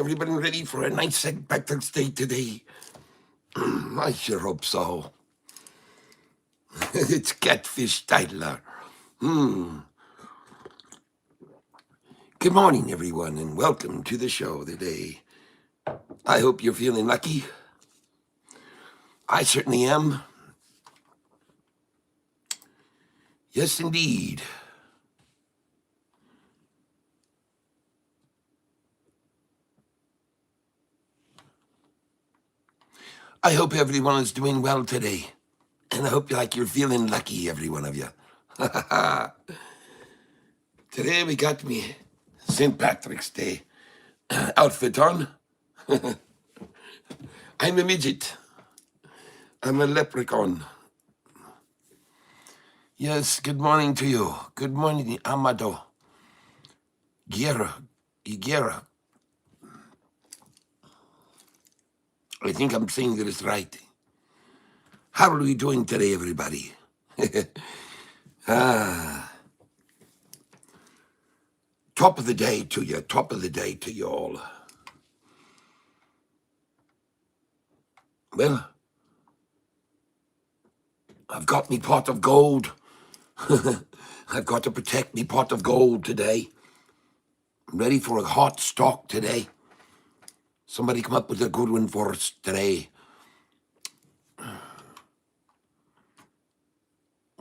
Everybody ready for a nice St. Patrick's Day today? I sure hope so. It's Catfish Tyler. Good morning, everyone, and welcome to the show today. I hope you're feeling lucky. I certainly am. Yes, indeed. I hope everyone is doing well today. And I hope you're feeling lucky, every one of you. Today we got me St. Patrick's Day outfit on. I'm a midget. I'm a leprechaun. Yes, good morning to you. Good morning, Amado. Guerra. I think I'm saying this right. How are we doing today, everybody? Top of the day to you. Top of the day to you all. Well, I've got me pot of gold. I've got to protect me pot of gold today. I'm ready for a hot stock today. Somebody come up with a good one for us today.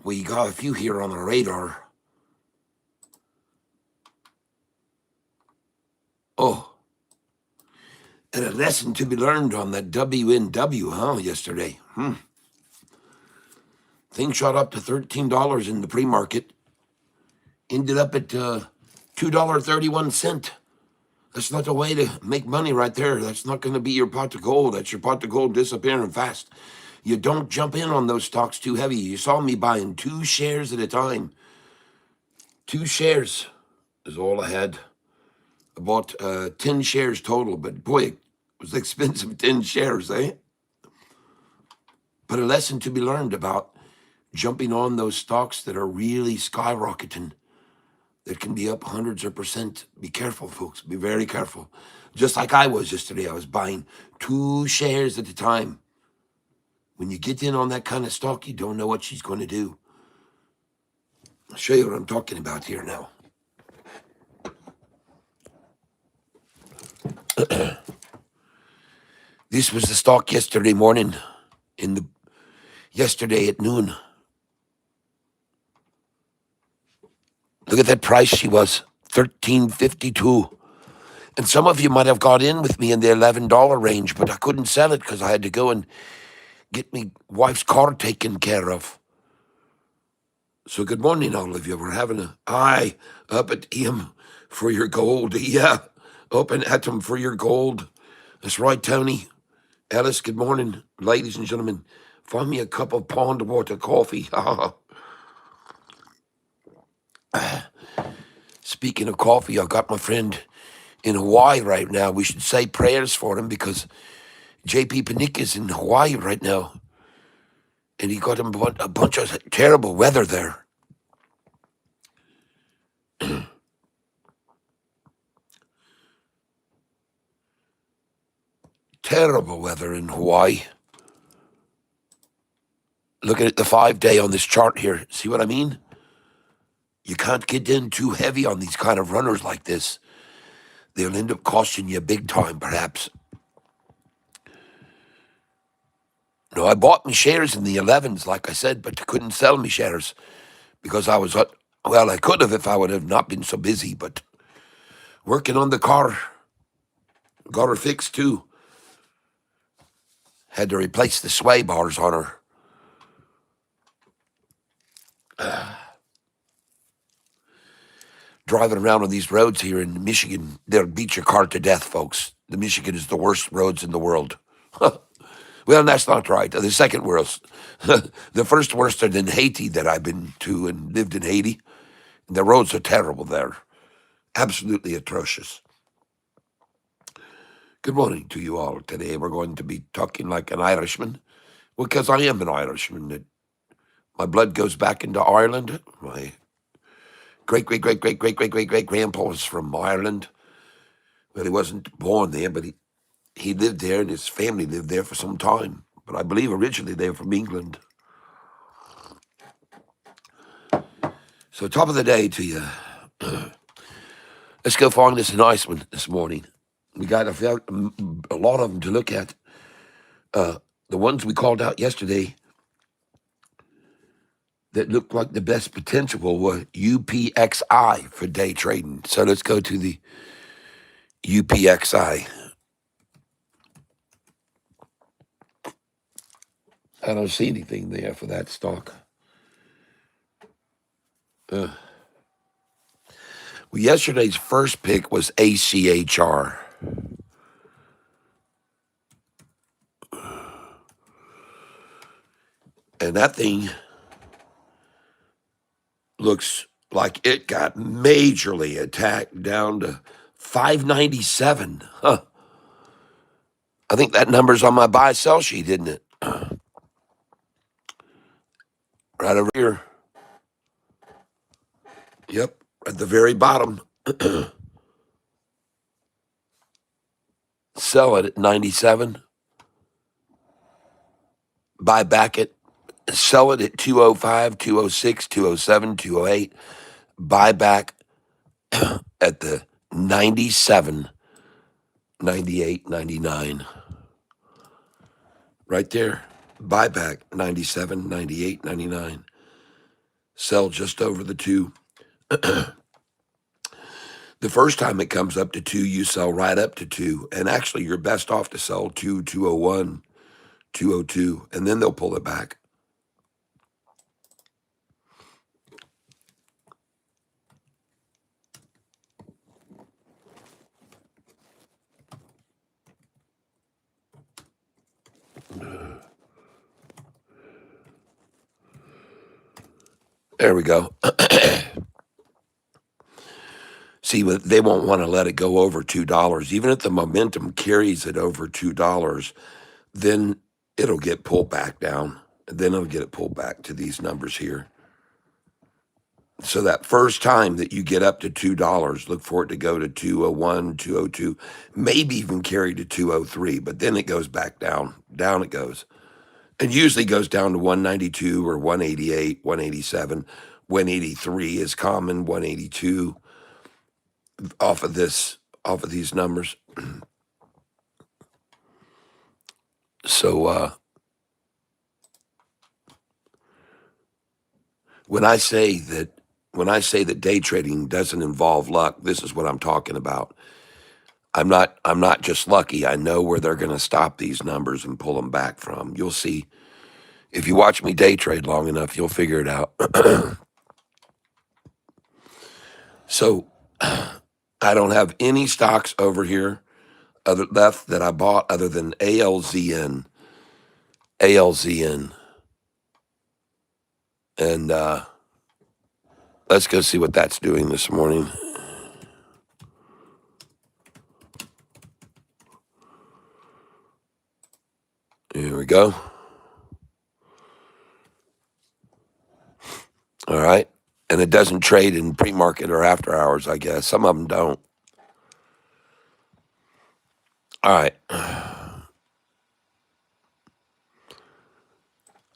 We got a few here on the radar. Oh, and a lesson to be learned on that WNW, yesterday. Thing shot up to $13 in the pre-market. Ended up at $2.31. That's not the way to make money right there. That's not going to be your pot of gold. That's your pot of gold disappearing fast. You don't jump in on those stocks too heavy. You saw me buying 2 shares at a time. 2 shares is all I had. I bought 10 shares total, but boy, it was expensive 10 shares, eh? But a lesson to be learned about jumping on those stocks that are really skyrocketing, that can be up hundreds of percent. Be careful, folks. Be very careful. Just like I was yesterday, I was buying 2 shares at a time. When you get in on that kind of stock, you don't know what she's going to do. I'll show you what I'm talking about here now. This was the stock yesterday morning, yesterday at noon. Look at that price she was, $13.52. And some of you might have got in with me in the $11 range, but I couldn't sell it because I had to go and get me wife's car taken care of. So good morning, all of you. We're having an eye up at him for your gold. Yeah, up and at him for your gold. That's right, Tony. Ellis, good morning. Ladies and gentlemen, find me a cup of pond water coffee. Speaking of coffee, I got my friend in Hawaii right now. We should say prayers for him because JP Panic is in Hawaii right now. And he got him a bunch of terrible weather there. Terrible weather in Hawaii. Look at the 5-day on this chart here. See what I mean? You can't get in too heavy on these kind of runners like this. They'll end up costing you big time, perhaps. No, I bought me shares in the 11s, like I said, but I couldn't sell me shares because I was, well, I could have if I would have not been so busy, but working on the car. Got her fixed, too. Had to replace the sway bars on her. Driving around on these roads here in Michigan, they'll beat your car to death, folks. The Michigan is the worst roads in the world. Well, that's not right. The second worst. The first worst are in Haiti that I've been to and lived in Haiti. The roads are terrible there. Absolutely atrocious. Good morning to you all. Today we're going to be talking like an Irishman. Well, because I am an Irishman. My blood goes back into Ireland. My great grandpa was from Ireland. Well, he wasn't born there, but he lived there and his family lived there for some time. But I believe originally they were from England. So top of the day to you. Let's go find us a nice one this morning. We got a lot of them to look at. The ones we called out yesterday that looked like the best potential were UPXI for day trading. So let's go to the UPXI. I don't see anything there for that stock. Well, yesterday's first pick was ACHR. And that thing looks like it got majorly attacked down to 597. Huh. I think that number's on my buy-sell sheet, isn't it? Right over here. Yep, at the very bottom. Sell it at 97. Buy back it. Sell it at 205, 206, 207, 208. Buy back at the 97, 98, 99. Right there. Buy back 97, 98, 99. Sell just over the 2. The first time it comes up to 2, you sell right up to 2. And actually, you're best off to sell 2, 201, 202, and then they'll pull it back. There we go. See, they won't want to let it go over $2. Even if the momentum carries it over $2, then it'll get pulled back down. Then it'll get it pulled back to these numbers here. So that first time that you get up to $2, look for it to go to 201, 202, maybe even carry to 203, but then it goes back down. Down it goes. It usually goes down to 192 or 188, 187. 183 is common, 182 off of these numbers. So when I say that day trading doesn't involve luck, this is what I'm talking about. I'm not just lucky. I know where they're going to stop these numbers and pull them back from. You'll see. If you watch me day trade long enough, you'll figure it out. So I don't have any stocks over here left that I bought other than ALZN. And let's go see what that's doing this morning. Here we go. All right. And it doesn't trade in pre-market or after hours, I guess. Some of them don't. All right. I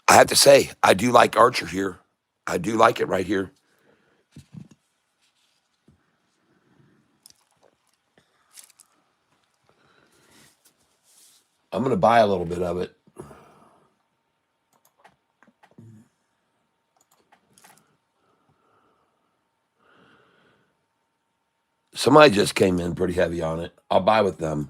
have to say, I do like Archer here. I do like it right here. I'm going to buy a little bit of it. Somebody just came in pretty heavy on it. I'll buy with them.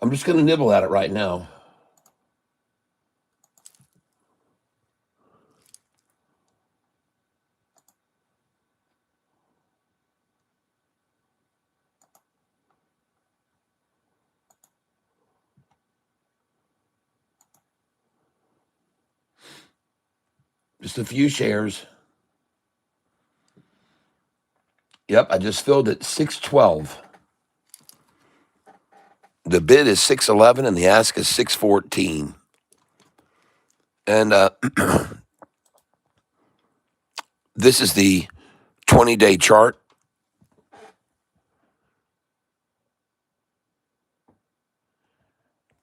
I'm just going to nibble at it right now. Just a few shares. Yep, I just filled it 612. The bid is 611 and the ask is 614. And this is the 20-day chart.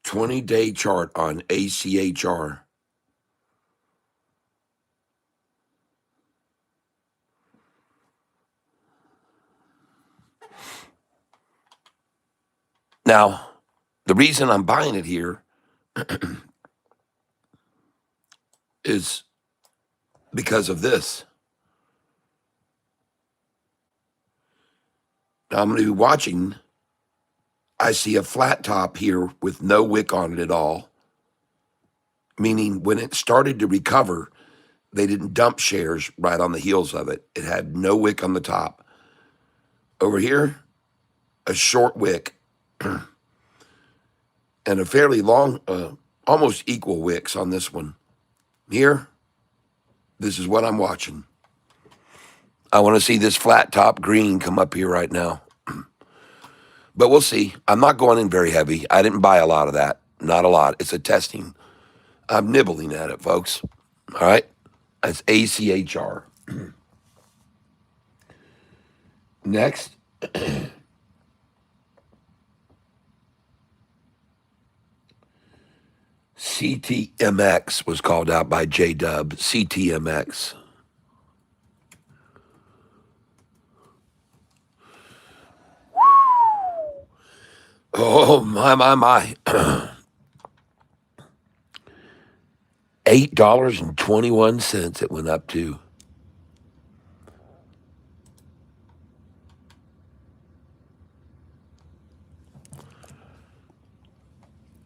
'20-day chart on ACHR. Now, the reason I'm buying it here is because of this. Now, I'm going to be watching. I see a flat top here with no wick on it at all, meaning when it started to recover, they didn't dump shares right on the heels of it. It had no wick on the top. Over here, a short wick and a fairly long, almost equal wicks on this one. Here, this is what I'm watching. I want to see this flat top green come up here right now. But we'll see. I'm not going in very heavy. I didn't buy a lot of that. Not a lot. It's a testing. I'm nibbling at it, folks. All right? That's ACHR. Next. CTMX was called out by J-Dub. CTMX. Oh, my. $8.21 it went up to.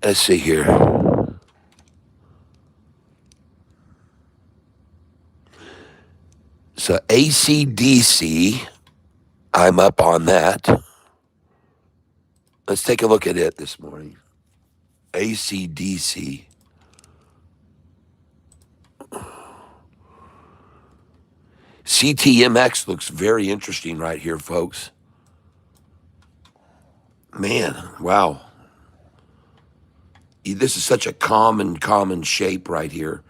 Let's see here. So ACDC, I'm up on that. Let's take a look at it this morning. ACDC. CTMX looks very interesting right here, folks. Man, wow. This is such a common shape right here.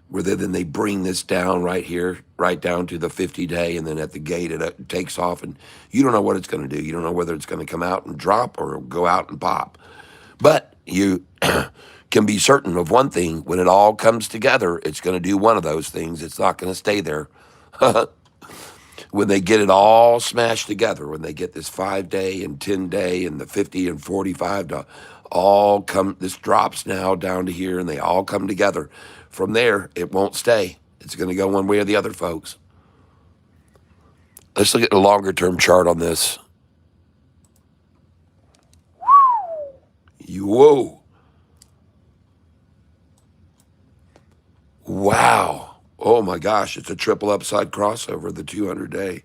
Where then they bring this down right here, right down to the 50-day, and then at the gate it takes off, and you don't know what it's going to do. You don't know whether it's going to come out and drop or go out and pop. But you can be certain of one thing. When it all comes together, it's going to do one of those things. It's not going to stay there. When they get it all smashed together, when they get this 5-day and 10-day and the 50 and 45 to all come, this drops now down to here, and they all come together. From there, it won't stay. It's going to go one way or the other, folks. Let's look at the longer-term chart on this. Whoa. Wow. Oh, my gosh. It's a triple upside crossover, the 200-day.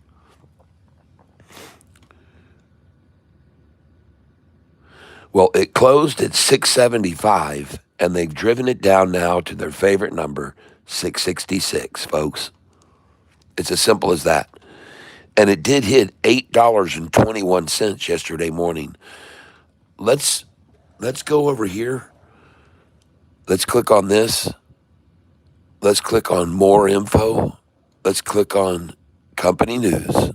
Well, it closed at 675, and they've driven it down now to their favorite number, 666, folks. It's as simple as that. And it did hit $8.21 yesterday morning. Let's go over here. Let's click on this. Let's click on more info. Let's click on company news.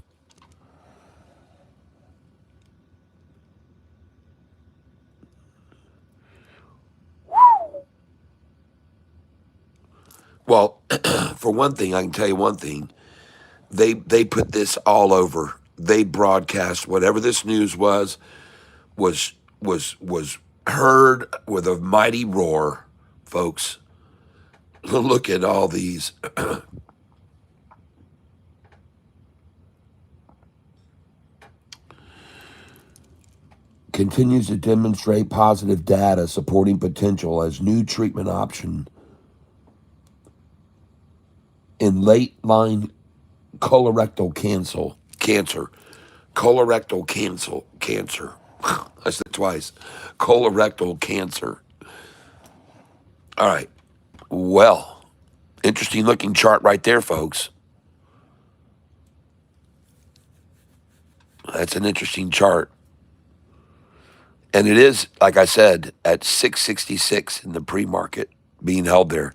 Well, for one thing, I can tell you one thing. They put this all over. They broadcast whatever this news was heard with a mighty roar, folks. Look at all these. Continues to demonstrate positive data supporting potential as new treatment option in late-line colorectal cancer. Colorectal cancer. I said it twice. Colorectal cancer. All right. Well, interesting looking chart right there, folks. That's an interesting chart. And it is, like I said, at 666 in the pre-market being held there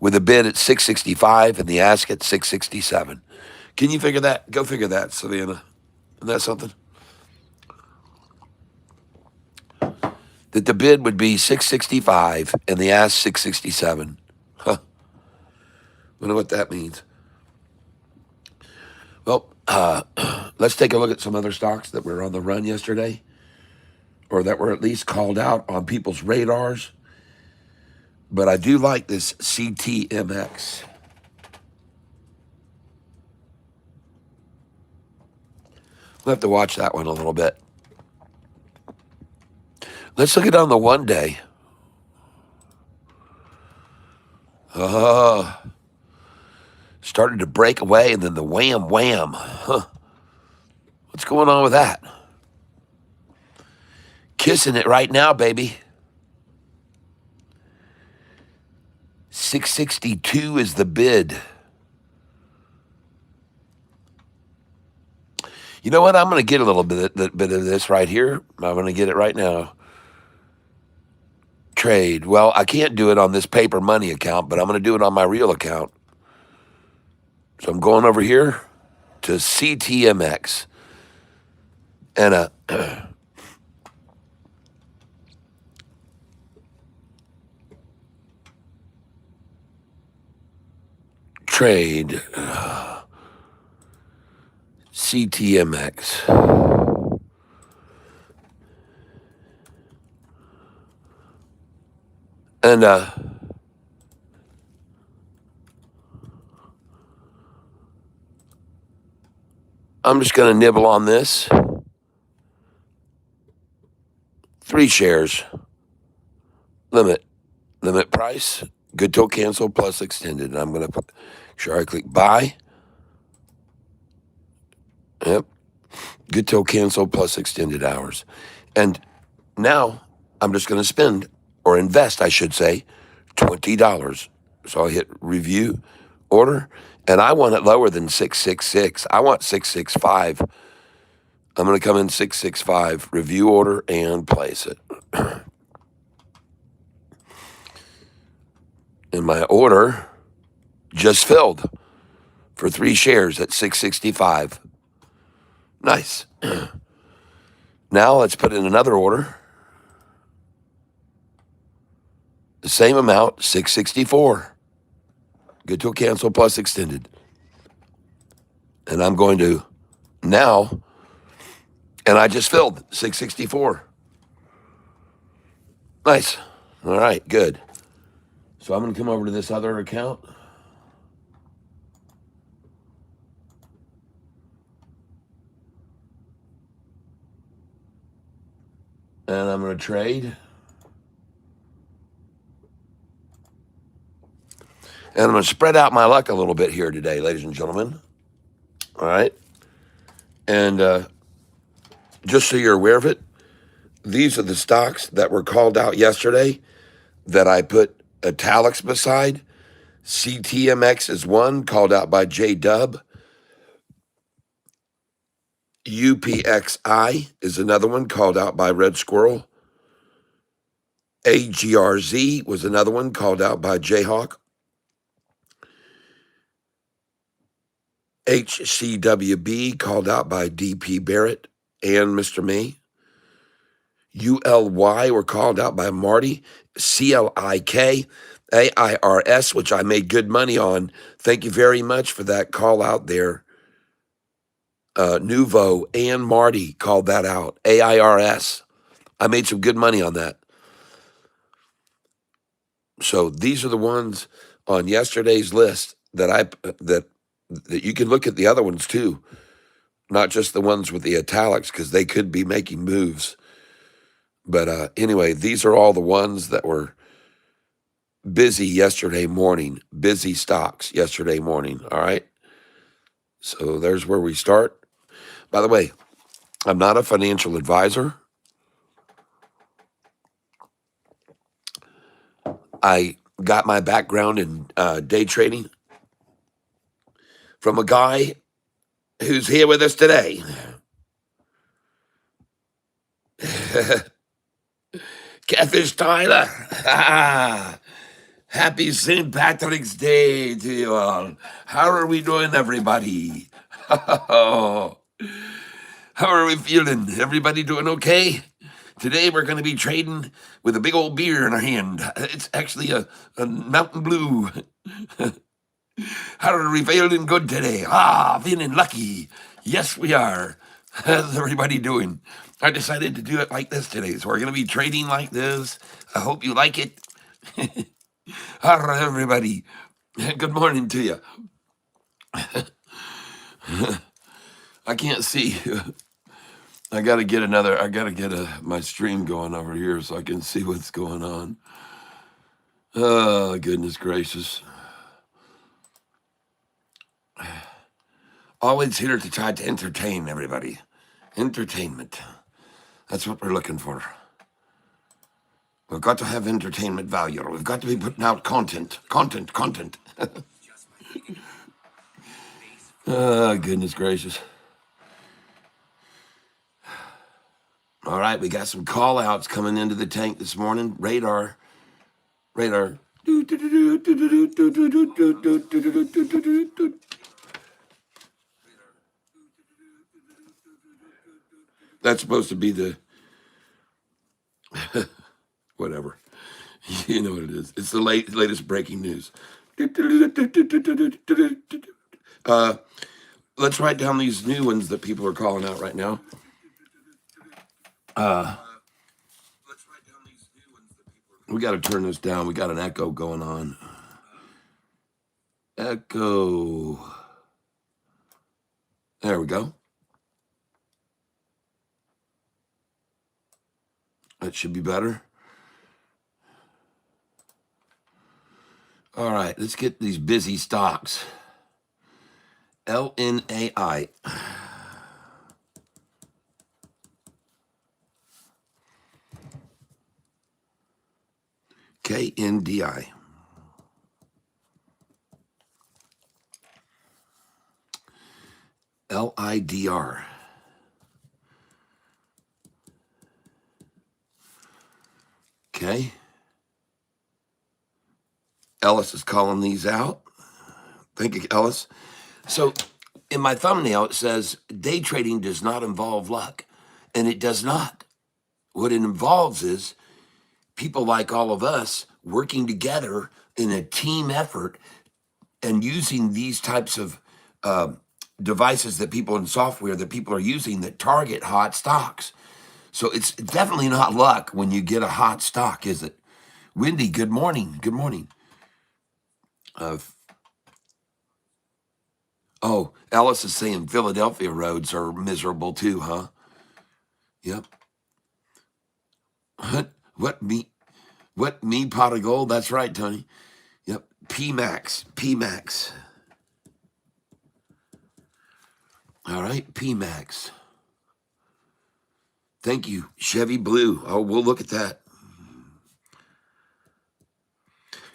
with a bid at 665 and the ask at 667. Can you figure that? Go figure that, Savannah. Isn't that something? That the bid would be 665 and the ask 667. Huh. Wonder what that means. Well, let's take a look at some other stocks that were on the run yesterday, or that were at least called out on people's radars. But I do like this CTMX. We'll have to watch that one a little bit. Let's look at it on the 1 day. Started to break away, and then the wham, wham. Huh. What's going on with that? Kissing it right now, baby. 662 is the bid. You know what? I'm going to get a little bit of this right here. I'm going to get it right now. Trade. Well, I can't do it on this paper money account, but I'm going to do it on my real account. So I'm going over here to CTMX. And trade. CTMX. And I'm just going to nibble on this. 3 shares. Limit price. Good till cancel plus extended. And I'm going to put sure I click buy. Yep. Good till cancel plus extended hours. And now I'm just going to spend, or invest, I should say, $20. So I hit review, order, and I want it lower than 666. I want 665. I'm going to come in 665, review order, and place it. And my order just filled for 3 shares at 665. Nice. Now let's put in another order. The same amount, 664. Good till cancel plus extended. And I'm going to now, and I just filled 664. Nice. All right, good. So I'm going to come over to this other account. And I'm going to trade. And I'm going to spread out my luck a little bit here today, ladies and gentlemen. All right. And just so you're aware of it, these are the stocks that were called out yesterday that I put italics beside. CTMX is one, called out by J Dub. UPXI is another one, called out by Red Squirrel. AGRZ was another one, called out by Jayhawk. HCWB, called out by DP Barrett and Mr. Me. ULY were called out by Marty. CLIK, AIRS, which I made good money on. Thank you very much for that call out there. Nuvo and Marty called that out. AIRS. I made some good money on that. So these are the ones on yesterday's list that you can look at the other ones too, not just the ones with the italics, because they could be making moves. But anyway, these are all the ones that were busy yesterday morning, busy stocks yesterday morning. All right. So there's where we start. By the way, I'm not a financial advisor. I got my background in day trading from a guy who's here with us today. Catfish Tyler. Happy St. Patrick's Day to you all. How are we doing, everybody? How are we feeling? Everybody doing okay? Today we're going to be trading with a big old beer in our hand. It's actually a Mountain Blue. How are we feeling good today? Feeling lucky. Yes, we are. How's everybody doing? I decided to do it like this today, so we're going to be trading like this. I hope you like it. All right, everybody. Good morning to you. I can't see. I got to get my stream going over here so I can see what's going on. Oh, goodness gracious. Always here to try to entertain everybody. Entertainment. That's what we're looking for. We've got to have entertainment value. We've got to be putting out content. Content. Oh, goodness gracious. All right, we got some call outs coming into the tank this morning. Radar. That's supposed to be the whatever. You know what it is. It's the latest breaking news. Let's write down these new ones that people are calling out right now. We got to turn this down. We got an echo going on. Echo. There we go. That should be better. All right, let's get these busy stocks. LNAI. KNDI. LIDR. Okay. Ellis is calling these out. Thank you, Ellis. So in my thumbnail, it says day trading does not involve luck. And it does not. What it involves is people like all of us working together in a team effort and using these types of devices that people in software that people are using that target hot stocks. So it's definitely not luck when you get a hot stock, is it? Wendy, good morning. Good morning. Oh, Alice is saying Philadelphia roads are miserable too, huh? Yep. What me pot of gold? That's right, Tony. Yep. P-Max. All right, P-Max. Thank you, Chevy Blue. Oh, we'll look at that.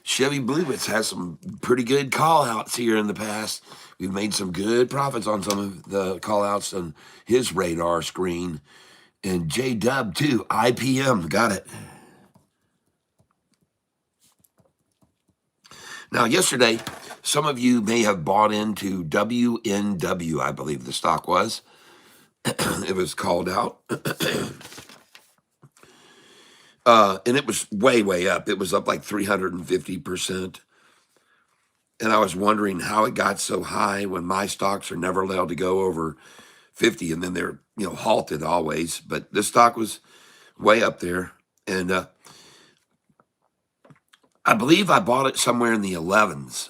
Chevy Blue has some pretty good call-outs here in the past. We've made some good profits on some of the call-outs on his radar screen. And J-Dub, too. IPM. Got it. Now, yesterday, some of you may have bought into WNW, I believe the stock was. It was called out. And it was way up. It was up like 350%. And I was wondering how it got so high when my stocks are never allowed to go over 50, and then they're halted always. But this stock was way up there, and I believe I bought it somewhere in the 11s,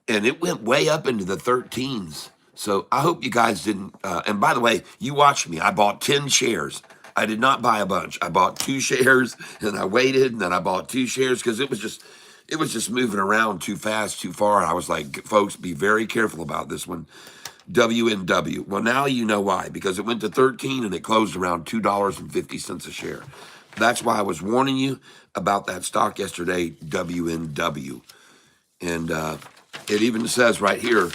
and it went way up into the 13s. So I hope you guys didn't. And by the way, you watched me. I bought 10 shares. I did not buy a bunch. I bought 2 shares, and I waited, and then I bought 2 shares because it was just moving around too fast, too far. I was like, folks, be very careful about this one. WNW. Well, now you know why, because it went to 13 and it closed around $2.50 a share. That's why I was warning you about that stock yesterday, WNW. And it even says right here,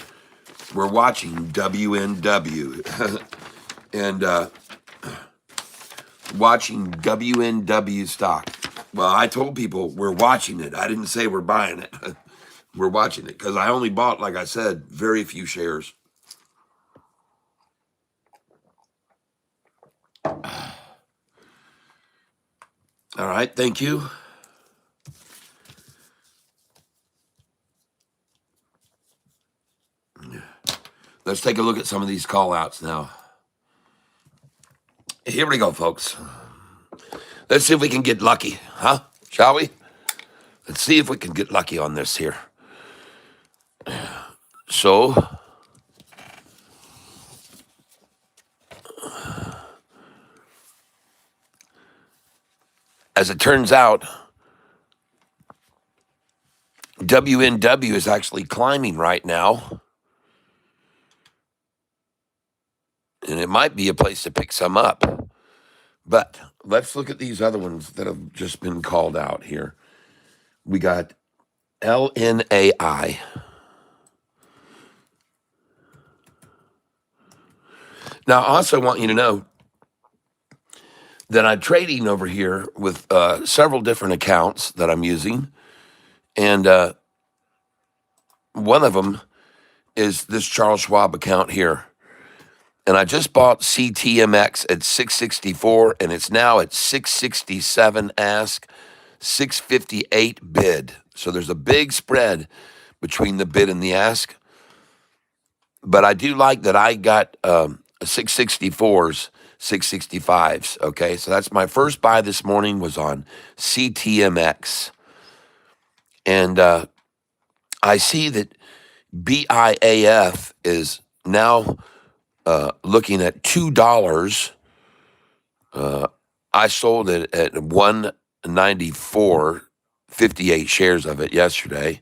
we're watching WNW. And watching WNW stock. Well, I told people we're watching it. I didn't say we're buying it. We're watching it because I only bought, like I said, very few shares. All right, thank you. Let's take a look at some of these call outs now. Here we go, folks. Let's see if we can get lucky, huh? Shall we? Let's see if we can get lucky on this here. So, as it turns out, WNW is actually climbing right now. And it might be a place to pick some up. But let's look at these other ones that have just been called out here. We got LNAI. Now, I also want you to know that I'm trading over here with several different accounts that I'm using. And one of them is this Charles Schwab account here. And I just bought CTMX at 664, and it's now at 667 ask, 658 bid. So there's a big spread between the bid and the ask. But I do like that I got 664s, 665s. Okay, so that's my first buy this morning was on CTMX. And I see that BIAF is now looking at $2. I sold it at 194, 58 shares of it yesterday.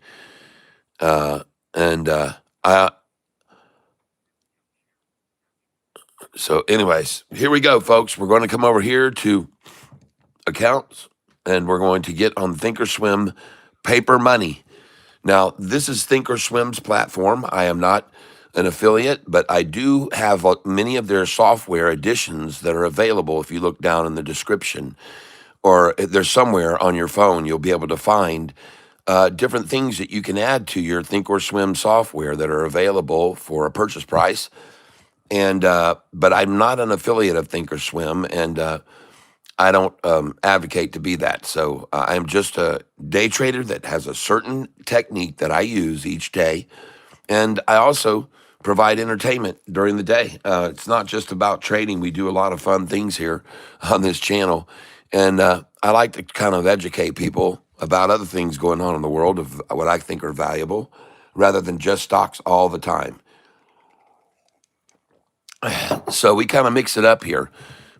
So anyways, here we go, folks. We're going to come over here to accounts, and we're going to get on Thinkorswim paper money. Now, this is Thinkorswim's platform. I am not an affiliate, but I do have many of their software editions that are available. If you look down in the description, or there's somewhere on your phone, you'll be able to find different things that you can add to your Thinkorswim software that are available for a purchase price. And but I'm not an affiliate of Thinkorswim, and I don't advocate to be that. So I'm just a day trader that has a certain technique that I use each day. And I also provide entertainment during the day. It's not just about trading. We do a lot of fun things here on this channel. And I like to kind of educate people about other things going on in the world of what I think are valuable rather than just stocks all the time. So we kind of mix it up here.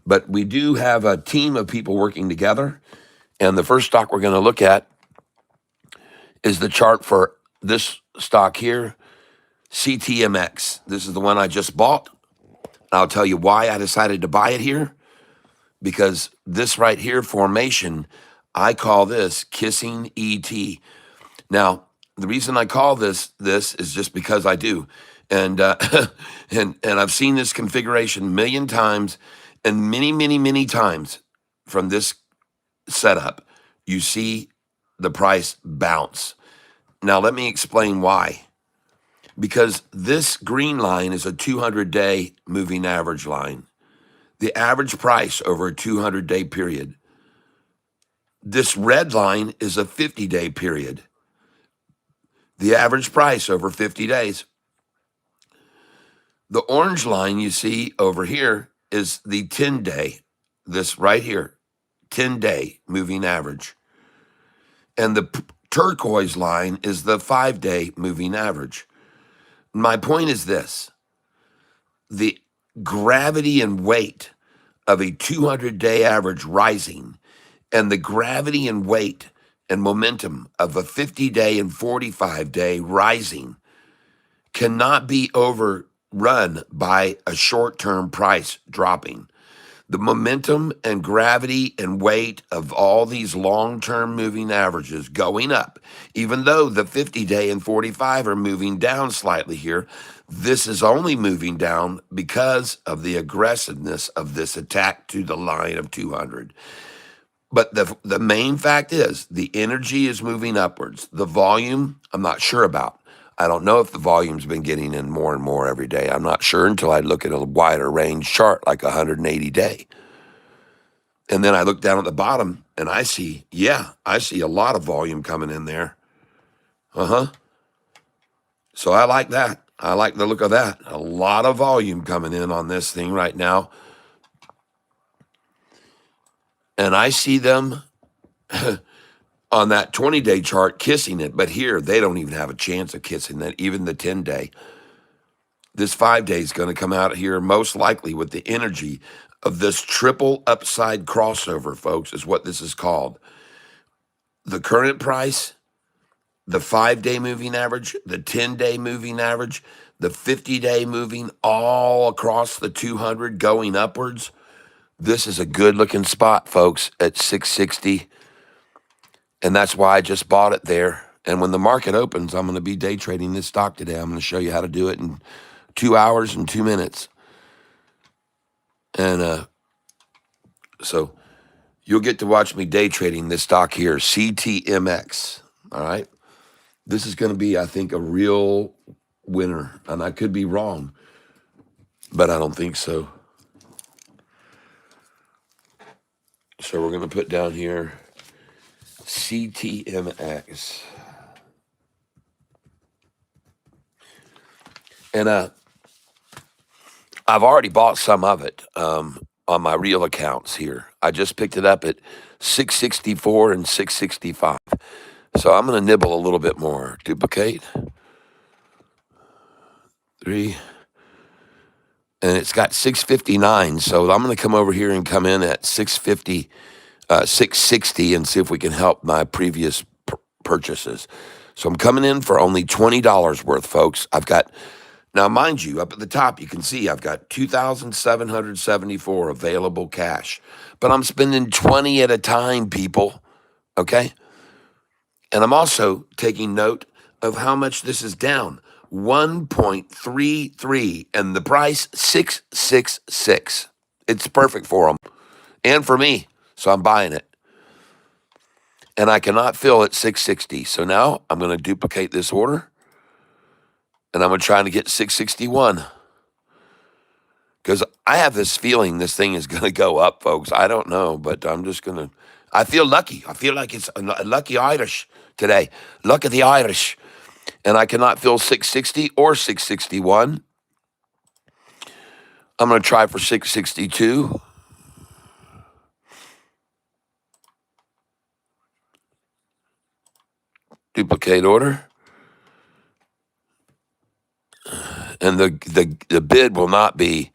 But we do have a team of people working together. And the first stock we're going to look at is the chart for this stock here, CTMX. This is the one I just bought. I'll tell you why I decided to buy it here. Because this right here formation, I call this kissing ET. Now, the reason I call this is just because I do. And and I've seen this configuration a million times. And many, many, many times from this setup, you see the price bounce. Now, let me explain why. Because this green line is a 200-day moving average line. The average price over a 200-day period. This red line is a 50-day period. The average price over 50 days. The orange line you see over here is the 10-day, this right here, 10-day moving average. And the turquoise line is the 5-day moving average. My point is this. The gravity and weight of a 200-day average rising and the gravity and weight and momentum of a 50-day and 45-day rising cannot be overrun by a short-term price dropping. The momentum and gravity and weight of all these long-term moving averages going up, even though the 50-day and 45 are moving down slightly here, this is only moving down because of the aggressiveness of this attack to the line of 200. But the main fact is the energy is moving upwards. The volume, I'm not sure about. I don't know if the volume's been getting in more and more every day. I'm not sure until I look at a wider range chart like 180 day. And then I look down at the bottom and I see a lot of volume coming in there. So I like that. I like the look of that. A lot of volume coming in on this thing right now. And I see them on that 20-day chart kissing it. But here, they don't even have a chance of kissing that, even the 10-day. This 5-day is going to come out here most likely with the energy of this triple upside crossover, folks, is what this is called. The current price, the 5-day moving average, the 10-day moving average, the 50-day moving all across the 200 going upwards. This is a good looking spot, folks, at 660. And that's why I just bought it there. And when the market opens, I'm going to be day trading this stock today. I'm going to show you how to do it in 2 hours and 2 minutes. And so you'll get to watch me day trading this stock here, CTMX. All right. This is going to be, I think, a real winner. And I could be wrong, but I don't think so. So we're going to put down here CTMX. And I've already bought some of it on my real accounts here. I just picked it up at 664 and 665. So I'm going to nibble a little bit more. Duplicate. 3. And it's got 659. So I'm going to come over here and come in at 650, 660 and see if we can help my previous purchases. So I'm coming in for only $20 worth, folks. I've got, now mind you, up at the top, you can see I've got 2,774 available cash. But I'm spending 20 at a time, people. Okay? And I'm also taking note of how much this is down. 1.33 and the price 666. It's perfect for them and for me. So I'm buying it. And I cannot fill at 660. So now I'm going to duplicate this order. And I'm going to try to get 661. Because I have this feeling this thing is going to go up, folks. I don't know, but I'm just going to. I feel lucky. I feel like it's a lucky Irish today. Luck of the Irish. And I cannot fill 660 or 661. I'm going to try for 662. Duplicate order. And the bid will not be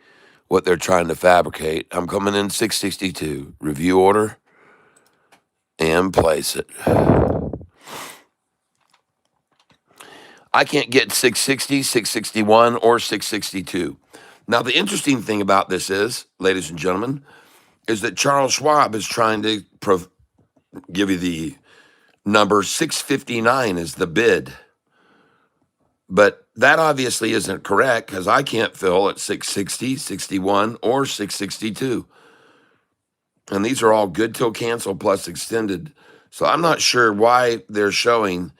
what they're trying to fabricate. I'm coming in 662. Review order. And place it. I can't get 660, 661, or 662. Now, the interesting thing about this is, ladies and gentlemen, is that Charles Schwab is trying to give you the number 659 as the bid. But that obviously isn't correct because I can't fill at 660, 61, or 662. And these are all good till cancel plus extended. So I'm not sure why they're showing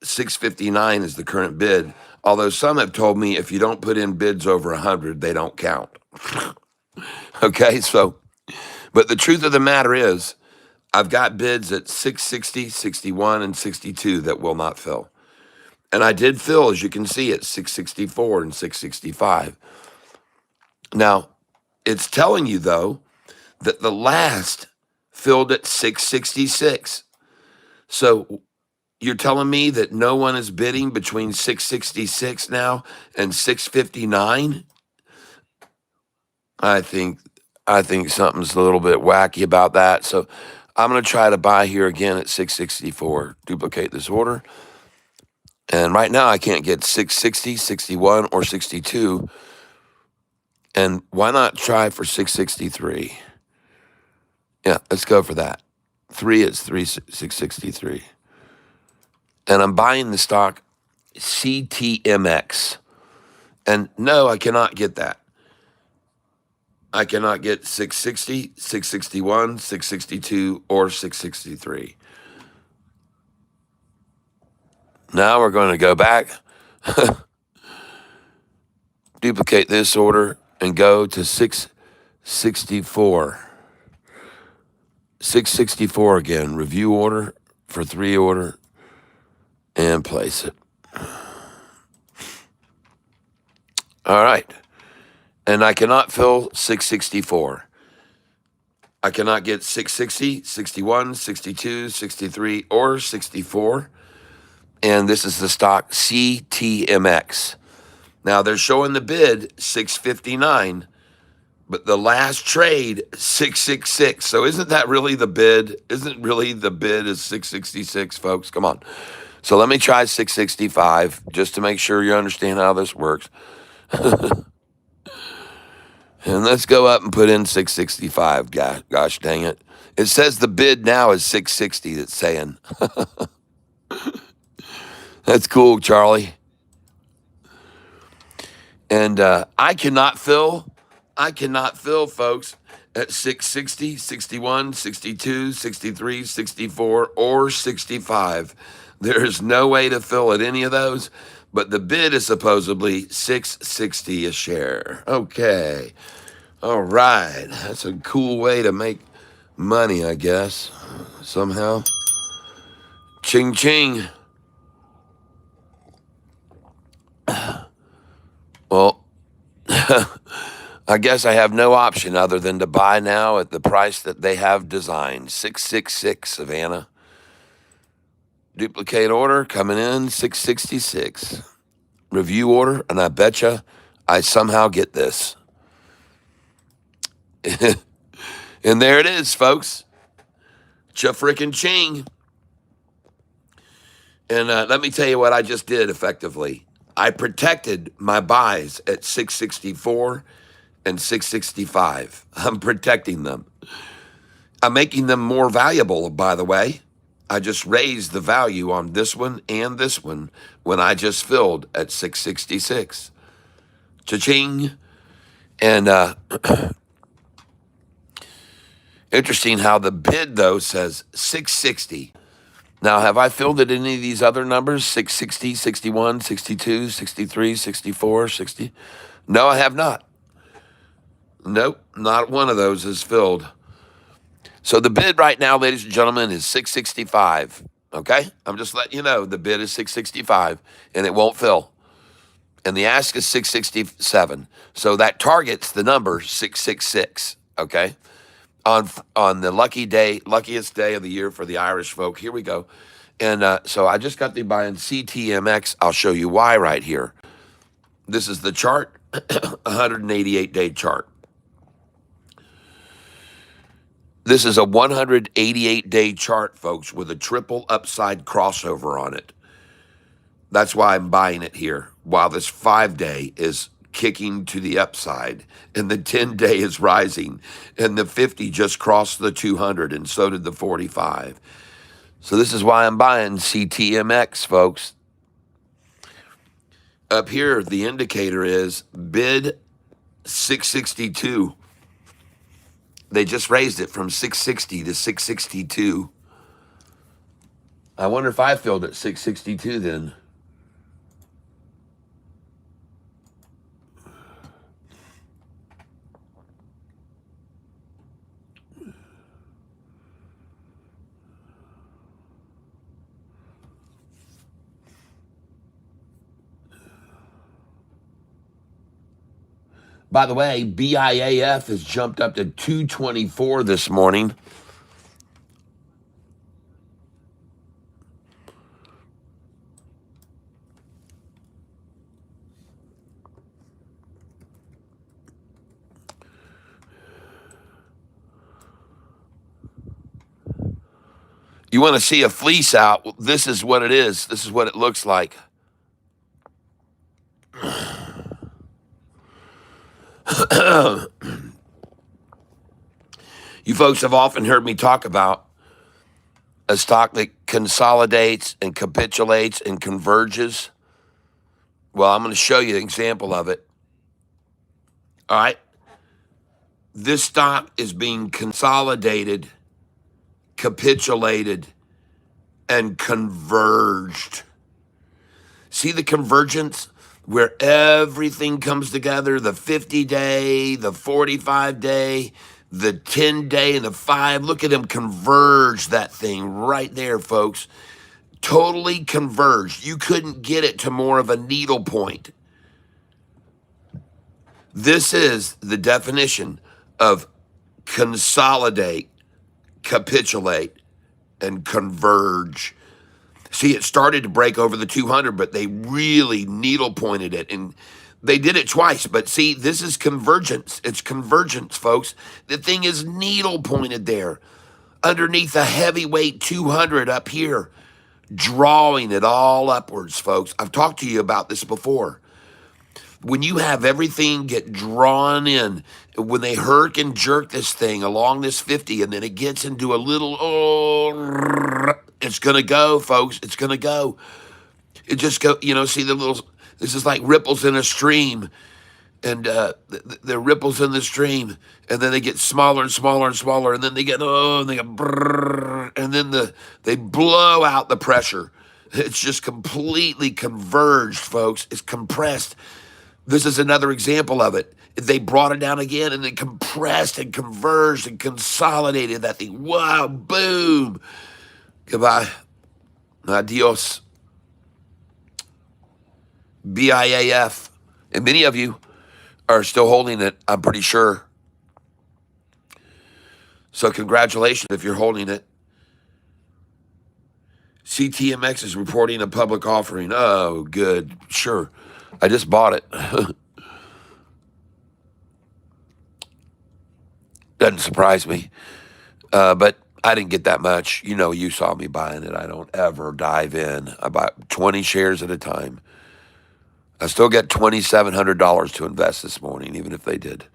659 is the current bid, although some have told me if you don't put in bids over 100, they don't count. Okay, so, but the truth of the matter is, I've got bids at 660, 61, and 62 that will not fill. And I did fill, as you can see, at 664 and 665. Now, it's telling you, though, that the last filled at 666. So you're telling me that no one is bidding between 666 now and 659? I think something's a little bit wacky about that. So I'm going to try to buy here again at 664. Duplicate this order. And right now I can't get 660, 61, or 62. And why not try for 663? Yeah, let's go for that. 3 is 663. And I'm buying the stock CTMX. And no, I cannot get that. I cannot get 660, 661, 662, or 663. Now we're going to go back, duplicate this order, and go to 664. 664 again. Review order for 3 order and place it. All right. And I cannot fill 664. I cannot get 660, 61, 62, 63, or 64. And this is the stock CTMX. Now they're showing the bid 659, but the last trade 666. So isn't that really the bid? Isn't really the bid is 666, folks? Come on. So let me try 665 just to make sure you understand how this works. And let's go up and put in 665. Gosh dang it. It says the bid now is 660, it's saying. That's cool, Charlie. And I cannot fill, folks, at 660, 61, 62, 63, 64, or 65. There's no way to fill at any of those, but the bid is supposedly 660 a share. Okay. All right. That's a cool way to make money, I guess, somehow. Ching, ching. Well, I guess I have no option other than to buy now at the price that they have designed. 666, Savannah. Duplicate order coming in, 666. Review order, and I betcha I somehow get this. And there it is, folks. Cha-frickin' ching. And let me tell you what I just did effectively. I protected my buys at 664 and 665. I'm protecting them. I'm making them more valuable, by the way. I just raised the value on this one and this one when I just filled at 666. Cha-ching. And interesting how the bid, though, says 660. Now, have I filled at any of these other numbers? 660, 61, 62, 63, 64, 60? No, I have not. Nope, not one of those is filled. So the bid right now, ladies and gentlemen, is 665. Okay? I'm just letting you know the bid is 665, and it won't fill. And the ask is 667. So that targets the number 666. Okay? On the luckiest day of the year for the Irish folk. Here we go. And so I just got the buying CTMX. I'll show you why right here. This is the chart, 188-day chart. This is a 188-day chart, folks, with a triple upside crossover on it. That's why I'm buying it here, while this 5-day is kicking to the upside, and the 10-day is rising, and the 50 just crossed the 200, and so did the 45. So this is why I'm buying CTMX, folks. Up here, the indicator is bid 662. They just raised it from 660 to 662. I wonder if I filled at 662 then. By the way, BIAF has jumped up to 224 this morning. You want to see a fleece out? Well, this is what it is. This is what it looks like. You folks have often heard me talk about a stock that consolidates and capitulates and converges. Well, I'm going to show you an example of it. All right. This stock is being consolidated, capitulated, and converged. See the convergence where everything comes together, the 50-day, the 45-day, the 10-day, and the 5. Look at them converge that thing right there, folks. Totally converged. You couldn't get it to more of a needle point. This is the definition of consolidate, capitulate, and converge. See, it started to break over the 200, but they really needle pointed it. And they did it twice. But see, this is convergence. It's convergence, folks. The thing is needle pointed there underneath a heavyweight 200 up here, drawing it all upwards, folks. I've talked to you about this before. When you have everything get drawn in, when they herk and jerk this thing along this 50, and then it gets into a little, it's going to go, folks. It's going to go. It just go, see the little, this is like ripples in a stream. And the ripples in the stream, and then they get smaller and smaller and smaller, and then they get, and they go, and then they blow out the pressure. It's just completely converged, folks. It's compressed. This is another example of it. They brought it down again, and they compressed and converged and consolidated that thing. Wow, boom. Goodbye. Adios. BIAF. And many of you are still holding it, I'm pretty sure. So congratulations if you're holding it. CTMX is reporting a public offering. Oh, good. Sure. I just bought it. Doesn't surprise me. But I didn't get that much. You saw me buying it. I don't ever dive in. I buy 20 shares at a time. I still get $2,700 to invest this morning, even if they did.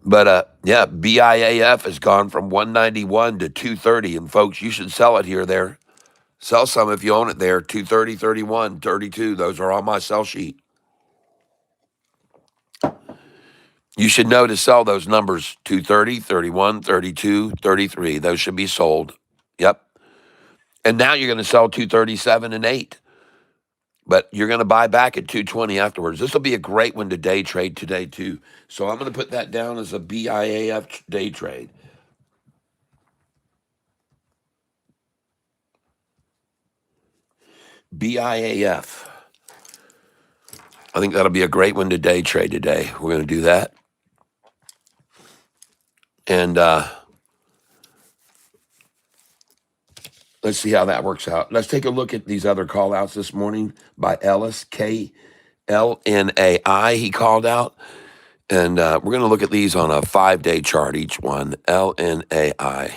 But, yeah, BIAF has gone from 191 to 230. And, folks, you should sell it here or there. Sell some if you own it there. 230, 31, 32. Those are on my sell sheet. You should know to sell those numbers. 230, 31, 32, 33. Those should be sold. Yep. And now you're going to sell 237 and 8. But you're going to buy back at 220 afterwards. This will be a great one to day trade today, too. So I'm going to put that down as a BIAF day trade. BIAF. I think that'll be a great one to day trade today. We're going to do that. And let's see how that works out. Let's take a look at these other call outs this morning by Ellis, KLNAI, he called out. And we're going to look at these on a 5-day chart, each one. LNAI.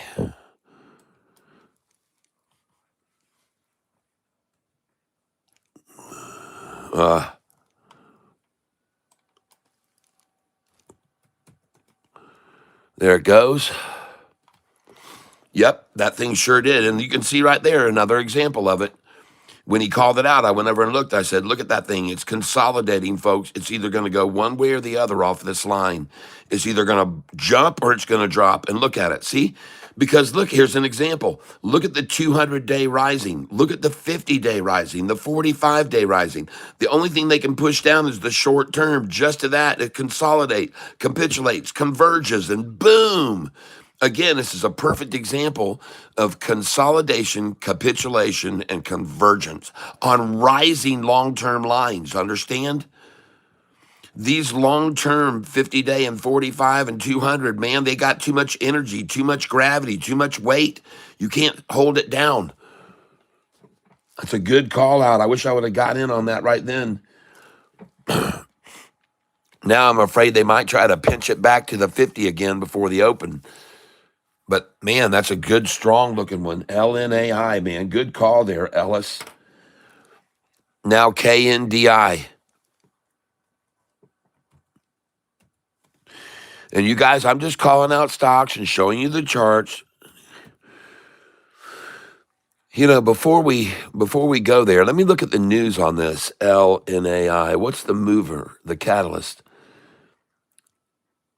There it goes. Yep, that thing sure did. And you can see right there another example of it. When he called it out, I went over and looked. I said, look at that thing. It's consolidating, folks. It's either going to go one way or the other off this line. It's either going to jump or it's going to drop. And look at it. See? Because look, here's an example. Look at the 200-day rising. Look at the 50-day rising, the 45-day rising. The only thing they can push down is the short term. Just to that, it consolidates, capitulates, converges, and boom. Again, this is a perfect example of consolidation, capitulation, and convergence on rising long-term lines. Understand? These long-term 50-day and 45 and 200, man, they got too much energy, too much gravity, too much weight. You can't hold it down. That's a good call out. I wish I would have got in on that right then. Now I'm afraid they might try to pinch it back to the 50 again before the open. But, man, that's a good, strong-looking one. LNAI, man. Good call there, Ellis. Now KNDI. And you guys, I'm just calling out stocks and showing you the charts. Before we go there, let me look at the news on this LNAI. What's the mover, the catalyst?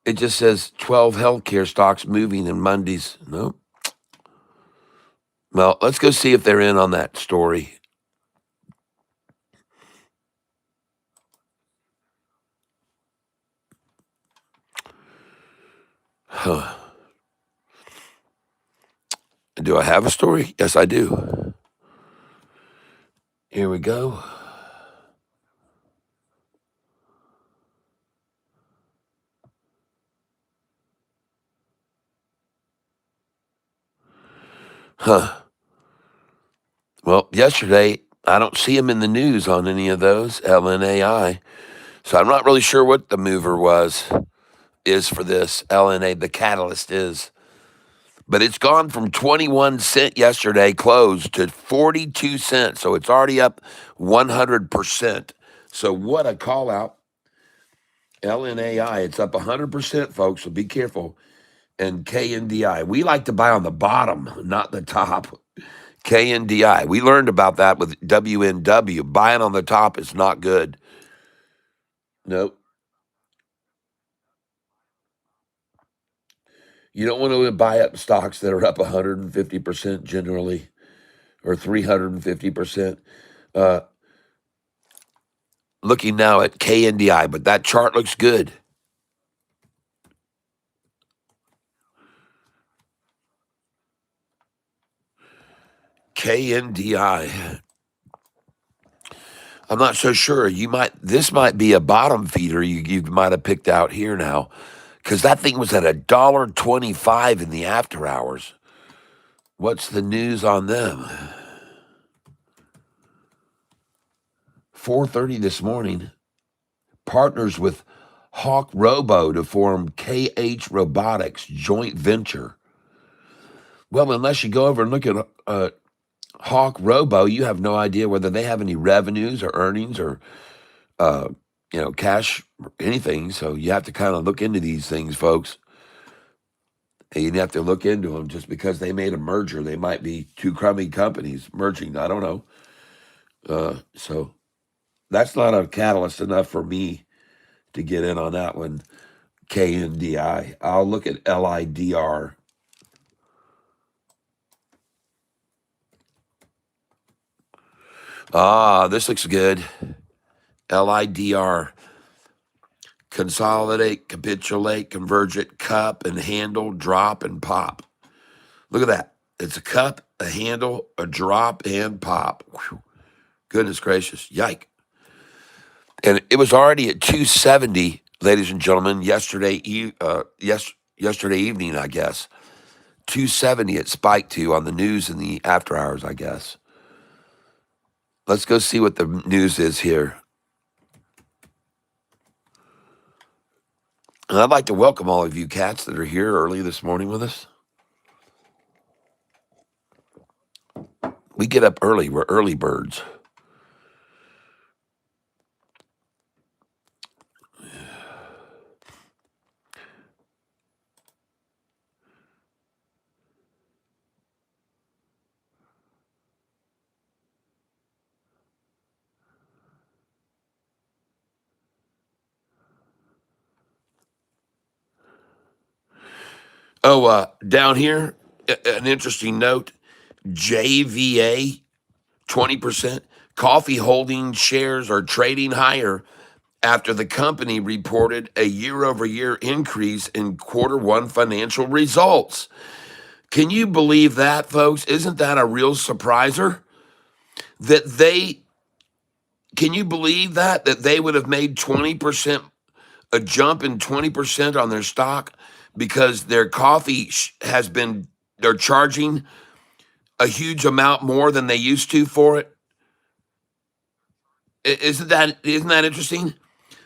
It just says 12 healthcare stocks moving in Mondays. Nope. Well, let's go see if they're in on that story. Huh. Do I have a story? Yes, I do. Here we go. Huh. Well, yesterday, I don't see them in the news on any of those, LNAI. So I'm not really sure what the mover is for this. LNA, the catalyst is. But it's gone from 21 cent yesterday closed to 42 cents. So it's already up 100%. So what a call out. LNAI, it's up 100%, folks. So be careful. And KNDI, we like to buy on the bottom, not the top. KNDI, we learned about that with WNW. Buying on the top is not good. Nope. You don't want to buy up stocks that are up 150% generally or 350%. Uh, Looking now at KNDI, but that chart looks good. KNDI. I'm not so sure. This might be a bottom feeder you might have picked out here now, because that thing was at $1.25 in the after hours. What's the news on them? 4:30 this morning. Partners with Hawk Robo to form KH Robotics joint venture. Well, unless you go over and look at Hawk Robo, you have no idea whether they have any revenues or earnings or uh, cash or anything. So you have to kind of look into these things, folks. And you have to look into them. Just because they made a merger, they might be two crummy companies merging. I don't know. So that's not a catalyst enough for me to get in on that one. KNDI. I'll look at LIDR. This looks good. LIDR. Consolidate, capitulate, convergent, cup and handle, drop and pop. Look at that. It's a cup, a handle, a drop, and pop. Whew. Goodness gracious. Yike. And it was already at 270, ladies and gentlemen, yesterday evening, I guess. 270 it spiked to on the news in the after hours, I guess. Let's go see what the news is here. And I'd like to welcome all of you cats that are here early this morning with us. We get up early. We're early birds. Oh, down here, an interesting note. JVA, 20%. Coffee holding shares are trading higher after the company reported a year-over-year increase in quarter one financial results. Can you believe that, folks? Isn't that a real surpriser? Can you believe that they would have made 20%, a jump in 20% on their stock because their coffee they're charging a huge amount more than they used to for it? Isn't that interesting?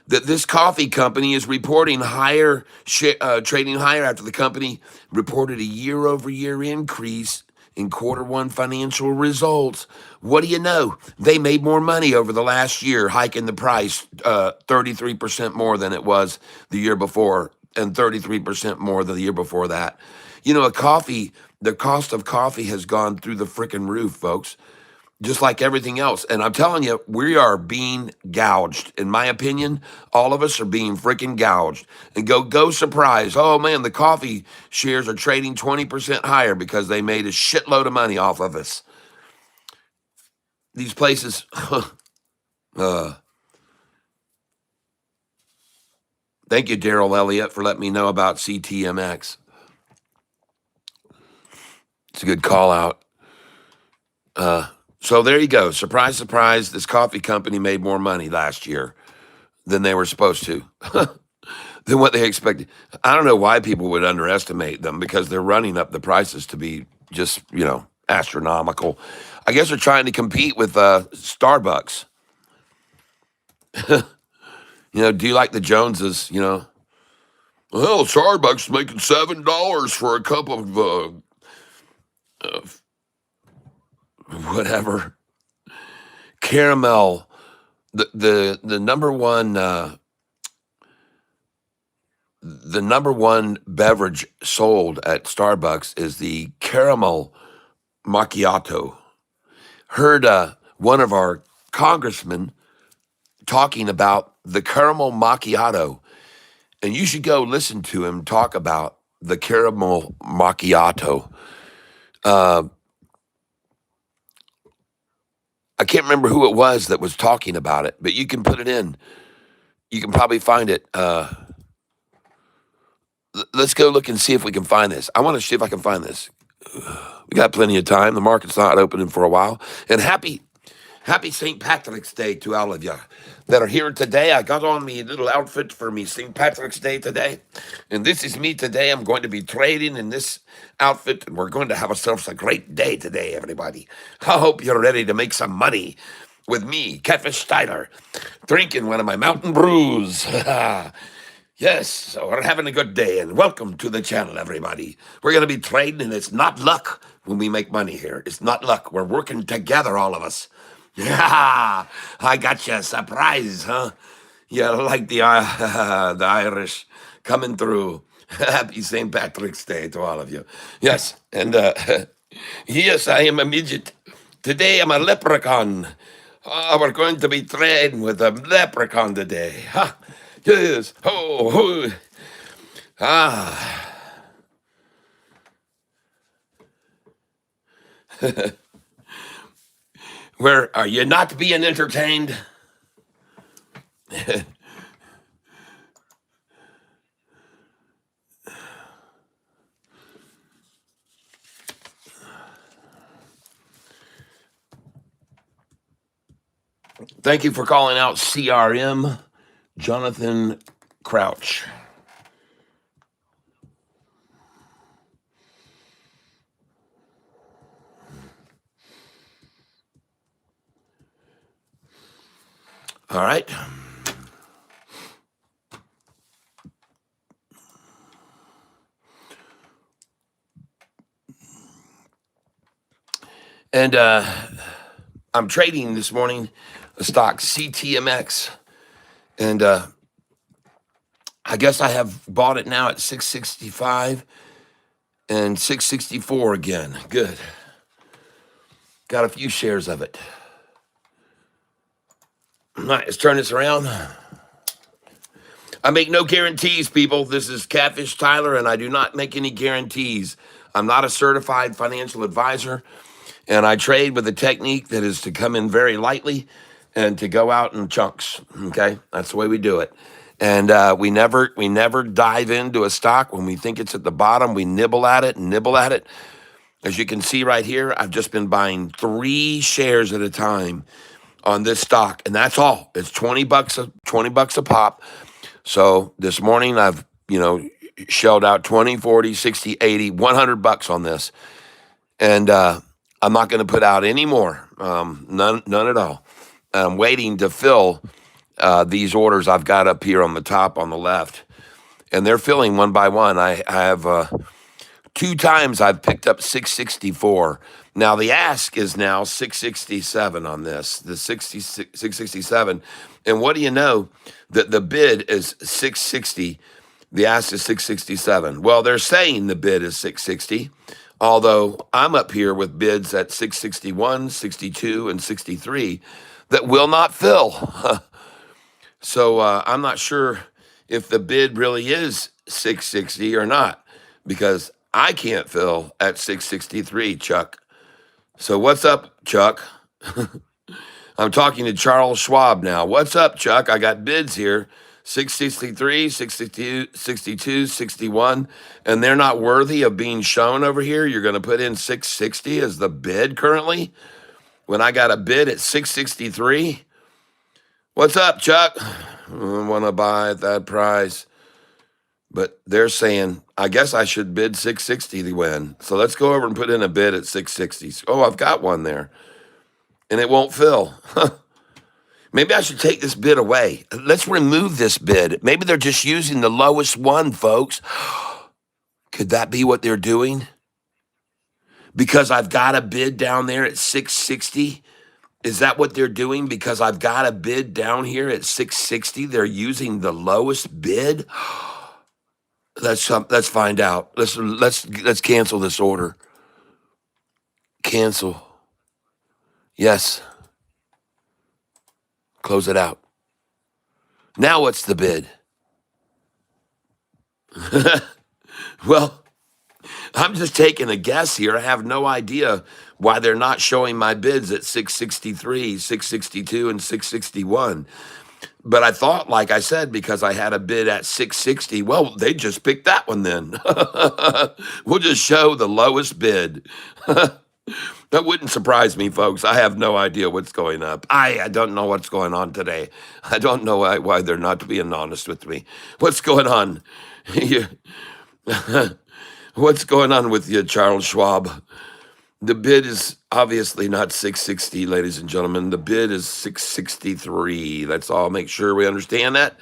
That this coffee company is reporting trading higher after the company reported a year-over-year increase in quarter one financial results. What do you know? They made more money over the last year, hiking the price 33% more than it was the year before. and 33% more than the year before that. You know, the cost of coffee has gone through the freaking roof, folks, just like everything else. And I'm telling you, we are being gouged. In my opinion, all of us are being freaking gouged. And go surprise. Oh man, the coffee shares are trading 20% higher because they made a shitload of money off of us. These places, uh, thank you, Daryl Elliott, for letting me know about CTMX. It's a good call out. So there you go. Surprise, surprise. This coffee company made more money last year than they were supposed to, than what they expected. I don't know why people would underestimate them because they're running up the prices to be just, astronomical. I guess they're trying to compete with Starbucks. Do you like the Joneses? Well, Starbucks is making $7 for a cup of whatever caramel. The number one beverage sold at Starbucks is the caramel macchiato. Heard one of our congressmen talking about the caramel macchiato, and you should go listen to him talk about the caramel macchiato. I can't remember who it was that was talking about it, but you can put it in. You can probably find it. Let's go look and see if we can find this. I want to see if I can find this. We got plenty of time. The market's not opening for a while. And happy St. Patrick's Day to all of you that are here today. I got on me little outfit for me St. Patrick's Day today. And this is me today. I'm going to be trading in this outfit. And we're going to have ourselves a great day today, everybody. I hope you're ready to make some money with me, Catfish Tyler, drinking one of my mountain brews. Yes, so we're having a good day, and welcome to the channel, everybody. We're going to be trading, and it's not luck when we make money here. It's not luck. We're working together, all of us. Yeah, I got you a surprise, huh? Yeah, like the Irish coming through. Happy St. Patrick's Day to all of you. Yes, and yes, I am a midget. Today I'm a leprechaun. We're going to be trading with a leprechaun today. Huh? Yes. Oh, oh. Ah. Where are you not being entertained? Thank you for calling out CRM, Jonathan Crouch. All right. And I'm trading this morning a stock CTMX. And I guess I have bought it now at 665 and 664 again. Good. Got a few shares of it. All right, let's turn this around. I make no guarantees, people. This is Catfish Tyler, and I do not make any guarantees. I'm not a certified financial advisor, and I trade with a technique that is to come in very lightly and to go out in chunks. Okay, that's the way we do it. And we never dive into a stock when we think it's at the bottom. We nibble at it and nibble at it. As you can see right here, I've just been buying 3 shares at a time on this stock, and that's all. It's $20 a pop. So this morning I've, shelled out 20, 40, 60, 80, $100 on this. And I'm not going to put out any more, none at all. I'm waiting to fill these orders I've got up here on the top on the left. And they're filling one by one. I have 2 times I've picked up 664. Now the ask is now 667 on this, the 667. And what do you know? The bid is 660. The ask is 667. Well, they're saying the bid is 660, although I'm up here with bids at 661, 62, and 63 that will not fill. So I'm not sure if the bid really is 660 or not, because I can't fill at 663, Chuck. So what's up, Chuck? I'm talking to Charles Schwab now. What's up, Chuck? I got bids here. 663, 62, 62, 61, and they're not worthy of being shown over here. You're going to put in 660 as the bid currently when I got a bid at 663. What's up, Chuck? I want to buy at that price, but they're saying I guess I should bid 660 to win. So let's go over and put in a bid at 660. Oh, I've got one there, and it won't fill. Maybe I should take this bid away. Let's remove this bid. Maybe they're just using the lowest one, folks. Could that be what they're doing? Because I've got a bid down there at 660. Is that what they're doing? Because I've got a bid down here at 660. They're using the lowest bid. Let's find out. Let's cancel this order. Cancel. Yes. Close it out. Now what's the bid? Well, I'm just taking a guess here. I have no idea why they're not showing my bids at 663, 662, and 661. But I thought, like I said, because I had a bid at 660, well, they just picked that one then. We'll just show the lowest bid. That wouldn't surprise me, folks. I have no idea what's going up. I don't know what's going on today. I don't know why they're not being honest with me. What's going on? What's going on with you, Charles Schwab? The bid is obviously not 660, ladies and gentlemen. The bid is 663. That's all. Make sure we understand that.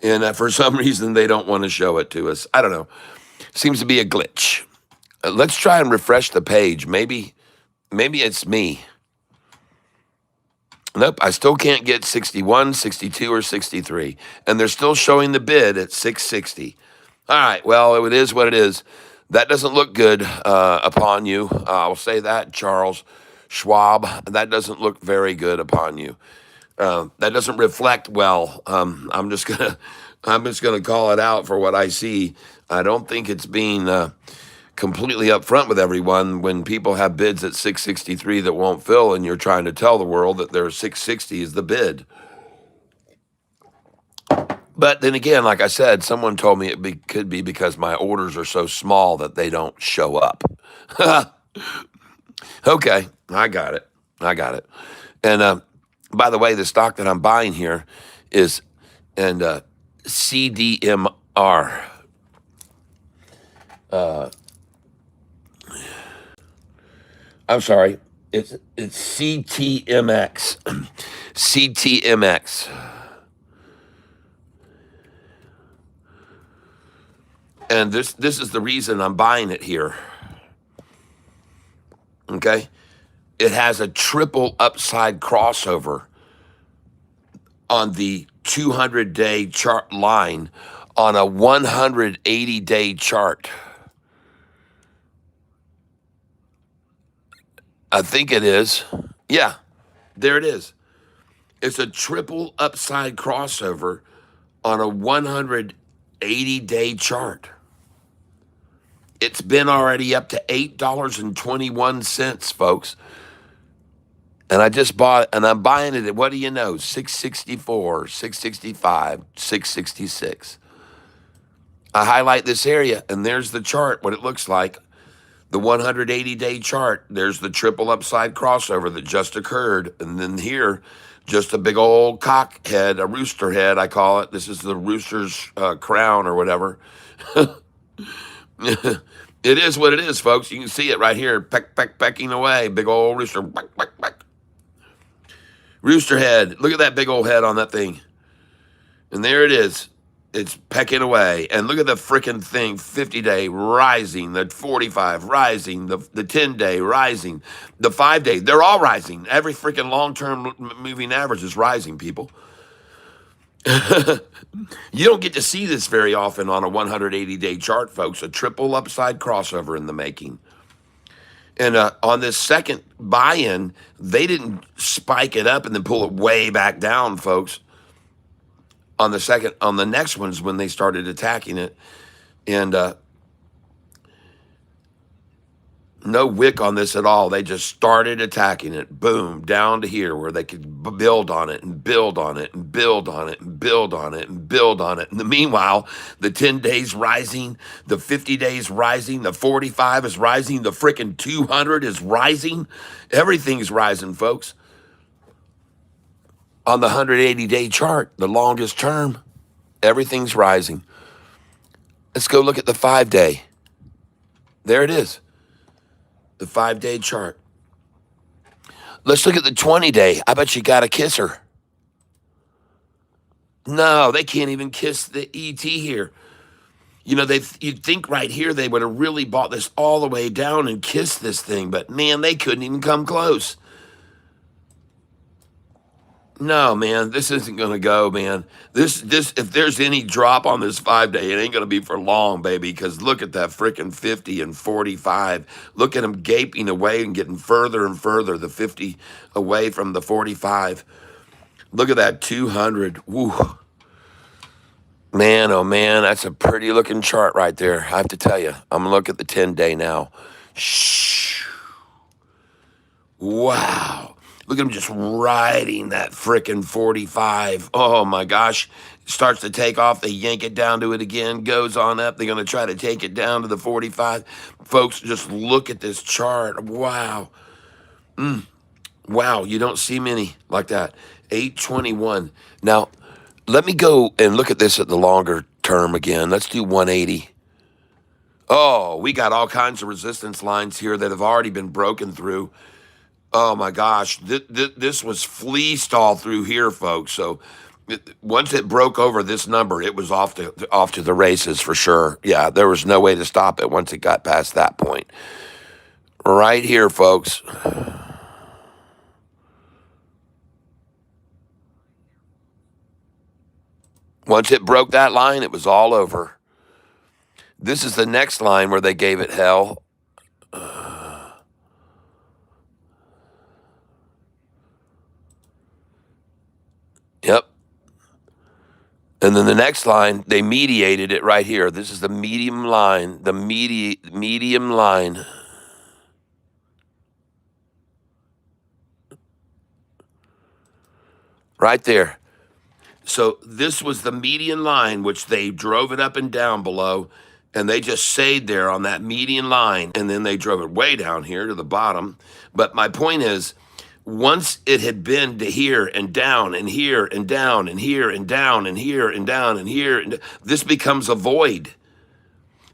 And for some reason, they don't want to show it to us. I don't know. Seems to be a glitch. Let's try and refresh the page. Maybe it's me. Nope, I still can't get 61, 62, or 63. And they're still showing the bid at 660. All right, well, it is what it is. That doesn't look good upon you. I'll say that, Charles Schwab. That doesn't look very good upon you. That doesn't reflect well. I'm just gonna call it out for what I see. I don't think it's being completely upfront with everyone when people have bids at 663 that won't fill, and you're trying to tell the world that their 660 is the bid. But then again, like I said, someone told me could be because my orders are so small that they don't show up. Okay, I got it. And by the way, the stock that I'm buying here is CDMR. I'm sorry. It's CTMX. CTMX. And this is the reason I'm buying it here. Okay? It has a triple upside crossover on the 200-day chart line on a 180-day chart. I think it is. Yeah, there it is. It's a triple upside crossover on a 180-day chart. It's been already up to $8.21, folks. And I just bought, and I'm buying it at, what do you know, 664, 665, 666. I highlight this area, and there's the chart, what it looks like. The 180-day chart, there's the triple upside crossover that just occurred. And then here, just a big old cock head, a rooster head, I call it. This is the rooster's crown or whatever. It is what it is, folks. You can see it right here, pecking away. Big old rooster, peck. Rooster head. Look at that big old head on that thing. And there it is. It's pecking away. And look at the freaking thing, 50-day rising, the 45 rising, the 10-day rising, the 5-day. They're all rising. Every freaking long-term moving average is rising, people. You don't get to see this very often on a 180-day chart, folks. A triple upside crossover in the making. And on this second buy-in, they didn't spike it up and then pull it way back down, folks. On the next ones when they started attacking it, and no wick on this at all. They just started attacking it. Boom, down to here where they could build on it and build on it and build on it and build on it and build on it. And the meanwhile, the 10 days rising, the 50 days rising, the 45 is rising, the freaking 200 is rising. Everything's rising, folks. On the 180-day chart, the longest term, everything's rising. Let's go look at the 5-day. There it is. The 5-day chart. Let's look at the 20-day. I bet you got to kiss her. No, they can't even kiss the ET here. You know, you'd think right here they would have really bought this all the way down and kissed this thing, but man, they couldn't even come close. No, man, this isn't going to go, man. This, if there's any drop on this 5-day, it ain't going to be for long, baby, because look at that freaking 50 and 45. Look at them gaping away and getting further and further, the 50 away from the 45. Look at that 200. Woo. Man, oh man, that's a pretty looking chart right there. I have to tell you, I'm going to look at the 10-day now. Shh. Wow. Look at him just riding that frickin' 45. Oh my gosh. Starts to take off. They yank it down to it again. Goes on up. They're going to try to take it down to the 45. Folks, just look at this chart. Wow. Wow. You don't see many like that. 821. Now, let me go and look at this at the longer term again. Let's do 180. Oh, we got all kinds of resistance lines here that have already been broken through. Oh my gosh, this was fleeced all through here, folks. So once it broke over this number, it was off to the races for sure. Yeah, there was no way to stop it once it got past that point. Right here, folks. Once it broke that line, it was all over. This is the next line where they gave it hell. Yep. And then the next line, they mediated it right here. This is the medium line, the medium line. Right there. So this was the median line, which they drove it up and down below, and they just stayed there on that median line, and then they drove it way down here to the bottom. But my point is, once it had been to here and down and here and down and here and down and here and down and here, and this becomes a void.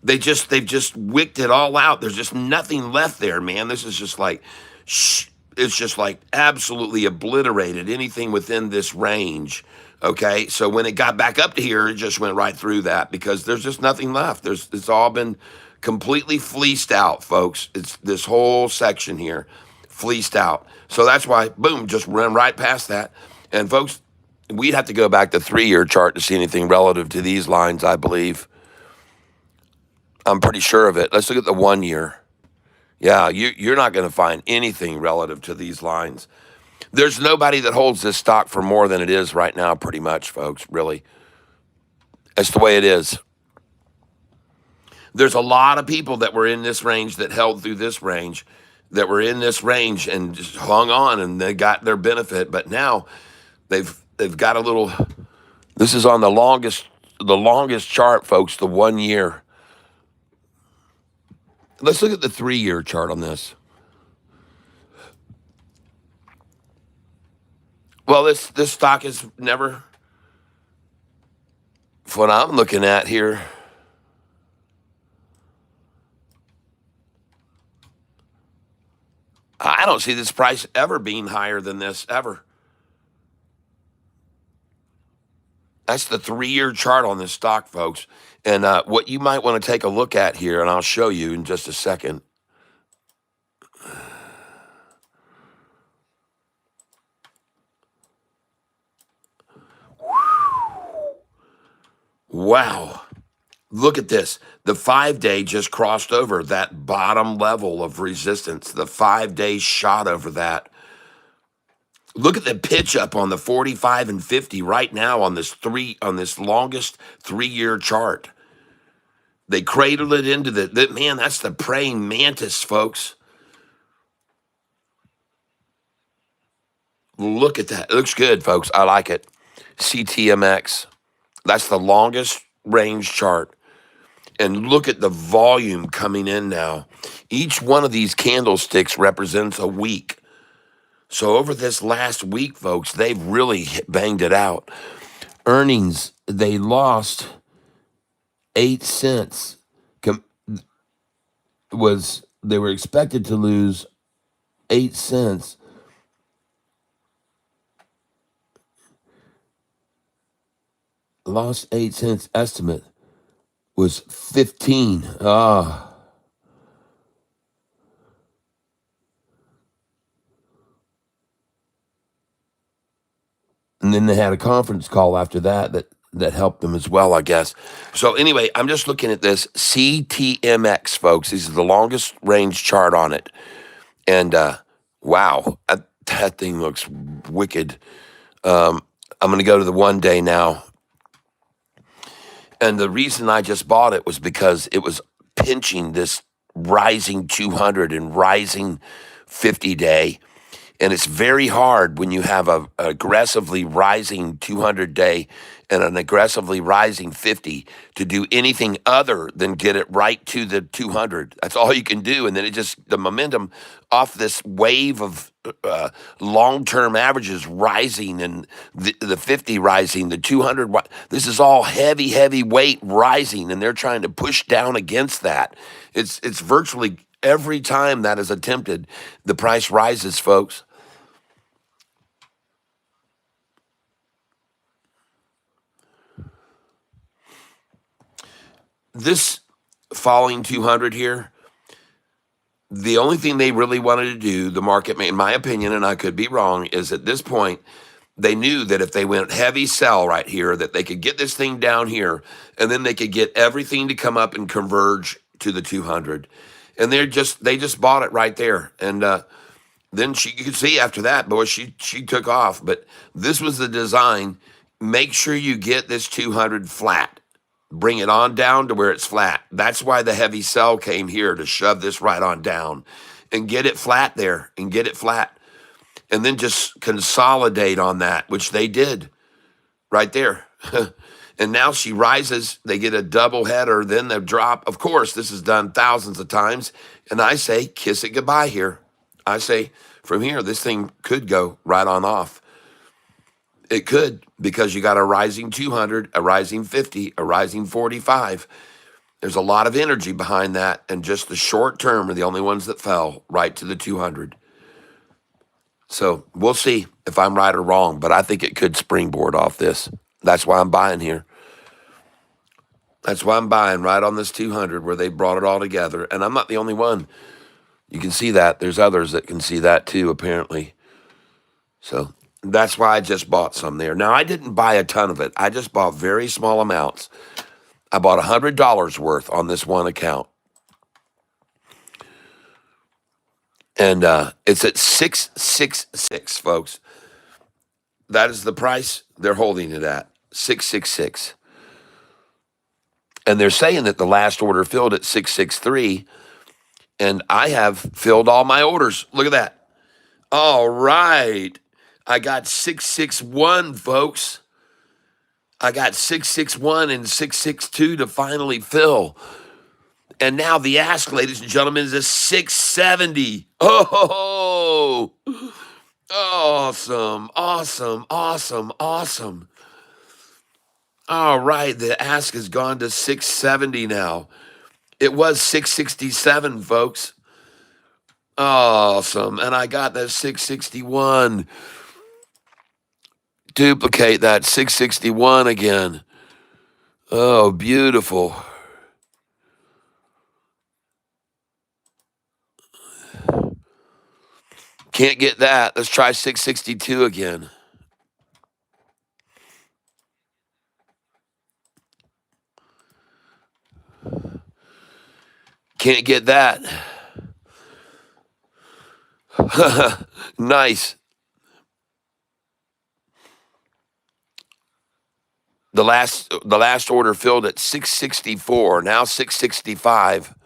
They've just wicked it all out. There's just nothing left there, man. This is just like, it's just like absolutely obliterated anything within this range. Okay, so when it got back up to here, it just went right through that because there's just nothing left. It's all been completely fleeced out, folks. It's this whole section here, fleeced out. So that's why, boom, just ran right past that. And folks, we'd have to go back to 3-year chart to see anything relative to these lines, I believe. I'm pretty sure of it. Let's look at the 1 year. Yeah, you're not going to find anything relative to these lines. There's nobody that holds this stock for more than it is right now, pretty much, folks, really. That's the way it is. There's a lot of people that were in this range that held through this range, that were in this range and just hung on and they got their benefit. But now they've got a little, this is on the longest chart, folks, the 1 year. Let's look at the 3-year chart on this. Well, this stock is never, what I'm looking at here, I don't see this price ever being higher than this, ever. That's the 3-year chart on this stock, folks. And what you might want to take a look at here, and I'll show you in just a second. Wow. Look at this. The 5 day just crossed over that bottom level of resistance. The 5 day shot over that. Look at the pitch up on the 45 and 50 right now on this longest 3 year chart. They cradled it into man, that's the praying mantis, folks. Look at that. It looks good, folks. I like it. CTMX. That's the longest range chart. And look at the volume coming in now. Each one of these candlesticks represents a week. So over this last week, folks, they've really banged it out. Earnings, they lost 8 cents. They were expected to lose 8 cents. Lost 8 cents. Estimate was 15. And then they had a conference call after that helped them as well, I guess. So anyway, I'm just looking at this CTMX, folks. This is the longest range chart on it. And wow, that thing looks wicked. I'm going to go to the 1 day now. And the reason I just bought it was because it was pinching this rising 200 and rising 50 day. And it's very hard when you have a aggressively rising 200 day and an aggressively rising 50 to do anything other than get it right to the 200. That's all you can do. And then the momentum off this wave of long-term averages rising and the 50 rising, the 200. This is all heavy weight rising, and they're trying to push down against that. It's virtually every time that is attempted, the price rises, folks. This falling 200 here, the only thing they really wanted to do, the market, in my opinion, and I could be wrong, is at this point, they knew that if they went heavy sell right here, that they could get this thing down here, and then they could get everything to come up and converge to the 200. And they just bought it right there. And then you could see after that, boy, she took off. But this was the design. Make sure you get this 200 flat. Bring it on down to where it's flat. That's why the heavy sell came here, to shove this right on down and get it flat there and get it flat. And then just consolidate on that, which they did right there. And now she rises. They get a double header, then the drop. Of course, this is done thousands of times. And I say, kiss it goodbye here. I say, from here, this thing could go right on off. It could, because you got a rising 200, a rising 50, a rising 45. There's a lot of energy behind that, and just the short term are the only ones that fell right to the 200. So we'll see if I'm right or wrong, but I think it could springboard off this. That's why I'm buying here. That's why I'm buying right on this 200 where they brought it all together. And I'm not the only one. You can see that. There's others that can see that too, apparently. So that's why I just bought some there. Now, I didn't buy a ton of it. I just bought very small amounts. I bought $100 worth on this one account. And it's at 666, folks. That is the price they're holding it at, 666. And they're saying that the last order filled at 663. And I have filled all my orders. Look at that. All right. I got 661, folks. I got 661 and 662 to finally fill. And now the ask, ladies and gentlemen, is a 670. Oh, awesome, awesome, awesome, awesome. All right, the ask has gone to 670 now. It was 667, folks. Awesome. And I got that 661. Duplicate that 661 again. Oh, beautiful. Can't get that. Let's try 662 again. Can't get that. Nice. The last order filled at 664. Now 665.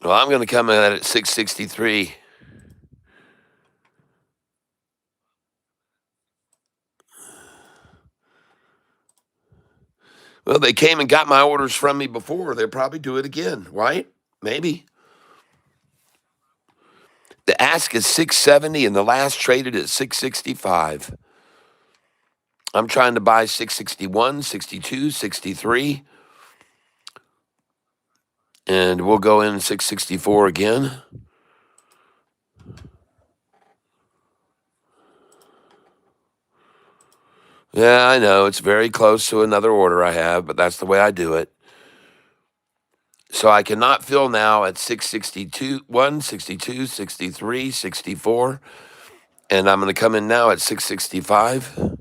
Well, I'm going to come in at 663. Well, they came and got my orders from me before. They'll probably do it again, right? Maybe. The ask is 670 and the last traded at 665. I'm trying to buy 661, 62, 63, and we'll go in 664 again. Yeah, I know. It's very close to another order I have, but that's the way I do it. So I cannot fill now at 662, 162, 63, 64, and I'm going to come in now at 665.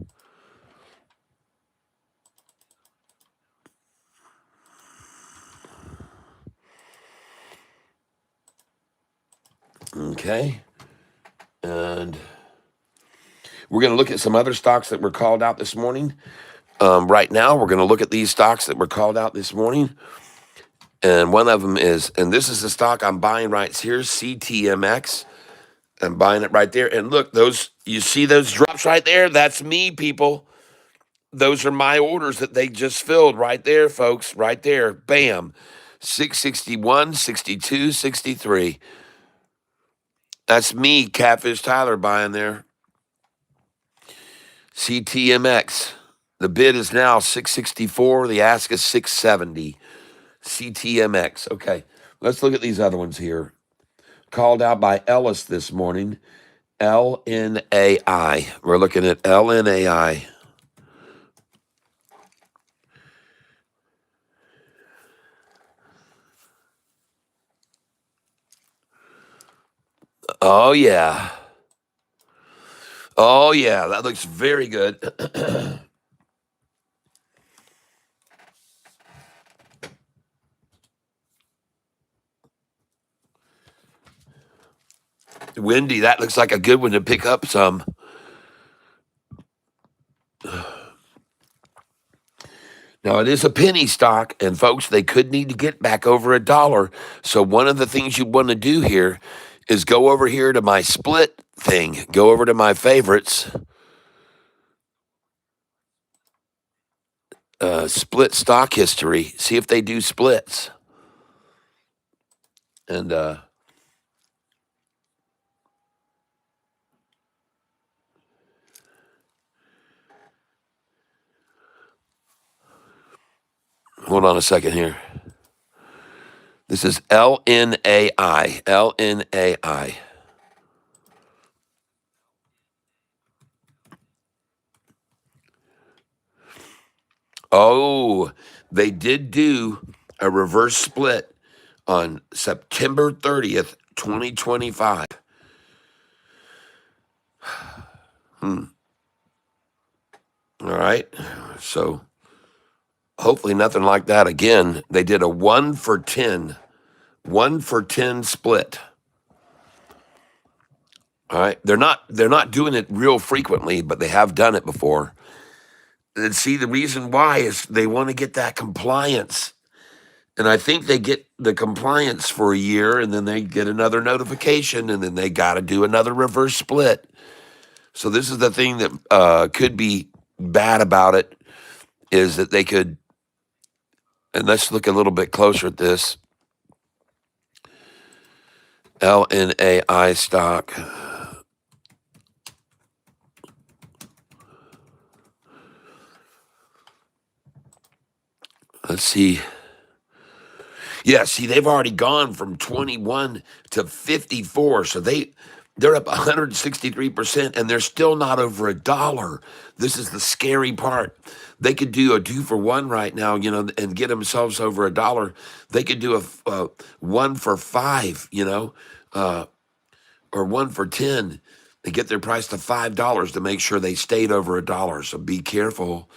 Okay. And we're going to look at some other stocks that were called out this morning. Right now, we're going to look at these stocks that were called out this morning. And one of them is, and this is the stock I'm buying right here, CTMX. I'm buying it right there. And look, you see those drops right there? That's me, people. Those are my orders that they just filled right there, folks. Right there. Bam. 661, 62, 63. That's me, Catfish Tyler, buying there. CTMX. The bid is now 664. The ask is 670. CTMX. Okay, let's look at these other ones here. Called out by Ellis this morning. LNAI. We're looking at LNAI. Oh, yeah. Oh, yeah. That looks very good. Windy, that looks like a good one to pick up some. Now, it is a penny stock, and folks, they could need to get back over $1. So, one of the things you want to do here is go over here to my split thing, go over to my favorites, split stock history, see if they do splits. And, hold on a second here. This is LNAI. LNAI. Oh, they did do a reverse split on September 30th, 2025. All right. So hopefully nothing like that again. They did a 1-for-10 split. All right. They're not doing it real frequently, but they have done it before. And see, the reason why is they want to get that compliance. And I think they get the compliance for a year and then they get another notification and then they got to do another reverse split. So this is the thing that could be bad about it is that they could, and let's look a little bit closer at this. LNAI stock. Let's see. Yeah, see, they've already gone from 21 to 54. So they're up 163%, and they're still not over $1. This is the scary part. They could do a 2-for-1 right now, and get themselves over $1. They could do a 1-for-5, or 1-for-10, They get their price to $5 to make sure they stayed over $1. So be careful.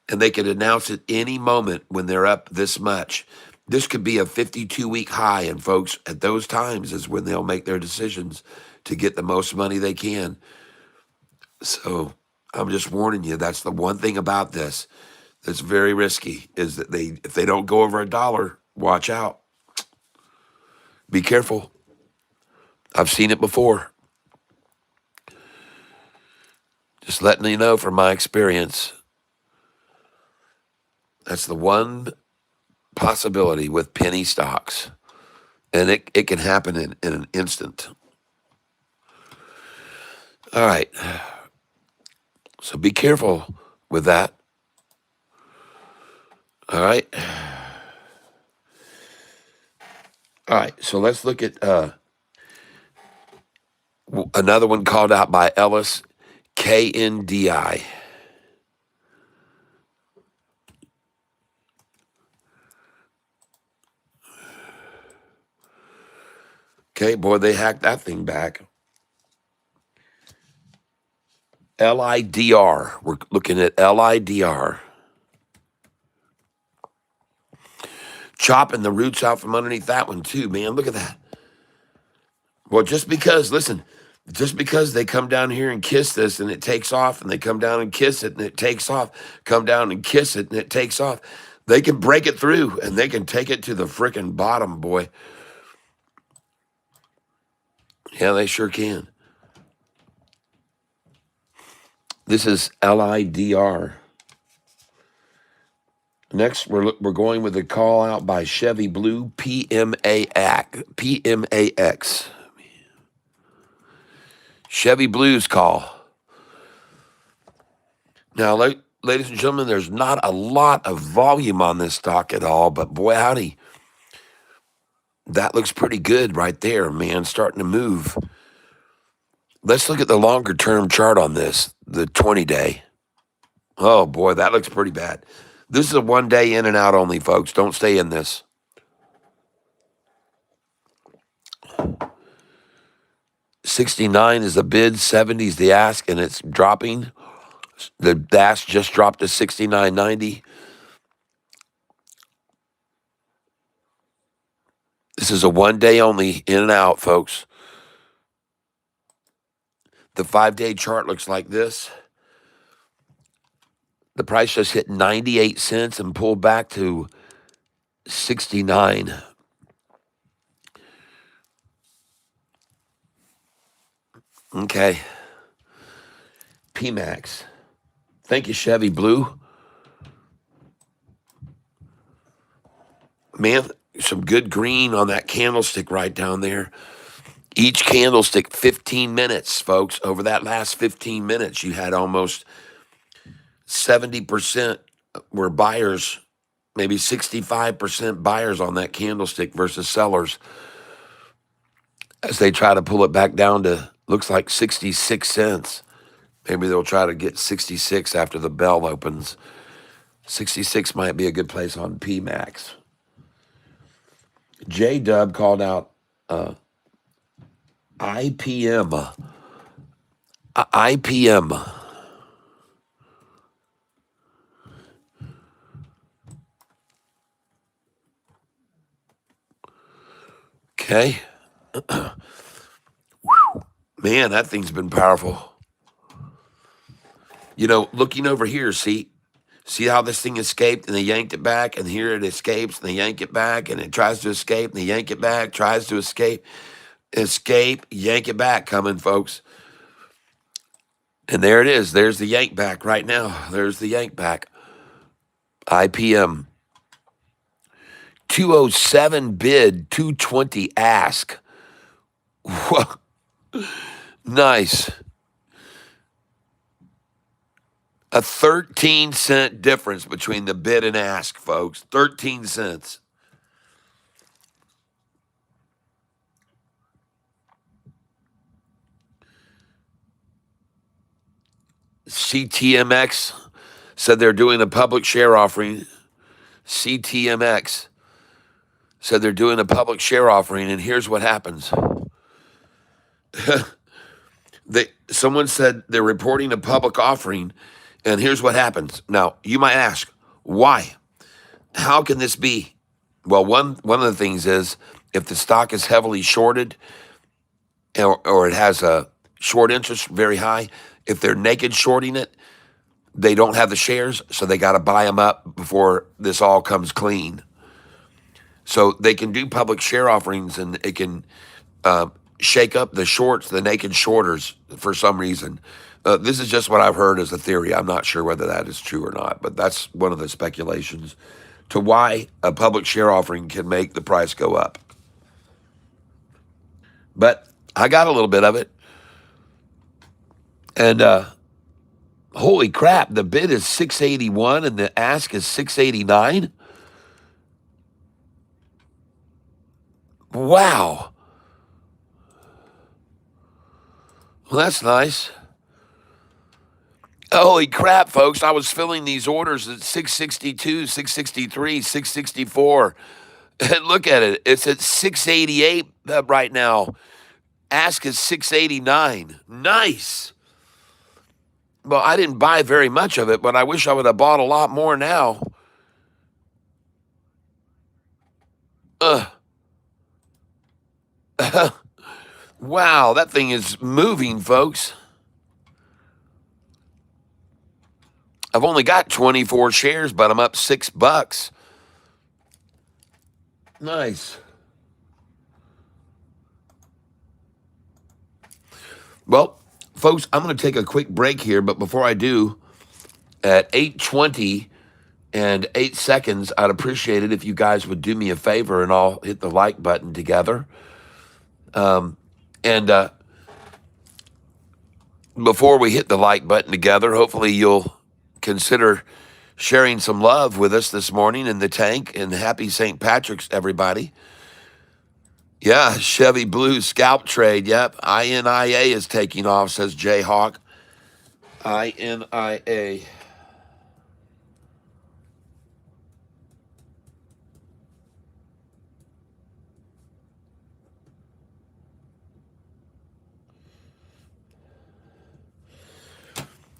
And they could announce it any moment when they're up this much. This could be a 52-week high, and folks, at those times is when they'll make their decisions to get the most money they can. So I'm just warning you, that's the one thing about this that's very risky, is that if they don't go over $1, watch out. Be careful. I've seen it before. Just letting you know from my experience. That's the one possibility with penny stocks. And it can happen in an instant. All right. So be careful with that. All right. All right. So let's look at another one called out by Ellis, KNDI. Okay, boy, they hacked that thing back. LIDR. We're looking at LIDR. Chopping the roots out from underneath that one too, man. Look at that. Well, just because they come down here and kiss this and it takes off, and they come down and kiss it and it takes off, come down and kiss it and it takes off, they can break it through and they can take it to the frickin' bottom, boy. Yeah, they sure can. This is LIDR. Next, we're going with a call out by Chevy Blue, PMAX. Chevy Blue's call. Now, ladies and gentlemen, there's not a lot of volume on this stock at all, but boy, howdy, that looks pretty good right there, man, starting to move. Let's look at the longer term chart on this, the 20-day. Oh, boy, that looks pretty bad. This is a 1 day in and out only, folks. Don't stay in this. $69 is the bid, $70 is the ask, and it's dropping. The ask just dropped to $69.90. This is a 1 day only, in and out, folks. The 5-day chart looks like this. The price just hit 98 cents and pulled back to 69. Okay. PMAX. Thank you, Chevy Blue. Man, some good green on that candlestick right down there. Each candlestick, 15 minutes, folks. Over that last 15 minutes, you had almost 70% were buyers, maybe 65% buyers on that candlestick versus sellers, as they try to pull it back down to, looks like 66 cents. Maybe they'll try to get 66 after the bell opens. 66 might be a good place on PMAX. J-Dub called out IPM. IPM. Okay. Man, that thing's been powerful. You know, looking over here, see how this thing escaped and they yanked it back, and here it escapes and they yank it back, and it tries to escape and they yank it back, tries to escape, yank it back coming, folks. And there it is. There's the yank back right now. There's the yank back. IPM. 207 bid, 220 ask. Whoa. Nice. A 13-cent difference between the bid and ask, folks. 13 cents. CTMX said they're doing a public share offering. CTMX said they're doing a public share offering, and here's what happens. Someone said they're reporting a public offering, and here's what happens. Now, you might ask, why? How can this be? Well, one of the things is if the stock is heavily shorted or it has a short interest very high, if they're naked shorting it, they don't have the shares, so they got to buy them up before this all comes clean. So they can do public share offerings, and it can shake up the shorts, the naked shorters, for some reason. This is just what I've heard as a theory. I'm not sure whether that is true or not, but that's one of the speculations to why a public share offering can make the price go up. But I got a little bit of it, and holy crap, the bid is 681 and the ask is 689. Wow. Well, that's nice. Holy crap, folks. I was filling these orders at 662, 663, 664. And look at it. It's at 688 right now. Ask is 689. Nice. Well, I didn't buy very much of it, but I wish I would have bought a lot more now. Wow, that thing is moving, folks. I've only got 24 shares, but I'm up $6. Nice. Well, folks, I'm going to take a quick break here, but before I do, at 8:20 and 8 seconds, I'd appreciate it if you guys would do me a favor and all hit the like button together. And before we hit the like button together, hopefully you'll consider sharing some love with us this morning in the tank. And happy St. Patrick's, everybody. Yeah, Chevy Blue scalp trade. Yep, INIA is taking off, says Jay Hawk. INIA.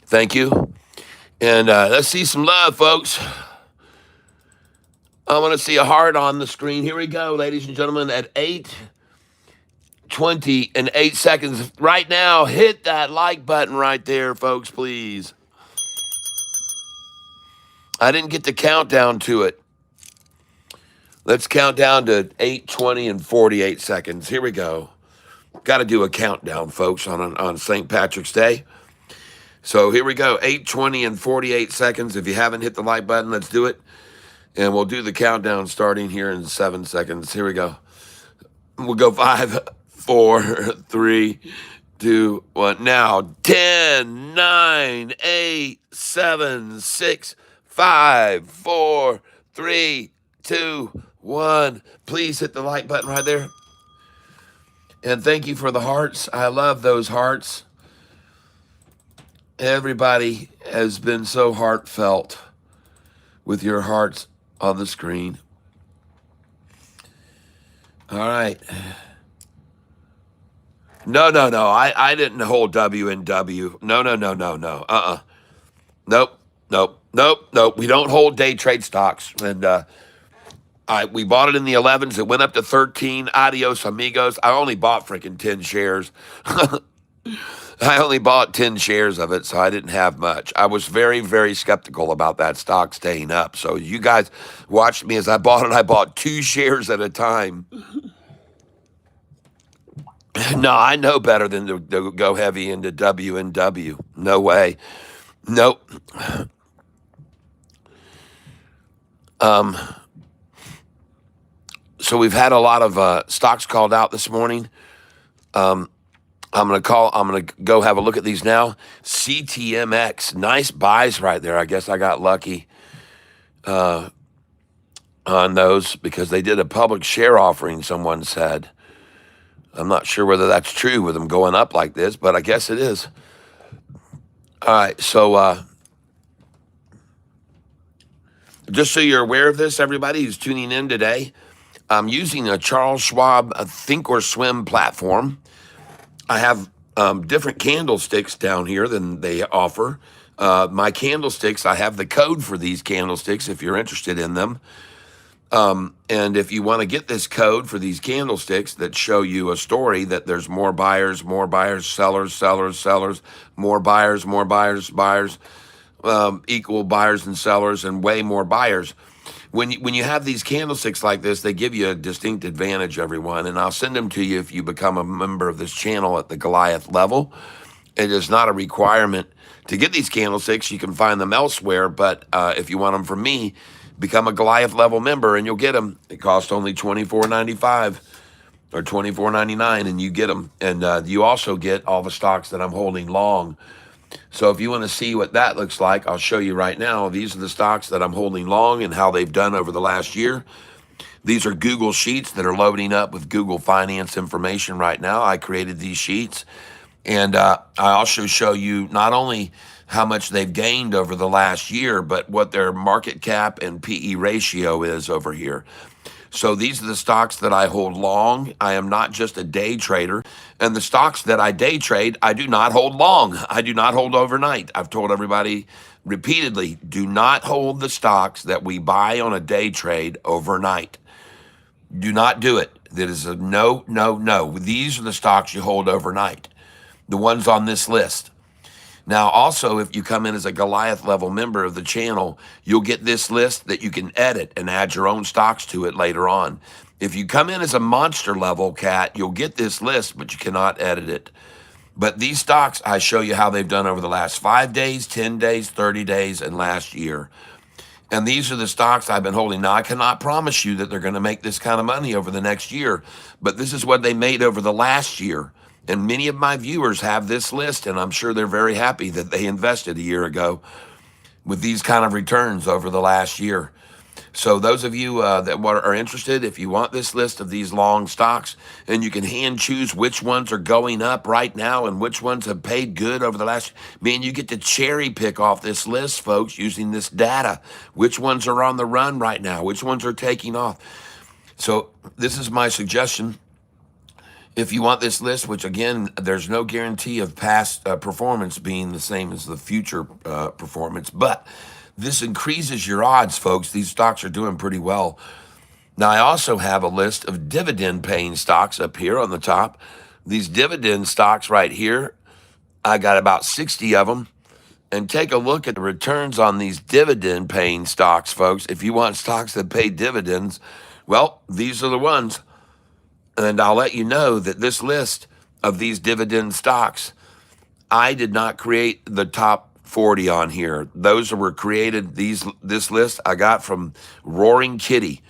Thank you. And let's see some love, folks. I want to see a heart on the screen. Here we go, ladies and gentlemen, at 8:20 and 8 seconds. Right now, hit that like button right there, folks, please. I didn't get the countdown to it. Let's count down to 8:20 and 48 seconds. Here we go. Got to do a countdown, folks, on St. Patrick's Day. So here we go, 8:20 and 48 seconds. If you haven't hit the like button, let's do it. And we'll do the countdown starting here in 7 seconds. Here we go. We'll go 5, 4, 3, 2, 1. Now, 10, 9, 8, 7, 6, 5, 4, 3, 2, 1. Please hit the like button right there. And thank you for the hearts. I love those hearts. Everybody has been so heartfelt with your hearts on the screen. All right. No. I didn't hold W and W. No. Nope. We don't hold day trade stocks. And we bought it in the 11s. It went up to 13. Adios, amigos. I only bought freaking 10 shares. I only bought 10 shares of it, so I didn't have much. I was very, very skeptical about that stock staying up. So you guys watched me as I bought it. I bought 2 shares at a time. No, I know better than to go heavy into W and W. No way. Nope. So we've had a lot of stocks called out this morning. I'm gonna go have a look at these now. CTMX, nice buys right there. I guess I got lucky on those because they did a public share offering, someone said. I'm not sure whether that's true with them going up like this, but I guess it is. All right, so just so you're aware of this, everybody who's tuning in today, I'm using a Charles Schwab Think or Swim platform. I have different candlesticks down here than they offer. My candlesticks, I have the code for these candlesticks if you're interested in them. And if you want to get this code for these candlesticks that show you a story that there's more buyers, sellers, sellers, sellers, more buyers, buyers, equal buyers and sellers, and way more buyers. When you have these candlesticks like this, they give you a distinct advantage, everyone. And I'll send them to you if you become a member of this channel at the Goliath level. It is not a requirement to get these candlesticks. You can find them elsewhere, but if you want them from me, become a Goliath level member and you'll get them. It costs only $24.95 or $24.99, and you get them. And you also get all the stocks that I'm holding long. So if you want to see what that looks like, I'll show you right now. These are the stocks that I'm holding long and how they've done over the last year. These are Google Sheets that are loading up with Google Finance information right now. I created these sheets. And I also show you not only how much they've gained over the last year, but what their market cap and PE ratio is over here. So these are the stocks that I hold long. I am not just a day trader. And the stocks that I day trade, I do not hold long. I do not hold overnight. I've told everybody repeatedly, do not hold the stocks that we buy on a day trade overnight. Do not do it. That is a no, no, no. These are the stocks you hold overnight, the ones on this list. Now, also, if you come in as a Goliath level member of the channel, you'll get this list that you can edit and add your own stocks to it later on. If you come in as a monster level cat, you'll get this list, but you cannot edit it. But these stocks, I show you how they've done over the last 5 days, 10 days, 30 days, and last year. And these are the stocks I've been holding. Now, I cannot promise you that they're going to make this kind of money over the next year, but this is what they made over the last year. And many of my viewers have this list, and I'm sure they're very happy that they invested a year ago with these kind of returns over the last year. So those of you that are interested, if you want this list of these long stocks, and you can hand choose which ones are going up right now and which ones have paid good over the last, man, you get to cherry pick off this list, folks, using this data. Which ones are on the run right now? Which ones are taking off? So this is my suggestion. If you want this list, which again, there's no guarantee of past performance being the same as the future performance, but this increases your odds, folks. These stocks are doing pretty well. Now, I also have a list of dividend paying stocks up here on the top. These dividend stocks right here, I got about 60 of them. And take a look at the returns on these dividend paying stocks, folks. If you want stocks that pay dividends, well, these are the ones. And I'll let you know that this list of these dividend stocks, I did not create the top 40 on here. Those were created, this list I got from Roaring Kitty.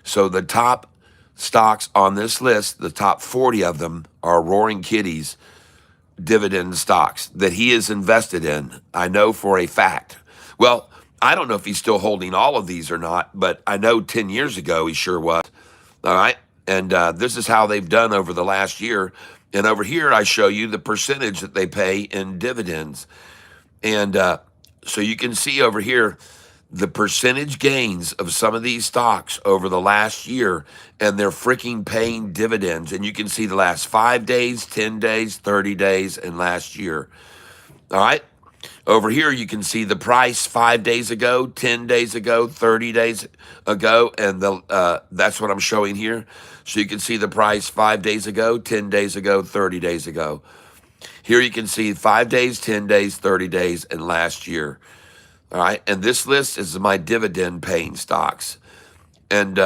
So the top stocks on this list, the top 40 of them are Roaring Kitty's dividend stocks that he is invested in. I know for a fact. Well, I don't know if he's still holding all of these or not, but I know 10 years ago he sure was. All right. And this is how they've done over the last year. And over here, I show you the percentage that they pay in dividends. And so you can see over here the percentage gains of some of these stocks over the last year, and they're freaking paying dividends. And you can see the last 5 days, 10 days, 30 days, and last year. All right. Over here, you can see the price 5 days ago, 10 days ago, 30 days ago, and that's what I'm showing here. So you can see the price 5 days ago, 10 days ago, 30 days ago. Here you can see 5 days, 10 days, 30 days, and last year. All right, and this list is my dividend-paying stocks. And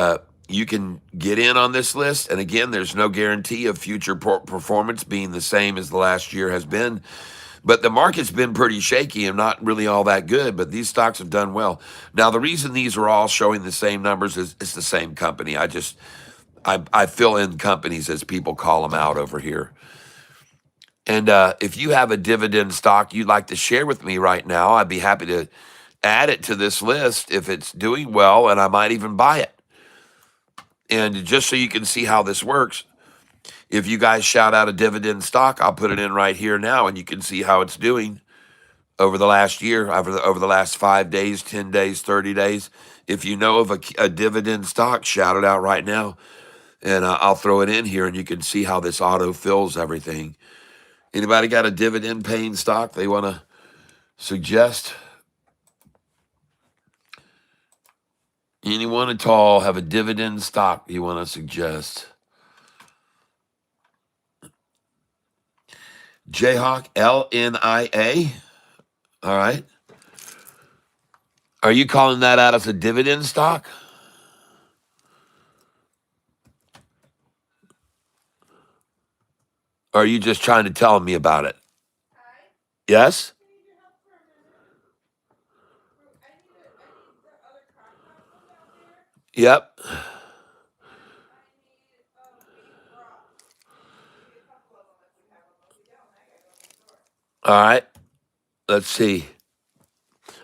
you can get in on this list. And again, there's no guarantee of future performance being the same as the last year has been. But the market's been pretty shaky and not really all that good, but these stocks have done well. Now, the reason these are all showing the same numbers is it's the same company. I fill in companies as people call them out over here. And if you have a dividend stock you'd like to share with me right now, I'd be happy to add it to this list if it's doing well, and I might even buy it. And just so you can see how this works, if you guys shout out a dividend stock, I'll put it in right here now, and you can see how it's doing over the last year, over the last 5 days, 10 days, 30 days. If you know of a dividend stock, shout it out right now, and I'll throw it in here, and you can see how this auto fills everything. Anybody got a dividend paying stock they want to suggest? Anyone at all have a dividend stock you want to suggest? Jayhawk, LNIA. All right. Are you calling that out as a dividend stock? Or are you just trying to tell me about it? Yes? Yep. All right. Let's see.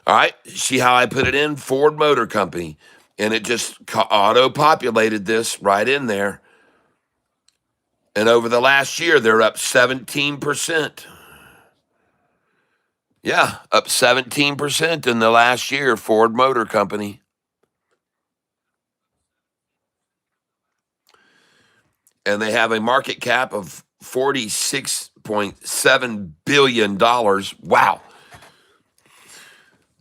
All right. See how I put it in? Ford Motor Company. And it just auto populated this right in there. And over the last year, they're up 17%. Yeah, up 17% in the last year, Ford Motor Company. And they have a market cap of $46.7 billion. Wow.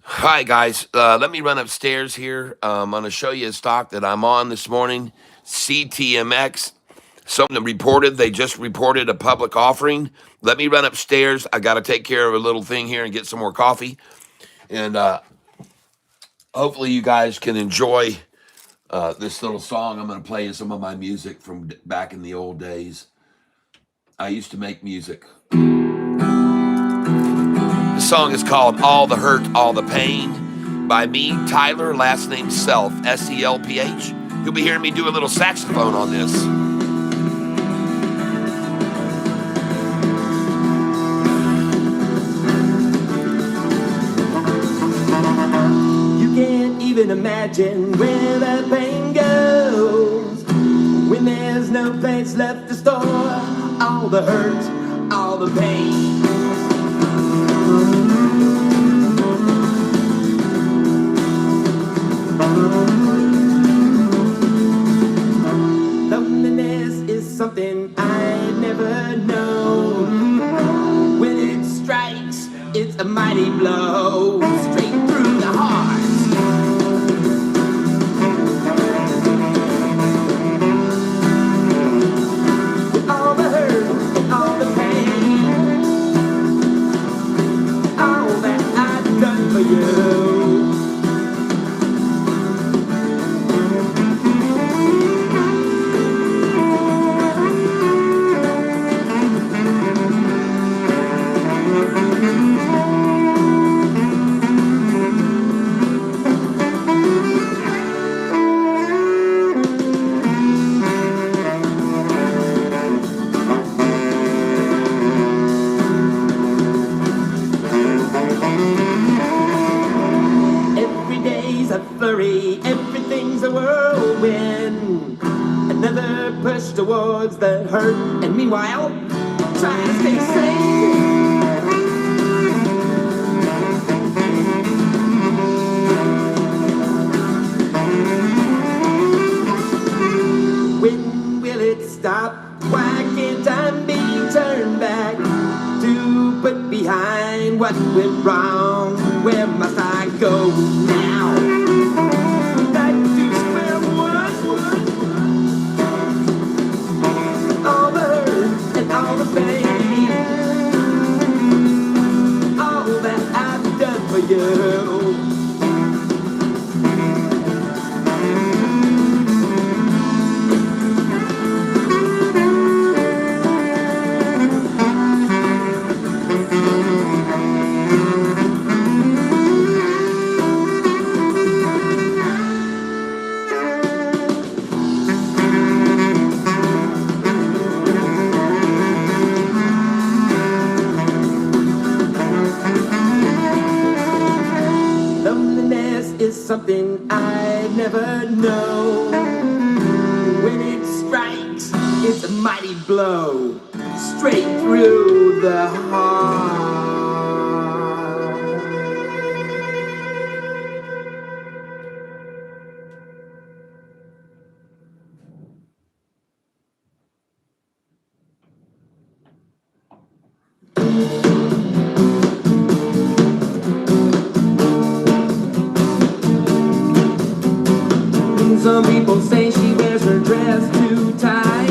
Hi, guys. Let me run upstairs here. I'm going to show you a stock that I'm on this morning, CTMX. Someone reported, they just reported a public offering. Let me run upstairs. I got to take care of a little thing here and get some more coffee. And hopefully you guys can enjoy this little song. I'm going to play some of my music from back in the old days. I used to make music. The song is called All the Hurt, All the Pain by me, Tyler, last name Self, S-E-L-P-H. You'll be hearing me do a little saxophone on this. You can't even imagine where the pain goes when there's no place left to store all the hurt, all the pain. Loneliness is something I never known. When it strikes, it's a mighty blow straight through the heart. All the hurt and all the pain, all that I've done for you. Every day's a flurry, everything's a whirlwind. Another push towards the hurt, and meanwhile, trying to stay sane. When will it stop? Why can't time be turned back to put behind what went wrong? Where must I go now? Back to square one. All the hurt and all the pain, all that I've done for you. Loneliness is something I've never known. When it strikes, it's a mighty blow straight through the heart. people say she wears her dress too tight,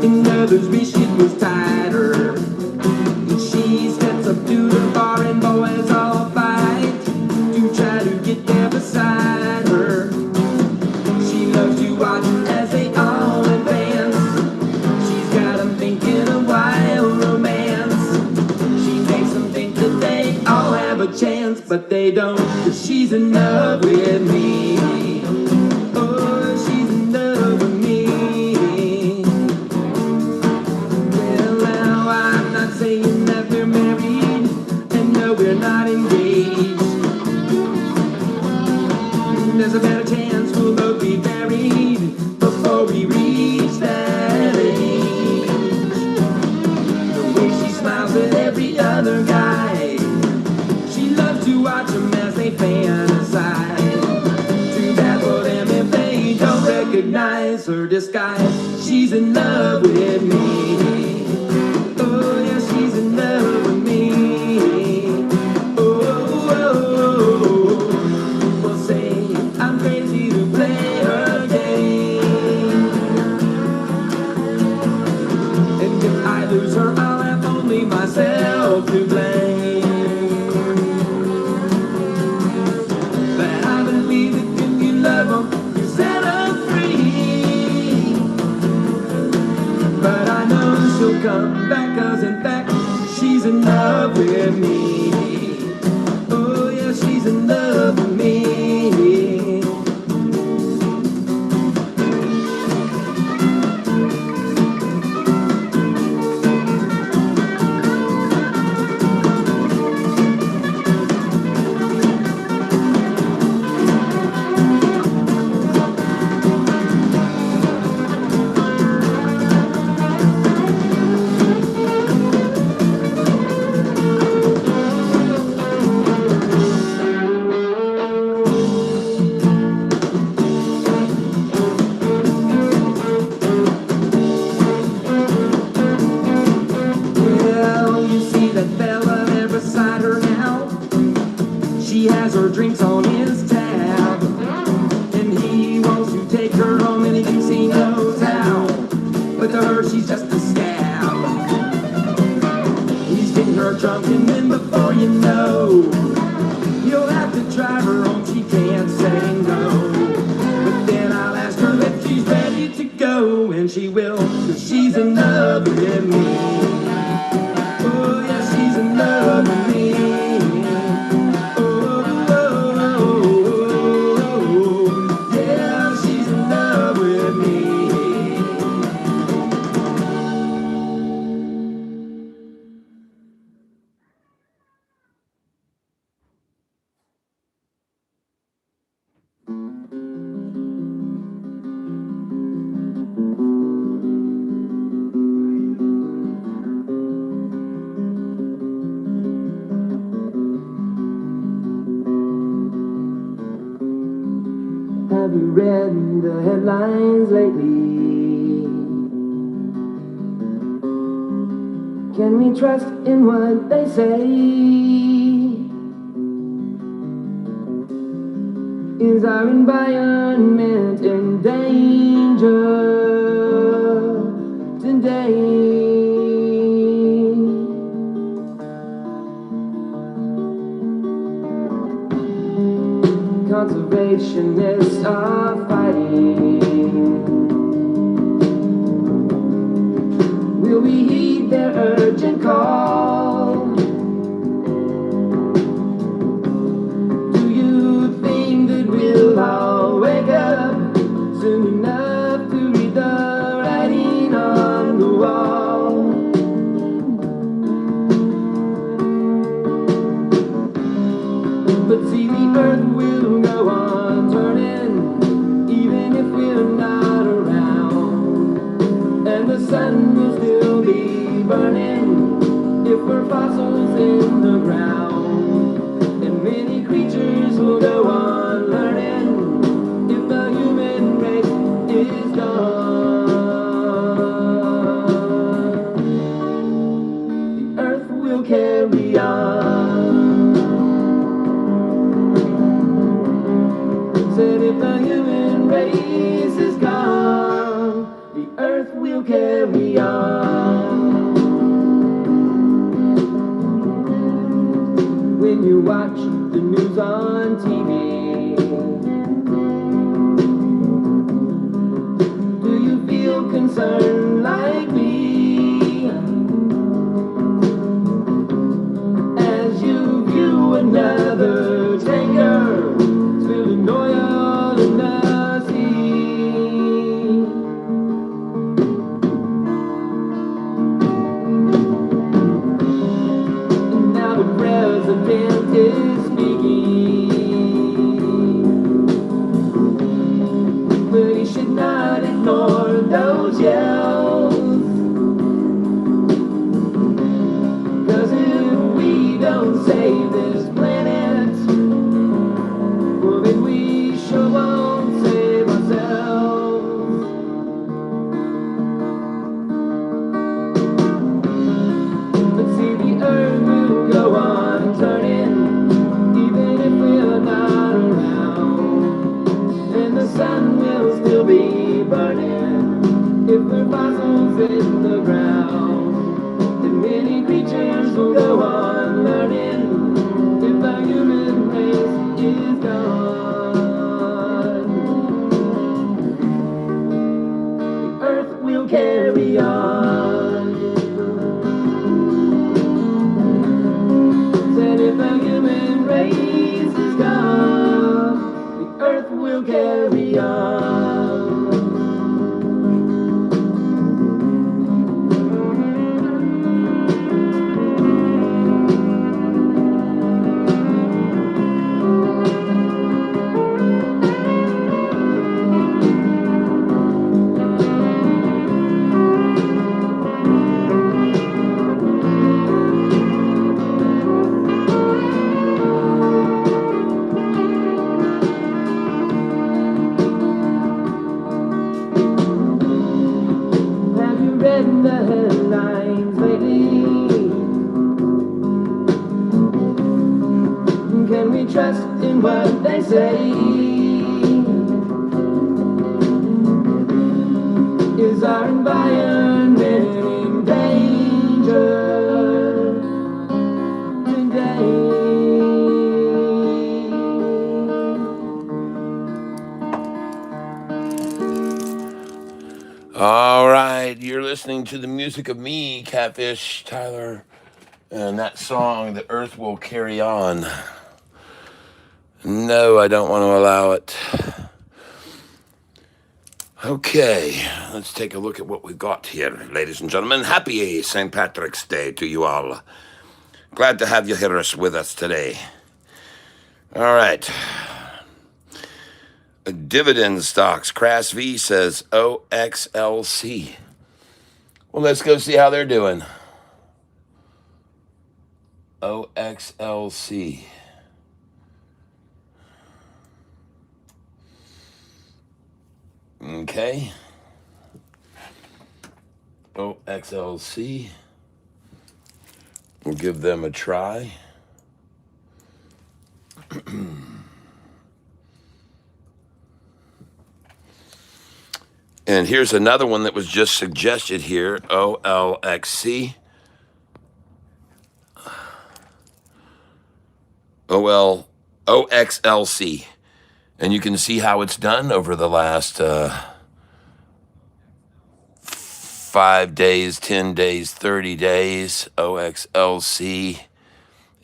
and others wish it was tighter. And she steps up to the bar and boys all fight to try to get there beside her. She loves to watch as they all advance. She's got them thinking of wild romance. She makes them think that they all have a chance, but they don't, 'cause she's in love with me. Oh, she's in love with me. Well, now I'm not saying that we're married, and no, we're not engaged. There's a better chance we'll both be married before we reach that age. The way she smiles at every other guy, she loves to watch them as they fantasize. Too bad for them if they don't recognize her disguise. She's in love with me. Oh yeah, she's in love with me. Lose her, I'll have only myself to blame. But I believe that if you love them, you set them free. But I know she'll come back, 'cause in fact, she's in love with me. Oh yeah, she's in love with me. She has her drinks on his tab, and he wants to take her home, and he thinks he knows how, but to her she's just a scab. He's getting her drunk, and then before you know, you'll have to drive her home, she can't say no. But then I'll ask her if she's ready to go, and she will, 'cause she's in love with me. Oh yeah, she's in love with me. Have you read the headlines lately? Can we trust in what they say? Is our environment in danger today? Conservationists are fighting. Will we heed their urgent call? Do you think that we'll all wake up soon enough to read the writing on the wall? But see, the earth will go on turning, even if we're not around. And the sun will still be burning if we're fossils in the ground. And many creatures will go on learning if the human race is gone. The earth will carry on. Said if the human race carry on. When you watch the news on TV, do you feel concerned like me? As you view another tanker spilling oil in the sea. And now the president is speaking, but he should not ignore those yells. 'Cause if we don't save this planet, well then we sure won't save ourselves. But see, the earth will go on turning, even if we're not around. And the sun will still be burning if we're fossils in the ground. And many creatures will go on learning if the human race is gone. The earth will carry on. Said if the human race is gone, the earth will carry on. Have you read the headlines lately? Can we trust in what they say? Is our environment in danger today? All right, you're listening to the music of me, Catfish, Tyler, and that song, The Earth Will Carry On. No, I don't want to allow it. Okay, let's take a look at what we've got here, ladies and gentlemen. Happy St. Patrick's Day to you all. Glad to have you here with us today. All right. Dividend stocks. Crass V says OXLC. Well, let's go see how they're doing. OXLC. Okay. OXLC. We'll give them a try. And here's another one that was just suggested here, OLXC. OXLC. And you can see how it's done over the last 5 days, 10 days, 30 days, OXLC.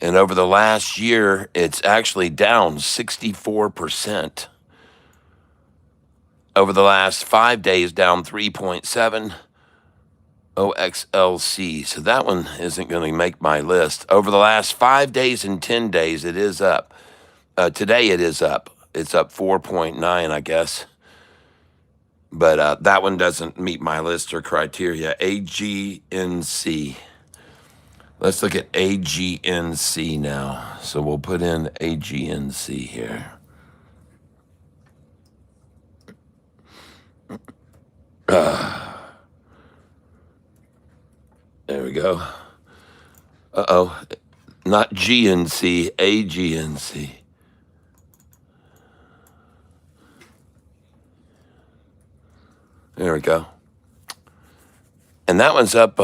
And over the last year, it's actually down 64%. Over the last 5 days, down 3.7, OXLC. So that one isn't going to make my list. Over the last 5 days and 10 days, it is up. Today it is up. It's up 4.9, I guess. But that one doesn't meet my list or criteria. AGNC. Let's look at AGNC now. So we'll put in AGNC here. There we go. Uh-oh. Not GNC, AGNC. There we go. And that one's up.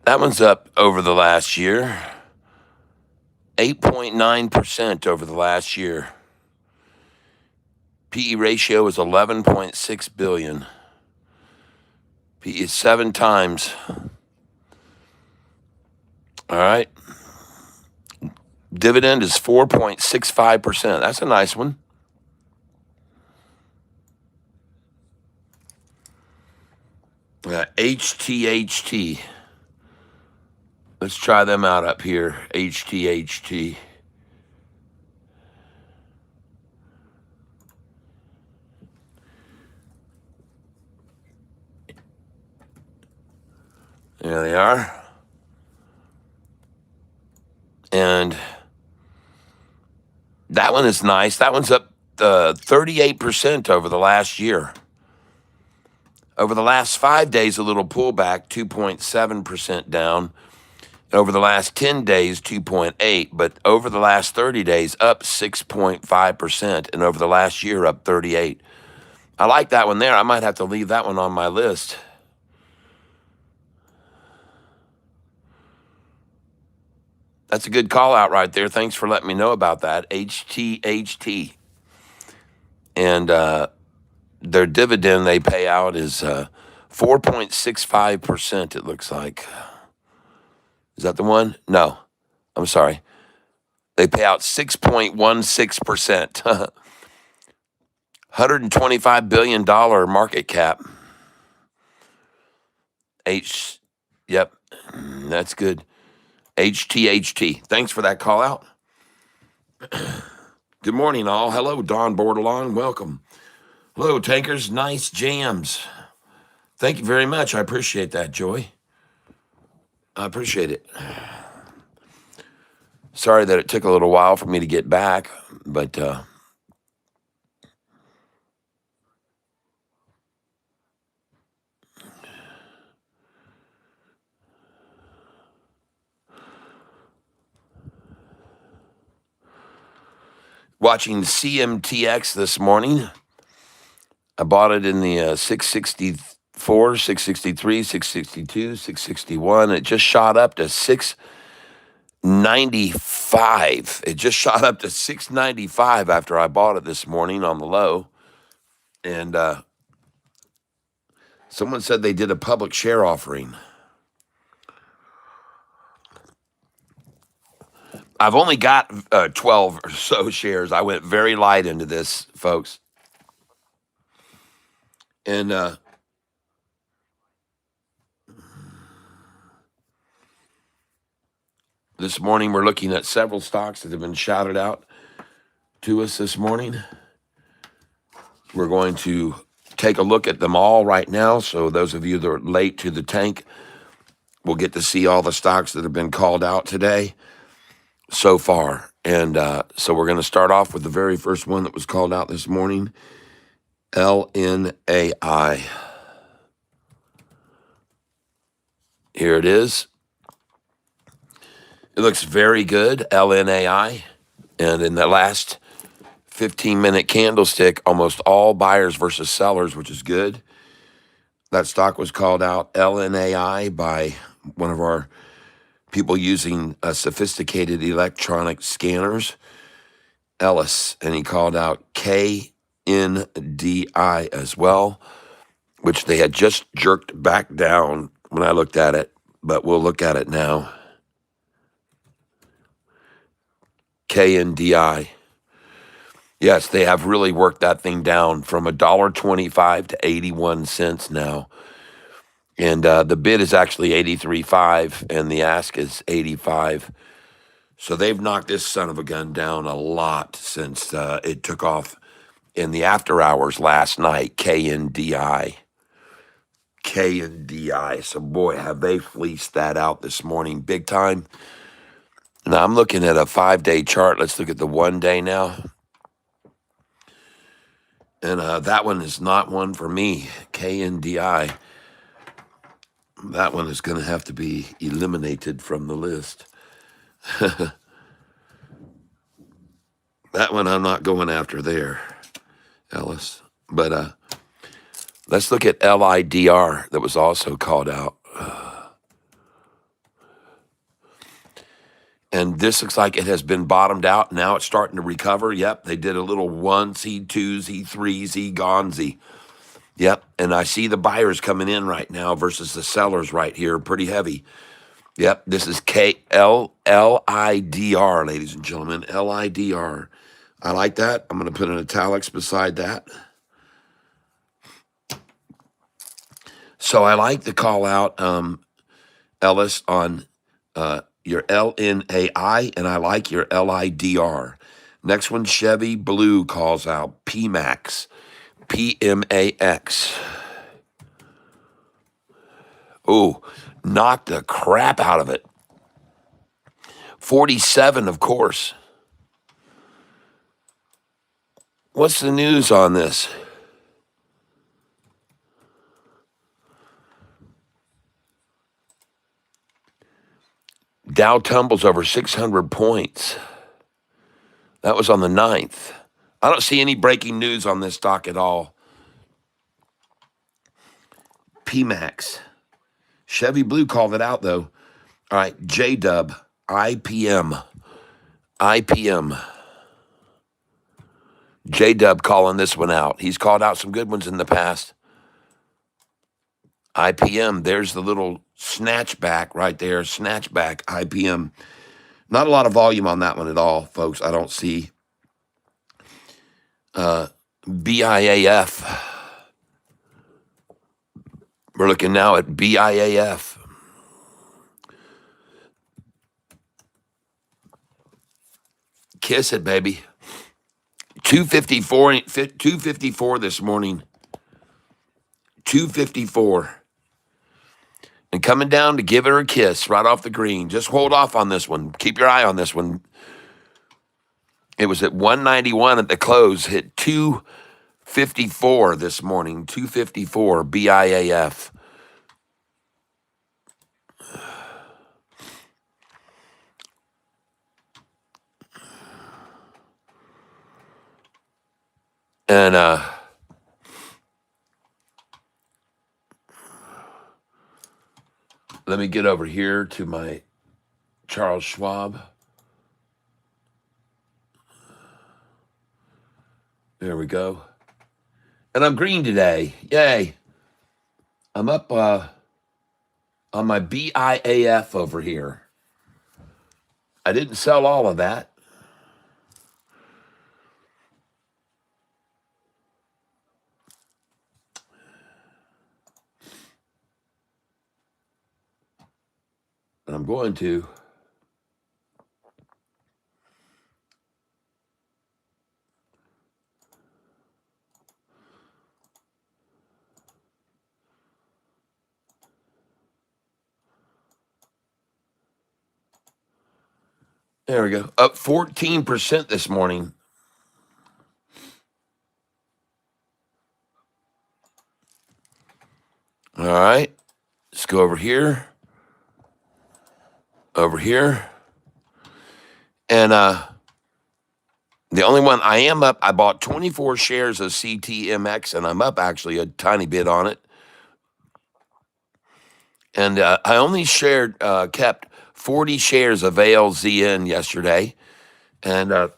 That one's up over the last year, 8.9% over the last year. PE ratio is 11.6 billion. PE is 7 times. All right. Dividend is 4.65%. That's a nice one. HTHT. Let's try them out up here. HTHT. There they are. And that one is nice. That one's up 38% over the last year. Over the last 5 days, a little pullback, 2.7% down. Over the last 10 days, 2.8, but over the last 30 days, up 6.5%, and over the last year, up 38. I like that one there. I might have to leave that one on my list. That's a good call out right there. Thanks for letting me know about that. HTHT. And their dividend they pay out is 4.65%, it looks like. Is that the one? No, I'm sorry. They pay out 6.16%. $125 billion market cap. Yep, that's good. HTHT. Thanks for that call out. Good morning, all. Hello, Don Bordelon. Welcome. Hello, tankers. Nice jams. Thank you very much. I appreciate that, Joy. I appreciate it. Sorry that it took a little while for me to get back, but watching CMTX this morning. I bought it in the 664, 663, 662, 661. It just shot up to 695. It just shot up to 695 after I bought it this morning on the low. And someone said they did a public share offering. I've only got 12 or so shares. I went very light into this, folks. And this morning we're looking at several stocks that have been shouted out to us this morning. We're going to take a look at them all right now. So those of you that are late to the tank will get to see all the stocks that have been called out today so far. And so we're going to start off with the very first one that was called out this morning, LNAI. Here it is. It looks very good, LNAI. And in the last 15-minute candlestick, almost all buyers versus sellers, which is good. That stock was called out LNAI by one of our people using sophisticated electronic scanners, Ellis, and he called out KNDI as well, which they had just jerked back down when I looked at it, but we'll look at it now. KNDI. Yes, they have really worked that thing down from $1.25 to 81 cents now. And the bid is actually 83.5 and the ask is 85. So they've knocked this son of a gun down a lot since it took off in the after hours last night, KNDI. KNDI. So boy, have they fleeced that out this morning big time. Now I'm looking at a 5-day chart. Let's look at the 1 day now. And that one is not one for me, KNDI. That one is going to have to be eliminated from the list. That one I'm not going after there, Ellis. But let's look at LIDR that was also called out. And this looks like it has been bottomed out. Now it's starting to recover. Yep, they did a little 1Z, 2Z, 3Z, gonzi. Yep, and I see the buyers coming in right now versus the sellers right here, pretty heavy. Yep, this is KLLIDR, ladies and gentlemen, LIDR. I like that. I'm going to put an italics beside that. So I like the call out, Ellis, on your LNAI, and I like your LIDR. Next one, Chevy Blue calls out PMAX, PMAX. Oh, knocked the crap out of it. 47, of course. What's the news on this? Dow tumbles over 600 points. That was on the 9th. I don't see any breaking news on this stock at all. PMAX. Chevy Blue called it out, though. All right, J-Dub, IPM. IPM. J-Dub calling this one out. He's called out some good ones in the past. IPM, there's the little snatchback right there. Snatchback, IPM. Not a lot of volume on that one at all, folks. I don't see. BIAF. We're looking now at BIAF. Kiss it, baby. 254 this morning. 254. And coming down to give her a kiss right off the green. Just hold off on this one. Keep your eye on this one. It was at 191 at the close. Hit 254 this morning. 254 BIAF. And let me get over here to my Charles Schwab. There we go. And I'm green today. Yay. I'm up on my BIAF over here. I didn't sell all of that. And I'm going to. There we go. Up 14% this morning. All right. Let's go over here. Over here. And the only one I am up, I bought 24 shares of CTMX, and I'm up actually a tiny bit on it. And I only kept 40 shares of ALZN yesterday. And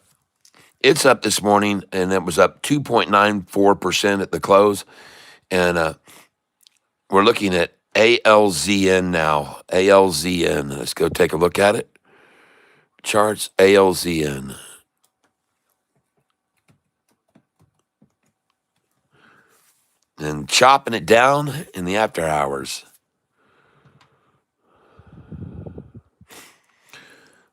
it's up this morning, and it was up 2.94% at the close. And we're looking at ALZN now. ALZN. Let's go take a look at it. Charts, ALZN. And chopping it down in the after hours.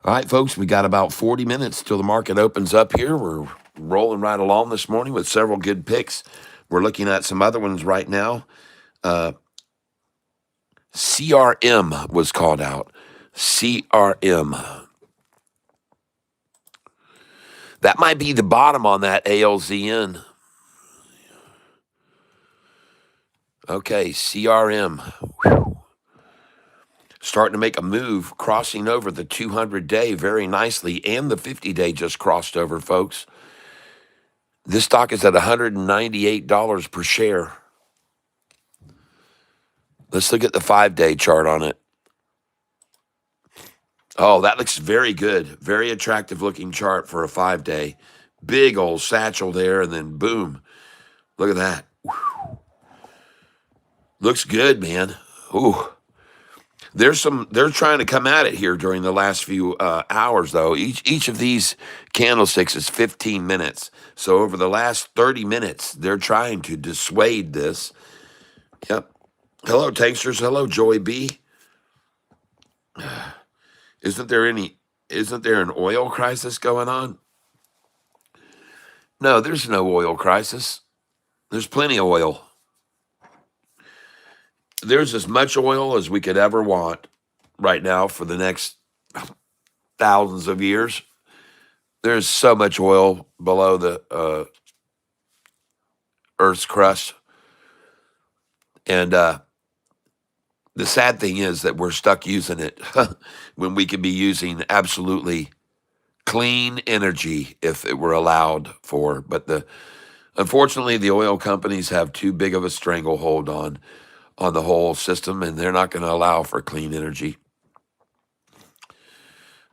All right, folks, we got about 40 minutes till the market opens up here. We're rolling right along this morning with several good picks. We're looking at some other ones right now. CRM was called out. CRM. That might be the bottom on that ALZN. Okay, CRM. Whew. Starting to make a move, crossing over the 200-day very nicely, and the 50-day just crossed over, folks. This stock is at $198 per share. Let's look at the 5-day chart on it. Oh, that looks very good. Very attractive looking chart for a 5-day. Big old satchel there, and then boom. Look at that. Looks good, man. Ooh. They're trying to come at it here during the last few hours, though. Each of these candlesticks is 15 minutes. So over the last 30 minutes, they're trying to dissuade this. Yep. Hello, Tanksters. Hello, Joy B. Isn't there an oil crisis going on? No, there's no oil crisis. There's plenty of oil. There's as much oil as we could ever want right now for the next thousands of years. There's so much oil below the Earth's crust. And the sad thing is that we're stuck using it when we could be using absolutely clean energy if it were allowed for. But unfortunately, the oil companies have too big of a stranglehold on the whole system, and they're not going to allow for clean energy.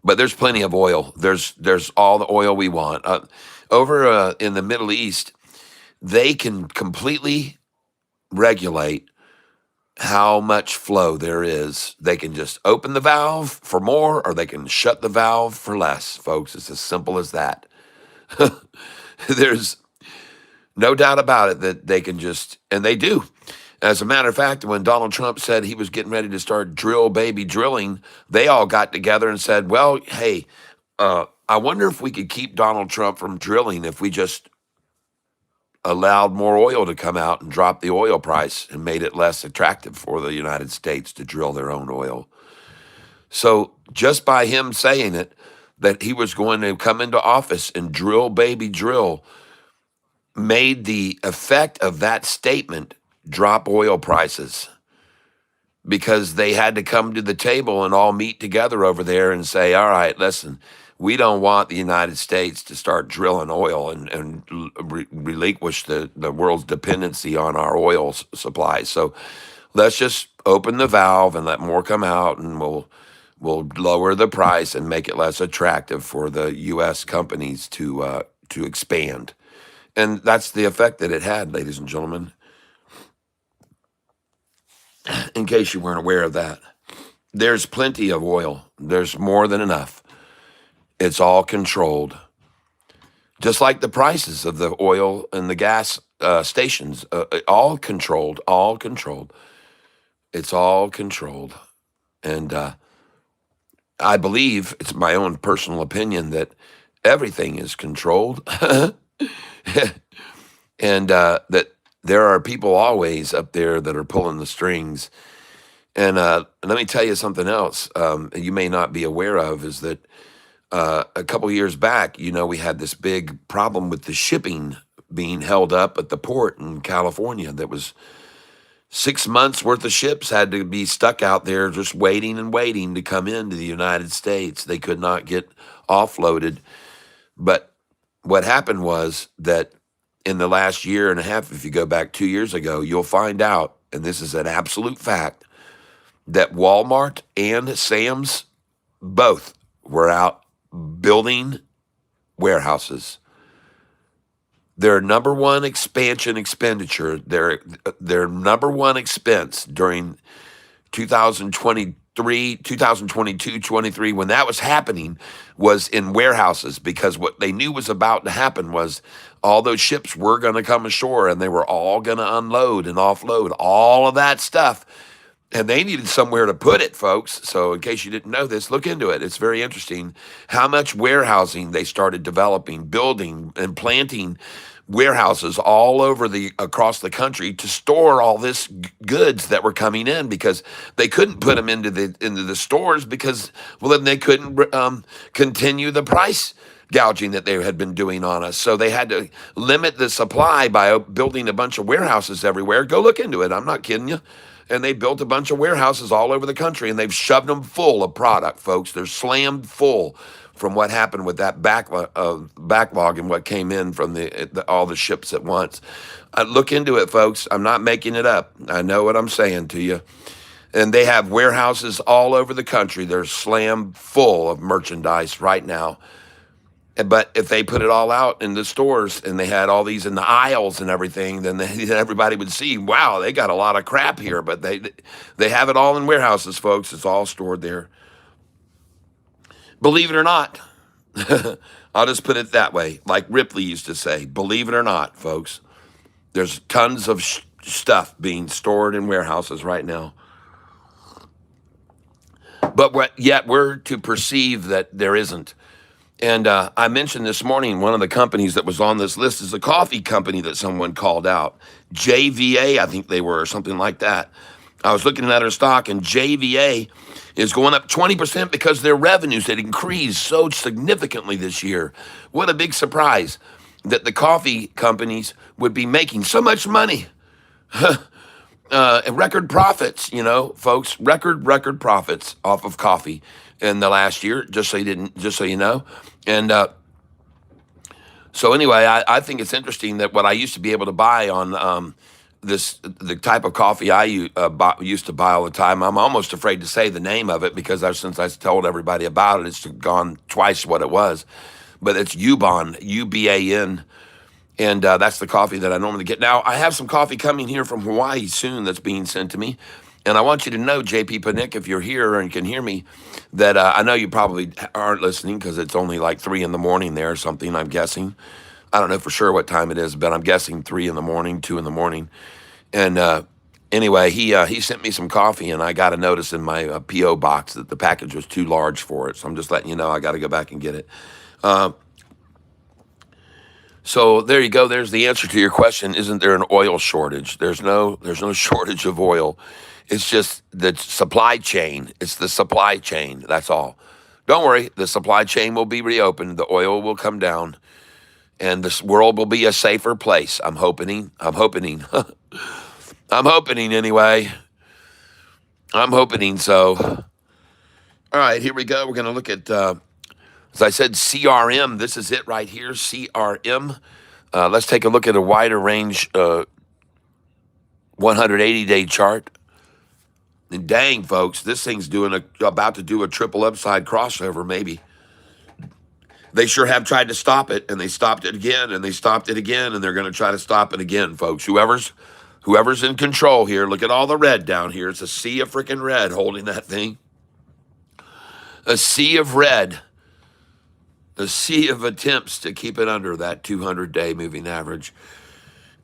But there's plenty of oil. There's all the oil we want. Over in the Middle East, they can completely regulate how much flow there is. They can just open the valve for more, or they can shut the valve for less, folks. It's as simple as that. There's no doubt about it that they can just, and they do. As a matter of fact, when Donald Trump said he was getting ready to start drill baby drilling, they all got together and said, well, hey, I wonder if we could keep Donald Trump from drilling if we just allowed more oil to come out and drop the oil price and made it less attractive for the United States to drill their own oil. So just by him saying it, that he was going to come into office and drill baby drill, made the effect of that statement drop oil prices, because they had to come to the table and all meet together over there and say, all right, listen, we don't want the United States to start drilling oil and relinquish the world's dependency on our oil supply. So let's just open the valve and let more come out, and we'll lower the price and make it less attractive for the U.S. companies to expand. And that's the effect that it had, ladies and gentlemen, in case you weren't aware of that. There's plenty of oil. There's more than enough. It's all controlled. Just like the prices of the oil and the gas stations, all controlled, all controlled. It's all controlled. And I believe, it's my own personal opinion, that everything is controlled. And that there are people always up there that are pulling the strings. And let me tell you something else you may not be aware of, is that a couple years back, we had this big problem with the shipping being held up at the port in California. That was 6 months worth of ships had to be stuck out there just waiting and waiting to come into the United States. They could not get offloaded. But what happened was that in the last year and a half, if you go back 2 years ago, you'll find out, and this is an absolute fact, that Walmart and Sam's both were out building warehouses. Their number one expansion expenditure, their number one expense during 2023, 2022, 23, when that was happening, was in warehouses, because what they knew was about to happen was all those ships were going to come ashore, and they were all going to unload and offload all of that stuff. And they needed somewhere to put it, folks. So in case you didn't know this, look into it. It's very interesting how much warehousing they started developing, building, and planting warehouses all over across the country to store all this goods that were coming in, because they couldn't put them into the stores, because, well, then they couldn't continue the price gouging that they had been doing on us. So they had to limit the supply by building a bunch of warehouses everywhere. Go look into it. I'm not kidding you. And they built a bunch of warehouses all over the country, and they've shoved them full of product, folks. They're slammed full from what happened with that backlog and what came in from all the ships at once. Look into it, folks. I'm not making it up. I know what I'm saying to you. And they have warehouses all over the country. They're slam full of merchandise right now. But if they put it all out in the stores and they had all these in the aisles and everything, then everybody would see, wow, they got a lot of crap here. But they have it all in warehouses, folks. It's all stored there. Believe it or not, I'll just put it that way. Like Ripley used to say, believe it or not, folks, there's tons of stuff being stored in warehouses right now. But yet we're to perceive that there isn't. And I mentioned this morning, one of the companies that was on this list is a coffee company that someone called out. JVA, I think they were, or something like that. I was looking at their stock, and JVA is going up 20% because their revenues had increased so significantly this year. What a big surprise that the coffee companies would be making so much money. And record profits, folks, record profits off of coffee in the last year, just so you know. And so anyway, I think it's interesting that what I used to be able to buy on the type of coffee I used to buy all the time, I'm almost afraid to say the name of it because since I told everybody about it, it's gone twice what it was. But it's Uban, UBAN. And that's the coffee that I normally get. Now, I have some coffee coming here from Hawaii soon that's being sent to me. And I want you to know, JP Panic, if you're here and can hear me, that I know you probably aren't listening because it's only like 3 in the morning there or something, I'm guessing. I don't know for sure what time it is, but I'm guessing 3 in the morning, 2 in the morning. And anyway, he sent me some coffee, and I got a notice in my P.O. box that the package was too large for it. So I'm just letting you know I got to go back and get it. So there you go. There's the answer to your question. Isn't there an oil shortage? There's no shortage of oil. It's just the supply chain. It's the supply chain. That's all. Don't worry. The supply chain will be reopened. The oil will come down, and this world will be a safer place. I'm hoping. I'm hoping anyway. I'm hoping so. All right, here we go. We're going to look at, as I said, CRM. This is it right here, CRM. Let's take a look at a wider range 180-day chart. And dang, folks, this thing's about to do a triple upside crossover, maybe. They sure have tried to stop it, and they stopped it again, and they stopped it again, and they're going to try to stop it again, folks. Whoever's in control here, look at all the red down here. It's a sea of freaking red holding that thing. A sea of red. A sea of attempts to keep it under that 200-day moving average.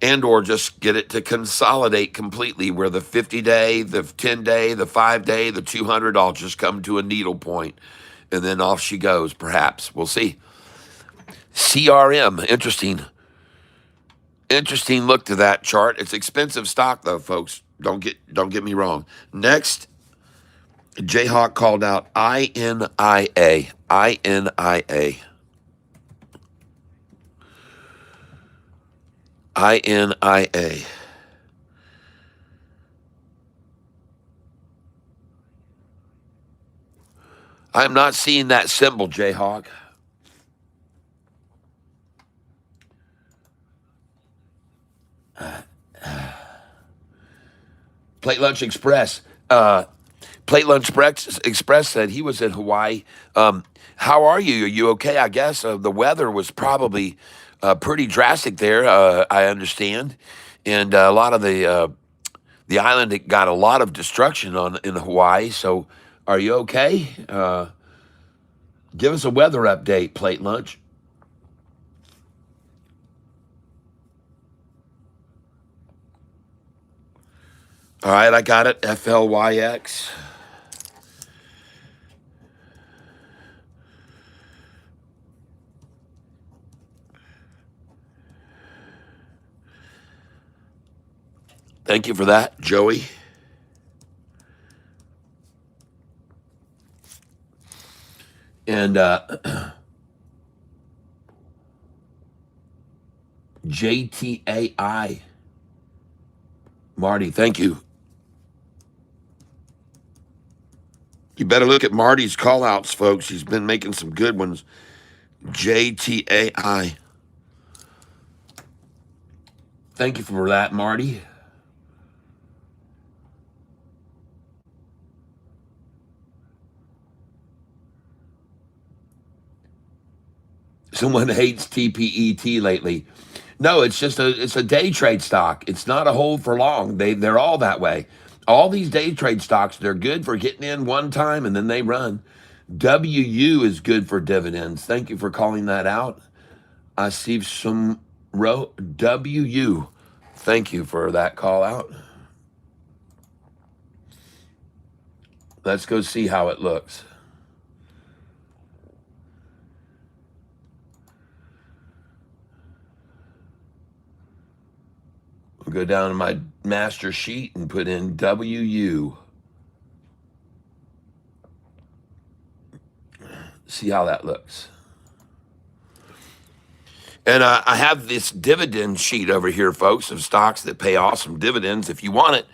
And or just get it to consolidate completely where the 50-day, the 10-day, the 5-day, the 200 all just come to a needle point, and then off she goes, perhaps. We'll see. CRM, interesting. Interesting look to that chart. It's expensive stock, though, folks. Don't get me wrong. Next, Jayhawk called out INIA. INIA. INIA. I'm not seeing that symbol, Jayhawk. Plate Lunch Express. Plate Lunch Express said he was in Hawaii. How are you? Are you okay? I guess the weather was probably pretty drastic there, I understand. And a lot of the island got a lot of destruction in Hawaii. So are you okay? Give us a weather update, Plate Lunch. All right, I got it. FLYX. Thank you for that, Joey. And JTAI. Marty, thank you. You better look at Marty's call outs, folks. He's been making some good ones. JTAI. Thank you for that, Marty. Someone hates TPET lately. No, it's a day trade stock. It's not a hold for long. They're all that way. All these day trade stocks, they're good for getting in one time and then they run. WU is good for dividends. Thank you for calling that out. I see some WU. Thank you for that call out. Let's go see how it looks. I'll go down to my master sheet and put in WU. See how that looks. And I have this dividend sheet over here, folks, of stocks that pay awesome dividends. If you want it,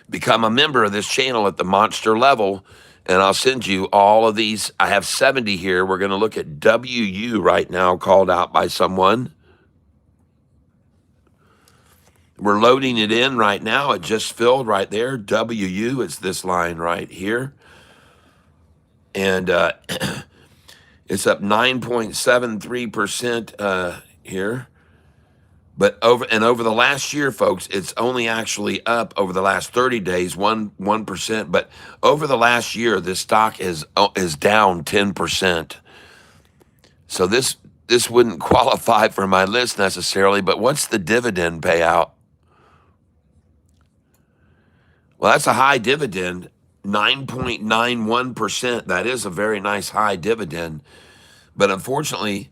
become a member of this channel at the monster level, and I'll send you all of these. I have 70 here. We're going to look at WU right now, called out by someone. We're loading it in right now. It just filled right there. WU is this line right here. And it's up 9.73% here. But over the last year, folks, it's only actually up over the last 30 days, 1%. But over the last year, this stock is down 10%. So this wouldn't qualify for my list necessarily. But what's the dividend payout? Well, that's a high dividend, 9.91%. That is a very nice high dividend. But unfortunately,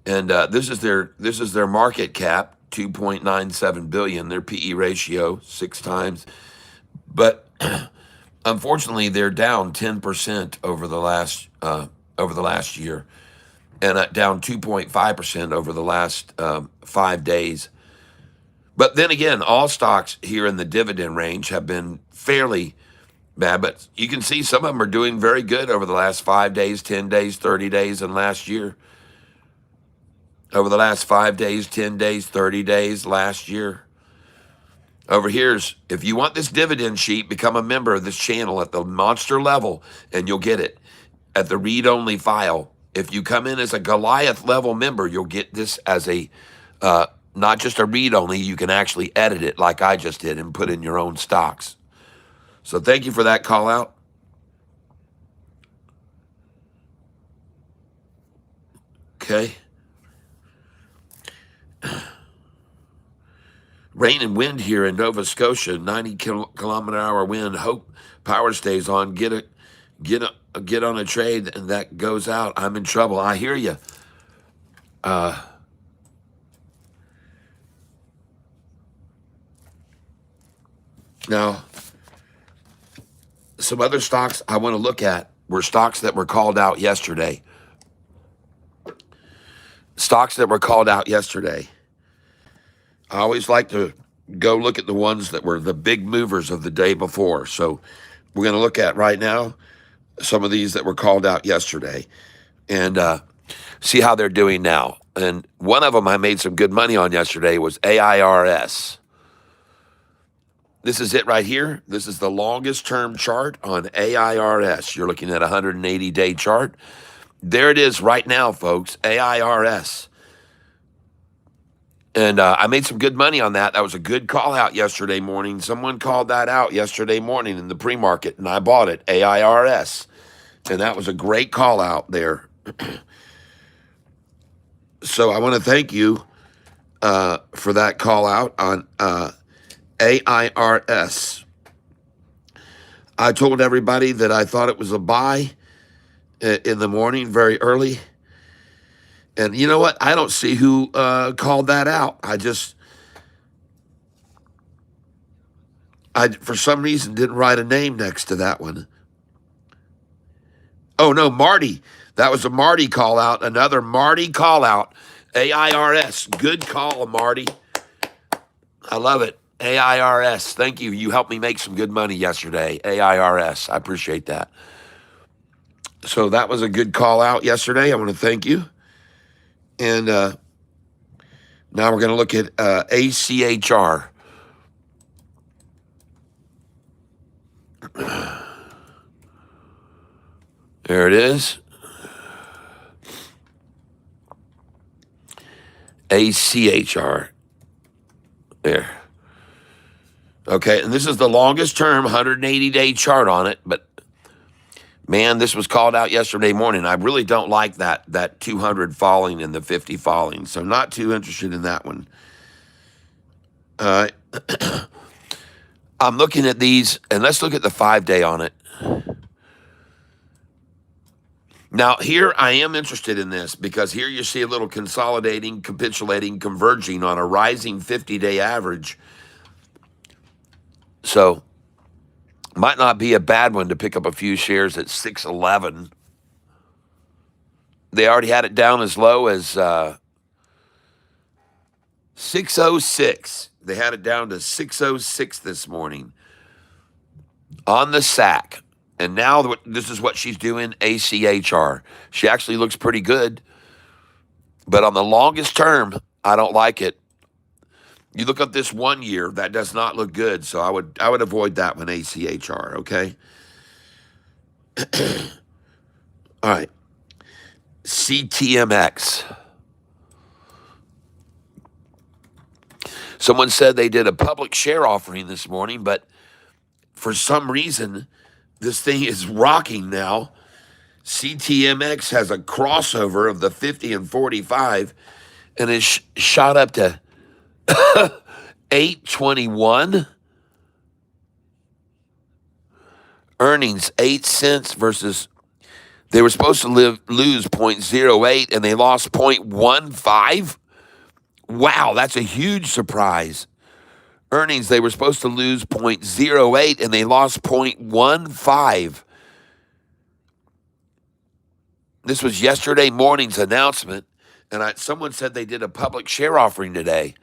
and this is their market cap, 2.97 billion. Their PE ratio 6 times, but unfortunately, they're down 10% over the last year, and down 2.5% over the last 5 days. But then again, all stocks here in the dividend range have been fairly bad. But you can see some of them are doing very good over the last 5 days, 10 days, 30 days, and last year. Over the last 5 days, 10 days, 30 days, last year. Over here's, if you want this dividend sheet, become a member of this channel at the monster level, and you'll get it at the read-only file. If you come in as a Goliath level member, you'll get this as a, not just a read-only, you can actually edit it like I just did and put in your own stocks. So thank you for that call out. Okay. Rain and wind here in Nova Scotia, 90 kilometer hour wind. Hope power stays on. Get on a trade and that goes out. I'm in trouble. I hear you. Now, some other stocks I want to look at were stocks that were called out yesterday. Stocks that were called out yesterday. I always like to go look at the ones that were the big movers of the day before. So we're going to look at right now some of these that were called out yesterday and see how they're doing now. And one of them I made some good money on yesterday was AIRS. This is it right here. This is the longest term chart on AIRS. You're looking at a 180-day chart. There it is right now, folks, AIRS. And I made some good money on that. That was a good call out yesterday morning. Someone called that out yesterday morning in the pre-market, and I bought it, AIRS. And that was a great call out there. So I want to thank you for that call out on AIRS. I told everybody that I thought it was a buy in the morning very early. And you know what? I don't see who called that out. I for some reason, didn't write a name next to that one. Oh, no, Marty. That was a Marty call out. Another Marty call out. AIRS. Good call, Marty. I love it. AIRS. Thank you. You helped me make some good money yesterday. AIRS. I appreciate that. So that was a good call out yesterday. I want to thank you. And now we're going to look at ACHR. There it is. ACHR. There. Okay, and this is the longest term 180-day chart on it, but man, this was called out yesterday morning. I really don't like that 200 falling and the 50 falling, so not too interested in that one. I'm looking at these, and let's look at the 5-day on it. Now, here I am interested in this because here you see a little consolidating, capitulating, converging on a rising 50-day average. So, might not be a bad one to pick up a few shares at 611. They already had it down as low as 606. They had it down to 606 this morning on the sack. And now this is what she's doing, ACHR. She actually looks pretty good. But on the longest term, I don't like it. You look at this 1 year, that does not look good. So I would avoid that one, ACHR, okay? All right. CTMX. Someone said they did a public share offering this morning, but for some reason, this thing is rocking now. CTMX has a crossover of the 50 and 45 and is shot up to 821. Earnings 8 cents versus they were supposed to lose 0.08 and they lost 0.15. Wow, that's a huge surprise. Earnings, they were supposed to lose 0.08 and they lost 0.15. This was yesterday morning's announcement, and someone said they did a public share offering today.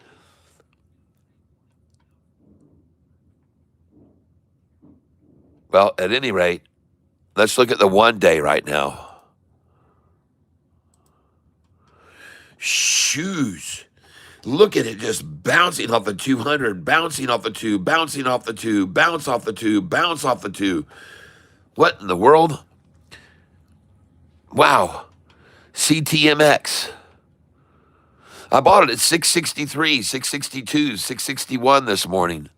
Well, at any rate, let's look at the 1 day right now. Shoes. Look at it just bouncing off the 200, bouncing off the 2, bouncing off the 2, bounce off the 2, bounce off the 2. What in the world? Wow. CTMX. I bought it at 663, 662, 661 this morning.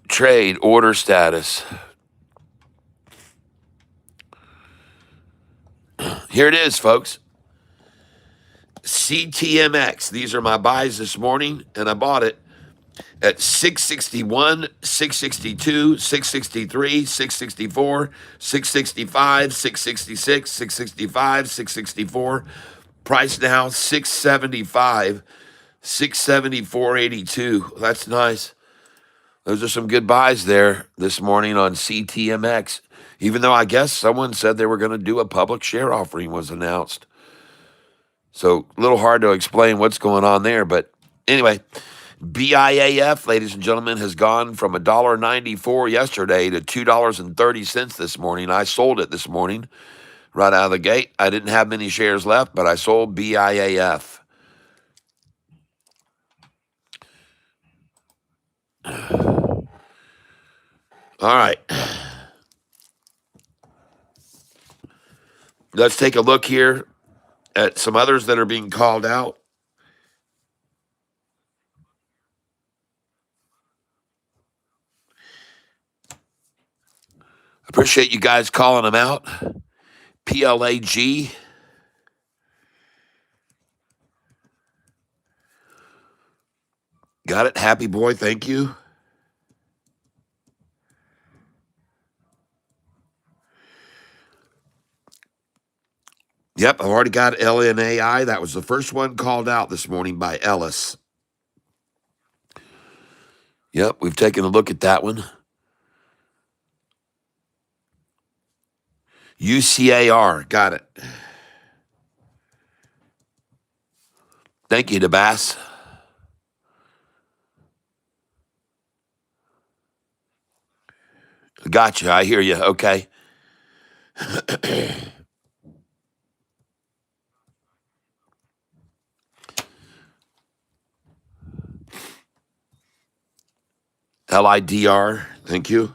Trade order status. Here it is, folks. CTMX. These are my buys this morning, and I bought it at 661, 662, 663, 664, 665, 666, 665, 664. Price now 675, 674.82. That's nice. Those are some good buys there this morning on CTMX. Even though I guess someone said they were going to do a public share offering was announced. So a little hard to explain what's going on there. But anyway, BIAF, ladies and gentlemen, has gone from $1.94 yesterday to $2.30 this morning. I sold it this morning right out of the gate. I didn't have many shares left, but I sold BIAF. All right. Let's take a look here at some others that are being called out. Appreciate you guys calling them out. PLAG. Got it. Happy boy. Thank you. Yep, I've already got LNAI. That was the first one called out this morning by Ellis. Yep, we've taken a look at that one. UCAR, got it. Thank you, DeBass. Gotcha. I hear you. Okay. LIDR. Thank you.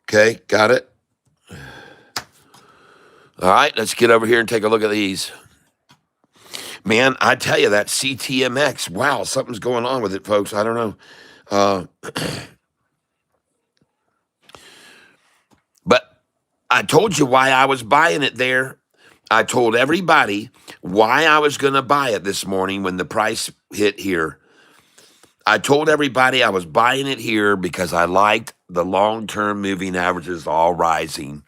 Okay. Got it. All right. Let's get over here and take a look at these. Man, I tell you, that CTMX, wow, something's going on with it, folks. I don't know. Uh, but I told you why I was buying it there. I told everybody why I was going to buy it this morning when the price hit here. I told everybody I was buying it here because I liked the long-term moving averages all rising.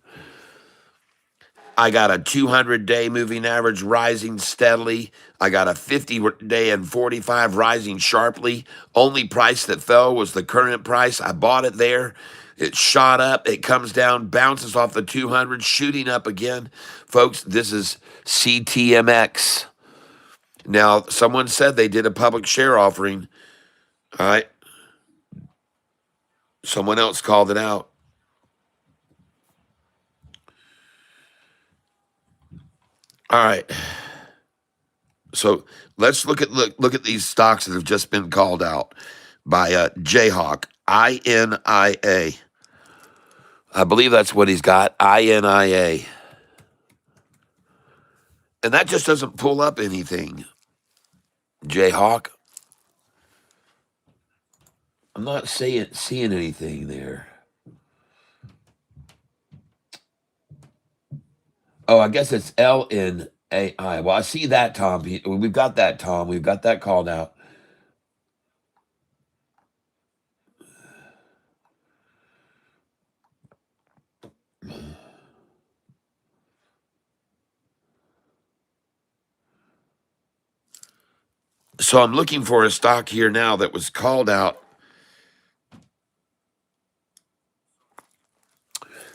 I got a 200-day moving average rising steadily. I got a 50-day and 45 rising sharply. Only price that fell was the current price. I bought it there. It shot up. It comes down, bounces off the 200, shooting up again. Folks, this is CTMX. Now, someone said they did a public share offering. All right. Someone else called it out. All right. So let's look at these stocks that have just been called out by Jayhawk, INIA. I believe that's what he's got, INIA. And that just doesn't pull up anything, Jayhawk. I'm not seeing anything there. Oh, I guess it's LNAI. Well, I see that, Tom. We've got that, Tom. We've got that called out. So I'm looking for a stock here now that was called out.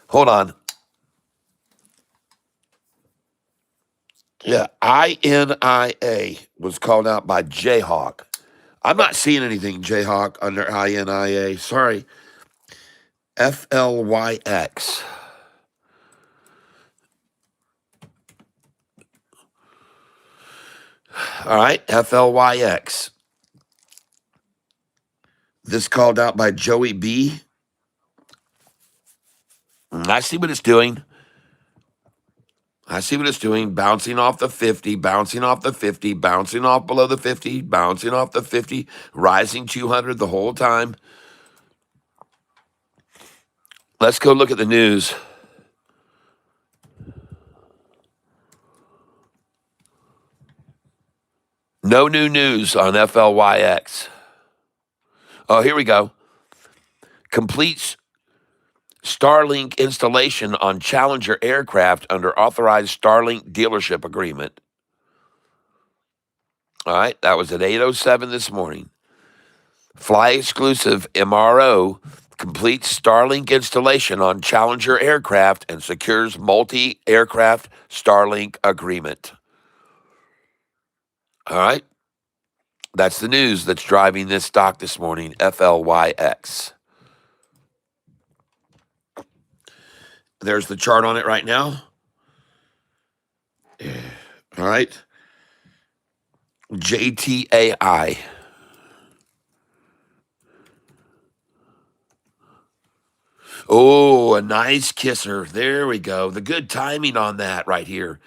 Hold on. Yeah, INIA was called out by Jayhawk. I'm not seeing anything, Jayhawk, under INIA. Sorry. FLYX. All right, FLYX. This called out by Joey B. I see what it's doing. I see what it's doing. Bouncing off the 50, bouncing off the 50, bouncing off below the 50, bouncing off the 50, rising 200 the whole time. Let's go look at the news. No new news on FLYX. Oh, here we go. Completes Starlink installation on Challenger aircraft under authorized Starlink dealership agreement. All right, that was at 8:07 this morning. Fly exclusive MRO completes Starlink installation on Challenger aircraft and secures multi-aircraft Starlink agreement. All right. That's the news that's driving this stock this morning, FLYX. There's the chart on it right now. All right. JTAI. Oh, a nice kisser. There we go. The good timing on that right here.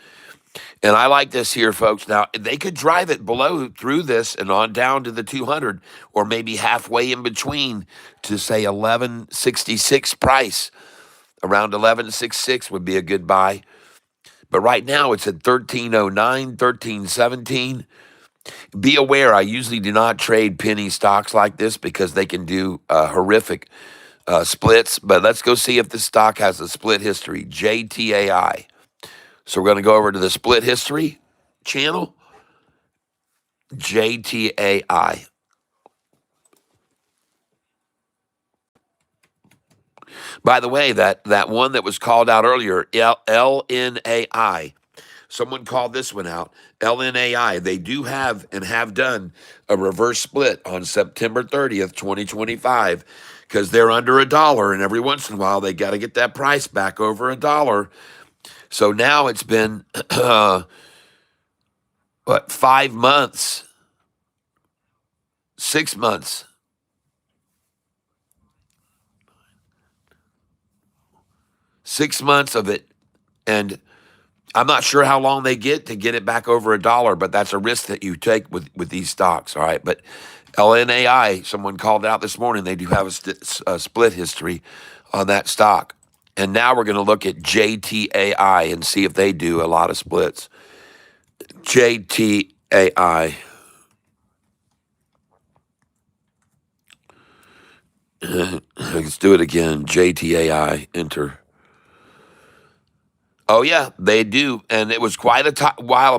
And I like this here, folks. Now, they could drive it below through this and on down to the 200 or maybe halfway in between to say 1166 price. Around 1166 would be a good buy. But right now it's at 1309, 1317. Be aware, I usually do not trade penny stocks like this because they can do horrific splits. But let's go see if this stock has a split history. JTAI. So we're going to go over to the split history channel. JTAI. By the way, that one that was called out earlier, LNAI. Someone called this one out. LNAI. They do have and have done a reverse split on September 30th, 2025, because they're under $1, and every once in a while they got to get that price back over $1. So now it's been what, 5 months, 6 months, 6 months of it, and I'm not sure how long they get to get it back over $1, but that's a risk that you take with these stocks. All right, but LNAI, someone called out this morning. They do have a split history on that stock, and now we're going to look at JTAI and see if they do a lot of splits. JTAI. Let's do it again. JTAI. Enter. Oh yeah, they do, and it was quite a while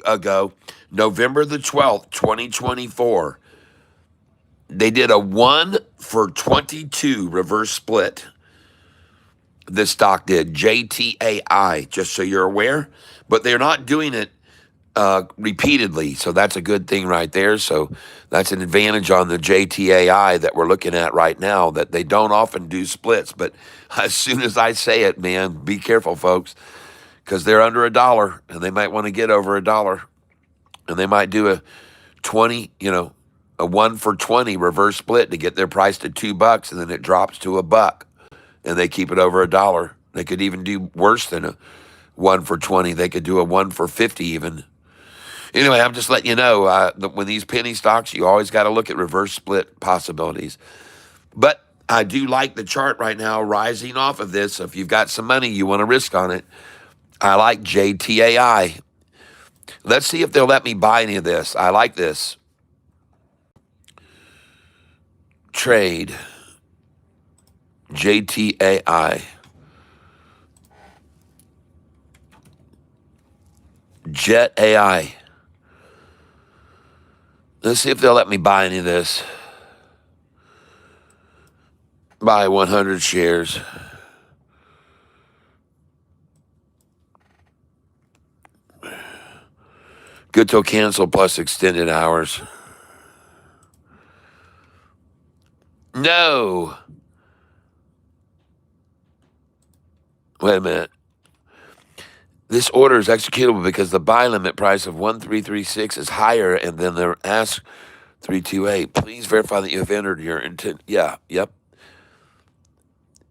ago, November the 12th, 2024. They did a 1 for 22 reverse split. This stock did JTAI, just so you're aware, but they're not doing it repeatedly, so that's a good thing right there. So that's an advantage on the JTAI that we're looking at right now, that they don't often do splits. But as soon as I say it, man, be careful, folks, because they're under $1, and they might want to get over $1, and they might do a 20, a 1 for 20 reverse split to get their price to $2, and then it drops to $1, and they keep it over $1. They could even do worse than a 1 for 20. They could do a 1 for 50 even. Anyway, I'm just letting you know, that when these penny stocks, you always got to look at reverse split possibilities. But I do like the chart right now rising off of this. So if you've got some money you want to risk on it, I like JTAI. Let's see if they'll let me buy any of this. I like this. Trade. JTAI. Jet AI. Let's see if they'll let me buy any of this. Buy 100 shares. Good till cancel plus extended hours. No. Wait a minute. This order is executable because the buy limit price of 1336 is higher and then the ask 328. Please verify that you have entered your intent. Yeah, yep.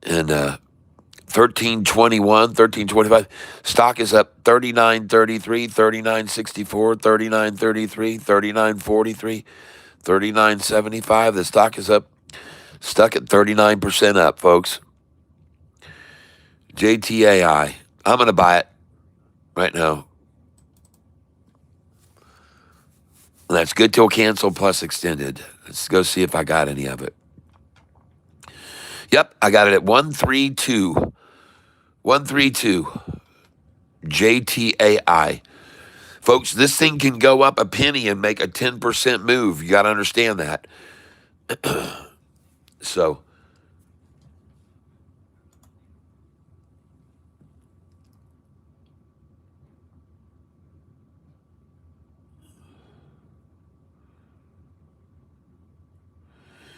And 1321, 1325. Stock is up 39.33, 39.64, 39.33, 39.43, 39.75. The stock is up, stuck at 39% up, folks. JTAI. I'm going to buy it right now. That's good till cancel plus extended. Let's go see if I got any of it. Yep, I got it at 132. 132. JTAI. Folks, this thing can go up a penny and make a 10% move. You got to understand that. So,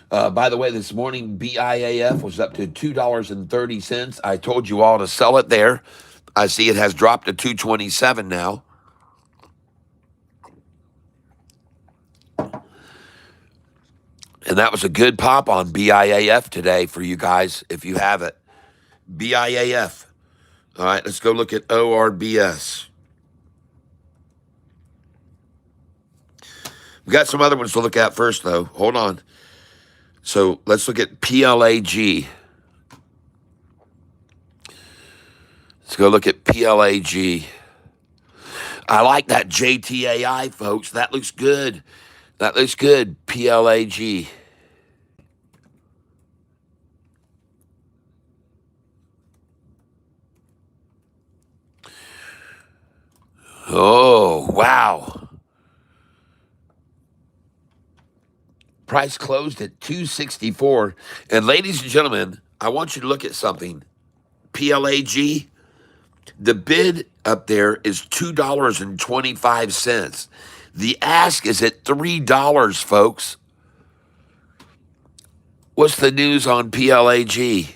by the way, this morning BIAF was up to $2.30. I told you all to sell it there. I see it has dropped to 227 now. And that was a good pop on BIAF today for you guys, if you have it. BIAF. All right, let's go look at ORBS. We got some other ones to look at first, though. Hold on. So let's look at PLAG. Let's go look at PLAG. I like that JTAI, folks. That looks good. That looks good, PLAG. Oh, wow. Price closed at 264. And ladies and gentlemen, I want you to look at something. PLAG, The bid up there is $2.25. The ask is at $3, folks. What's the news on PLAG?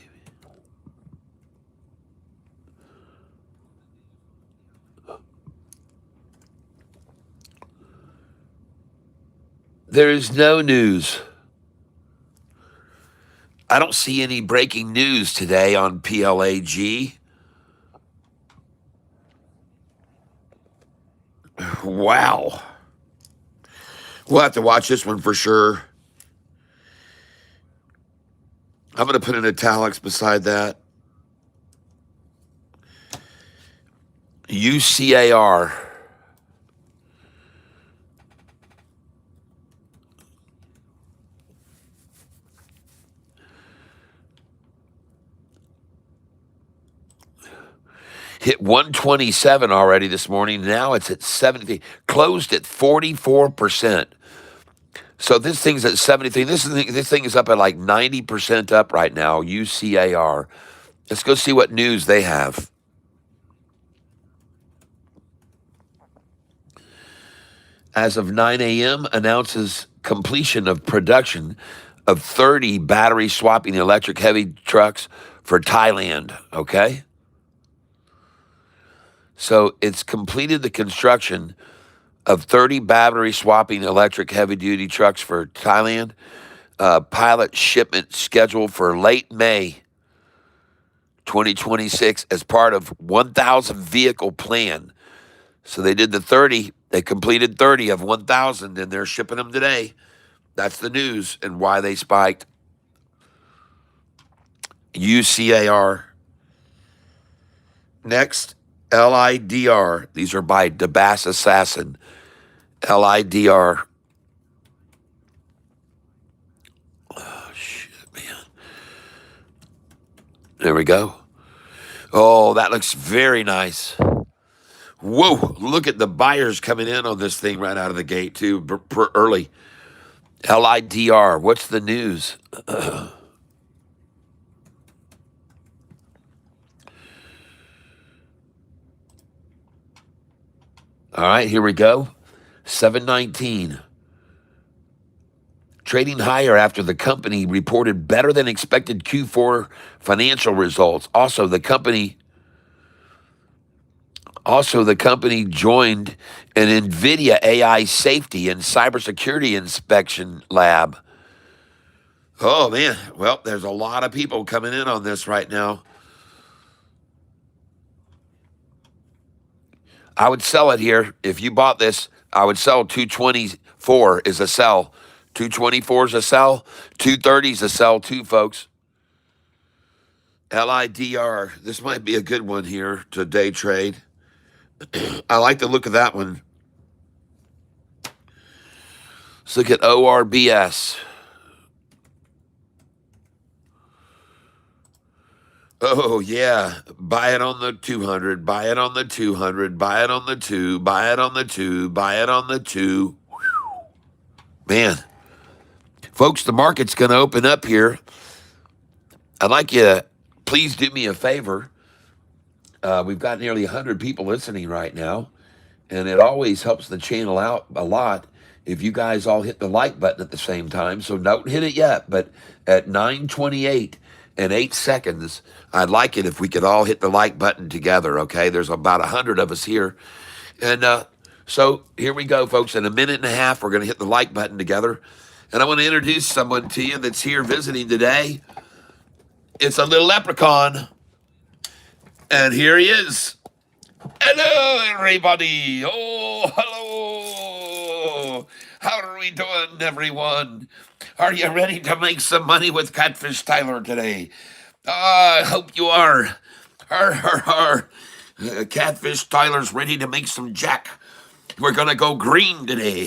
There is no news. I don't see any breaking news today on PLAG. Wow. We'll have to watch this one for sure. I'm going to put in italics beside that. UCAR. Hit 127 already this morning. Now it's at 70. Closed at 44%. So this thing's at 73. This thing is up at like 90% up right now, UCAR. Let's go see what news they have. As of 9 a.m., announces completion of production of 30 battery swapping electric heavy trucks for Thailand, okay? So it's completed the construction of 30 battery swapping electric heavy duty trucks for Thailand. Pilot shipment scheduled for late May 2026 as part of 1,000 vehicle plan. So they did the 30. They completed 30 of 1,000, and they're shipping them today. That's the news and why they spiked. UCAR. Next, LIDR. These are by DeBass Assassin. LIDR. Oh, shit, man. There we go. Oh, that looks very nice. Whoa, look at the buyers coming in on this thing right out of the gate, too, early. LIDR, what's the news? All right, here we go. 719. Trading higher after the company reported better than expected Q4 financial results. Also, the company joined an NVIDIA AI safety and cybersecurity inspection lab. Oh, man. Well, there's a lot of people coming in on this right now. I would sell it here. If you bought this, I would sell 224 is a sell. 224 is a sell. 230 is a sell too, folks. LIDR. This might be a good one here to day trade. I like the look of that one. Let's look at ORBS. Oh, yeah. Buy it on the 200. Buy it on the 200. Buy it on the 2. Buy it on the 2. Buy it on the 2. Man. Folks, the market's going to open up here. I'd like you to please do me a favor. We've got nearly 100 people listening right now, and it always helps the channel out a lot if you guys all hit the like button at the same time. So don't hit it yet, but at 9:28 and 8 seconds, I'd like it if we could all hit the like button together, okay? There's about 100 of us here. And so here we go, folks. In a minute and a half, we're going to hit the like button together. And I want to introduce someone to you that's here visiting today. It's a little leprechaun. And here he is. Hello, everybody. Oh, hello. How are we doing, everyone? Are you ready to make some money with Catfish Tyler today? I hope you are. Catfish Tyler's ready to make some jack. We're going to go green today.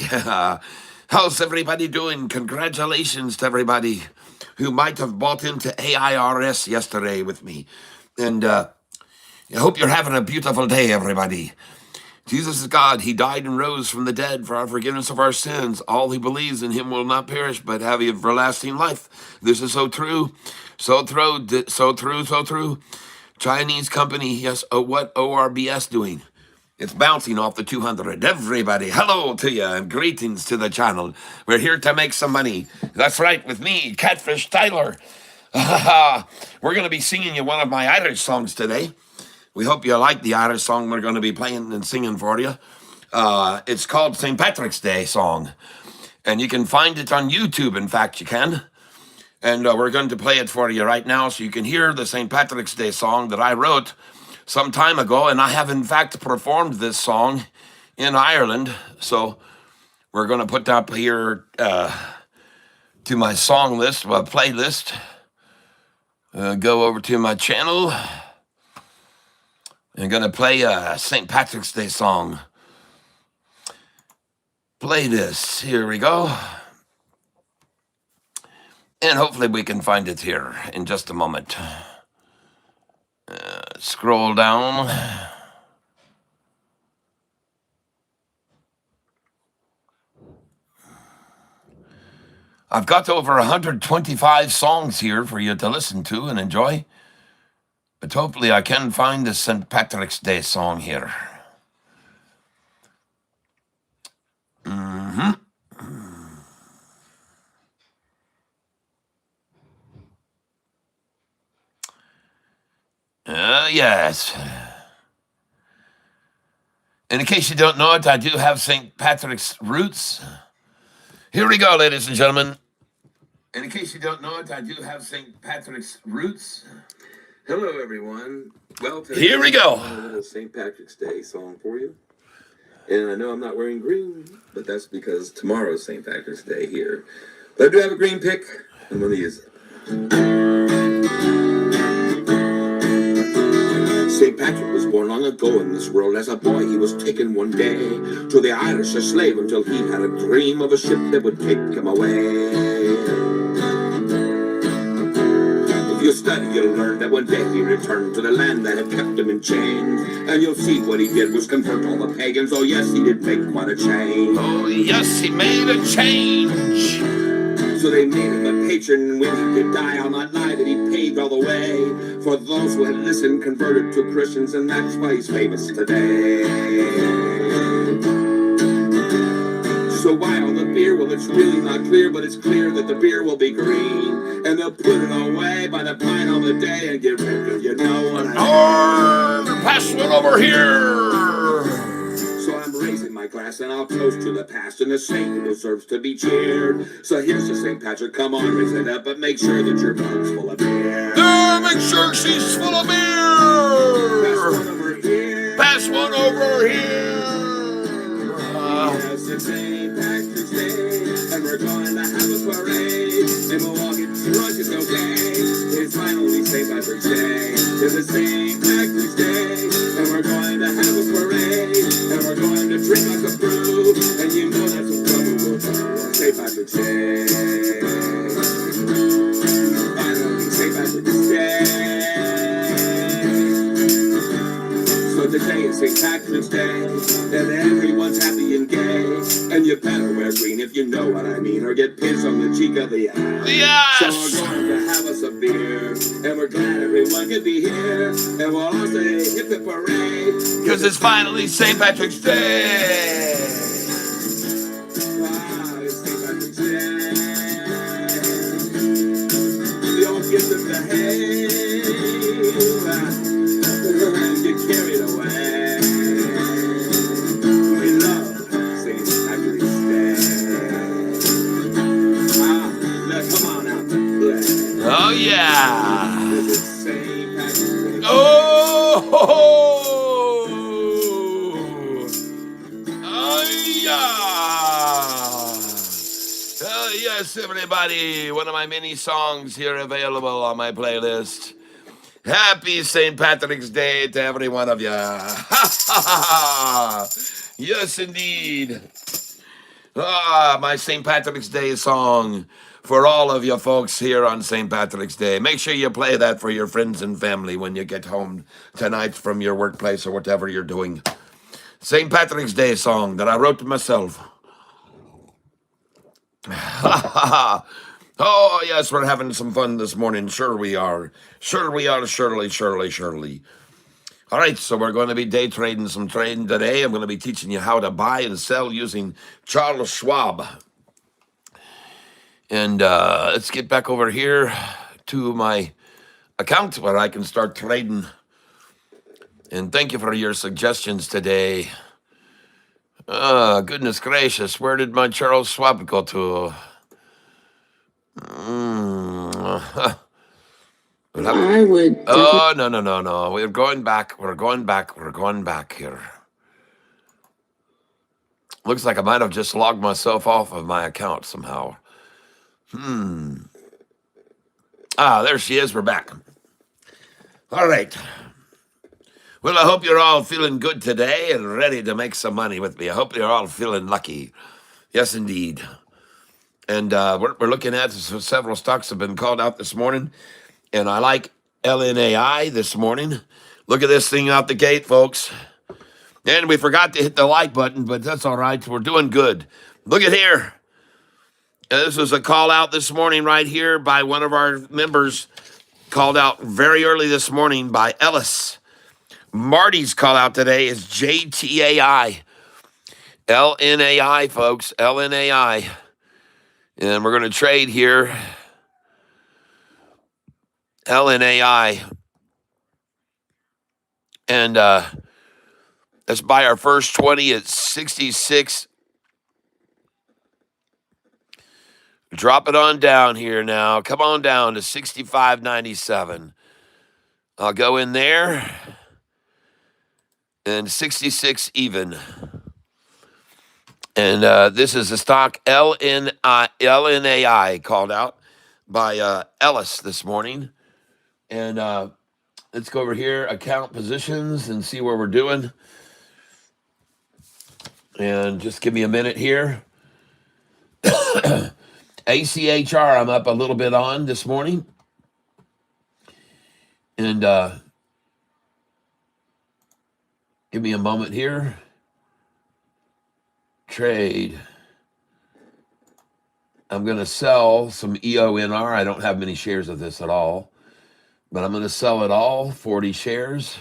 How's everybody doing? Congratulations to everybody who might have bought into AIRS yesterday with me. And I hope you're having a beautiful day, everybody. Jesus is God. He died and rose from the dead for our forgiveness of our sins. All who believes in him will not perish, but have everlasting life. This is so true, so true, so true, so true. Chinese company, yes. Oh, what ORBS doing? It's bouncing off the 200. Everybody, hello to you and greetings to the channel. We're here to make some money. That's right, with me, Catfish Tyler. We're going to be singing you one of my Irish songs today. We hope you like the Irish song we're going to be playing and singing for you. It's called St. Patrick's Day song. And you can find it on YouTube, in fact, you can. And we're going to play it for you right now so you can hear the St. Patrick's Day song that I wrote some time ago. And I have, in fact, performed this song in Ireland. So we're going to put up here to my song list, my playlist. Go over to my channel. I'm going to play a St. Patrick's Day song. Play this. Here we go. And hopefully we can find it here in just a moment. Scroll down. I've got over 125 songs here for you to listen to and enjoy. But hopefully I can find the St. Patrick's Day song here. Yes. And in case you don't know it, I do have St. Patrick's roots. Here we go, ladies and gentlemen. And in case you don't know it, I do have St. Patrick's roots. Hello, everyone. Well, today Here we go. I have a little St. Patrick's Day song for you. And I know I'm not wearing green, but that's because tomorrow's St. Patrick's Day here. But I do have a green pick. I'm going to use it. St. Patrick was born long ago in this world. As a boy, he was taken one day to the Irish a slave until he had a dream of a ship that would take him away. If you study, you'll learn that one day he returned to the land that had kept him in chains. And you'll see what he did was convert all the pagans. Oh, yes, he did make quite a change. Oh, yes, he made a change. So they made him a patron when he did die. I'll not lie that he paved all the way for those who had listened, converted to Christians, and that's why he's famous today. So why all the beer? Well, it's really not clear, but it's clear that the beer will be green, and they'll put it away by the pint on the day and get rid of, you know what I mean. Pass one over here. So I'm raising my glass and I'll toast to the past and the saint who deserves to be cheered. So here's to St. Patrick, come on, raise it up, but make sure that your mug's full of beer. Make sure she's full of beer. Pass one over here. Pass one over here. Yes, it's St. Patrick's Day, and we're going to have a parade, and we'll all get drunk, it's okay. It's finally St. Patrick's Day. It's St. Patrick's Day, and we're going to have a parade, and we're going to drink like a brew, and you know that's what we'll do on St. Patrick's Day. Finally St. Patrick's Day. So today is St. Patrick's Day, and everyone's happy and gay. And you better wear green if you know what I mean, or get piss on the cheek of the ass. Yes! So we're going to have us a beer, and we're glad everyone could be here. And we'll all say hip hip parade, Because it's finally St. Patrick's Day. wow, it's St. Patrick's Day. Don't get them to and get carried away. We love St. Patrick's Day. Now come on out to play. Oh, yeah. This is St. Patrick's Day. Oh, ho, ho. Yeah. Yes, everybody. One of my many songs here available on my playlist. Happy St. Patrick's Day to every one of you. Yes, indeed. My St. Patrick's Day song for all of you folks here on St. Patrick's Day. Make sure you play that for your friends and family when you get home tonight from your workplace or whatever you're doing. St. Patrick's Day song that I wrote to myself. Oh, yes, we're having some fun this morning. Sure we are. Sure we are. Surely, surely, surely. All right, so we're going to be day trading some trading today. I'm going to be teaching you how to buy and sell using Charles Schwab. And let's get back over here to my account where I can start trading. And thank you for your suggestions today. Goodness gracious, where did my Charles Schwab go to? I would. Oh, no, no, no, no. We're going back. We're going back. We're going back here. Looks like I might have just logged myself off of my account somehow. There she is. We're back. All right. Well, I hope you're all feeling good today and ready to make some money with me. I hope you're all feeling lucky. Yes, indeed. And we're looking at several stocks have been called out this morning. And I like LNAI this morning. Look at this thing out the gate, folks. And we forgot to hit the like button, but that's all right. We're doing good. Look at here. This was a call out this morning right here by one of our members, called out very early this morning by Ellis. Marty's call out today is JTAI. LNAI, folks. LNAI. And we're going to trade here. LNAI. And let's buy our first 20 at 66. Drop it on down here now. Come on down to 65.97. I'll go in there. And 66 even. And this is the stock LNAI called out by Ellis this morning. And let's go over here, account positions, and see where we're doing. And just give me a minute here. ACHR, I'm up a little bit on this morning. And give me a moment here. Trade. I'm going to sell some EONR. I don't have many shares of this at all, but I'm going to sell it all, 40 shares.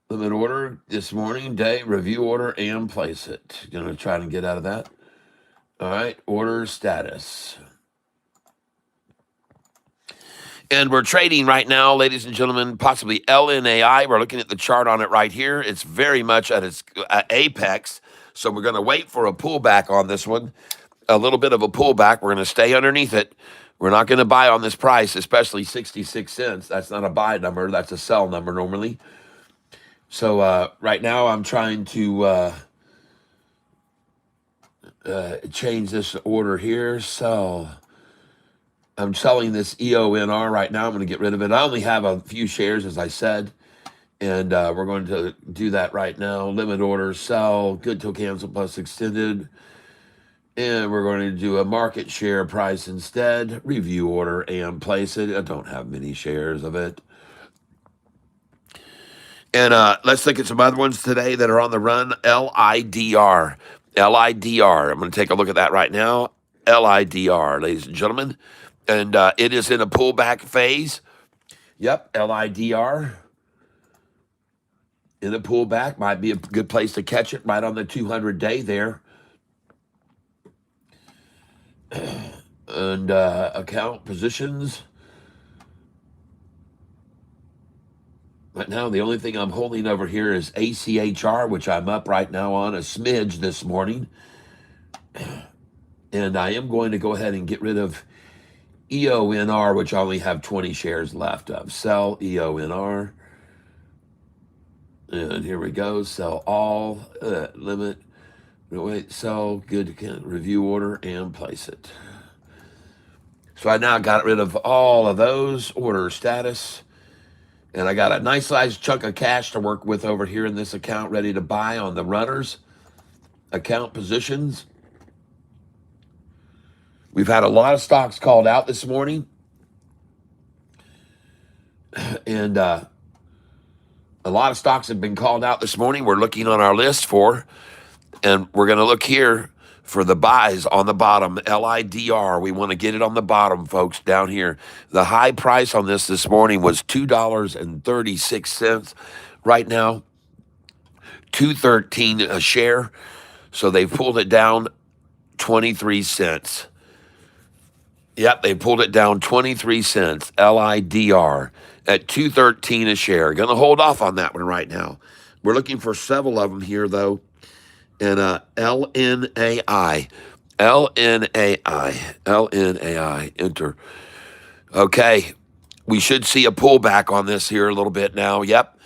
Limit order this morning, day, review order, and place it. Going to try and get out of that. All right, order status. And we're trading right now, ladies and gentlemen, possibly LNAI. We're looking at the chart on it right here. It's very much at its apex. So we're going to wait for a pullback on this one. A little bit of a pullback. We're going to stay underneath it. We're not going to buy on this price, especially 66 cents. That's not a buy number. That's a sell number normally. So right now I'm trying to change this order here. So I'm selling this EONR right now. I'm going to get rid of it. I only have a few shares, as I said, and we're going to do that right now. Limit order, sell, good till cancel plus extended. And we're going to do a market share price instead. Review order and place it. I don't have many shares of it. And let's look at some other ones today that are on the run. LIDR. LIDR. I'm going to take a look at that right now. LIDR, ladies and gentlemen. And it is in a pullback phase. Yep, LIDR. In a pullback. Might be a good place to catch it right on the 200-day there. And account positions. Right now, the only thing I'm holding over here is ACHR, which I'm up right now on a smidge this morning. And I am going to go ahead and get rid of EONR, which I only have 20 shares left of. Sell EONR. And here we go. Sell all. Limit. Wait. Sell. Good. Review order and place it. So I now got rid of all of those. Order status. And I got a nice sized chunk of cash to work with over here in this account, ready to buy on the runners. Account positions. We've had a lot of stocks called out this morning. And a lot of stocks have been called out this morning. We're looking on our list for, and we're going to look here for the buys on the bottom, LIDR. We want to get it on the bottom, folks, down here. The high price on this morning was $2.36. Right now, $2.13 a share. So they pulled it down 23 cents. Yep, they pulled it down 23 cents, LIDR, at $2.13 a share. Going to hold off on that one right now. We're looking for several of them here, though. And LNAI, enter. Okay, we should see a pullback on this here a little bit now. Yep,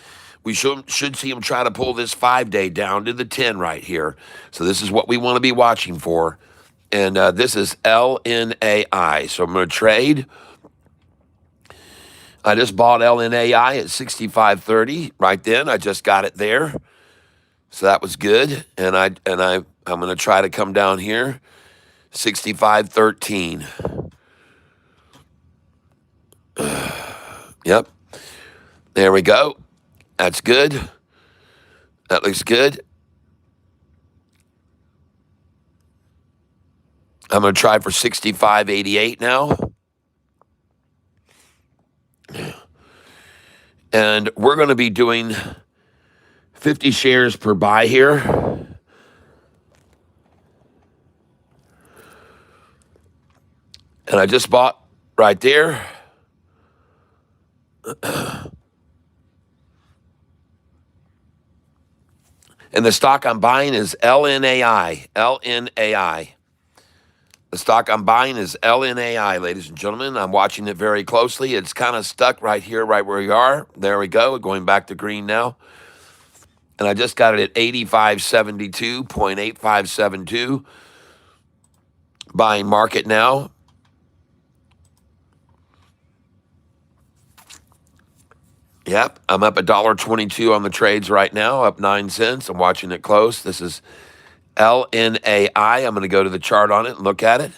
we should see them try to pull this 5-day down to the 10 right here. So this is what we want to be watching for. And this is LNAI. So I'm going to trade. I just bought LNAI at 65.30 right then. I just got it there. So that was good. And I'm going to try to come down here, 65.13. Yep. There we go. That's good. That looks good. I'm going to try for 65.88 now. And we're going to be doing 50 shares per buy here. And I just bought right there. And the stock I'm buying is LNAI. LNAI. The stock I'm buying is LNAI, ladies and gentlemen. I'm watching it very closely. It's kind of stuck right here, right where we are. There we go. Going back to green now. And I just got it at 85.72, 0.8572. Buying market now. Yep, I'm up $1.22 on the trades right now, up 9 cents. I'm watching it close. This is LNAI. I'm going to go to the chart on it and look at it.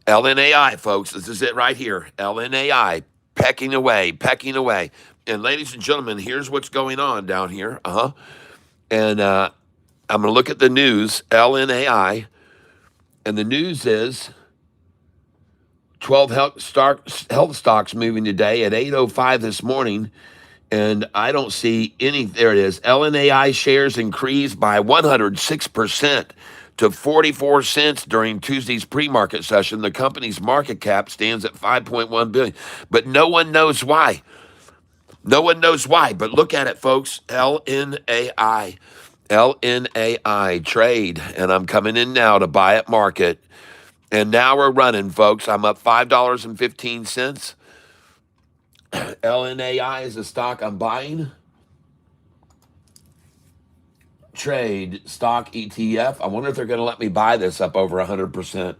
LNAI, folks. This is it right here. LNAI, pecking away, pecking away. And ladies and gentlemen, here's what's going on down here. And I'm going to look at the news, LNAI. And the news is 12 health stocks moving today at 8:05 this morning. And I don't see any. There it is. LNAI shares increased by 106% to 44 cents during Tuesday's pre-market session. The company's market cap stands at $5.1 billion. But no one knows why. No one knows why. But look at it, folks. LNAI. LNAI trade. And I'm coming in now to buy at market. And now we're running, folks. I'm up $5.15. LNAI is the stock I'm buying. Trade stock ETF. I wonder if they're going to let me buy this up over 100%.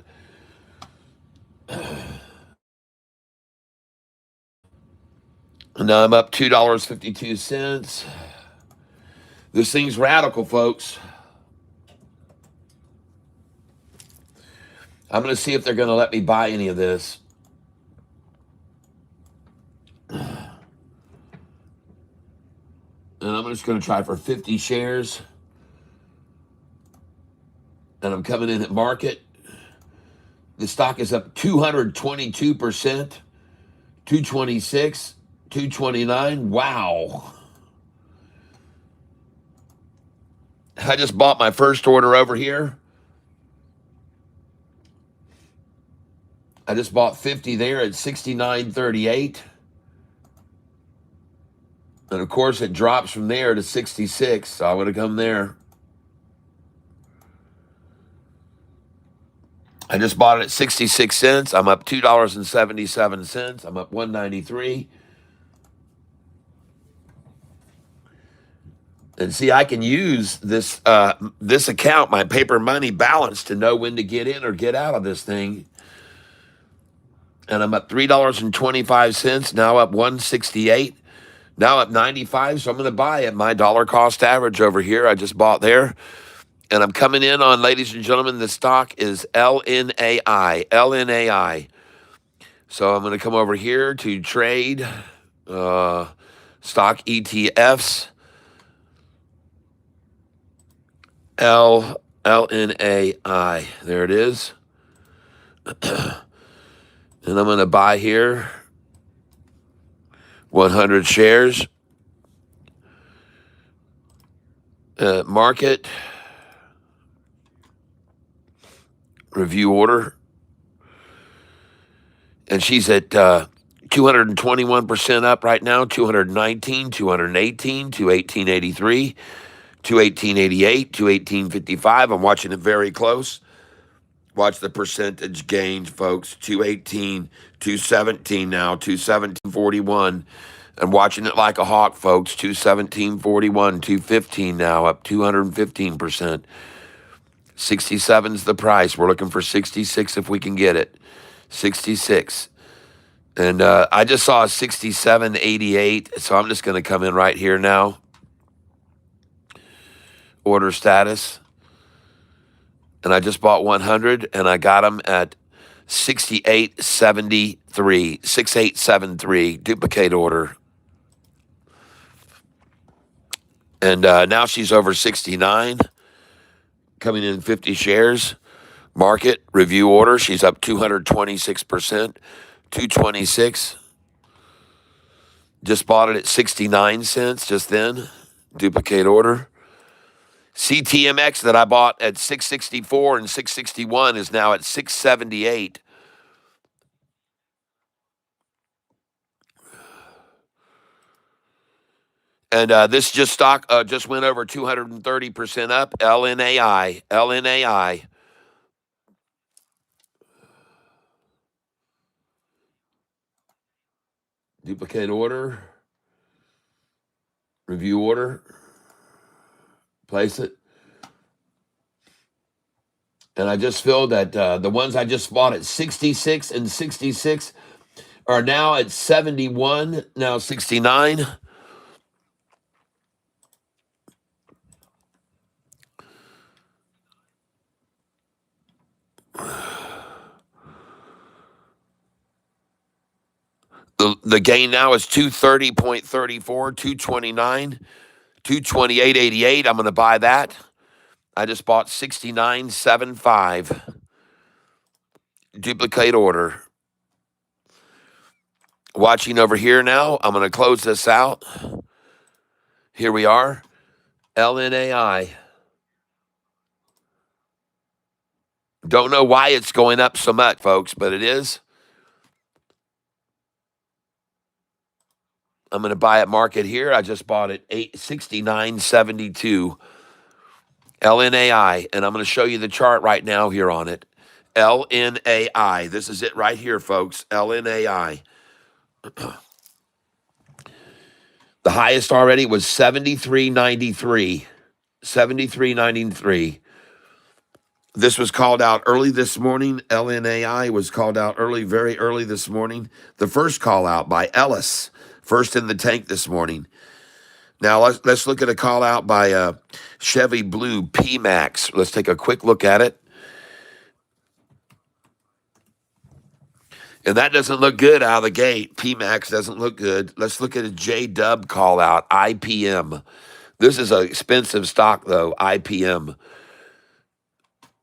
Now I'm up $2.52. This thing's radical, folks. I'm going to see if they're going to let me buy any of this. And I'm just going to try for 50 shares. And I'm coming in at market. The stock is up 222%, 226, 229. Wow. I just bought my first order over here. I just bought 50 there at 69.38. And of course, it drops from there to 66. So I would have come there. I just bought it at 66 cents. I'm up $2.77. I'm up 193. And see, I can use this this account, my paper money balance, to know when to get in or get out of this thing. And I'm up $3.25. Now up 168. Now up 95, so I'm going to buy at my dollar cost average over here. I just bought there. And I'm coming in on, ladies and gentlemen, the stock is LNAI. LNAI. So I'm going to come over here to trade stock ETFs. LNAI. LNAI. There it is. And I'm going to buy here 100 shares. Market. Review order. And she's at 221% up right now, 219, 218, 218.83, 218.88, 218.55. I'm watching it very close. Watch the percentage gains, folks. 218, 217 now, 217.41. I'm watching it like a hawk, folks. 217.41, 215 now, up 215%. 67's the price. We're looking for 66 if we can get it. 66. And I just saw a 67.88, so I'm just going to come in right here now. Order status. And I just bought 100, and I got them at 68.73, 6873, duplicate order. And now she's over 69, coming in 50 shares. Market, review order, she's up 226%, 226. Just bought it at 69 cents just then, duplicate order. CTMX that I bought at 664 and 661 is now at 678. And this stock just went over 230% up. LNAI, LNAI. Duplicate order. Review order. Place it. And I just feel that the ones I just bought at 66 and 66 are now at 71, now 69. The gain now is 230.34, 229, 228.88. I'm going to buy that. I just bought 69.75. Duplicate order. Watching over here now. I'm going to close this out. Here we are. LNAI. Don't know why it's going up so much, folks, but it is. I'm going to buy at market here. I just bought it 69.72. LNAI, and I'm going to show you the chart right now here on it. LNAI. This is it right here, folks. LNAI. The highest already was 73.93. 73.93. This was called out early this morning. LNAI was called out early, very early this morning. The first call out by Ellis, first in the tank this morning. Now let's look at a call out by Chevy Blue P-Max. Let's take a quick look at it. And that doesn't look good out of the gate. P-Max doesn't look good. Let's look at a J-Dub call out, IPM. This is an expensive stock, though, IPM.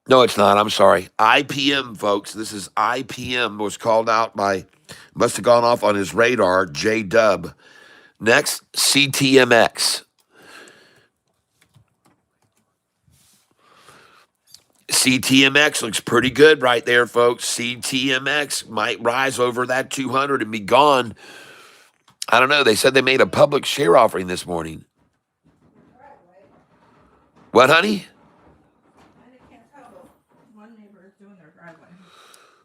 No, it's not. I'm sorry. IPM, folks. This is IPM. Was called out by, must have gone off on his radar, J-Dub. Next, CTMX. CTMX looks pretty good right there, folks. CTMX might rise over that 200 and be gone. I don't know. They said they made a public share offering this morning. What, honey?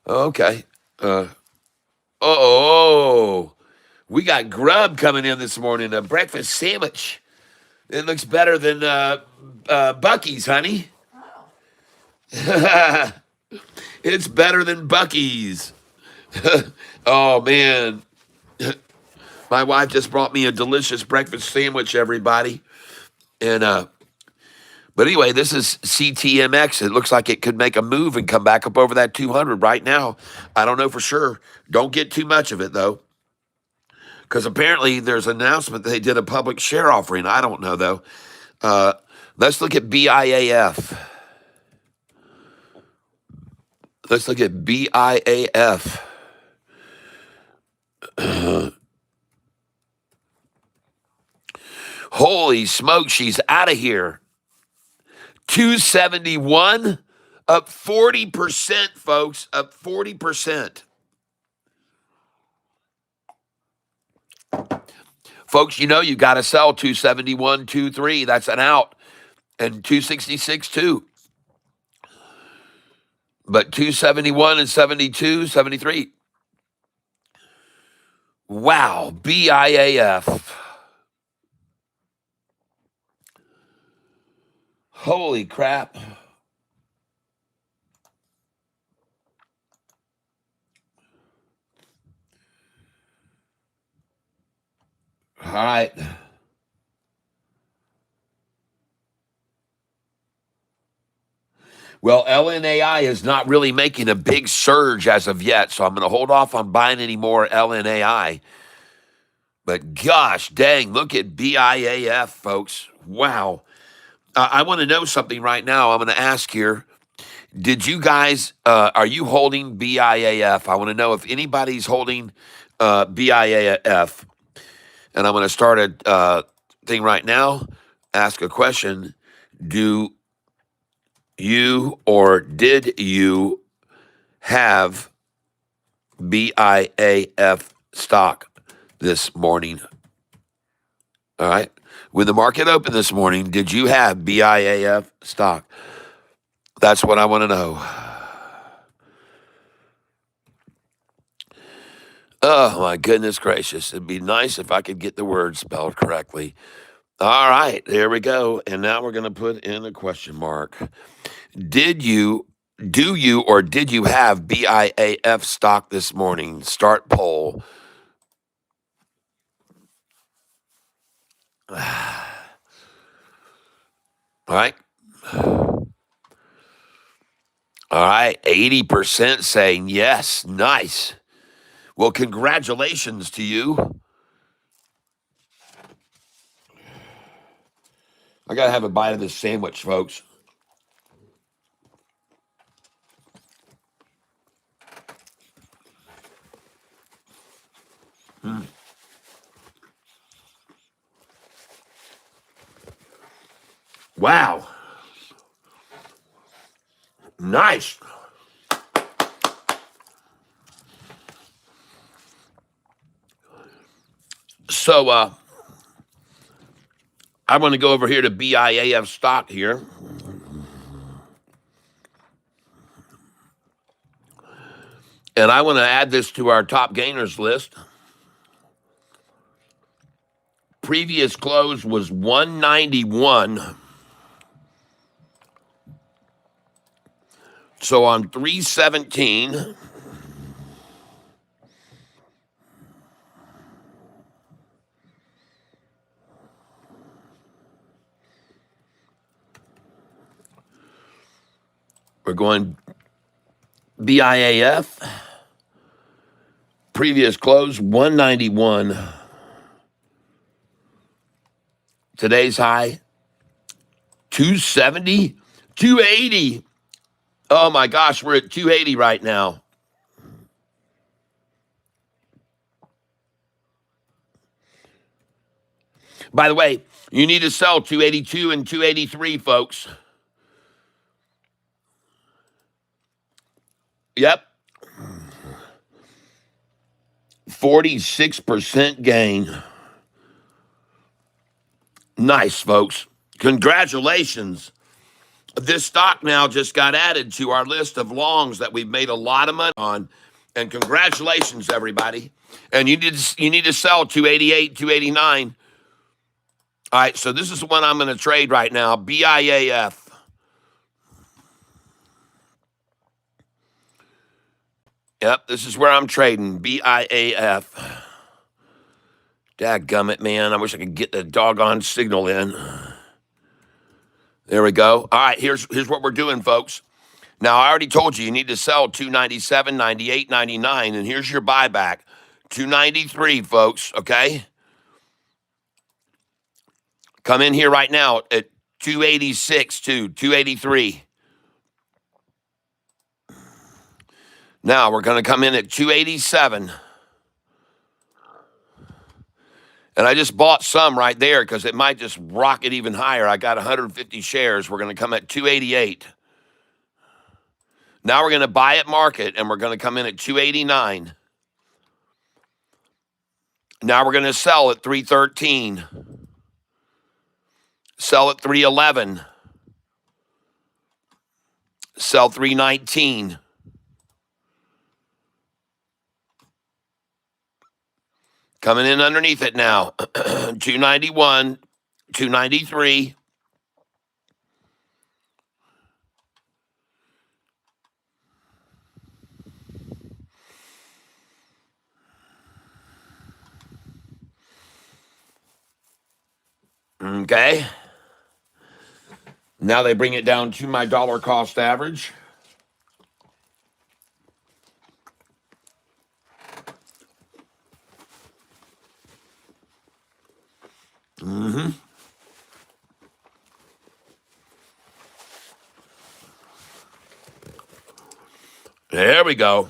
Okay. We got grub coming in this morning, a breakfast sandwich. It looks better than Buc-ee's, honey. It's better than Buc-ee's. Oh, man. My wife just brought me a delicious breakfast sandwich, everybody. And but anyway, this is CTMX. It looks like it could make a move and come back up over that 200 right now. I don't know for sure. Don't get too much of it, though. Because apparently there's an announcement that they did a public share offering. I don't know, though. Let's look at BIAF. Let's look at BIAF. Holy smoke, she's out of here. 271, up 40%, folks, up 40%. Folks, you know you got to sell 271, 23. That's an out. And 266, too. But 271 and 72, 73. Wow, BIAF. Holy crap. All right. Well, LNAI is not really making a big surge as of yet, so I'm going to hold off on buying any more LNAI. But gosh dang, look at BIAF, folks. Wow. I want to know something right now. I'm going to ask here. Did you guys, are you holding BIAF? I want to know if anybody's holding BIAF. And I'm going to start a thing right now. Ask a question. Do you or did you have BIAF stock this morning? All right. When the market opened this morning, did you have BIAF stock? That's what I want to know. Oh, my goodness gracious. It'd be nice if I could get the word spelled correctly. All right, there we go. And now we're going to put in a question mark. Do you, or did you have BIAF stock this morning? Start poll. All right. All right. 80% saying yes. Nice. Well, congratulations to you. I got to have a bite of this sandwich, folks. Wow. Nice. So, I want to go over here to BIAF stock here. And I want to add this to our top gainers list. Previous close was 191. So on 317, we're going BIAF. Previous close 191. Today's high 270, 280. Oh my gosh, we're at 280 right now. By the way, you need to sell 282 and 283, folks. Yep. 46% gain. Nice, folks. Congratulations. This stock now just got added to our list of longs that we've made a lot of money on. And congratulations, everybody. And you need to sell 288, 289. All right, so this is the one I'm going to trade right now, BIAF. Yep, this is where I'm trading, BIAF. Dadgummit, man. I wish I could get the doggone signal in. There we go. All right, here's what we're doing, folks. Now, I already told you need to sell 297, 98, 99, and here's your buyback. 293, folks, okay? Come in here right now at 286, 283. Now we're going to come in at 287. And I just bought some right there because it might just rocket even higher. I got 150 shares. We're going to come at 288. Now we're going to buy at market, and we're going to come in at 289. Now we're going to sell at 313. Sell at 311. Sell 319. Coming in underneath it now. 291, 293. Okay. Now they bring it down to my dollar cost average. There we go.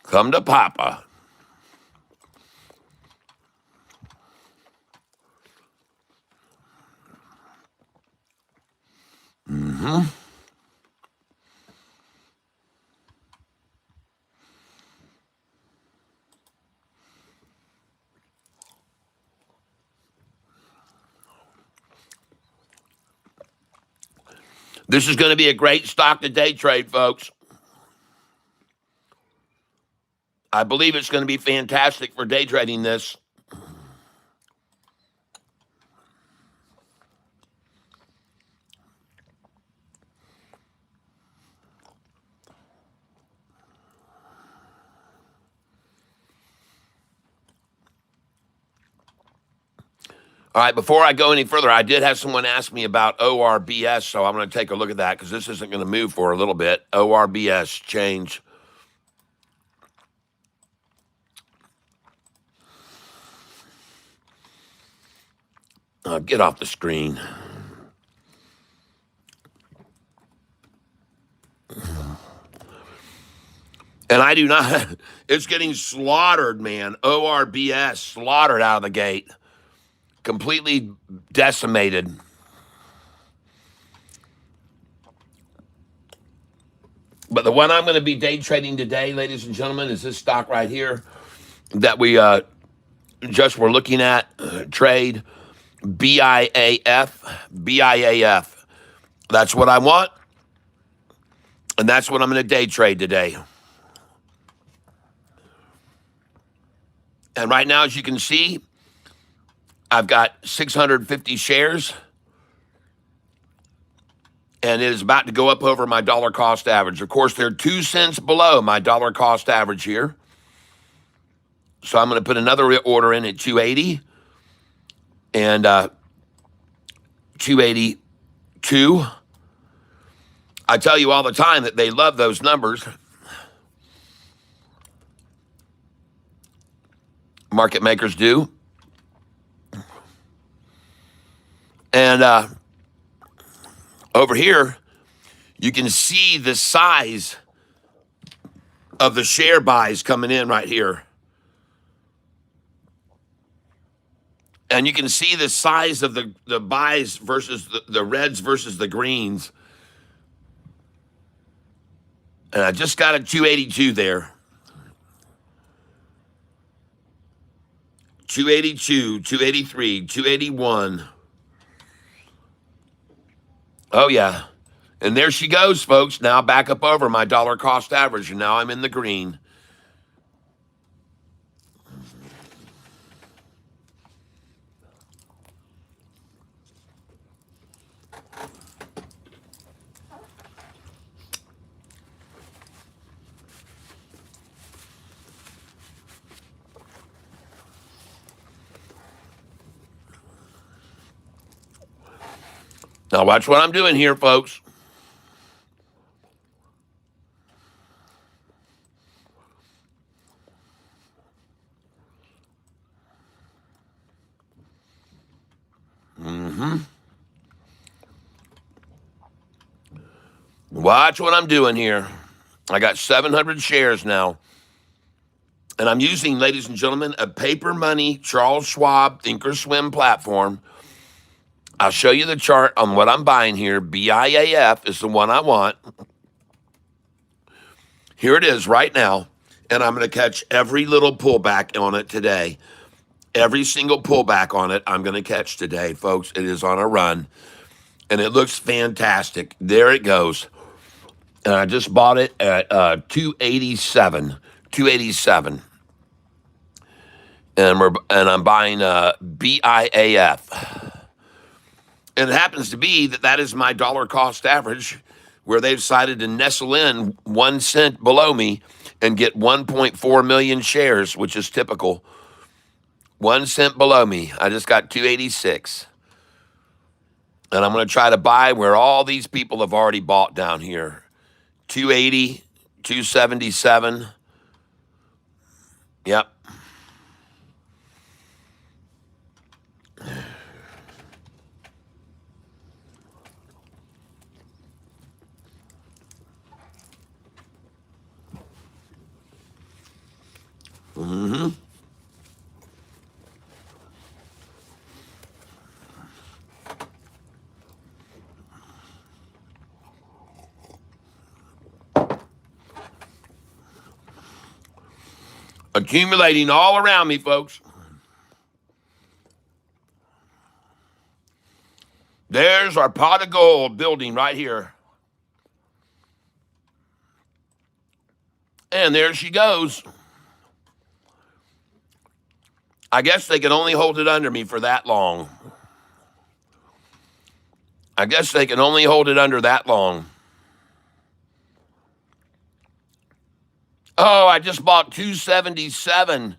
Come to Papa. This is going to be a great stock to day trade, folks. I believe it's going to be fantastic for day trading this. All right, before I go any further, I did have someone ask me about ORBS, so I'm going to take a look at that because this isn't going to move for a little bit. ORBS change. Get off the screen. And I do not, it's getting slaughtered, man. ORBS, slaughtered out of the gate. Completely decimated. But the one I'm going to be day trading today, ladies and gentlemen, is this stock right here that we just were looking at. Trade BIAF. BIAF. That's what I want. And that's what I'm going to day trade today. And right now, as you can see, I've got 650 shares. And it is about to go up over my dollar cost average. Of course, they're 2 cents below my dollar cost average here. So I'm going to put another order in at 280 and 282. I tell you all the time that they love those numbers. Market makers do. And over here, you can see the size of the share buys coming in right here. And you can see the size of the buys versus the reds versus the greens. And I just got a 282 there. 282, 283, 281. Oh, yeah. And there she goes, folks. Now back up over my dollar cost average. And now I'm in the green. Now watch what I'm doing here, folks. Watch what I'm doing here. I got 700 shares now. And I'm using, ladies and gentlemen, a paper money Charles Schwab Thinkorswim platform. I'll show you the chart on what I'm buying here. BIAF is the one I want. Here it is right now. And I'm going to catch every little pullback on it today. Every single pullback on it, I'm going to catch today, folks. It is on a run. And it looks fantastic. There it goes. And I just bought it at 287. 287. And I'm buying BIAF. And it happens to be that is my dollar cost average, where they've decided to nestle in 1 cent below me and get 1.4 million shares, which is typical. 1 cent below me. I just got 286. And I'm going to try to buy where all these people have already bought down here. 280, 277. Yep. Mm-hmm. Accumulating all around me, folks. There's our pot of gold building right here. And there she goes. I guess they can only hold it under me for that long. I guess they can only hold it under that long. Oh, I just bought 277.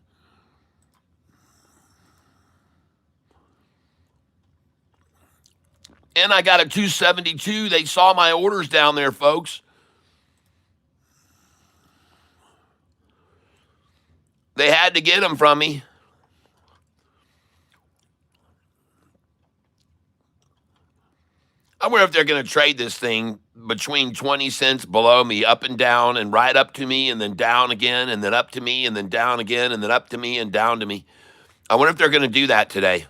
And I got a 272. They saw my orders down there, folks. They had to get them from me. I wonder if they're going to trade this thing between 20 cents below me, up and down, and right up to me, and then down again, and then up to me, and then down again, and then up to me, and down to me. I wonder if they're going to do that today.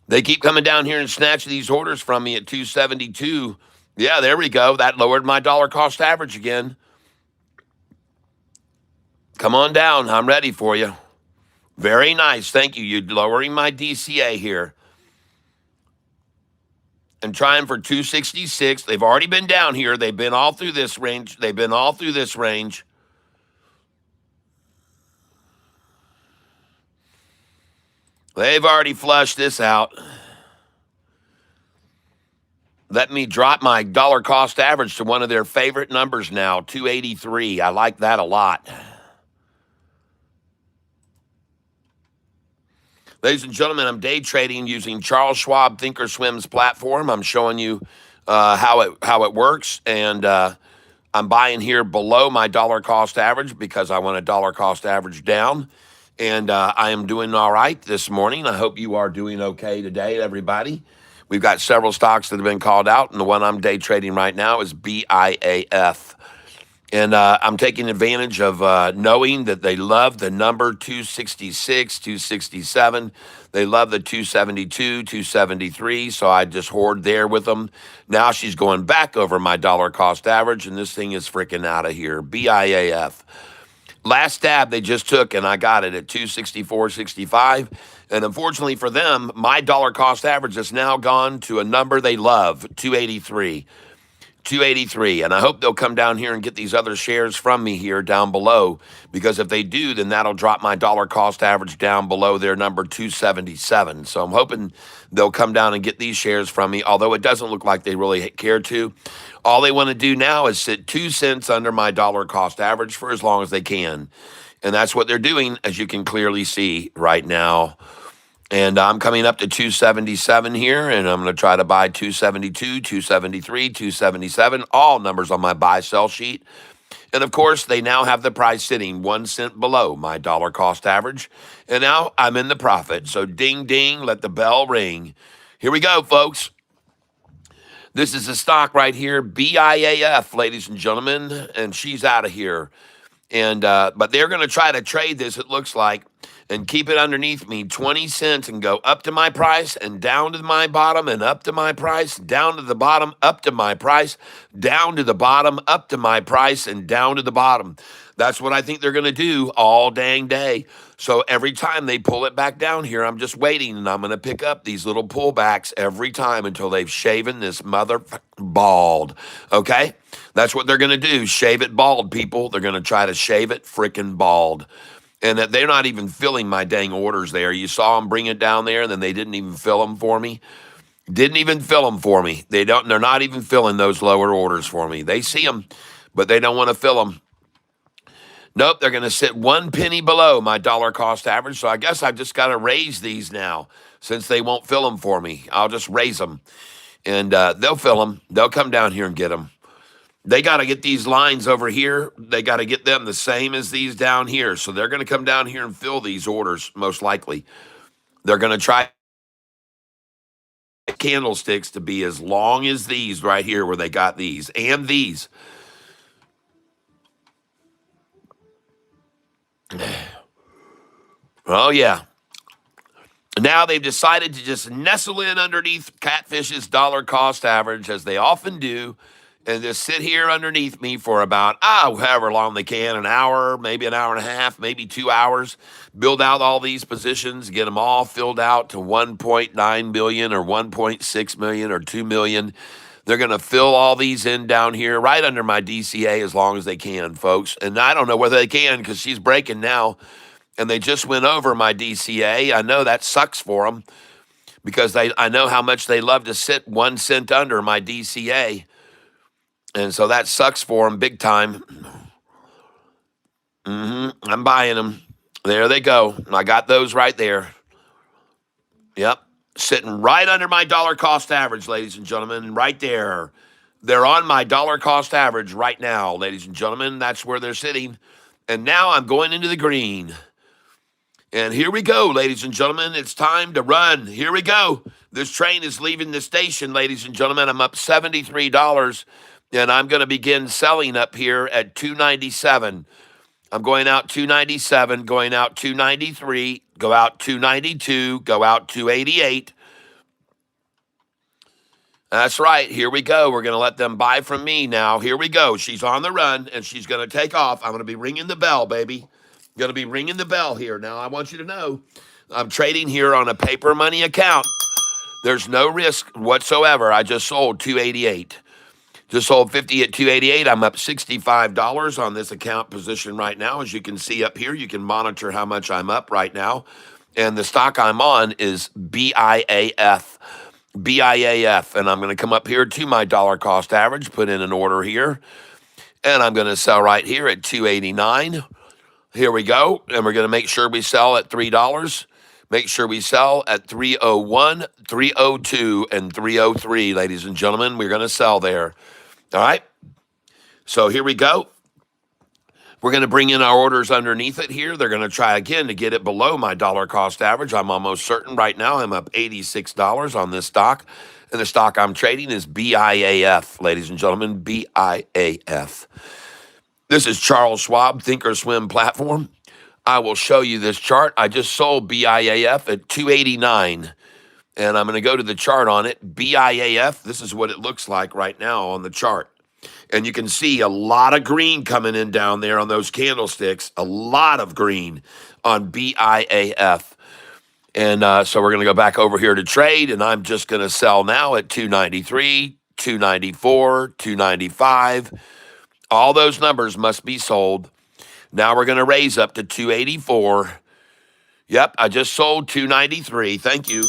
They keep coming down here and snatching these orders from me at 272. Yeah, there we go. That lowered my dollar cost average again. Come on down. I'm ready for you. Very nice. Thank you. You're lowering my DCA here. And trying for 266. They've already been down here. They've been all through this range. They've been all through this range. They've already flushed this out. Let me drop my dollar cost average to one of their favorite numbers now, 283. I like that a lot. Ladies and gentlemen, I'm day trading using Charles Schwab Thinkorswim's platform. I'm showing you how it works, and I'm buying here below my dollar cost average because I want a dollar cost average down, and I am doing all right this morning. I hope you are doing okay today, everybody. We've got several stocks that have been called out, and the one I'm day trading right now is BIAF. And I'm taking advantage of knowing that they love the number 266, 267. They love the 272, 273. So I just hoard there with them. Now she's going back over my dollar cost average, and this thing is freaking out of here. BIAF. Last stab they just took, and I got it at 264.65. And unfortunately for them, my dollar cost average has now gone to a number they love, 283. 283, and I hope they'll come down here and get these other shares from me here down below, because if they do, then that'll drop my dollar cost average down below their number 277. So I'm hoping they'll come down and get these shares from me, although it doesn't look like they really care to. All they want to do now is sit 2 cents under my dollar cost average for as long as they can, and that's what they're doing, as you can clearly see right now. And I'm coming up to 277 here, and I'm going to try to buy 272, 273, 277, all numbers on my buy-sell sheet. And, of course, they now have the price sitting 1 cent below my dollar cost average. And now I'm in the profit. So ding, ding, let the bell ring. Here we go, folks. This is a stock right here, BIAF, ladies and gentlemen, and she's out of here. And but they're going to try to trade this, it looks like, and keep it underneath me 20 cents and go up to my price and down to my bottom and up to my price, down to the bottom, up to my price, down to the bottom, up to my price, and down to the bottom. That's what I think they're going to do all dang day. So every time they pull it back down here, I'm just waiting, and I'm going to pick up these little pullbacks every time until they've shaven this mother bald. Okay? That's what they're going to do. Shave it bald, people. They're going to try to shave it freaking bald. And that they're not even filling my dang orders there. You saw them bring it down there, and then they didn't even fill them for me. Didn't even fill them for me. They're not even filling those lower orders for me. They see them, but they don't want to fill them. Nope, they're going to sit 1 penny below my dollar cost average. So I guess I've just got to raise these now since they won't fill them for me. I'll just raise them, and they'll fill them. They'll come down here and get them. They got to get these lines over here. They got to get them the same as these down here. So they're going to come down here and fill these orders, most likely. They're going to try candlesticks to be as long as these right here where they got these and these. Oh, yeah. Now they've decided to just nestle in underneath Catfish's dollar cost average, as they often do, and just sit here underneath me for about, however long they can, an hour, maybe an hour and a half, maybe 2 hours, build out all these positions, get them all filled out to 1.9 billion or 1.6 million or 2 million. They're going to fill all these in down here right under my DCA as long as they can, folks. And I don't know whether they can because she's breaking now, and they just went over my DCA. I know that sucks for them because I know how much they love to sit 1 cent under my DCA. And so that sucks for them big time. I'm buying them. There they go. I got those right there. Yep. Sitting right under my dollar cost average, ladies and gentlemen, right there. They're on my dollar cost average right now, ladies and gentlemen. That's where they're sitting. And now I'm going into the green. And here we go, ladies and gentlemen. It's time to run. Here we go. This train is leaving the station, ladies and gentlemen. I'm up $73, and I'm going to begin selling up here at $297. I'm going out $297, going out $293, go out $292, go out $288. That's right. Here we go. We're going to let them buy from me now. Here we go. She's on the run, and she's going to take off. I'm going to be ringing the bell, baby. Going to be ringing the bell here. Now, I want you to know I'm trading here on a paper money account. There's no risk whatsoever. I just sold $288. Just sold 50 at $288. I'm up $65 on this account position right now. As you can see up here, you can monitor how much I'm up right now. And the stock I'm on is BIAF. BIAF. And I'm going to come up here to my dollar cost average, put in an order here. And I'm going to sell right here at $289. Here we go. And we're going to make sure we sell at $3. Make sure we sell at 301, 302, and 303, ladies and gentlemen. We're going to sell there. All right. So here we go. We're going to bring in our orders underneath it here. They're going to try again to get it below my dollar cost average. I'm almost certain right now I'm up $86 on this stock. And the stock I'm trading is BIAF, ladies and gentlemen, BIAF. This is Charles Schwab, Thinkorswim platform. I will show you this chart. I just sold BIAF at $289. And I'm going to go to the chart on it. BIAF, this is what it looks like right now on the chart. And you can see a lot of green coming in down there on those candlesticks. A lot of green on BIAF. And so we're going to go back over here to trade. And I'm just going to sell now at $293, $294, $295. All those numbers must be sold. Now we're going to raise up to $284. Yep, I just sold $293. Thank you.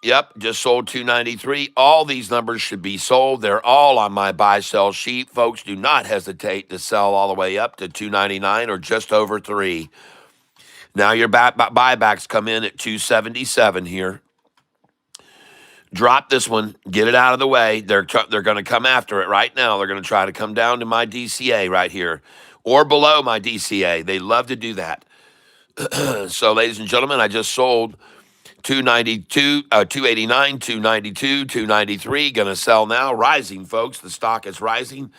Yep, just sold $293. All these numbers should be sold. They're all on my buy-sell sheet. Folks, do not hesitate to sell all the way up to $299 or just over $3. Now your buybacks come in at $277 here. Drop this one. Get it out of the way. They're going to come after it right now. They're going to try to come down to my DCA right here or below my DCA. They love to do that. So, ladies and gentlemen, I just sold 292, 289, 292, 293. Going to sell now. Rising, folks. The stock is rising.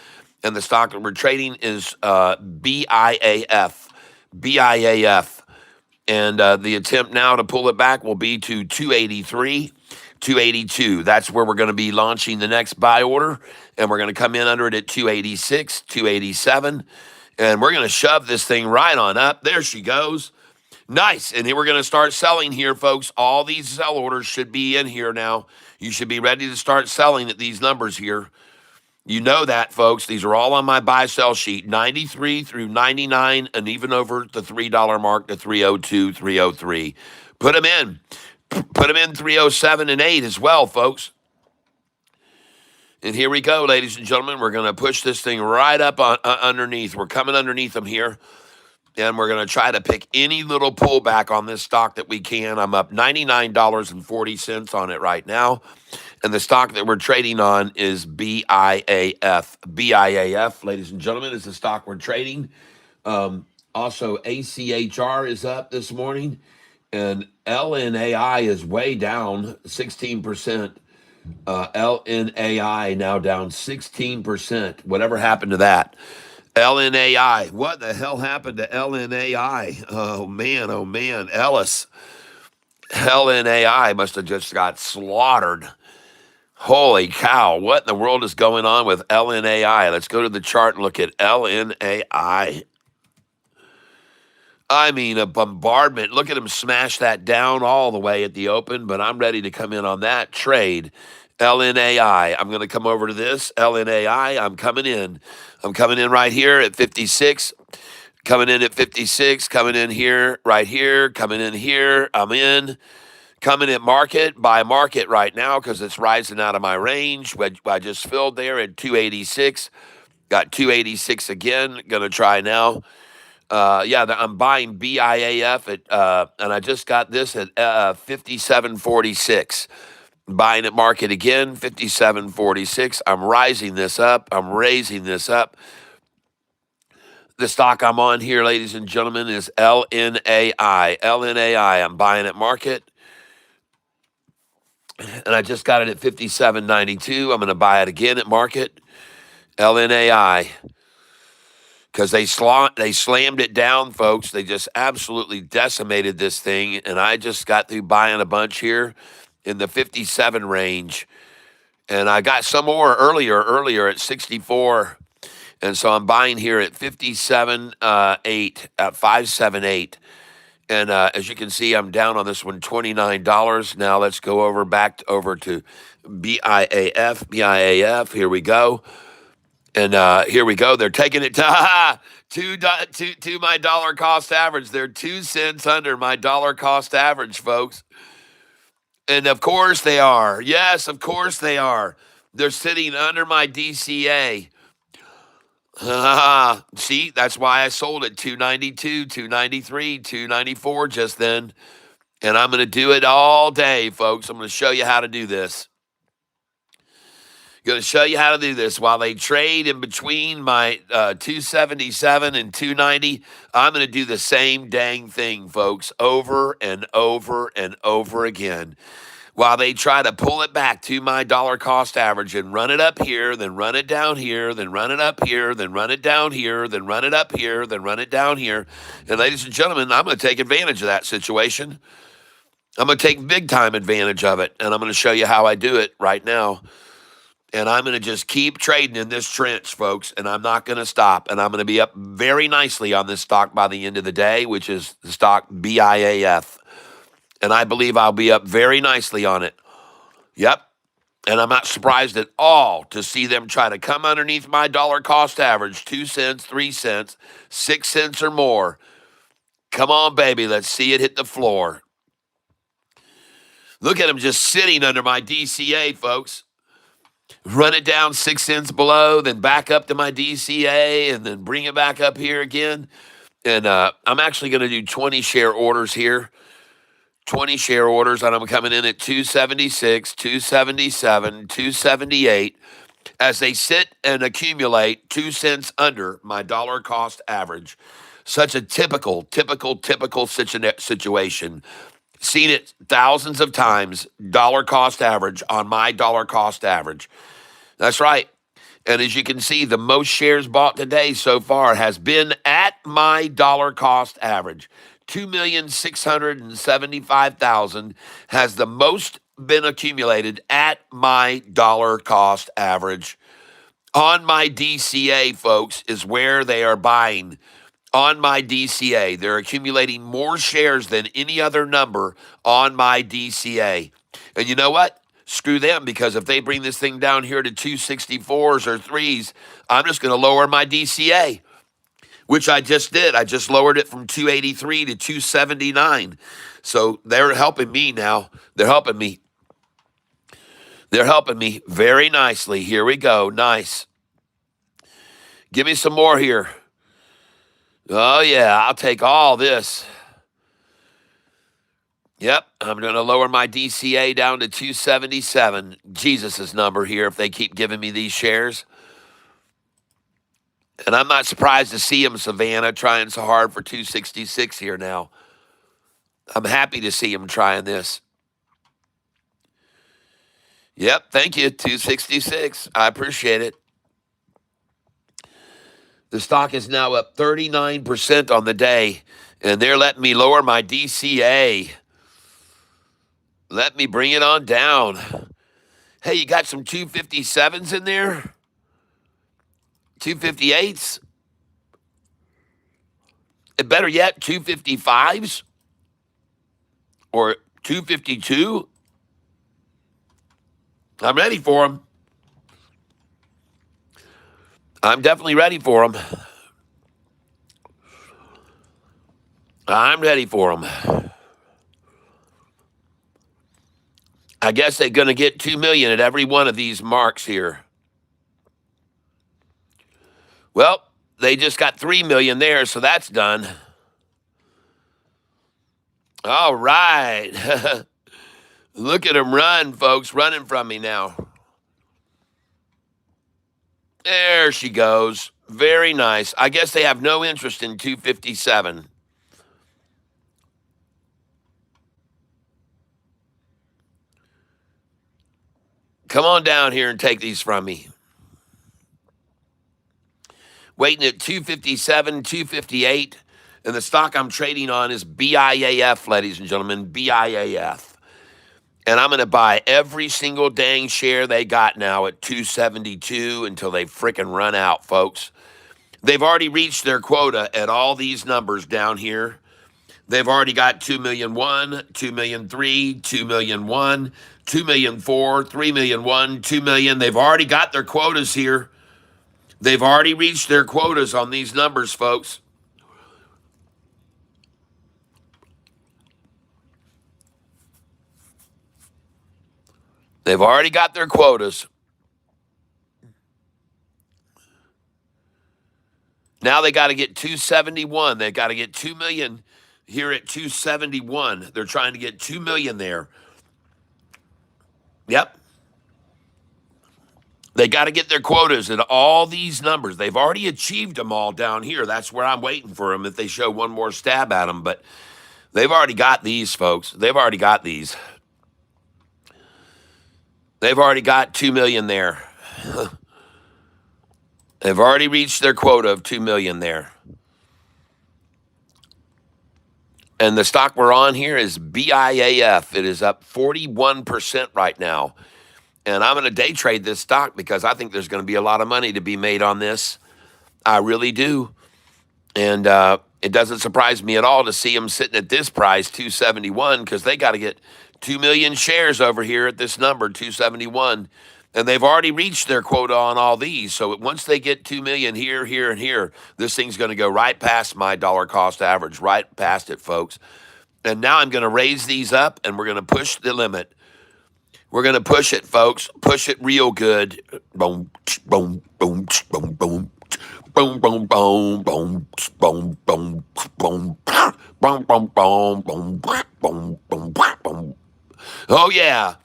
And the stock that we're trading is BIAF. BIAF. And the attempt now to pull it back will be to 283, 282. That's where we're going to be launching the next buy order. And we're going to come in under it at 286, 287. And we're going to shove this thing right on up. There she goes. Nice. And then we're going to start selling here, folks. All these sell orders should be in here now. You should be ready to start selling at these numbers here. You know that, folks. These are all on my buy-sell sheet, 93 through 99, and even over the $3 mark to 302, 303. Put them in. Put them in 307 and 8 as well, folks. And here we go, ladies and gentlemen. We're going to push this thing right up on, underneath. We're coming underneath them here. And we're going to try to pick any little pullback on this stock that we can. I'm up $99.40 on it right now. And the stock that we're trading on is BIAF. BIAF, ladies and gentlemen, is the stock we're trading. Also, ACHR is up this morning. And LNAI is way down 16%. LNAI now down 16%. Whatever happened to that? LNAI. What the hell happened to LNAI? Oh, man. Ellis. LNAI must have just got slaughtered. Holy cow. What in the world is going on with LNAI? Let's go to the chart and look at LNAI. I mean, a bombardment. Look at him smash that down all the way at the open, but I'm ready to come in on that trade. LNAI. I'm going to come over to this. LNAI. I'm coming in. I'm coming in right here at 56. Coming in at 56. Coming in here, right here. Coming in here. I'm in. Coming at market, buy market right now because it's rising out of my range. I just filled there at 286. Got 286 again. Going to try now. I'm buying BIAF at, and I just got this at 57.46. Buying at market again, 57.46. I'm rising this up. I'm raising this up. The stock I'm on here, ladies and gentlemen, is LNAI. LNAI. I'm buying at market. And I just got it at 57.92. I'm going to buy it again at market. LNAI. Because they slammed it down, folks. They just absolutely decimated this thing. And I just got through buying a bunch here in the 57 range. And I got some more earlier at 64. And so I'm buying here at 57.8, at 578. And as you can see, I'm down on this one, $29. Now let's go back over to BIAF. BIAF, here we go. And here we go. They're taking it to my dollar cost average. They're 2 cents under my dollar cost average, folks. And of course they are. Yes, of course they are. They're sitting under my DCA. See, that's why I sold it 292, 293, 294 just then. And I'm going to do it all day, folks. I'm going to show you how to do this. Going to show you how to do this while they trade in between my 277 and 290. I'm going to do the same dang thing, folks, over and over and over again. While they try to pull it back to my dollar cost average and run it up here, then run it down here, then run it up here, then run it down here, then run it up here, then run it down here. And ladies and gentlemen, I'm going to take advantage of that situation. I'm going to take big time advantage of it, and I'm going to show you how I do it right now. And I'm going to just keep trading in this trench, folks, and I'm not going to stop. And I'm going to be up very nicely on this stock by the end of the day, which is the stock BIAF. And I believe I'll be up very nicely on it. Yep. And I'm not surprised at all to see them try to come underneath my dollar cost average, 2 cents, 3 cents, 6 cents or more. Come on, baby. Let's see it hit the floor. Look at them just sitting under my DCA, folks. Run it down 6 cents below, then back up to my DCA, and then bring it back up here again. And I'm actually going to do 20 share orders here. 20 share orders, and I'm coming in at 276, 277, 278 as they sit and accumulate 2 cents under my dollar cost average. Such a typical situation. Seen it thousands of times, dollar cost average on my dollar cost average. That's right. And as you can see, the most shares bought today so far has been at my dollar cost average. 2,675,000 has the most been accumulated at my dollar cost average. On my DCA, folks, is where they are buying. On my DCA, they're accumulating more shares than any other number on my DCA. And you know what? Screw them, because if they bring this thing down here to 264s or 3s, I'm just going to lower my DCA, which I just did. I just lowered it from 283 to 279. So they're helping me now. They're helping me. They're helping me very nicely. Here we go. Nice. Give me some more here. Oh, yeah, I'll take all this. Yep, I'm going to lower my DCA down to 277. Jesus' number here if they keep giving me these shares. And I'm not surprised to see him, Savannah, trying so hard for 266 here now. I'm happy to see him trying this. Yep, thank you, 266. I appreciate it. The stock is now up 39% on the day, and they're letting me lower my DCA. Let me bring it on down. Hey, you got some 257s in there? 258s? And better yet, 255s? Or 252? I'm ready for them. I'm definitely ready for them. I'm ready for them. I guess they're going to get 2 million at every one of these marks here. Well, they just got 3 million there, so that's done. All right. Look at them run, folks, running from me now. There she goes. Very nice. I guess they have no interest in 257. Come on down here and take these from me. Waiting at 257, 258. And the stock I'm trading on is BIAF, ladies and gentlemen, BIAF. And I'm going to buy every single dang share they got now at 272 until they frickin' run out, folks. They've already reached their quota at all these numbers down here. They've already got 2 million 1, 2 million 3, 2 million 1, 2 million 4, 3 million 1, 2 million. They've already got their quotas here. They've already reached their quotas on these numbers, folks. They've already got their quotas. Now they got to get 271. They've got to get 2 million here at 271. They're trying to get 2 million there. Yep. They got to get their quotas at all these numbers. They've already achieved them all down here. That's where I'm waiting for them if they show one more stab at them. But they've already got these, folks. They've already got these. They've already got 2 million there. They've already reached their quota of 2 million there. And the stock we're on here is BIAF. It is up 41% right now. And I'm going to day trade this stock because I think there's going to be a lot of money to be made on this. I really do. And it doesn't surprise me at all to see them sitting at this price, 271, because they got to get 2 million shares over here at this number, 271. And they've already reached their quota on all these. So once they get 2 million here, here, and here, this thing's going to go right past my dollar cost average, right past it, folks. And now I'm going to raise these up, and we're going to push the limit. We're going to push it, folks. Push it real good. Boom, boom, boom, boom, boom. Boom, boom, boom, boom, boom, boom, boom, boom, boom, boom, boom, boom, boom, boom. Oh, yeah.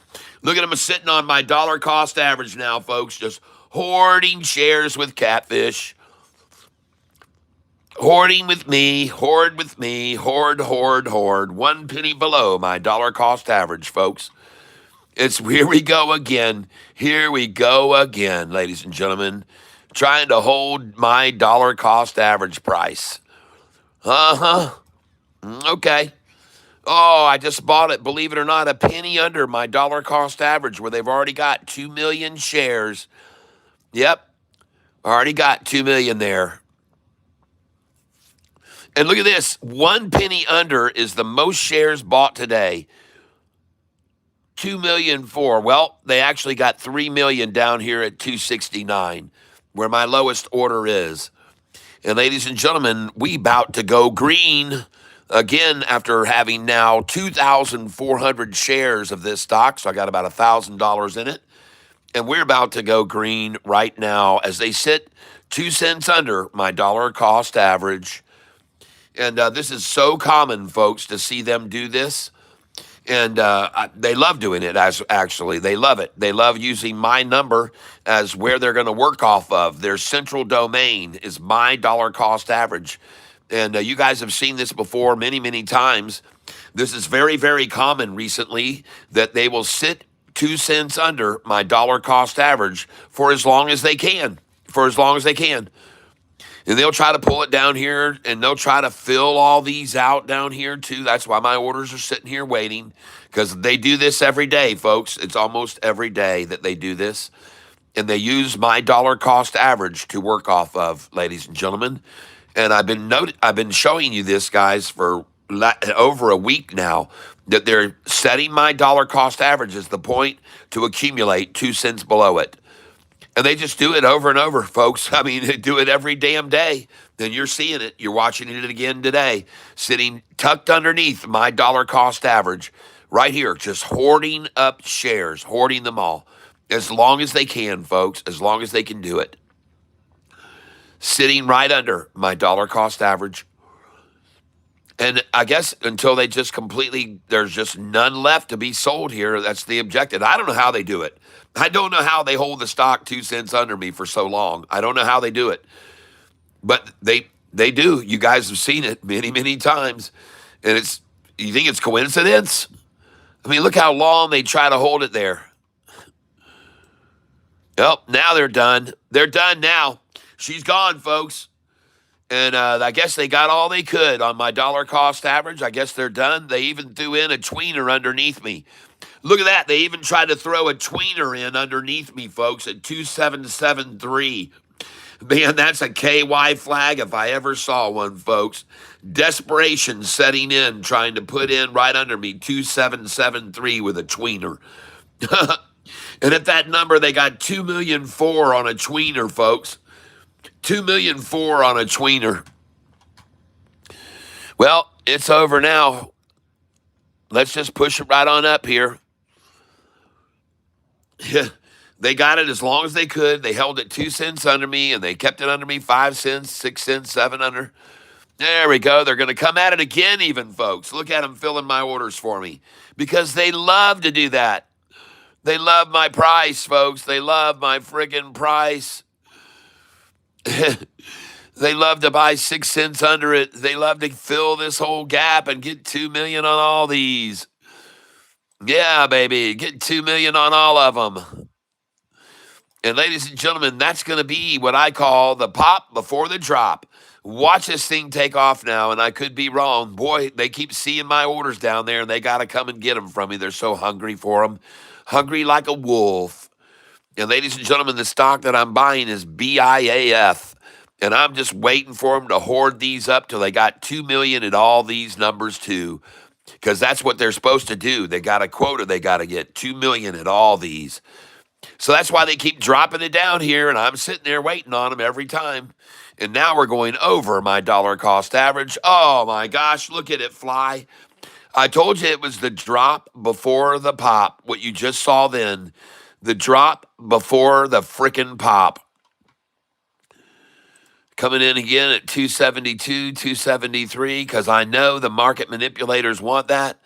Look at them sitting on my dollar cost average now, folks. Just hoarding shares with Catfish. Hoarding with me, hoard with me, hoard, hoard, hoard. 1 penny below my dollar cost average, folks. It's here we go again. Here we go again, ladies and gentlemen. Trying to hold my dollar cost average price. Uh huh. Okay. Oh, I just bought it, believe it or not, a penny under my dollar cost average where they've already got 2 million shares. Yep. Already got 2 million there. And look at this, 1 penny under is the most shares bought today. 2 million for. Well, they actually got 3 million down here at 269, where my lowest order is. And ladies and gentlemen, we about to go green again after having now 2,400 shares of this stock. So I got about $1,000 in it. And we're about to go green right now as they sit 2 cents under my dollar cost average. And this is so common, folks, to see them do this. And they love doing it, as actually. They love it. They love using my number as where they're going to work off of. Their central domain is my dollar cost average. And you guys have seen this before many, many times. This is very, very common recently that they will sit 2 cents under my dollar cost average for as long as they can. For as long as they can. And they'll try to pull it down here and they'll try to fill all these out down here too. That's why my orders are sitting here waiting because they do this every day, folks. It's almost every day that they do this. And they use my dollar cost average to work off of, ladies and gentlemen. And I've been showing you this, guys, for over a week now, that they're setting my dollar cost average as the point to accumulate 2 cents below it. And they just do it over and over, folks. I mean, they do it every damn day. Then you're seeing it. You're watching it again today, sitting tucked underneath my dollar cost average right here, just hoarding up shares, hoarding them all as long as they can, folks, as long as they can do it. Sitting right under my dollar cost average. And I guess until they just completely, there's just none left to be sold here. That's the objective. I don't know how they do it. I don't know how they hold the stock 2 cents under me for so long. I don't know how they do it. But they do. You guys have seen it many, many times. And you think it's coincidence? I mean, look how long they try to hold it there. Well, now they're done. They're done now. She's gone, folks. And I guess they got all they could on my dollar cost average. I guess they're done. They even threw in a tweener underneath me. Look at that. They even tried to throw a tweener in underneath me, folks, at 2773. Man, that's a KY flag if I ever saw one, folks. Desperation setting in, trying to put in right under me, 2773 with a tweener. And at that number, they got 2,000,004 on a tweener, folks. 2,000,004 on a tweener. Well, it's over now. Let's just push it right on up here. They got it as long as they could. They held it 2 cents under me, and they kept it under me 5 cents, 6 cents, 7 under. There we go. They're going to come at it again, even, folks. Look at them filling my orders for me because they love to do that. They love my price, folks. They love my friggin' price. They love to buy 6 cents under it. They love to fill this whole gap and get 2 million on all these. Yeah, baby, get 2 million on all of them. And ladies and gentlemen, that's going to be what I call the pop before the drop. Watch this thing take off now, and I could be wrong. Boy, they keep seeing my orders down there, and they got to come and get them from me. They're so hungry for them. Hungry like a wolf. And ladies and gentlemen, the stock that I'm buying is BIAF. And I'm just waiting for them to hoard these up till they got 2 million at all these numbers too. Because that's what they're supposed to do. They got a quota they got to get 2 million at all these. So that's why they keep dropping it down here. And I'm sitting there waiting on them every time. And now we're going over my dollar cost average. Oh my gosh, look at it fly. I told you it was the drop before the pop. What you just saw then. The drop before the frickin' pop. Coming in again at 272, 273, because I know the market manipulators want that.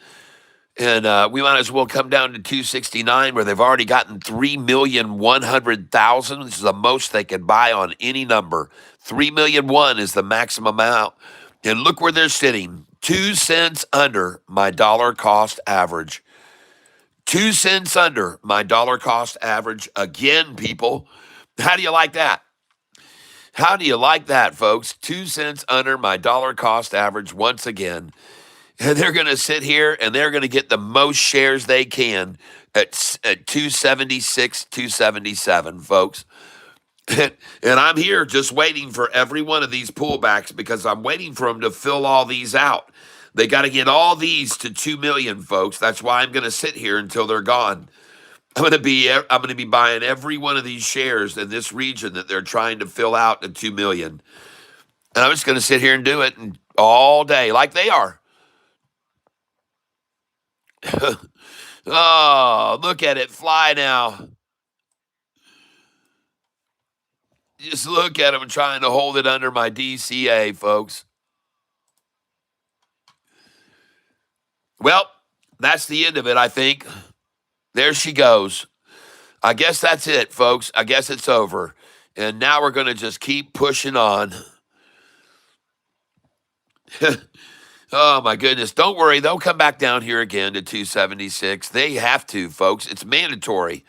And we might as well come down to 269 where they've already gotten 3,100,000. This is the most they can buy on any number. 3,000,001 is the maximum amount. And look where they're sitting, 2 cents under my dollar cost average. 2 cents under my dollar cost average again, people. How do you like that? How do you like that, folks? 2 cents under my dollar cost average once again. And they're going to sit here and they're going to get the most shares they can at 276, 277, folks. And I'm here just waiting for every one of these pullbacks because I'm waiting for them to fill all these out. They got to get all these to 2 million, folks. That's why I'm going to sit here until they're gone. I'm going to be buying every one of these shares in this region that they're trying to fill out to 2 million. And I'm just going to sit here and do it all day like they are. Oh, look at it fly now. Just look at him trying to hold it under my DCA, folks. Well, that's the end of it, I think. There she goes. I guess that's it, folks. I guess it's over. And now we're going to just keep pushing on. Oh, my goodness. Don't worry. They'll come back down here again to 276. They have to, folks. It's mandatory.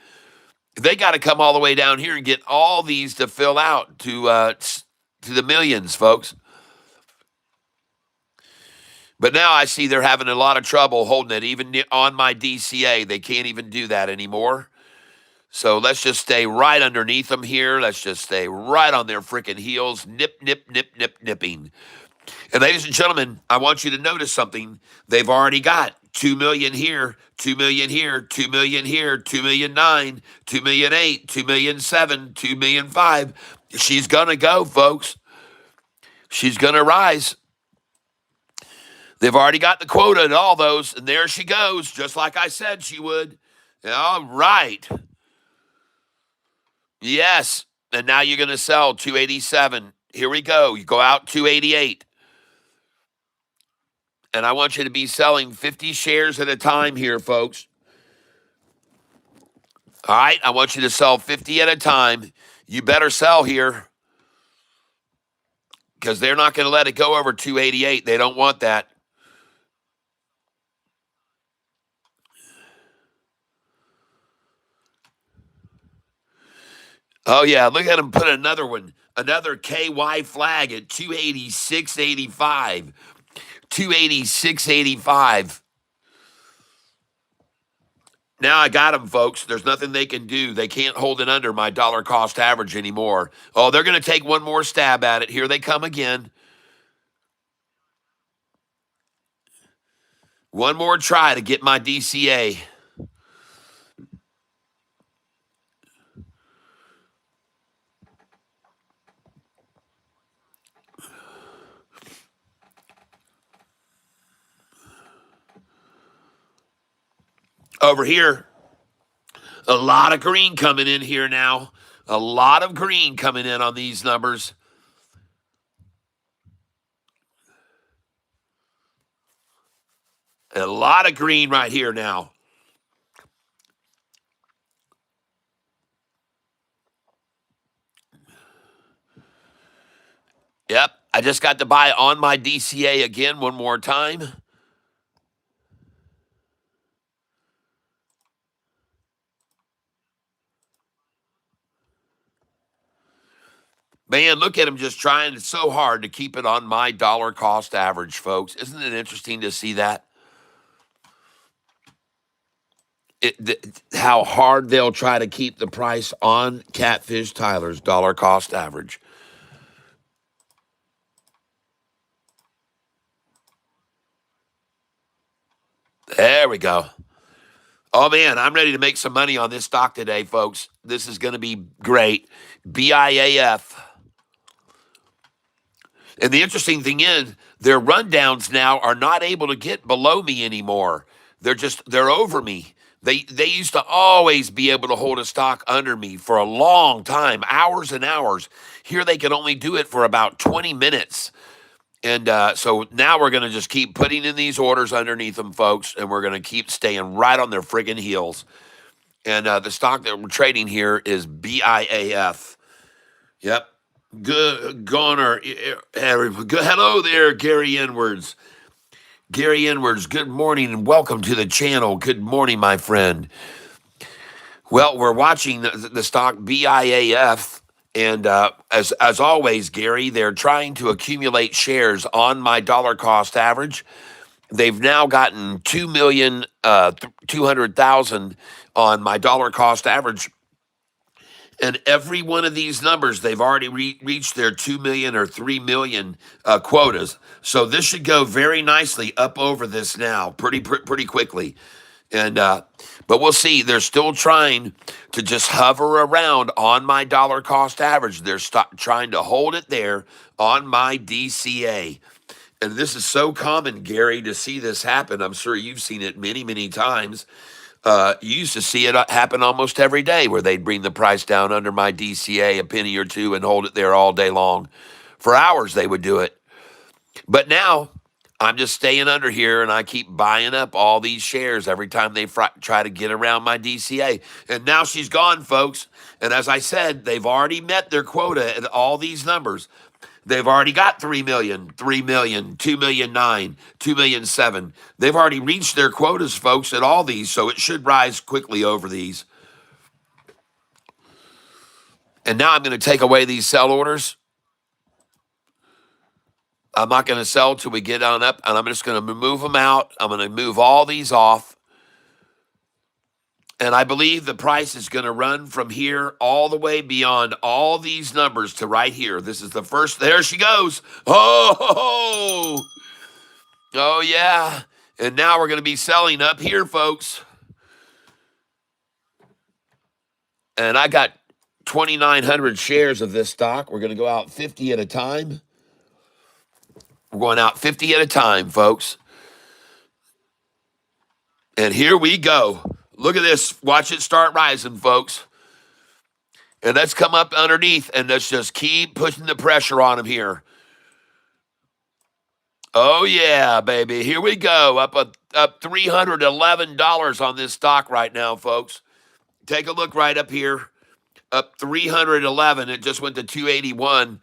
They got to come all the way down here and get all these to fill out to the millions, folks. But now I see they're having a lot of trouble holding it, even on my DCA. They can't even do that anymore. So let's just stay right underneath them here. Let's just stay right on their freaking heels, nip, nip, nip, nip, nipping. And ladies and gentlemen, I want you to notice something. They've already got 2 million here, 2 million here, 2 million here, 2,000,009, 2,000,008, 2,000,007, 2,000,005. She's going to go, folks. She's going to rise. They've already got the quota and all those, and there she goes, just like I said she would. All right. Yes. And now you're going to sell 287. Here we go. You go out 288. And I want you to be selling 50 shares at a time here, folks. All right. I want you to sell 50 at a time. You better sell here because they're not going to let it go over 288. They don't want that. Oh, yeah. Look at them put another one, another KY flag at 286.85. 286.85. Now I got them, folks. There's nothing they can do. They can't hold it under my dollar cost average anymore. Oh, they're going to take one more stab at it. Here they come again. One more try to get my DCA. Over here, a lot of green coming in here now. A lot of green coming in on these numbers. A lot of green right here now. Yep, I just got to buy on my DCA again one more time. Man, look at him just trying so hard to keep it on my dollar cost average, folks. Isn't it interesting to see that? How hard they'll try to keep the price on Catfish Tyler's dollar cost average. There we go. Oh, man, I'm ready to make some money on this stock today, folks. This is going to be great. BIAF. And the interesting thing is, their rundowns now are not able to get below me anymore. They're over me. They used to always be able to hold a stock under me for a long time, hours and hours. Here they can only do it for about 20 minutes. And so now we're going to just keep putting in these orders underneath them, folks, and we're going to keep staying right on their friggin' heels. And the stock that we're trading here is BIAF. Yep. Good, Goner. Hello there, Gary Edwards. Gary Edwards, good morning and welcome to the channel. Good morning, my friend. Well, we're watching the stock BIAF, and as always, Gary, they're trying to accumulate shares on my dollar cost average. They've now gotten 2,200,000 on my dollar cost average. And every one of these numbers, they've already reached their 2 million or 3 million quotas. So this should go very nicely up over this now, pretty quickly. And but we'll see. They're still trying to just hover around on my dollar cost average. They're trying to hold it there on my DCA. And this is so common, Gary, to see this happen. I'm sure you've seen it many, many times. You used to see it happen almost every day where they'd bring the price down under my DCA a penny or two and hold it there all day long. For hours, they would do it. But now I'm just staying under here and I keep buying up all these shares every time they try to get around my DCA. And now she's gone, folks. And as I said, they've already met their quota at all these numbers. They've already got 3 million, 3 million, 2 million 9, 2 million 7. They've already reached their quotas, folks, at all these, so it should rise quickly over these. And now I'm going to take away these sell orders. I'm not going to sell till we get on up, and I'm just going to move them out. I'm going to move all these off. And I believe the price is going to run from here all the way beyond all these numbers to right here. This is the first. There she goes. Oh, oh yeah. And now we're going to be selling up here, folks. And I got 2,900 shares of this stock. We're going to go out 50 at a time. We're going out 50 at a time, folks. And here we go. Look at this. Watch it start rising, folks. And let's come up underneath and let's just keep pushing the pressure on them here. Oh, yeah, baby. Here we go. Up $311 on this stock right now, folks. Take a look right up here. Up 311. It just went to 281.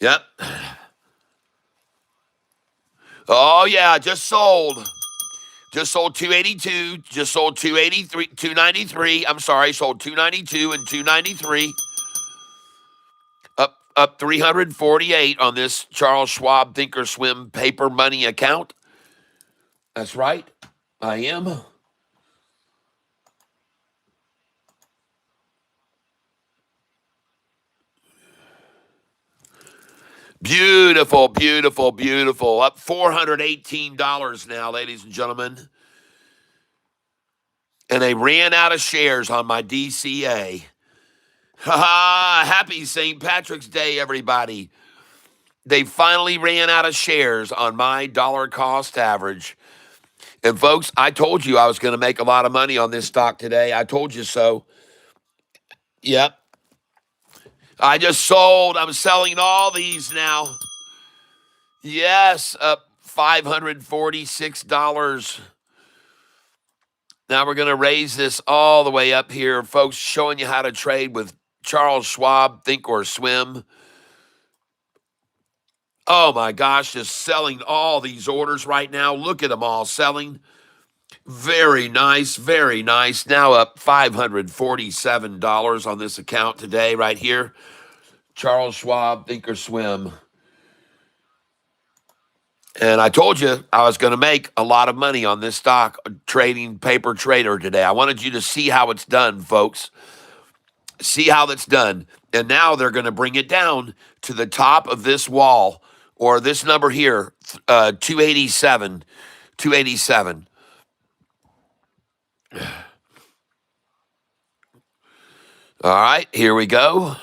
Yep. Oh, yeah, just sold. Just sold 282. Just sold 283, 293. I'm sorry, sold 292 and 293. Up 348 on this Charles Schwab Thinkorswim paper money account. That's right. I am. Beautiful, beautiful, beautiful. Up $418 now, ladies and gentlemen. And they ran out of shares on my DCA. Ha ha! Happy St. Patrick's Day, everybody. They finally ran out of shares on my dollar cost average. And folks, I told you I was going to make a lot of money on this stock today. I told you so. Yep. I just sold. I'm selling all these now. Yes, up $546. Now we're going to raise this all the way up here, folks, showing you how to trade with Charles Schwab, Thinkorswim. Oh my gosh, just selling all these orders right now. Look at them all selling. Very nice, very nice. Now up $547 on this account today, right here. Charles Schwab, Thinkorswim. And I told you I was going to make a lot of money on this stock trading paper trader today. I wanted you to see how it's done, folks. See how that's done. And now they're going to bring it down to the top of this wall or this number here, 287. 287. All right, here we go.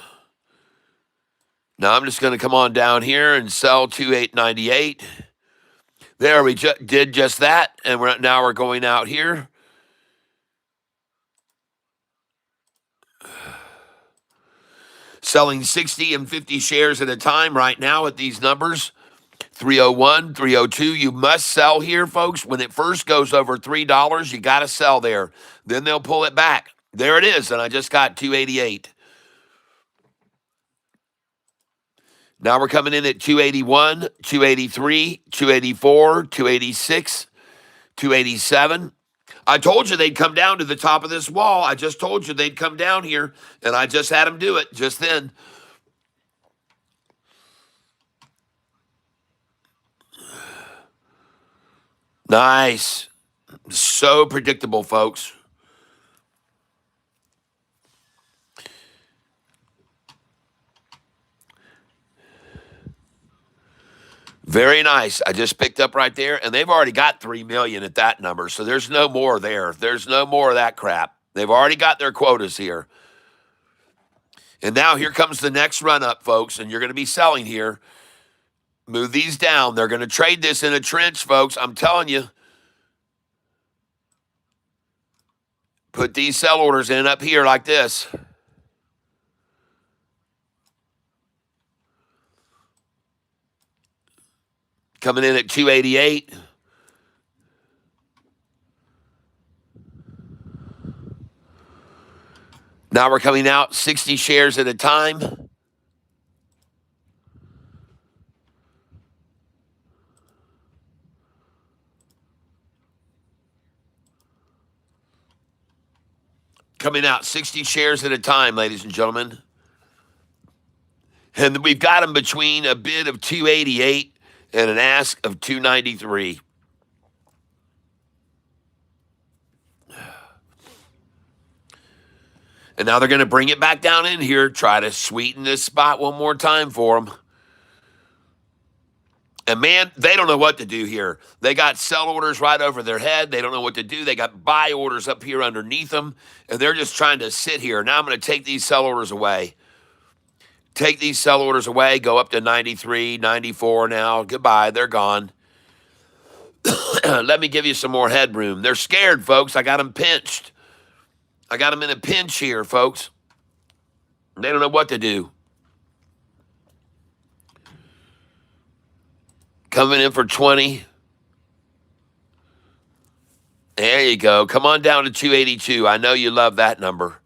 Now I'm just going to come on down here and sell 2898. There, we did just that, and now we're going out here. Selling 60 and 50 shares at a time right now at these numbers. 301, 302. You must sell here, folks. When it first goes over $3, you got to sell there. Then they'll pull it back. There it is, and I just got 288. Now we're coming in at 281, 283, 284, 286, 287. I told you they'd come down to the top of this wall. I just told you they'd come down here, and I just had them do it just then. Nice. So predictable, folks. Very nice. I just picked up right there, and they've already got 3 million at that number, so there's no more there. There's no more of that crap. They've already got their quotas here. And now here comes the next run up, folks, and you're going to be selling here. Move these down. They're going to trade this in a trench, folks. I'm telling you. Put these sell orders in up here like this. Coming in at 288. Now we're coming out 60 shares at a time. Coming out 60 shares at a time, ladies and gentlemen. And we've got them between a bid of 288 and an ask of 293. And now they're going to bring it back down in here, try to sweeten this spot one more time for them. And man, they don't know what to do here. They got sell orders right over their head. They don't know what to do. They got buy orders up here underneath them, and they're just trying to sit here. Now I'm going to take these sell orders away. Take these sell orders away, go up to 93, 94 now. Goodbye, they're gone. Let me give you some more headroom. They're scared, folks. I got them pinched. I got them in a pinch here, folks. They don't know what to do. Coming in for 20. There you go. Come on down to 282. I know you love that number.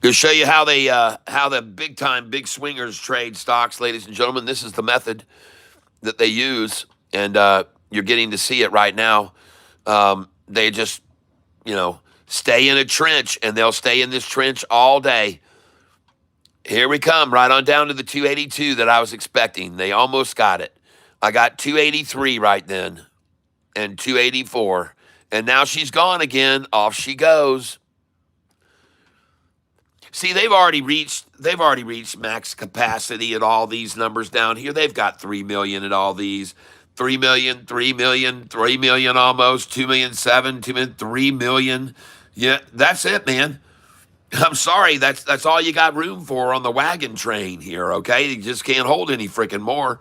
To show you how the big time big swingers trade stocks, ladies and gentlemen. This is the method that they use, and you're getting to see it right now. They just, stay in a trench, and they'll stay in this trench all day. Here we come, right on down to the 282 that I was expecting. They almost got it. I got 283 right then, and 284, and now she's gone again. Off she goes. See, they've already reached max capacity at all these numbers down here. They've got 3 million at all these. 3 million, 3 million, 3 million almost, 2 million, 7, 2 million, 3 million. Yeah, that's it, man. I'm sorry, that's all you got room for on the wagon train here, okay? You just can't hold any freaking more.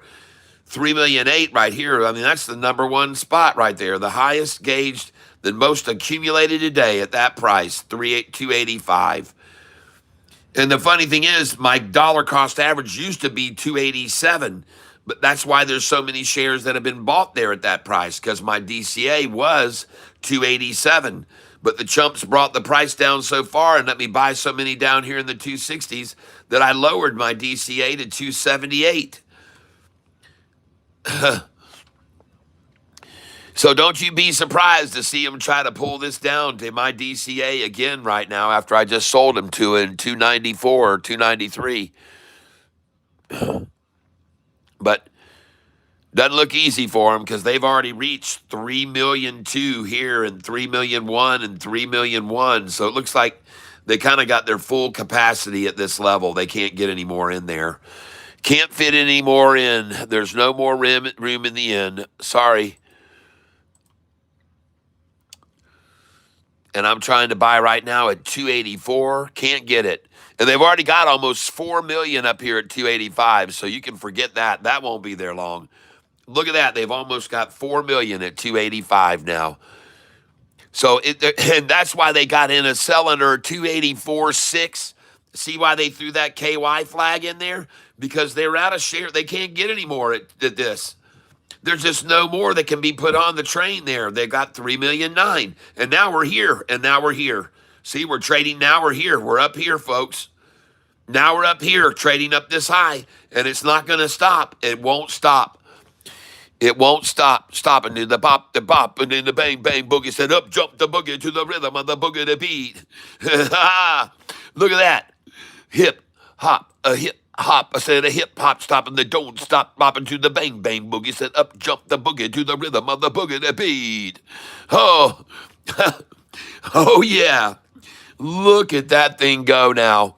3,000,008 right here. I mean, that's the number one spot right there. The highest gauged, the most accumulated today at that price, 285. And the funny thing is, my dollar cost average used to be 287, but that's why there's so many shares that have been bought there at that price, because my DCA was 287. But the chumps brought the price down so far and let me buy so many down here in the 260s that I lowered my DCA to 278. So don't you be surprised to see him try to pull this down to my DCA again right now after I just sold him to in 294 or 293. But doesn't look easy for them because they've already reached 3,000,002 here and 3,000,001 and 3,000,001. So it looks like they kind of got their full capacity at this level. They can't get any more in there. Can't fit any more in. There's no more room in the end. Sorry. And I'm trying to buy right now at 284. Can't get it. And they've already got almost 4 million up here at 285. So you can forget that. That won't be there long. Look at that. They've almost got 4 million at 285 now. So and that's why they got in a sell under 284.6. See why they threw that KY flag in there? Because they're out of share. They can't get any more at this. There's just no more that can be put on the train there. They got 3,000,009. And now we're here. And now we're here. See, we're trading now. We're here. We're up here, folks. Now we're up here trading up this high. And it's not going to stop. It won't stop. It won't stop. Stopping in the pop, and in the bang, bang boogie. Said up, jump the boogie to the rhythm of the boogie to beat. Look at that. Hip, hop, a hip. Hop, I said a hip hop, stopping the don't stop, bopping to the bang bang boogie. Said up, jump the boogie to the rhythm of the boogie to beat. Oh, oh yeah. Look at that thing go now.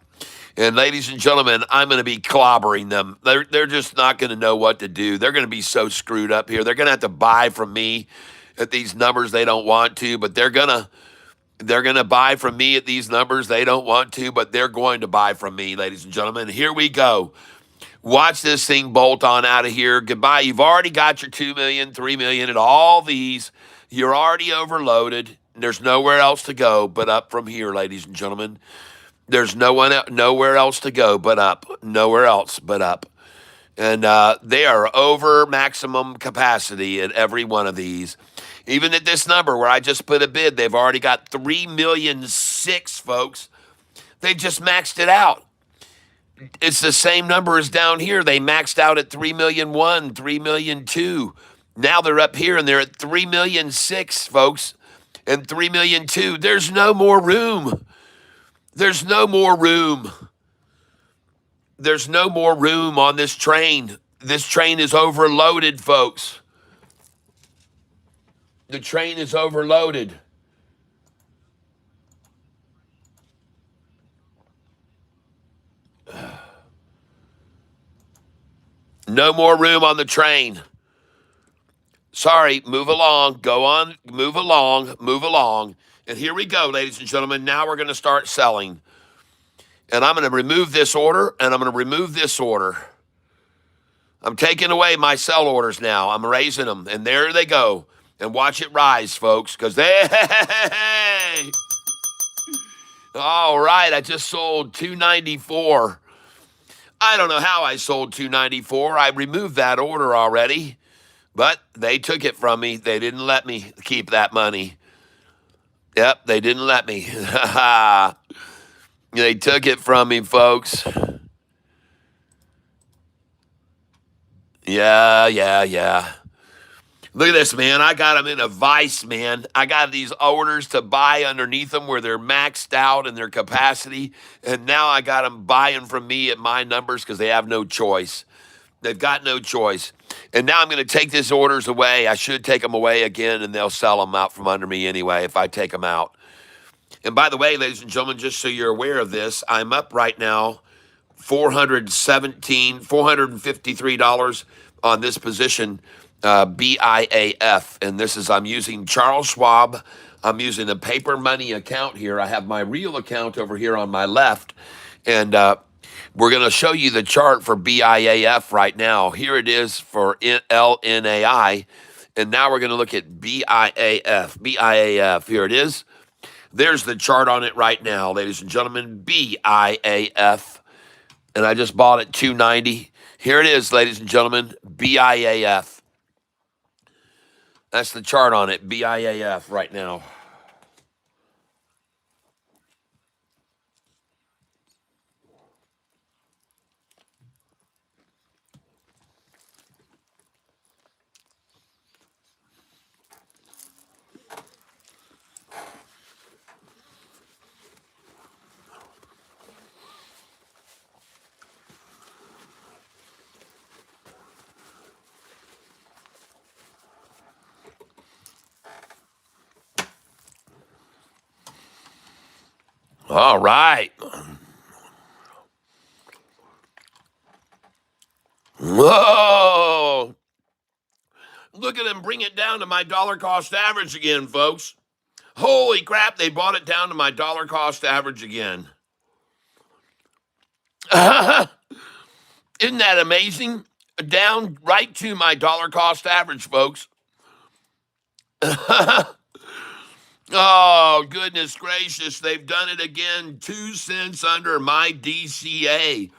And ladies and gentlemen, I'm going to be clobbering them. They're just not going to know what to do. They're going to be so screwed up here. They're going to have to buy from me at these numbers they don't want to, but they're going to buy from me at these numbers they don't want to, but they're going to buy from me, ladies and gentlemen. Here we go. Watch this thing bolt on out of here. Goodbye. You've already got your 2 million, 3 million, and all these. You're already overloaded. There's nowhere else to go but up from here, ladies and gentlemen. There's nowhere else to go but up. Nowhere else but up. And they are over maximum capacity at every one of these. Even at this number where I just put a bid, they've already got 3,000,006, folks. They just maxed it out. It's the same number as down here. They maxed out at 3,000,001, 3,000,002. Now they're up here and they're at 3,000,006, folks, and 3,000,002. There's no more room. There's no more room. There's no more room on this train. This train is overloaded, folks. The train is overloaded. No more room on the train. Sorry, move along. Go on, move along, move along. And here we go, ladies and gentlemen. Now we're going to start selling. And I'm going to remove this order, and I'm going to remove this order. I'm taking away my sell orders now. I'm raising them, and there they go. And watch it rise, folks, because hey, all right, I just sold 294. I don't know how I sold 294. I removed that order already, but they took it from me. They didn't let me keep that money. Yep, they didn't let me. They took it from me, folks. Yeah. Look at this, man. I got them in a vice, man. I got these orders to buy underneath them where they're maxed out in their capacity. And now I got them buying from me at my numbers because they have no choice. They've got no choice. And now I'm going to take these orders away. I should take them away again, and they'll sell them out from under me anyway if I take them out. And by the way, ladies and gentlemen, just so you're aware of this, I'm up right now $453 on this position, BIAF. And this is, I'm using Charles Schwab. I'm using a paper money account here. I have my real account over here on my left. And we're going to show you the chart for BIAF right now. Here it is for LNAI. And now we're going to look at BIAF. BIAF, here it is. There's the chart on it right now, ladies and gentlemen, BIAF. And I just bought it $290. Here it is, ladies and gentlemen, BIAF. That's the chart on it, BIAF right now. All right. Whoa. Look at them bring it down to my dollar cost average again, folks. Holy crap, they brought it down to my dollar cost average again. Isn't that amazing? Down right to my dollar cost average, folks. Oh, goodness gracious. They've done it again. 2 cents under my DCA.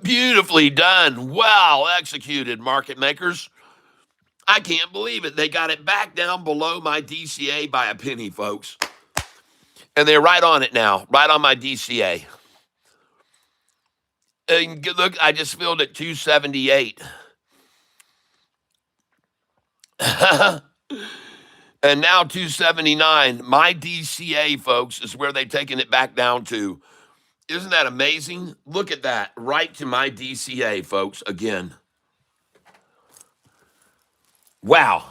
Beautifully done. Well executed, market makers. I can't believe it. They got it back down below my DCA by a penny, folks. And they're right on it now, right on my DCA. And look, I just filled at 278. And now 279. My DCA, folks, is where they've taken it back down to. Isn't that amazing? Look at that. Right to my DCA, folks, again. Wow.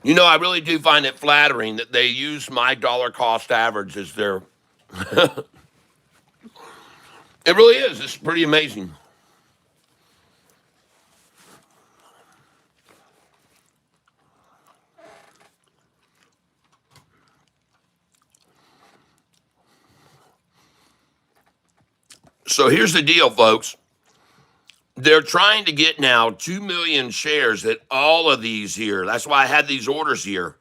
You know, I really do find it flattering that they use my dollar cost average as their. It really is. It's pretty amazing. So here's the deal, folks. They're trying to get now 2 million shares at all of these here. That's why I had these orders here.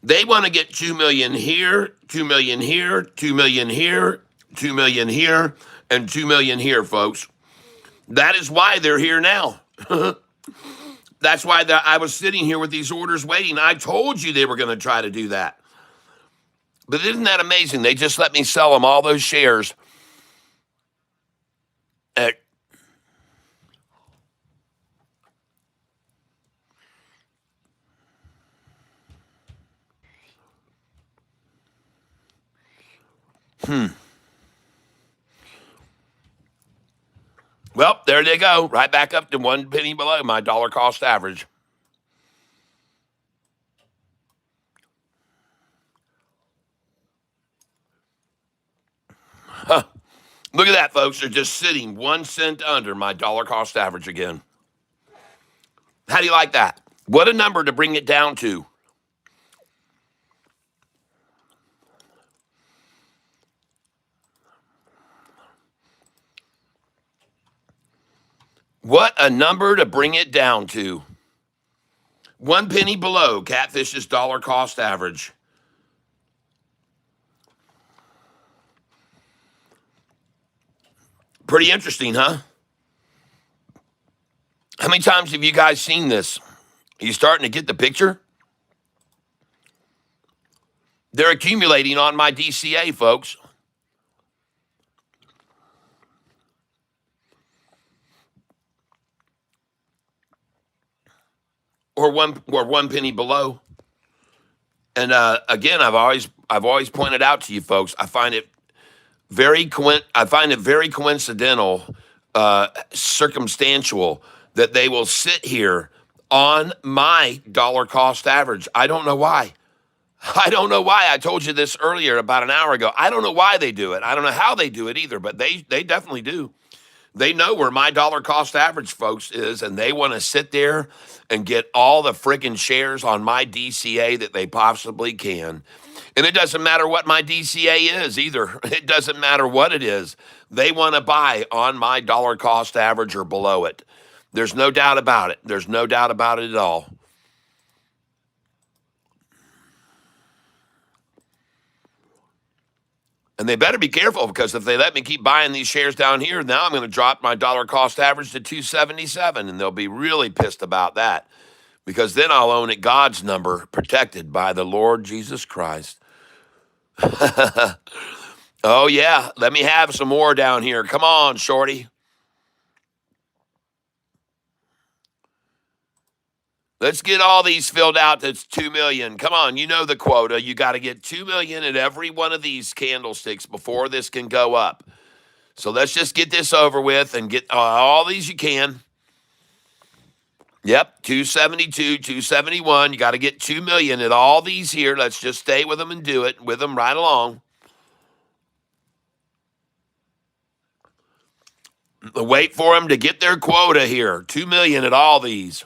They want to get 2 million here, 2 million here, 2 million here, 2 million here, and 2 million here, folks. That is why they're here now. That's why I was sitting here with these orders waiting. I told you they were going to try to do that. But isn't that amazing? They just let me sell them all those shares at. Well, there they go. Right back up to 1 penny below my dollar cost average. Huh. Look at that, folks. They're just sitting 1 cent under my dollar cost average again. How do you like that? What a number to bring it down to. What a number to bring it down to. 1 penny below Catfish's dollar cost average. Pretty interesting, huh? How many times have you guys seen this? Are you starting to get the picture? They're accumulating on my DCA, folks. Or 1 penny below. And again, I've always pointed out to you folks, I find it very coincidental, circumstantial that they will sit here on my dollar cost average. I don't know why. I don't know why. I told you this earlier about an hour ago. I don't know why they do it. I don't know how they do it either, but they definitely do. They know where my dollar cost average, folks, is, and they want to sit there and get all the friggin' shares on my DCA that they possibly can. And it doesn't matter what my DCA is either. It doesn't matter what it is. They want to buy on my dollar cost average or below it. There's no doubt about it. There's no doubt about it at all. And they better be careful because if they let me keep buying these shares down here, now I'm going to drop my dollar cost average to 277, and they'll be really pissed about that because then I'll own at God's number, protected by the Lord Jesus Christ. Oh, yeah. Let me have some more down here. Come on, shorty. Let's get all these filled out. That's 2 million. Come on, you know the quota. You got to get 2 million at every one of these candlesticks before this can go up. So let's just get this over with and get all these you can. Yep, 272, 271. You got to get 2 million at all these here. Let's just stay with them and do it with them right along. Wait for them to get their quota here. 2 million at all these.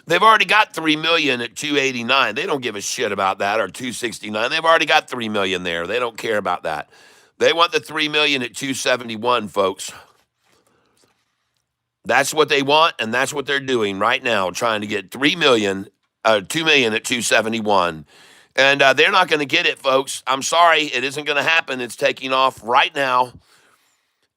They've already got 3 million at 289. They don't give a shit about that, or 269. They've already got 3 million there. They don't care about that. They want the 3 million at 271, folks. That's what they want, and that's what they're doing right now, trying to get 2 million at 271. And they're not going to get it, folks. I'm sorry, it isn't going to happen. It's taking off right now.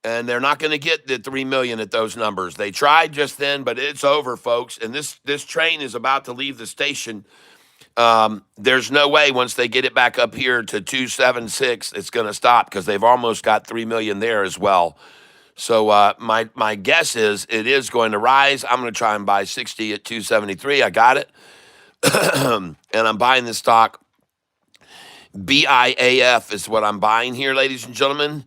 And they're not going to get the 3 million at those numbers. They tried just then, but it's over, folks. And this train is about to leave the station. There's no way once they get it back up here to 276, it's going to stop, because they've almost got 3 million there as well. So my guess is it is going to rise. I'm going to try and buy 60 at 273. I got it. And I'm buying the stock. BIAF is what I'm buying here, ladies and gentlemen.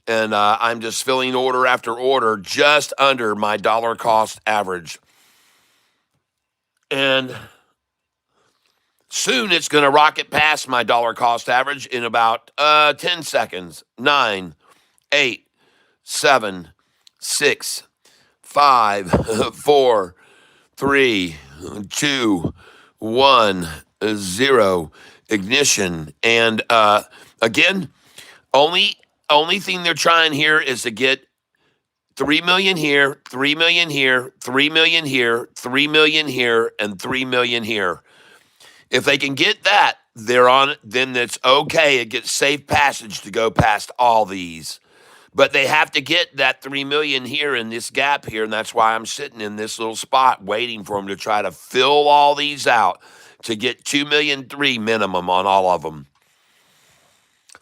And I'm just filling order after order just under my dollar cost average. And soon it's going to rocket past my dollar cost average in about 10 seconds. 9, 8, 7, 6, 5, 4, 3, 2, 1, 0. Ignition. And again, only thing they're trying here is to get 3 million here, 3 million here, 3 million here, 3 million here, and 3 million here. If they can get that, they're on it, then it's okay. It gets safe passage to go past all these. But they have to get that 3 million here in this gap here, and that's why I'm sitting in this little spot waiting for them to try to fill all these out to get 2,000,003 minimum on all of them.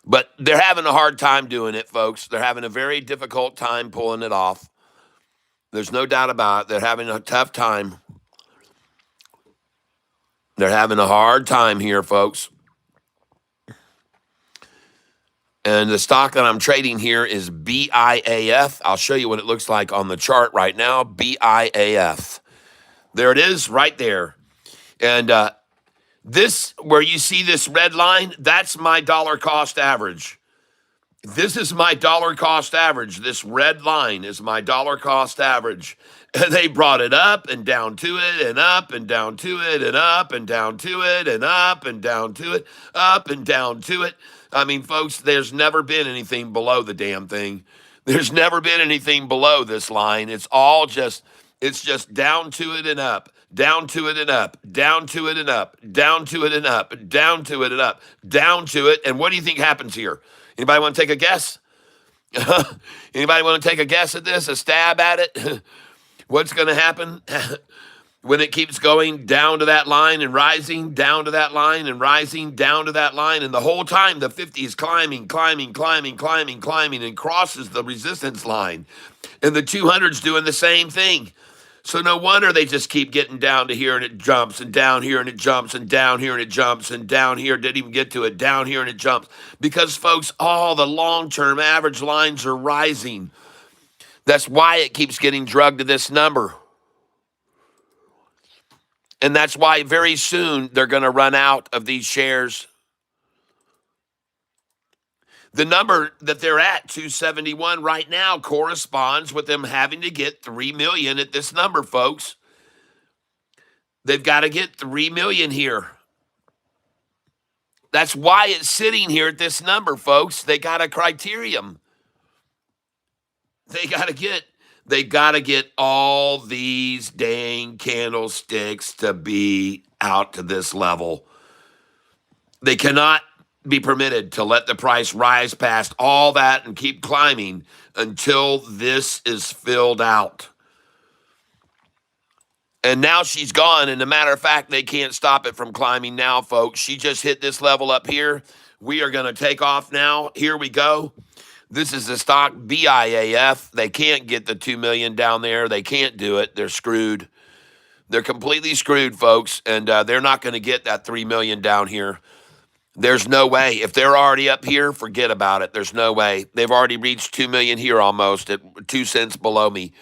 But they're having a hard time doing it, folks. They're having a very difficult time pulling it off. There's no doubt about it. They're having a tough time. They're having a hard time here, folks. And the stock that I'm trading here is BIAF. I'll show you what it looks like on the chart right now. BIAF. There it is right there. And this, where you see this red line, that's my dollar cost average. This is my dollar cost average. This red line is my dollar cost average. And they brought it up and down to it and up and down to it and up and down to it and up and down to it, up and down to it. I mean, folks, there's never been anything below the damn thing. There's never been anything below this line. It's just down to it and up, down to it and up, down to it and up, down to it and up, down to it and up, down to it. And what do you think happens here? Anybody want to take a guess? Anybody want to take a guess at this, a stab at it? What's going to happen when it keeps going down to that line and rising, down to that line and rising, down to that line? And the whole time the 50 is climbing, climbing, climbing, climbing, climbing, and crosses the resistance line. And the 200's doing the same thing. So no wonder they just keep getting down to here and it jumps, and down here and it jumps, and down here and it jumps, and down here, didn't even get to it, down here and it jumps. Because, folks, all the long-term average lines are rising. That's why it keeps getting drugged to this number. And that's why very soon they're going to run out of these shares. The number that they're at, 271 right now, corresponds with them having to get 3 million at this number, folks. They've got to get 3 million here. That's why it's sitting here at this number, folks. They got a criterion. They got to get all these dang candlesticks to be out to this level. They cannot be permitted to let the price rise past all that and keep climbing until this is filled out. And now she's gone, and a matter of fact, they can't stop it from climbing now, folks. She just hit this level up here. We are going to take off now. Here we go. This is the stock BIAF. They can't get the 2 million down there. They can't do it. They're screwed. They're completely screwed, folks, and they're not going to get that 3 million down here. There's no way. If they're already up here, forget about it. There's no way. They've already reached 2 million here almost at 2 cents below me.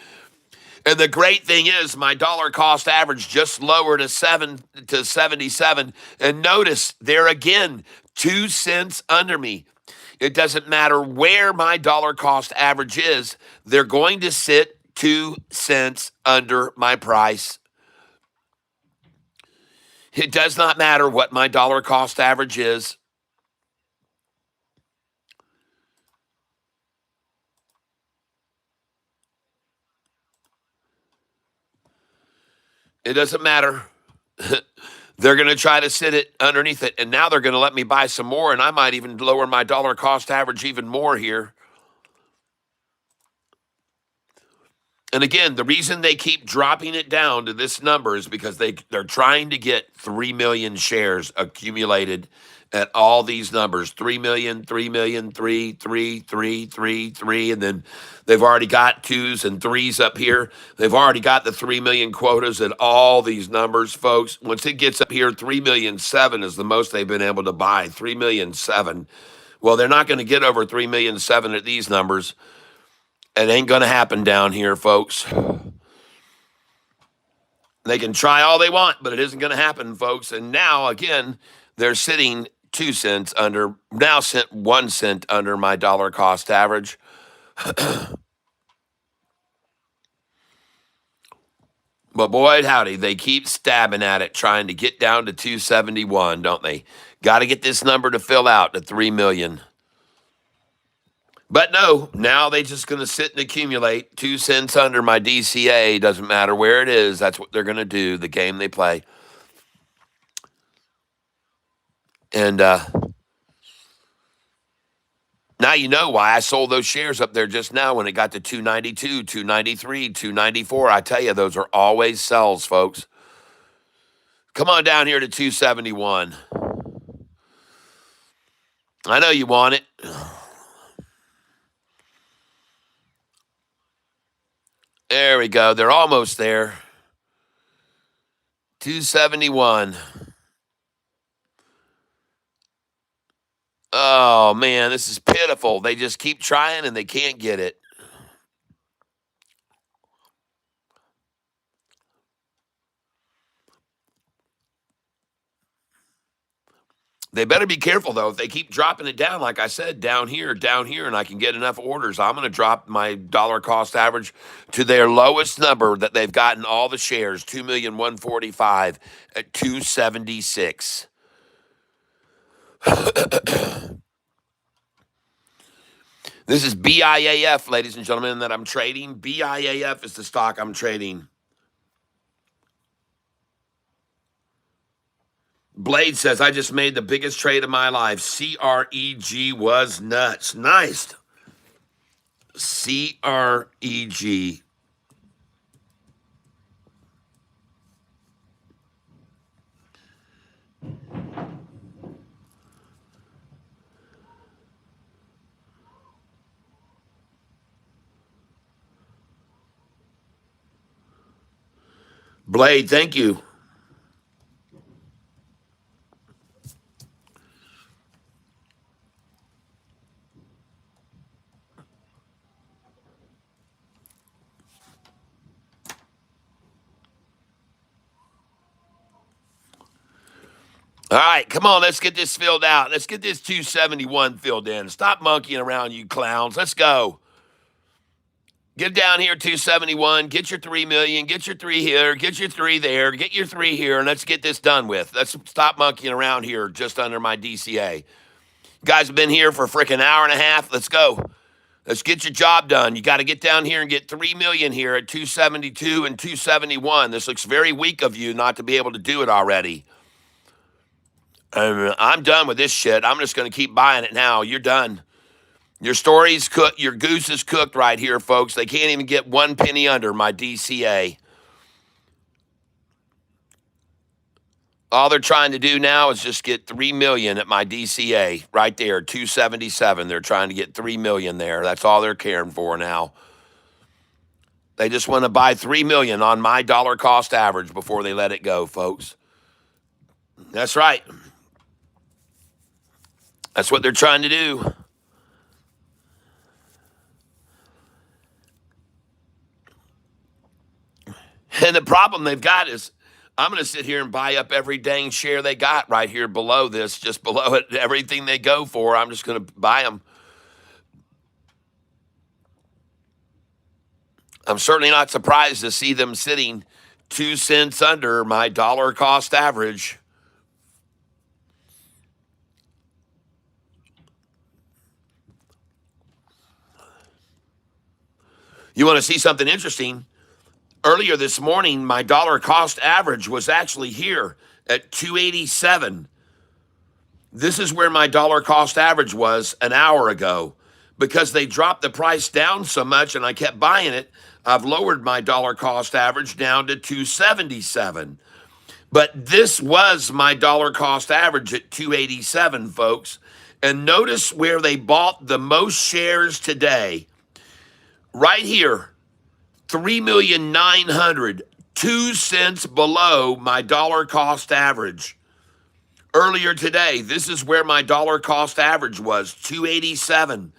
And the great thing is my dollar cost average just lowered to 77. And notice they're again 2 cents under me. It doesn't matter where my dollar cost average is, they're going to sit 2 cents under my price. It does not matter what my dollar cost average is. It doesn't matter. They're going to try to sit it underneath it, and now they're going to let me buy some more, and I might even lower my dollar cost average even more here. And again, the reason they keep dropping it down to this number is because they're trying to get 3 million shares accumulated at all these numbers. 3 million, 3 million, 3, 3, 3, 3, 3. And then they've already got 2s and 3s up here. They've already got the 3 million quotas at all these numbers, folks. Once it gets up here, 3,000,007 is the most they've been able to buy. 3,000,007. Well, they're not going to get over 3,000,007 at these numbers. It ain't going to happen down here, folks. They can try all they want, but it isn't going to happen, folks. And now, again, they're sitting 2 cents under, now 1 cent under my dollar cost average. But boy, howdy, they keep stabbing at it, trying to get down to 271, don't they? Got to get this number to fill out to 3 million. But no, now they just going to sit and accumulate 2 cents under my DCA. Doesn't matter where it is. That's what they're going to do, the game they play. And now you know why I sold those shares up there just now when it got to 292, 293, 294. I tell you, those are always sells, folks. Come on down here to 271. I know you want it. There we go. They're almost there. 271. Oh, man, this is pitiful. They just keep trying and they can't get it. They better be careful, though. If they keep dropping it down, like I said, down here, and I can get enough orders, I'm going to drop my dollar cost average to their lowest number that they've gotten all the shares, 2,145,000 at 276. This is BIAF, ladies and gentlemen, that I'm trading. BIAF is the stock I'm trading. Blade says, I just made the biggest trade of my life. CREG was nuts. Nice. CREG. Blade, thank you. All right, come on, let's get this filled out. Let's get this 271 filled in. Stop monkeying around, you clowns. Let's go. Get down here, 271. Get your 3 million. Get your 3 here. Get your 3 there. Get your 3 here, and let's get this done with. Let's stop monkeying around here just under my DCA. You guys have been here for a freaking hour and a half. Let's go. Let's get your job done. You got to get down here and get 3 million here at 272 and 271. This looks very weak of you not to be able to do it already. I'm done with this shit. I'm just going to keep buying it now. You're done. Your story's cooked. Your goose is cooked right here, folks. They can't even get 1 penny under my DCA. All they're trying to do now is just get 3 million at my DCA right there, 277. They're trying to get 3 million there. That's all they're caring for now. They just want to buy 3 million on my dollar cost average before they let it go, folks. That's right. That's what they're trying to do. And the problem they've got is I'm going to sit here and buy up every dang share they got right here below this, just below it. Everything they go for, I'm just going to buy them. I'm certainly not surprised to see them sitting 2 cents under my dollar cost average. You want to see something interesting? Earlier this morning, my dollar cost average was actually here at 287. This is where my dollar cost average was an hour ago. Because they dropped the price down so much and I kept buying it, I've lowered my dollar cost average down to 277. But this was my dollar cost average at 287, folks. And notice where they bought the most shares today. Right here, 3,900,000, 2 cents below my dollar cost average. Earlier today, this is where my dollar cost average was, 287.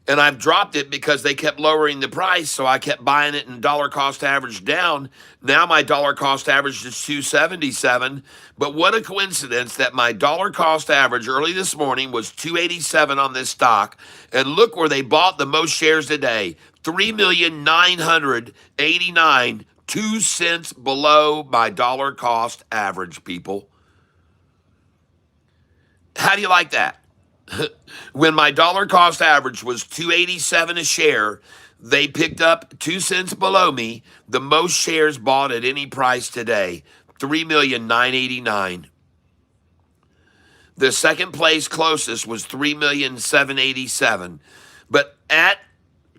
And I've dropped it because they kept lowering the price, so I kept buying it and dollar cost average down. Now my dollar cost average is 277. But what a coincidence that my dollar cost average early this morning was 287 on this stock. And look where they bought the most shares today, 3,989,000, 2 cents below my dollar cost average, people. How do you like that? When my dollar cost average was 287 a share, they picked up 2 cents below me, the most shares bought at any price today, 3,989,000. The second place closest was 3,787,000. But at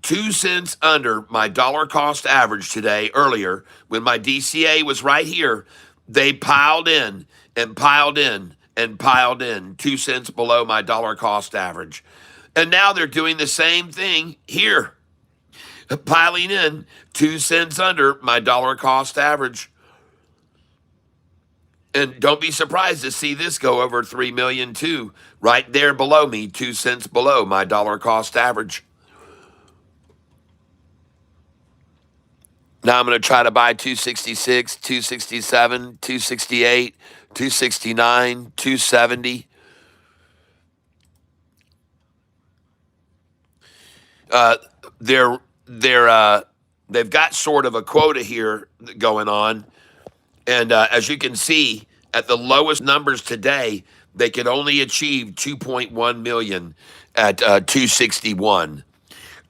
2 cents under my dollar cost average today, earlier, when my DCA was right here, they piled in and piled in and piled in 2 cents below my dollar cost average. And now they're doing the same thing here, piling in 2 cents under my dollar cost average. And don't be surprised to see this go over 3 million too, right there below me, 2 cents below my dollar cost average. Now I'm going to try to buy 266, 267, 268, 269, 270. They've got sort of a quota here going on, and as you can see, at the lowest numbers today, they could only achieve 2.1 million at 261.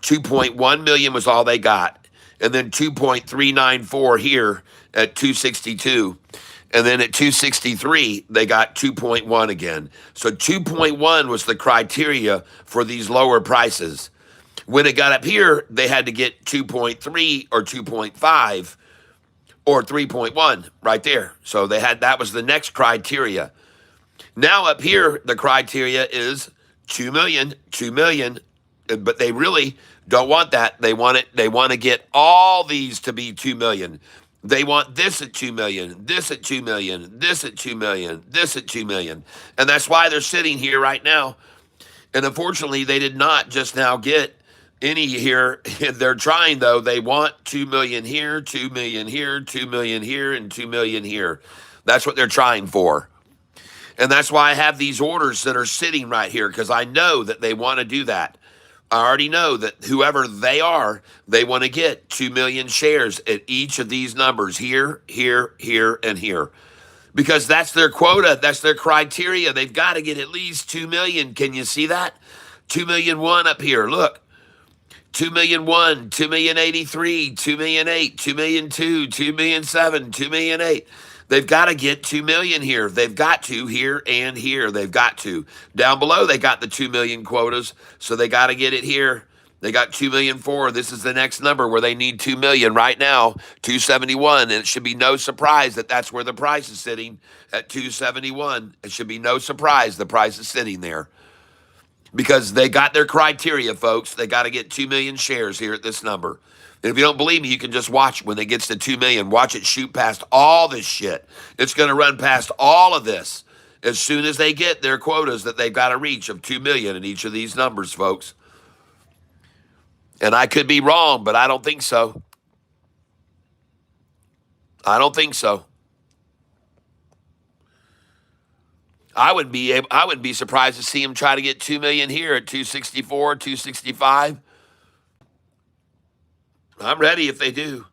2.1 million was all they got. And then 2.394 here at 262. And then at 263, they got 2.1 again. So 2.1 was the criteria for these lower prices. When it got up here, they had to get 2.3 or 2.5 or 3.1 right there. So that was the next criteria. Now up here, the criteria is 2 million, 2 million, but they really don't want that. They want to get all these to be 2 million. They want this at 2 million, this at 2 million, this at 2 million, this at 2 million. And that's why they're sitting here right now. And unfortunately, they did not just now get any here. They're trying, though. They want 2 million here, 2 million here, 2 million here, and 2 million here. That's what they're trying for. And that's why I have these orders that are sitting right here, because I know that they want to do that. I already know that whoever they are, they want to get 2 million shares at each of these numbers here, here, here, and here. Because that's their quota. That's their criteria. They've got to get at least 2 million. Can you see that? 2,000,001 up here. Look. 2,000,001, 2,083,000, 2,008,000, 2,002,000, 2,007,000, 2,008,000. They've got to get 2 million here. They've got to here and here. They've got to. Down below, they got the 2 million quotas, so they got to get it here. They got 2,000,004. This is the next number where they need 2 million right now, 271. And it should be no surprise that that's where the price is sitting at 271. It should be no surprise the price is sitting there. Because they got their criteria, folks. They got to get 2 million shares here at this number. And if you don't believe me, you can just watch when it gets to 2 million. Watch it shoot past all this shit. It's going to run past all of this. as soon as they get their quotas that they've got to reach of 2 million in each of these numbers, folks. And I could be wrong, but I don't think so. I don't think so. I would be surprised to see him try to get 2 million here at 264, 265. I'm ready if they do.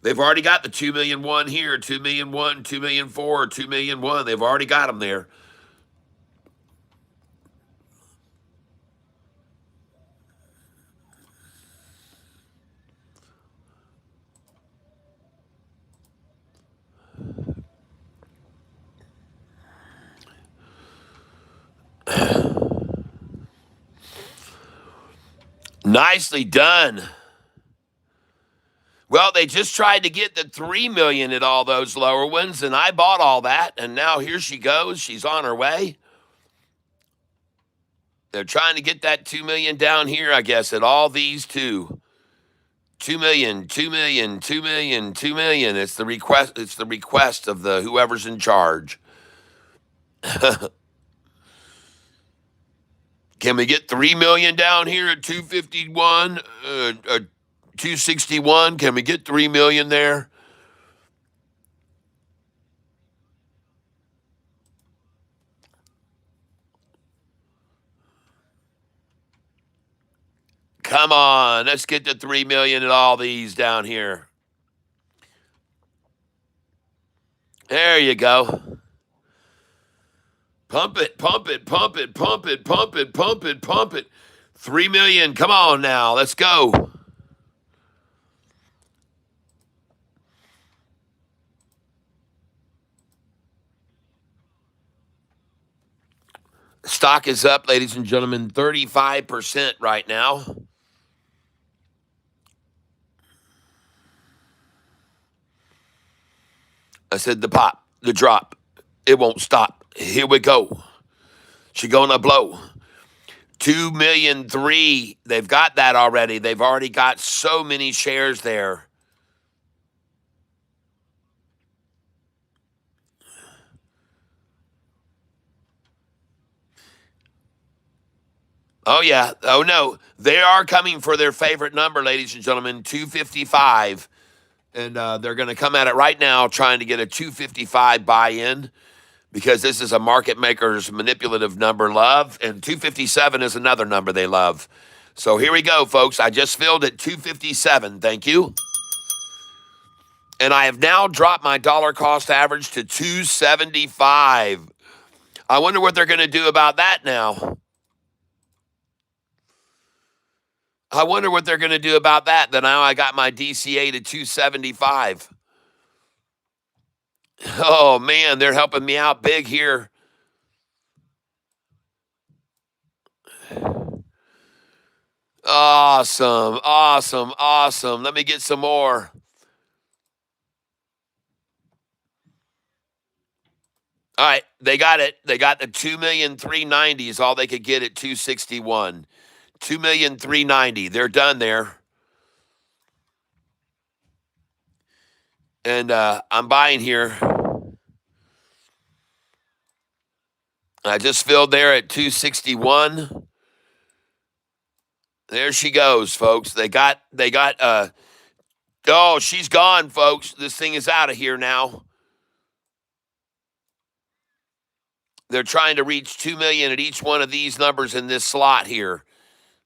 They've already got the 2 million one here, 2 million one, 2 million four, 2 million one. They've already got them there. Nicely done. Well, they just tried to get the 3 million at all those lower ones, and I bought all that, and now here she goes. She's on her way. They're trying to get that 2 million down here, I guess, at all these two. 2 million, 2 million, 2 million, 2 million. It's the request of the whoever's in charge. Can we get 3 million down here at 251, 261? Can we get 3 million there? Come on, let's get to 3 million at all these down here. There you go. Pump it, pump it, pump it, pump it, pump it, pump it, pump it. 3 million. Come on now. Let's go. Stock is up, ladies and gentlemen, 35% right now. I said the pop, the drop. It won't stop. Here we go. She gonna blow. 2 million three. They've got that already. They've already got so many shares there. Oh yeah. Oh no. They are coming for their favorite number, ladies and gentlemen, 255. And they're going to come at it right now trying to get a 255 buy-in because this is a market maker's manipulative number love, and 257 is another number they love. So here we go, folks. I just filled at 257. Thank you. And I have now dropped my dollar cost average to 275. I wonder what they're going to do about that now. I wonder what they're going to do about that. Then now I got my DCA to 275. Oh, man, they're helping me out big here. Awesome, awesome, awesome. Let me get some more. All right, they got it. They got the 2,390,000 is all they could get at 261. 2,390,000. They're done there. And I'm buying here. I just filled there at 261. There she goes, folks. They got oh, she's gone, folks. This thing is out of here now. They're trying to reach 2 million at each one of these numbers in this slot here.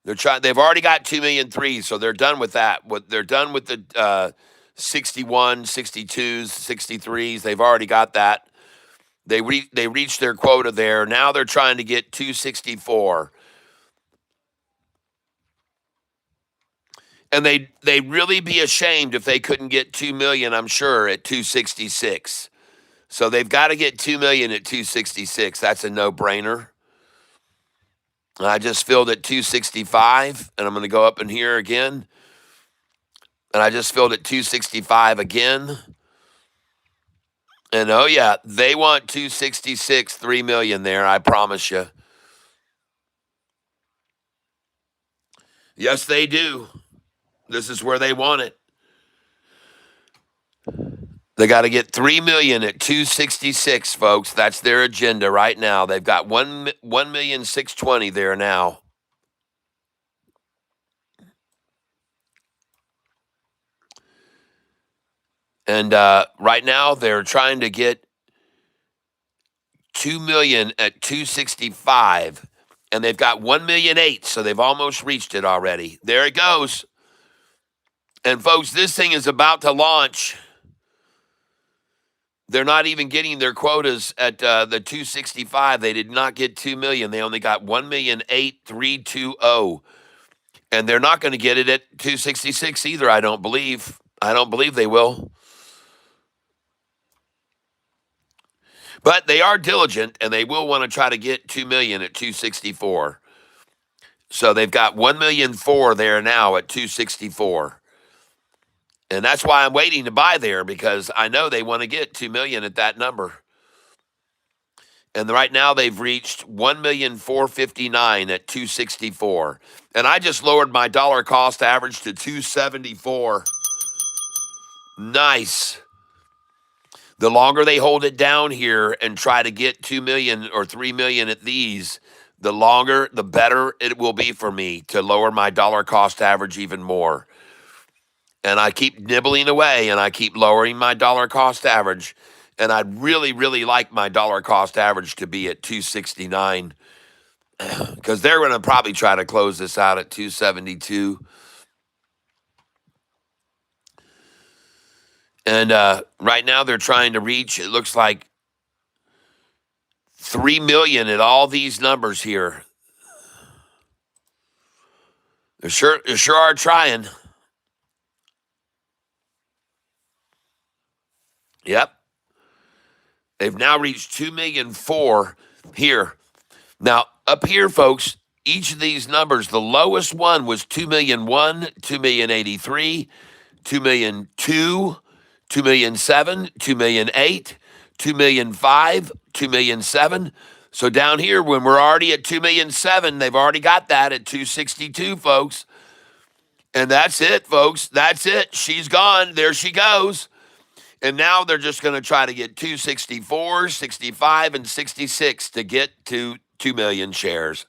They've already got 2 million three, so they're done with that. They're done with the 61, 62s, 63s. They've already got that. They reached their quota there. Now they're trying to get 264. And they'd really be ashamed if they couldn't get 2 million, I'm sure, at 266. So they've got to get 2 million at 266. That's a no-brainer. I just filled at 265, and I'm going to go up in here again. And I just filled at 265 again. And oh yeah, they want 266, 3 million there, I promise you. Yes, they do. This is where they want it. They got to get 3 million at 266, folks. That's their agenda right now. They've got 1,620,000 there now. And right now they're trying to get 2 million at 265, and they've got 1,000,008, so they've almost reached it already. There it goes. And folks, this thing is about to launch. They're not even getting their quotas at the 265. They did not get 2 million. They only got 1,008,320. And they're not going to get it at 266 either, I don't believe. I don't believe they will. But they are diligent, and they will want to try to get 2 million at 264. So they've got 1,000,004 there now at 264. And that's why I'm waiting to buy there, because I know they want to get 2 million at that number. And right now they've reached 1,459,000 at 264. And I just lowered my dollar cost average to 274. Nice. The longer they hold it down here and try to get 2 million or 3 million at these, the longer, the better it will be for me to lower my dollar cost average even more. And I keep nibbling away, and I keep lowering my dollar cost average. And I'd really, really like my dollar cost average to be at 269, because they're going to probably try to close this out at 272. And right now they're trying to reach, it looks like, 3 million at all these numbers here. They sure are trying. Yep. They've now reached 2,000,004 here. Now, up here, folks, each of these numbers, the lowest one was 2,000,001, 2,000,083, 2,000,002, 2,000,007, 2,000,008, 2,000,005, 2,000,007. So down here, when we're already at 2,000,007, they've already got that at 262, folks. And that's it, folks. That's it. She's gone. There she goes. And now they're just going to try to get 264, 65, and 66 to get to 2 million shares.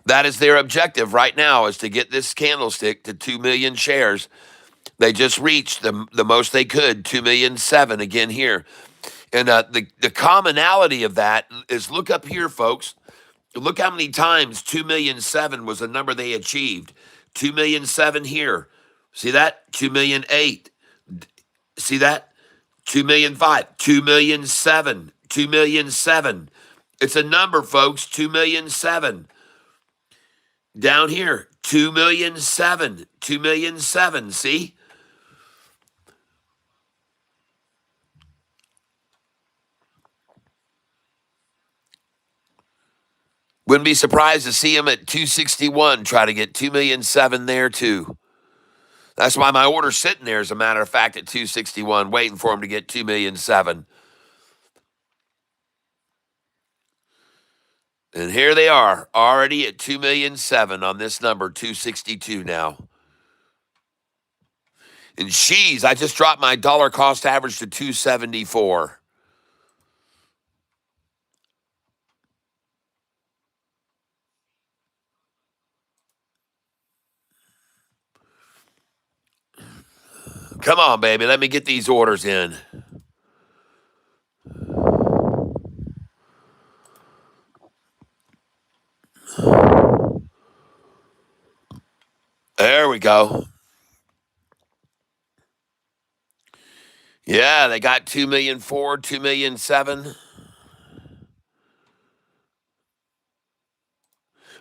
That is their objective right now, is to get this candlestick to 2 million shares. They just reached the most they could, 2,000,007 again here. And the commonality of that is, look up here, folks. Look how many times 2,000,007 was a number they achieved. 2,000,007 here. See that? 2,000,008. See that? 2,000,005, 2,000,007, 2,000,007. It's a number, folks, 2,000,007. Down here, 2,000,007, 2,000,007. See? Wouldn't be surprised to see him at 261, try to get 2,000,007 there too. That's why my order's sitting there, as a matter of fact, at 261, waiting for him to get 2,000,007. And here they are, already at 2,000,007 on this number, 262 now. And she's, I just dropped my dollar cost average to 274. Come on, baby, let me get these orders in. There we go. Yeah, they got 2,000,004, 2,000,007.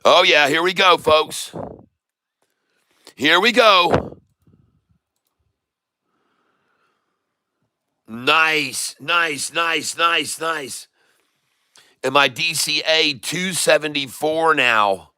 Oh, yeah, here we go, folks. Here we go. Nice, nice, nice, nice, nice. And my DCA 274 now.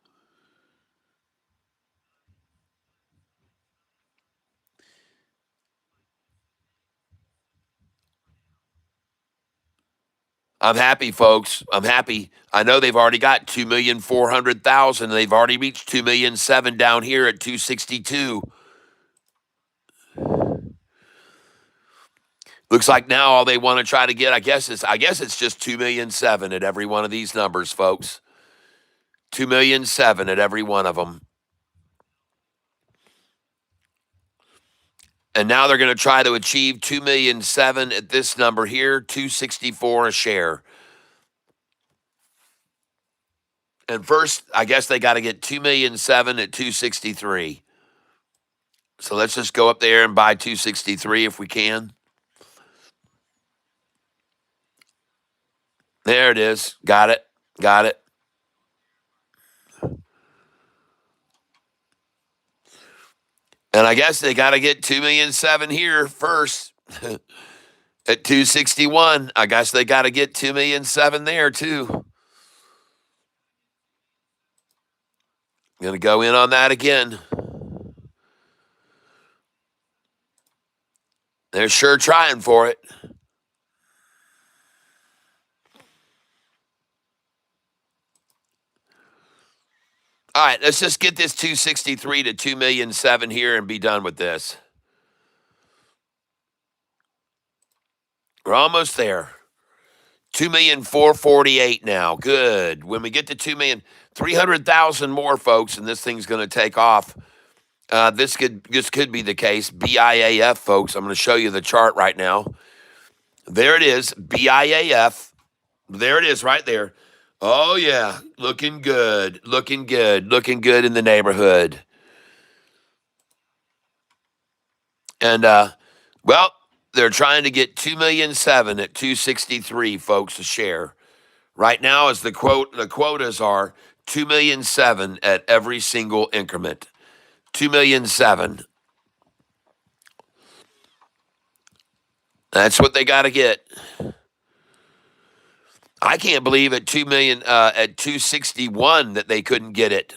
I'm happy, folks. I'm happy. I know they've already got 2,400,000. They've already reached 2,000,007 down here at 262. Looks like now all they want to try to get, I guess it's just 2,000,007 at every one of these numbers, folks. 2,000,007 at every one of them. And now they're going to try to achieve 2,000,007 at this number here, 264 a share. And first, I guess they got to get 2,000,007 at 263. So let's just go up there and buy 263 if we can. There it is. Got it. Got it. And I guess they got to get 2,000,007 here first at 261. I guess they got to get 2,000,007 there too. Going to go in on that again. They're sure trying for it. All right, let's just get this 263 to 2,000,007 here and be done with this. We're almost there. 2,448,000 now. Good. When we get to 2,300,000 more, folks, and this thing's going to take off. This could be the case. BIAF, folks. I'm going to show you the chart right now. There it is. BIAF. There it is right there. Oh, yeah. Looking good. Looking good. Looking good in the neighborhood. And, well, they're trying to get 2,000,007 at 263, folks, a share. Right now, as the quotas are 2,000,007 at every single increment. 2,000,007. That's what they got to get. I can't believe at 2,000,000 at 261 that they couldn't get it.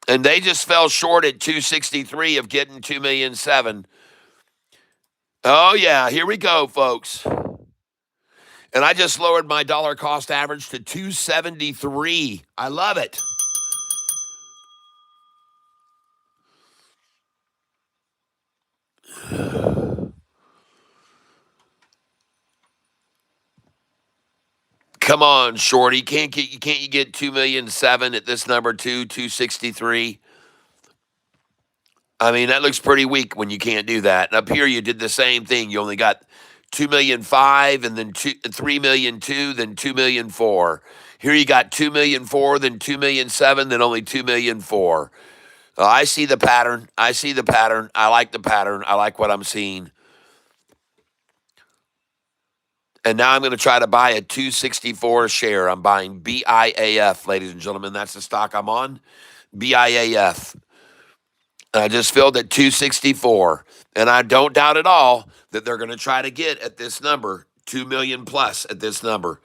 And they just fell short at 263 of getting 2,000,007. Oh yeah, here we go, folks. And I just lowered my dollar cost average to 273. I love it. Come on, Shorty. Can't you get 2,000,007 at this number too, 263? I mean, that looks pretty weak when you can't do that. And up here you did the same thing. You only got 2,000,005 and then 3,000,002, then 2,000,004. Here you got 2,000,004, then 2,000,007, then only 2,000,004. I see the pattern. I see the pattern. I like the pattern. I like what I'm seeing. And now I'm going to try to buy a 264 share. I'm buying BIAF, ladies and gentlemen. That's the stock I'm on. BIAF. And I just filled at 264. And I don't doubt at all that they're going to try to get at this number, 2 million plus at this number.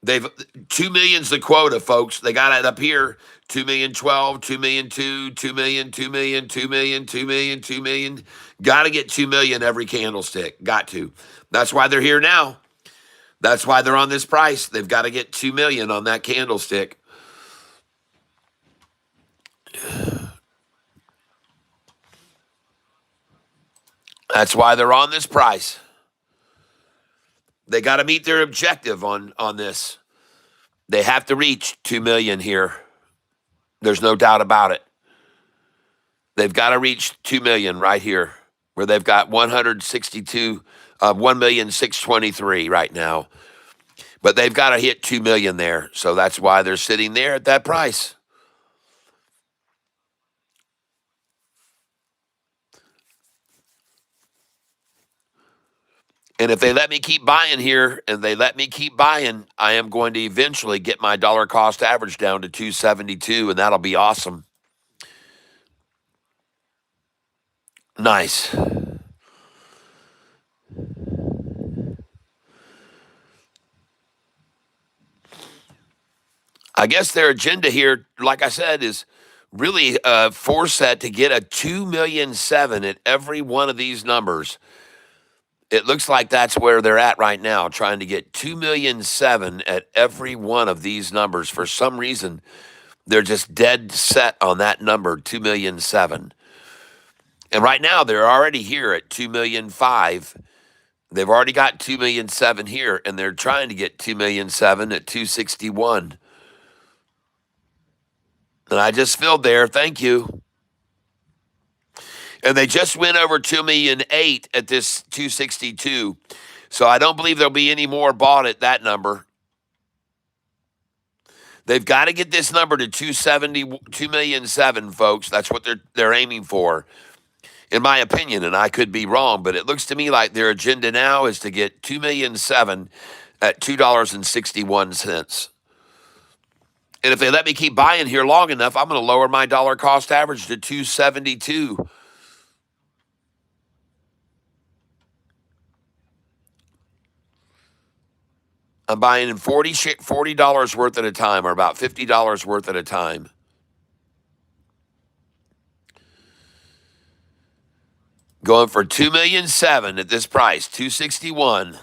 2 million's the quota, folks. They got it up here. 2,012,000, 2,002,000, 2 million, 2 million, 2 million, 2 million, 2 million. Got to get 2 million every candlestick. Got to. That's why they're here now. That's why they're on this price. They've got to get 2 million on that candlestick. That's why they're on this price. They got to meet their objective on this. They have to reach 2 million here. There's no doubt about it. They've got to reach 2 million right here, where they've got 1,623,000 right now. But they've got to hit 2 million there. So that's why they're sitting there at that price. And if they let me keep buying here and they let me keep buying, I am going to eventually get my dollar cost average down to 272, and that'll be awesome. Nice. I guess their agenda here, like I said, is really set to get a 2,000,007 at every one of these numbers. It looks like that's where they're at right now, trying to get 2,000,007 at every one of these numbers. For some reason, they're just dead set on that number, 2,000,007. And right now they're already here at 2,000,005. They've already got 2,000,007 here, and they're trying to get 2,000,007 at 261. And I just filled there. Thank you. And they just went over 2,000,008 at this 262. So I don't believe there'll be any more bought at that number. They've got to get this number to 270, 2,000,007, folks. That's what they're aiming for, in my opinion. And I could be wrong, but it looks to me like their agenda now is to get 2,000,007 at $2.61. And if they let me keep buying here long enough, I'm going to lower my dollar cost average to 272. I'm buying in $40 worth at a time, or about $50 worth at a time. Going for 2,000,007 at this price, 261.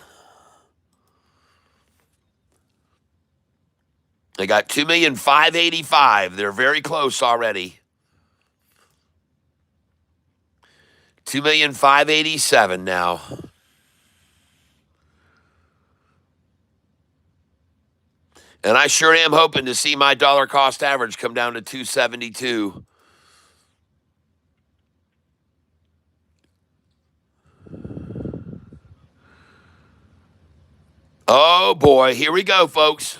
They got 2,585,000. They're very close already. 2,587,000 now. And I sure am hoping to see my dollar cost average come down to 272. Oh boy, here we go, folks.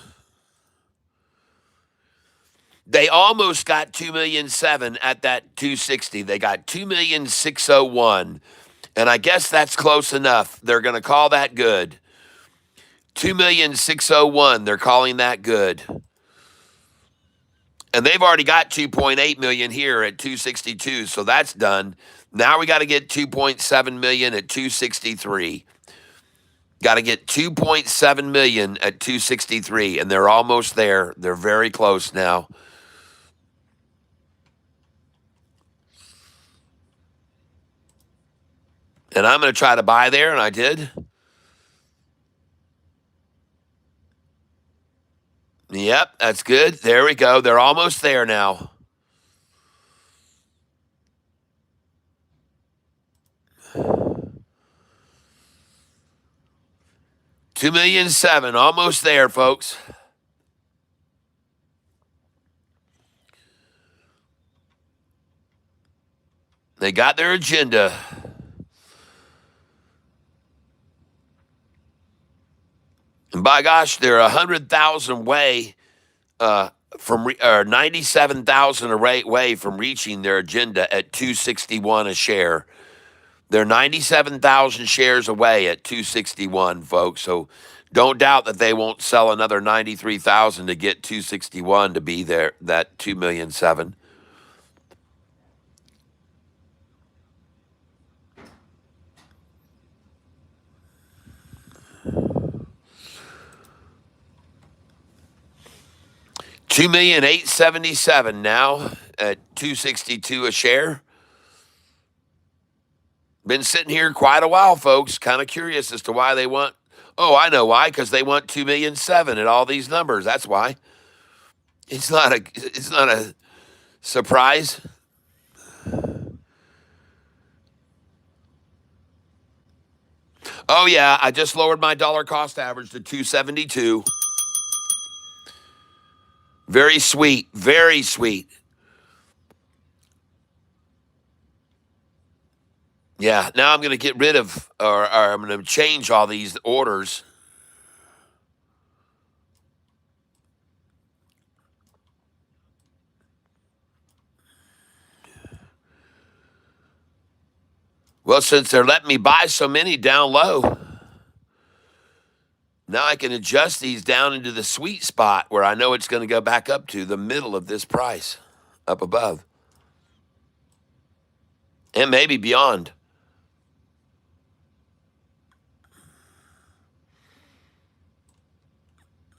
They almost got 2,000,007 at that 260. They got 2,601,000. And I guess that's close enough. They're going to call that good. 2,601,000. They're calling that good. And they've already got 2.8 million here at 262, so that's done. Now we got to get 2.7 million at 263. Got to get 2.7 million at 263, and they're almost there. They're very close now. And I'm going to try to buy there, and I did. Yep, that's good. There we go. They're almost there now. $2,007,000, almost there, folks. They got their agenda. And by gosh, they're 100,000 away from 97,000 away from reaching their agenda at 261 a share. They're 97,000 shares away at 261, folks. So don't doubt that they won't sell another 93,000 to get 261 to be there, that 2,000,007. $2,877,000 now at 262 a share. Been sitting here quite a while, folks. Kind of curious as to why they want. Oh, I know why. Because they want 2,000,007 at all these numbers. That's why. It's not a surprise. Oh yeah, I just lowered my dollar cost average to 272. Very sweet, very sweet. Yeah, now I'm going to get rid of, or I'm going to change all these orders. Well, since they're letting me buy so many down low, now I can adjust these down into the sweet spot where I know it's going to go back up to the middle of this price, up above, and maybe beyond.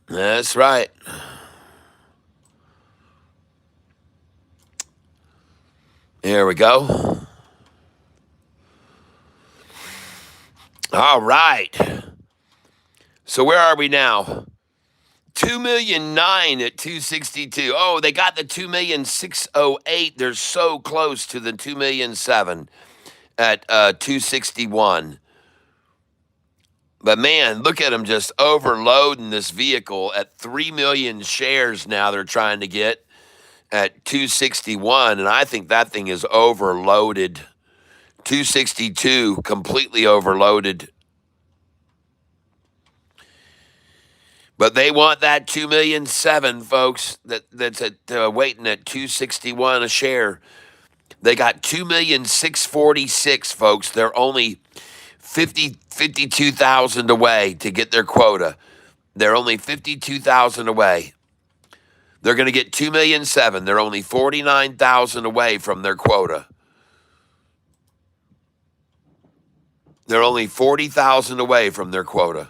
That's right. There we go. All right. So where are we now? 2,000,009 at 262. Oh, they got the 2,608,000. They're so close to the 2,000,007. at 261. But man, look at them just overloading this vehicle at 3 million shares now they're trying to get at 261. And I think that thing is overloaded. 262, completely overloaded. But they want that 2,000,007, folks, that's at waiting at 261 a share. They got 2,646,000, folks. They're only 52,000 away to get their quota. They're only 52,000 away. They're going to get 2,000,007. They're only 49,000 away from their quota. They're only 40,000 away from their quota.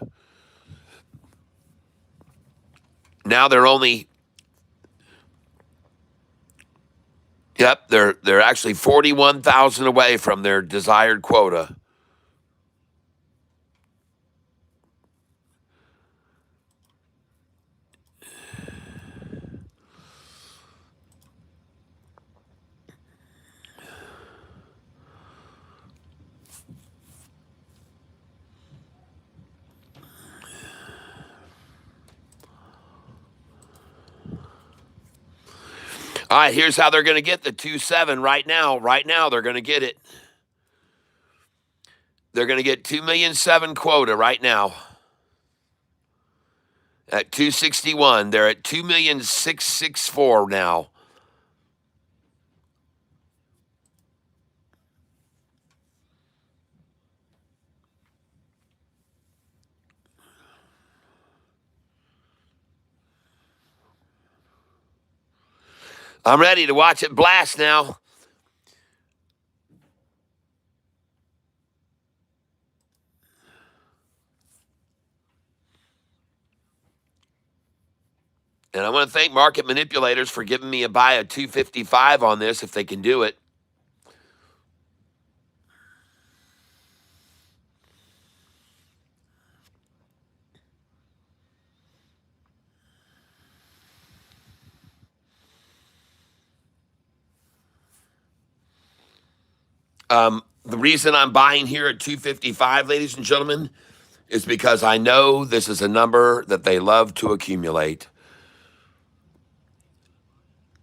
Now they're only, yep, they're actually 41,000 away from their desired quota. All right, here's how they're going to get the 2.7 right now. Right now, they're going to get it. They're going to get 2,000,007 quota right now at 261. They're at 2,664 now. I'm ready to watch it blast now. And I want to thank market manipulators for giving me a buy of 255 on this if they can do it. The reason I'm buying here at 255, ladies and gentlemen, is because I know this is a number that they love to accumulate.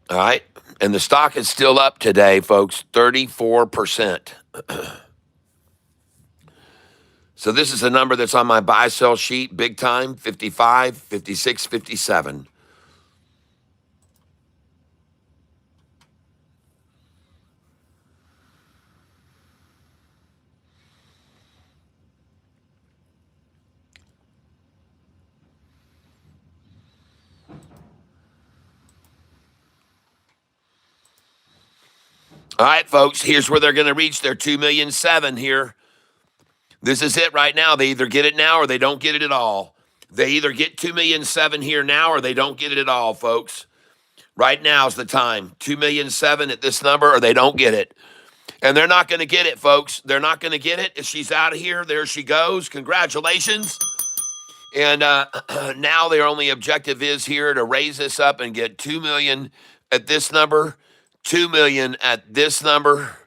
All right. And the stock is still up today, folks, 34%. So this is a number that's on my buy sell sheet, big time, 55, 56, 57. All right, folks, here's where they're going to reach their 2,000,007 here. This is it right now. They either get it now or they don't get it at all. They either get 2,000,007 here now or they don't get it at all, folks. Right now is the time. 2,000,007 at this number or they don't get it. And they're not going to get it, folks. They're not going to get it. If she's out of here, there she goes. Congratulations. And now their only objective is here to raise this up and get 2 million at this number, 2 million at this number.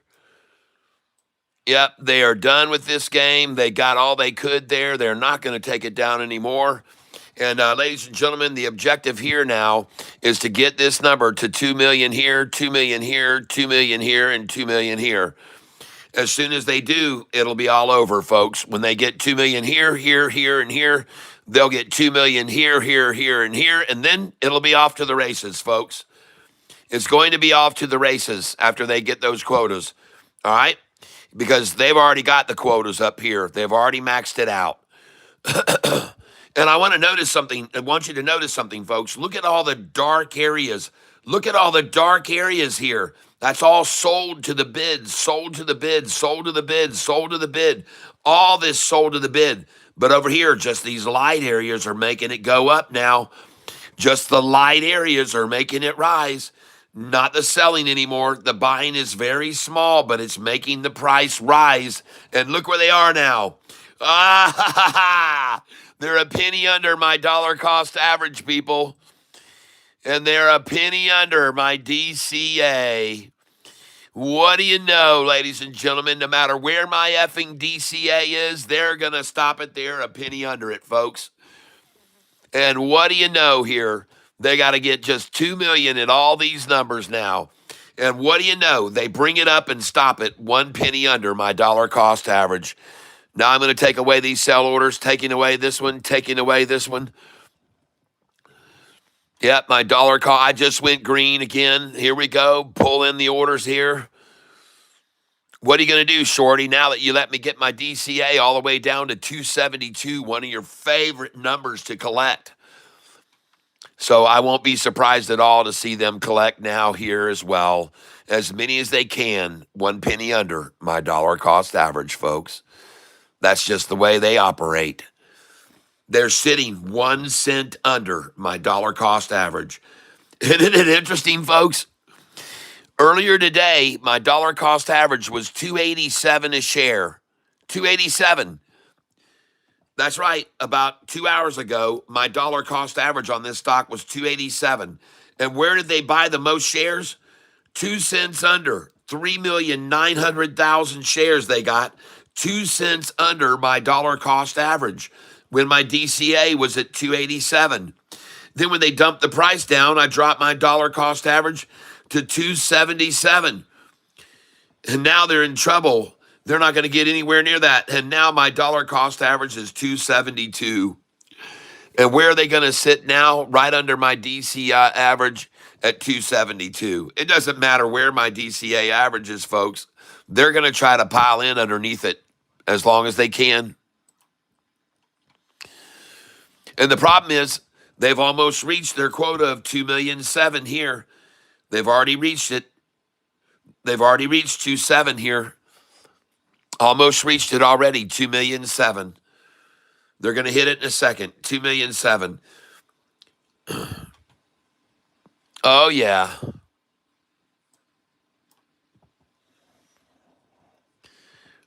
Yep, they are done with this game. They got all they could there. They're not going to take it down anymore. And ladies and gentlemen, the objective here now is to get this number to 2 million here, 2 million here, 2 million here, and 2 million here. As soon as they do, it'll be all over, folks. When they get 2 million here, here, here, and here, they'll get 2 million here, here, here, and here, and then it'll be off to the races, folks. It's going to be off to the races after they get those quotas, all right? Because they've already got the quotas up here. They've already maxed it out. And I want to notice something. I want you to notice something, folks. Look at all the dark areas. Look at all the dark areas here. That's all sold to the bid, sold to the bid, sold to the bid, sold to the bid. All this sold to the bid. But over here, just these light areas are making it go up now. Just the light areas are making it rise. Not the selling anymore. The buying is very small, but it's making the price rise. And look where they are now. Ah, ha, ha, ha. They're a penny under my dollar cost average, people. And they're a penny under my DCA. What do you know, ladies and gentlemen? No matter where my effing DCA is, they're going to stop it there a penny under it, folks. And what do you know here? They got to get just 2 million at all these numbers now. And what do you know? They bring it up and stop it 1 penny under my dollar cost average. Now I'm going to take away these sell orders, taking away this one, taking away this one. Yep, my dollar call. I just went green again. Here we go. Pull in the orders here. What are you going to do, Shorty, now that you let me get my DCA all the way down to 272, one of your favorite numbers to collect? So I won't be surprised at all to see them collect now here as well. As many as they can, 1 penny under my dollar cost average, folks. That's just the way they operate. They're sitting 1 cent under my dollar cost average. Isn't it interesting, folks? Earlier today, my dollar cost average was 287 a share. 287. That's right. About 2 hours ago, my dollar cost average on this stock was 287. And where did they buy the most shares? 2 cents under. 3,900,000 shares they got. 2 cents under my dollar cost average when my DCA was at 287. Then when they dumped the price down, I dropped my dollar cost average to 277. And now they're in trouble. They're not going to get anywhere near that. And now my dollar cost average is 272. And where are they going to sit now? Right under my DCA average at 272. It doesn't matter where my DCA average is, folks. They're going to try to pile in underneath it as long as they can. And the problem is they've almost reached their quota of 2,000,007 here. They've already reached it. They've already reached 2.7 here. Almost reached it already, 2,000,007. They're going to hit it in a second, 2,000,007. Oh, yeah.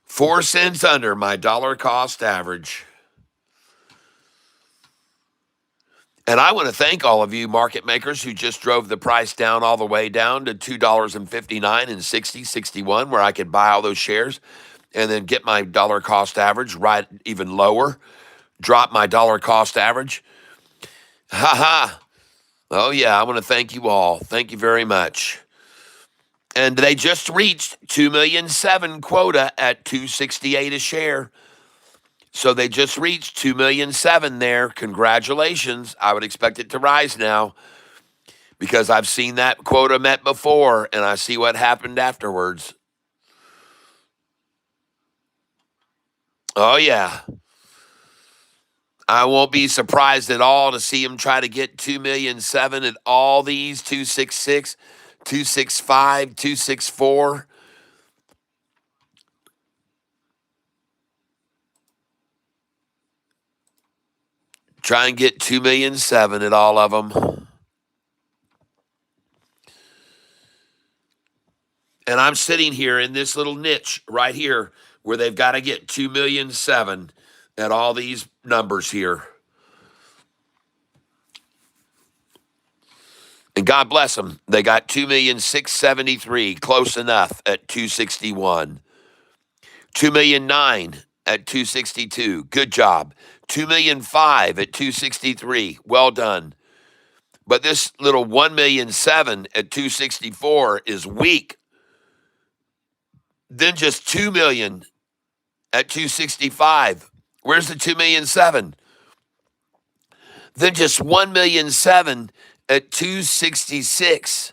$0.04 under my dollar cost average. And I want to thank all of you market makers who just drove the price down all the way down to $2.59 and 61, where I could buy all those shares and then get my dollar cost average right even lower, drop my dollar cost average. Ha ha. Oh, yeah, I want to thank you all. Thank you very much. And they just reached 2,000,007 quota at 268 a share. So they just reached 2,000,007 there. Congratulations. I would expect it to rise now because I've seen that quota met before and I see what happened afterwards. Oh, yeah. I won't be surprised at all to see him try to get 2,000,007 at all these 266, 265, 264. Try and get 2,000,007 at all of them. And I'm sitting here in this little niche right here where they've got to get 2,000,007 at all these numbers here. And God bless them. They got 2,673, close enough at 261. 2,000,009 at 262. Good job. 2,000,005 at 263. Well done. But this little 1,000,007 at 264 is weak. Then just 2 million at 265. Where's the 2,000,007? Then just 1,000,007 at 266.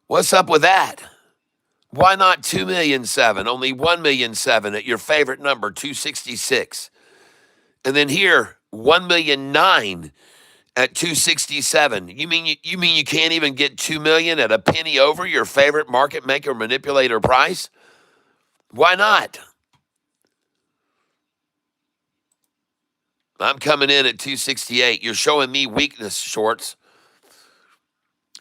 What's up with that? Why not 2,000,007? Only 1,000,007 at your favorite number, 266. And then here, 1,000,009 at 267. You mean you can't even get 2 million at a penny over your favorite market maker manipulator price? Why not? I'm coming in at 268. You're showing me weakness, shorts.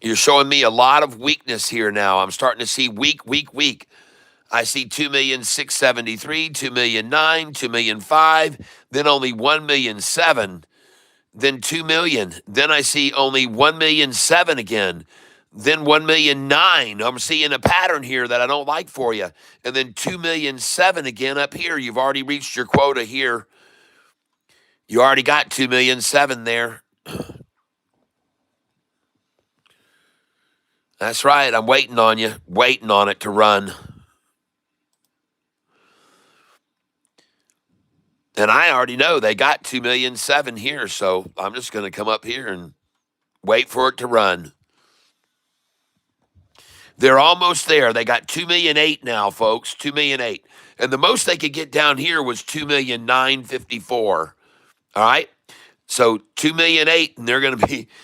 You're showing me a lot of weakness here now. I'm starting to see weak. I see 2,673, 2,009, 2,005, then only 1,007, then 2 million. Then I see only 1,007 again. Then 1,000,009. I'm seeing a pattern here that I don't like for you. And then 2,000,007 again up here. You've already reached your quota here. You already got 2,000,007 there. That's right. I'm waiting on you, waiting on it to run. And I already know they got 2,000,007 here, so I'm just going to come up here and wait for it to run. They're almost there. They got 2,000,008 now, folks. 2,000,008. And the most they could get down here was 2,009,054. All right. So 2,000,008, and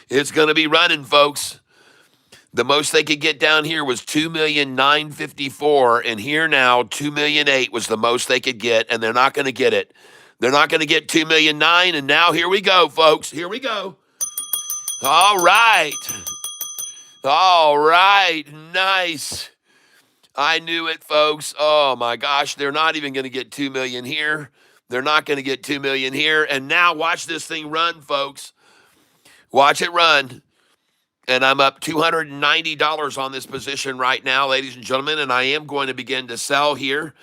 it's going to be running, folks. The most they could get down here was 2,009,054, and here now 2,000,008 was the most they could get, and they're not going to get it. They're not going to get 2,009,009, and now here we go, folks. Here we go. All right. All right. Nice. I knew it, folks. Oh my gosh, they're not even going to get 2 million here. They're not going to get 2 million here. And now watch this thing run, folks. Watch it run. And I'm up $290 on this position right now, ladies and gentlemen, and I am going to begin to sell here.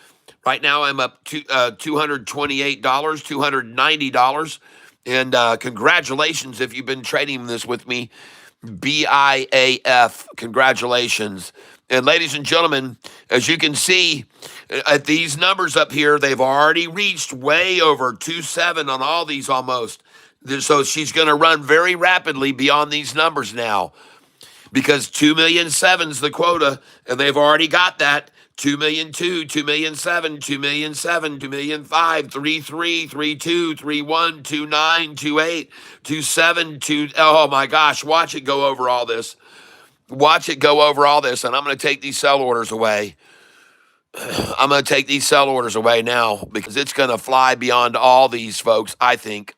Right now, I'm up to $228, $290. And congratulations if you've been trading this with me. BIAF, congratulations. And ladies and gentlemen, as you can see, at these numbers up here, they've already reached way over 2.7 on all these almost. So she's going to run very rapidly beyond these numbers now because 2,000,007 is the quota, and they've already got that. 2,000,002, 2,000,007, 2,000,007, 2,000,005, 3,3, 3,2, 3,1, 2,9, 2,8, 2,7, 2. Oh my gosh, watch it go over all this. Watch it go over all this, and I'm going to take these sell orders away. I'm going to take these sell orders away now because it's going to fly beyond all these, folks, I think.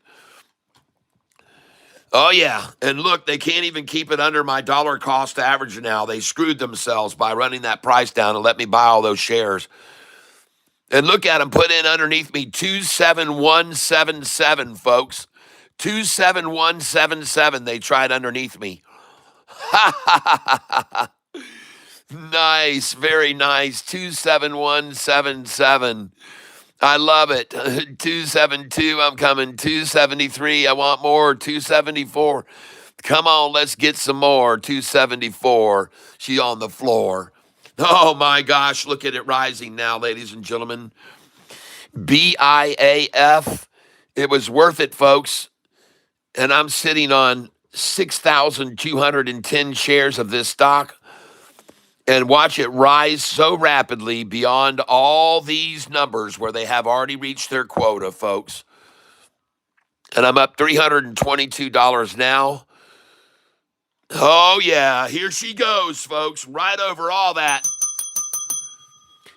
Oh, yeah. And look, they can't even keep it under my dollar cost average now. They screwed themselves by running that price down and let me buy all those shares. And look at them put in underneath me 27177, folks. 27177 they tried underneath me. Nice, very nice. 27177. I love it. 272, I'm coming. 273, I want more. 274. Come on, let's get some more. 274. She on the floor. Oh my gosh, look at it rising now, ladies and gentlemen. BIAF. It was worth it, folks. And I'm sitting on 6,210 shares of this stock. And watch it rise so rapidly beyond all these numbers where they have already reached their quota, folks. And I'm up $322 now. Oh, yeah, here she goes, folks, right over all that.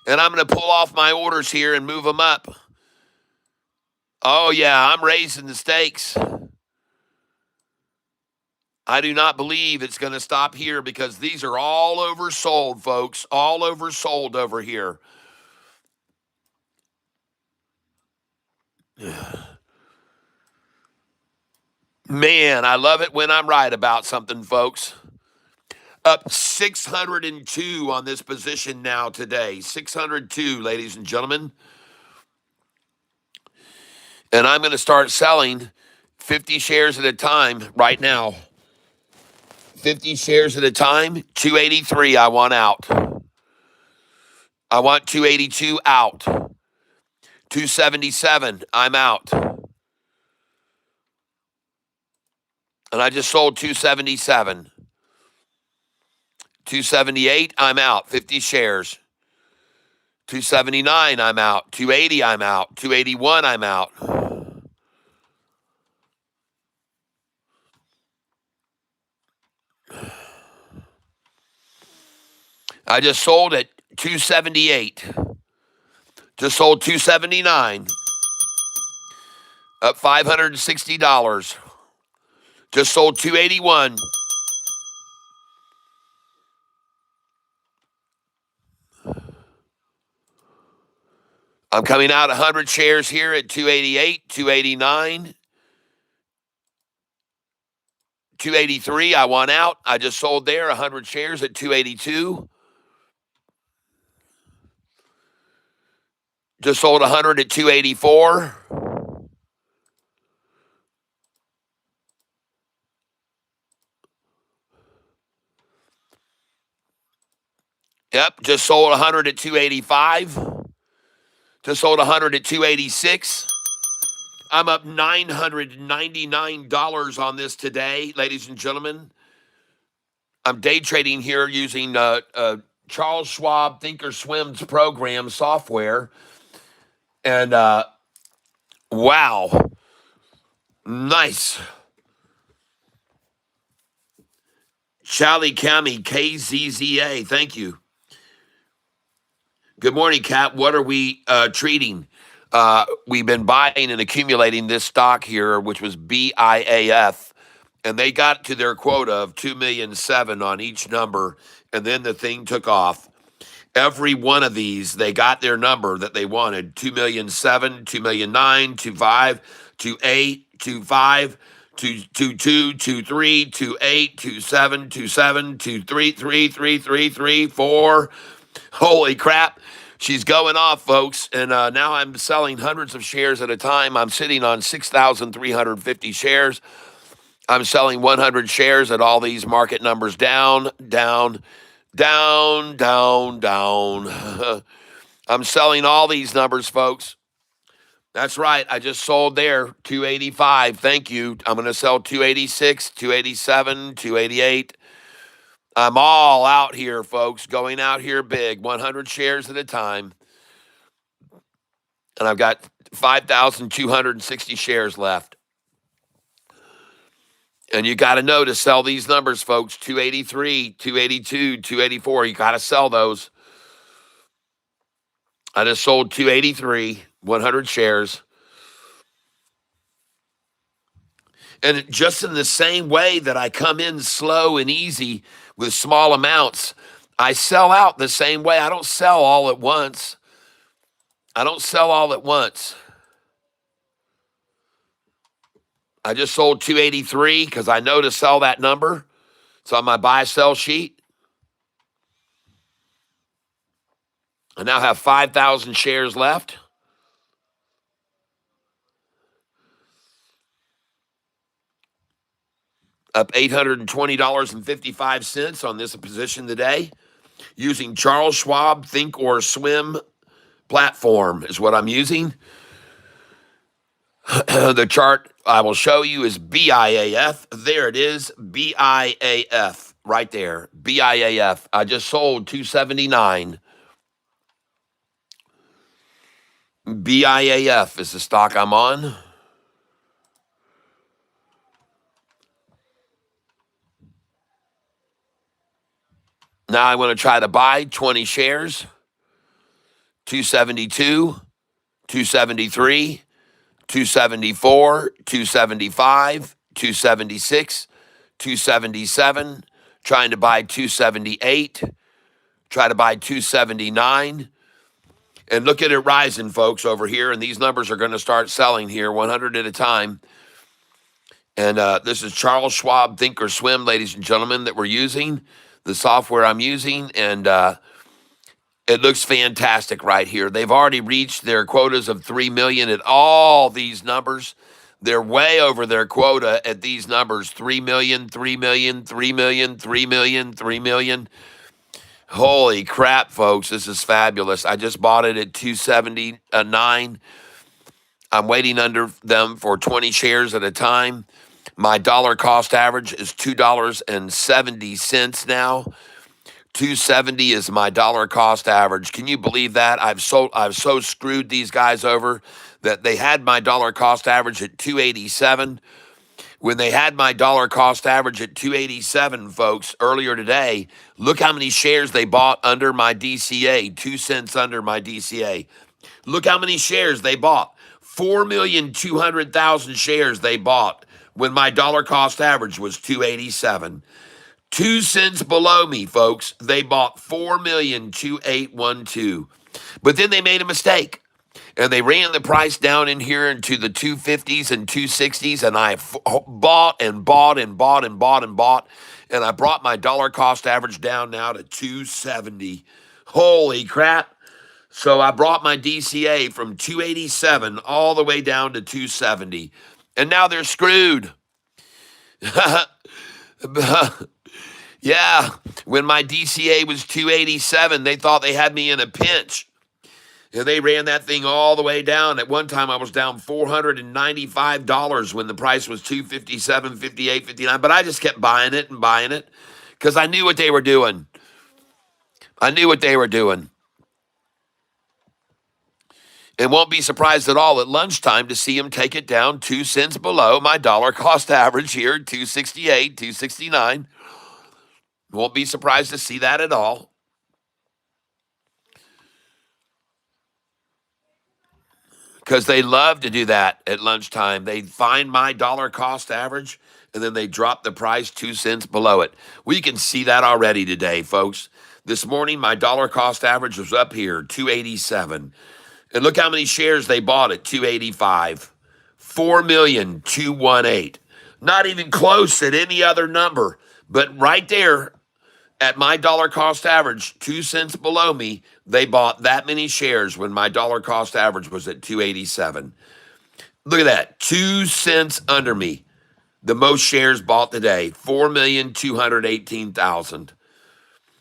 And I'm going to pull off my orders here and move them up. Oh, yeah, I'm raising the stakes. I do not believe it's going to stop here because these are all oversold, folks. All oversold over here. Man, I love it when I'm right about something, folks. Up 602 on this position now today. 602, ladies and gentlemen. And I'm going to start selling 50 shares at a time right now. 50 shares at a time, 283 I want out. I want 282 out. 277, I'm out. And I just sold 277. 278, I'm out. 50 shares. 279, I'm out. 280, I'm out. 281, I'm out. I just sold at 278. Just sold 279. Up $560. Just sold 281. I'm coming out 100 shares here at 288, 289, 283, I won out. I just sold there 100 shares at 282. Just sold 100 at 284. Yep, just sold 100 at 285. Just sold 100 at 286. I'm up $999 on this today, ladies and gentlemen. I'm day trading here using Charles Schwab Thinkorswim's program software. And wow, nice. Charlie County, KZZA, thank you. Good morning, Cap. What are we treating? We've been buying and accumulating this stock here, which was BIAF, and they got to their quota of 2,000,007 on each number, and then the thing took off. Every one of these, they got their number that they wanted: 2,000,007, 2,000,009, 2,5, 2,8, 2,5, 2,2, 2,3, 2,8, 2,7, 2,7, 2,3, 3,3, 3, 3, 4. Holy crap. She's going off, folks. And now I'm selling hundreds of shares at a time. I'm sitting on 6,350 shares. I'm selling 100 shares at all these market numbers down, down, down, down, down. I'm selling all these numbers, folks. That's right. I just sold there 285. Thank you. I'm going to sell 286, 287, 288. I'm all out here, folks, going out here big, 100 shares at a time. And I've got 5,260 shares left. And you got to know to sell these numbers, folks: 283, 282, 284. You got to sell those. I just sold 283, 100 shares. And just in the same way that I come in slow and easy with small amounts, I sell out the same way. I don't sell all at once. I don't sell all at once. I just sold 283 because I know to sell that number. It's on my buy-sell sheet. I now have 5,000 shares left. Up $820.55 on this position today. Using Charles Schwab Thinkorswim platform is what I'm using. The chart I will show you is BIAF. There it is, BIAF, right there, BIAF. I just sold 279. BIAF is the stock I'm on. Now I want to try to buy 20 shares. 272, 273, 274, 275, 276, 277, trying to buy 278, try to buy 279. And look at it rising, folks, over here. And these numbers are going to start selling here 100 at a time. And this is Charles Schwab Thinkorswim, ladies and gentlemen, that we're using, the software I'm using. And it looks fantastic right here. They've already reached their quotas of 3 million at all these numbers. They're way over their quota at these numbers: 3 million, 3 million, 3 million, 3 million, 3 million. Holy crap, folks. This is fabulous. I just bought it at 279. I'm waiting under them for 20 shares at a time. My dollar cost average is $2.70 now. 270 is my dollar cost average. Can you believe that? I've so screwed these guys over that they had my dollar cost average at 287. When they had my dollar cost average at 287, folks, earlier today, look how many shares they bought under my DCA, 2 cents under my DCA. Look how many shares they bought. 4,200,000 shares they bought when my dollar cost average was 287. 2 cents below me, folks, they bought 4,281,200. But then they made a mistake. And they ran the price down in here into the 250s and 260s, and I bought and bought and bought and bought and bought, and I brought my dollar cost average down now to 270. Holy crap. So I brought my DCA from 287 all the way down to 270. And now they're screwed. Yeah, when my DCA was 287, they thought they had me in a pinch. And they ran that thing all the way down. At one time, I was down $495 when the price was 257, 58, 59. But I just kept buying it and buying it because I knew what they were doing. I knew what they were doing. And won't be surprised at all at lunchtime to see them take it down 2 cents below my dollar cost average here, 268, 269. Won't be surprised to see that at all. Because they love to do that at lunchtime. They find my dollar cost average and then they drop the price 2 cents below it. We can see that already today, folks. This morning, my dollar cost average was up here, 287. And look how many shares they bought at 285. 4,218,000. Not even close at any other number, but right there at my dollar cost average, 2 cents below me, they bought that many shares when my dollar cost average was at 287. Look at that, 2 cents under me. The most shares bought today, 4,218,000.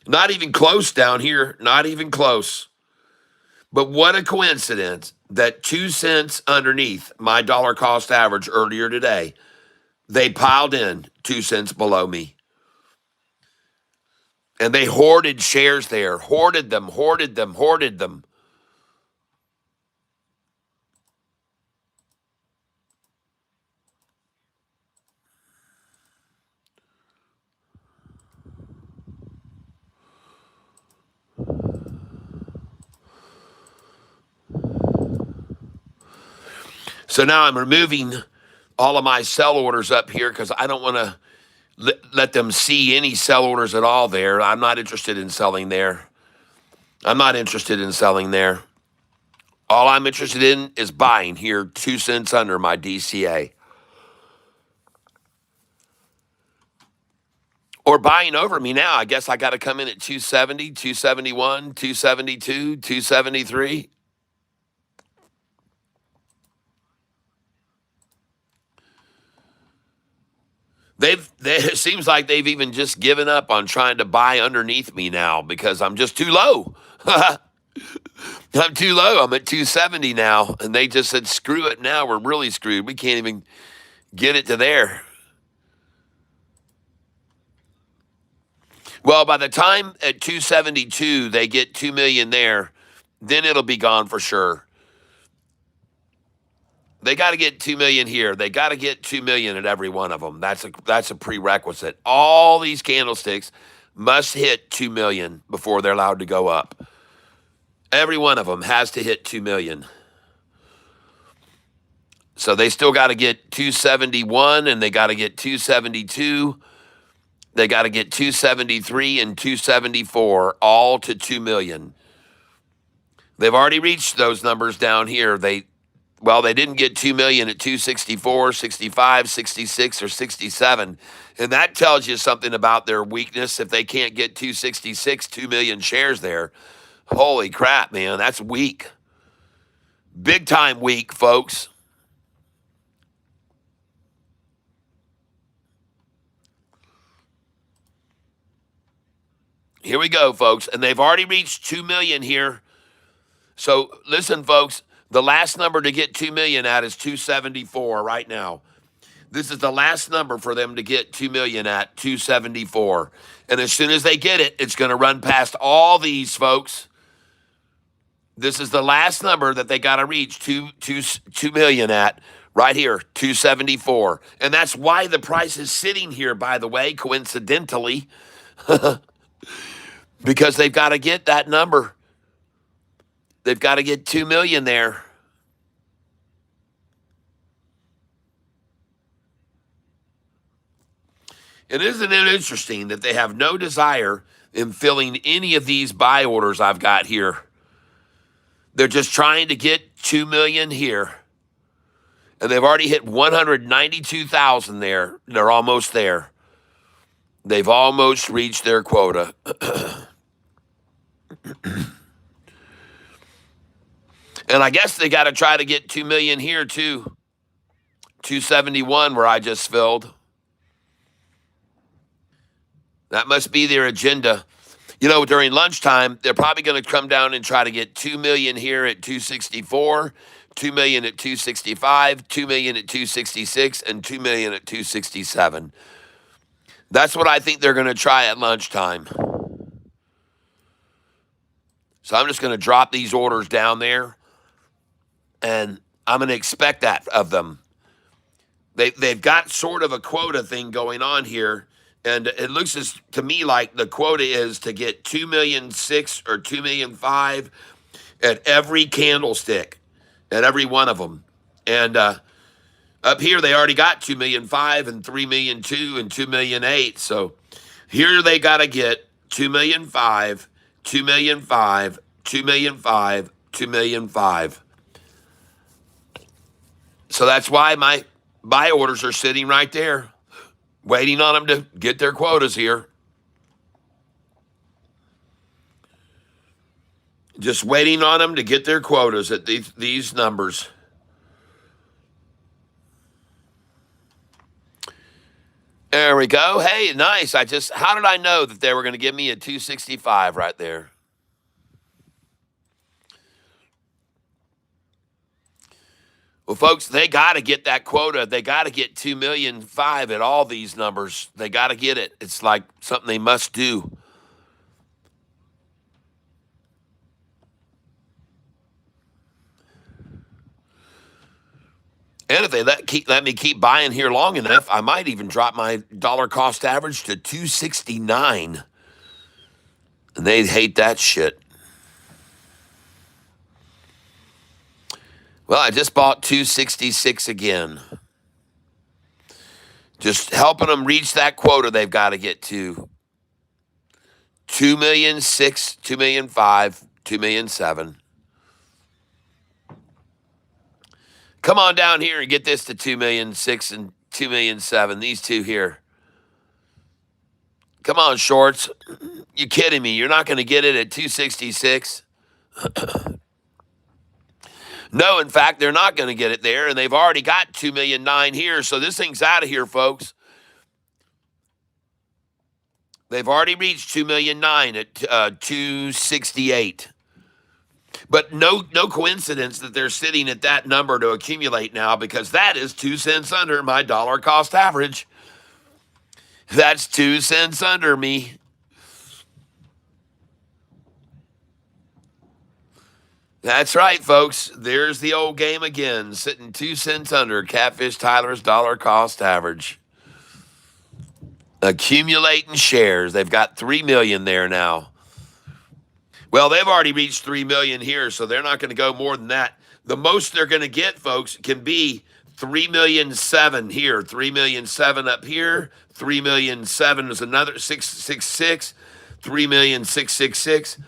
Not even close down here, not even close. But what a coincidence that 2 cents underneath my dollar cost average earlier today, they piled in 2 cents below me. And they hoarded shares there, hoarded them, hoarded them, hoarded them. So now I'm removing all of my sell orders up here because I don't want to let them see any sell orders at all there. I'm not interested in selling there. I'm not interested in selling there. All I'm interested in is buying here 2 cents under my DCA. Or buying over me now. I guess I got to come in at 270, 271, 272, 273. It seems like they've even just given up on trying to buy underneath me now because I'm just too low. I'm too low. I'm at 270 now. And they just said, screw it now. We're really screwed. We can't even get it to there. Well, by the time at 272 they get 2 million there, then it'll be gone for sure. They got to get 2 million here. They got to get 2 million at every one of them. That's a prerequisite. All these candlesticks must hit 2 million before they're allowed to go up. Every one of them has to hit 2 million. So they still got to get 271 and they got to get 272. They got to get 273 and 274, all to 2 million. They've already reached those numbers down here. They didn't get 2 million at 264, 65, 66, or 67. And that tells you something about their weakness. If they can't get 266, 2 million shares there, holy crap, man, that's weak. Big time weak, folks. Here we go, folks. And they've already reached 2 million here. So listen, folks, the last number to get 2 million at is 274 right now. This is the last number for them to get 2 million at, 274. And as soon as they get it, it's going to run past all these, folks. This is the last number that they got to reach, 2 million at, right here, 274. And that's why the price is sitting here, by the way, coincidentally. Because they've got to get that number. They've got to get 2 million there. And isn't it interesting that they have no desire in filling any of these buy orders I've got here? They're just trying to get 2 million here. And they've already hit 192,000 there. They're almost there. They've almost reached their quota. And I guess they got to try to get 2 million here too. 271 where I just filled. That must be their agenda. You know, during lunchtime, they're probably going to come down and try to get 2 million here at 264, 2 million at 265, 2 million at 266, and 2 million at 267. That's what I think they're going to try at lunchtime. So I'm just going to drop these orders down there, and I'm going to expect that of them. They've got sort of a quota thing going on here, and it looks to me like the quota is to get 2,000,006 or 2,000,005 at every candlestick, at every one of them. And up here they already got 2,000,005 and 3,000,002 and 2,000,008. So here they got to get 2,000,005, 2,000,005, 2,000,005, 2,000,005. So that's why my buy orders are sitting right there, waiting on them to get their quotas here. Just waiting on them to get their quotas at these numbers. There we go. Hey, nice. How did I know that they were going to give me a 265 right there? Well, folks, they got to get that quota. They got to get 2,000,005 at all these numbers. They got to get it. It's like something they must do. And if they let me keep buying here long enough, I might even drop my dollar cost average to 269. And they'd hate that shit. Well, I just bought 266 again. Just helping them reach that quota they've got to get to. 2,006,000, 2,005,000, 2,007,000. Come on down here and get this to 2,006,000 and 2,007,000. These two here. Come on, shorts. You kidding me? You're not going to get it at 266? No, in fact, they're not going to get it there, and they've already got 2,009,000 here, so this thing's out of here, folks. They've already reached 2,009,000 at 268. But no coincidence that they're sitting at that number to accumulate now, because that is 2 cents under my dollar cost average. That's 2 cents under me. That's right, folks. There's the old game again, sitting 2 cents under Catfish Tyler's dollar cost average. Accumulating shares. They've got 3 million there now. Well, they've already reached 3 million here, so they're not going to go more than that. The most they're going to get, folks, can be 3,000,007 here, 3,000,007 up here, 3,000,007 is another 666, 3,666.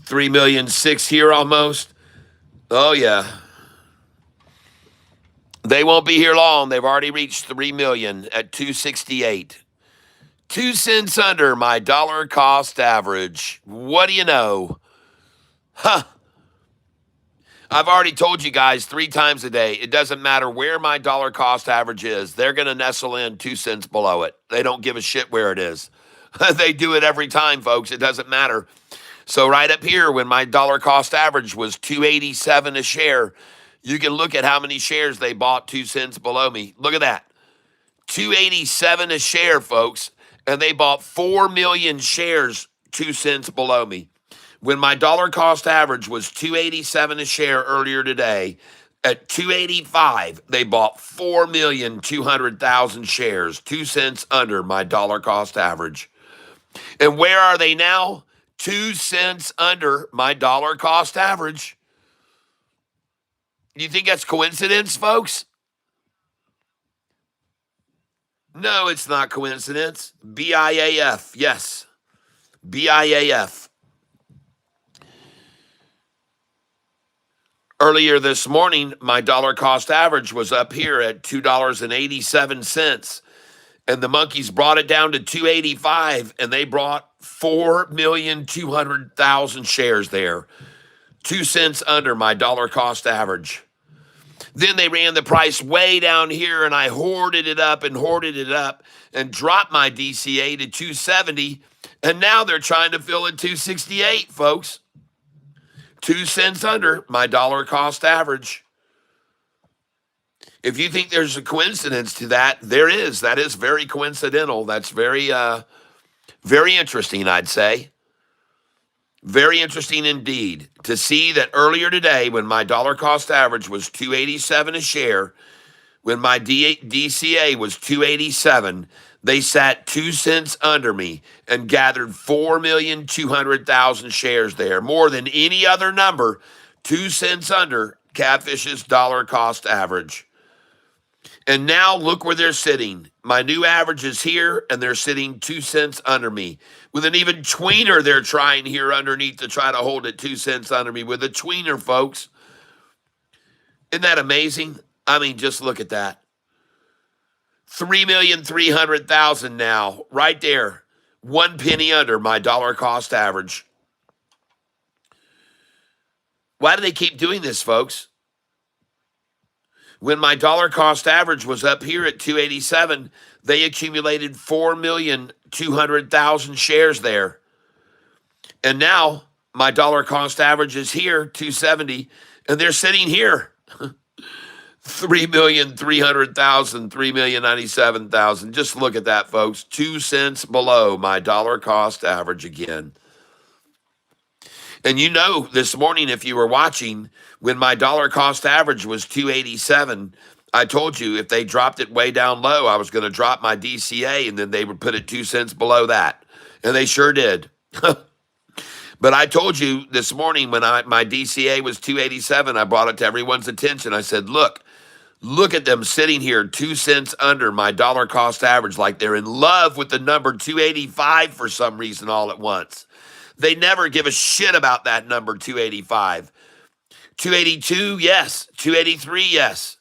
3,006,000 here almost. Oh, yeah. They won't be here long. They've already reached 3 million at 268. 2 cents under my dollar cost average. What do you know? Huh. I've already told you guys 3 times a day, it doesn't matter where my dollar cost average is. They're going to nestle in 2 cents below it. They don't give a shit where it is. They do it every time, folks. It doesn't matter. So right up here, when my dollar cost average was 287 a share, you can look at how many shares they bought 2 cents below me. Look at that. 287 a share, folks. And they bought 4 million shares 2 cents below me. When my dollar cost average was 287 a share earlier today, at 285, they bought 4,200,000 shares, 2 cents under my dollar cost average. And where are they now? 2 cents under my dollar cost average. Do you think that's coincidence, folks? No, it's not coincidence. BIAF, yes. BIAF. Earlier this morning, my dollar cost average was up here at $2.87, and the monkeys brought it down to 285, and they brought 4,200,000 shares there, 2 cents under my dollar cost average. Then they ran the price way down here, and I hoarded it up and dropped my DCA to 270, and now they're trying to fill at 268, folks. 2 cents under my dollar cost average. If you think there's a coincidence to that, there is. That is very coincidental. That's very interesting, I'd say. Very interesting indeed to see that earlier today, when my dollar cost average was 287 a share, when my DCA was 287, they sat 2 cents under me and gathered 4,200,000 shares there, more than any other number, 2 cents under Catfish's dollar cost average. And now look where they're sitting. My new average is here, and they're sitting 2 cents under me. With an even tweener, they're trying here underneath to try to hold it 2 cents under me with a tweener, folks. Isn't that amazing? I mean, just look at that. 3,300,000 now, right there. 1 penny under my dollar cost average. Why do they keep doing this, folks? When my dollar cost average was up here at 287, they accumulated 4,200,000 shares there. And now my dollar cost average is here, 270, and they're sitting here. 3,300,000, 3,097,000. Just look at that, folks. 2 cents below my dollar cost average again. And you know, this morning, if you were watching, when my dollar cost average was 287, I told you if they dropped it way down low, I was going to drop my DCA, and then they would put it 2 cents below that. And they sure did. But I told you this morning when my DCA was 287, I brought it to everyone's attention. I said, look at them sitting here 2 cents under my dollar cost average, like they're in love with the number 285 for some reason all at once. They never give a shit about that number 285. 282, yes. 283, yes.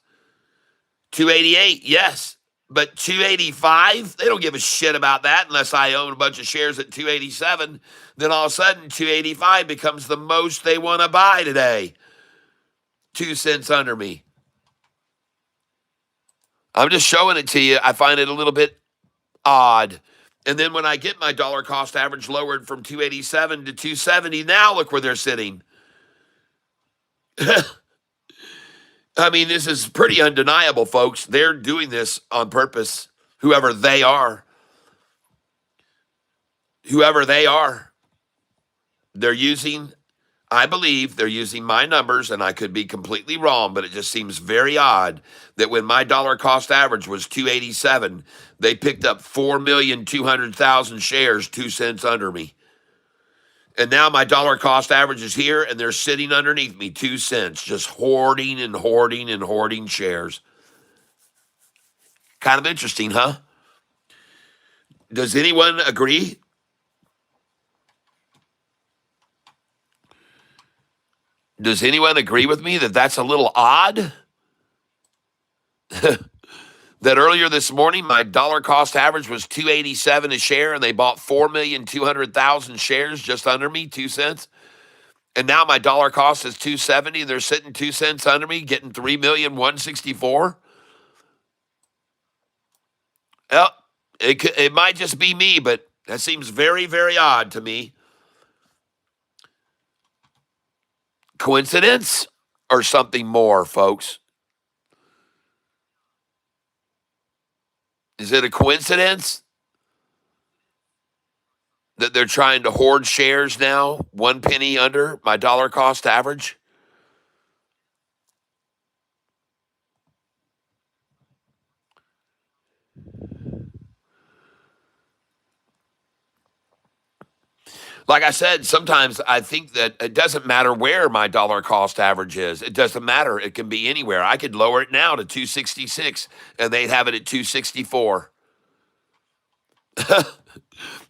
288, yes. But 285, they don't give a shit about that unless I own a bunch of shares at 287. Then all of a sudden, 285 becomes the most they want to buy today. 2 cents under me. I'm just showing it to you. I find it a little bit odd. And then when I get my dollar cost average lowered from 287 to 270, now look where they're sitting. I mean, this is pretty undeniable, folks. They're doing this on purpose, whoever they are. Whoever they are. They're using, I believe they're using my numbers, and I could be completely wrong, but it just seems very odd that when my dollar cost average was 287, they picked up 4,200,000 shares 2 cents under me. And now my dollar cost average is here, and they're sitting underneath me 2 cents, just hoarding and hoarding and hoarding shares. Kind of interesting, huh? Does anyone agree? Does anyone agree with me that that's a little odd? That earlier this morning, my dollar cost average was 287 a share, and they bought 4,200,000 shares just under me, 2 cents. And now my dollar cost is 270, and they're sitting 2 cents under me, getting 3,164,000. Well, it might just be me, but that seems very, very odd to me. Coincidence or something more, folks? Is it a coincidence that they're trying to hoard shares now, 1 penny under my dollar cost average? Like I said, sometimes I think that it doesn't matter where my dollar cost average is. It doesn't matter. It can be anywhere. I could lower it now to 266, and they'd have it at 264.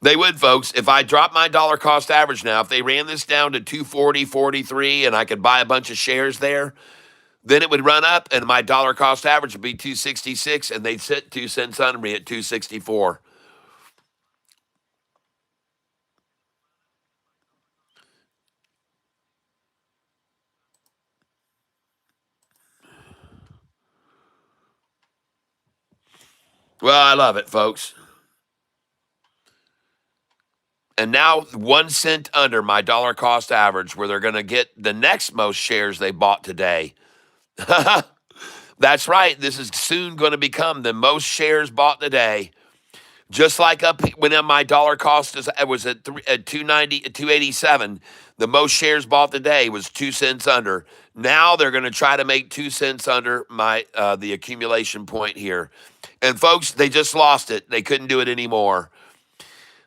They would, folks. If I drop my dollar cost average now, if they ran this down to 240.43 and I could buy a bunch of shares there, then it would run up and my dollar cost average would be 266 and they'd sit 2 cents under me at 264. Well, I love it, folks. And now 1 cent under my dollar cost average, where they're going to get the next most shares they bought today. That's right. This is soon going to become the most shares bought today. Just like up when my dollar cost was at 290, 287, the most shares bought today was 2 cents under. Now they're going to try to make 2 cents under my the accumulation point here. And folks, they just lost it. They couldn't do it anymore.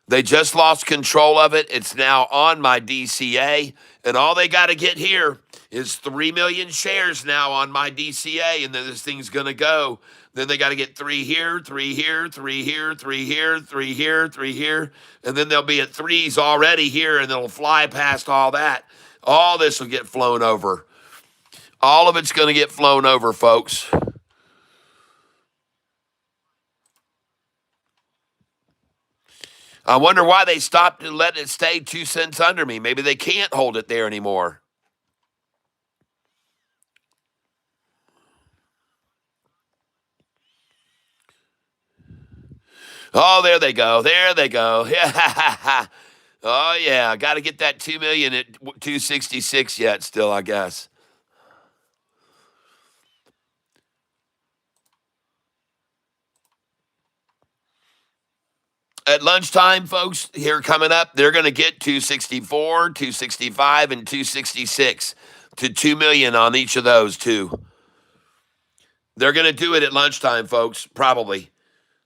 They just lost control of it. It's now on my DCA, and all they got to get here is 3 million shares now on my DCA, and then this thing's going to go. Then they got to get 3 here, 3 here, 3 here, 3 here, 3 here, 3 here, and then they'll be at 3s already here, and they'll fly past all that. All this will get flown over. All of it's going to get flown over, folks. I wonder why they stopped and let it stay 2 cents under me. Maybe they can't hold it there anymore. Oh, there they go. There they go. Yeah. Oh, yeah. Got to get that 2 million at 266 yet still, I guess. At lunchtime, folks, here coming up, they're going to get 264, 265, and 266 to 2 million on each of those, too. They're going to do it at lunchtime, folks, probably.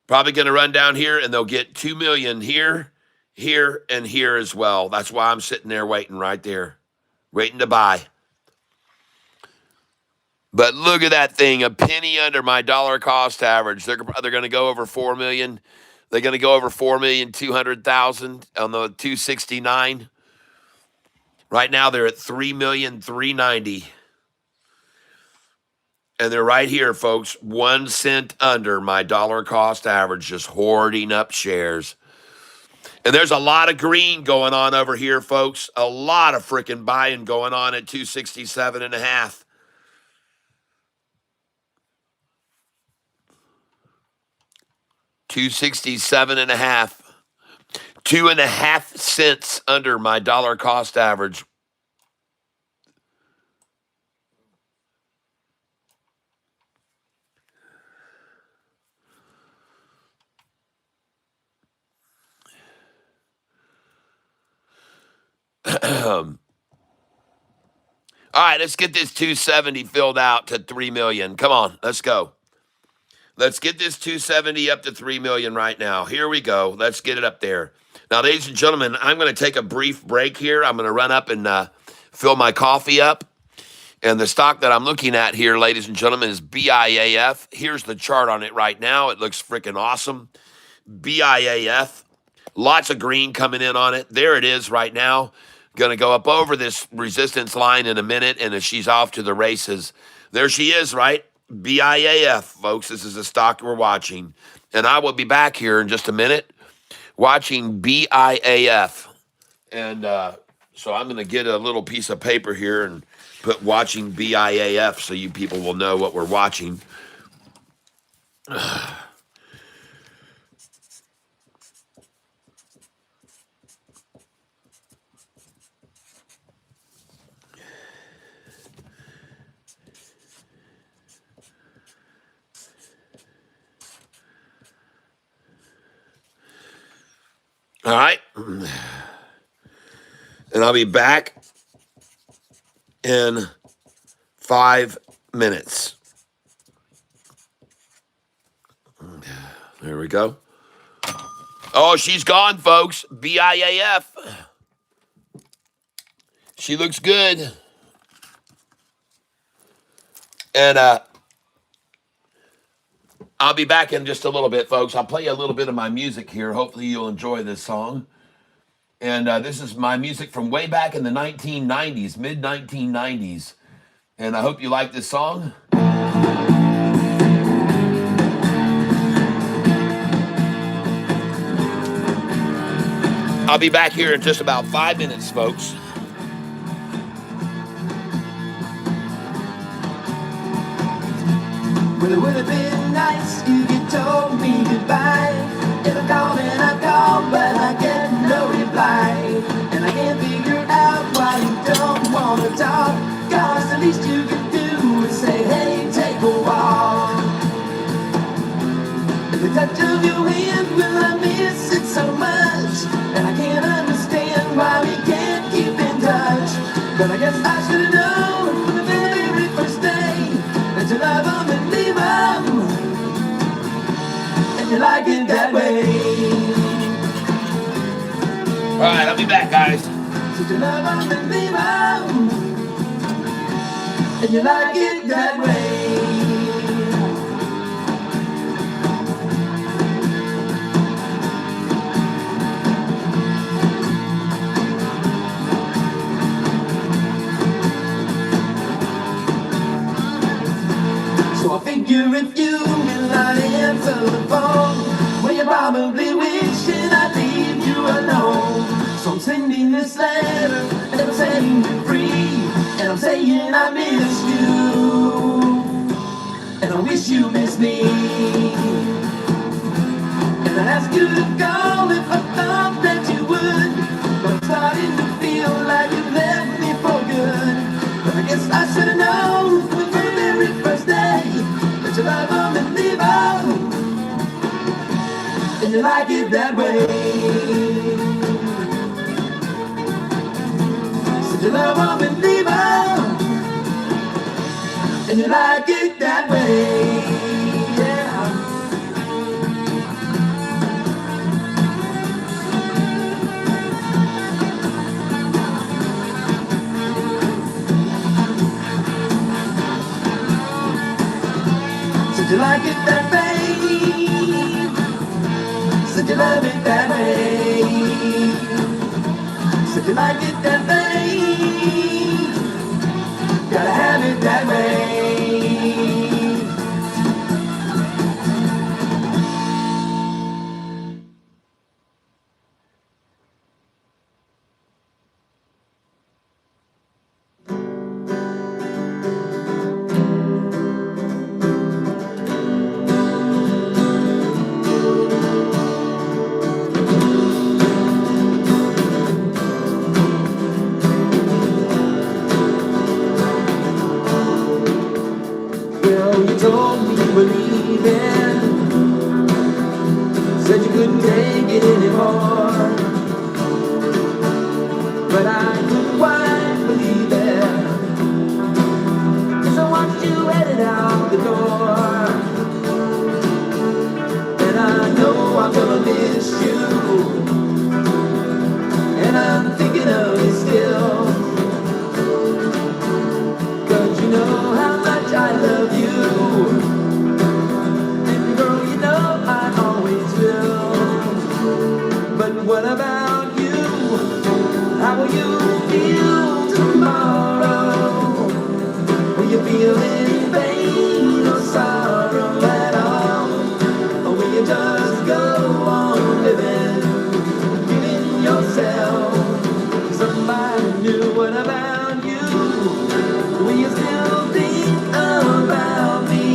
Probably going to run down here, and they'll get 2 million here, here, and here as well. That's why I'm sitting there waiting right there, waiting to buy. But look at that thing, a penny under my dollar cost average. They're going to go over 4 million. They're going to go over 4,200,000 on the 269. Right now they're at 3,390,000. And they're right here, folks, 1 cent under my dollar cost average, just hoarding up shares. And there's a lot of green going on over here, folks. A lot of freaking buying going on at 267.5. $267.5. 2.5 cents under my dollar cost average. All right, let's get this 270 filled out to 3 million. Come on, let's go. Let's get this 270 up to 3 million right now. Here we go. Let's get it up there. Now, ladies and gentlemen, I'm going to take a brief break here. I'm going to run up and fill my coffee up. And the stock that I'm looking at here, ladies and gentlemen, is BIAF. Here's the chart on it right now. It looks freaking awesome. BIAF. Lots of green coming in on it. There it is right now. Going to go up over this resistance line in a minute, and she's off to the races. There she is, right? BIAF, folks. This is the stock we're watching. And I will be back here in just a minute watching BIAF. And so I'm going to get a little piece of paper here and put watching BIAF so you people will know what we're watching. All right. And I'll be back in 5 minutes. There we go. Oh, she's gone, folks. BIAF. She looks good. And I'll be back in just a little bit, folks. I'll play you a little bit of my music here. Hopefully, you'll enjoy this song. And this is my music from way back in the 1990s, mid 1990s. And I hope you like this song. I'll be back here in just about 5 minutes, folks. Well, it would have been nice if you told me goodbye. If I called and I called, but I get no reply. And I can't figure out why you don't want to talk. 'Cause the least you can do is say, hey, take a walk. And the touch of your hand, well, I miss it so much. And I can't understand why we can't keep in touch. But I guess I should have known from the very first day that you love them and leave them, and you like it that way. All right, I'll be back, guys. So you love them and leave them, and you like it that way. So I figure if you will not answer the phone, well, you're probably wishing I'd leave you alone. So I'm sending this letter, and I'm setting you free, and I'm saying I miss you, and I wish you miss me. And I ask you to call if I thought that you would, but I'm starting to feel like you've left me for good. But I guess I should have known from the very first day that you love them and leave them, and you like it that way. So you love them and leave them, and you like it that way. Yeah. Said you like it that way. Said you love it that way. Said you like it that way. Gotta have it that way. Well, you told me you were leaving, said you couldn't take it anymore, but I couldn't quite believe it, 'cause I watched you headed out the door, and I know I'm gonna miss you, and I'm thinking of you still, 'cause you know how much I love you. And girl, you know I always will. But what about you? How will you feel tomorrow? Will you feel any pain or sorrow at all? Or will you just go on living, giving yourself somebody new? What about you? Will you still think about me?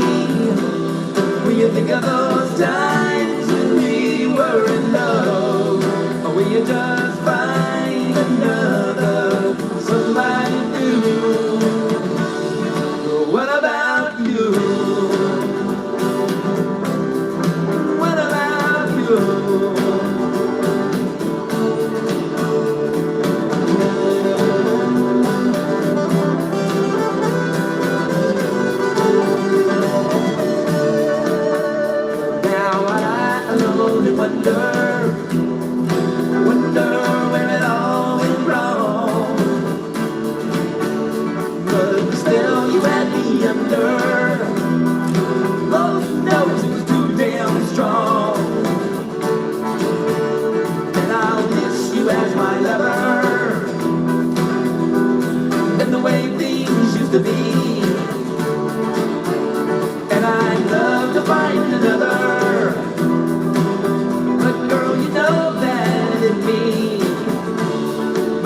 Will you think of those times when we were in love? Or will you just find another somebody new? What about you? What about you? Now I alone wonder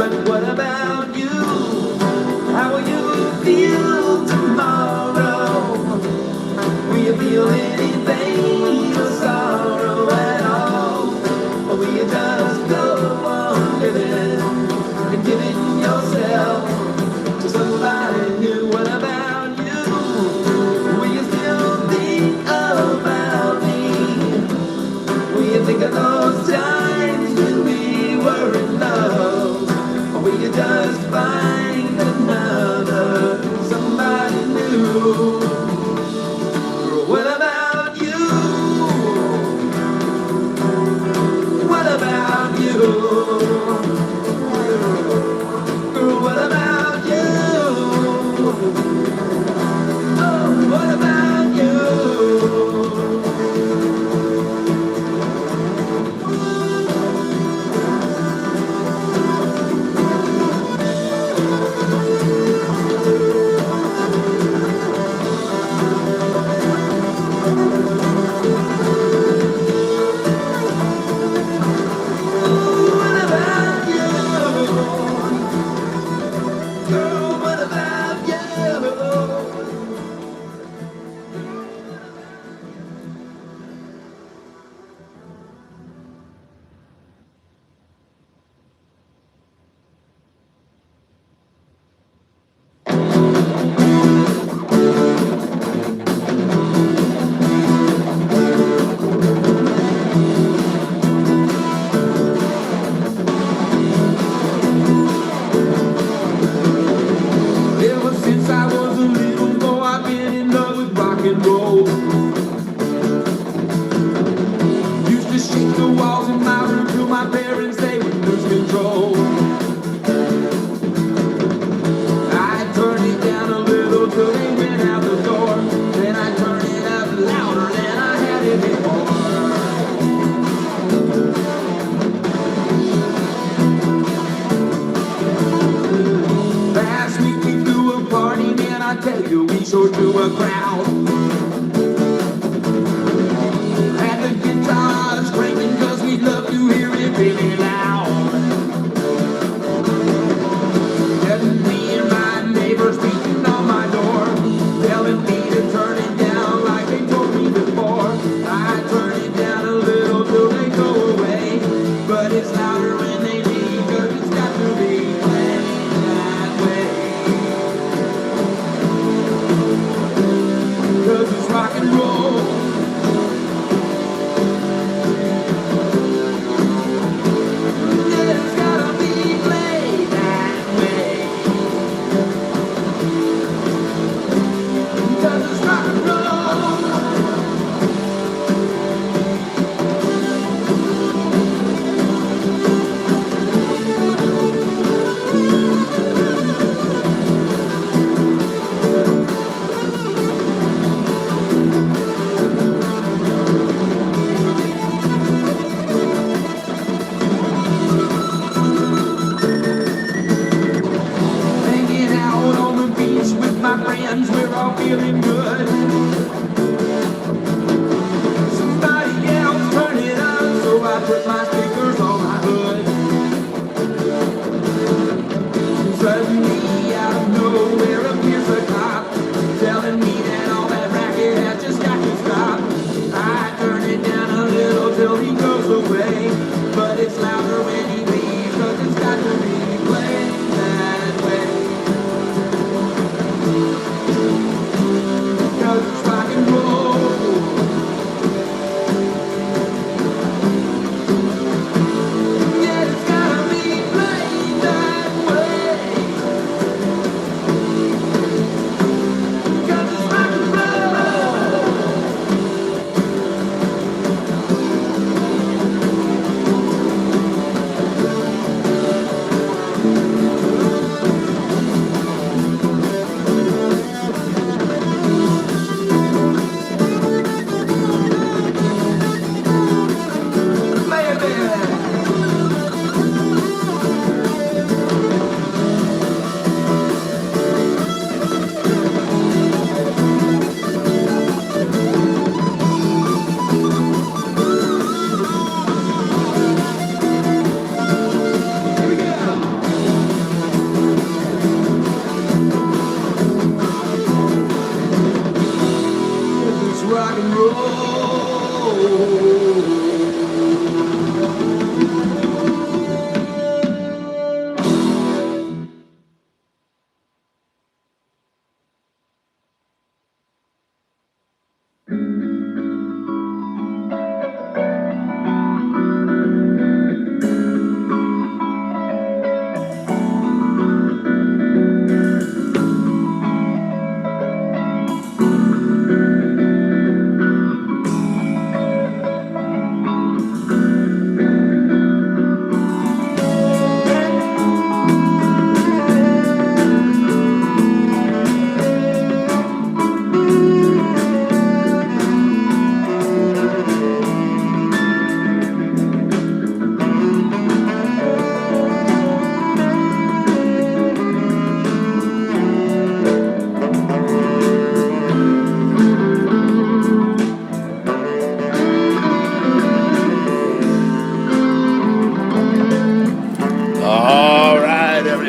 But what about you? How will you feel tomorrow? Will you feel anything or sorrow at all? Or will you just go on living and giving yourself to somebody new? What about you? Will you still think about me? Will you think of those times when we were in love? Or will you just find another somebody new? What about you? What about you? Girl, what about you? Oh, what about you? What about you? Girl, what about you? Ever since I was a little boy, I've been in love with rock and roll. Used to shake the walls in my room till my parents, they would lose control. I turned it down a little till they went out the door. Then I turned it up louder than I had it before. Last week we threw a party, man, I tell you, we sure drew a crowd. Had the guitars cranking 'cause we love to hear it really loud. And me and my neighbors beating on my door, telling me to turn it down like they told me before. I turn it down a little till they go away, but it's louder when they leave 'cause it's got to be played that way. 'Cause it's rock and roll. It's gotta be played that way. 'Cause it's rock and roll.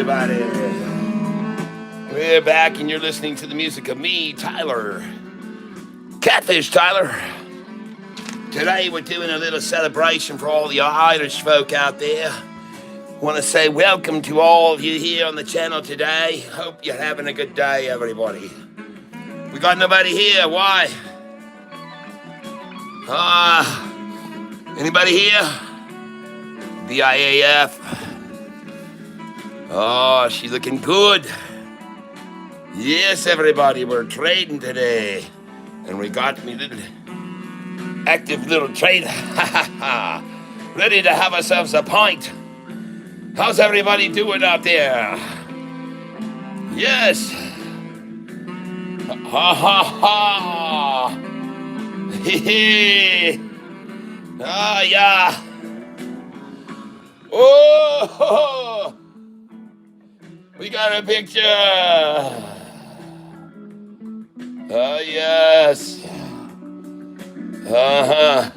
everybody. We're back, and you're listening to the music of me, Tyler. Catfish, Tyler. Today, we're doing a little celebration for all the Irish folk out there. Want to say welcome to all of you here on the channel today. Hope you're having a good day, everybody. We got nobody here. Why? Anybody here? BIAF. Oh, she's looking good. Yes, everybody, we're trading today. And we got me little active little trader. Ready to have ourselves a pint. How's everybody doing out there? Yes. Ha ha ha. Hee. Ah, yeah. Oh, we got a picture. Oh, yes. Uh-huh.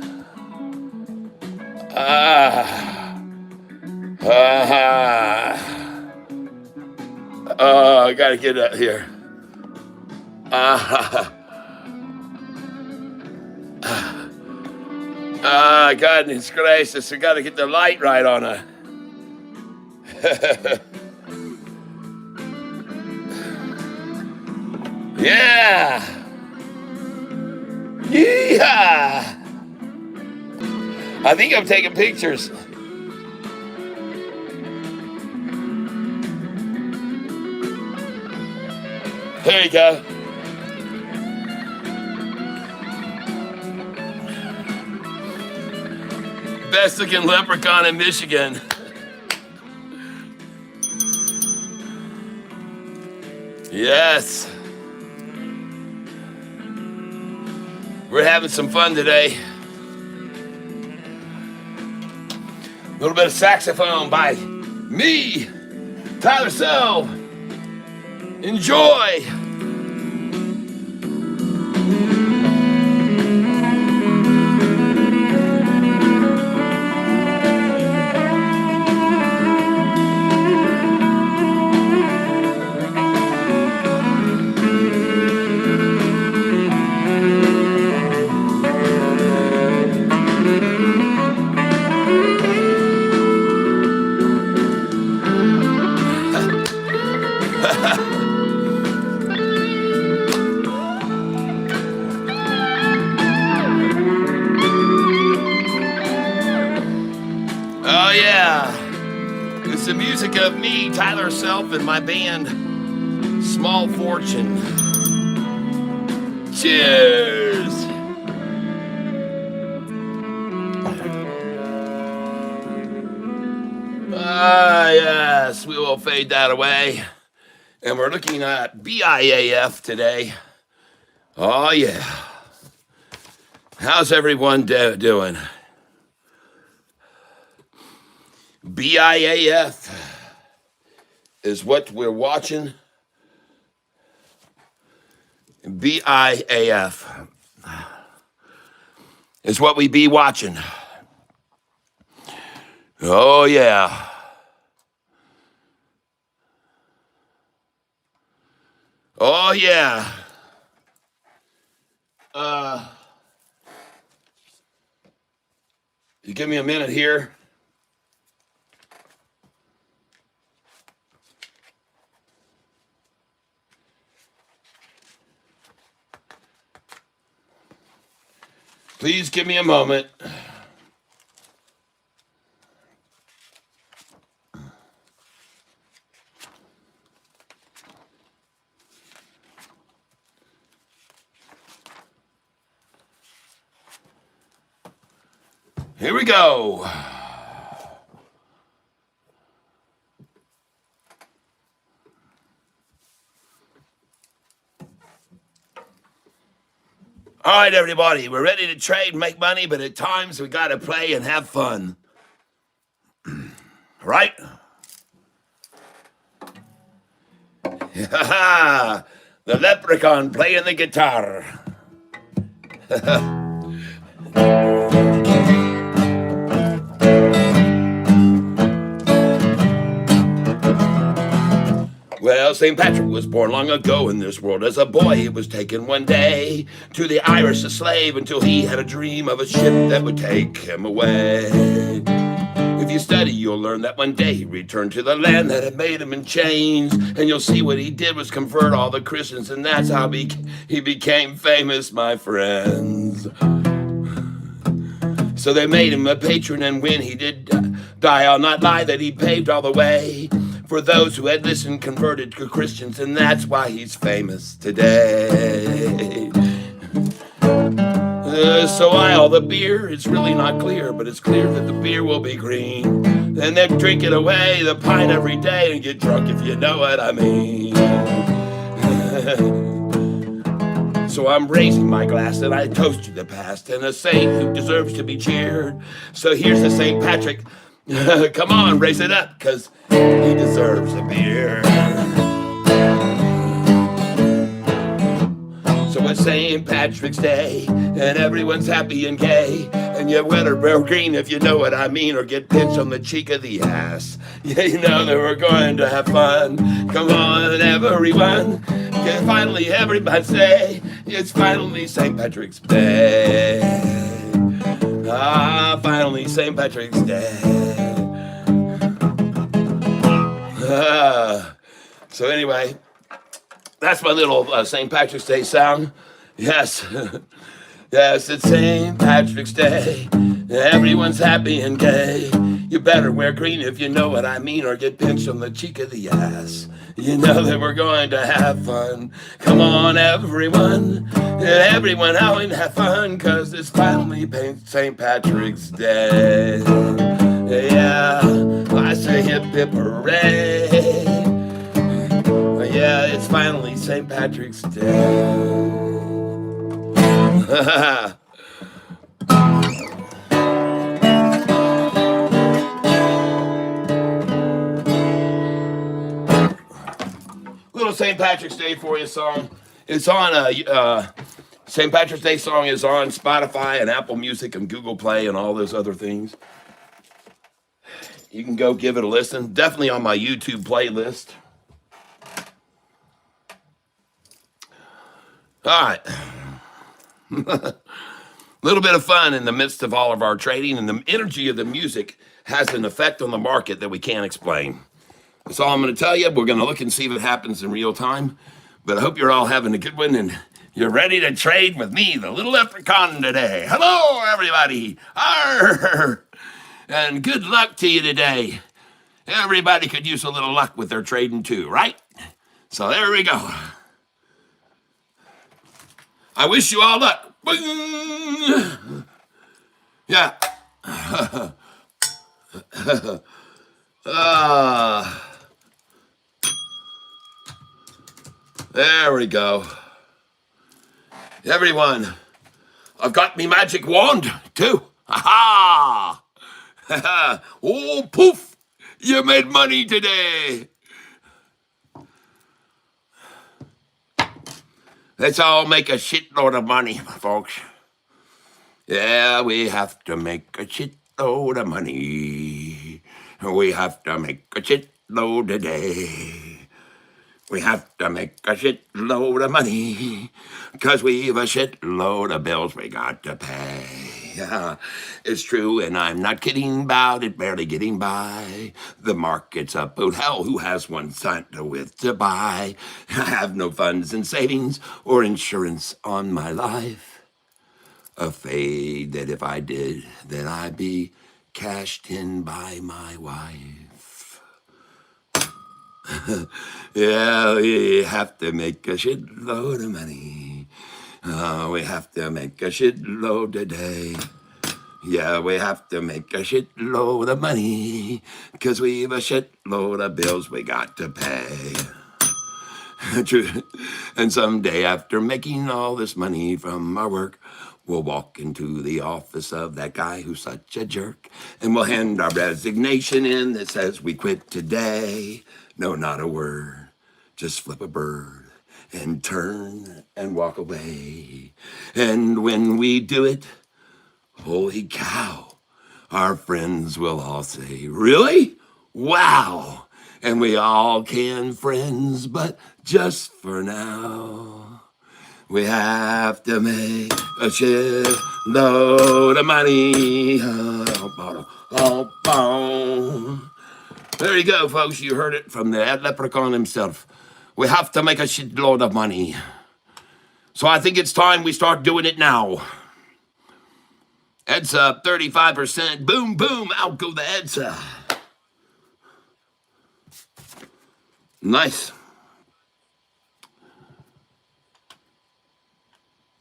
Oh, I gotta get out here. Goodness gracious, I gotta get the light right on her. Yeah! Yeah! I think I'm taking pictures. There you go. Best looking leprechaun in Michigan. Yes. We're having some fun today. A little bit of saxophone by me, Tyler Self. Enjoy. Oh yeah, it's the music of me, Tyler Self, and my band, Small Fortune. Cheers! Ah yes, we will fade that away. And we're looking at BIAF today. Oh yeah. How's everyone doing? BIAF is what we're watching. BIAF is what we be watching. Oh, yeah. Oh, yeah. You give me a minute here. Please give me a moment. Here we go. All right, everybody, we're ready to trade and make money, but at times we got to play and have fun. Right? The leprechaun playing the guitar. Well, St. Patrick was born long ago in this world. As a boy, he was taken one day to the Irish a slave until he had a dream of a ship that would take him away. If you study, you'll learn that one day he returned to the land that had made him in chains. And you'll see what he did was convert all the Christians, and that's how he became famous, my friends. So they made him a patron, and when he did die, I'll not lie that he paved all the way for those who had listened, converted to Christians, and that's why he's famous today. So why all the beer? It's really not clear, but it's clear that the beer will be green. And then drink it away, the pint every day, and get drunk if you know what I mean. So I'm raising my glass and I toast to the past and a saint who deserves to be cheered. So here's to St. Patrick. Come on, raise it up, cause he deserves a beer. So it's St. Patrick's Day, and everyone's happy and gay. And you better wear green if you know what I mean, or get pinched on the cheek of the ass. Yeah, you know that we're going to have fun. Come on, everyone. Can finally everybody say, it's finally St. Patrick's Day. Ah, finally St. Patrick's Day. So anyway, that's my little St. Patrick's Day song. Yes, yes, it's St. Patrick's Day. Everyone's happy and gay. You better wear green if you know what I mean, or get pinched on the cheek of the ass. You know that we're going to have fun. Come on, everyone. Everyone out and have fun, cause it's finally St. Patrick's Day. Yeah, I say hip hip hooray. Yeah, it's finally St. Patrick's Day. Little St. Patrick's Day for you song. It's on St. Patrick's Day song is on Spotify and Apple Music and Google Play and all those other things. You can go give it a listen. Definitely on my YouTube playlist. All right. Little bit of fun in the midst of all of our trading, and the energy of the music has an effect on the market that we can't explain. That's all I'm going to tell you. We're going to look and see if it happens in real time. But I hope you're all having a good one, and you're ready to trade with me, the little leprechaun, today. Hello, everybody. Arr! And good luck to you today. Everybody could use a little luck with their trading too, right? So there we go. I wish you all luck. Boing! Yeah. There we go. Everyone, I've got me magic wand too. Ha ha! Oh, poof! You made money today. Let's all make a shitload of money, folks. Yeah, we have to make a shitload of money. We have to make a shitload today. We have to make a shitload of money, 'cause we've a shitload of bills we got to pay. Yeah, it's true, and I'm not kidding about it, barely getting by. The market's up, oh hell, who has 1 cent with to buy? I have no funds and savings or insurance on my life. Afraid that if I did, then I'd be cashed in by my wife. Yeah, we have to make a shitload of money. We have to make a shitload today. Yeah, we have to make a shitload of money, 'cause we've a shitload of bills we got to pay. True. And someday after making all this money from our work, we'll walk into the office of that guy who's such a jerk, and we'll hand our resignation in that says we quit today. No, not a word. Just flip a bird and turn and walk away. And when we do it, holy cow, our friends will all say, really? Wow. And we all can friends, but just for now, we have to make a shitload of money. There you go, folks. You heard it from the leprechaun himself. We have to make a shitload of money. So I think it's time we start doing it now. Heads up, 35%. Boom, boom, out go the heads up. Nice.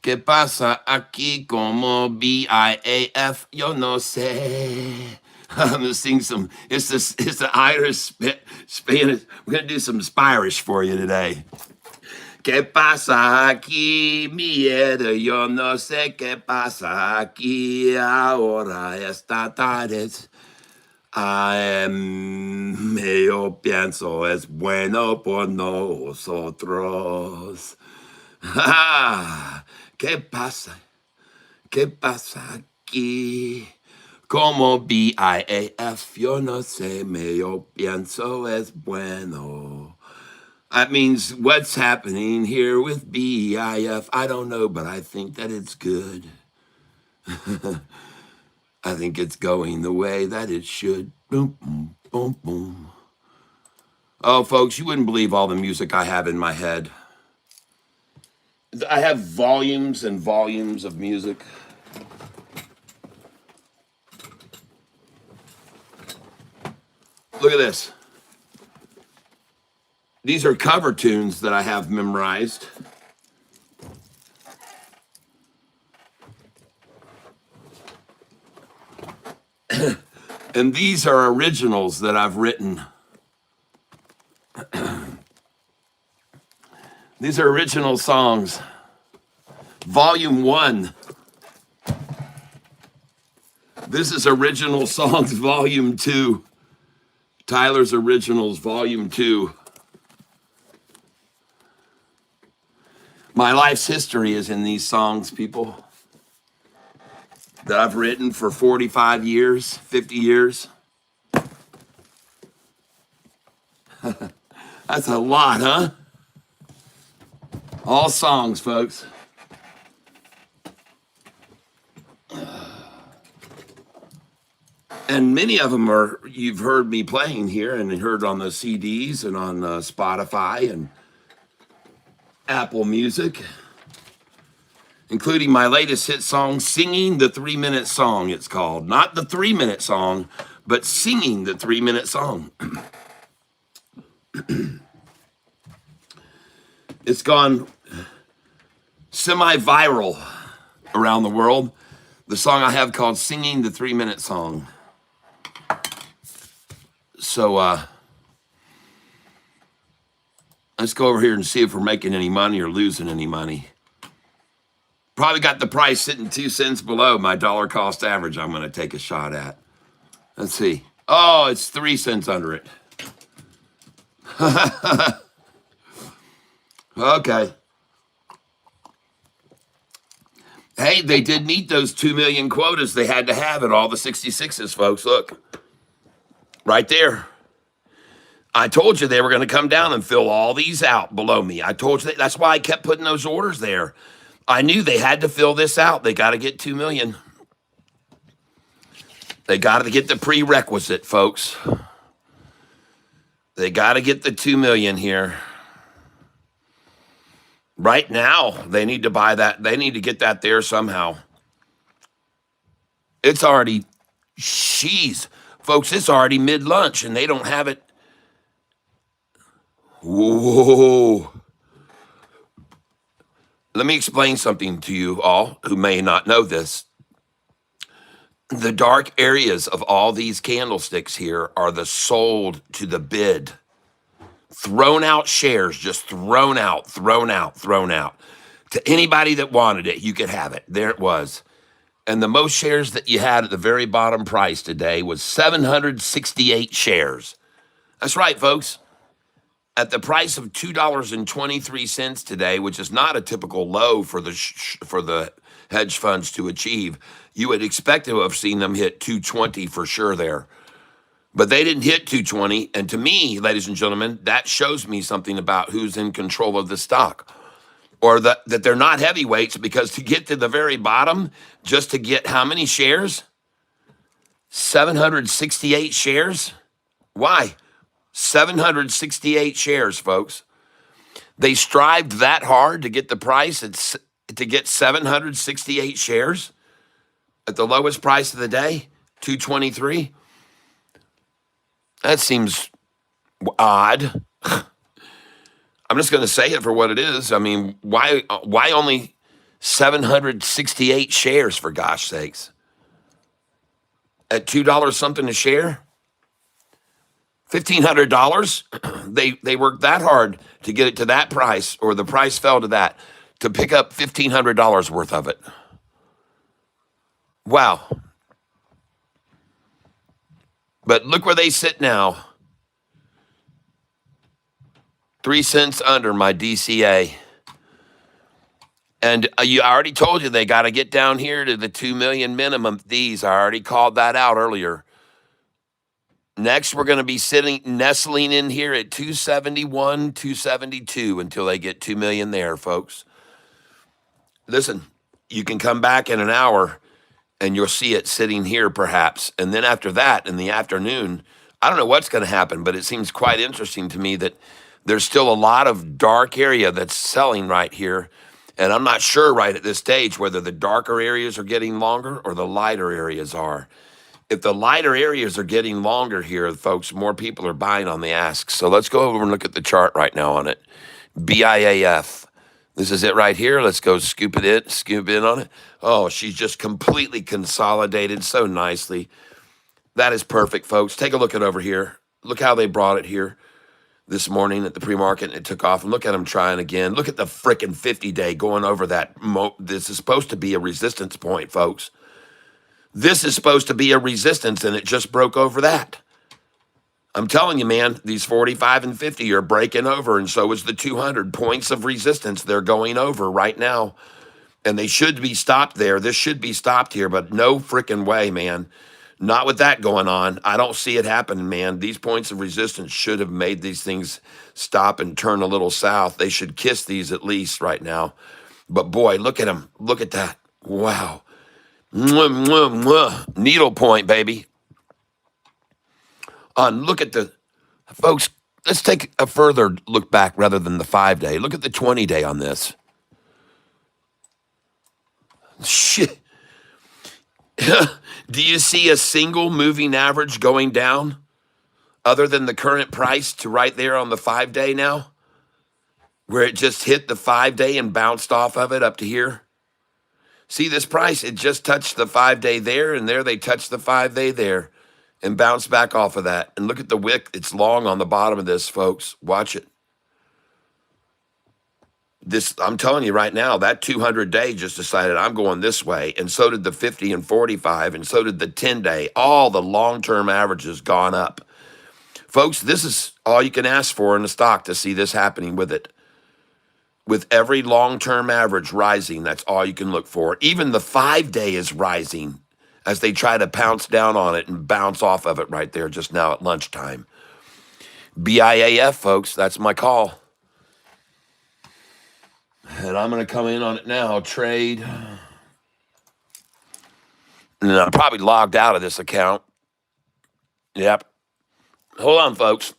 ¿Qué pasa aquí como BIAF? Yo no sé. I'm gonna sing some. It's the Irish Spanish. We're gonna do some Spanish for you today. ¿Qué pasa aquí, miedo? Yo no sé qué pasa aquí ahora esta tarde. Yo pienso es bueno por nosotros. ¿Qué pasa? ¿Qué pasa aquí? Como BIAF, yo no sé, yo pienso es bueno. That means what's happening here with BIF. I don't know, but I think that it's good. I think it's going the way that it should. Boom, boom, boom, boom. Oh, folks, you wouldn't believe all the music I have in my head. I have volumes and volumes of music. Look at this. These are cover tunes that I have memorized. And these are originals that I've written. These are original songs. Volume 1. This is Original Songs, Volume 2. Tyler's Originals, Volume 2. My life's history is in these songs, people, that I've written for 45 years, 50 years. That's a lot, huh? All songs, folks. And many of them are, you've heard me playing here and heard on the CDs and on Spotify and Apple Music, including my latest hit song, Singing the 3-Minute Song, it's called. Not the 3-minute song, but Singing the 3-Minute Song. It's gone semi-viral around the world. The song I have called Singing the 3-Minute Song. So, let's go over here and see if we're making any money or losing any money. Probably got the price sitting 2 cents below my dollar cost average I'm going to take a shot at. Let's see. Oh, it's 3 cents under it. Okay. Hey, they did meet those 2 million quotas they had to have at all the 66s, folks. Look. Right there. I told you they were going to come down and fill all these out below me. I told you that. That's why I kept putting those orders there. I knew they had to fill this out. They got to get 2 million. They got to get the prerequisite, folks. They got to get the 2 million here. Right now, they need to buy that. They need to get that there somehow. It's already, jeez. Folks, it's already mid-lunch, and they don't have it. Whoa. Let me explain something to you all who may not know this. The dark areas of all these candlesticks here are the sold to the bid. Thrown out shares, just thrown out. To anybody that wanted it, you could have it. There it was. And the most shares that you had at the very bottom price today was 768 shares. That's right, folks. At the price of $2.23 today, which is not a typical low for the hedge funds to achieve, you would expect to have seen them hit 220 for sure there. But they didn't hit 220. And to me, ladies and gentlemen, that shows me something about who's in control of the stock, or that they're not heavyweights, because to get to the very bottom, just to get how many shares? 768 shares. Why? 768 shares, folks. They strived that hard to get the price, to get 768 shares at the lowest price of the day, 223. That seems odd. I'm just going to say it for what it is. I mean, why only 768 shares, for gosh sakes? At $2 something a share? $1,500. They worked that hard to get it to that price, or the price fell to that, to pick up $1,500 worth of it. Wow. But look where they sit now. 3 cents under my DCA. And I already told you they got to get down here to the 2 million minimum. I already called that out earlier. Next, we're going to be nestling in here at 271, 272 until they get 2 million there, folks. Listen, you can come back in an hour and you'll see it sitting here perhaps. And then after that, in the afternoon, I don't know what's going to happen, but it seems quite interesting to me that there's still a lot of dark area that's selling right here. And I'm not sure right at this stage whether the darker areas are getting longer or the lighter areas are. If the lighter areas are getting longer here, folks, more people are buying on the ask. So let's go over and look at the chart right now on it. BIAF. This is it right here. Let's go scoop in on it. Oh, she's just completely consolidated so nicely. That is perfect, folks. Take a look at over here. Look how they brought it here this morning at the pre-market, and it took off. And look at them trying again. Look at the frickin' 50-day going over that. This is supposed to be a resistance point, folks. This is supposed to be a resistance, and it just broke over that. I'm telling you, man, these 45 and 50 are breaking over, and so is the 200 points of resistance. They're going over right now, and they should be stopped there. This should be stopped here, but no freaking way, man. Not with that going on. I don't see it happening, man. These points of resistance should have made these things stop and turn a little south. They should kiss these at least right now. But boy, look at them. Look at that. Wow. Mwah, mwah, mwah. Needle point, baby. Look at the, folks, let's take a further look back rather than the 5-day. Look at the 20-day on this. Shit. Do you see a single moving average going down other than the current price to right there on the 5-day now? Where it just hit the 5-day and bounced off of it up to here? See this price? It just touched the 5-day there, and there they touched the 5-day there and bounced back off of that. And look at the wick. It's long on the bottom of this, folks. Watch it. This, I'm telling you right now, that 200-day just decided I'm going this way, and so did the 50 and 45, and so did the 10-day. All the long-term averages gone up. Folks, this is all you can ask for in the stock to see this happening with it. With every long-term average rising, that's all you can look for. Even the 5-day is rising as they try to pounce down on it and bounce off of it right there just now at lunchtime. BIAF, folks, that's my call. And I'm going to come in on it now, trade. And I'm probably logged out of this account. Yep. Hold on, folks.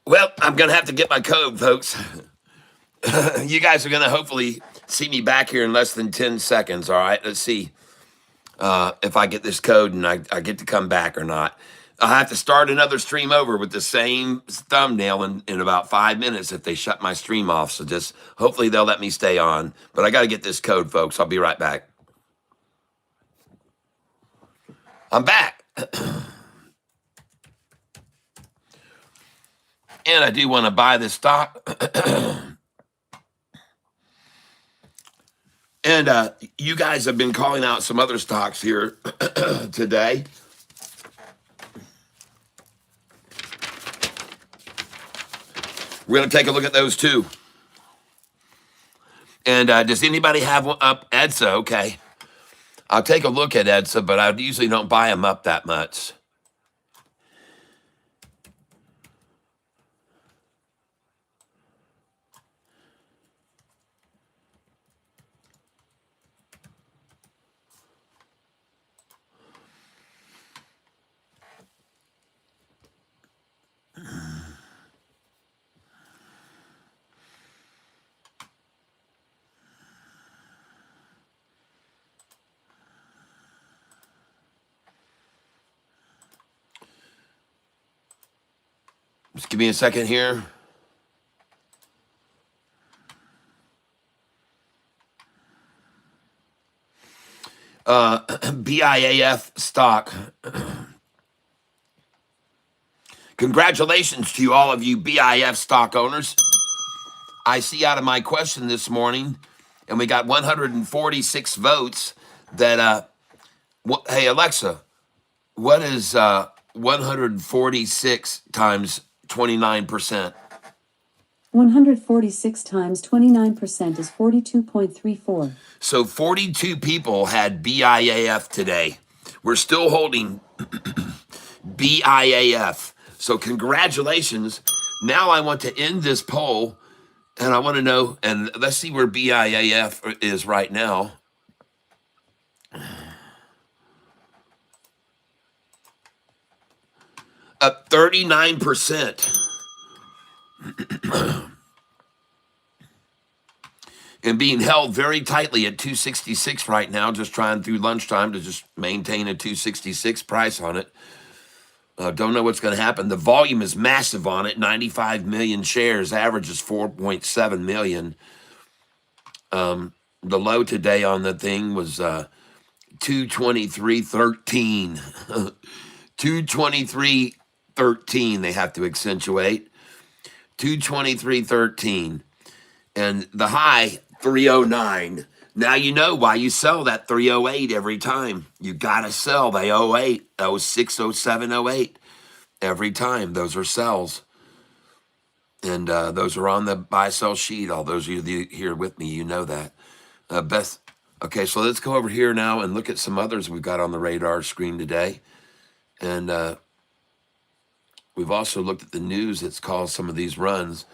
Well, I'm going to have to get my code, folks. You guys are going to hopefully see me back here in less than 10 seconds, all right? Let's see if I get this code and I get to come back or not. I'll have to start another stream over with the same thumbnail in about 5 minutes if they shut my stream off. So just hopefully they'll let me stay on. But I got to get this code, folks. I'll be right back. I'm back. And I do want to buy this stock. And you guys have been calling out some other stocks here today. We're going to take a look at those too. And does anybody have one up EDSA? Okay. I'll take a look at EDSA, but I usually don't buy them up that much. Just give me a second here. BIAF stock. Congratulations to all of you BIF stock owners. I see out of my question this morning, and we got 146 votes that, hey, Alexa, what is 146 times 29%? 146 times 29% is 42.34. So 42 people had BIAF today. We're still holding BIAF. So congratulations. Now I want to end this poll, and I want to know, and let's see where BIAF is right now. Up 39%. And being held very tightly at 266 right now, just trying through lunchtime to just maintain a 266 price on it. Don't know what's going to happen. The volume is massive on it, 95 million shares. Average is 4.7 million. The low today on the thing was 223.13. 223.13, they have to accentuate. 223.13. And the high, 309. Now you know why you sell that 308 every time. You got to sell the 08, 06, 07, 08 every time. Those are sells. And those are on the buy-sell sheet. All those of you here with me, you know that. Best. Okay, so let's go over here now and look at some others we've got on the radar screen today. And we've also looked at the news that's caused some of these runs.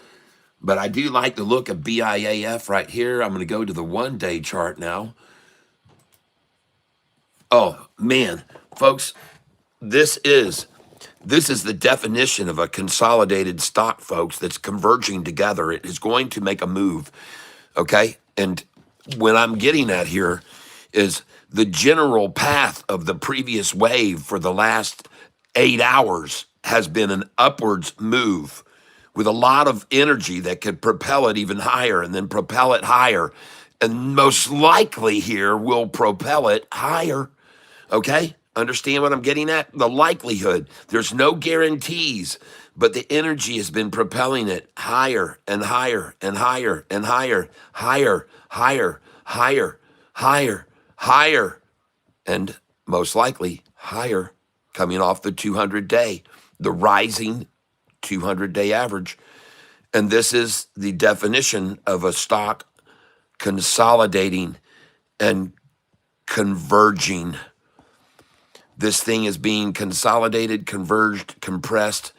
But I do like the look of BIAF right here. I'm going to go to the one-day chart now. Oh, man. Folks, this is the definition of a consolidated stock, folks, that's converging together. It is going to make a move, okay? And what I'm getting at here is the general path of the previous wave for the last 8 hours has been an upwards move with a lot of energy that could propel it even higher and then propel it higher. And most likely here will propel it higher. Okay? Understand what I'm getting at? The likelihood. There's no guarantees, but the energy has been propelling it higher and higher and higher and higher, higher, higher, higher, higher, higher, and most likely higher coming off the 200-day, the rising 200-day average. And this is the definition of a stock consolidating and converging. This thing is being consolidated, converged, compressed.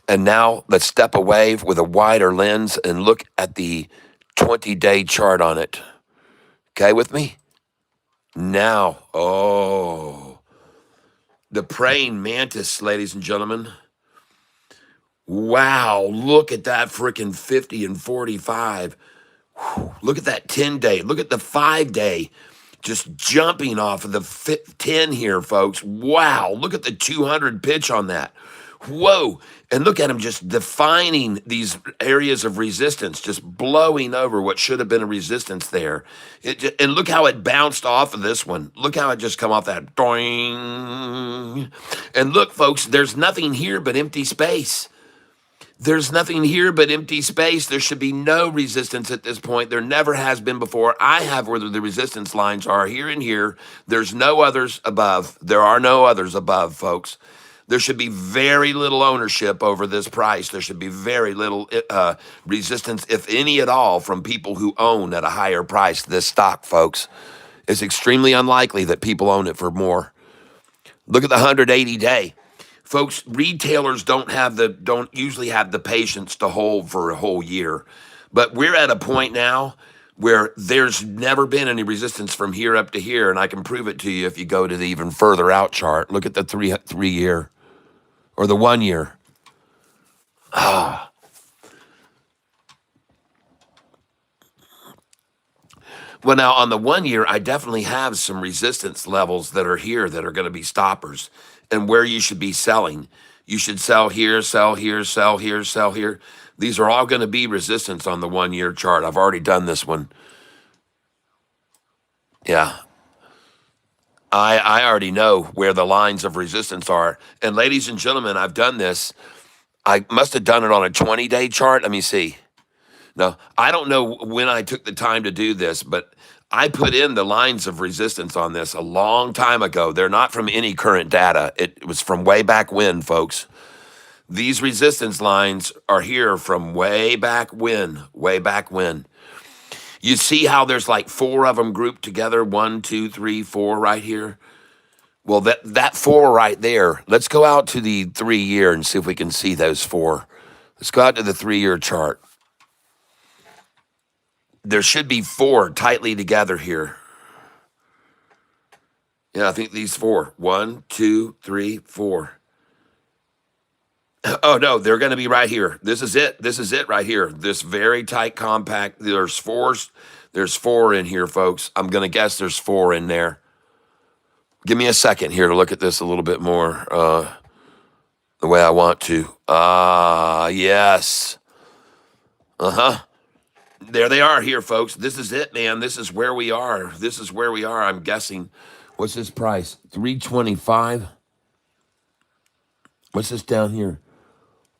And now let's step away with a wider lens and look at the 20-day chart on it. Okay with me? Now, oh, the praying mantis, ladies and gentlemen. Wow, look at that freaking 50 and 45. Whew, look at that 10-day. Look at the 5-day just jumping off of the 10 here, folks. Wow, look at the 200 pitch on that. Whoa, and look at them just defining these areas of resistance, just blowing over what should have been a resistance there. And look how it bounced off of this one. Look how it just come off that. Doing. And look, folks, there's nothing here but empty space. There's nothing here but empty space. There should be no resistance at this point. There never has been before. I have where the resistance lines are here and here. There's no others above. There are no others above, folks. There should be very little ownership over this price. There should be very little resistance, if any at all, from people who own at a higher price this stock, folks. It's extremely unlikely that people own it for more. Look at the 180 day. Folks, retailers don't usually have the patience to hold for a whole year. But we're at a point now where there's never been any resistance from here up to here, and I can prove it to you if you go to the even further out chart. Look at the three year or the 1 year. Well, now on the 1 year, I definitely have some resistance levels that are here that are going to be stoppers, and where you should be selling. You should sell here, sell here, sell here, sell here. These are all going to be resistance on the 1 year chart. I've already done this one. Yeah. I already know where the lines of resistance are. And ladies and gentlemen, I've done this. I must have done it on a 20-day chart. Let me see. No, I don't know when I took the time to do this, but I put in the lines of resistance on this a long time ago. They're not from any current data. It was from way back when, folks. These resistance lines are here from way back when, way back when. You see how there's like 4 of them grouped together, 1, 2, 3, 4 right here. Well, that 4 right there. Let's go out to the 3 year and see if we can see those 4. Let's go out to the 3 year chart. There should be 4 tightly together here. Yeah, I think these 4. 1, 2, 3, 4. Oh, no, they're going to be right here. This is it. This is it right here. This very tight, compact. There's 4s. There's 4 in here, folks. I'm going to guess there's 4 in there. Give me a second here to look at this a little bit more the way I want to. Yes. Uh-huh. There they are here, folks. This is it, man. This is where we are. This is where we are, I'm guessing. What's this price? $325. What's this down here?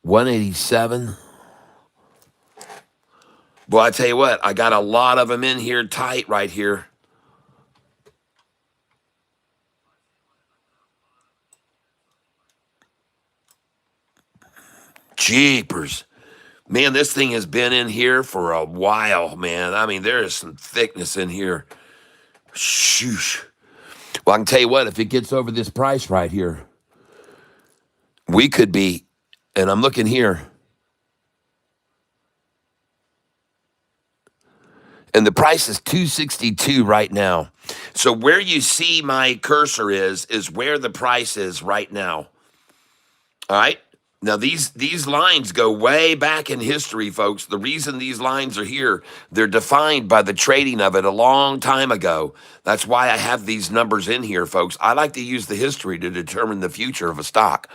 $187. Well, I tell you what, I got a lot of them in here tight right here. Jeepers. Man, this thing has been in here for a while, man. I mean, there is some thickness in here. Shoosh. Well, I can tell you what, if it gets over this price right here, we could be, and I'm looking here, and the price is $262 right now. So where you see my cursor is where the price is right now. All right? Now, these lines go way back in history, folks. The reason these lines are here, they're defined by the trading of it a long time ago. That's why I have these numbers in here, folks. I like to use the history to determine the future of a stock.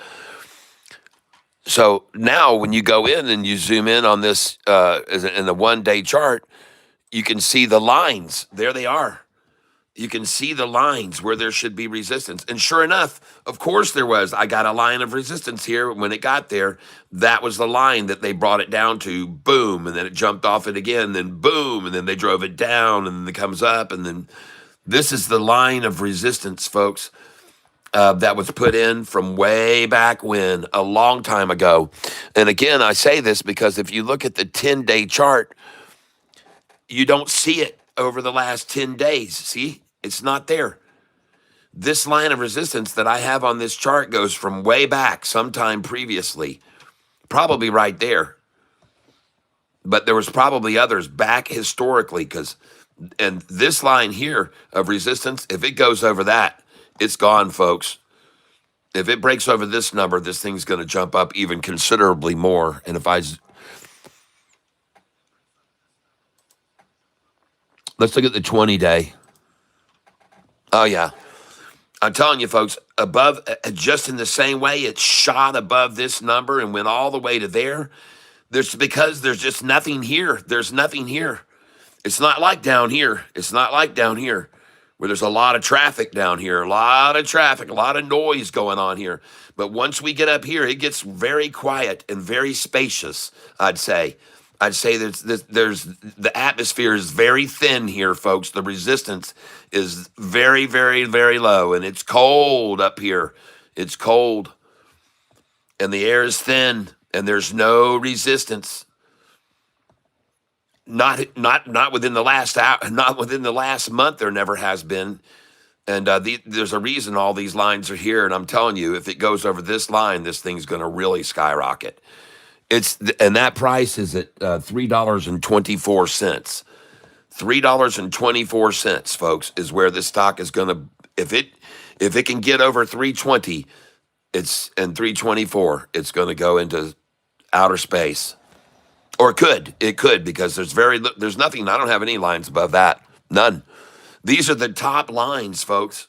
So now when you go in and you zoom in on this in the 1 day chart, you can see the lines. There they are. You can see the lines where there should be resistance. And sure enough, of course there was. I got a line of resistance here. When it got there, that was the line that they brought it down to. Boom. And then it jumped off it again. Then boom. And then they drove it down. And then it comes up. And then this is the line of resistance, folks, that was put in from way back when, a long time ago. And again, I say this because if you look at the 10-day chart, you don't see it over the last 10 days. See, it's not there. This line of resistance that I have on this chart goes from way back sometime previously, probably right there. But there was probably others back historically and this line here of resistance, if it goes over that, it's gone, folks. If it breaks over this number, this thing's going to jump up even considerably more. And let's look at the 20-day. Oh, yeah. I'm telling you, folks, above, just in the same way it shot above this number and went all the way to there, because there's just nothing here. There's nothing here. It's not like down here. It's not like down here where there's a lot of traffic down here, a lot of traffic, a lot of noise going on here. But once we get up here, it gets very quiet and very spacious, I'd say. I'd say there's the atmosphere is very thin here, folks. The resistance is very, very, very low, and it's cold up here. It's cold, and the air is thin, and there's no resistance. Not within the last hour, not within the last month. There never has been. And there's a reason all these lines are here. And I'm telling you, if it goes over this line, this thing's going to really skyrocket. And that price is at $3.24. $3.24, folks, is where this stock is going to. If it can get over 320, and 324, it's going to go into outer space. Or it could, because there's nothing. I don't have any lines above that. None. These are the top lines, folks.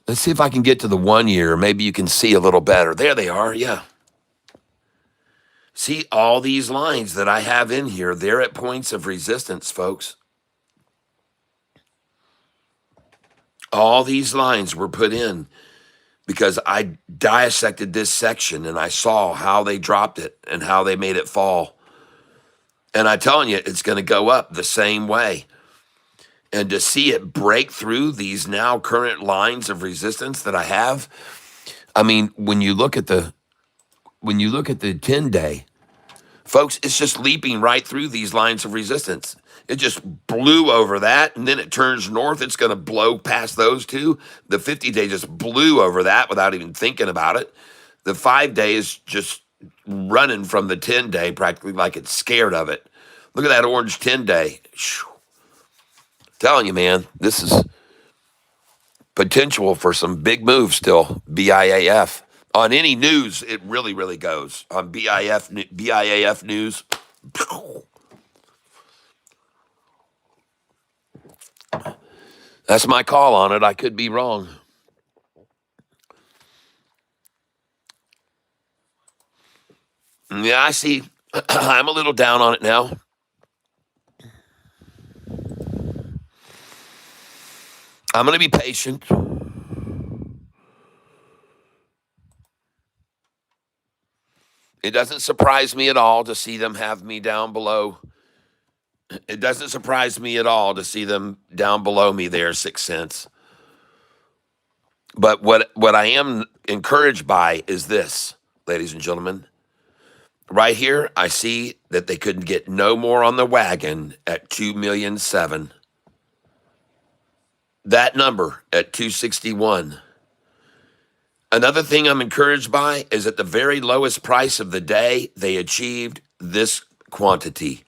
Let's see if I can get to the 1 year. Maybe you can see a little better. There they are. Yeah. See all these lines that I have in here. They're at points of resistance, folks. All these lines were put in because I dissected this section and I saw how they dropped it and how they made it fall. And I'm telling you, it's going to go up the same way. And to see it break through these now current lines of resistance that I have, I mean, when you look at the 10-day, folks, it's just leaping right through these lines of resistance. It just blew over that, and then it turns north. It's going to blow past those two. The 50-day just blew over that without even thinking about it. The 5-day is just running from the 10-day practically like it's scared of it. Look at that orange 10-day. Telling you, man, this is potential for some big moves still. BIAF. On any news, it really, really goes. On BIAF news, that's my call on it. I could be wrong. Yeah, I see. I'm a little down on it now. I'm going to be patient. It doesn't surprise me at all to see them have me down below. It doesn't surprise me at all to see them down below me there, 6 cents. But what I am encouraged by is this, ladies and gentlemen. Right here, I see that they couldn't get no more on the wagon at 2,000,007. That number at 261. Another thing I'm encouraged by is at the very lowest price of the day, they achieved this quantity.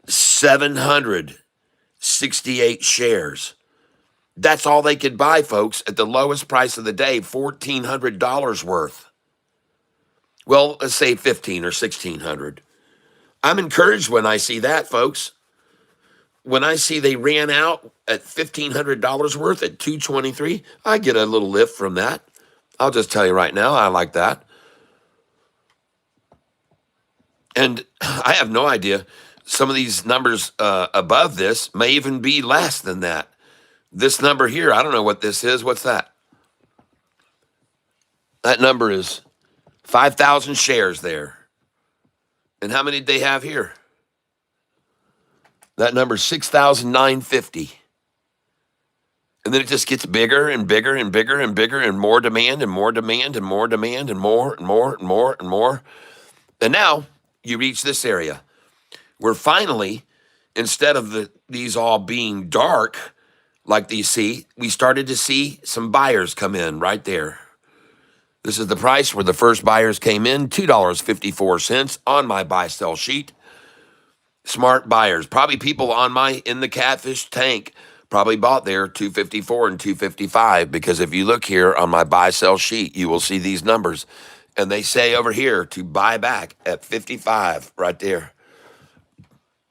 768 shares. That's all they could buy, folks, at the lowest price of the day, $1,400 worth. Well, let's say 15 or 1,600. I'm encouraged when I see that, folks. When I see they ran out at $1,500 worth at 223, I get a little lift from that. I'll just tell you right now, I like that. And I have no idea. Some of these numbers above this may even be less than that. This number here, I don't know what this is. What's that? That number is 5,000 shares there. And how many did they have here? That number is 6,950. And then it just gets bigger and bigger and bigger and bigger and more demand and more demand and more demand and more and more and more and more. And now you reach this area where finally, instead of these all being dark like these see, we started to see some buyers come in right there. This is the price where the first buyers came in, $2.54 on my buy-sell sheet. Smart buyers, probably people in the Catfish tank, probably bought there 254 and 255, because if you look here on my buy-sell sheet, you will see these numbers. And they say over here to buy back at 55 right there.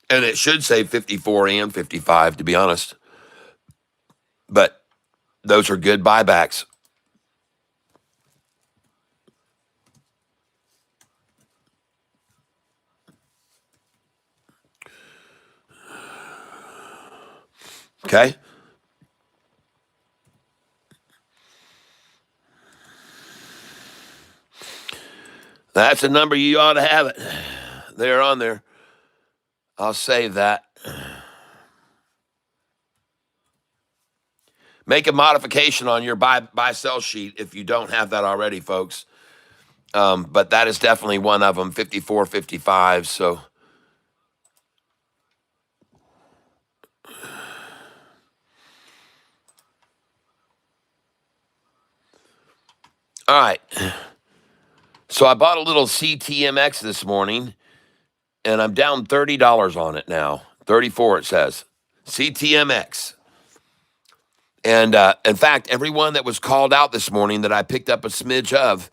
And it should say 54 and 55, to be honest. But those are good buybacks. Okay? That's a number you ought to have it. They're on there. I'll save that. Make a modification on your buy sell sheet if you don't have that already, folks. But that is definitely one of them, 54, 55. So, all right. So I bought a little CTMX this morning, and I'm down $30 on it now. 34 it says. CTMX. And in fact, everyone that was called out this morning that I picked up a smidge of,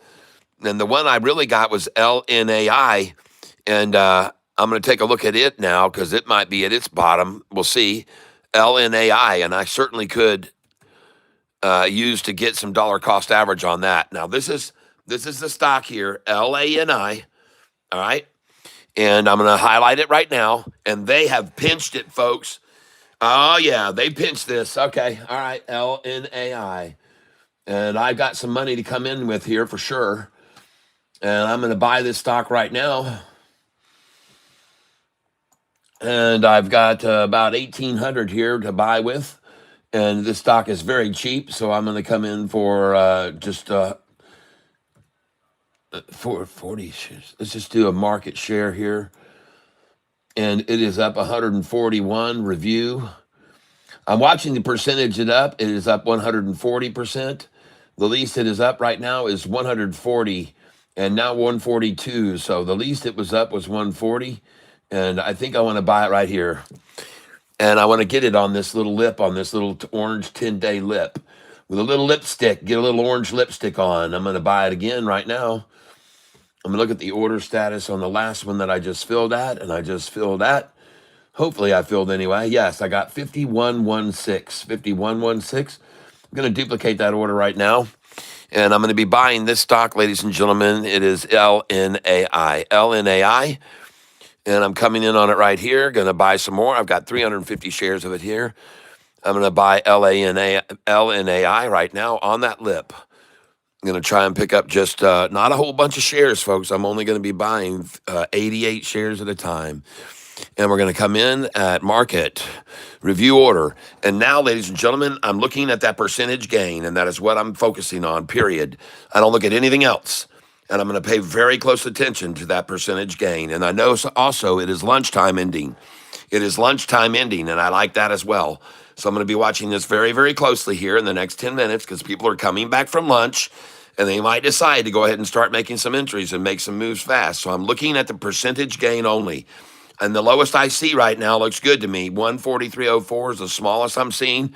and the one I really got was LNAI. And I'm going to take a look at it now because it might be at its bottom. We'll see. LNAI. And I certainly could use to get some dollar cost average on that. Now, this is the stock here, LANI. All right. And I'm going to highlight it right now. And they have pinched it, folks. Oh, yeah, they pinched this. Okay. All right. LNAI. And I've got some money to come in with here for sure. And I'm going to buy this stock right now. And I've got about 1,800 here to buy with. And this stock is very cheap. So I'm going to come in for just for 40 shares. Let's just do a market share here. And it is up 141 review. I'm watching the percentage it up. It is up 140%. The least it is up right now is 140 and now 142. So the least it was up was 140. And I think I want to buy it right here. And I want to get it on this little lip, on this little orange 10-day lip. With a little lipstick, get a little orange lipstick on. I'm going to buy it again right now. I'm going to look at the order status on the last one that I just filled at, and I just filled at. Hopefully I filled anyway. Yes, I got 5116. 5116. I'm going to duplicate that order right now. And I'm going to be buying this stock, ladies and gentlemen. It is LNAI. LNAI. And I'm coming in on it right here. Going to buy some more. I've got 350 shares of it here. I'm going to buy LNAI right now on that lip. I'm going to try and pick up just not a whole bunch of shares, folks. I'm only going to be buying 88 shares at a time. And we're going to come in at market, review order. And now, ladies and gentlemen, I'm looking at that percentage gain, and that is what I'm focusing on, period. I don't look at anything else. And I'm going to pay very close attention to that percentage gain. And I know also it is lunchtime ending. It is lunchtime ending, and I like that as well. So I'm going to be watching this very, very closely here in the next 10 minutes because people are coming back from lunch, and they might decide to go ahead and start making some entries and make some moves fast. So I'm looking at the percentage gain only. And the lowest I see right now looks good to me. 143.04 is the smallest I'm seeing.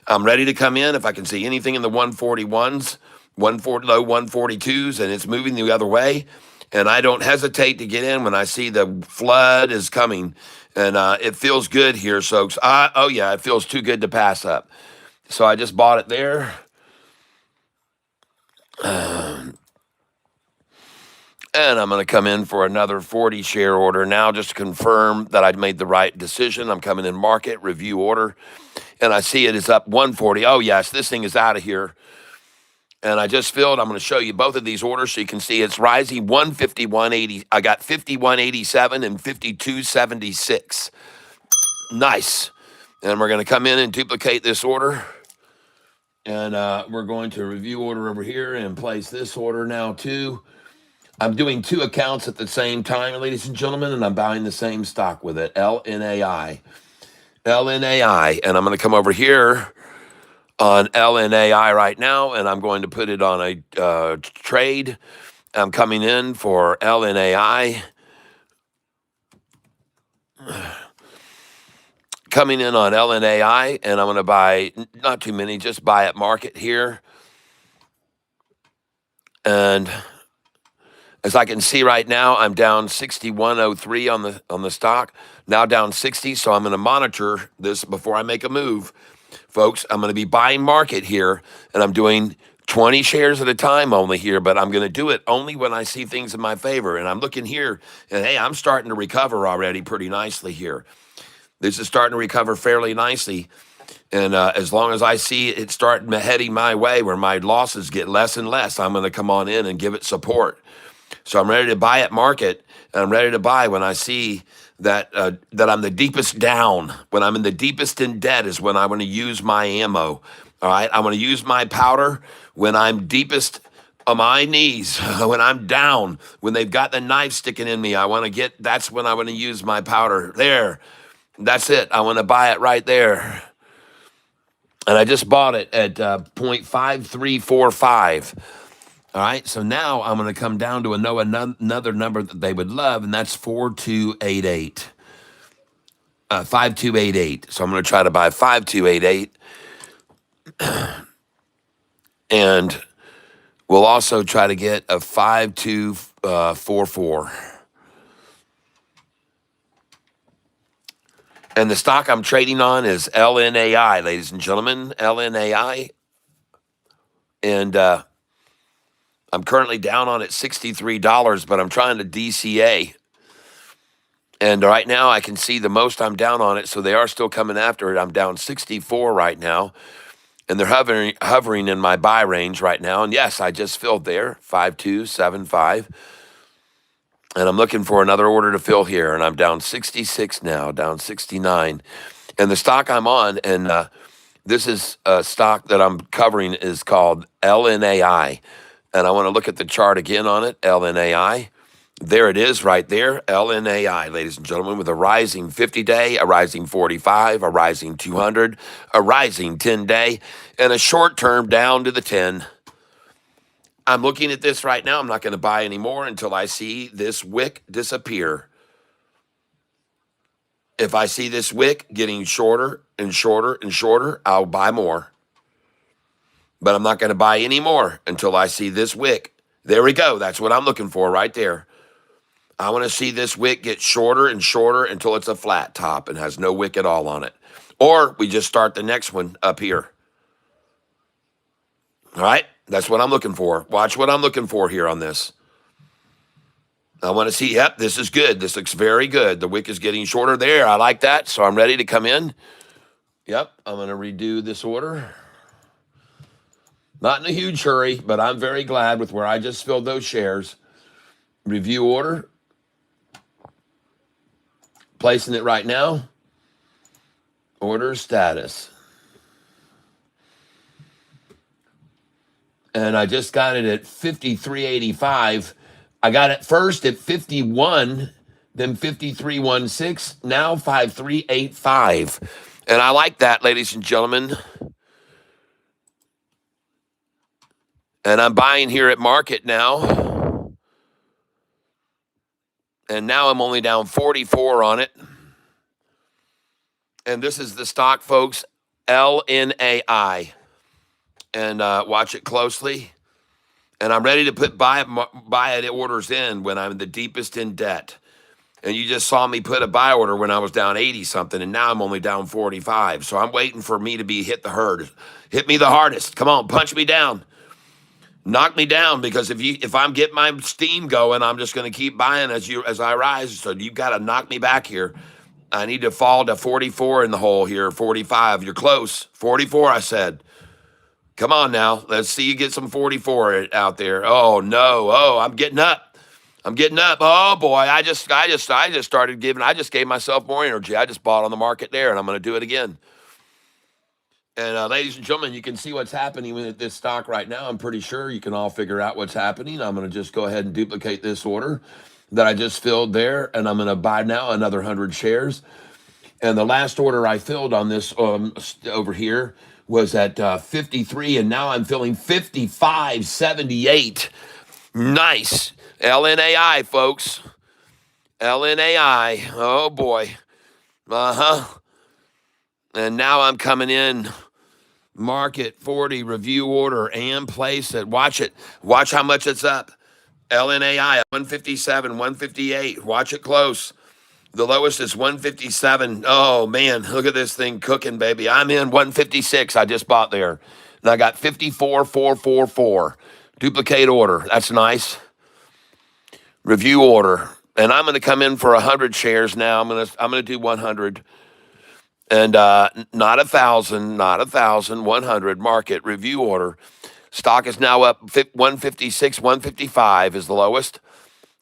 I'm ready to come in if I can see anything in the 141s, 140 low 142s, and it's moving the other way. And I don't hesitate to get in when I see the flood is coming. And it feels good here, folks. Oh, yeah, it feels too good to pass up. So I just bought it there. And I'm going to come in for another 40 share order now just to confirm that I made the right decision. I'm coming in market, review order. And I see it is up 140. Oh, yes, this thing is out of here. And I just filled. I'm going to show you both of these orders so you can see it's rising 151.80. I got 51.87 and 52.76. Nice. And we're going to come in and duplicate this order. And we're going to review order over here and place this order now too. I'm doing two accounts at the same time, ladies and gentlemen, and I'm buying the same stock with it, LNAI. LNAI. And I'm going to come over here on LNAI right now, and I'm going to put it on a trade. I'm coming in for LNAI. Coming in on LNAI, and I'm going to buy, not too many, just buy at market here. And as I can see right now, I'm down 61.03 on the stock, now down 60. So I'm going to monitor this before I make a move. Folks, I'm going to be buying market here, and I'm doing 20 shares at a time only here, but I'm going to do it only when I see things in my favor. And I'm looking here, and hey, I'm starting to recover already pretty nicely here. This is starting to recover fairly nicely. And as long as I see it start heading my way where my losses get less and less, I'm going to come on in and give it support. So I'm ready to buy at market, and I'm ready to buy when I see that I'm the deepest down. When I'm in the deepest in debt is when I want to use my ammo. All right, I want to use my powder when I'm deepest on my knees, when I'm down, when they've got the knife sticking in me. That's when I want to use my powder. There, that's it. I want to buy it right there. And I just bought it at 0.5345. All right, so now I'm going to come down to another number that they would love, and that's 4288. 5288. So I'm going to try to buy 5288. And we'll also try to get a 5244. And the stock I'm trading on is LNAI, ladies and gentlemen, LNAI. And I'm currently down on it $63, but I'm trying to DCA. And right now I can see the most I'm down on it, so they are still coming after it. I'm down 64 right now, and they're hovering in my buy range right now. And yes, I just filled there, 5275. And I'm looking for another order to fill here, and I'm down 66 now, down 69. And the stock I'm on, and this is a stock that I'm covering, is called LNAI. And I want to look at the chart again on it, LNAI. There it is right there, LNAI, ladies and gentlemen, with a rising 50-day, a rising 45, a rising 200, a rising 10-day, and a short-term down to the 10. I'm looking at this right now. I'm not going to buy anymore until I see this wick disappear. If I see this wick getting shorter and shorter and shorter, I'll buy more. But I'm not going to buy any more until I see this wick. There we go. That's what I'm looking for right there. I want to see this wick get shorter and shorter until it's a flat top and has no wick at all on it. Or we just start the next one up here. All right? That's what I'm looking for. Watch what I'm looking for here on this. I want to see, yep, this is good. This looks very good. The wick is getting shorter there. I like that. So I'm ready to come in. Yep, I'm going to redo this order. Not in a huge hurry, but I'm very glad with where I just filled those shares. Review order. Placing it right now. Order status. And I just got it at 53.85. I got it first at 51, then 53.16, now 53.85. And I like that, ladies and gentlemen. And I'm buying here at market now. And now I'm only down 44 on it. And this is the stock, folks, LNAI. And watch it closely. And I'm ready to put buy it orders in when I'm the deepest in debt. And you just saw me put a buy order when I was down 80 something, and now I'm only down 45. So I'm waiting for me to be hit the hard. Hit me the hardest. Come on, punch me down. Knock me down, because if I'm getting my steam going, I'm just going to keep buying as I rise. So you've got to knock me back here. I need to fall to 44 in the hole here, 45. You're close. 44, I said. Come on now. Let's see you get some 44 out there. Oh, no. Oh, I'm getting up. I'm getting up. Oh, boy. I just started giving. I just gave myself more energy. I just bought on the market there, and I'm going to do it again. And ladies and gentlemen, you can see what's happening with this stock right now. I'm pretty sure you can all figure out what's happening. I'm going to just go ahead and duplicate this order that I just filled there, and I'm going to buy now another 100 shares. And the last order I filled on this over here was at 53, and now I'm filling 55.78. Nice. LNAI, folks. LNAI. Oh, boy. Uh-huh. And now I'm coming in, market 40, review order, and place it. Watch it. Watch how much it's up. LNAI, 157, 158. Watch it close. The lowest is 157. Oh, man, look at this thing cooking, baby. I'm in 156. I just bought there. And I got 54,444. Duplicate order. That's nice. Review order. And I'm going to come in for 100 shares now. I'm going to do 100. And not 1,000, not 1,000, 100 market review order. Stock is now up 156, 155 is the lowest.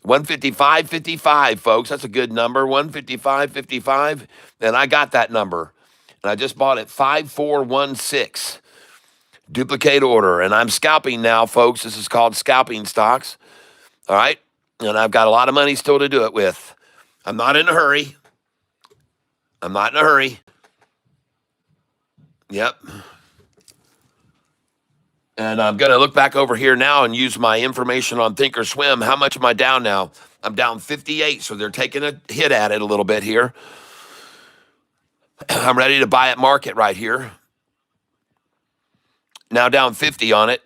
155.55, folks. That's a good number. 155.55. And I got that number. And I just bought it 5416. Duplicate order. And I'm scalping now, folks. This is called scalping stocks. All right. And I've got a lot of money still to do it with. I'm not in a hurry. I'm not in a hurry. Yep. And I'm going to look back over here now and use my information on Thinkorswim. How much am I down now? I'm down 58, so they're taking a hit at it a little bit here. I'm ready to buy at market right here. Now down 50 on it.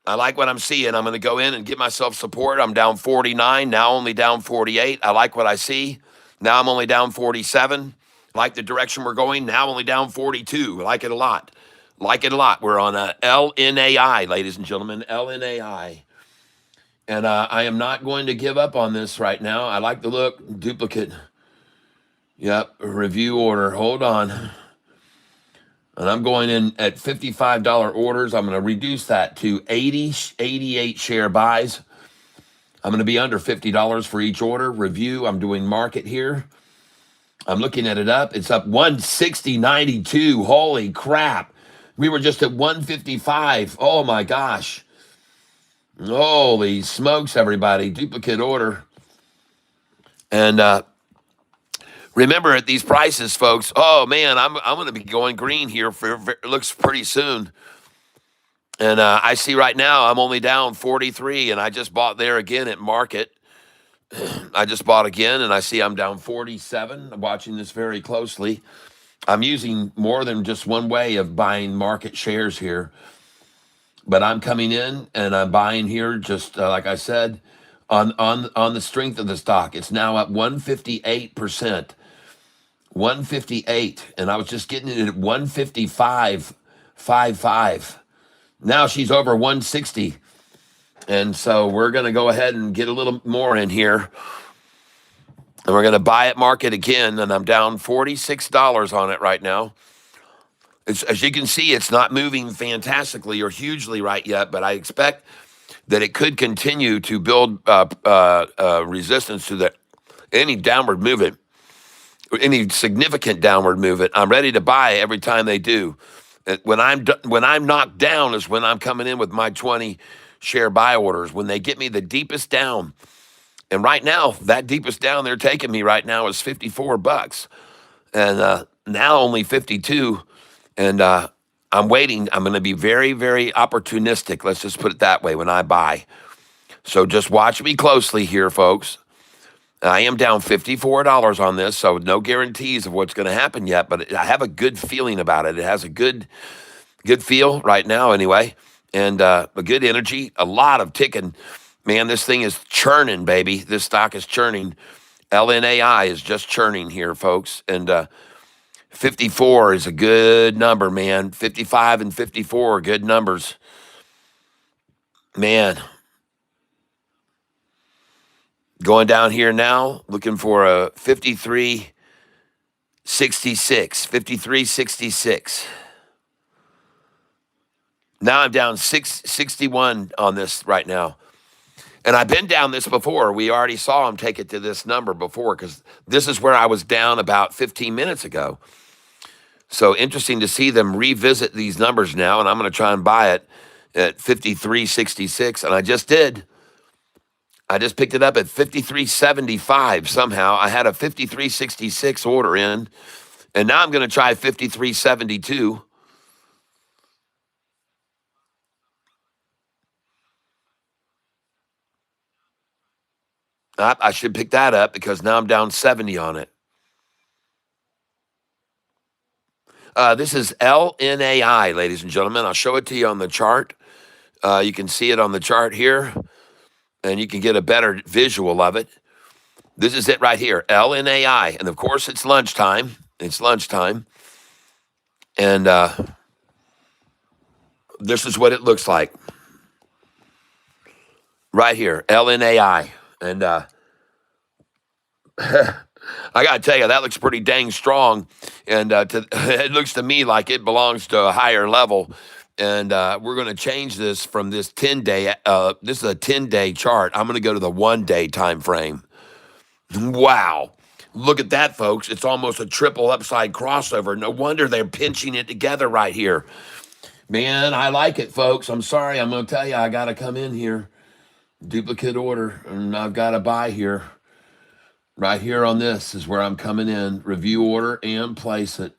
I like what I'm seeing. I'm going to go in and give myself support. I'm down 49, now only down 48. I like what I see. Now I'm only down 47. Like the direction we're going, now only down 42. I like it a lot. Like it a lot. We're on a LNAI, ladies and gentlemen, LNAI. And I am not going to give up on this right now. I like the look. Duplicate. Yep. Review order. Hold on. And I'm going in at $55 orders. I'm going to reduce that to 88 share buys. I'm going to be under $50 for each order. Review. I'm doing market here. I'm looking at it up. It's up 160.92. Holy crap. We were just at 155. Oh my gosh. Holy smokes, everybody. Duplicate order. And remember, at these prices, folks, oh man, I'm going to be going green here for it looks pretty soon. And I see right now I'm only down 43, and I just bought there again at market. I just bought again, and I see I'm down 47. I'm watching this very closely. I'm using more than just one way of buying market shares here. But I'm coming in and I'm buying here, just like I said, on the strength of the stock. It's now up 158%. 158. And I was just getting it at 155.55. Now she's over 160. And so we're going to go ahead and get a little more in here. And we're going to buy at market again. And I'm down $46 on it right now. As you can see, it's not moving fantastically or hugely right yet, but I expect that it could continue to build resistance to any downward movement, any significant downward movement. I'm ready to buy every time they do. When I'm knocked down is when I'm coming in with my 20 share buy orders. When they get me the deepest down, and right now that deepest down they're taking me right now is $54, and now only 52. And I'm waiting. I'm going to be very, very opportunistic. Let's just put it that way when I buy. So just watch me closely here, folks. I am down $54 on this, so no guarantees of what's going to happen yet, but I have a good feeling about it. It has a good feel right now anyway, and a good energy, a lot of ticking. Man, this thing is churning, baby. This stock is churning. LNAI is just churning here, folks, and 54 is a good number, man. 55 and 54 are good numbers. Man. Going down here now, looking for a 53.66. 53.66. Now I'm down 661 on this right now. And I've been down this before. We already saw him take it to this number before, because this is where I was down about 15 minutes ago. So interesting to see them revisit these numbers now, and I'm going to try and buy it at 53.66, and I just did. I just picked it up at 53.75 somehow. I had a 53.66 order in, and now I'm going to try 53.72. I should pick that up because now I'm down 70 on it. This is LNAI, ladies and gentlemen. I'll show it to you on the chart. You can see it on the chart here, and you can get a better visual of it. This is it right here, LNAI. And, of course, it's lunchtime. It's lunchtime. And this is what it looks like. Right here, LNAI. And I got to tell you, that looks pretty dang strong. And it looks to me like it belongs to a higher level. And we're going to change this from this 10-day. This is a 10-day chart. I'm going to go to the 1-day time frame. Wow. Look at that, folks. It's almost a triple upside crossover. No wonder they're pinching it together right here. Man, I like it, folks. I'm sorry. I'm going to tell you, I got to come in here. Duplicate order. And I've got to buy here. Right here on this is where I'm coming in. Review order and place it.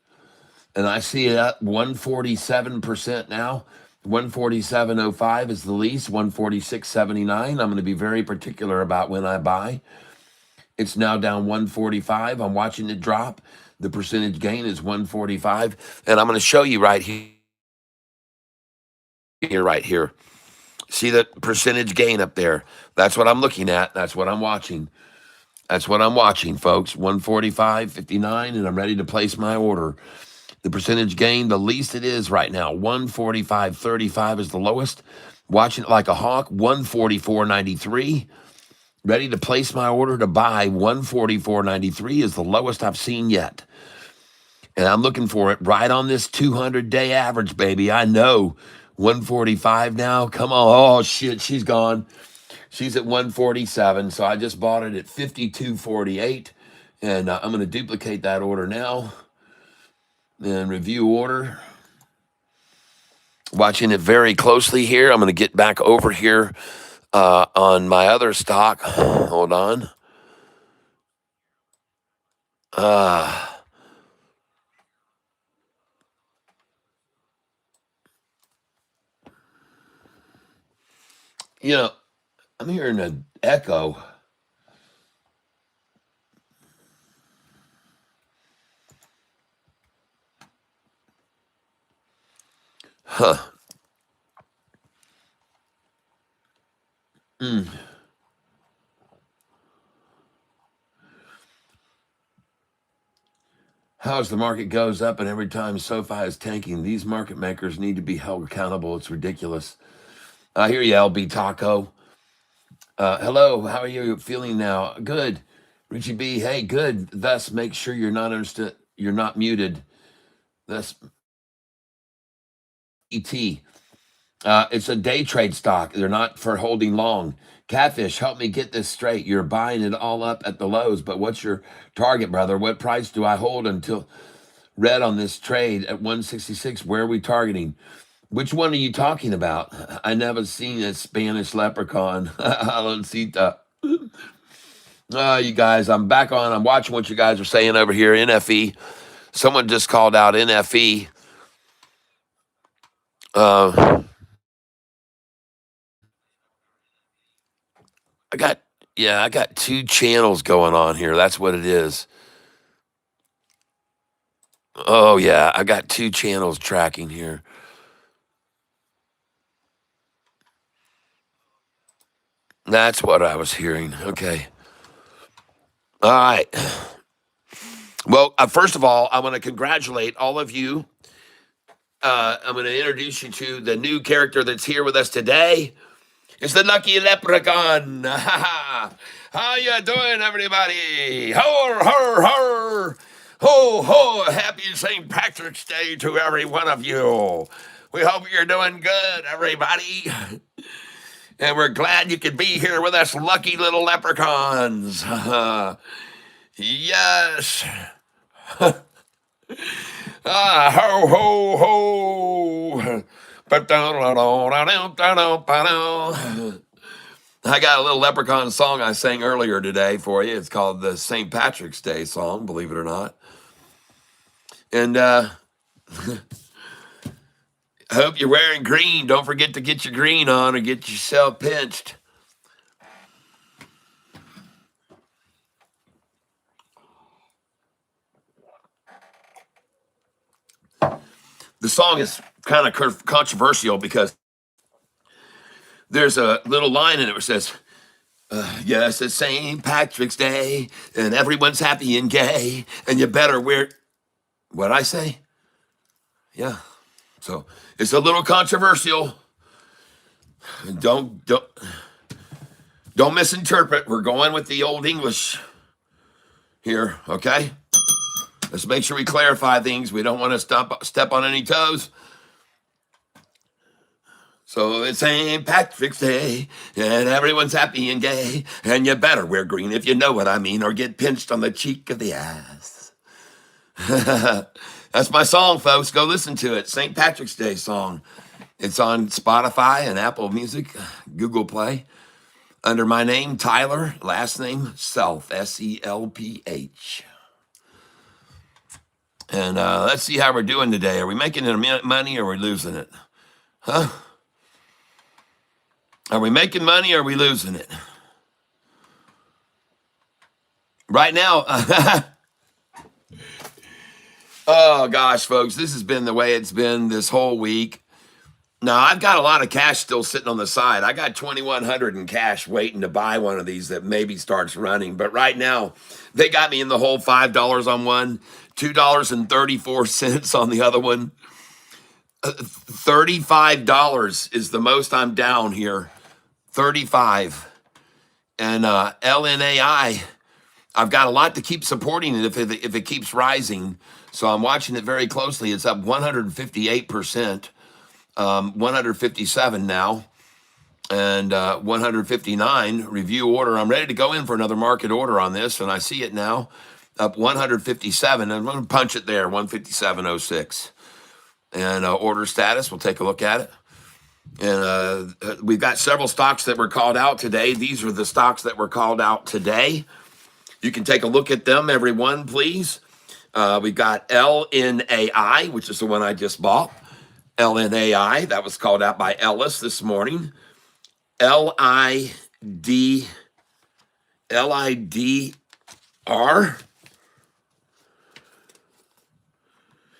And I see it at 147% now. 147.05 is the lease. 146.79. I'm going to be very particular about when I buy. It's now down 145. I'm watching it drop. The percentage gain is 145. And I'm going to show you right here. See the percentage gain up there? That's what I'm looking at. That's what I'm watching. That's what I'm watching, folks. 145.59, and I'm ready to place my order. The percentage gain, the least it is right now. 145.35 is the lowest. Watching it like a hawk. 144.93. Ready to place my order to buy. 144.93 is the lowest I've seen yet. And I'm looking for it right on this 200-day average, baby. I know. 145 now. Come on. Oh, shit. She's gone. She's at 147. So I just bought it at 52.48. And I'm going to duplicate that order now. And review order. Watching it very closely here. I'm going to get back over here on my other stock. Hold on. You know, I'm hearing an echo. Huh. How as the market goes up and every time SoFi is tanking, these market makers need to be held accountable. It's ridiculous. I hear you, LB Taco. Hello, how are you feeling now? Good. Richie B, hey, good. Thus, make sure you're not muted. Thus, ET. It's a day trade stock. They're not for holding long. Catfish, help me get this straight. You're buying it all up at the lows, but what's your target, brother? What price do I hold until red on this trade at 166? Where are we targeting? Which one are you talking about? I never seen a Spanish leprechaun. Aloncita. You guys, I'm back on. I'm watching what you guys are saying over here. NFE. Someone just called out NFE. I got two channels going on here. That's what it is. Oh yeah, I got two channels tracking here. That's what I was hearing. Okay. All right. Well, first of all, I want to congratulate all of you. I'm going to introduce you to the new character that's here with us today. It's the Lucky Leprechaun. How you doing, everybody? Ho, ho, ho. Ho, ho. Happy St. Patrick's Day to every one of you. We hope you're doing good, everybody. And we're glad you could be here with us, lucky little leprechauns. Yes. Ho, ho, ho. I got a little leprechaun song I sang earlier today for you. It's called the St. Patrick's Day song, believe it or not. And I hope you're wearing green. Don't forget to get your green on or get yourself pinched. The song is kind of controversial because there's a little line in it where it says, yes, it's St. Patrick's Day, and everyone's happy and gay, and you better wear... What'd I say? Yeah. So it's a little controversial. Don't misinterpret. We're going with the old English. here, okay? Let's make sure we clarify things. We don't want to step on any toes. So it's St. Patrick's Day, and everyone's happy and gay, and you better wear green if you know what I mean, or get pinched on the cheek of the ass. That's my song, folks. Go listen to it. St. Patrick's Day song. It's on Spotify and Apple Music, Google Play, under my name, Tyler, last name, Self, Selph. And let's see how we're doing today. Are we making money or are we losing it? Huh? Are we making money or are we losing it? Right now, oh gosh, folks, this has been the way it's been this whole week. Now, I've got a lot of cash still sitting on the side. I got 2,100 in cash waiting to buy one of these that maybe starts running. But right now, they got me in the hole. $5 on one, $2.34 on the other one. $35 is the most I'm down here. 35. And LNAI, I've got a lot to keep supporting it if it keeps rising. So I'm watching it very closely. It's up 158%, 157 now, and 159 review order. I'm ready to go in for another market order on this, and I see it now up 157. I'm going to punch it there, 157.06. And order status, we'll take a look at it. And we've got several stocks that were called out today. These are the stocks that were called out today. You can take a look at them, everyone, please. We've got LNAI, which is the one I just bought. LNAI, that was called out by Ellis this morning. LIDR.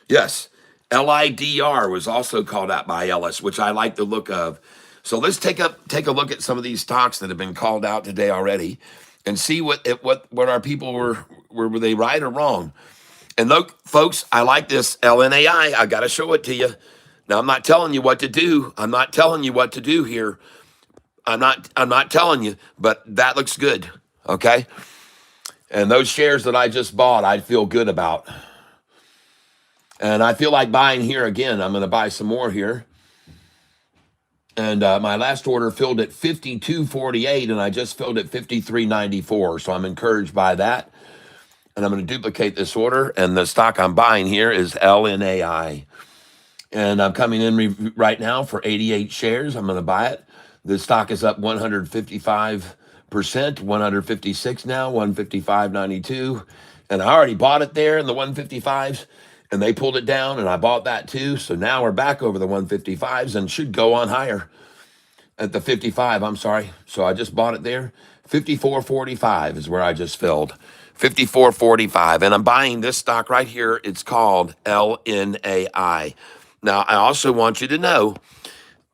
Yes, LIDR was also called out by Ellis, which I like the look of. So let's take a look at some of these stocks that have been called out today already, and see what our people were they right or wrong. And look, folks, I like this LNAI. I got to show it to you. Now I'm not telling you what to do. I'm not telling you what to do here. I'm not telling you, but that looks good. Okay. And those shares that I just bought, I feel good about. And I feel like buying here again. I'm going to buy some more here. And my last order filled at 52.48, and I just filled at 53.94. So I'm encouraged by that. And I'm going to duplicate this order. And the stock I'm buying here is LNAI. And I'm coming in right now for 88 shares. I'm going to buy it. The stock is up 155%, 156 now, 155.92. And I already bought it there in the 155s. And they pulled it down, and I bought that too. So now we're back over the 155s and should go on higher at the 55. I'm sorry. So I just bought it there. 54.45 is where I just filled. 54.45. And I'm buying this stock right here. It's called LNAI. Now, I also want you to know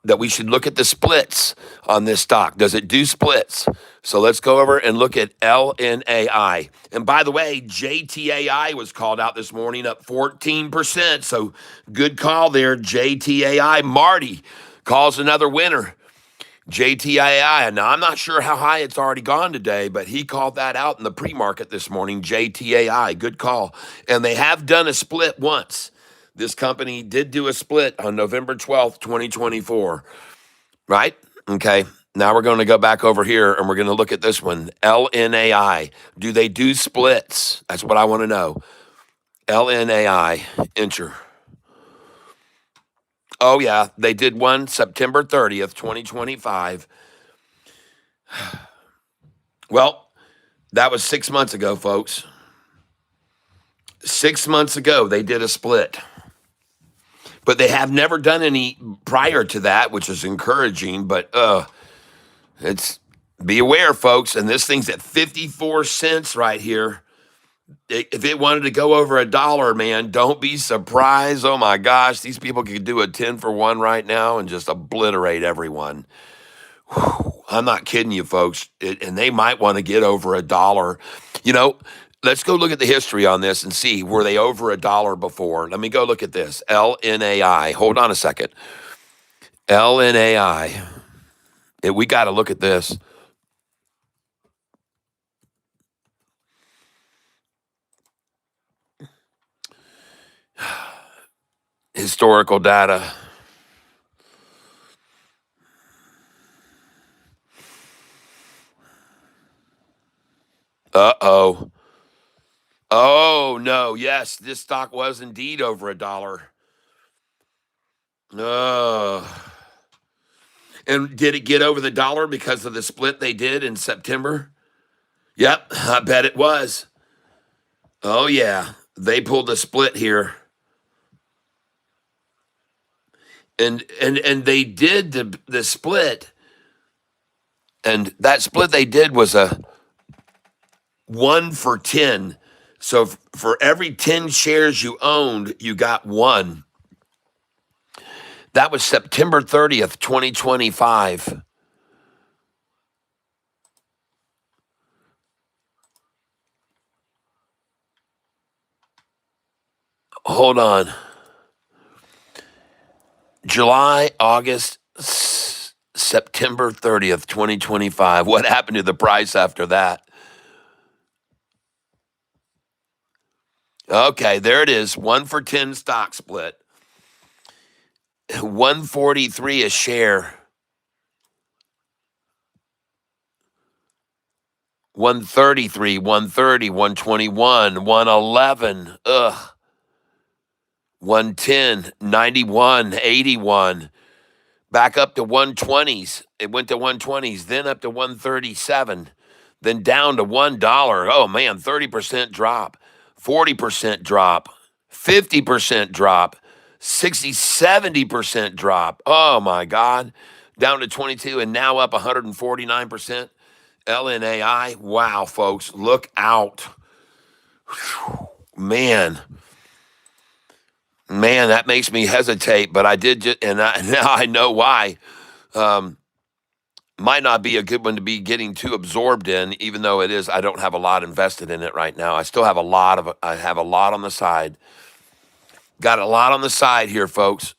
that we should look at the splits on this stock. Does it do splits? So let's go over and look at LNAI. And by the way, JTAI was called out this morning, up 14%. So good call there, JTAI. Marty calls another winner. JTAI. Now, I'm not sure how high it's already gone today, but he called that out in the pre-market this morning, JTAI. Good call. And they have done a split once. This company did do a split on November 12th, 2024, right? Okay. Now we're going to go back over here and we're going to look at this one, LNAI. Do they do splits? That's what I want to know. LNAI, enter. Oh, yeah, they did one September 30th, 2025. Well, that was 6 months ago, folks. 6 months ago, they did a split. But they have never done any prior to that, which is encouraging. But it's be aware, folks. And this thing's at 54 cents right here. If it wanted to go over $1, man, don't be surprised. Oh my gosh, these people could do a 10 for 1 right now and just obliterate everyone. Whew, I'm not kidding you, folks. And they might want to get over $1. You know, let's go look at the history on this and see, were they over $1 before? Let me go look at this. LNAI. Hold on a second. LNAI. We got to look at this. historical data. Uh-oh. Oh, no. Yes, this stock was indeed over $1. And did it get over the dollar because of the split they did in September? Yep, I bet it was. Oh, yeah. They pulled a split here. And they did the split, and that split they did was a 1 for 10. So for every 10 shares you owned, you got one. That was September 30th, 2025. Hold on. July, August, September 30th, 2025. What happened to the price after that? Okay, there it is. 1 for 10 stock split. 143 a share. 133, 130, 121, 111. Ugh. 110, 91, 81. Back up to 120s. It went to 120s, then up to 137, then down to $1. Oh man, 30% drop, 40% drop, 50% drop, 60, 70% drop. Oh my God. Down to 22 and now up 149%. LNAI. Wow, folks, look out. Whew. Man, that makes me hesitate, but I did just, and now I know why. Might not be a good one to be getting too absorbed in, even though it is. I don't have a lot invested in it right now. I still have I have a lot on the side. Got a lot on the side here, folks.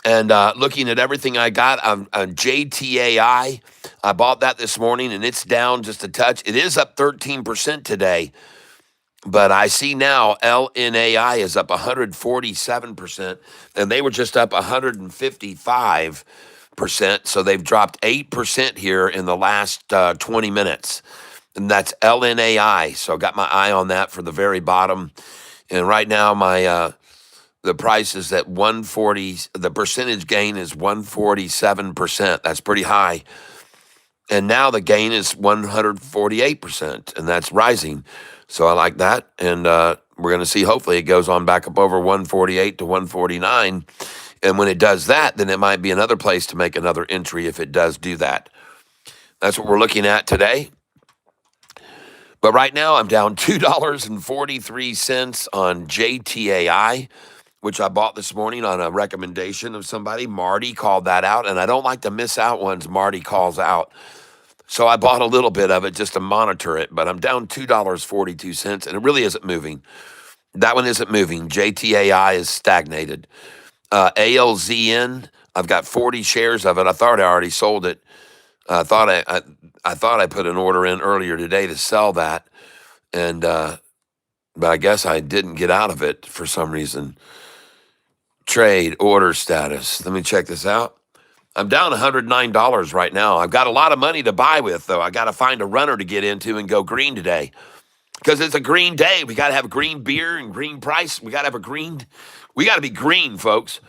And looking at everything I got on JTAI, I bought that this morning, and it's down just a touch. It is up 13% today. But I see now LNAI is up 147%, and they were just up 155%. So they've dropped 8% here in the last 20 minutes. And that's LNAI. So got my eye on that for the very bottom. And right now, the price is at 140. The percentage gain is 147%. That's pretty high. And now the gain is 148%, and that's rising. So I like that. And we're going to see, hopefully, it goes on back up over 148 to 149. And when it does that, then it might be another place to make another entry if it does do that. That's what we're looking at today. But right now, I'm down $2.43 on JTAI, which I bought this morning on a recommendation of somebody. Marty called that out, and I don't like to miss out ones Marty calls out. So I bought a little bit of it just to monitor it, but I'm down $2.42, and it really isn't moving. That one isn't moving. JTAI is stagnated. ALZN, I've got 40 shares of it. I thought I already sold it. I thought I put an order in earlier today to sell that, and but I guess I didn't get out of it for some reason. Trade order status. Let me check this out. I'm down $109 right now. I've got a lot of money to buy with, though. I got to find a runner to get into and go green today because it's a green day. We got to have green beer and green price. We got to have we got to be green, folks.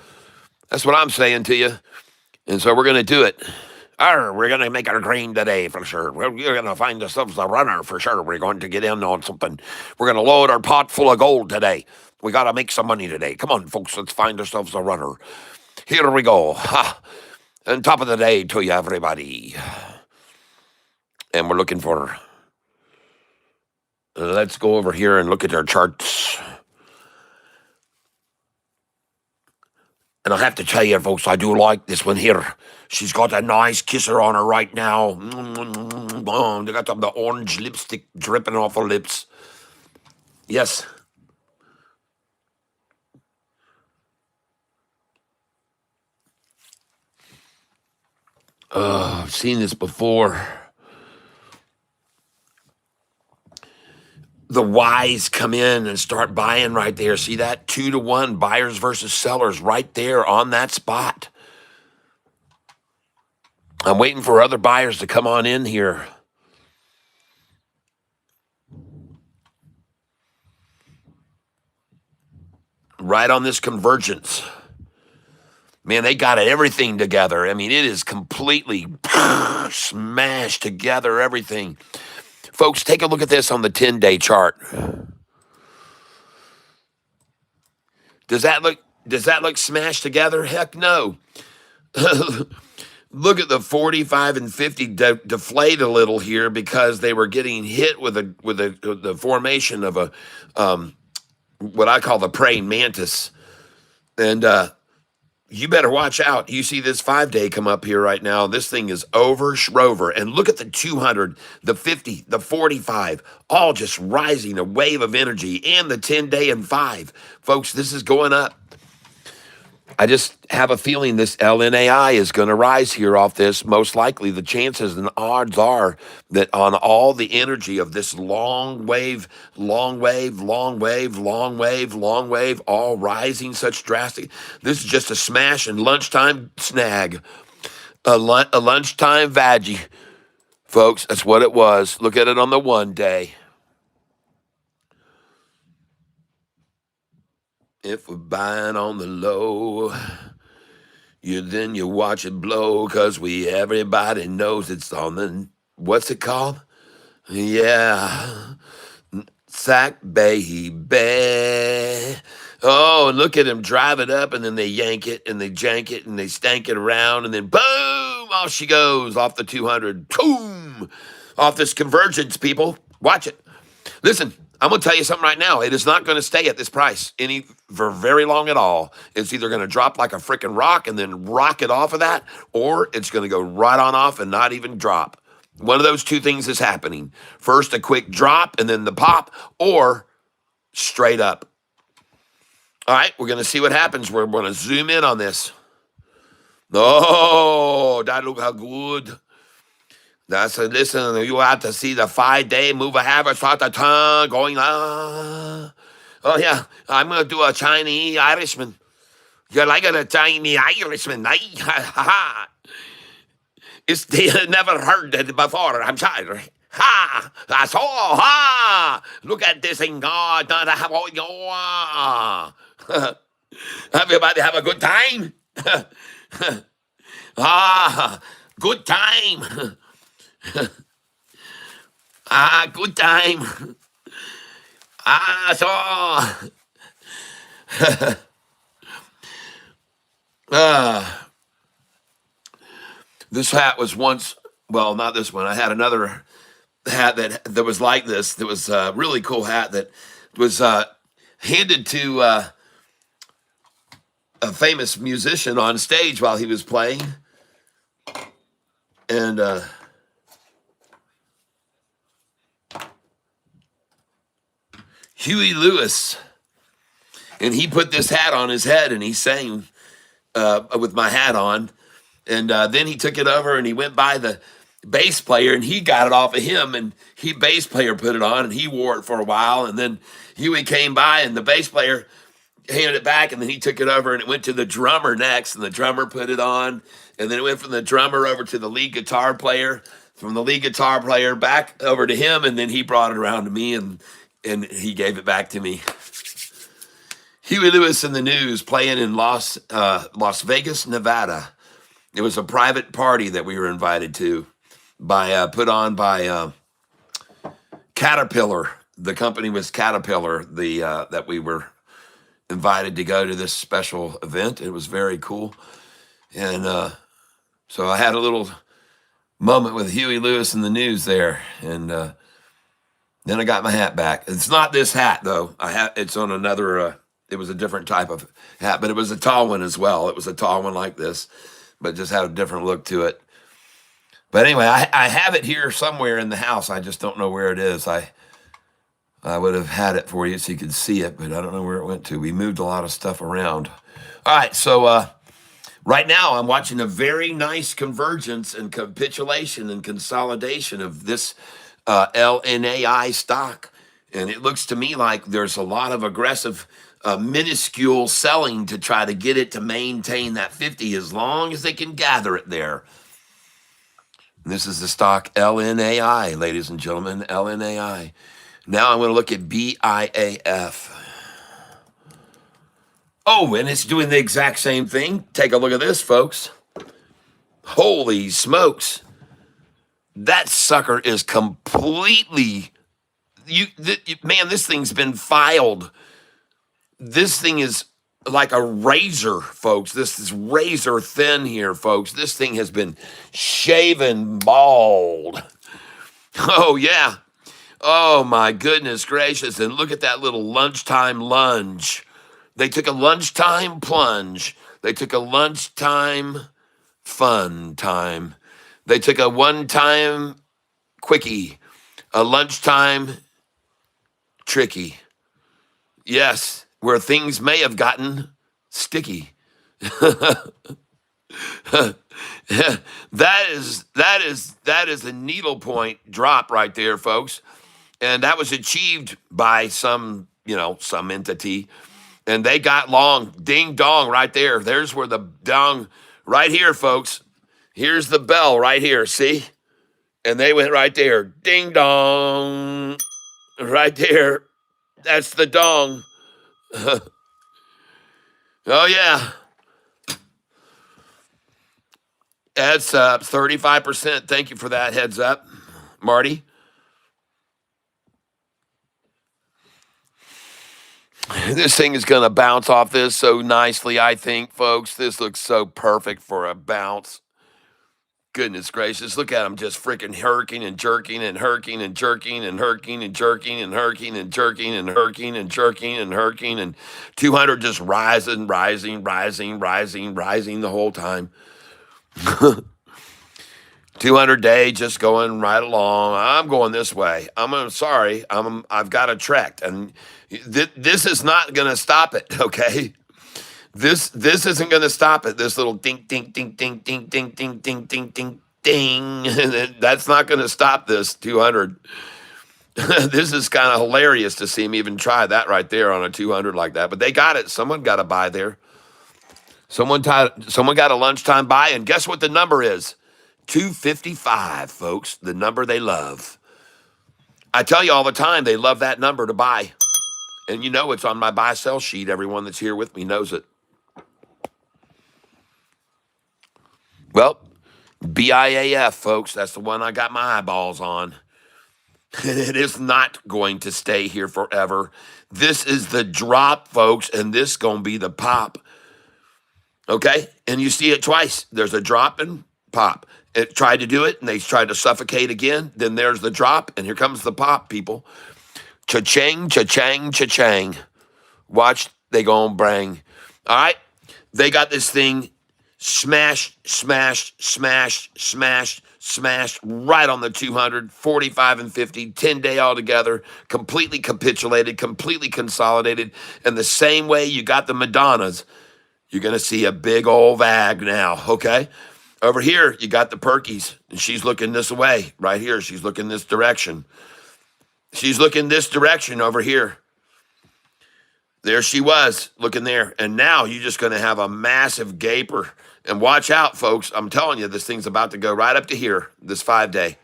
That's what I'm saying to you. And so we're going to do it. We're going to make our green today for sure. We're going to find ourselves a runner for sure. We're going to get in on something. We're going to load our pot full of gold today. We got to make some money today. Come on, folks. Let's find ourselves a runner. Here we go. Ha. And top of the day to you, everybody. And we're looking for... let's go over here and look at our charts. And I have to tell you, folks, I do like this one here. She's got a nice kisser on her right now. They got the orange lipstick dripping off her lips. Yes. I've seen this before. The wise come in and start buying right there. See that 2-to-1 buyers versus sellers right there on that spot. I'm waiting for other buyers to come on in here. Right on this convergence. Man, they got everything together. I mean, it is completely smashed together, everything. Folks, take a look at this on the 10-day chart. Does that look smashed together? Heck no. Look at the 45 and 50 deflate a little here because they were getting hit with the formation of a what I call the praying mantis. And you better watch out. You see this 5-day come up here right now. This thing is over schrover. And look at the 200, the 50, the 45, all just rising, a wave of energy, and the 10-day and 5. Folks, this is going up. I just have a feeling this LNAI is going to rise here off this. Most likely, the chances and odds are that on all the energy of this long wave, long wave, long wave, long wave, long wave, all rising such drastic. This is just a smash and lunchtime snag, a lunchtime veggie, folks. That's what it was. Look at it on the 1 day. If we're buying on the low, then you watch it blow, cause everybody knows it's on the, what's it called? Yeah, sack baby. Oh, and look at him drive it up, and then they yank it, and they jank it, and they stank it around, and then boom, off she goes, off the 200, boom, off this convergence, people. Watch it. Listen, I'm going to tell you something right now. It is not going to stay at this price for very long at all. It's either going to drop like a freaking rock and then rocket off of that, or it's going to go right on off and not even drop. One of those two things is happening. First, a quick drop and then the pop, or straight up. All right, we're going to see what happens. We're going to zoom in on this. Oh, that look how good. Listen, you have to see the 5-day move average start the turn going oh yeah, I'm gonna do a Chinese Irishman. You like a Chinese Irishman? It's they never heard it before. I'm sorry. Ha! I saw. Ha! Look at this thing. God, everybody have a good time. Good time. Good time. This hat was once, well, not this one. I had another hat that was like this. That was a really cool hat that was handed to a famous musician on stage while he was playing. And Huey Lewis, and he put this hat on his head and he sang with my hat on, and then he took it over and he went by the bass player and he got it off of him, and bass player put it on and he wore it for a while, and then Huey came by and the bass player handed it back, and then he took it over and it went to the drummer next, and the drummer put it on, and then it went from the drummer over to the lead guitar player, from the lead guitar player back over to him, and then he brought it around to me and he gave it back to me. Huey Lewis and the News playing in Las Vegas, Nevada. It was a private party that we were invited to, put on by Caterpillar. The company was Caterpillar. That we were invited to go to this special event. It was very cool, and so I had a little moment with Huey Lewis and the News there, and. Then I got my hat back. It's not this hat though. It's on another. It was a different type of hat, but it was a tall one as well. It was a tall one like this, but just had a different look to it. But anyway, I have it here somewhere in the house. I just don't know where it is. I would have had it for you so you could see it, but I don't know where it went to. We moved a lot of stuff around. All right, so right now I'm watching a very nice convergence and capitulation and consolidation of this LNAI stock, And it looks to me like there's a lot of aggressive, minuscule selling to try to get it to maintain that 50 as long as they can gather it there. And this is the stock LNAI, ladies and gentlemen, LNAI. Now I'm going to look at BIAF. Oh, and it's doing the exact same thing. Take a look at this, folks. Holy smokes. That sucker is completely, man, this thing's been filed. This thing is like a razor, folks. This is razor thin here, folks. This thing has been shaven bald. Oh, yeah. Oh, my goodness gracious. And look at that little lunchtime lunge. They took a lunchtime plunge. They took a lunchtime fun time. They took a one-time quickie, a lunchtime tricky. Yes, where things may have gotten sticky. That is a needle point drop right there, folks. And that was achieved by some entity. And they got long, ding dong right there. There's where the dong, right here, folks. Here's the bell right here, see? And they went right there, ding dong, right there. That's the dong. Oh, yeah. That's up 35%. Thank you for that heads up, Marty. This thing is going to bounce off this so nicely, I think, folks. This looks so perfect for a bounce. Goodness gracious, look at him just freaking herking and jerking and herking and jerking and herking and jerking and herking and jerking and herking and jerking and herking and 200 just rising the whole time. 200 day just going right along. I'm going this way. I've got a trek, and this is not going to stop it. Okay. This isn't going to stop it. This little ding, ding, ding, ding, ding, ding, ding, ding, ding, ding, ding. That's not going to stop this 200. This is kind of hilarious to see him even try that right there on a 200 like that. But they got it. Someone got a buy there. Someone got a lunchtime buy, and guess what the number is? 255, folks. The number they love. I tell you all the time, they love that number to buy. And you know it's on my buy-sell sheet. Everyone that's here with me knows it. Well, BIAF, folks, that's the one I got my eyeballs on. And it is not going to stay here forever. This is the drop, folks, and this is going to be the pop. Okay? And you see it twice. There's a drop and pop. It tried to do it, and they tried to suffocate again. Then there's the drop, and here comes the pop, people. Cha-ching, cha-chang, cha-chang. Watch, they gonna bang. All right? They got this thing smashed right on the 200, 45 and 50, 10-day altogether, completely capitulated, completely consolidated. And the same way you got the Madonnas, you're going to see a big old VAG now, okay? Over here, you got the Perkies, and she's looking this way. Right here, she's looking this direction. She's looking this direction over here. There she was, looking there. And now you're just going to have a massive gaper. And watch out, folks. I'm telling you, this thing's about to go right up to here, this 5-day.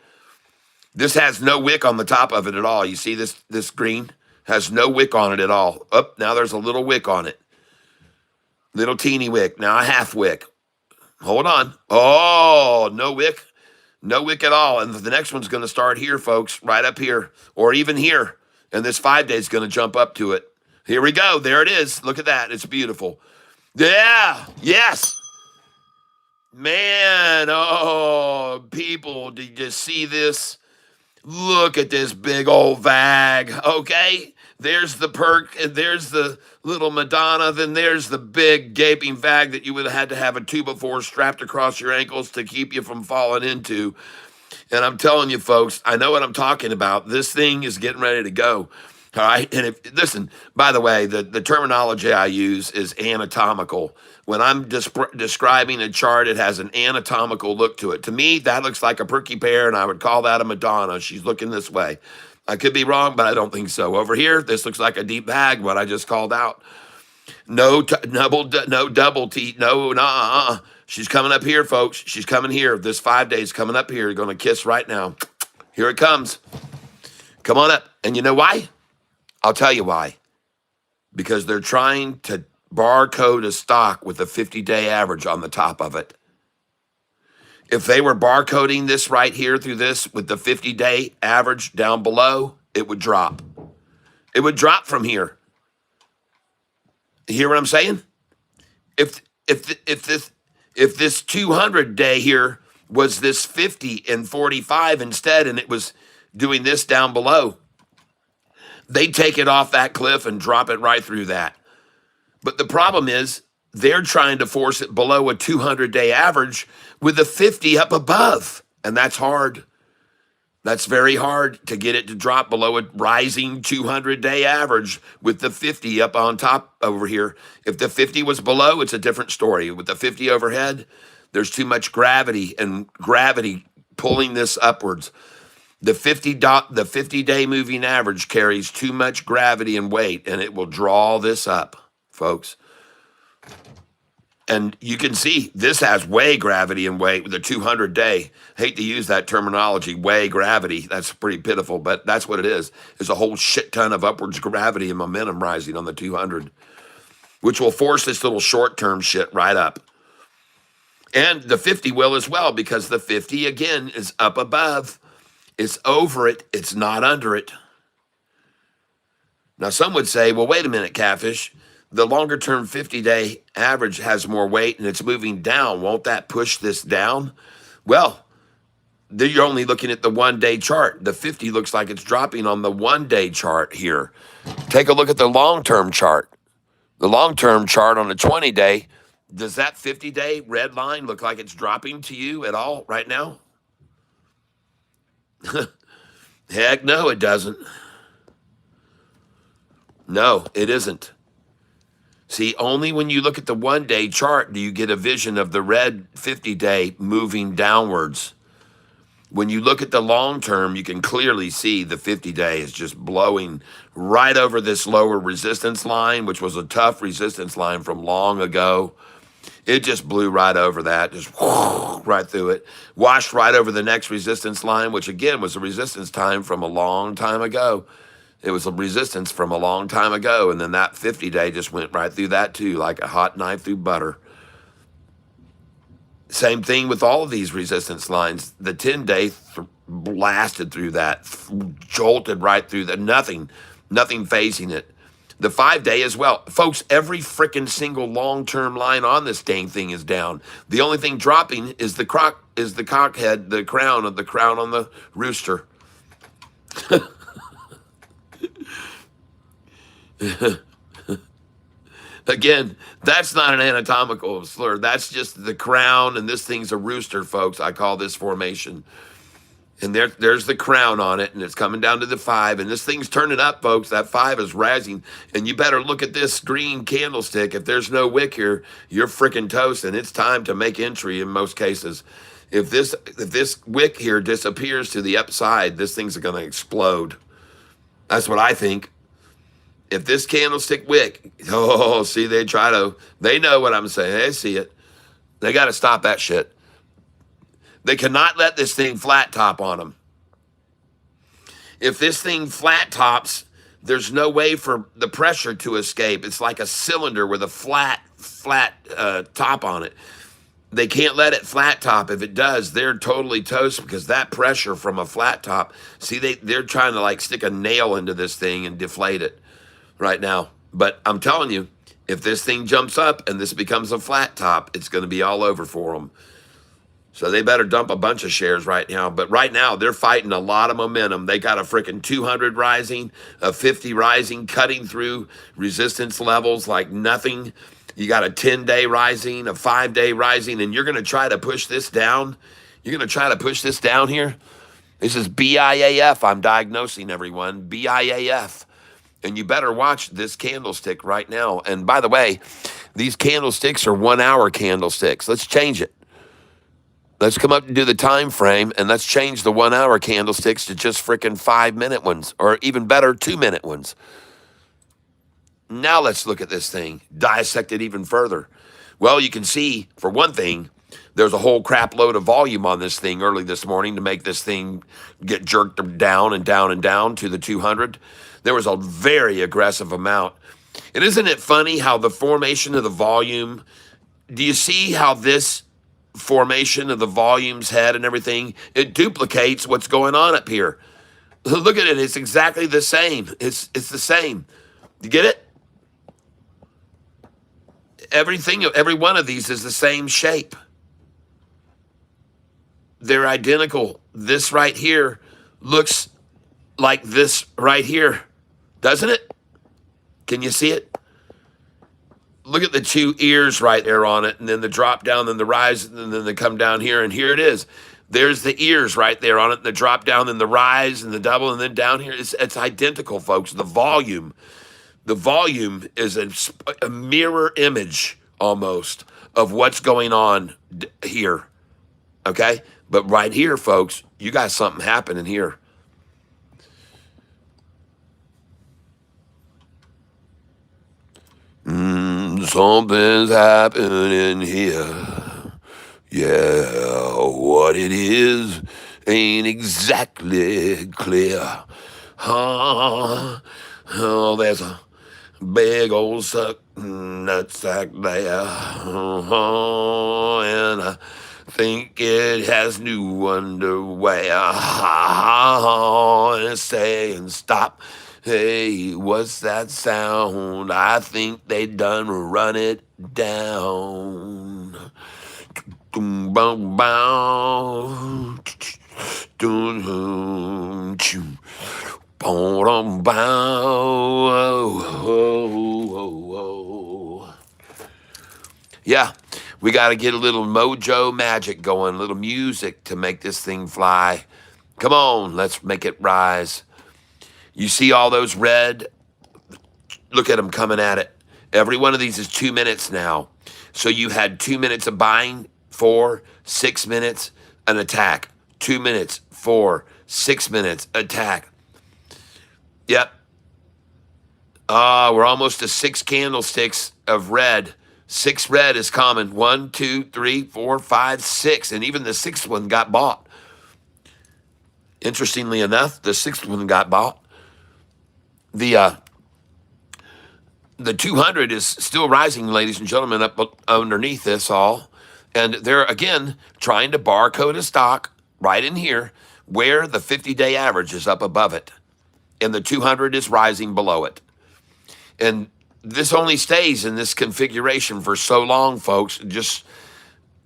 This has no wick on the top of it at all. You see this green? Has no wick on it at all. Oh, now there's a little wick on it. Little teeny wick. Now a half wick. Hold on. Oh, no wick. No wick at all. And the next one's going to start here, folks, right up here, or even here. And this 5-day is going to jump up to it. Here we go. There it is. Look at that. It's beautiful. Yeah. Yes. Man, oh, people, did you see this? Look at this big old VAG, okay? There's the perk, and there's the little Madonna, then there's the big gaping VAG that you would have had to have a 2x4 strapped across your ankles to keep you from falling into. And I'm telling you, folks, I know what I'm talking about. This thing is getting ready to go. All right. And listen, by the way, the terminology I use is anatomical. When I'm describing a chart, it has an anatomical look to it. To me, that looks like a perky pear, and I would call that a Madonna. She's looking this way. I could be wrong, but I don't think so. Over here, this looks like a deep bag, what I just called out. No no double T, no, nah. She's coming up here, folks. She's coming here. This 5 days coming up here. Going to kiss right now. Here it comes. Come on up. And you know why? I'll tell you why. Because they're trying to barcode a stock with a 50-day average on the top of it. If they were barcoding this right here through this with the 50-day average down below, it would drop. It would drop from here. You hear what I'm saying? If this 200-day here was this 50 and 45 instead, and it was doing this down below, they'd take it off that cliff and drop it right through that. But the problem is they're trying to force it below a 200-day average with a 50 up above, and that's hard. That's very hard to get it to drop below a rising 200-day average with the 50 up on top over here. If the 50 was below, it's a different story. With the 50 overhead, there's too much gravity and gravity pulling this upwards. The 50-day moving average carries too much gravity and weight, and it will draw this up, folks. And you can see this has way gravity and weight with the 200-day. Hate to use that terminology, way gravity. That's pretty pitiful, but that's what it is. There's a whole shit ton of upwards gravity and momentum rising on the 200, which will force this little short-term shit right up. And the 50 will as well, because the 50, again, is up above. It's over it. It's not under it. Now, some would say, well, wait a minute, Catfish. The longer-term 50-day average has more weight and it's moving down. Won't that push this down? Well, you're only looking at the one-day chart. The 50 looks like it's dropping on the one-day chart here. Take a look at the long-term chart. The long-term chart on the 20-day, does that 50-day red line look like it's dropping to you at all right now? Heck no, it doesn't. No, it isn't. See, only when you look at the one-day chart do you get a vision of the red 50-day moving downwards. When you look at the long term, you can clearly see the 50-day is just blowing right over this lower resistance line, which was a tough resistance line from long ago. It just blew right over that, just right through it. Washed right over the next resistance line, which again was a resistance time from a long time ago. It was a resistance from a long time ago, and then that 50-day just went right through that too, like a hot knife through butter. Same thing with all of these resistance lines. The 10-day blasted through that, jolted right through that, nothing phasing it. The 5-day as well. Folks, every freaking single long-term line on this dang thing is down. The only thing dropping is the cockhead, the crown on the rooster. Again, that's not an anatomical slur. That's just the crown, and this thing's a rooster, folks. I call this formation. And there's the crown on it, and it's coming down to the 5, and this thing's turning up, folks. That 5 is rising, and you better look at this green candlestick. If there's no wick here, you're freaking toast, and it's time to make entry in most cases. If this wick here disappears to the upside, this thing's going to explode. That's what I think. If this candlestick wick, see, they know what I'm saying. They see it. They got to stop that shit. They cannot let this thing flat top on them. If this thing flat tops, there's no way for the pressure to escape. It's like a cylinder with a flat top on it. They can't let it flat top. If it does, they're totally toast, because that pressure from a flat top, see, they're trying to like stick a nail into this thing and deflate it right now. But I'm telling you, if this thing jumps up and this becomes a flat top, it's going to be all over for them. So they better dump a bunch of shares right now. But right now, they're fighting a lot of momentum. They got a freaking 200 rising, a 50 rising, cutting through resistance levels like nothing. You got a 10-day rising, a 5-day rising, and you're going to try to push this down? You're going to try to push this down here? This is BIAF. I'm diagnosing everyone. BIAF. And you better watch this candlestick right now. And by the way, these candlesticks are 1-hour candlesticks. Let's change it. Let's come up and do the time frame, and let's change the 1 hour candlesticks to just freaking 5 minute ones, or even better, 2 minute ones. Now let's look at this thing, dissect it even further. Well, you can see, for one thing, there's a whole crap load of volume on this thing early this morning to make this thing get jerked down and down and down to the 200. There was a very aggressive amount. And isn't it funny how the formation of the volume, do you see how this formation of the volume's head and everything, it duplicates what's going on up here? Look at it. It's exactly the same. It's the same. You get it? Everything, every one of these is the same shape. They're identical. This right here looks like this right here, doesn't it? Can you see it? Look at the two ears right there on it, and then the drop down, then the rise, and then they come down here, and here it is. There's the ears right there on it, and the drop down, and the rise, and the double, and then down here. It's identical, folks. The volume is a mirror image almost of what's going on here. Okay? But right here, folks, you got something happening here. Something's happening here. Yeah, what it is ain't exactly clear. Oh, there's a big old suck nutsack there. And I think it has new underwear. It's saying stop. Hey, what's that sound? I think they done run it down. Boom, boom, bow. Boom, boom, bow. Yeah, we got to get a little mojo magic going, a little music to make this thing fly. Come on, let's make it rise. You see all those red? Look at them coming at it. Every one of these is 2 minutes now. So you had 2 minutes of buying, 4, 6 minutes, an attack. 2 minutes, 4, 6 minutes, attack. Yep. We're almost to 6 candlesticks of red. 6 red is common. 1, 2, 3, 4, 5, 6. And even the 6th one got bought. Interestingly enough, the 6th one got bought. The 200 is still rising, ladies and gentlemen, up underneath this all. And they're, again, trying to barcode a stock right in here where the 50-day average is up above it. And the 200 is rising below it. And this only stays in this configuration for so long, folks. Just,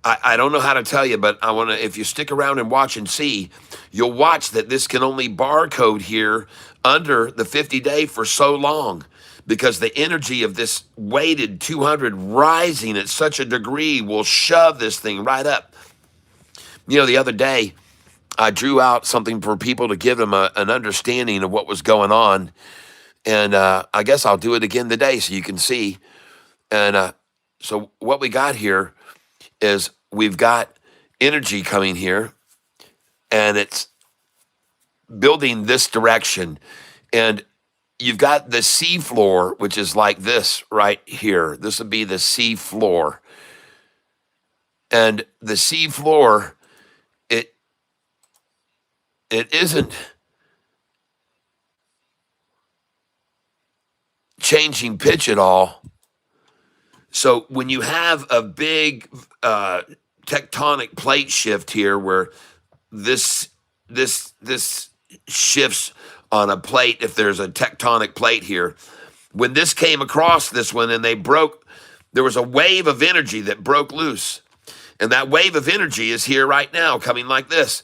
I don't know how to tell you, but I want to, if you stick around and watch and see, you'll watch that this can only barcode here under the 50-day for so long, because the energy of this weighted 200 rising at such a degree will shove this thing right up. You know, the other day, I drew out something for people to give them an understanding of what was going on. And I guess I'll do it again today so you can see. And so what we got here is we've got energy coming here, and it's building this direction. And you've got the sea floor, which is like this right here. This would be the sea floor. And the sea floor, it isn't changing pitch at all. So when you have a big tectonic plate shift here, where this shifts on a plate, if there's a tectonic plate here, when this came across this one and they broke, there was a wave of energy that broke loose. And that wave of energy is here right now, coming like this.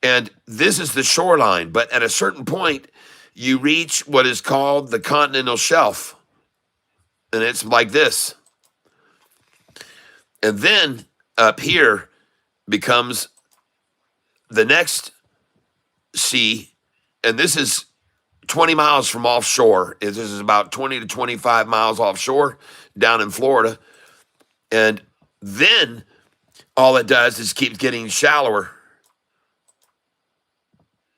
And this is the shoreline. But at a certain point, you reach what is called the continental shelf. And it's like this. And then up here becomes the next sea. And this is 20 miles from offshore. This is about 20 to 25 miles offshore down in Florida. And then all it does is keep getting shallower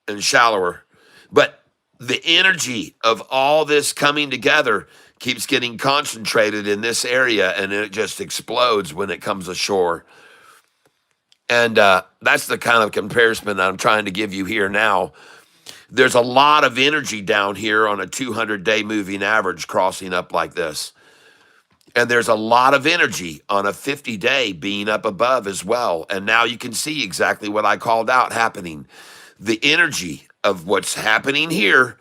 and shallower. But the energy of all this coming together keeps getting concentrated in this area, and it just explodes when it comes ashore. And that's the kind of comparison I'm trying to give you here now. There's a lot of energy down here on a 200-day moving average crossing up like this. And there's a lot of energy on a 50-day being up above as well. And now you can see exactly what I called out happening. The energy of what's happening here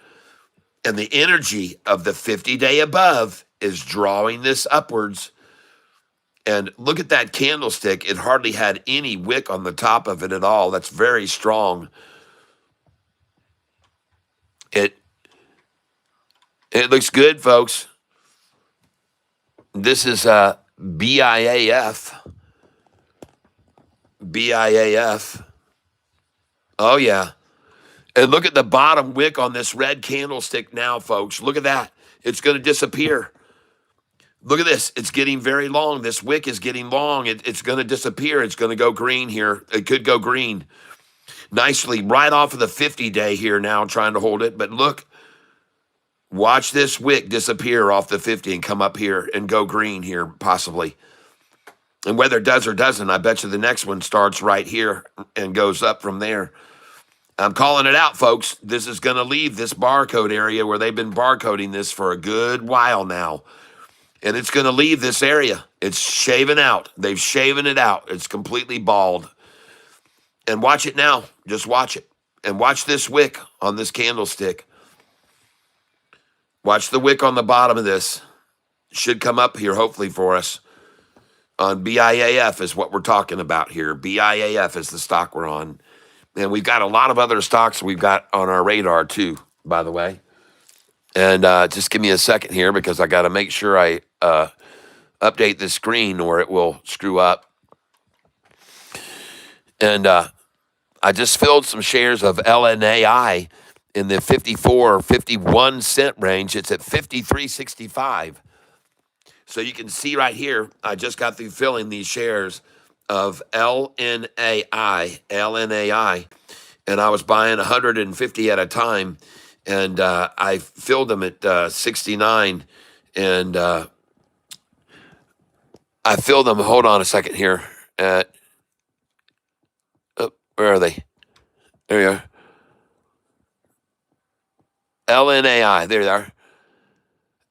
and the energy of the 50-day above is drawing this upwards. And look at that candlestick. It hardly had any wick on the top of it at all. That's very strong. It looks good, folks. This is BIAF. BIAF. Oh, yeah. And look at the bottom wick on this red candlestick now, folks. Look at that. It's going to disappear. Look at this. It's getting very long. This wick is getting long. It's going to disappear. It's going to go green here. It could go green. Nicely right off of the 50-day here now, trying to hold it. But look, watch this wick disappear off the 50 and come up here and go green here, possibly. And whether it does or doesn't, I bet you the next one starts right here and goes up from there. I'm calling it out, folks. This is going to leave this barcode area where they've been barcoding this for a good while now. And it's going to leave this area. It's shaven out. They've shaven it out. It's completely bald. And watch it now. Just watch it. And watch this wick on this candlestick. Watch the wick on the bottom of this. It should come up here, hopefully, for us. On BIAF is what we're talking about here. BIAF is the stock we're on. And we've got a lot of other stocks we've got on our radar, too, by the way. And just give me a second here because I got to make sure I update the screen or it will screw up. And I just filled some shares of LNAI in the 54 or 51 cent range. It's at 53.65. So you can see right here, I just got through filling these shares of LNAI, and I was buying 150 at a time, and I filled them at 69, and I filled them. Hold on a second here. Where are they? There you are. LNAI. There they are.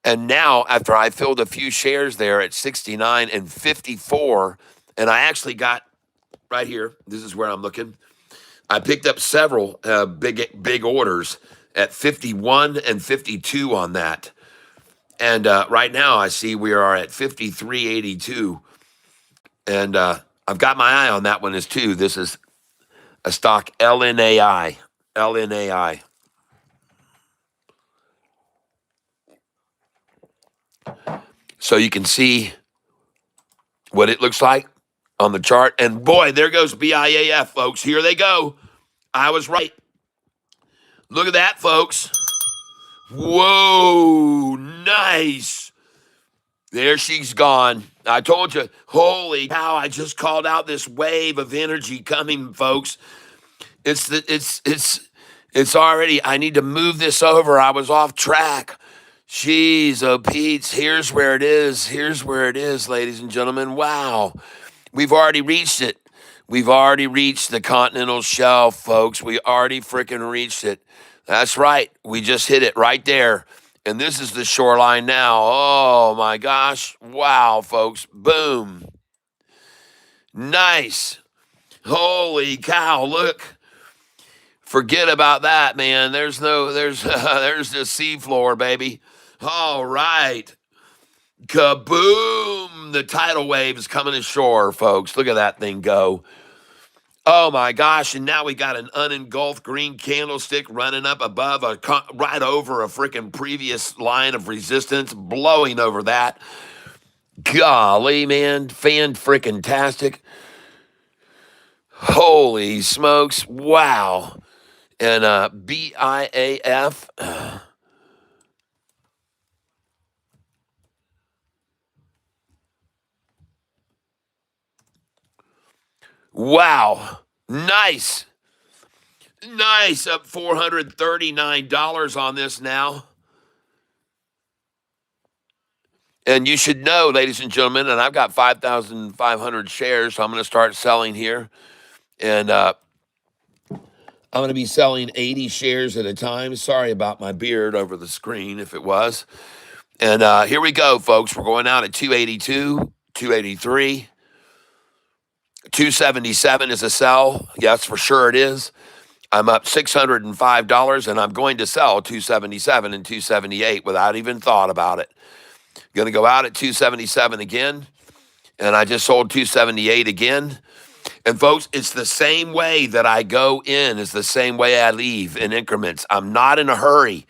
And now, after I filled a few shares there at 69 and 54, and I actually got right here, this is where I'm looking. I picked up several big orders at 51 and 52 on that. And right now, I see we are at 53.82. And I've got my eye on that one as too. This is a stock LNAI. LNAI. So you can see what it looks like on the chart. And boy, there goes BIAF, folks. Here they go. I was right. Look at that, folks. Whoa, nice. There she's gone. I told you, holy cow, I just called out this wave of energy coming, folks. It's already, I need to move this over. I was off track. Jeez, oh Pete's, here's where it is. Here's where it is, ladies and gentlemen. Wow. We've already reached it. We've already reached the continental shelf, folks. We already freaking reached it. That's right. We just hit it right there. And this is the shoreline now. Oh, my gosh. Wow, folks. Boom. Nice. Holy cow, look. Forget about that, man. There's the seafloor, baby. All right. Kaboom. The tidal wave is coming ashore, folks. Look at that thing go. Oh, my gosh. And now we got an unengulfed green candlestick running up above, right over a freaking previous line of resistance, blowing over that. Golly, man. Fan-freaking-tastic. Holy smokes. Wow. And BIAF. Wow. Nice. Nice. Up $439 on this now. And you should know, ladies and gentlemen, and I've got 5,500 shares, so I'm going to start selling here. And I'm going to be selling 80 shares at a time. Sorry about my beard over the screen if it was. And here we go, folks. We're going out at 282, 283. 277 is a sell. Yes, for sure it is. I'm up $605, and I'm going to sell 277 and 278 without even thought about it. Going to go out at 277 again, and I just sold 278 again. And folks, it's the same way that I go in is the same way I leave in increments. I'm not in a hurry.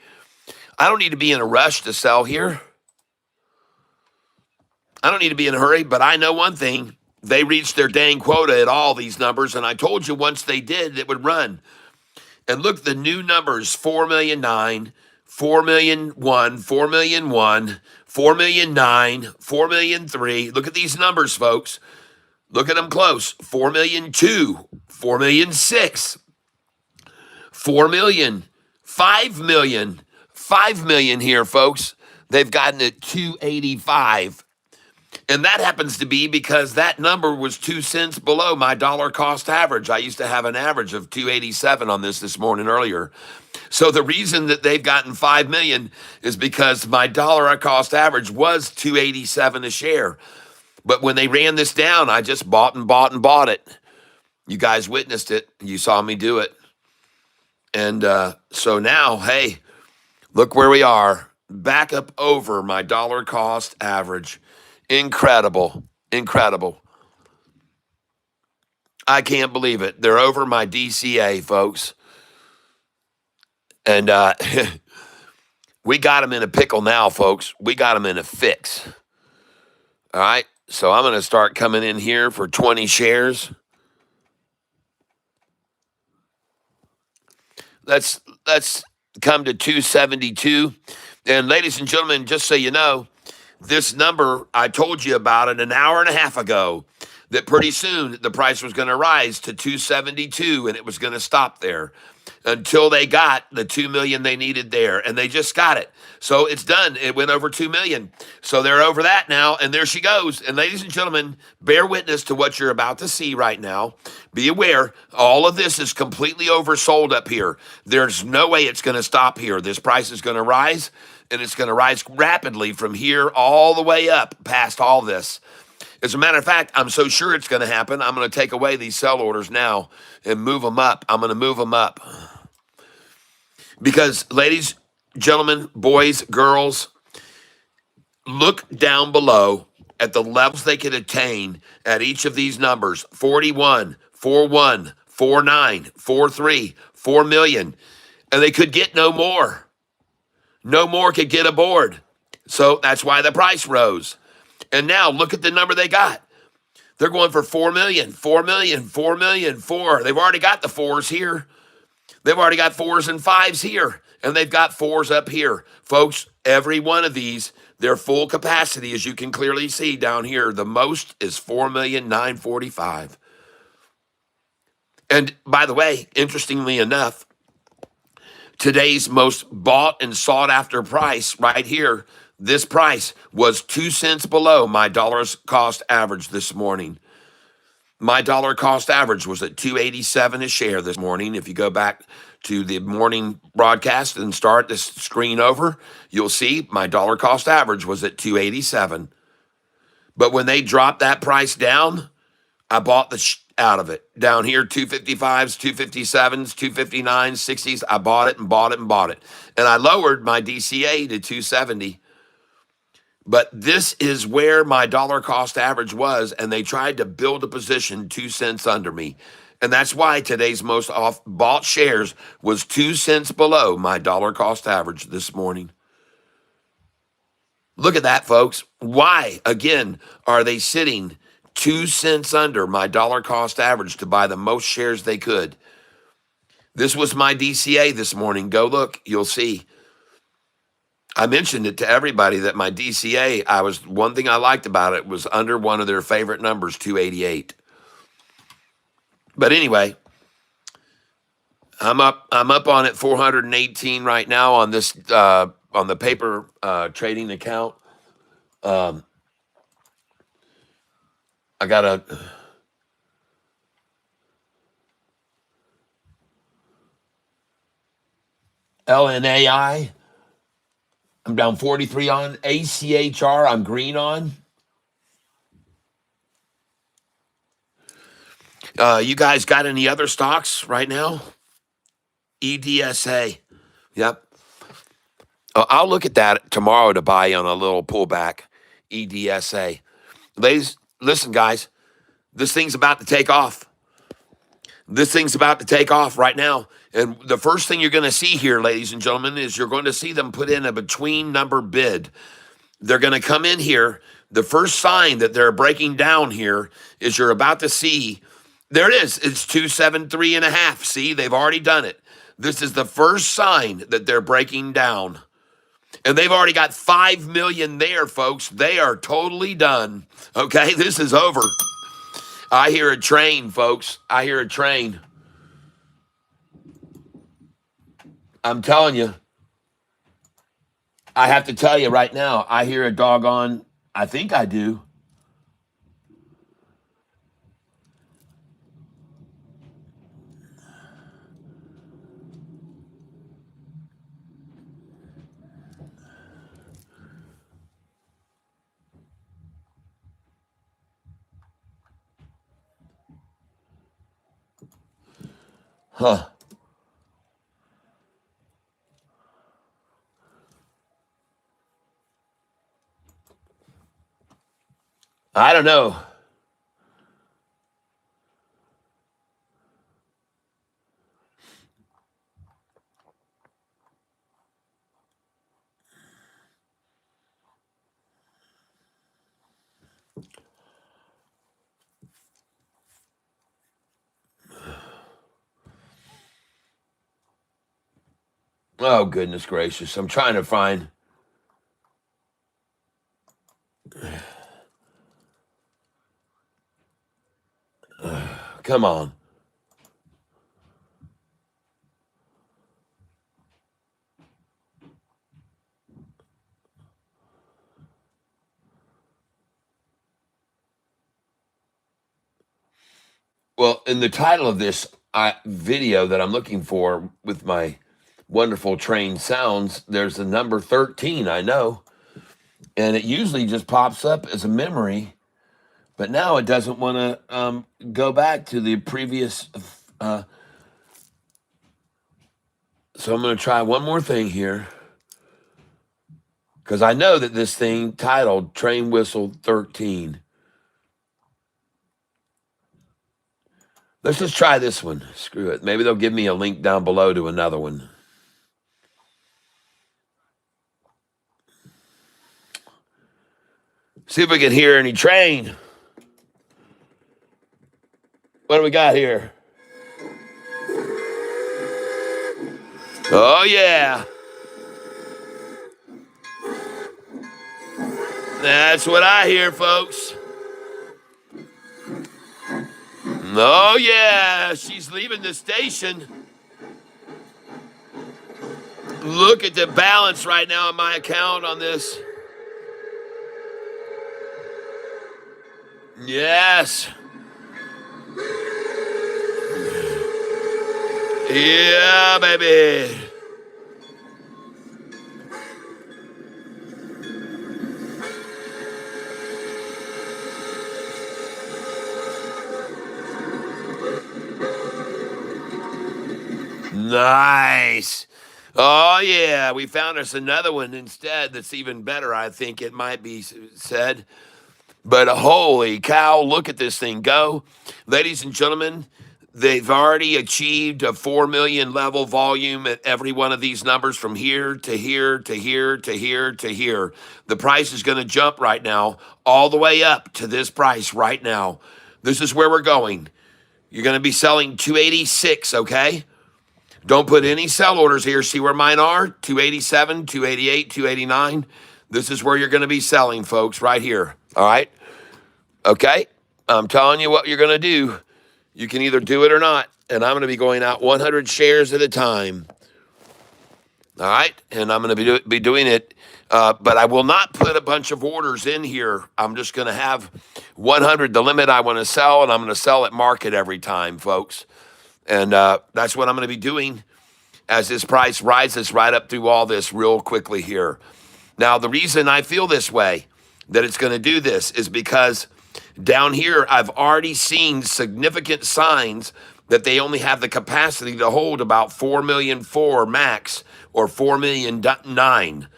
I don't need to be in a rush to sell here. I don't need to be in a hurry, but I know one thing. They reached their dang quota at all these numbers, and I told you once they did, it would run. And look, the new numbers, 4,000,009, 4,000,001, 4,000,001, 4,000,009, 4,000,003. Look at these numbers, folks. Look at them close. 4,000,002, 4,000,006, 4,000,000, 5,000,000, 5,000,000 here, folks. They've gotten it 285. And that happens to be because that number was 2 cents below my dollar cost average. I used to have an average of 287 on this morning earlier. So the reason that they've gotten 5 million is because my dollar cost average was 287 a share. But when they ran this down, I just bought and bought and bought it. You guys witnessed it. You saw me do it. And so now, hey, look where we are. Back up over my dollar cost average. Incredible. Incredible. I can't believe it. They're over my DCA, folks. And we got them in a pickle now, folks. We got them in a fix. All right. So I'm going to start coming in here for 20 shares. Let's come to 272. And ladies and gentlemen, just so you know, this number, I told you about it an hour and a half ago, that pretty soon the price was going to rise to 272 and it was going to stop there until they got the 2 million they needed there. And they just got it. So it's done. It went over 2 million. So they're over that now. And there she goes. And ladies and gentlemen, bear witness to what you're about to see right now. Be aware, all of this is completely oversold up here. There's no way it's going to stop here. This price is going to rise, and it's going to rise rapidly from here all the way up past all this. As a matter of fact, I'm so sure it's going to happen, I'm going to take away these sell orders now and move them up. I'm going to move them up. Because, ladies, gentlemen, boys, girls, look down below at the levels they could attain at each of these numbers: 41, 41, 49, 43, 4 million. And they could get no more. No more could get aboard. So that's why the price rose. And now look at the number they got. They're going for 4 million, 4 million, 4 million, 4. They've already got the 4s here. They've already got 4s and 5s here. And they've got 4s up here. Folks, every one of these, their full capacity, as you can clearly see down here, the most is 4,945,000. And by the way, interestingly enough, today's most bought and sought after price right here, this price was 2 cents below my dollar's cost average this morning. My dollar cost average was at 287 a share this morning. If you go back to the morning broadcast and start this screen over, you'll see my dollar cost average was at 287. But when they dropped that price down, I bought the out of it. Down here, 255s, 257s, 259s, 60s. I bought it and bought it and bought it. And I lowered my DCA to 270. But this is where my dollar cost average was, and they tried to build a position 2 cents under me. And that's why today's most off bought shares was 2 cents below my dollar cost average this morning. Look at that, folks. Why, again, are they sitting 2 cents under my dollar cost average to buy the most shares they could? This was my DCA this morning. Go look, you'll see. I mentioned it to everybody that my DCA, one thing I liked about it was under one of their favorite numbers, 288. But anyway, I'm up on it 418 right now on this on the paper trading account. Um, I got a LNAI. I'm down 43 on ACHR. I'm green on. You guys got any other stocks right now? EDSA. Yep. I'll look at that tomorrow to buy on a little pullback. EDSA. Ladies, listen, guys. This thing's about to take off. This thing's about to take off right now. And the first thing you're going to see here, ladies and gentlemen, is you're going to see them put in a between number bid. They're going to come in here. The first sign that they're breaking down here is you're about to see. There it is. It's 273.5. See, they've already done it. This is the first sign that they're breaking down. And they've already got 5 million there, folks. They are totally done. Okay, this is over. I hear a train, folks. I hear a train. I'm telling you. I have to tell you right now, I hear a doggone, I think I do. Huh. I don't know. Oh, goodness gracious. I'm trying to find. Come on. Well, in the title of this video that I'm looking for with my wonderful trained sounds, there's the number 13, I know. And it usually just pops up as a memory. But now it doesn't want to go back to the previous. So I'm going to try one more thing here. Because I know that this thing titled Train Whistle 13. Let's just try this one. Screw it. Maybe they'll give me a link down below to another one. See if we can hear any train. What do we got here? Oh, yeah. That's what I hear, folks. Oh, yeah. She's leaving the station. Look at the balance right now on my account on this. Yes. Yeah, baby. Nice. Oh, yeah. We found us another one instead that's even better, I think it might be said. But holy cow, look at this thing go. Ladies and gentlemen, they've already achieved a 4 million level volume at every one of these numbers from here to here to here to here to here. The price is going to jump right now all the way up to this price right now. This is where we're going. You're going to be selling 286, okay? Don't put any sell orders here. See where mine are? 287, 288, 289. This is where you're going to be selling, folks, right here. All right? Okay? I'm telling you what you're going to do. You can either do it or not. And I'm going to be going out 100 shares at a time. All right. And I'm going to be doing it. But I will not put a bunch of orders in here. I'm just going to have 100, the limit I want to sell, and I'm going to sell at market every time, folks. And that's what I'm going to be doing as this price rises right up through all this real quickly here. Now, the reason I feel this way, that it's going to do this, is because down here, I've already seen significant signs that they only have the capacity to hold about 4,000,004 max or 4,000,009.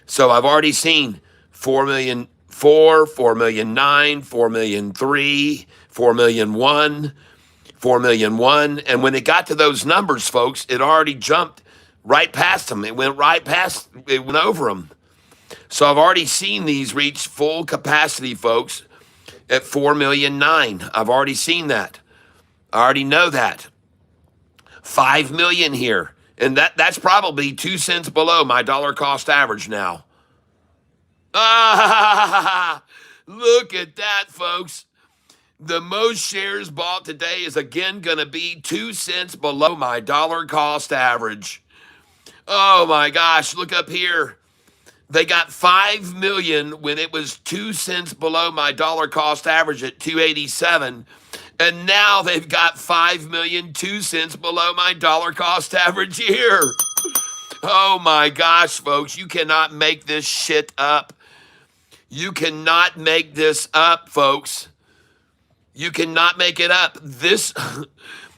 So I've already seen 4,000,004, 4,000,009, 4,000,003, 4,000,001, 4,000,001. And when it got to those numbers, folks, it already jumped right past them. It went over them. So I've already seen these reach full capacity, folks, at 4,000,009. I've already seen that. I already know that. 5 million here. And that's probably 2 cents below my dollar cost average now. Ah, look at that, folks. The most shares bought today is again going to be 2 cents below my dollar cost average. Oh my gosh, look up here. They got 5 million when it was 2 cents below my dollar cost average at 287. And now they've got 5 million, 2 cents below my dollar cost average here. Oh my gosh, folks, you cannot make this shit up. You cannot make this up, folks. You cannot make it up. This,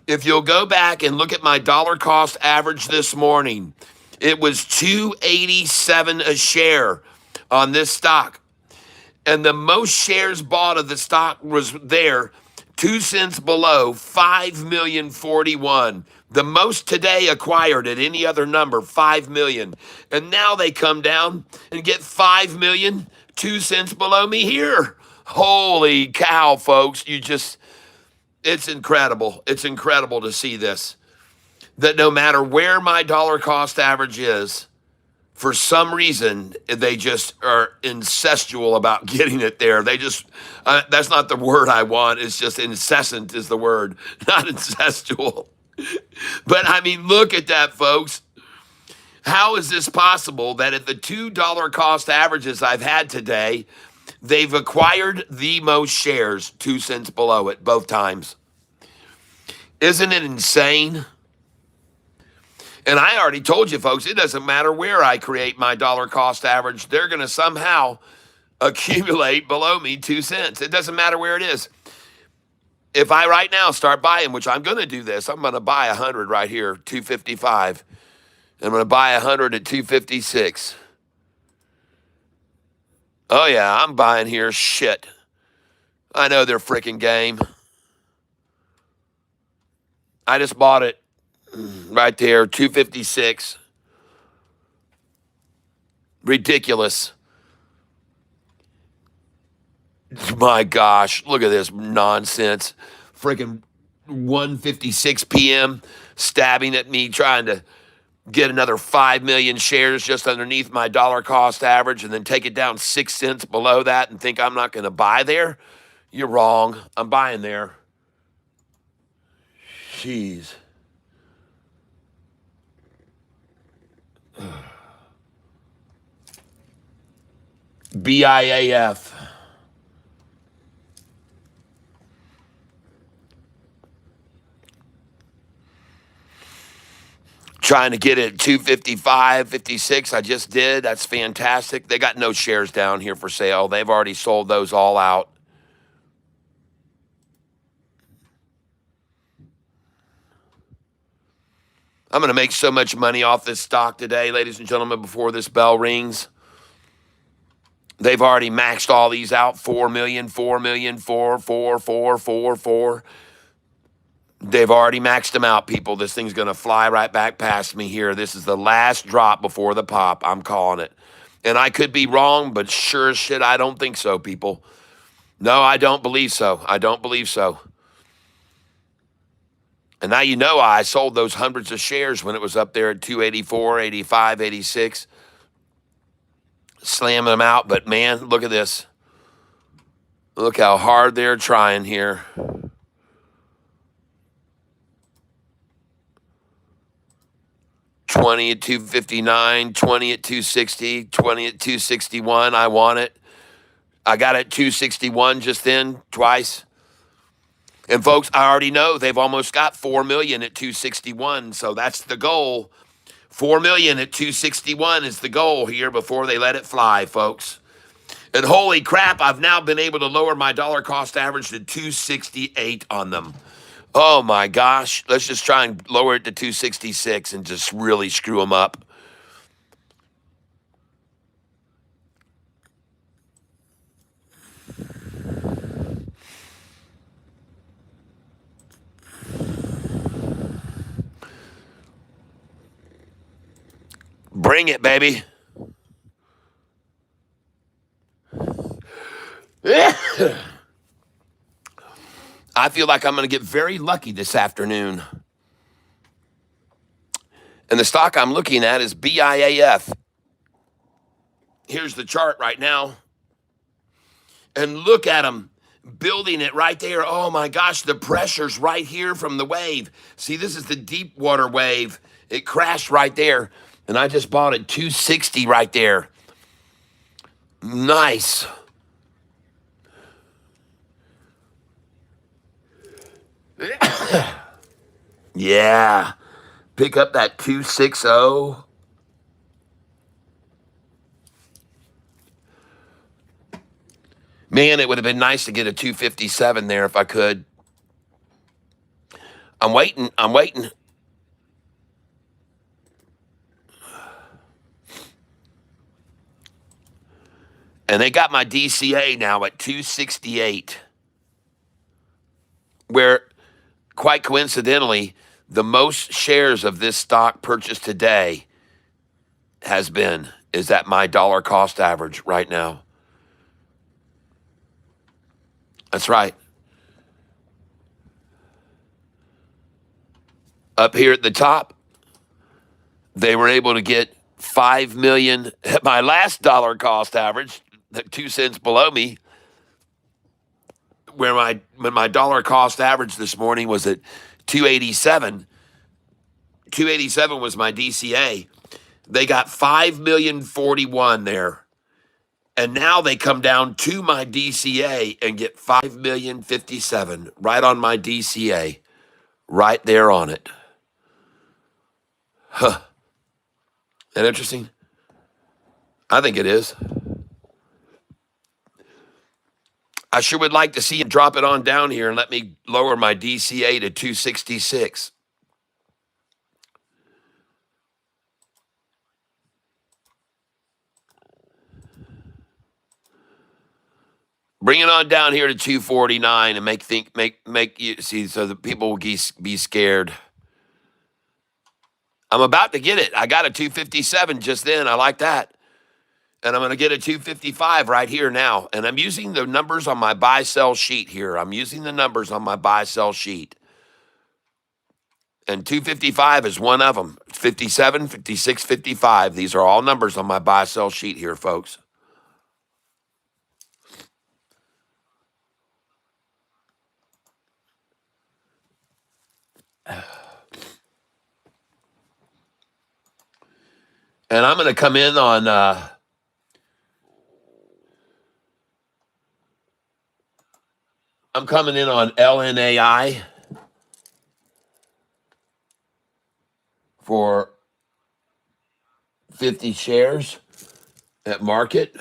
if you'll go back and look at my dollar cost average this morning, it was 287 a share on this stock. And the most shares bought of the stock was there, 2 cents below, 5,041,000. The most today acquired at any other number, 5 million. And now they come down and get 5 million, 2 cents below me here. Holy cow, folks. It's incredible. It's incredible to see this. That no matter where my dollar cost average is, for some reason, they just are incestual about getting it there. They just, that's not the word I want. It's just incessant is the word, not incestual. But I mean, look at that, folks. How is this possible that at the $2 cost averages I've had today, they've acquired the most shares 2 cents below it both times? Isn't it insane? And I already told you, folks, it doesn't matter where I create my dollar cost average. They're going to somehow accumulate below me 2 cents. It doesn't matter where it is. If I right now start buying, which I'm going to do this, I'm going to buy 100 right here, 255. I'm going to buy 100 at 256. Oh, yeah, I'm buying here. Shit. I know their freaking game. I just bought it right there, 256. Ridiculous. My gosh, look at this nonsense. Freaking 1:56 p.m. stabbing at me, trying to get another 5 million shares just underneath my dollar cost average and then take it down 6 cents below that and think I'm not going to buy there? You're wrong. I'm buying there. Jeez. BIAF. Trying to get it at 255, 56. I just did. That's fantastic. They got no shares down here for sale. They've already sold those all out. I'm going to make so much money off this stock today, ladies and gentlemen, before this bell rings. They've already maxed all these out. 4 million, 4 million, 4, 4, 4, 4, 4. They've already maxed them out, people. This thing's going to fly right back past me here. This is the last drop before the pop. I'm calling it. And I could be wrong, but sure as shit, I don't think so, people. No, I don't believe so. I don't believe so. And now you know I sold those hundreds of shares when it was up there at 284, 85, 86. Slamming them out. But, man, look at this. Look how hard they're trying here. 20 at 259, 20 at 260, 20 at 261. I want it. I got it at 261 just then, twice. And folks, I already know they've almost got 4 million at 261, so that's the goal. 4 million at 261 is the goal here before they let it fly, folks. And holy crap, I've now been able to lower my dollar cost average to 268 on them. Oh my gosh, let's just try and lower it to 266 and just really screw them up. Bring it, baby. I feel like I'm going to get very lucky this afternoon. And the stock I'm looking at is BIAF. Here's the chart right now. And look at them building it right there. Oh my gosh, the pressure's right here from the wave. See, this is the deep water wave. It crashed right there. And I just bought it 260 right there. Nice. Yeah. Pick up that 260. Man, it would have been nice to get a 257 there if I could. I'm waiting. And they got my DCA now at 268, where, quite coincidentally, the most shares of this stock purchased today is at my dollar cost average right now. That's right. Up here at the top, they were able to get 5 million at my last dollar cost average, 2 cents below me, when my dollar cost average this morning was at 287. 287 was my DCA. They got 5,041,000 there. And now they come down to my DCA and get 5,057,000 right on my DCA. Right there on it. Huh. That interesting? I think it is. I sure would like to see you drop it on down here and let me lower my DCA to 266. Bring it on down here to 249 and make you see so that people will be scared. I'm about to get it. I got a 257 just then. I like that. And I'm going to get a 255 right here now. And I'm using the numbers on my buy-sell sheet here. I'm using the numbers on my buy-sell sheet. And 255 is one of them. 57, 56, 55. These are all numbers on my buy-sell sheet here, folks. And I'm going to come in on... I'm coming in on LNAI for 50 shares at market.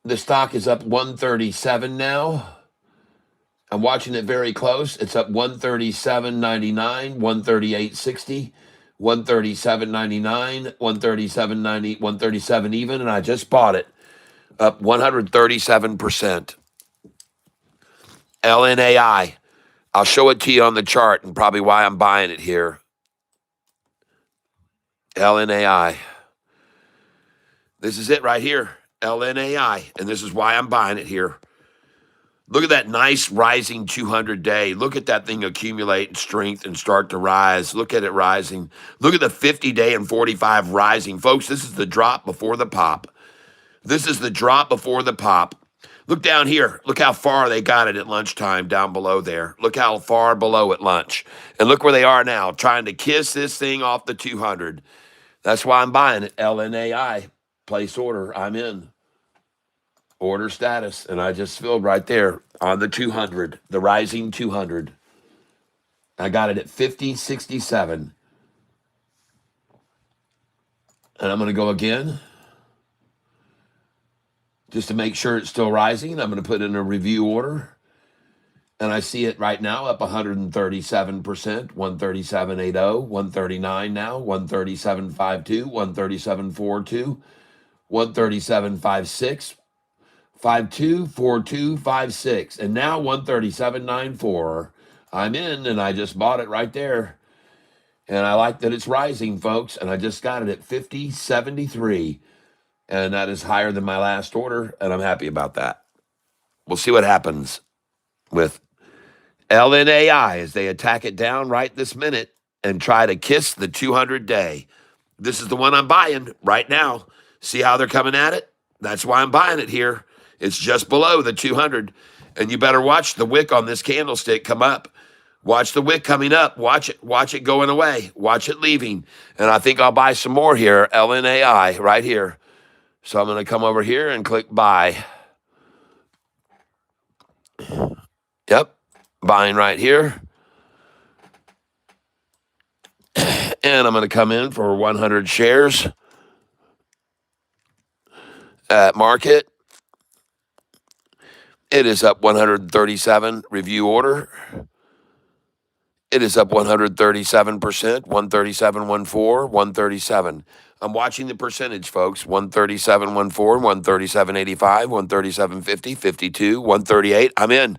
The stock is up 137 now. I'm watching it very close. It's up 137.99, 138.60, 137.99, 137.90, 137 even, and I just bought it. Up 137%. LNAI. I'll show it to you on the chart and probably why I'm buying it here. LNAI. This is it right here. LNAI. And this is why I'm buying it here. Look at that nice rising 200-day. Look at that thing accumulate in strength and start to rise. Look at it rising. Look at the 50-day and 45 rising. Folks, this is the drop before the pop. This is the drop before the pop. Look down here. Look how far they got it at lunchtime down below there. Look how far below at lunch. And look where they are now, trying to kiss this thing off the 200. That's why I'm buying it. LNAI. Place order. I'm in. Order status. And I just filled right there on the 200, the rising 200. I got it at 50.67. And I'm going to go again. Just to make sure it's still rising, I'm going to put in a review order. And I see it right now up 137%, 137.80, 139 now, 137.52, 137.42, 137.56, 52, 42, 56, and now 137.94. I'm in, and I just bought it right there. And I like that it's rising, folks. And I just got it at 50.73. And that is higher than my last order, and I'm happy about that. We'll see what happens with LNAI as they attack it down right this minute and try to kiss the 200-day. This is the one I'm buying right now. See how they're coming at it? That's why I'm buying it here. It's just below the 200, and you better watch the wick on this candlestick come up. Watch the wick coming up. Watch it going away. Watch it leaving. And I think I'll buy some more here, LNAI, right here. So I'm going to come over here and click buy. Yep, buying right here. And I'm going to come in for 100 shares at market. It is up 137, review order. It is up 137%, 137.14, 137. I'm watching the percentage, folks. 137.14, 137.85, 137.50, 52, 138. I'm in.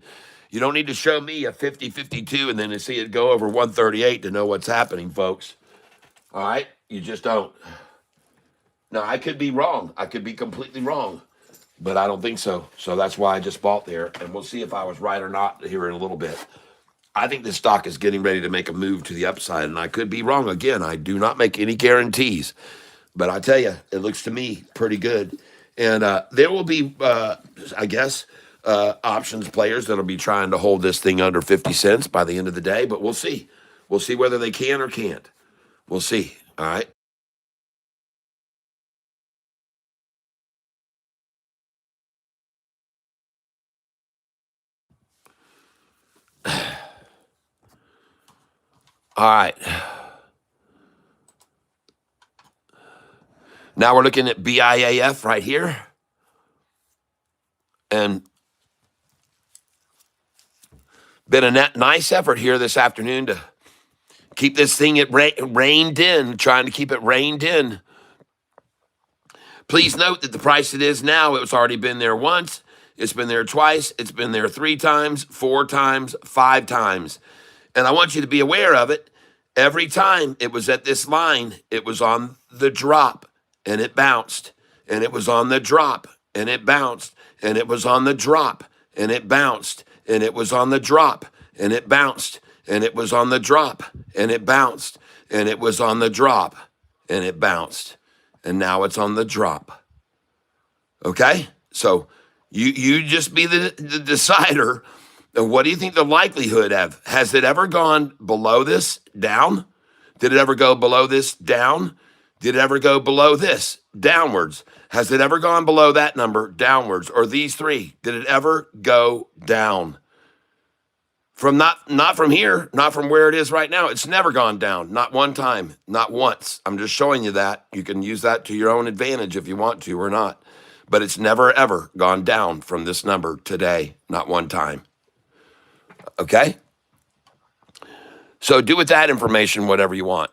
You don't need to show me a 50, 52 and then to see it go over 138 to know what's happening, folks. All right? You just don't. Now, I could be wrong. I could be completely wrong, but I don't think so. So that's why I just bought there, and we'll see if I was right or not here in a little bit. I think this stock is getting ready to make a move to the upside, and I could be wrong again. I do not make any guarantees, but I tell you, it looks to me pretty good. And there will be, I guess, options players that'll be trying to hold this thing under 50 cents by the end of the day, but we'll see. We'll see whether they can or can't. We'll see. All right. All right. Now we're looking at BIAF right here. And been a nice effort here this afternoon to keep this thing reined in, trying to keep it reined in. Please note that the price it is now, it's already been there once, it's been there twice, it's been there 3 times, 4 times, 5 times. And I want you to be aware of it. Every time it was at this line, it was on the drop, and it bounced, and it was on the drop, and it bounced, and it was on the drop, and it bounced, and it was on the drop, and it bounced, and it was on the drop, and it bounced, and it was on the drop, and it bounced, and now it's on the drop. Okay? So you just be the decider. What do you think the likelihood of? Has it ever gone below this, down? Did it ever go below this, down? Did it ever go below this, downwards? Has it ever gone below that number, downwards? Or these 3, did it ever go down? From not from here, not from where it is right now. It's never gone down, not one time, not once. I'm just showing you that. You can use that to your own advantage if you want to or not. But it's never, ever gone down from this number today, not one time. Okay? So do with that information whatever you want.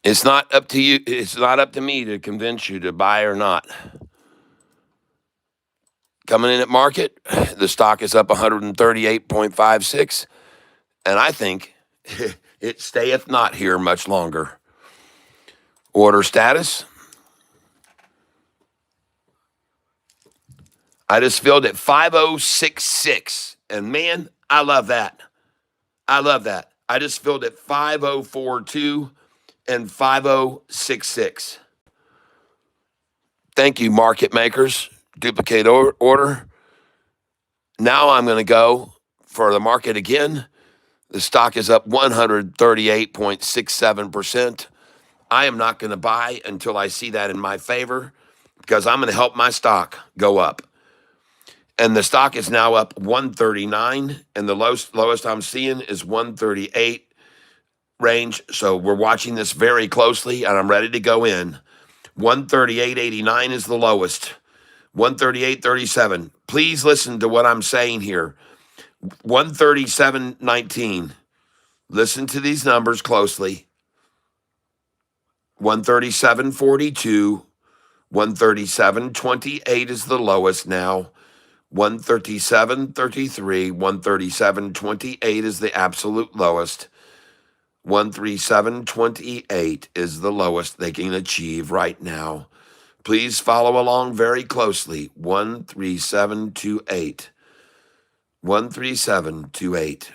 It's not up to you. It's not up to me to convince you to buy or not. Coming in at market, the stock is up 138.56, and I think it stayeth not here much longer. Order status. I just filled at 5066, and man, I love that. I love that. I just filled at 5042, and 5066. Thank you, market makers. Duplicate order. Now I'm going to go for the market again. The stock is up 138.67%. I am not going to buy until I see that in my favor because I'm going to help my stock go up. And the stock is now up 139, and the lowest I'm seeing is 138 range. So we're watching this very closely, and I'm ready to go in. 138.89 is the lowest. 138.37. Please listen to what I'm saying here. 137.19. Listen to these numbers closely. 137.42. 137.28 is the lowest now. 137.33. 137.28 is the absolute lowest. 137.28 is the lowest they can achieve right now. Please follow along very closely. 137.28. 137.28.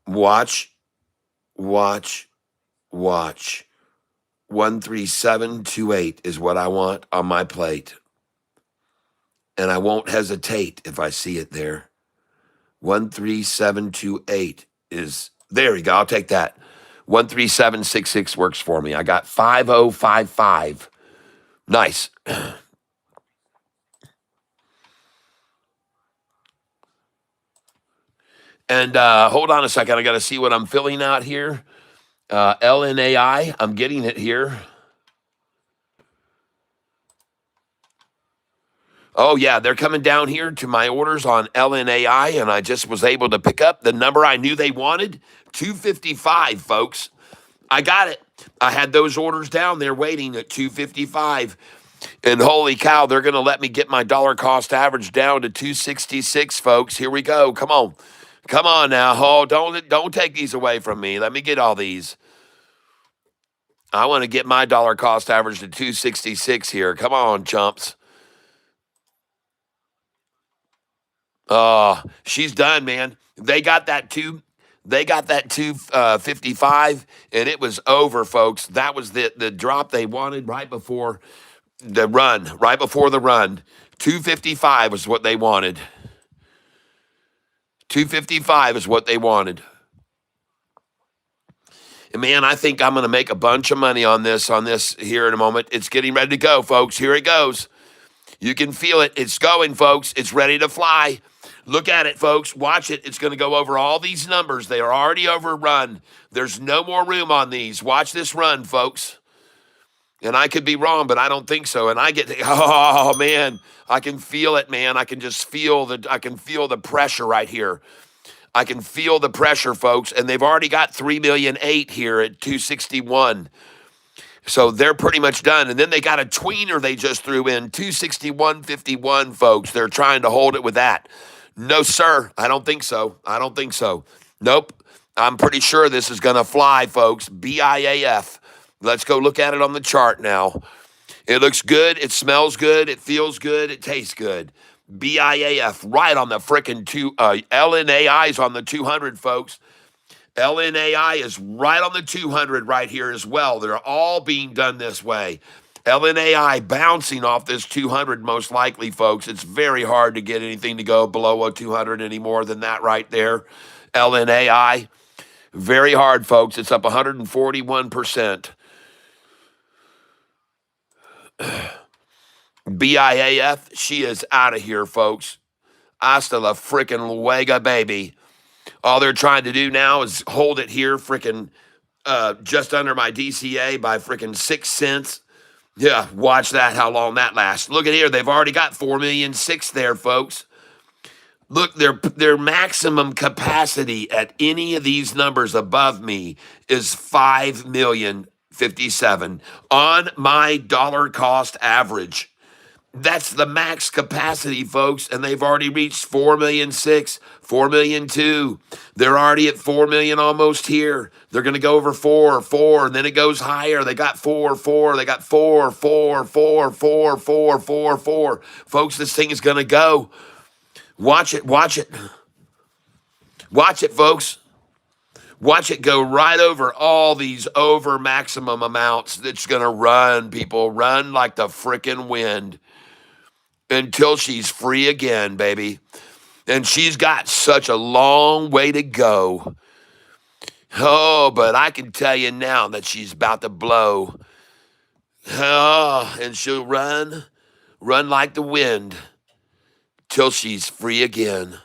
Watch, watch, watch. 137.28 is what I want on my plate. And I won't hesitate if I see it there. 137.28 is, there we go, I'll take that. 137.66 works for me. I got 5055. Nice. And hold on a second. I got to see what I'm filling out here. LNAI, I'm getting it here. Oh, yeah, they're coming down here to my orders on LNAI, and I just was able to pick up the number I knew they wanted, 255, folks. I got it. I had those orders down there waiting at 255. And holy cow, they're going to let me get my dollar cost average down to 266, folks. Here we go. Come on. Come on now. Oh, don't take these away from me. Let me get all these. I want to get my dollar cost average to 266 here. Come on, chumps. She's done, man. They got that 255, and it was over, folks. That was the drop they wanted right before the run. 255 was what they wanted. 255 is what they wanted. And man, I think I'm going to make a bunch of money on this here in a moment. It's getting ready to go, folks. Here it goes. You can feel it. It's going, folks. It's ready to fly. Look at it, folks. Watch it. It's going to go over all these numbers. They are already overrun. There's no more room on these. Watch this run, folks. And I could be wrong, but I don't think so. And I get, oh man, I can feel it, man. I can feel the pressure right here. I can feel the pressure, folks. And they've already got 3,000,008 here at 261. So they're pretty much done. And then they got a tweener they just threw in, 261.51, folks. They're trying to hold it with that. No, sir. I don't think so. Nope. I'm pretty sure this is going to fly, folks. BIAF. Let's go look at it on the chart now. It looks good. It smells good. It feels good. It tastes good. BIAF, right on the frickin' LNAI is on the 200, folks. LNAI is right on the 200 right here as well. They're all being done this way. LNAI bouncing off this 200 most likely, folks. It's very hard to get anything to go below a 200 any more than that right there. LNAI, very hard, folks. It's up 141%. BIAF, she is out of here, folks. Hasta la frickin' luega, baby. All they're trying to do now is hold it here, frickin' just under my DCA by frickin' 6 cents. Yeah, watch that, how long that lasts. Look at here, they've already got 4,000,006 there, folks. Look, their maximum capacity at any of these numbers above me is 5,057 on my dollar cost average. That's the max capacity, folks, and they've already reached 4,006, 4,002. They're already at 4,000,000 almost here. They're going to go over 4, and then it goes higher. They got 4. They got 4. Folks, this thing is going to go. Watch it. Watch it, folks. Watch it go right over all these over maximum amounts. That's going to run, people. Run like the frickin' wind until she's free again, baby. And she's got such a long way to go. Oh, but I can tell you now that she's about to blow. Oh, and she'll run like the wind till she's free again.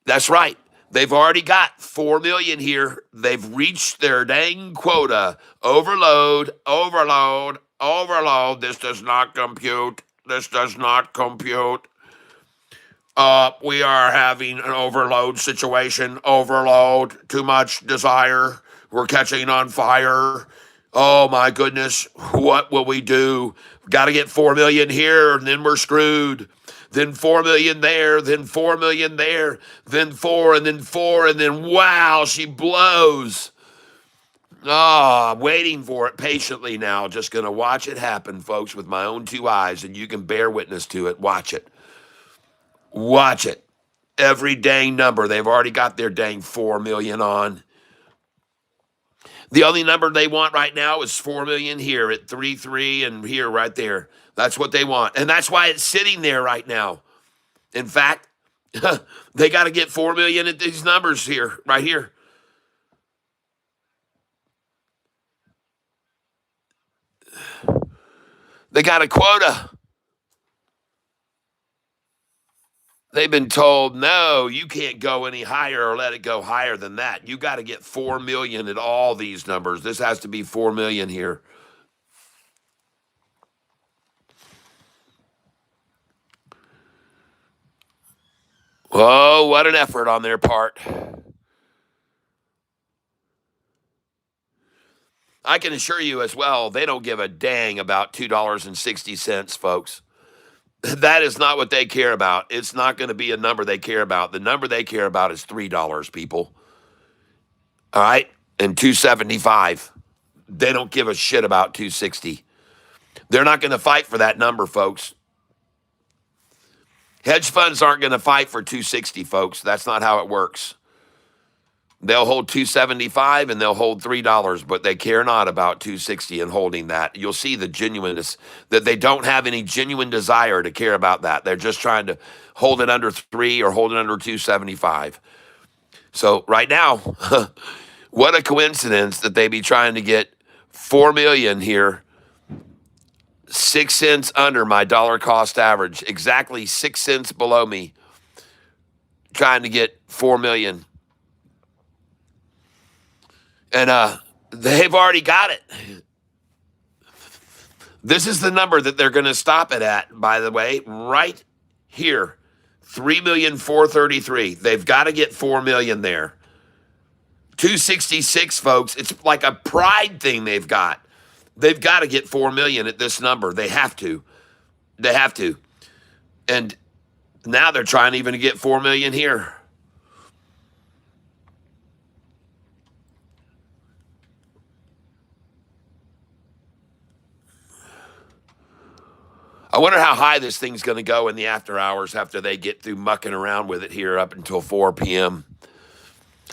That's right. They've already got 4 million here. They've reached their dang quota. Overload, overload, overload. This does not compute. This does not compute. We are having an overload situation. Overload. Too much desire. We're catching on fire. Oh my goodness. What will we do? Got to get 4 million here and then we're screwed. Then 4 million there, then 4 million there, then 4 and then 4 and then wow, she blows. I'm waiting for it patiently now. Just going to watch it happen, folks, with my own two eyes, and you can bear witness to it. Watch it. Watch it. Every dang number. They've already got their dang 4 million on. The only number they want right now is 4 million here at 3.3 and here right there. That's what they want. And that's why it's sitting there right now. In fact, they got to get 4 million at these numbers here, right here. They got a quota. They've been told, no, you can't go any higher or let it go higher than that. You got to get 4 million at all these numbers. This has to be 4 million here. Whoa, what an effort on their part. I can assure you as well, they don't give a dang about $2.60, folks. That is not what they care about. It's not going to be a number they care about. The number they care about is $3, people. All right? And 275. They don't give a shit about 260. They're not going to fight for that number, folks. Hedge funds aren't going to fight for 260, folks. That's not how it works. They'll hold 275 and they'll hold $3, but they care not about 260 and holding that. You'll see the genuineness that they don't have any genuine desire to care about that. They're just trying to hold it under 3 or hold it under 275. So right now, what a coincidence that they be trying to get 4 million here, 6 cents under my dollar cost average, exactly 6 cents below me, trying to get 4 million. And they've already got it. This is the number that they're going to stop it at, by the way, right here. 3,433,000. They've got to get 4 million there. 266, folks. It's like a pride thing they've got. They've got to get 4 million at this number. They have to. They have to. And now they're trying even to get 4 million here. I wonder how high this thing's going to go in the after hours after they get through mucking around with it here up until 4 p.m.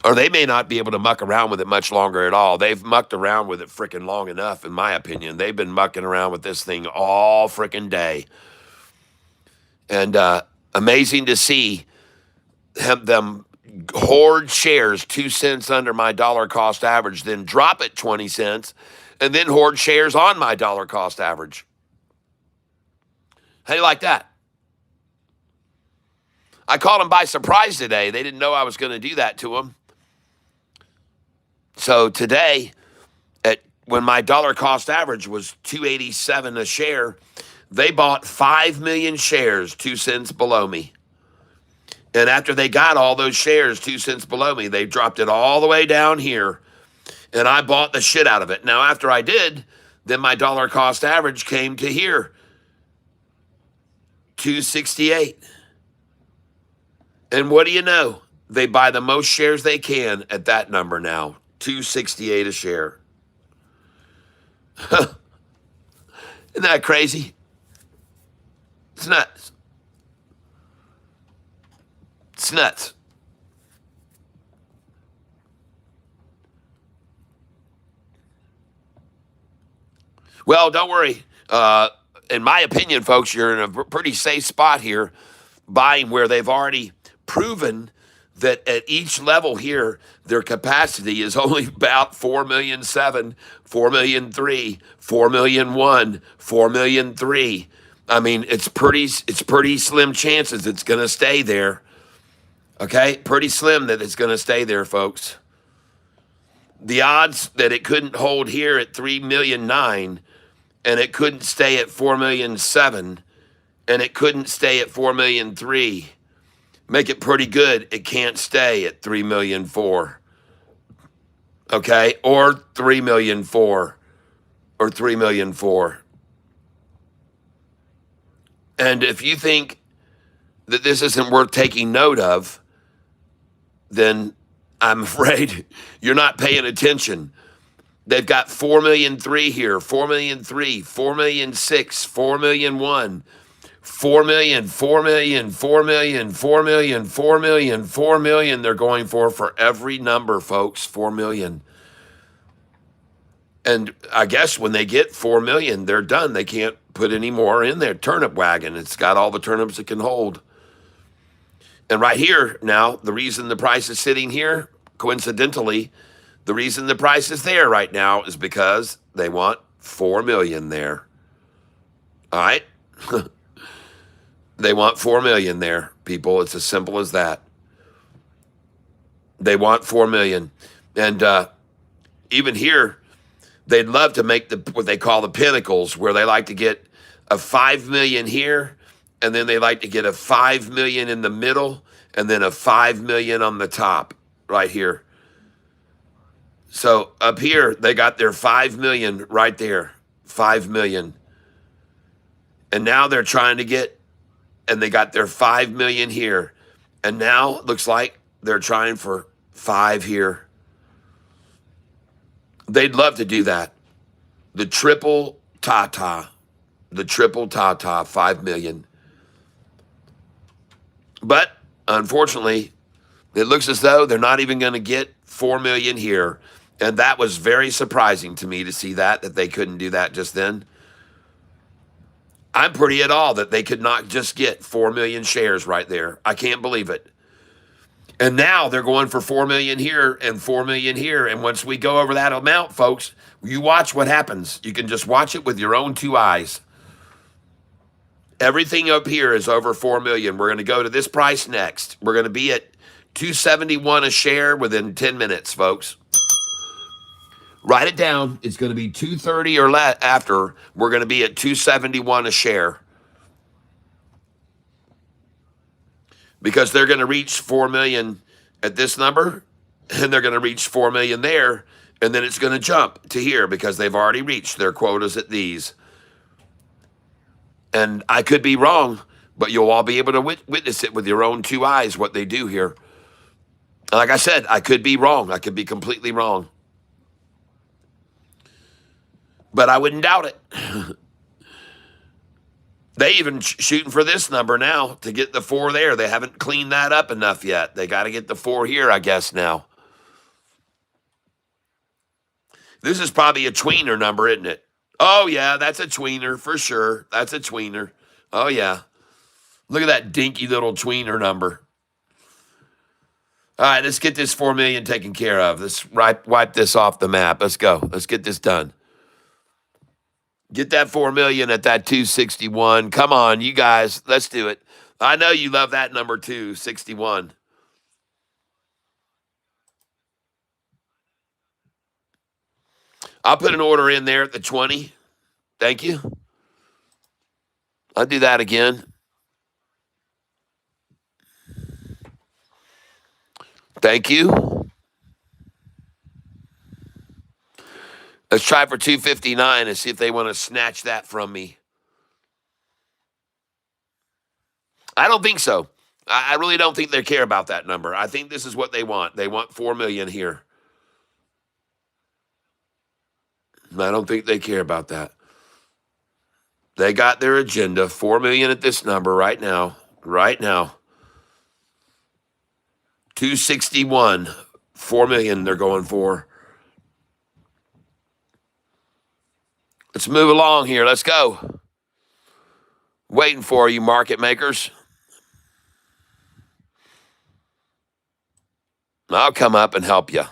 Or they may not be able to muck around with it much longer at all. They've mucked around with it freaking long enough, in my opinion. They've been mucking around with this thing all freaking day. And amazing to see them hoard shares 2 cents under my dollar cost average, then drop it 20 cents, and then hoard shares on my dollar cost average. How do you like that? I caught them by surprise today. They didn't know I was going to do that to them. So today, when my dollar cost average was $2.87 a share, they bought 5 million shares 2 cents below me. And after they got all those shares 2 cents below me, they dropped it all the way down here. And I bought the shit out of it. Now, after I did, then my dollar cost average came to here. 268. And what do you know? They buy the most shares they can at that number now. 268 a share. Isn't that crazy? It's nuts. It's nuts. Well, don't worry. In my opinion, folks, you're in a pretty safe spot here, buying where they've already proven that at each level here, their capacity is only about 4,000,007, 4,000,003, 4,000,001, 4,000,003. I mean, it's pretty slim chances it's going to stay there. Okay, pretty slim that it's going to stay there, folks. The odds that it couldn't hold here at 3,000,009 and it couldn't stay at 4,000,007 and it couldn't stay at 4,000,003 make it pretty good. It can't stay at 3,000,004, okay, or 3,000,004 or 3,000,004. And if you think that this isn't worth taking note of, then I'm afraid you're not paying attention. They've got 4,000,003 here, 4,000,003, 4,000,006, 4,000,001, 4,000,000, 4,000,000, 4,000,000, 4,000,000, 4,000,000, 4,000,000. They're going for every number, folks. 4,000,000. And I guess when they get 4,000,000, they're done. They can't put any more in there. Turnip wagon. It's got all the turnips it can hold. And right here now, the reason the price is sitting here, coincidentally, the reason the price is there right now is because they want 4,000,000 there. All right? They want 4,000,000 there, people. It's as simple as that. They want 4,000,000. And even here, they'd love to make what they call the pinnacles, where they like to get a 5,000,000 here, and then they like to get a 5,000,000 in the middle, and then a 5,000,000 on the top right here. So up here, they got their 5,000,000 right there, 5,000,000. And now they're trying to get, and they got their 5,000,000 here. And now it looks like they're trying for 5 here. They'd love to do that. The triple ta-ta, 5,000,000. But unfortunately, it looks as though they're not even going to get 4,000,000 here. And that was very surprising to me to see that they couldn't do that just then. I'm pretty at all that they could not just get 4,000,000 shares right there. I can't believe it. And now they're going for 4,000,000 here and 4,000,000 here. And once we go over that amount, folks, you watch what happens. You can just watch it with your own 2 eyes. Everything up here is over 4,000,000. We're going to go to this price next. We're going to be at 271 a share within 10 minutes, folks. Write it down. It's going to be 230 or after. We're going to be at 271 a share. Because they're going to reach 4,000,000 at this number, and they're going to reach 4,000,000 there, and then it's going to jump to here because they've already reached their quotas at these. And I could be wrong, but you'll all be able to witness it with your own 2 eyes, what they do here. Like I said, I could be wrong. I could be completely wrong. But I wouldn't doubt it. They even shooting for this number now to get the 4 there. They haven't cleaned that up enough yet. They got to get the 4 here, I guess, now. This is probably a tweener number, isn't it? Oh, yeah, that's a tweener for sure. That's a tweener. Oh, yeah. Look at that dinky little tweener number. All right, let's get this 4,000,000 taken care of. Let's wipe this off the map. Let's go. Let's get this done. Get that 4,000,000 at that 261. Come on, you guys. Let's do it. I know you love that number too, 61. I'll put an order in there at the 20. Thank you. I'll do that again. Thank you. Let's try for 259 and see if they want to snatch that from me. I don't think so. I really don't think they care about that number. I think this is what they want. They want 4,000,000 here. I don't think they care about that. They got their agenda. 4,000,000 at this number right now. Right now. 261. 4,000,000 they're going for. Let's move along here. Let's go. Waiting for you, market makers. I'll come up and help you.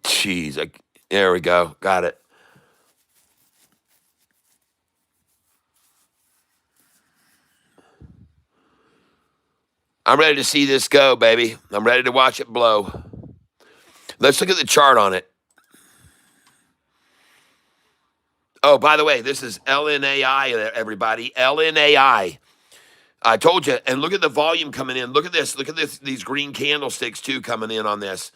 Jeez, there we go. Got it. I'm ready to see this go, baby. I'm ready to watch it blow. Let's look at the chart on it. Oh, by the way, this is LNAI, everybody. LNAI. I told you. And look at the volume coming in. Look at this. Look at this. These green candlesticks, too, coming in on this.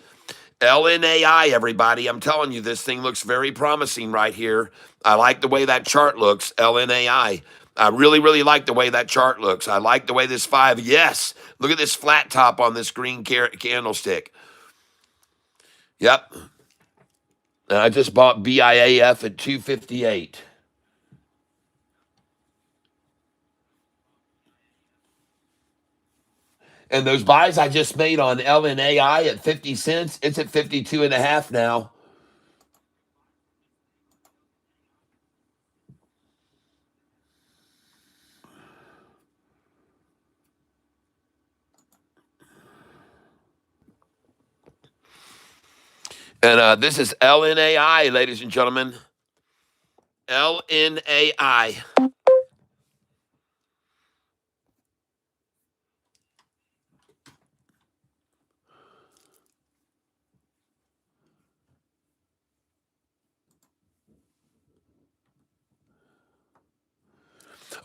LNAI, everybody. I'm telling you, this thing looks very promising right here. I like the way that chart looks. LNAI. I really, really like the way that chart looks. I like the way this 5. Yes. Look at this flat top on this green candlestick. Yep. And I just bought BIAF at 258. And those buys I just made on LNAI at 50 cents, it's at 52 and a half now. And this is LNAI, ladies and gentlemen. LNAI.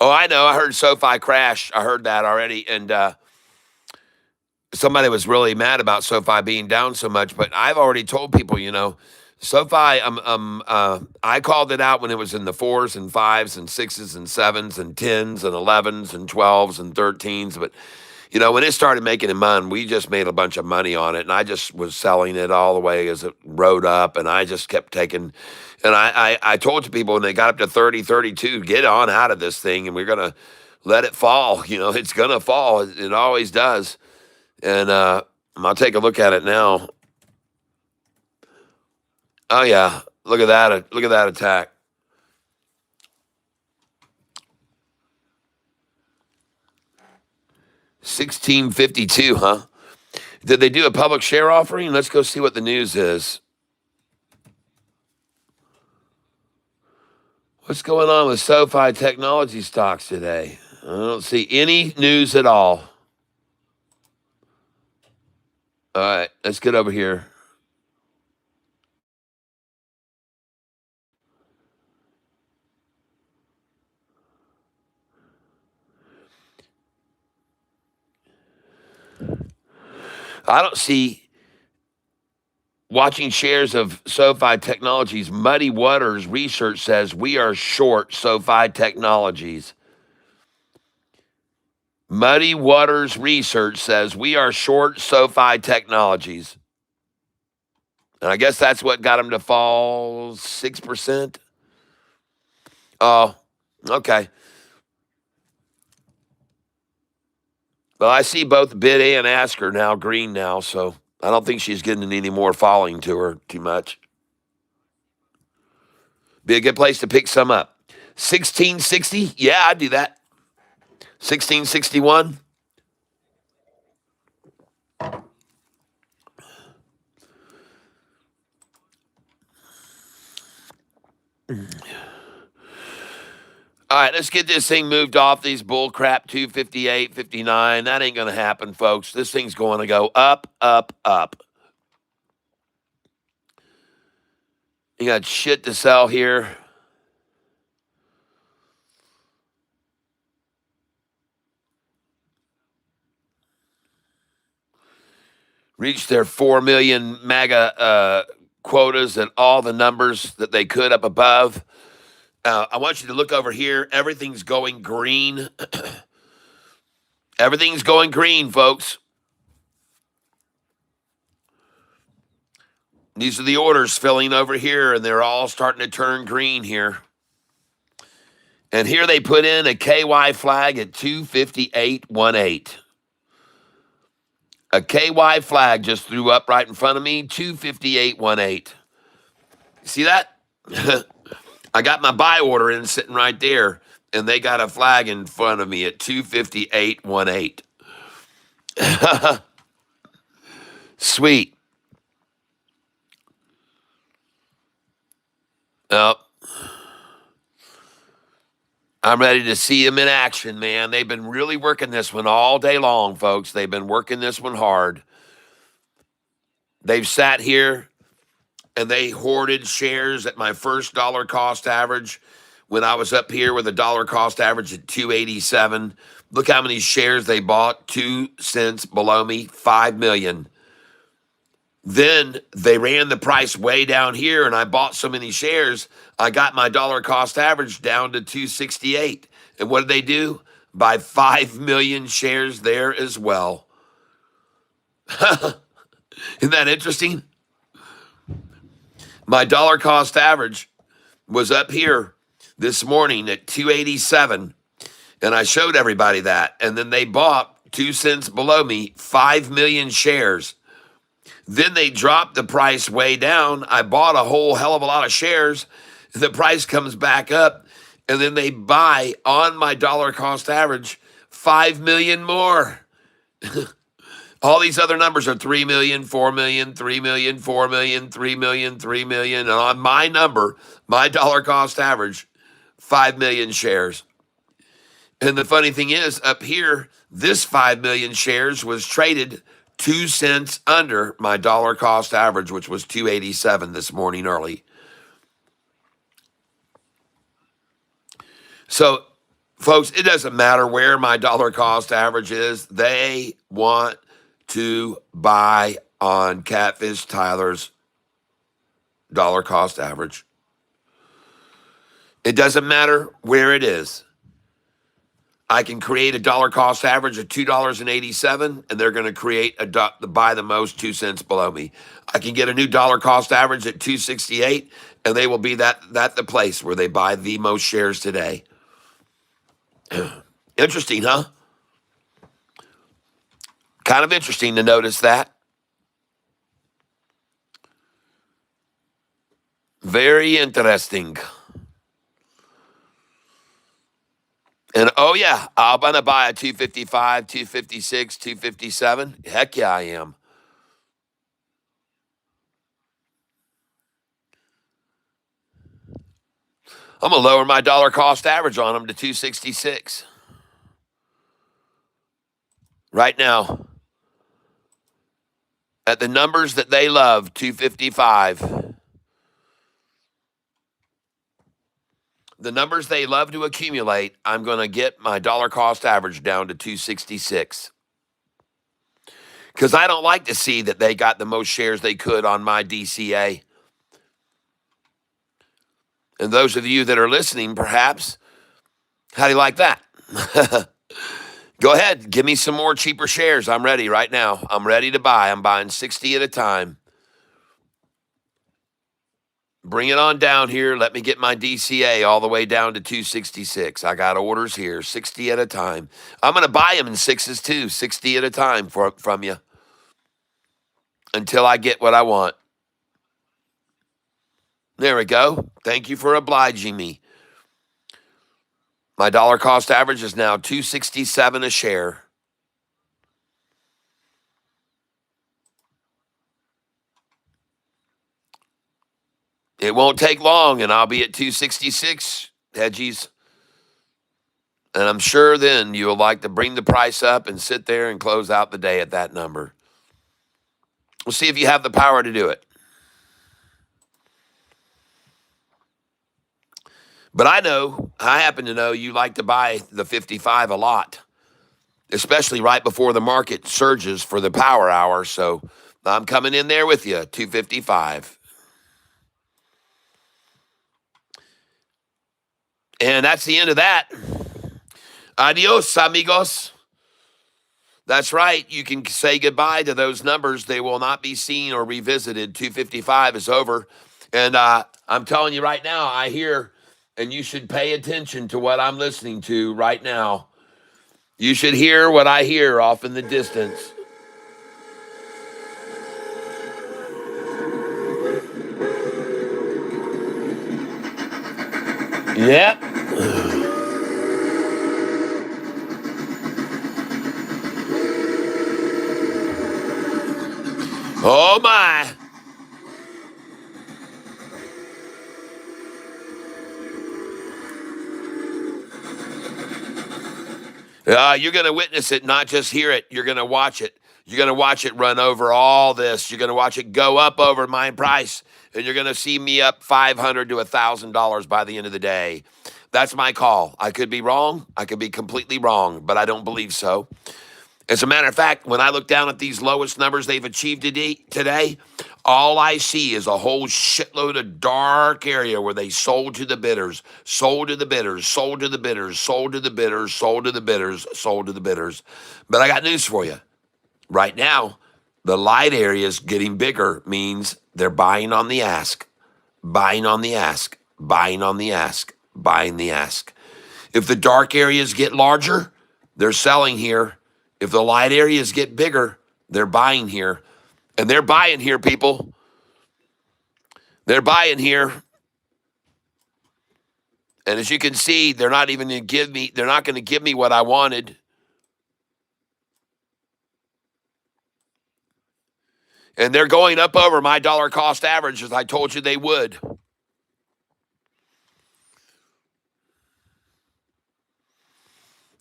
Oh, I know. I heard SoFi crash. I heard that already. And somebody was really mad about SoFi being down so much. But I've already told people, SoFi, I called it out when it was in the 4s and 5s and 6s and 7s and 10s and 11s and 12s and 13s. But, when it started making money, we just made a bunch of money on it. And I just was selling it all the way as it rode up. And I just kept taking, and I told you people when they got up to 30, 32, get on out of this thing. And we're going to let it fall. It's going to fall. It always does. And I'll take a look at it now. Oh yeah, look at that! Look at that attack. 1652, huh? Did they do a public share offering? Let's go see what the news is. What's going on with SoFi technology stocks today? I don't see any news at all. All right, let's get over here. I don't see watching shares of SoFi Technologies. Muddy Waters Research says we are short SoFi Technologies. Muddy Waters Research says we are short SoFi Technologies. And I guess that's what got them to fall 6%. Oh, okay. Well, I see both bid and ask are now green now, so I don't think she's getting any more falling to her too much. Be a good place to pick some up. 1660? Yeah, I'd do that. 1661? All right, let's get this thing moved off these bull crap 258, 59. That ain't going to happen, folks. This thing's going to go up, up, up. You got shit to sell here. Reached their 4 million MAGA quotas and all the numbers that they could up above. I want you to look over here. Everything's going green. Everything's going green, folks. These are the orders filling over here, and they're all starting to turn green here. And here they put in a KY flag at 258.18. A KY flag just threw up right in front of me, 258.18. See that? I got my buy order in sitting right there, and they got a flag in front of me at 258.18. Sweet. Oh, I'm ready to see them in action, man. They've been really working this one all day long, folks. They've been working this one hard. They've sat here and they hoarded shares at my first dollar cost average when I was up here with a dollar cost average at 287. Look how many shares they bought, 2 cents below me, 5 million. Then they ran the price way down here and I bought so many shares, I got my dollar cost average down to 268. And what did they do? Buy 5 million shares there as well. Isn't that interesting? My dollar cost average was up here this morning at 287, and I showed everybody that. And then they bought 2 cents below me, 5 million shares. Then they dropped the price way down. I bought a whole hell of a lot of shares. The price comes back up, and then they buy on my dollar cost average 5 million more. All these other numbers are 3 million, 4 million, 3 million, 4 million, 3 million, 3 million. And on my number, my dollar cost average, 5 million shares. And the funny thing is, up here, this 5 million shares was traded 2 cents under my dollar cost average, which was 287 this morning early. So, folks, it doesn't matter where my dollar cost average is. They want to buy on Catfish Tyler's dollar cost average. It doesn't matter where it is. I can create a dollar cost average of $2.87, and they're going to create buy the most 2 cents below me. I can get a new dollar cost average at 268, and they will be that the place where they buy the most shares today. Interesting, huh? Kind of interesting to notice that. Very interesting. And oh yeah, I'm gonna buy a 255, 256, 257. Heck yeah, I am. I'm gonna lower my dollar cost average on them to 266. Right now. At the numbers that they love, 255. The numbers they love to accumulate, I'm going to get my dollar cost average down to 266. Because I don't like to see that they got the most shares they could on my DCA. And those of you that are listening, perhaps, how do you like that? Go ahead, give me some more cheaper shares. I'm ready right now. I'm ready to buy. I'm buying 60 at a time. Bring it on down here. Let me get my DCA all the way down to 266. I got orders here, 60 at a time. I'm going to buy them in sixes too, 60 at a time from you until I get what I want. There we go. Thank you for obliging me. My dollar cost average is now 267 a share. It won't take long, and I'll be at 266, hedgies. And I'm sure then you'll like to bring the price up and sit there and close out the day at that number. We'll see if you have the power to do it. But I happen to know you like to buy the 55 a lot, especially right before the market surges for the power hour. So I'm coming in there with you, 255. And that's the end of that. Adios, amigos. That's right. You can say goodbye to those numbers. They will not be seen or revisited. 255 is over. And I'm telling you right now, I hear, and you should pay attention to what I'm listening to right now. You should hear what I hear off in the distance. Yep. Oh my. You're going to witness it, not just hear it. You're going to watch it. You're going to watch it run over all this. You're going to watch it go up over my price, and you're going to see me up $500 to $1,000 by the end of the day. That's my call. I could be wrong. I could be completely wrong, but I don't believe so. As a matter of fact, when I look down at these lowest numbers they've achieved today, all I see is a whole shitload of dark area where they sold to the bidders, sold to the bidders, sold to the bidders, sold to the bidders, sold to the bidders, sold to the bidders. But I got news for you. Right now, the light areas getting bigger means they're buying on the ask, buying on the ask, buying on the ask, buying the ask. If the dark areas get larger, they're selling here. If the light areas get bigger, they're buying here. And they're buying here, people. They're buying here. And as you can see, they're not even going to give me, they're not going to give me what I wanted. And they're going up over my dollar cost average as I told you they would.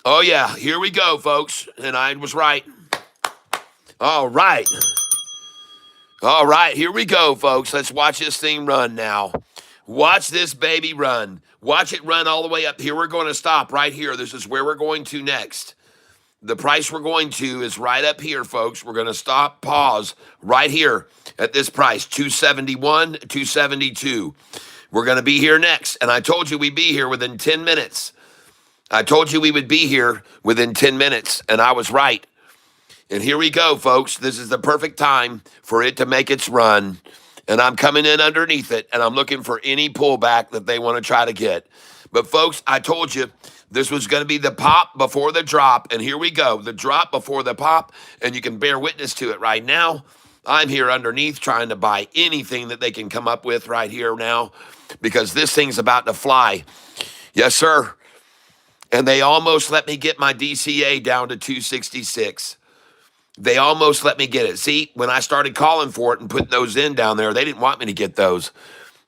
Oh, yeah, here we go, folks. And I was right. All right. All right, here we go, folks. Let's watch this thing run now. Watch this baby run. Watch it run all the way up. Here we're going to stop right here. This is where we're going to next. The price we're going to is right up here, folks. We're going to stop, pause right here at this price, 271, 272. We're going to be here next. And I told you we'd be here within 10 minutes. I told you we would be here within 10 minutes, and I was right. And here we go, folks. This is the perfect time for it to make its run. And I'm coming in underneath it, and I'm looking for any pullback that they want to try to get. But, folks, I told you this was going to be the pop before the drop. And here we go, the drop before the pop. And you can bear witness to it right now. I'm here underneath trying to buy anything that they can come up with right here now because this thing's about to fly. Yes, sir. And they almost let me get my DCA down to 266. They almost let me get it. See, when I started calling for it and putting those in down there, they didn't want me to get those.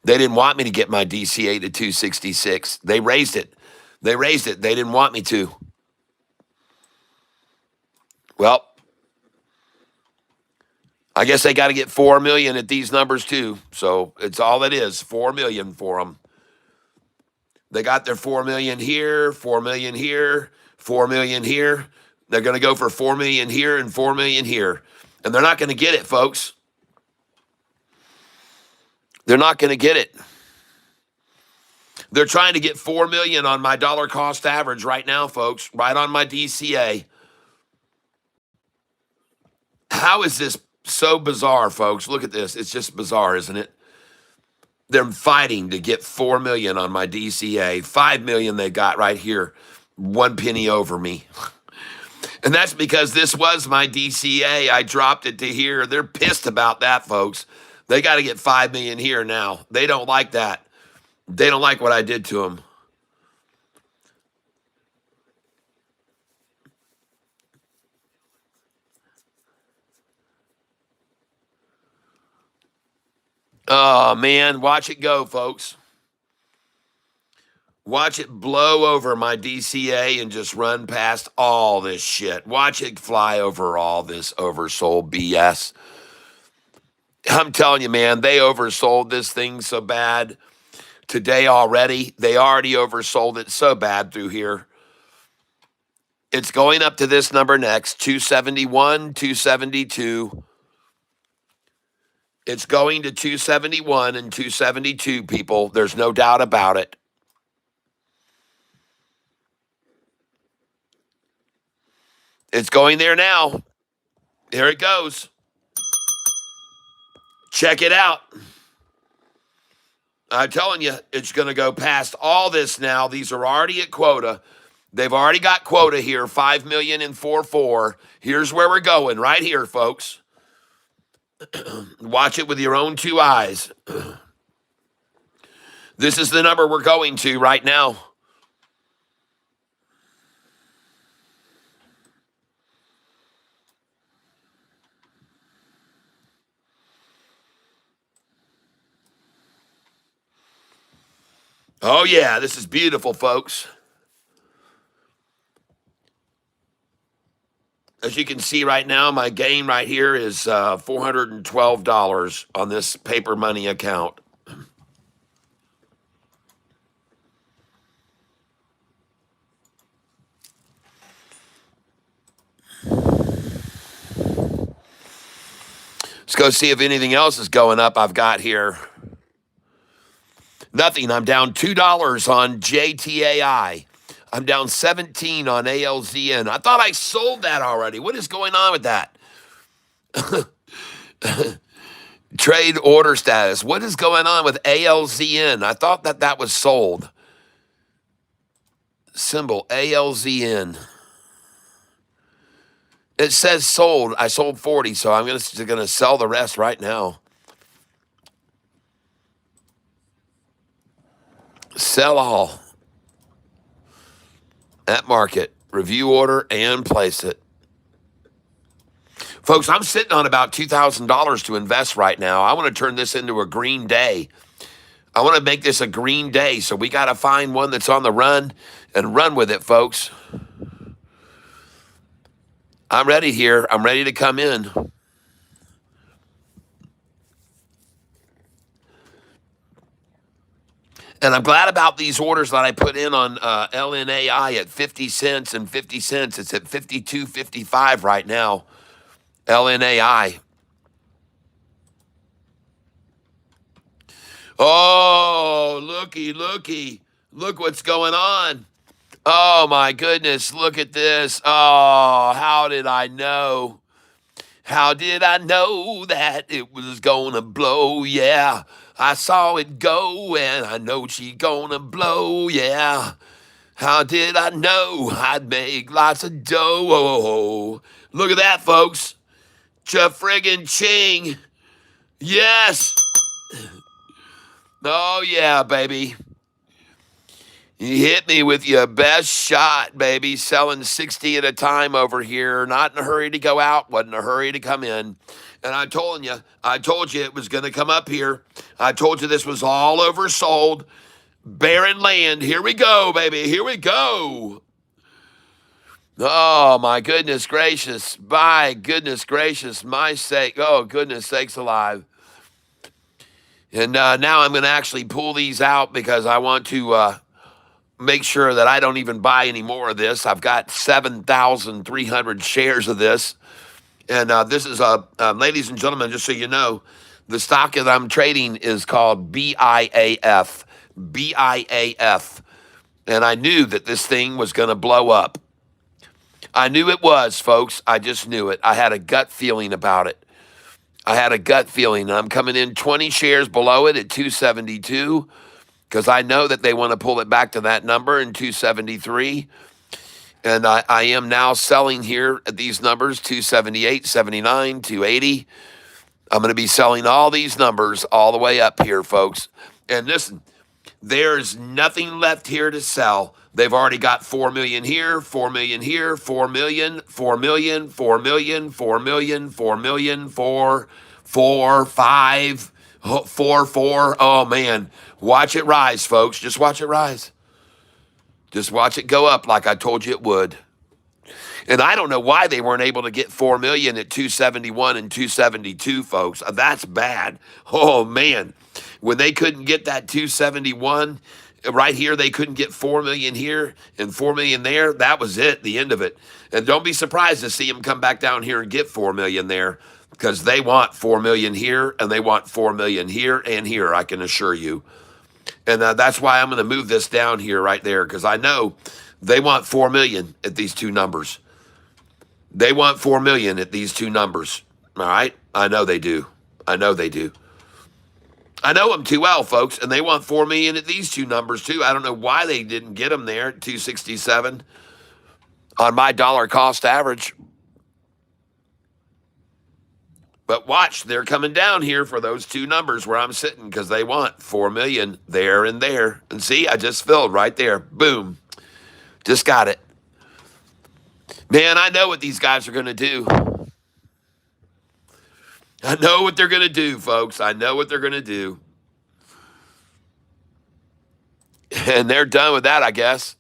They didn't want me to get my DCA to 266. They raised it. They raised it. They didn't want me to. Well, I guess they got to get 4 million at these numbers too. So it's all it is, 4 million for them. They got their 4 million here, 4 million here, 4 million here. They're going to go for 4 million here and 4 million here. And they're not going to get it, folks. They're not going to get it. They're trying to get 4 million on my dollar cost average right now, folks, right on my DCA. How is this so bizarre, folks? Look at this. It's just bizarre, isn't it? They're fighting to get 4 million on my DCA. 5 million they got right here. 1 penny over me. And that's because this was my DCA. I dropped it to here. They're pissed about that, folks. They got to get 5 million here now. They don't like that. They don't like what I did to them. Oh, man. Watch it go, folks. Watch it blow over my DCA and just run past all this shit. Watch it fly over all this oversold BS. I'm telling you, man, they oversold this thing so bad today already. They already oversold it so bad through here. It's going up to this number next, 271, 272. It's going to 271 and 272, people. There's no doubt about it. It's going there now. Here it goes. Check it out. I'm telling you, it's going to go past all this now. These are already at quota. They've already got quota here, 5 million and 4.4. Here's where we're going, right here, folks. Watch it with your own two eyes. This is the number we're going to right now. Oh, yeah, this is beautiful, folks. As you can see right now, my gain right here is $412 on this paper money account. Let's go see if anything else is going up I've got here. Nothing. I'm down $2 on JTAI. I'm down 17 on ALZN. I thought I sold that already. What is going on with that? Trade order status. What is going on with ALZN? I thought that was sold. Symbol ALZN. It says sold. I sold 40, so I'm gonna sell the rest right now. Sell all. At market. Review order and place it. Folks, I'm sitting on about $2,000 to invest right now. I want to turn this into a green day. I want to make this a green day, so we got to find one that's on the run and run with it, folks. I'm ready here. I'm ready to come in. And I'm glad about these orders that I put in on LNAI at 50 cents and 50 cents. It's at 52.55 right now. LNAI. Oh, looky, looky. Look what's going on. Oh, my goodness. Look at this. Oh, how did I know? How did I know that it was gonna blow? Yeah, I saw it go and I know she gonna blow. Yeah, how did I know I'd make lots of dough? Look at that, folks. Cha-friggin' ching. Yes. Oh, yeah, baby. You hit me with your best shot, baby. Selling 60 at a time over here. Not in a hurry to go out. Wasn't in a hurry to come in. And I told you it was going to come up here. I told you this was all oversold. Barren land. Here we go, baby. Here we go. Oh, my goodness gracious. My goodness gracious. My sake. Oh, goodness sakes alive. And now I'm going to actually pull these out because I want to make sure that I don't even buy any more of this. I've got 7,300 shares of this. And this is, ladies and gentlemen, just so you know, the stock that I'm trading is called BIAF. BIAF. And I knew that this thing was going to blow up. I knew it was, folks. I just knew it. I had a gut feeling about it. I had a gut feeling. I'm coming in 20 shares below it at 272. Because I know that they want to pull it back to that number in 273. And I am now selling here at these numbers, 278, 79, 280. I'm going to be selling all these numbers all the way up here, folks. And listen, there's nothing left here to sell. They've already got 4 million here, 4 million here, 4 million, 4 million, 4 million, 4 million, 4 million, 4, 4, 5, 4, 4. Oh, man. Watch it rise, folks. Just watch it rise. Just watch it go up like I told you it would. And I don't know why they weren't able to get 4 million at 271 and 272, folks. That's bad. Oh, man. When they couldn't get that 271 right here, they couldn't get 4 million here and 4 million there. That was it, the end of it. And don't be surprised to see them come back down here and get 4 million there, because they want 4 million here and they want 4 million here and here, I can assure you. And that's why I'm going to move this down here right there, because I know they want 4 million at these two numbers. They want 4 million at these two numbers. All right? I know they do. I know they do. I know them too well, folks, and they want 4 million at these two numbers too. I don't know why they didn't get them there at 267 on my dollar cost average. But watch, they're coming down here for those two numbers where I'm sitting because they want 4 million there and there. And see, I just filled right there. Boom. Just got it. Man, I know what these guys are going to do. I know what they're going to do, folks. I know what they're going to do. And they're done with that, I guess.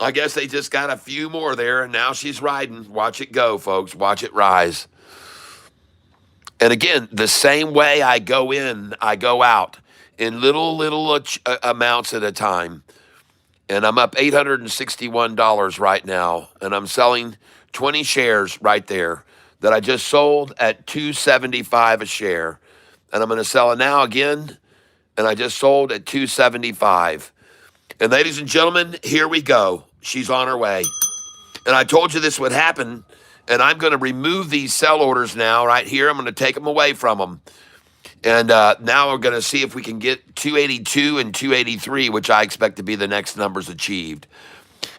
I guess they just got a few more there, and now she's riding. Watch it go, folks. Watch it rise. And again, the same way I go in, I go out in little amounts at a time. And I'm up $861 right now, and I'm selling 20 shares right there that I just sold at $275 a share. And I'm going to sell it now again, and I just sold at $275. And ladies and gentlemen, here we go. She's on her way. And I told you this would happen, and I'm going to remove these sell orders now right here. I'm going to take them away from them. And now we're going to see if we can get 282 and 283, which I expect to be the next numbers achieved.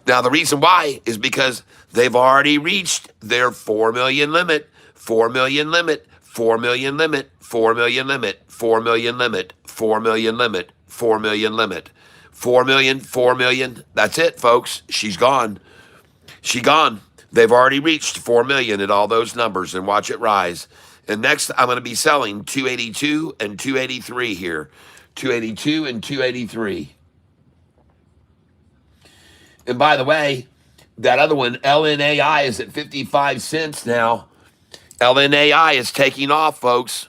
Now, the reason why is because they've already reached their 4 million limit, 4 million limit, 4 million limit, 4 million limit, 4 million limit, 4 million limit, 4 million limit, 4 million, 4 million. That's it, folks. She's gone. She gone. They've already reached 4 million at all those numbers, and watch it rise. And next, I'm going to be selling 282 and 283 here. 282 and 283. And by the way, that other one, LNAI, is at 55 cents now. LNAI is taking off, folks.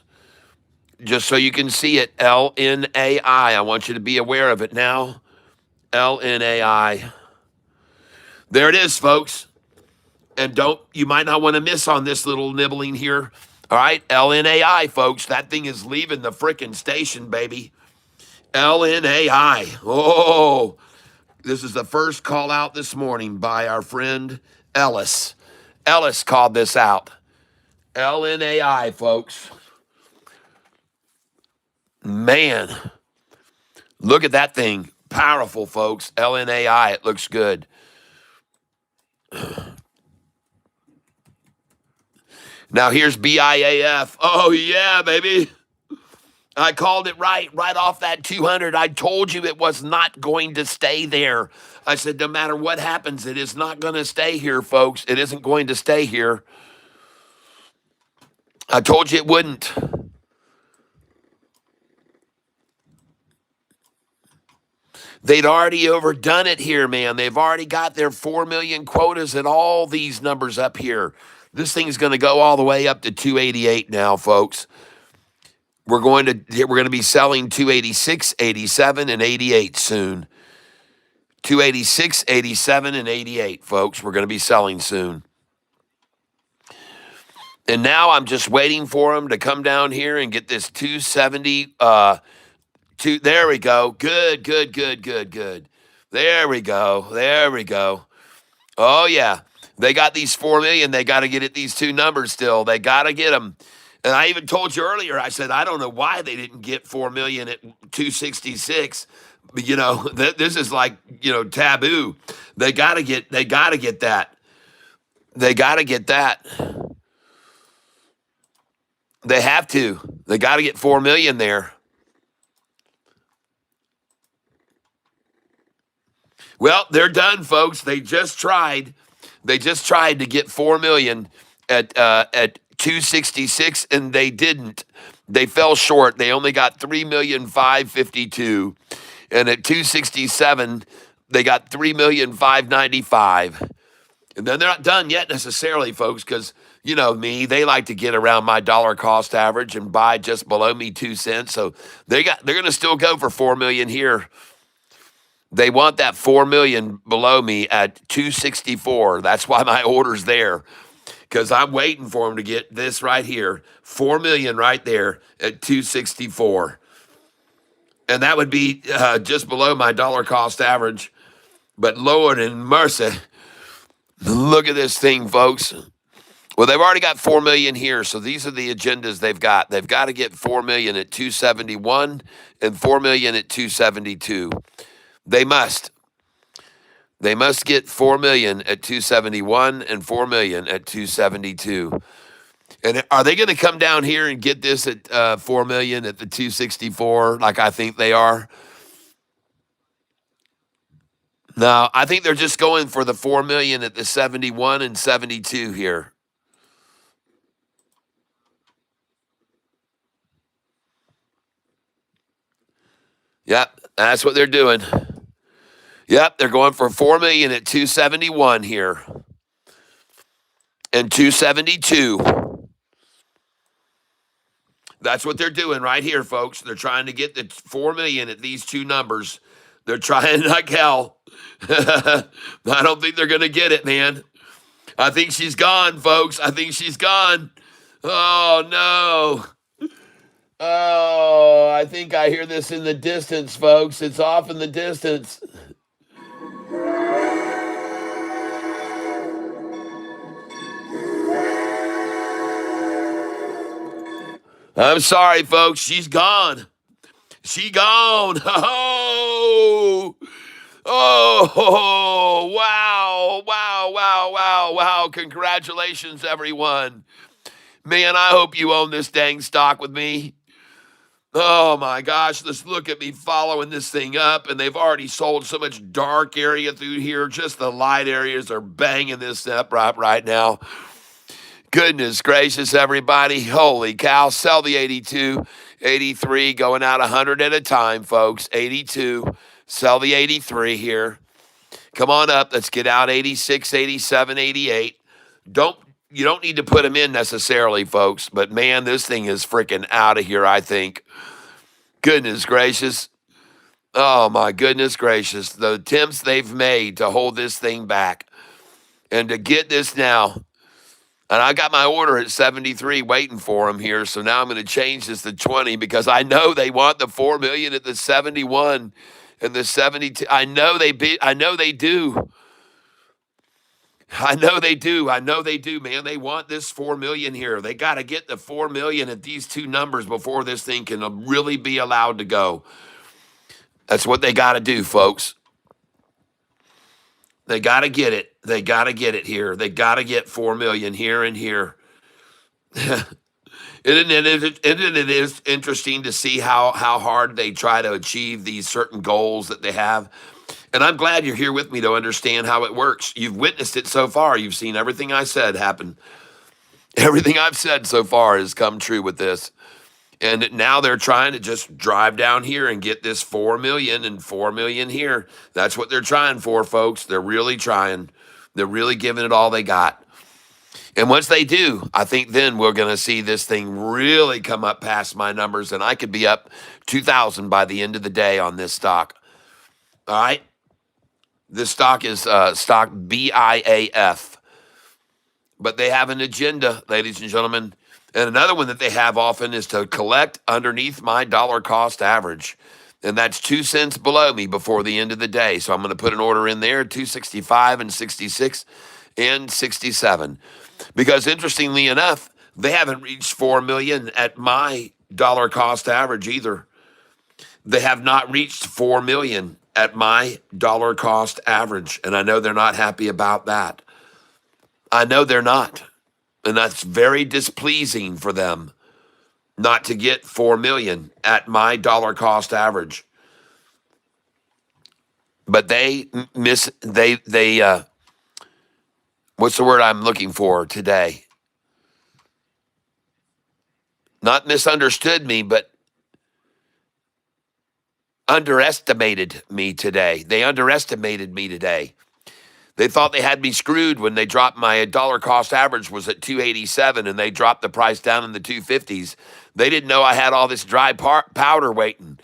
Just so you can see it, LNAI. I want you to be aware of it now. LNAI. There it is, folks. And you might not want to miss on this little nibbling here. All right, LNAI, folks. That thing is leaving the frickin' station, baby. LNAI. Oh, this is the first call out this morning by our friend Ellis. Ellis called this out. LNAI, folks. Man, look at that thing. Powerful, folks. LNAI, it looks good. Now here's BIAF. Oh, yeah, baby. I called it right off that 200. I told you it was not going to stay there. I said, no matter what happens, it is not going to stay here, folks. It isn't going to stay here. I told you it wouldn't. They'd already overdone it here, man. They've already got their 4 million quotas at all these numbers up here. This thing's going to go all the way up to 288 now, folks. We're going to be selling 286, 87, and 88 soon. 286, 87, and 88, folks. We're going to be selling soon. And now I'm just waiting for them to come down here and get this 270. There we go. Good. There we go. Oh, yeah. They got these 4 million. They got to get at these two numbers still. They got to get them. And I even told you earlier, I said, I don't know why they didn't get 4 million at 266. You know, this is like, taboo. They got to get that. They got to get that. They have to. They got to get 4 million there. Well, they're done, folks. They just tried. They just tried to get 4 million at 266, and they didn't. They fell short. They only got 3,552,000, and at 267, they got 3,595,000. And then they're not done yet necessarily, folks, because you know me, they like to get around my dollar cost average and buy just below me 2 cents. So they're going to still go for 4 million here. They want that 4 million below me at 264. That's why my order's there, because I'm waiting for them to get this right here, 4 million right there at 264. And that would be just below my dollar cost average. But Lord in mercy, look at this thing, folks. Well, they've already got 4 million here, so these are the agendas they've got. They've got to get 4 million at 271 and 4 million at 272. They must. They must get 4 million at 271 and 4 million at 272. And are they going to come down here and get this at 4 million at the 264 like I think they are? No, I think they're just going for the 4 million at the 71 and 72 here. Yep, that's what they're doing. Yep, they're going for 4 million at 271 here and 272. That's what they're doing right here, folks. They're trying to get the 4 million at these two numbers. They're trying like hell. I don't think they're going to get it, man. I think she's gone, folks. I think she's gone. Oh, no. Oh, I think I hear this in the distance, folks. It's off in the distance. I'm sorry, folks. She's gone. She gone. Oh, oh, wow, wow, wow, wow, wow. Congratulations, everyone. Man, I hope you own this dang stock with me. Oh my gosh, let's look at me following this thing up, and they've already sold so much dark area through here. Just the light areas are banging this up right now. Goodness gracious, everybody. Holy cow. Sell the 82, 83, going out 100 at a time, folks. 82. Sell the 83 here. Come on up. Let's get out 86, 87, 88. You don't need to put them in necessarily, folks, but man, this thing is freaking out of here, I think. Goodness gracious. Oh, my goodness gracious. The attempts they've made to hold this thing back and to get this now. And I got my order at 73 waiting for them here, so now I'm going to change this to 20 because I know they want the 4 million at the 71 and the 72. I know they do. I know they do. I know they do, man. They want this 4 million here. They got to get the 4 million at these two numbers before this thing can really be allowed to go. That's what they got to do, folks. They got to get it. They got to get it here. They got to get 4 million here and here. Isn't it is interesting to see how hard they try to achieve these certain goals that they have? And I'm glad you're here with me to understand how it works. You've witnessed it so far. You've seen everything I said happen. Everything I've said so far has come true with this. And now they're trying to just drive down here and get this 4 million and 4 million here. That's what they're trying for, folks. They're really trying. They're really giving it all they got. And once they do, I think then we're going to see this thing really come up past my numbers, and I could be up 2,000 by the end of the day on this stock. All right? This stock is stock BIAF. But they have an agenda, ladies and gentlemen. And another one that they have often is to collect underneath my dollar cost average. And that's 2 cents below me before the end of the day. So I'm going to put an order in there, 265 and 66 and 67. Because interestingly enough, they haven't reached 4 million at my dollar cost average either. They have not reached 4 million at my dollar cost average. And I know they're not happy about that. I know they're not. And that's very displeasing for them not to get 4 million at my dollar cost average. But they what's the word I'm looking for today? Not misunderstood me, but underestimated me today. They underestimated me today. They thought they had me screwed when they dropped my dollar cost average was at 287 and they dropped the price down in the 250s. They didn't know I had all this dry powder waiting.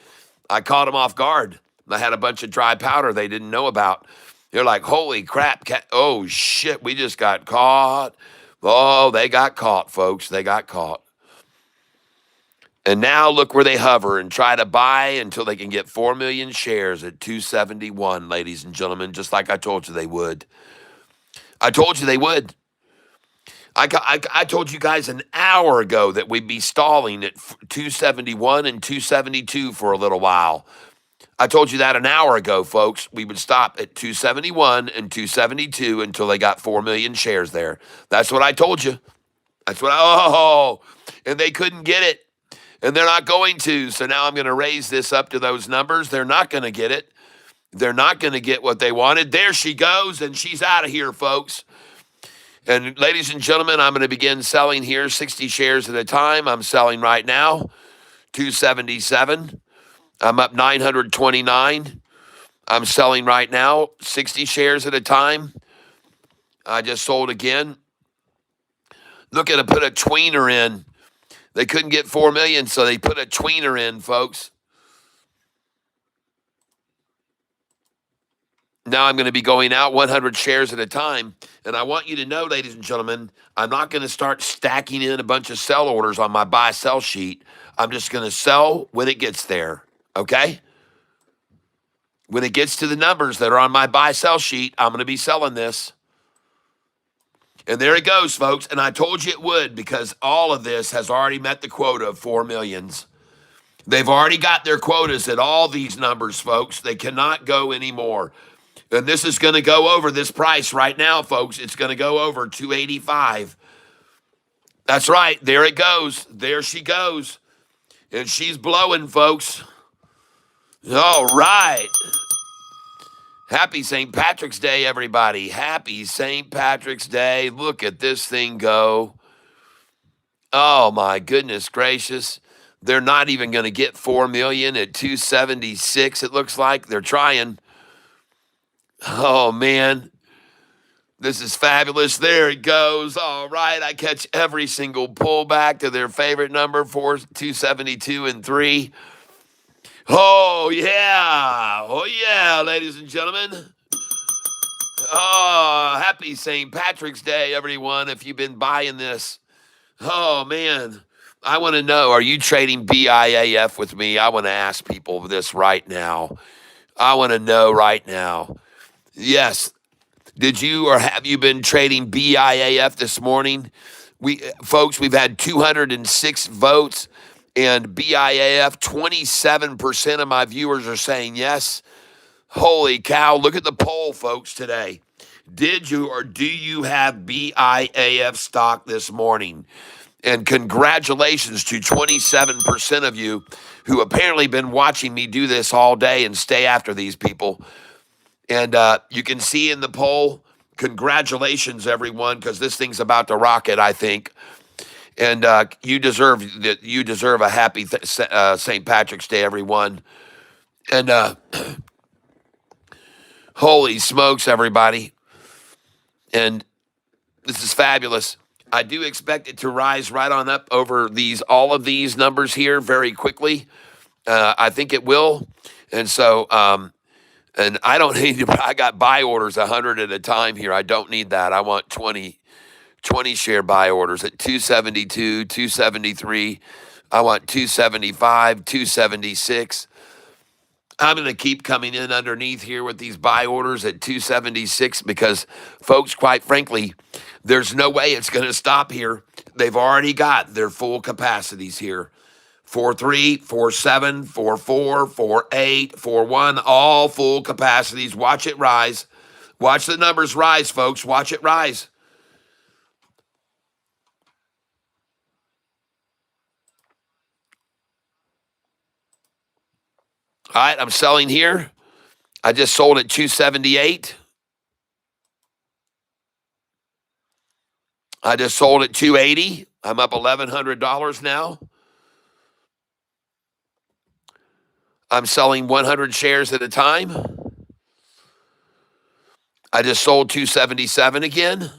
I caught them off guard. I had a bunch of dry powder they didn't know about. They're like, holy crap. Oh, shit, we just got caught. Oh, they got caught, folks. They got caught. And now look where they hover and try to buy until they can get 4 million shares at 271, ladies and gentlemen, just like I told you they would. I told you they would. I told you guys an hour ago that we'd be stalling at 271 and 272 for a little while. I told you that an hour ago, folks. We would stop at 271 and 272 until they got 4 million shares there. That's what I told you. That's what oh, and they couldn't get it. And they're not going to. So now I'm going to raise this up to those numbers. They're not going to get it. They're not going to get what they wanted. There she goes, and she's out of here, folks. And ladies and gentlemen, I'm going to begin selling here 60 shares at a time. I'm selling right now, 277. I'm up 929. I'm selling right now, 60 shares at a time. I just sold again. Look at it, put a tweener in. They couldn't get 4 million, so they put a tweener in, folks. Now I'm going to be going out 100 shares at a time. And I want you to know, ladies and gentlemen, I'm not going to start stacking in a bunch of sell orders on my buy-sell sheet. I'm just going to sell when it gets there, okay? When it gets to the numbers that are on my buy-sell sheet, I'm going to be selling this. And there it goes, folks. And I told you it would, because all of this has already met the quota of 4 millions. They've already got their quotas at all these numbers, folks. They cannot go anymore. And this is going to go over this price right now, folks. It's going to go over 285. That's right. There it goes. There she goes. And she's blowing, folks. All right. Happy St. Patrick's Day, everybody. Happy St. Patrick's Day. Look at this thing go. Oh, my goodness gracious. They're not even going to get 4 million at 276, it looks like. They're trying. Oh, man. This is fabulous. There it goes. All right. I catch every single pullback to their favorite number, 272 and 3. Oh, yeah. Oh, yeah, ladies and gentlemen. Oh, happy St. Patrick's Day, everyone, if you've been buying this. Oh, man. I want to know, are you trading BIAF with me? I want to ask people this right now. I want to know right now. Yes. Did you or have you been trading BIAF this morning? Folks, we've had 206 votes, and BIAF, 27% of my viewers are saying yes. Holy cow, look at the poll, folks, today. Did you or do you have BIAF stock this morning? And congratulations to 27% of you who apparently been watching me do this all day and stay after these people. And you can see in the poll, congratulations, everyone, because this thing's about to rocket, I think. And you deserve a happy St. Patrick's Day, everyone. And holy smokes, everybody. And this is fabulous. I do expect it to rise right on up over all of these numbers here very quickly. I think it will. And so, and I don't need to, I got buy orders 100 at a time here. I don't need that. I want 20 share buy orders at 272, 273. I want 275, 276. I'm going to keep coming in underneath here with these buy orders at 276 because, folks, quite frankly, there's no way it's going to stop here. They've already got their full capacities here. 4.3, 4.7, 4.4, 4.8, 4.1, all full capacities. Watch it rise. Watch the numbers rise, folks. Watch it rise. All right, I'm selling here. I just sold at 278. I just sold at 280. I'm up $1,100 now. I'm selling 100 shares at a time. I just sold 277 again.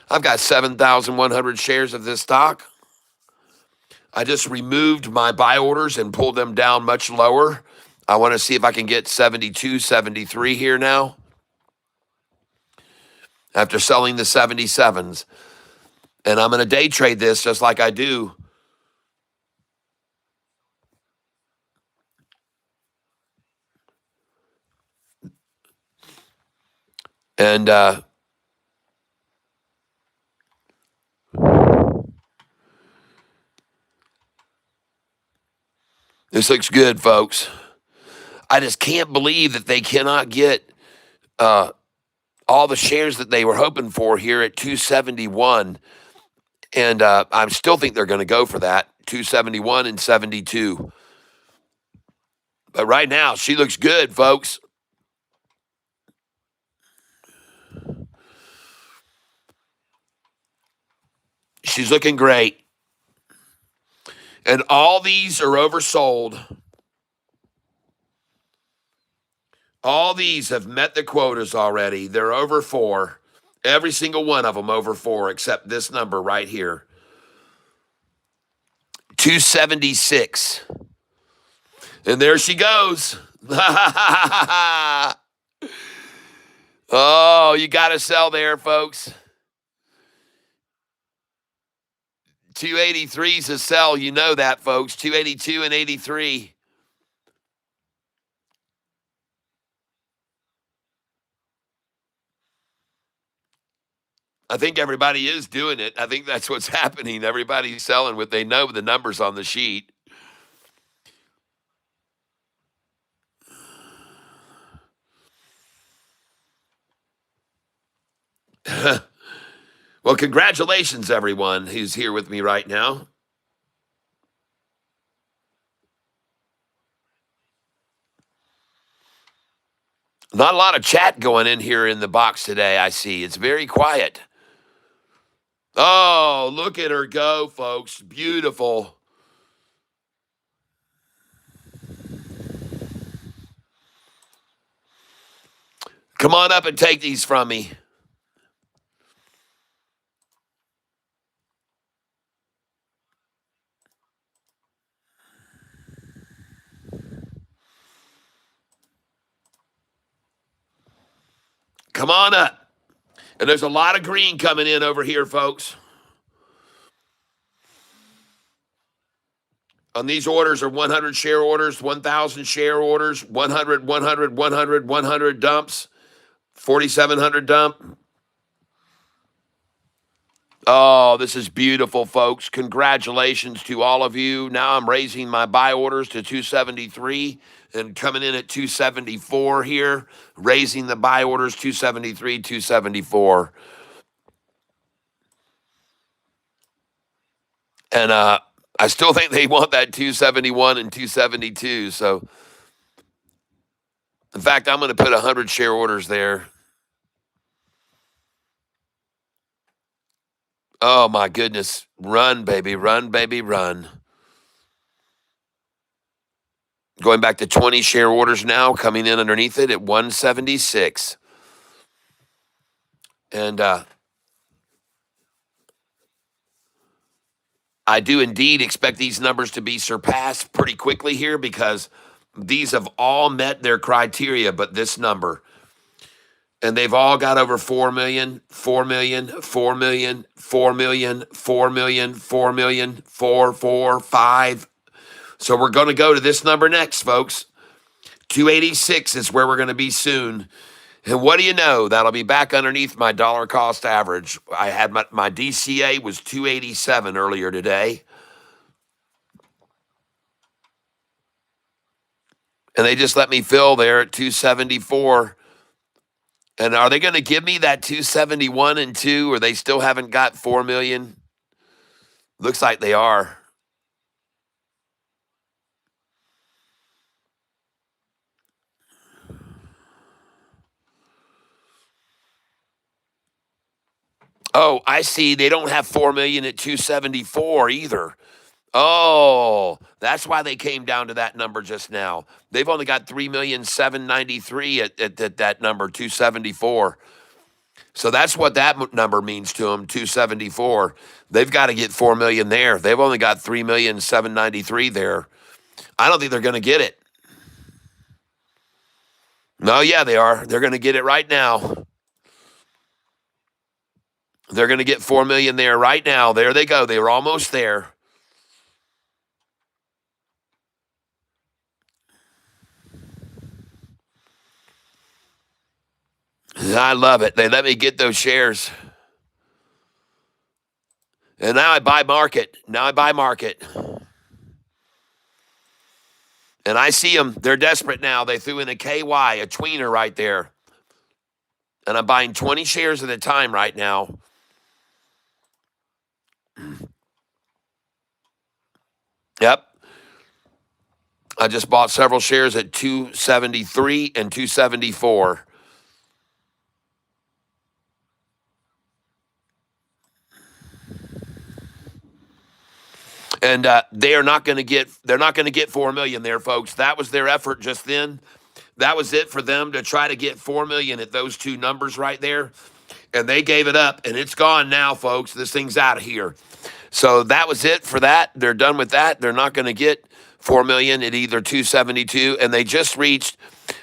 I've got 7,100 shares of this stock. I just removed my buy orders and pulled them down much lower. I want to see if I can get 72, 73 here now. After selling the 77s. And I'm going to day trade this just like I do. And this looks good, folks. I just can't believe that they cannot get all the shares that they were hoping for here at 271. And I still think they're going to go for that, 271 and 72. But right now, she looks good, folks. She's looking great. And all these are oversold. All these have met the quotas already. They're over 4. Every single one of them over 4, except this number right here, 276. And there she goes. Oh, you got to sell there, folks. 283 is a sell. You know that, folks. 282 and 83. I think everybody is doing it. I think that's what's happening. Everybody's selling what they know the numbers on the sheet. Well, congratulations, everyone who's here with me right now. Not a lot of chat going in here in the box today, I see. It's very quiet. Oh, look at her go, folks. Beautiful. Come on up and take these from me. Come on up. And there's a lot of green coming in over here, folks. On these orders are 100 share orders, 1,000 share orders, 100, 100, 100, 100 dumps, 4,700 dump. Oh, this is beautiful, folks. Congratulations to all of you. Now I'm raising my buy orders to 273 and coming in at 274 here, raising the buy orders 273, 274. And I still think they want that 271 and 272. So, in fact, I'm going to put 100 share orders there. Oh, my goodness. Run, baby. Run, baby, run. Going back to 20 share orders now, coming in underneath it at 176. And I do indeed expect these numbers to be surpassed pretty quickly here because these have all met their criteria, but this number. And they've all got over 4 million, 4 million, 4 million, 4 million, 4 million, 4 million, 4, 4, 5. So we're going to go to this number next, folks. 286 is where we're going to be soon. And what do you know? That'll be back underneath my dollar cost average. I had my DCA was 287 earlier today. And they just let me fill there at 274. And are they going to give me that 271 and 2, or they still haven't got 4 million? Looks like they are. Oh, I see. They don't have 4 million at 274 either. Oh, that's why they came down to that number just now. They've only got 3,793,000 at that number, 274. So that's what that number means to them, 274. They've got to get 4 million there. They've only got 3,793,000 there. I don't think they're going to get it. No, yeah, they are. They're going to get it right now. They're going to get 4 million there right now. There they go. They were almost there. I love it. They let me get those shares. And now I buy market. Now I buy market. And I see them. They're desperate now. They threw in a KY, a tweener right there. And I'm buying 20 shares at a time right now. Yep. I just bought several shares at 273 and 274. And they're not going to get 4 million there, folks. That was their effort just then. That was it for them to try to get 4 million at those two numbers right there. And they gave it up, and it's gone now, folks. This thing's out of here. So that was it for that. They're done with that. They're not going to get 4 million at either 272, and they just reached.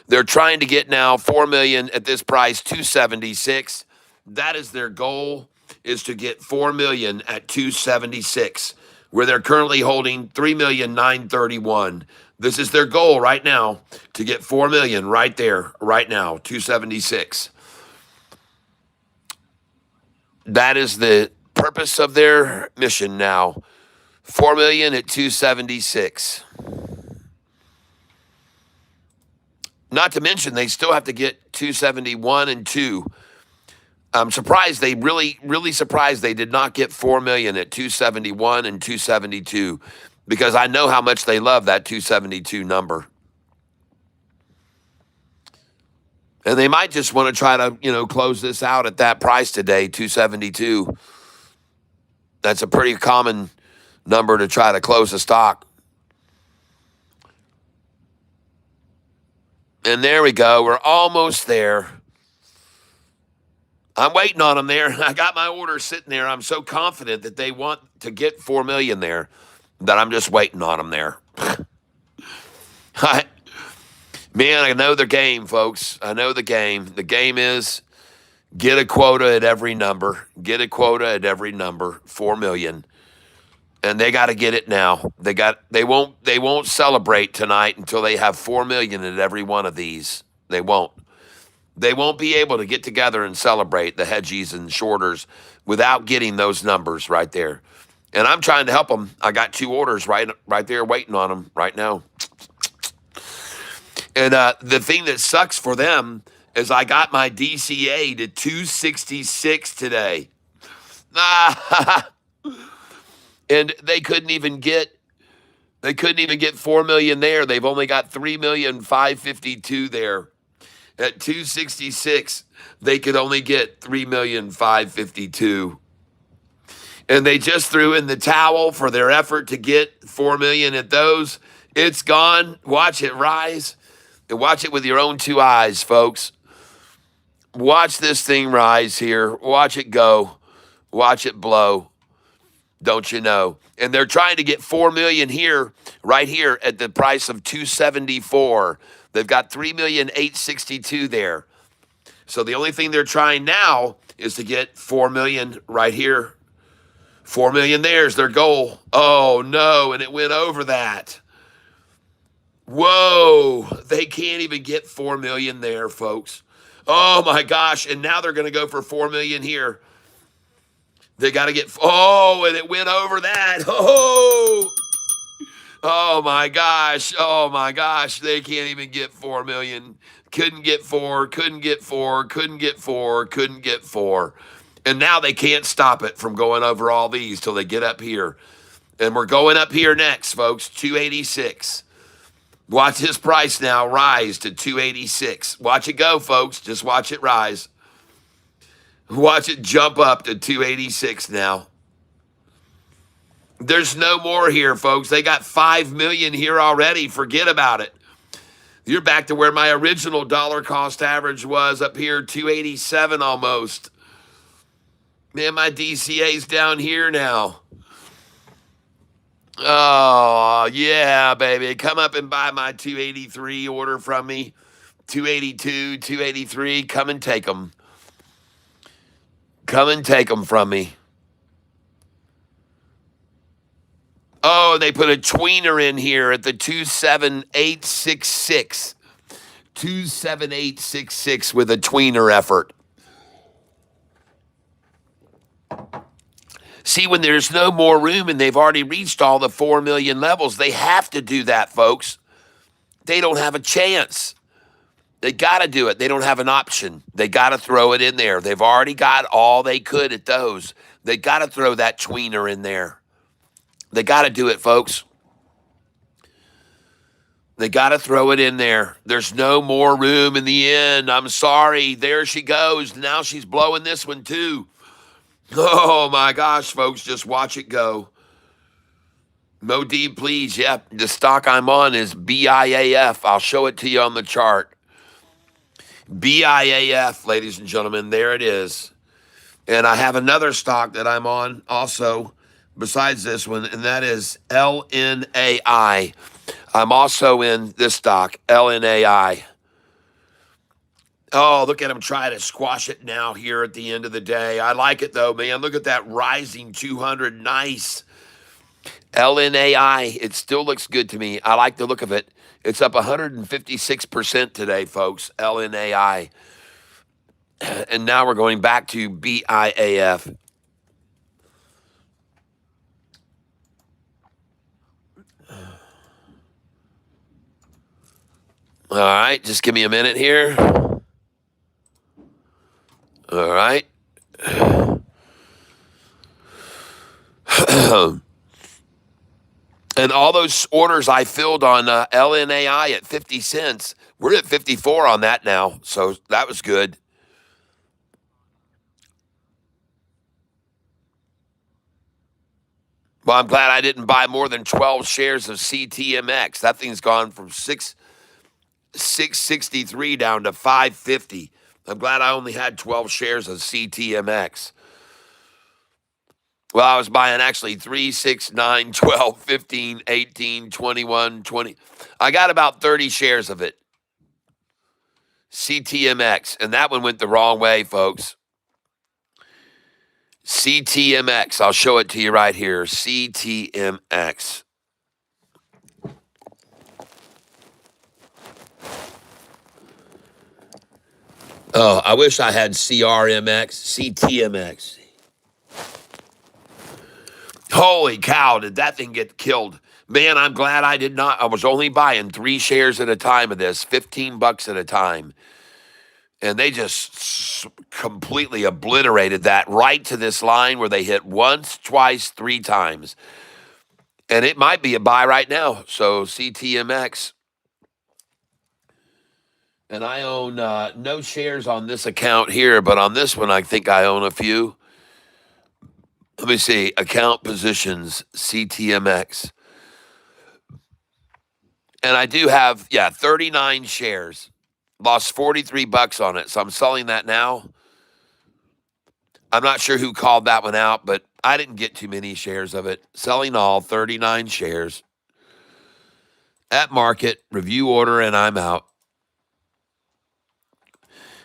They're trying to get now 4 million at this price, 276. That is their goal, is to get 4 million at 276, where they're currently holding 3,931,000. This is their goal right now, to get 4 million right there, right now, 276. That is the purpose of their mission now. 4 million at 276. Not to mention, they still have to get 271 and 2. I'm surprised, really surprised they did not get 4 million at 271 and 272, because I know how much they love that 272 number. And they might just want to try to, close this out at that price today, 272. That's a pretty common number to try to close a stock. And there we go. We're almost there. I'm waiting on them there. I got my order sitting there. I'm so confident that they want to get 4 million there that I'm just waiting on them there. Man, I know the game, folks. I know the game. The game is get a quota at every number. Get a quota at every number. 4 million. And they got to get it now. They won't celebrate tonight until they have 4 million at every one of these. They won't. They won't be able to get together and celebrate, the hedgies and shorters, without getting those numbers right there. And I'm trying to help them. I got 2 orders right there waiting on them right now. And the thing that sucks for them is I got my DCA to 266 today. And they couldn't even get 4 million there. They've only got 3,552,000 there. At 266, they could only get 3,552,000. And they just threw in the towel for their effort to get 4 million at those. It's gone. Watch it rise. And watch it with your own 2 eyes, folks. Watch this thing rise here. Watch it go. Watch it blow. Don't you know? And they're trying to get 4 million here, right here at the price of 274. They've got 3,862,000 there. So the only thing they're trying now is to get 4 million right here. 4 million there's their goal. Oh no, and it went over that. Whoa, they can't even get 4 million there, folks. Oh my gosh, and now they're going to go for 4 million here. They got to get, and it went over that. Oh my gosh. Oh my gosh. They can't even get 4 million. Couldn't get 4, couldn't get 4, couldn't get 4, couldn't get 4. And now they can't stop it from going over all these till they get up here. And we're going up here next, folks, 286. Watch his price now rise to 286. Watch it go, folks. Just watch it rise. Watch it jump up to 286 now. There's no more here, folks. They got 5 million here already. Forget about it. You're back to where my original dollar cost average was up here, 287 almost. Man, my DCA's down here now. Oh, yeah, baby. Come up and buy my 283 order from me. 282, 283. Come and take them. Come and take them from me. Oh, they put a tweener in here at the 27866. 27866 with a tweener effort. See, when there's no more room and they've already reached all the 4 million levels, they have to do that, folks. They don't have a chance. They got to do it. They don't have an option. They got to throw it in there. They've already got all they could at those. They got to throw that tweener in there. They got to do it, folks. They got to throw it in there. There's no more room in the end. I'm sorry. There she goes. Now she's blowing this one too. Oh my gosh, folks, just watch it go. Mo D, please. Yep, the stock I'm on is BIAF. I'll show it to you on the chart. BIAF, ladies and gentlemen, there it is. And I have another stock that I'm on also besides this one, and that is LNAI. I'm also in this stock, LNAI. Oh, look at him try to squash it now here at the end of the day. I like it though, man. Look at that rising 200. Nice. LNAI, it still looks good to me. I like the look of it. It's up 156% today, folks. LNAI. And now we're going back to BIAF. All right, just give me a minute here. All right. And all those orders I filled on LNAI at 50 cents, we're at 54 on that now. So that was good. Well, I'm glad I didn't buy more than 12 shares of CTMX. That thing's gone from 663 down to 550. I'm glad I only had 12 shares of CTMX. Well, I was buying actually 3, 6, 9, 12, 15, 18, 21, 20. I got about 30 shares of it. CTMX. And that one went the wrong way, folks. CTMX. I'll show it to you right here. CTMX. Oh, I wish I had CRMX, CTMX. Holy cow, did that thing get killed? Man, I'm glad I did not. I was only buying 3 shares at a time of this, $15 at a time. And they just completely obliterated that right to this line where they hit once, twice, 3 times. And it might be a buy right now. So CTMX. And I own no shares on this account here, but on this one, I think I own a few. Let me see. Account positions, CTMX. And I do have, 39 shares. Lost $43 on it. So I'm selling that now. I'm not sure who called that one out, but I didn't get too many shares of it. Selling all 39 shares. At market, review order, and I'm out.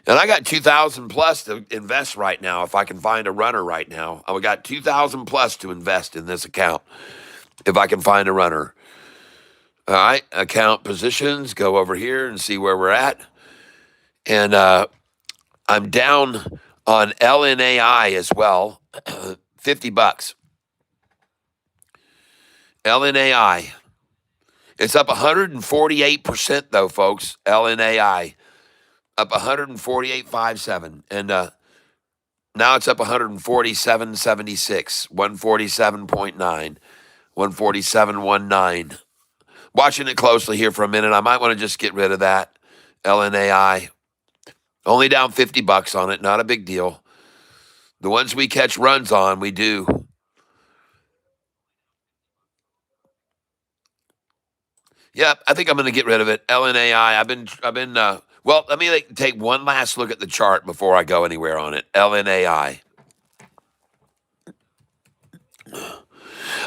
And I got 2,000 plus to invest right now if I can find a runner right now. I got 2,000 plus to invest in this account if I can find a runner. All right, account positions, go over here and see where we're at. And I'm down on LNAI as well, $50. LNAI. It's up 148% though, folks. LNAI. Up 148.57. And now it's up 147.76. 147.9. 147.19. Watching it closely here for a minute. I might want to just get rid of that. LNAI. Only down $50 on it. Not a big deal. The ones we catch runs on, we do. Yep, I think I'm going to get rid of it. LNAI. I've been. Well, let me take one last look at the chart before I go anywhere on it. LNAI.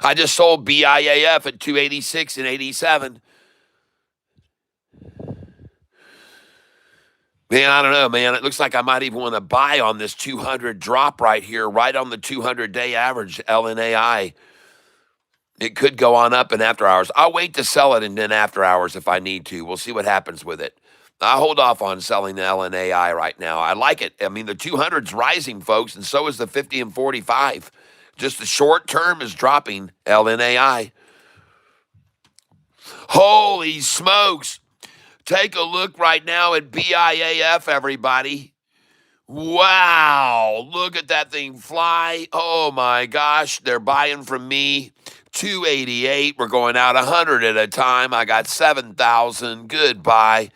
I just sold BIAF at 286 and 87. Man, I don't know, man. It looks like I might even want to buy on this 200 drop right here, right on the 200-day average, LNAI. It could go on up in after hours. I'll wait to sell it and then after hours if I need to. We'll see what happens with it. I'll hold off on selling the LNAI right now. I like it. I mean, the 200's rising, folks, and so is the 50 and 45. Just the short term is dropping, LNAI. Holy smokes. Take a look right now at BIAF, everybody. Wow, look at that thing fly. Oh my gosh, they're buying from me 288. We're going out 100 at a time. I got 7,000. Goodbye.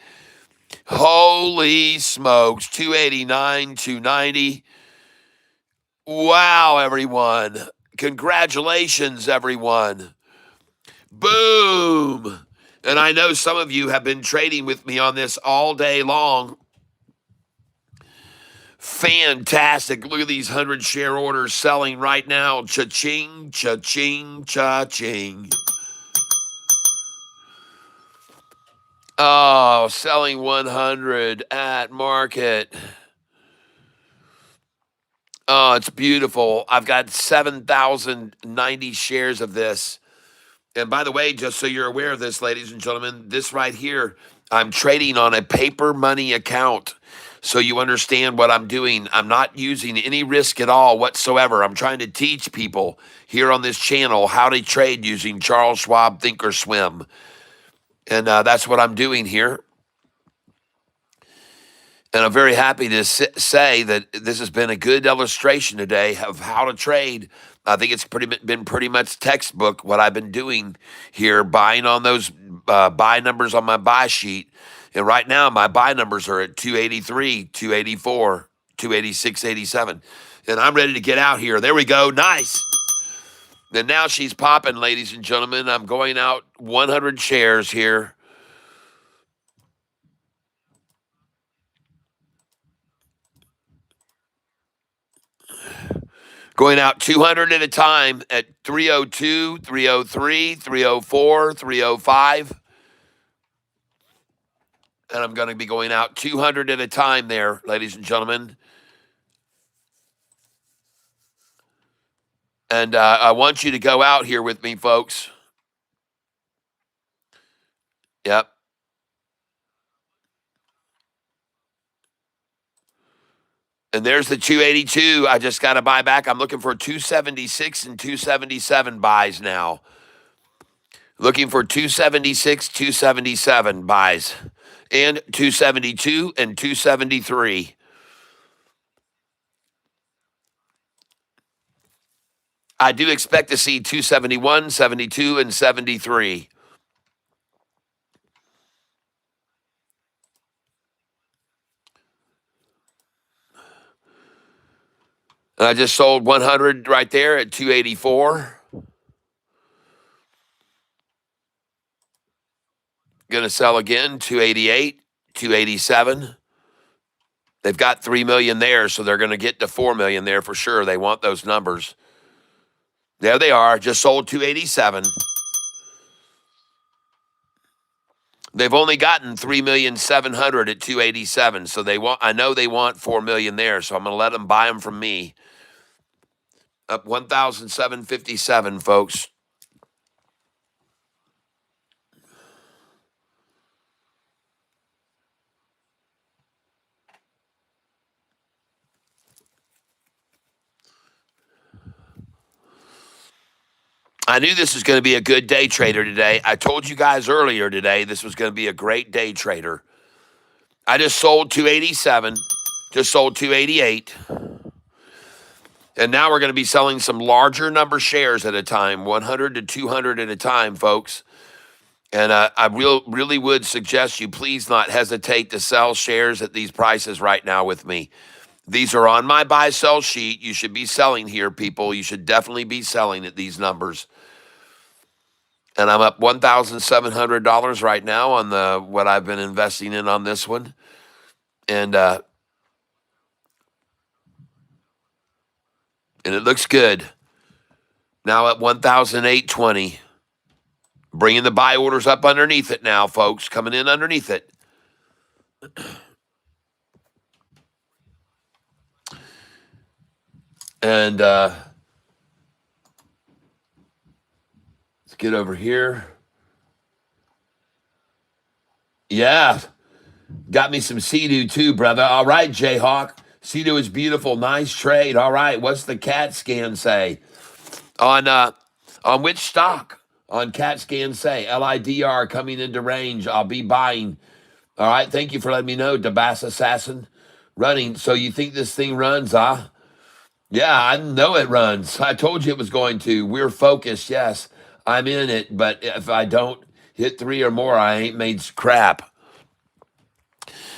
Holy smokes, 289, 290. Wow, everyone. Congratulations, everyone. Boom. And I know some of you have been trading with me on this all day long. Fantastic. Look at these 100 share orders selling right now. Cha-ching, cha-ching, cha-ching. Oh, selling 100 at market. Oh, it's beautiful. I've got 7,090 shares of this. And by the way, just so you're aware of this, ladies and gentlemen, this right here, I'm trading on a paper money account. So you understand what I'm doing. I'm not using any risk at all whatsoever. I'm trying to teach people here on this channel how to trade using Charles Schwab Thinkorswim. And that's what I'm doing here. And I'm very happy to say that this has been a good illustration today of how to trade. I think it's been pretty much textbook what I've been doing here, buying on those buy numbers on my buy sheet. And right now, my buy numbers are at 283, 284, 286, 87. And I'm ready to get out here. There we go. Nice. And now she's popping, ladies and gentlemen. I'm going out 100 shares here. Going out 200 at a time at 302, 303, 304, 305. And I'm going to be going out 200 at a time there, ladies and gentlemen. And I want you to go out here with me, folks. Yep. And there's the 282. I just got to buy back. I'm looking for 276 and 277 buys now. Looking for 276, 277 buys. And 272 and 273. I do expect to see 271, 72, and 73. And I just sold 100 right there at 284. Going to sell again, 288, 287. They've got 3 million there, so they're going to get to 4 million there for sure. They want those numbers. There they are. Just sold 287. They've only gotten 3,700,000 at 287. So I know they want 4 million there. So I'm going to let them buy them from me. Up 1,757, folks. I knew this was going to be a good day trader today. I told you guys earlier today this was going to be a great day trader. I just sold 287, just sold 288. And now we're going to be selling some larger number shares at a time, 100 to 200 at a time, folks. And I really would suggest you please not hesitate to sell shares at these prices right now with me. These are on my buy-sell sheet. You should be selling here, people. You should definitely be selling at these numbers. And I'm up $1,700 right now on what I've been investing in on this one. And it looks good. Now at 1,820. Bringing the buy orders up underneath it now, folks. Coming in underneath it. And let's get over here. Yeah. Got me some Sea-Doo too, brother. All right, Jayhawk. Sea-Doo is beautiful. Nice trade. All right. What's the CAT scan say? On which stock? On CAT scan say LIDR coming into range. I'll be buying All right, thank you for letting me know, Dabas Assassin. Running. So you think this thing runs, huh? Yeah, I know it runs. I told you it was going to. We're focused, yes. I'm in it, but if I don't hit 3 or more, I ain't made crap.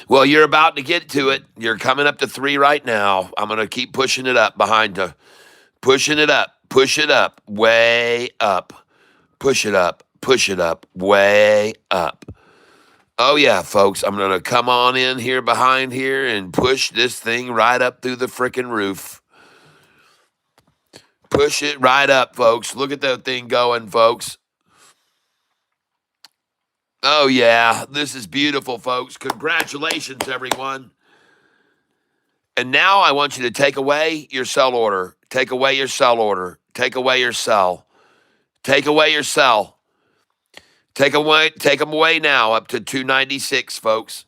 Well, you're about to get to it. You're coming up to 3 right now. I'm going to keep pushing it up behind you. Pushing it up. Push it up. Way up. Push it up. Push it up. Way up. Oh, yeah, folks. I'm going to come on in here behind here and push this thing right up through the frickin' roof. Push it right up, folks. Look at that thing going, folks. Oh, yeah. This is beautiful, folks. Congratulations, everyone. And now I want you to take away your sell order. Take away your sell order. Take away your sell. Take away your sell. Take them away now up to 296, folks.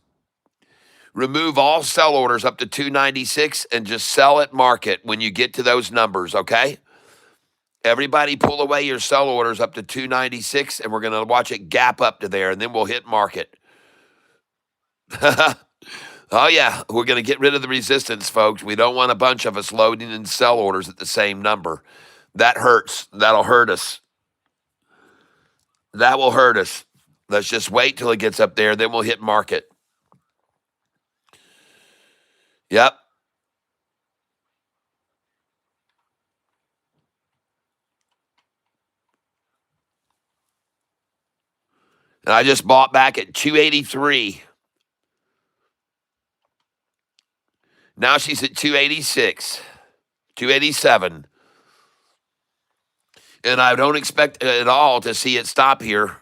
Remove all sell orders up to 296 and just sell at market when you get to those numbers, okay? Everybody pull away your sell orders up to 296 and we're going to watch it gap up to there and then we'll hit market. Oh, yeah, we're going to get rid of the resistance, folks. We don't want a bunch of us loading in sell orders at the same number. That hurts. That'll hurt us. That will hurt us. Let's just wait till it gets up there, then we'll hit market. Yep. And I just bought back at 283. Now she's at 286, 287. And I don't expect at all to see it stop here.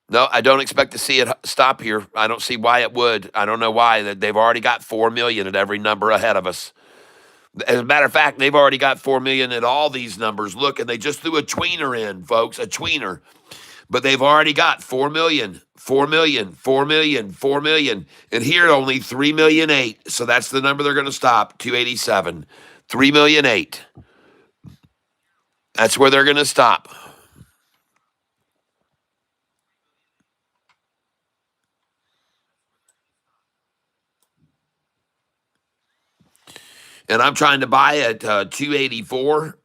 No, I don't expect to see it stop here. I don't see why it would. I don't know why. They've already got 4 million at every number ahead of us. As a matter of fact, they've already got 4 million at all these numbers. Look, and they just threw a tweener in, folks, a tweener. But they've already got 4 million, 4 million, 4 million, 4 million. And here only 3 million 8. So that's the number they're going to stop, 287. 3 million 8. That's where they're going to stop. And I'm trying to buy at 284.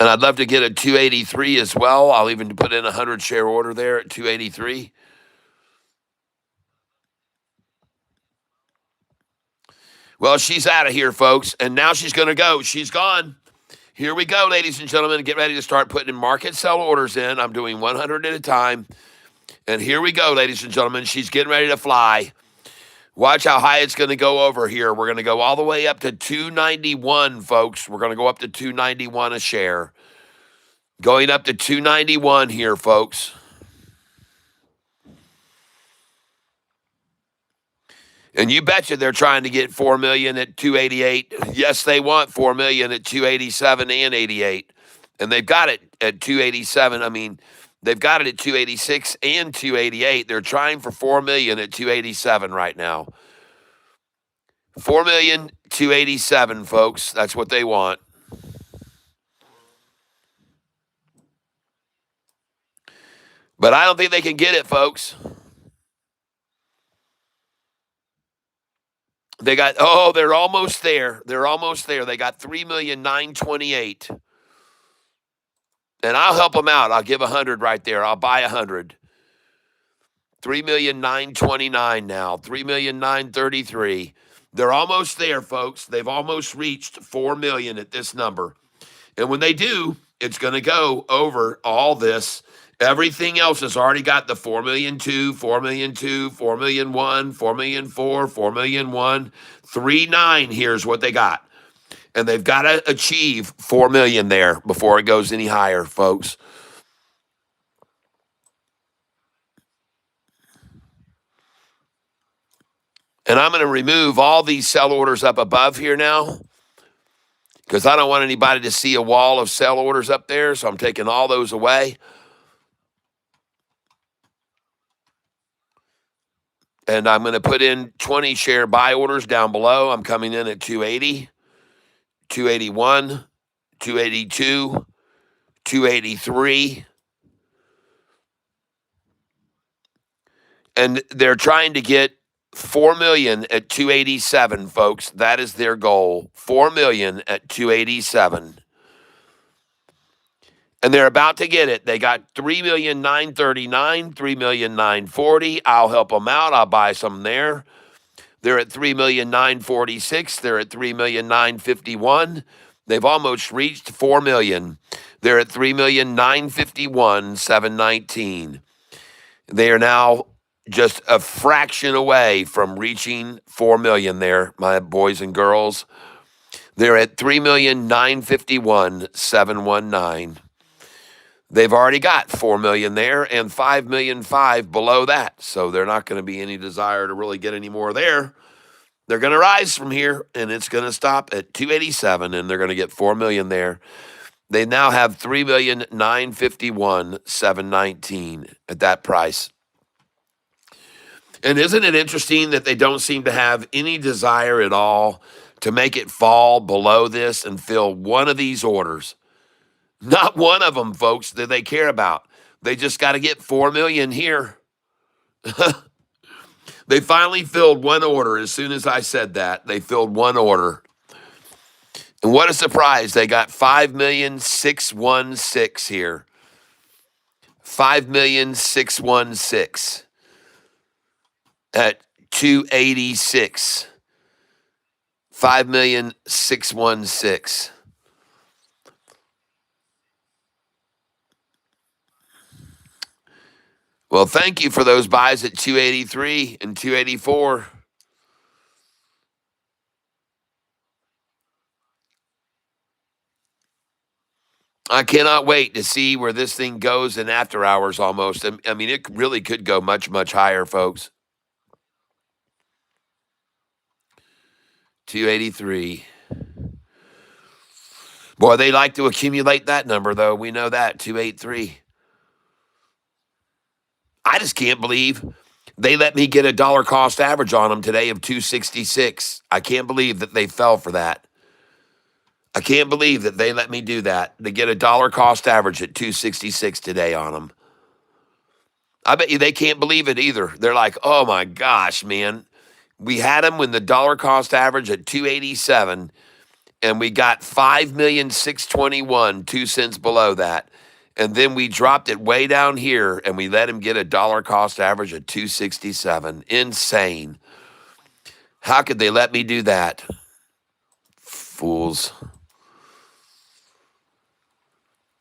And I'd love to get a 283 as well. I'll even put in a 100 share order there at 283. Well, she's out of here, folks. And now she's going to go. She's gone. Here we go, ladies and gentlemen. Get ready to start putting market sell orders in. I'm doing 100 at a time. And here we go, ladies and gentlemen. She's getting ready to fly. Watch how high it's going to go over here. We're going to go all the way up to 291, folks. We're going to go up to 291 a share. Going up to 291 here, folks. And you betcha they're trying to get 4 million at 288. Yes, they want 4 million at 287 and 88. And they've got it at 287. I mean, they've got it at 286 and 288. They're trying for 4 million at 287 right now. 4 million, 287, folks. That's what they want. But I don't think they can get it, folks. They got, they're almost there. They're almost there. They got 3,928,000. And I'll help them out. I'll give 100 right there. I'll buy 100. 3,929,000 now. 3,933,000. They're almost there, folks. They've almost reached 4 million at this number. And when they do, it's going to go over all this. Everything else has already got the 4 million 2, 4 million 2, 4 million 1, 4 million 4, 4 million 1, 3.9. Here's what they got. And they've got to achieve 4 million there before it goes any higher, folks. And I'm going to remove all these sell orders up above here now because I don't want anybody to see a wall of sell orders up there. So I'm taking all those away. And I'm going to put in 20 share buy orders down below. I'm coming in at 280, 281, 282, 283. And they're trying to get 4 million at 287, folks. That is their goal. 4 million at 287. And they're about to get it. They got 3,939,000, 3,940,000. I'll help them out. I'll buy some there. They're at 3,946,000. They're at 3,951,000. They've almost reached 4 million. They're at 3,951,719. They are now just a fraction away from reaching 4 million there, my boys and girls. They're at 3,951,719. They've already got 4 million there and 5,000,005 below that. So they're not going to be any desire to really get any more there. They're going to rise from here, and it's going to stop at 287, and they're going to get 4 million there. They now have 3,951,719 at that price. And isn't it interesting that they don't seem to have any desire at all to make it fall below this and fill one of these orders? Not one of them, folks, that they care about. They just got to get 4 million here. They finally filled one order. As soon as I said that, they filled one order. And what a surprise. They got 5,616,000 here. 5,616,000 at 286. 5,616,000. Well, thank you for those buys at 283 and 284. I cannot wait to see where this thing goes in after hours almost. I mean, it really could go much, much higher, folks. 283. Boy, they like to accumulate that number, though. We know that, 283. I just can't believe they let me get a dollar cost average on them today of 266. I can't believe that they fell for that. I can't believe that they let me do that, to get a dollar cost average at 266 today on them. I bet you they can't believe it either. They're like, oh my gosh, man. We had them when the dollar cost average at 287, and we got 5,621,000, 2 cents below that. And then we dropped it way down here, and we let him get a dollar cost average at 267. Insane. How could they let me do that? Fools.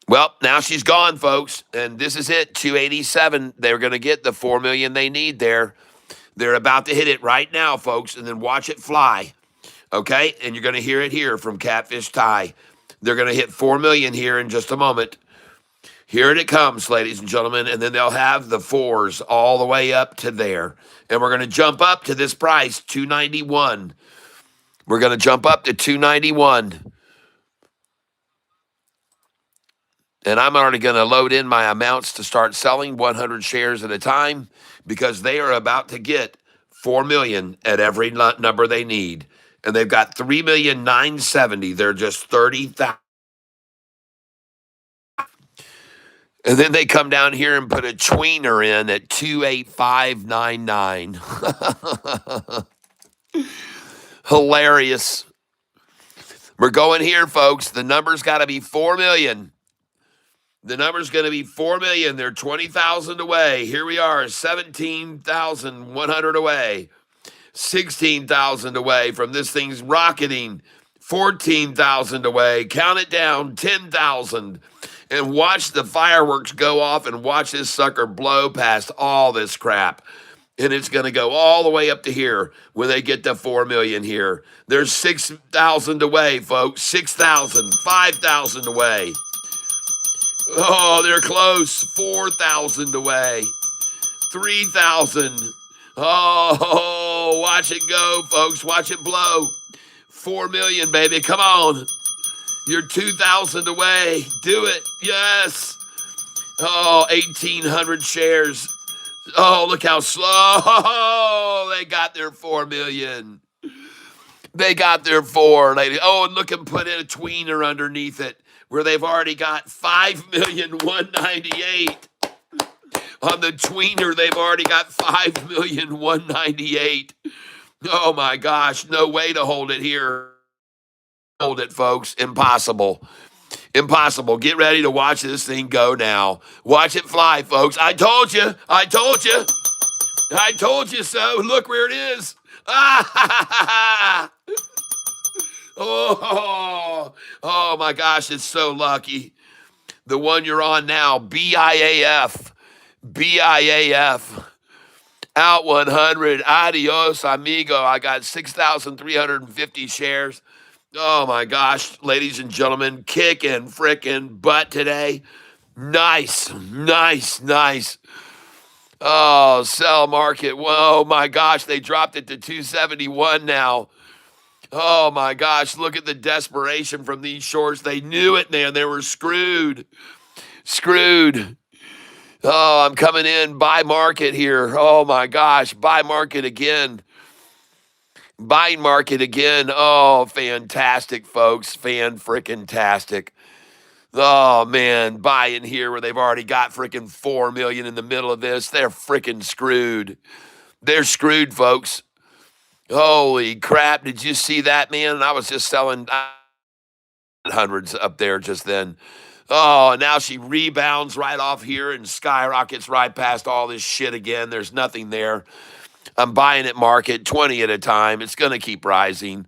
Well, now she's gone, folks, and this is it, 287. They're going to get the 4 million they need there. They're about to hit it right now, folks, and then watch it fly, okay? And you're going to hear it here from Catfish Ty. They're going to hit 4 million here in just a moment. Here it comes, ladies and gentlemen, and then they'll have the fours all the way up to there. And we're going to jump up to this price, 291. We're going to jump up to 291. And I'm already going to load in my amounts to start selling 100 shares at a time, because they are about to get 4 million at every number they need. And they've got 3,970,000. They're just 30,000. And then they come down here and put a tweener in at 28599. Hilarious. We're going here, folks. The number's got to be 4 million. The number's going to be 4 million. They're 20,000 away. Here we are, 17,100 away. 16,000 away from this thing's rocketing. 14,000 away. Count it down, 10,000. And watch the fireworks go off, and watch this sucker blow past all this crap. And it's going to go all the way up to here when they get to 4 million here. There's 6,000 away, folks. 6,000, 5,000 away. Oh, they're close. 4,000 away. 3,000. Oh, watch it go, folks. Watch it blow. 4 million, baby. Come on. You're 2,000 away. Do it. Yes. Oh, 1,800 shares. Oh, look how slow. They got their 4 million. They got their 4, lady. Oh, and look and put in a tweener underneath it, where they've already got 5,198,000. On the tweener, they've already got 5,198,000. Oh my gosh, no way to hold it here. Hold it, folks. Impossible. Impossible. Get ready to watch this thing go now. Watch it fly, folks. I told you. I told you. I told you so. Look where it is. Ah, oh, oh my gosh, it's so lucky. The one you're on now, BIAF. BIAF. Out 100. Adios, amigo. I got 6,350 shares. Oh my gosh, ladies and gentlemen, kicking frickin' butt today. Nice, nice, nice. Oh, sell market. Whoa, my gosh, they dropped it to 271 now. Oh my gosh, look at the desperation from these shorts. They knew it, man. They were screwed. Screwed. Oh, I'm coming in. Buy market here. Oh my gosh, buy market again. Buying market again. Oh, fantastic, folks. Fan-frickin-tastic. Oh, man. Buying here where they've already got frickin' 4 million in the middle of this. They're frickin' screwed. They're screwed, folks. Holy crap. Did you see that, man? I was just selling hundreds up there just then. Oh, now she rebounds right off here and skyrockets right past all this shit again. There's nothing there. I'm buying at market 20 at a time. It's going to keep rising.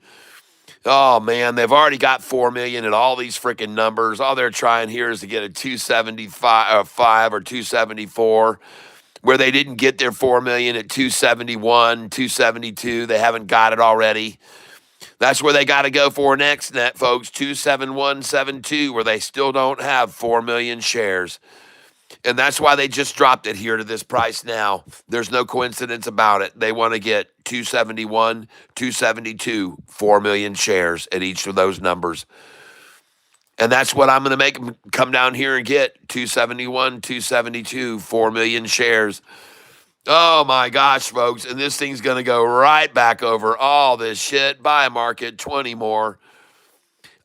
Oh, man, they've already got 4 million at all these freaking numbers. All they're trying here is to get a 275 or 274, where they didn't get their 4 million at 271, 272. They haven't got it already. That's where they got to go for next, net, folks. 27172, where they still don't have 4 million shares. And that's why they just dropped it here to this price now. There's no coincidence about it. They want to get 271, 272, 4 million shares at each of those numbers. And that's what I'm going to make them come down here and get. 271, 272, 4 million shares. Oh my gosh, folks. And this thing's going to go right back over all this shit. Buy market, 20 more.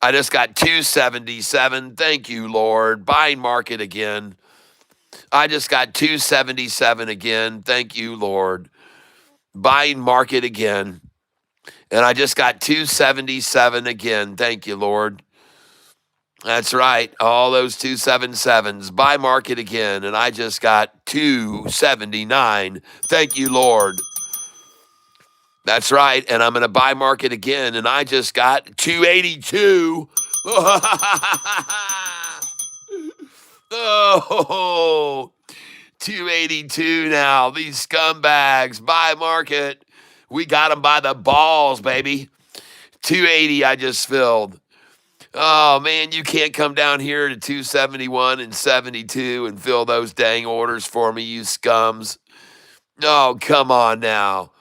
I just got 277. Thank you, Lord. Buying market again. I just got 277 again. Thank you, Lord. Buying market again. And I just got 277 again. Thank you, Lord. That's right. All those 277s. Buy market again. And I just got 279. Thank you, Lord. That's right. And I'm going to buy market again. And I just got 282. Oh, 282 now. These scumbags. Buy market. We got them by the balls, baby. 280 I just filled. Oh, man, you can't come down here to 271 and 72 and fill those dang orders for me, you scums. Oh, come on now.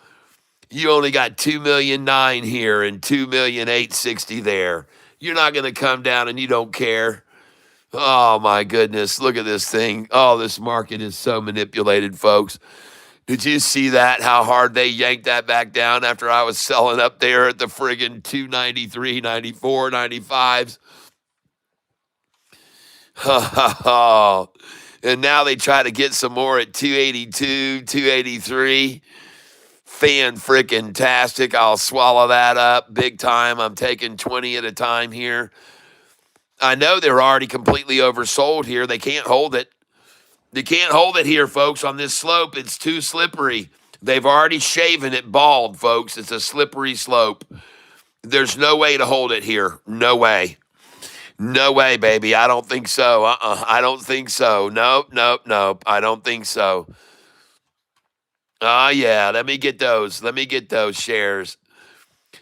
You only got 2,000,009 here and 2,860,000 there. You're not going to come down and you don't care. Oh, my goodness. Look at this thing. Oh, this market is so manipulated, folks. Did you see that? How hard they yanked that back down after I was selling up there at the friggin' 293, 94, 95s? And now they try to get some more at 282, 283. Fan-frickin-tastic. I'll swallow that up big time. I'm taking 20 at a time here. I know they're already completely oversold here. They can't hold it. They can't hold it here, folks, on this slope. It's too slippery. They've already shaven it bald, folks. It's a slippery slope. There's no way to hold it here. No way. No way, baby. I don't think so. I don't think so. Nope, nope, nope. I don't think so. Oh, yeah. Let me get those. Let me get those shares.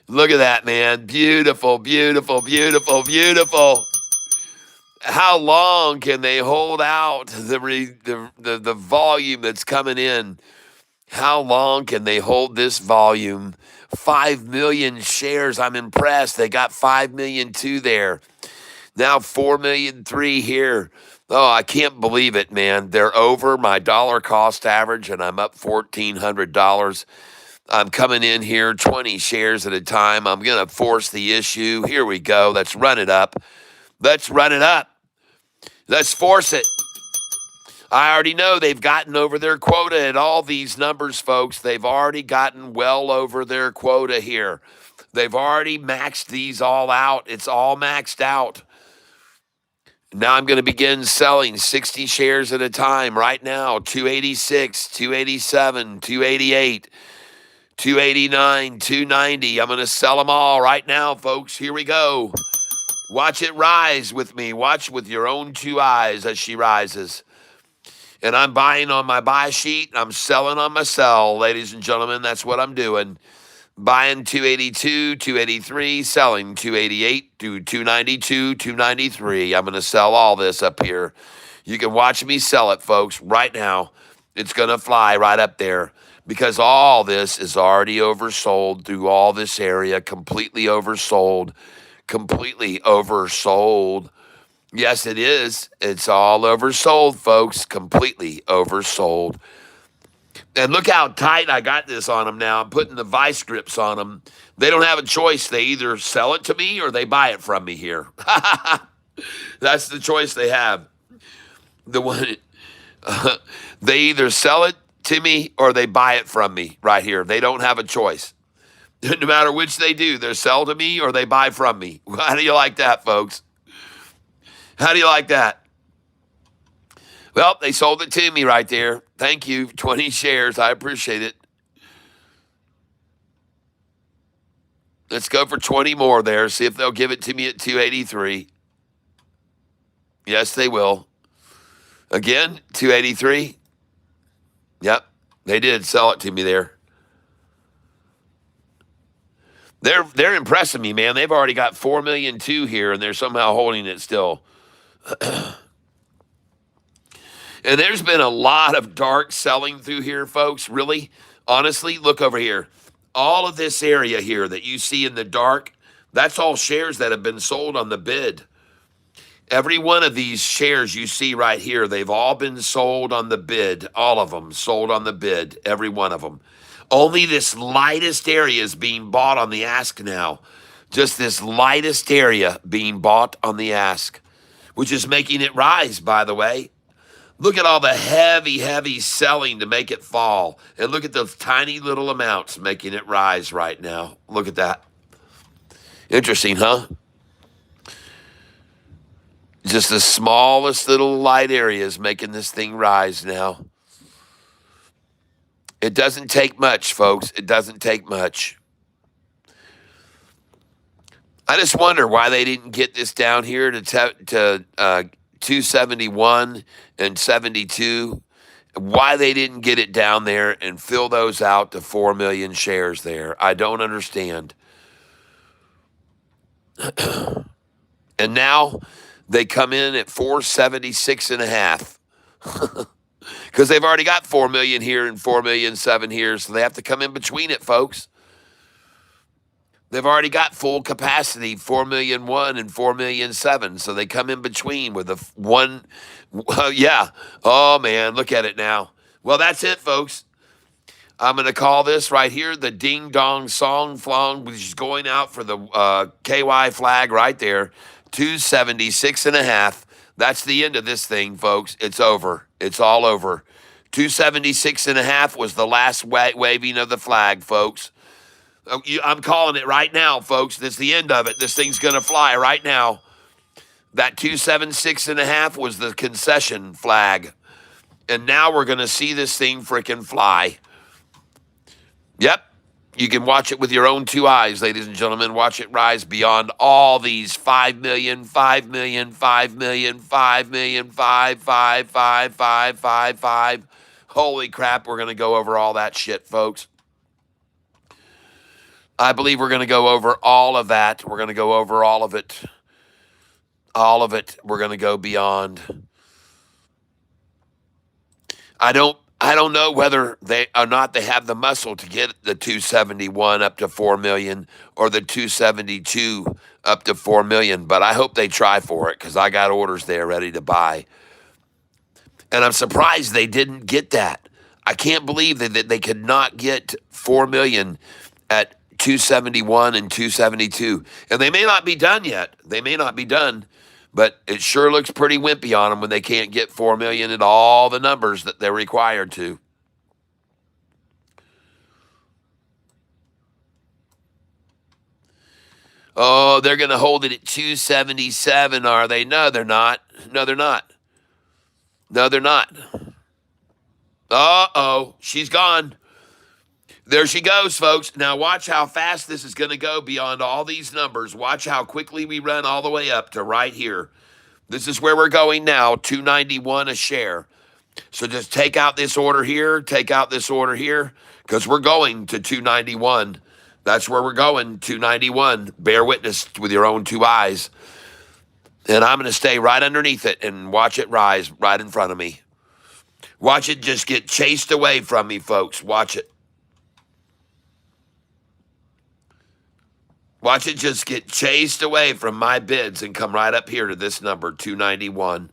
Look at that, man. Beautiful, beautiful, beautiful, beautiful. How long can they hold out the volume that's coming in? How long can they hold this volume? 5 million shares. I'm impressed. They got 5 million two there. Now 4 million three here. Oh, I can't believe it, man. They're over my dollar cost average, and I'm up $1,400. I'm coming in here 20 shares at a time. I'm going to force the issue. Here we go. Let's run it up. Let's run it up. Let's force it. I already know they've gotten over their quota at all these numbers, folks. They've already gotten well over their quota here. They've already maxed these all out. It's all maxed out. Now I'm going to begin selling 60 shares at a time right now. 286, 287, 288, 289, 290. I'm going to sell them all right now, folks. Here we go. Watch it rise with me. Watch with your own two eyes as she rises. And I'm buying on my buy sheet. I'm selling on my sell, ladies and gentlemen. That's what I'm doing. Buying 282, 283, selling 288 to 292, 293. I'm going to sell all this up here. You can watch me sell it, folks, right now. It's going to fly right up there because all this is already oversold through all this area, completely oversold, completely oversold. Yes, it is. It's all oversold, folks, completely oversold. And look how tight I got this on them now. I'm putting the vice grips on them. They don't have a choice. They either sell it to me or they buy it from me here. That's the choice they have. The one, they either sell it to me or they buy it from me right here. They don't have a choice. No matter which they do, they sell to me or they buy from me. How do you like that, folks? How do you like that? Well, they sold it to me right there. Thank you. 20 shares. I appreciate it. Let's go for 20 more there. See if they'll give it to me at 283. Yes, they will. Again, 283. Yep, they did sell it to me there. They're impressing me, man. They've already got 4 million two here, and they're somehow holding it still. And there's been a lot of dark selling through here, folks. Really, honestly, look over here. All of this area here that you see in the dark, that's all shares that have been sold on the bid. Every one of these shares you see right here, they've all been sold on the bid. All of them sold on the bid, every one of them. Only this lightest area is being bought on the ask now. Just this lightest area being bought on the ask, which is making it rise, by the way. Look at all the heavy, heavy selling to make it fall. And look at those tiny little amounts making it rise right now. Look at that. Interesting, huh? Just the smallest little light areas making this thing rise now. It doesn't take much, folks. It doesn't take much. I just wonder why they didn't get this down here to 271 and 72. Why they didn't get it down there and fill those out to 4 million shares there. I don't understand. And now they come in at 476 and a half. Because they've already got 4 million here and 4,000,007 here, so they have to come in between it, folks. They've already got full capacity, 4,000,001 and 4,000,007, so they come in between with a one. Yeah. Oh, man, look at it now. Well, that's it, folks. I'm going to call this right here the Ding Dong Song Flong, which is going out for the KY flag right there, 276 and a half. That's the end of this thing, folks. It's over. It's all over. 276 and a half was the last waving of the flag, folks. I'm calling it right now, folks. That's the end of it. This thing's going to fly right now. That 276 and a half was the concession flag. And now we're going to see this thing freaking fly. Yep. You can watch it with your own two eyes, ladies and gentlemen. Watch it rise beyond all these 5 million, 5 million, 5 million, 5 million, 5, 5, 5, 5, 5, 5. Holy crap, we're going to go over all that shit, folks. I believe we're going to go over all of that. We're going to go over all of it. All of it. We're going to go beyond. I don't know whether they or not they have the muscle to get the 271 up to 4 million or the 272 up to 4 million, but I hope they try for it because I got orders there ready to buy. And I'm surprised they didn't get that. I can't believe that they could not get 4 million at 271 and 272. And they may not be done yet. They may not be done. But it sure looks pretty wimpy on them when they can't get 4 million at all the numbers that they're required to. Oh, they're going to hold it at 277, are they? No, they're not. No, they're not. No, they're not. Uh-oh, she's gone. There she goes, folks. Now watch how fast this is going to go beyond all these numbers. Watch how quickly we run all the way up to right here. This is where we're going now, 291 a share. So just take out this order here, take out this order here, because we're going to 291. That's where we're going, 291. Bear witness with your own two eyes. And I'm going to stay right underneath it and watch it rise right in front of me. Watch it just get chased away from me, folks. Watch it. Watch it just get chased away from my bids and come right up here to this number, 291.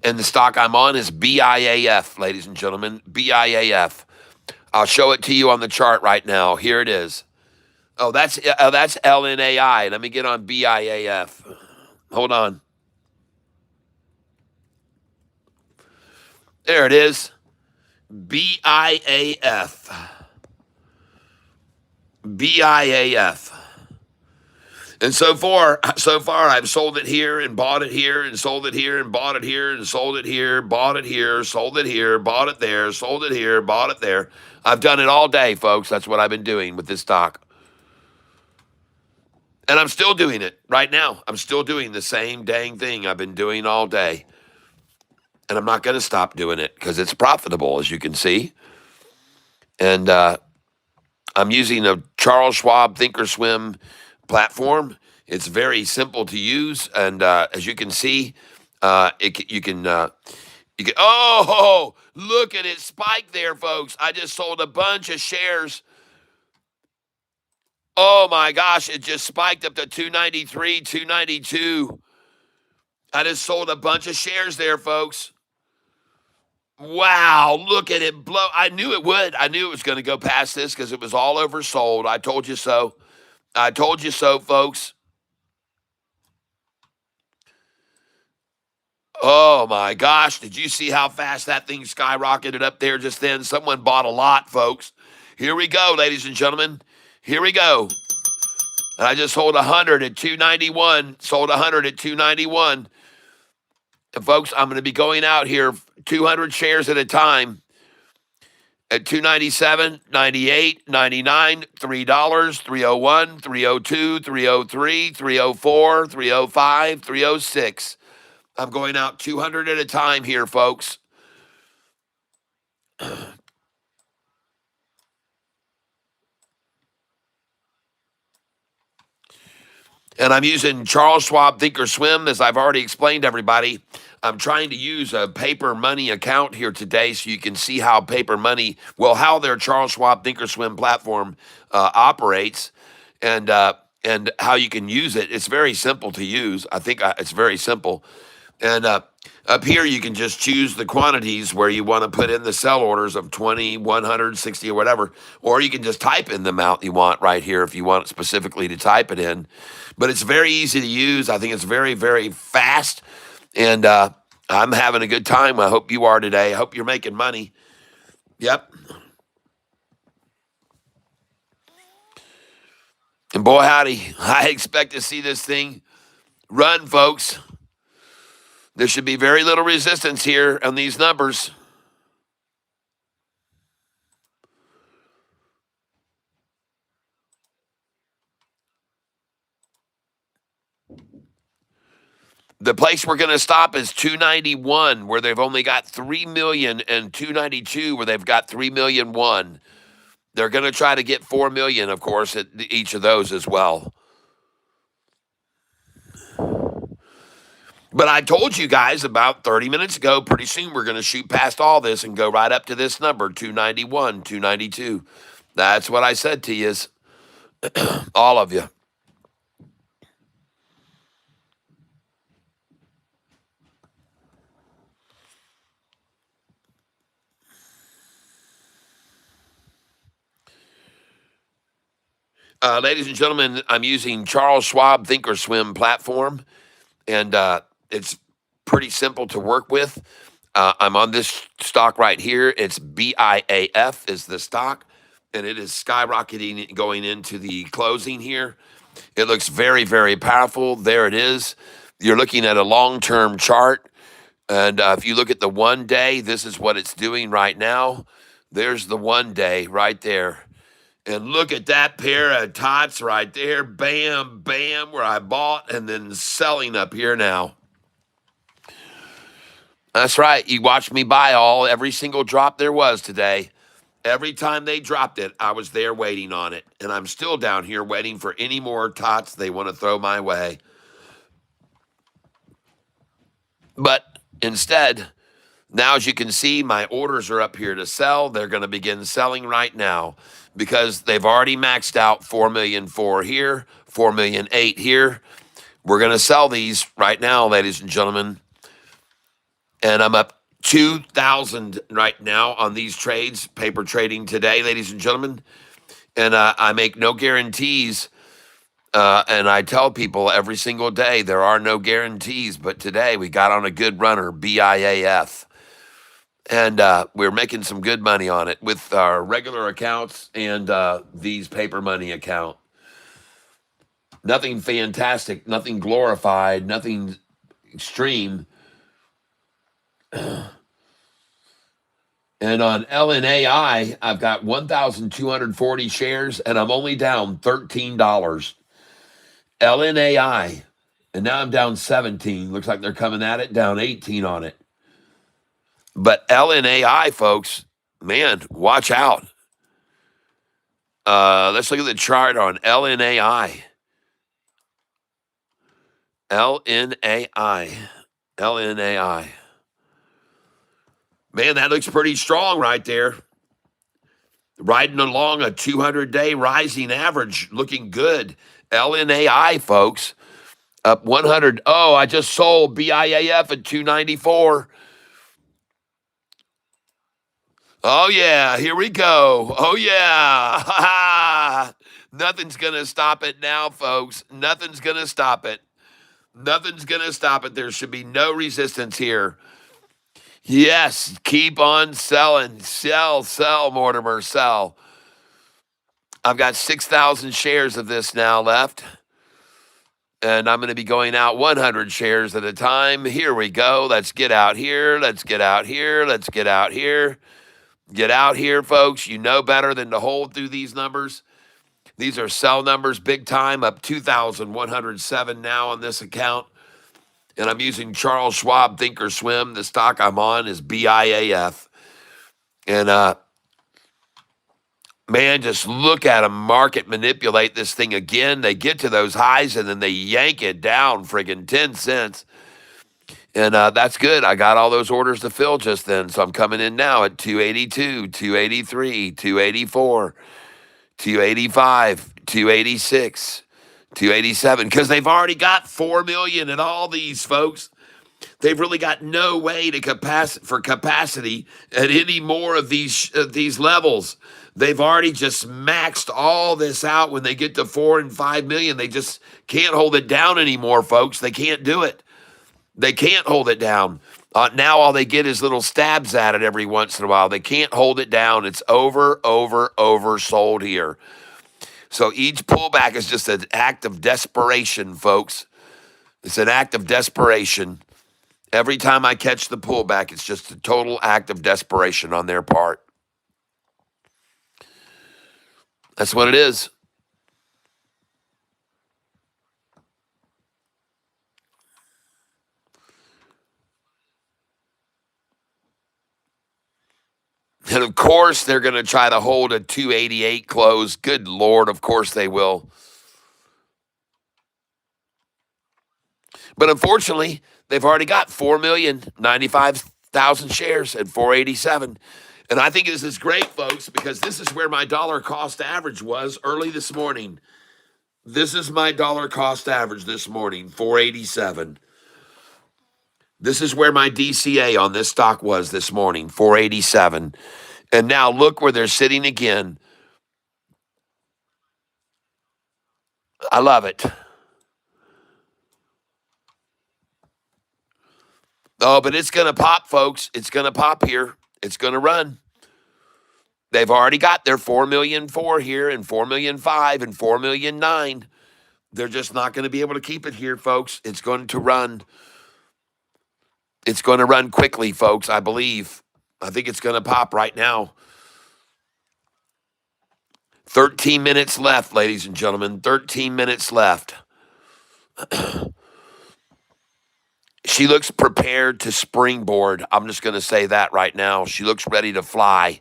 And the stock I'm on is BIAF, ladies and gentlemen. BIAF. I'll show it to you on the chart right now. Here it is. Oh, that's LNAI. Let me get on BIAF. Hold on. There it is. BIAF. BIAF. And so far, I've sold it here and bought it here and sold it here and bought it here and sold it here, bought it here, sold it here, bought it there, sold it here, bought it there. I've done it all day, folks. That's what I've been doing with this stock. And I'm still doing it right now. I'm still doing the same dang thing I've been doing all day. And I'm not going to stop doing it because it's profitable, as you can see. And I'm using a Charles Schwab Thinkorswim platform. It's very simple to use, and as you can see, you can. Oh, look at it spike there, folks! I just sold a bunch of shares. Oh my gosh, it just spiked up to 293, 292. I just sold a bunch of shares there, folks. Wow, look at it blow. I knew it would. I knew it was going to go past this because it was all oversold. I told you so. I told you so, folks. Oh my gosh, did you see how fast that thing skyrocketed up there just then? Someone bought a lot, folks. Here we go, ladies and gentlemen. Here we go. And I just sold 100 at 291. Sold 100 at 291. And folks, I'm going to be going out here 200 shares at a time at 297, 98, 99, $3, 301, 302, 303, 304, 305, 306. I'm going out 200 at a time here, folks. And I'm using Charles Schwab Thinkorswim, as I've already explained to everybody. I'm trying to use a paper money account here today so you can see how paper money, well, how their Charles Schwab Thinkorswim platform operates and how you can use it. It's very simple to use. I think it's very simple. And up here, you can just choose the quantities where you want to put in the sell orders of 20, 100, 60, or whatever. Or you can just type in the amount you want right here if you want specifically to type it in. But it's very easy to use. I think it's very, very fast. And I'm having a good time. I hope you are today. I hope you're making money. Yep. And boy, howdy, I expect to see this thing run, folks. There should be very little resistance here on these numbers. The place we're going to stop is 291, where they've only got 3 million, and 292, where they've got 3,000,001. They're going to try to get 4 million, of course, at each of those as well. But I told you guys about 30 minutes ago, pretty soon we're going to shoot past all this and go right up to this number, 291, 292. That's what I said to you, all of you. Ladies and gentlemen, I'm using Charles Schwab Thinkorswim platform, and it's pretty simple to work with. I'm on this stock right here. It's BIAF is the stock, and it is skyrocketing going into the closing here. It looks very, very powerful. There it is. You're looking at a long-term chart, and if you look at the 1 day, this is what it's doing right now. There's the 1 day right there. And look at that pair of tots right there. Bam, bam, where I bought and then selling up here now. That's right. You watched me buy every single drop there was today. Every time they dropped it, I was there waiting on it. And I'm still down here waiting for any more tots they want to throw my way. But instead, now as you can see, my orders are up here to sell. They're going to begin selling right now because they've already maxed out 4,000,004 here, 4,000,008 here. We're going to sell these right now, ladies and gentlemen. And I'm up 2,000 right now on these trades, paper trading today, ladies and gentlemen. And I make no guarantees. And I tell people every single day there are no guarantees. But today we got on a good runner, BIAF. And we're making some good money on it with our regular accounts and these paper money account. Nothing fantastic, nothing glorified, nothing extreme. And on LNAI, I've got 1,240 shares, and I'm only down $13. LNAI, and now I'm down 17. Looks like they're coming at it, down 18 on it. But LNAI, folks, man, watch out. Let's look at the chart on LNAI. LNAI. Man, that looks pretty strong right there. Riding along a 200-day rising average, looking good. LNAI, folks, up 100. Oh, I just sold BIAF at 294. Oh, yeah, here we go. Oh, yeah. Nothing's going to stop it now, folks. Nothing's going to stop it. Nothing's going to stop it. There should be no resistance here. Yes, keep on selling. Sell, Mortimer, sell. I've got 6,000 shares of this now left. And I'm going to be going out 100 shares at a time. Here we go. Let's get out here. Let's get out here. Let's get out here. Get out here, folks. You know better than to hold through these numbers. These are sell numbers big time, up 2,107 now on this account. And I'm using Charles Schwab Thinkorswim. The stock I'm on is BIAF. And, man, just look at them market manipulate this thing again. They get to those highs, and then they yank it down friggin' 10 cents. And that's good. I got all those orders to fill just then. So I'm coming in now at 282, 283, 284, 285, 286. 287, because they've already got 4 million in all these, folks. They've really got no way to capacity at any more of these levels. They've already just maxed all this out. When they get to 4 and 5 million, they just can't hold it down anymore, folks. They can't do it. They can't hold it down. Now all they get is little stabs at it every once in a while. They can't hold it down. It's oversold here. So each pullback is just an act of desperation, folks. It's an act of desperation. Every time I catch the pullback, it's just a total act of desperation on their part. That's what it is. And of course, they're going to try to hold a 288 close. Good Lord, of course they will. But unfortunately, they've already got 4,095,000 shares at 487. And I think this is great, folks, because this is where my dollar cost average was early this morning. This is my dollar cost average this morning, 487. This is where my DCA on this stock was this morning, 487. And now look where they're sitting again. I love it. Oh, but it's going to pop, folks. It's going to pop here. It's going to run. They've already got their 4,000,004 here and 4,000,005 and 4,000,009. They're just not going to be able to keep it here, folks. It's going to run. It's going to run quickly, folks, I believe. I think it's going to pop right now. 13 minutes left, ladies and gentlemen. 13 minutes left. She looks prepared to springboard. I'm just going to say that right now. She looks ready to fly.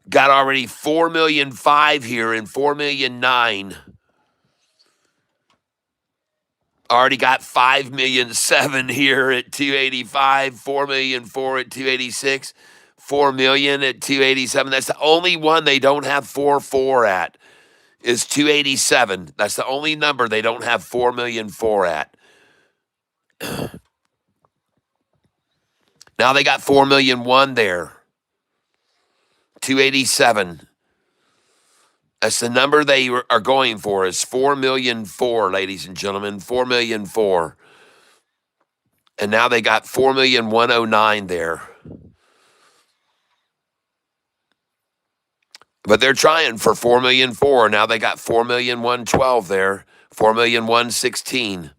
Got already 4,000,005 here and 4,000,009. Already got 5,000,007 here at 285, 4,000,004 at 286, 4,000,000 at 287. That's the only one they don't have 4,4 at is 287. That's the only number they don't have 4,000,004 at. Now they got 4,000,001 there. 287. That's the number they are going for is 4,000,004, ladies and gentlemen, 4,000,004. And now they got 4,109 there. But they're trying for 4,004. Now they got 4,112 there, 4,116.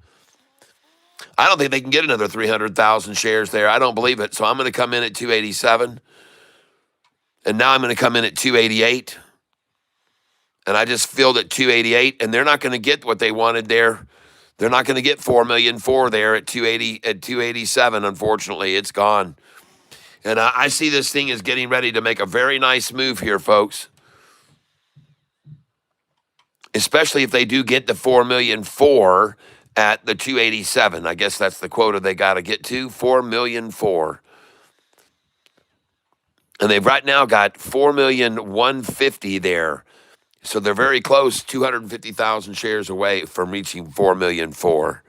I don't think they can get another 300,000 shares there. I don't believe it. So I'm going to come in at 287. And now I'm going to come in at 288. And I just filled at 288. And they're not going to get what they wanted there. They're not going to get 4,004 there at 287. Unfortunately, it's gone. And I see this thing is getting ready to make a very nice move here, folks. Especially if they do get the 4,004 at the 287. I guess that's the quota they got to get to, 4,004. And they've right now got 4,150 there. So they're very close, 250,000 shares away from reaching 4,004.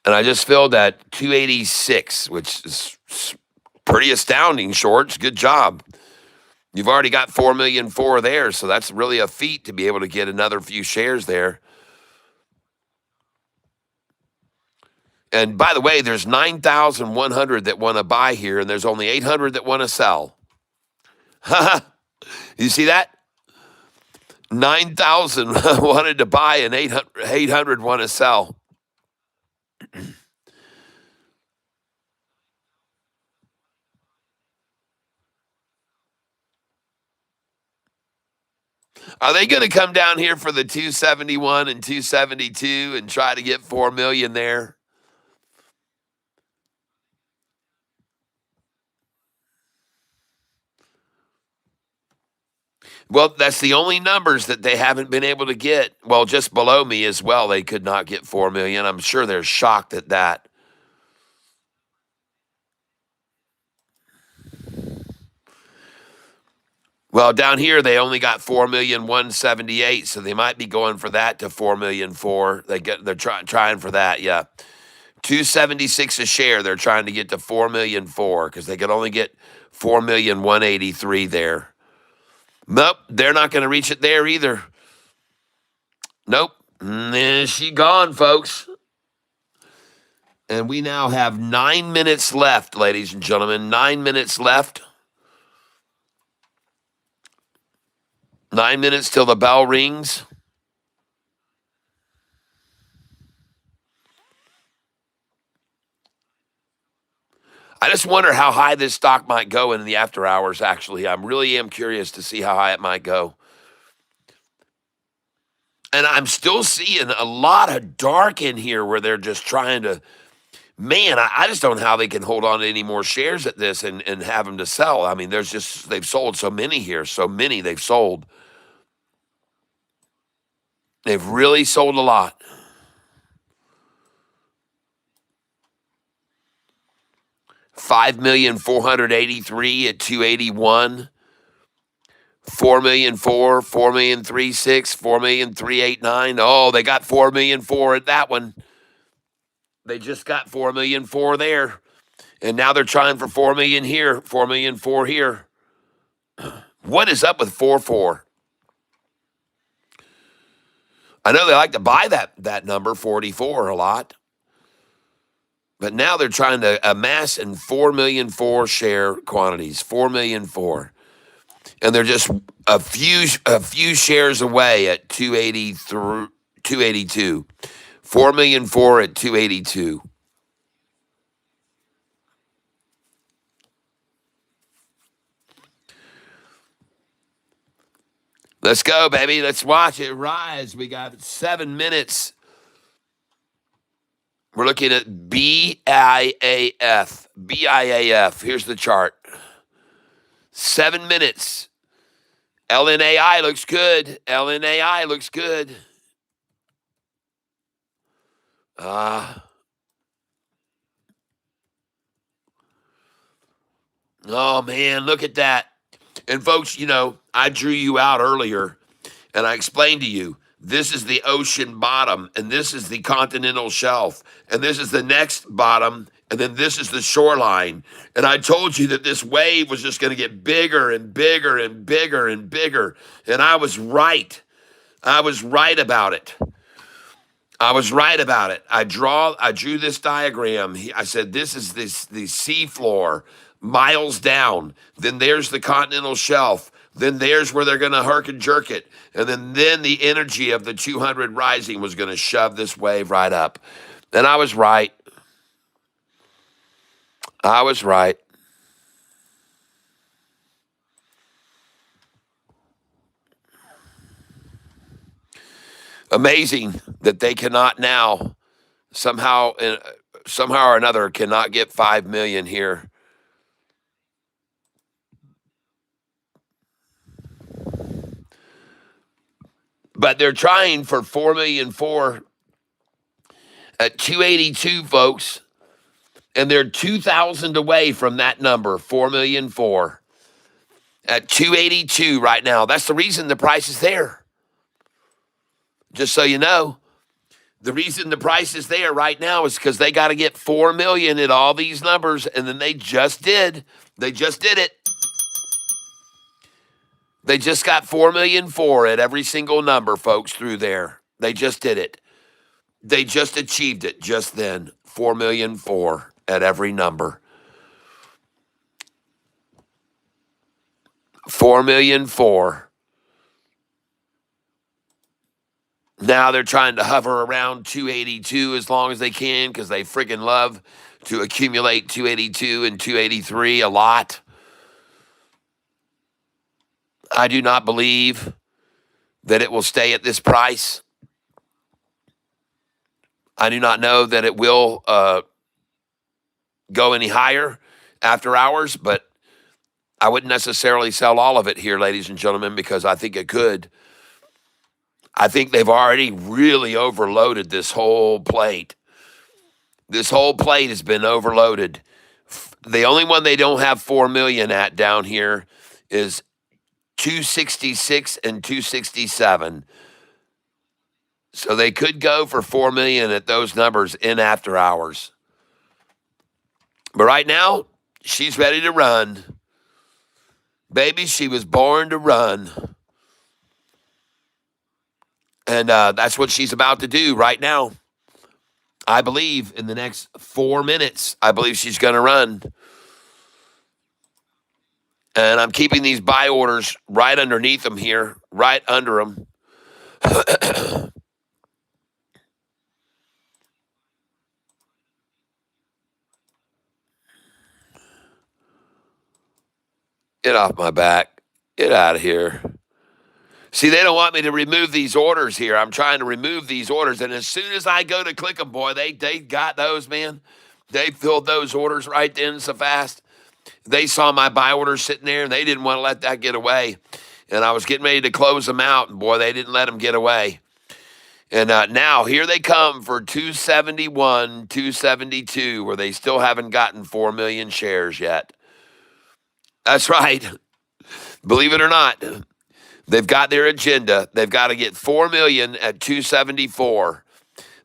And I just filled at 286, which is pretty astounding, Shorts. Good job. You've already got 4,004 there, so that's really a feat to be able to get another few shares there. And by the way, there's 9,100 that want to buy here, and there's only 800 that want to sell. You see that? 9,000 wanted to buy, and 800 want to sell. Are they going to come down here for the 271 and 272 and try to get 4 million there? Well, that's the only numbers that they haven't been able to get. Well, just below me as well, they could not get 4 million. I'm sure they're shocked at that. Well, down here they only got 4,178,000, so they might be going for that to 4,004,000. They're trying for that, yeah. 276 a share. They're trying to get to 4,004,000 because they could only get 4,183,000 there. Nope, they're not going to reach it there either. Nope, she gone, folks. And we now have 9 minutes left, ladies and gentlemen. 9 minutes left. 9 minutes till the bell rings. I just wonder how high this stock might go in the after hours, actually. I really am curious to see how high it might go. And I'm still seeing a lot of dark in here where they're just trying to, man, I just don't know how they can hold on to any more shares at this and have them to sell. I mean, they've sold so many here, so many they've sold. They've really sold a lot. $5,483,000 at 281. 4,004,000, 4,336,000, 4,389,000. Oh, they got 4,004,000 at that one. They just got 4,004,000 there. And now they're trying for 4 million here, 4 million 4 here. What is up with 4-4? I know they like to buy that number 44 a lot. But now they're trying to amass in 4 million 4 share quantities, 4 million 4. And they're just a few shares away at 280 through 282. 4 million 4 at 282. Let's go, baby. Let's watch it rise. We got 7 minutes. We're looking at BIAF. BIAF. Here's the chart. 7 minutes. LNAI looks good. LNAI looks good. Oh, man, look at that. And folks, I drew you out earlier and I explained to you, this is the ocean bottom and this is the continental shelf and this is the next bottom and then this is the shoreline. And I told you that this wave was just going to get bigger and bigger and bigger and bigger. And I was right. I was right about it. I drew this diagram. I said, this is the seafloor miles down. Then there's the continental shelf. Then there's where they're going to herk and jerk it. And then the energy of the 200 rising was going to shove this wave right up. And I was right. I was right. Amazing that they cannot now somehow or another cannot get 5 million here. But they're trying for 4 million 4 at 282, folks. And they're 2,000 away from that number, 4 million 4 at 282 right now. That's the reason the price is there. Just so you know, the reason the price is there right now is because they got to get 4 million at all these numbers, and then they just did. They just did it. They just got 4 million 4 at every single number, folks, through there. They just did it. They just achieved it just then. 4 million 4 at every number. 4 million 4. Now they're trying to hover around 282 as long as they can because they freaking love to accumulate 282 and 283 a lot. I do not believe that it will stay at this price. I do not know that it will go any higher after hours, but I wouldn't necessarily sell all of it here, ladies and gentlemen, because I think it could. I think they've already really overloaded this whole plate. This whole plate has been overloaded. The only one they don't have 4 million at down here is 266 and 267. So they could go for 4 million at those numbers in after hours. But right now, she's ready to run. Baby, she was born to run. And that's what she's about to do right now. I believe in the next 4 minutes, I believe she's going to run. And I'm keeping these buy orders right underneath them here, right under them. Get off my back. Get out of here. See, they don't want me to remove these orders here. I'm trying to remove these orders. And as soon as I go to click them, boy, they got those, man. They filled those orders right then so fast. They saw my buy orders sitting there, and they didn't want to let that get away. And I was getting ready to close them out, and, boy, they didn't let them get away. And now here they come for 271, 272, where they still haven't gotten 4 million shares yet. That's right. Believe it or not. They've got their agenda. They've got to get 4 million at 274.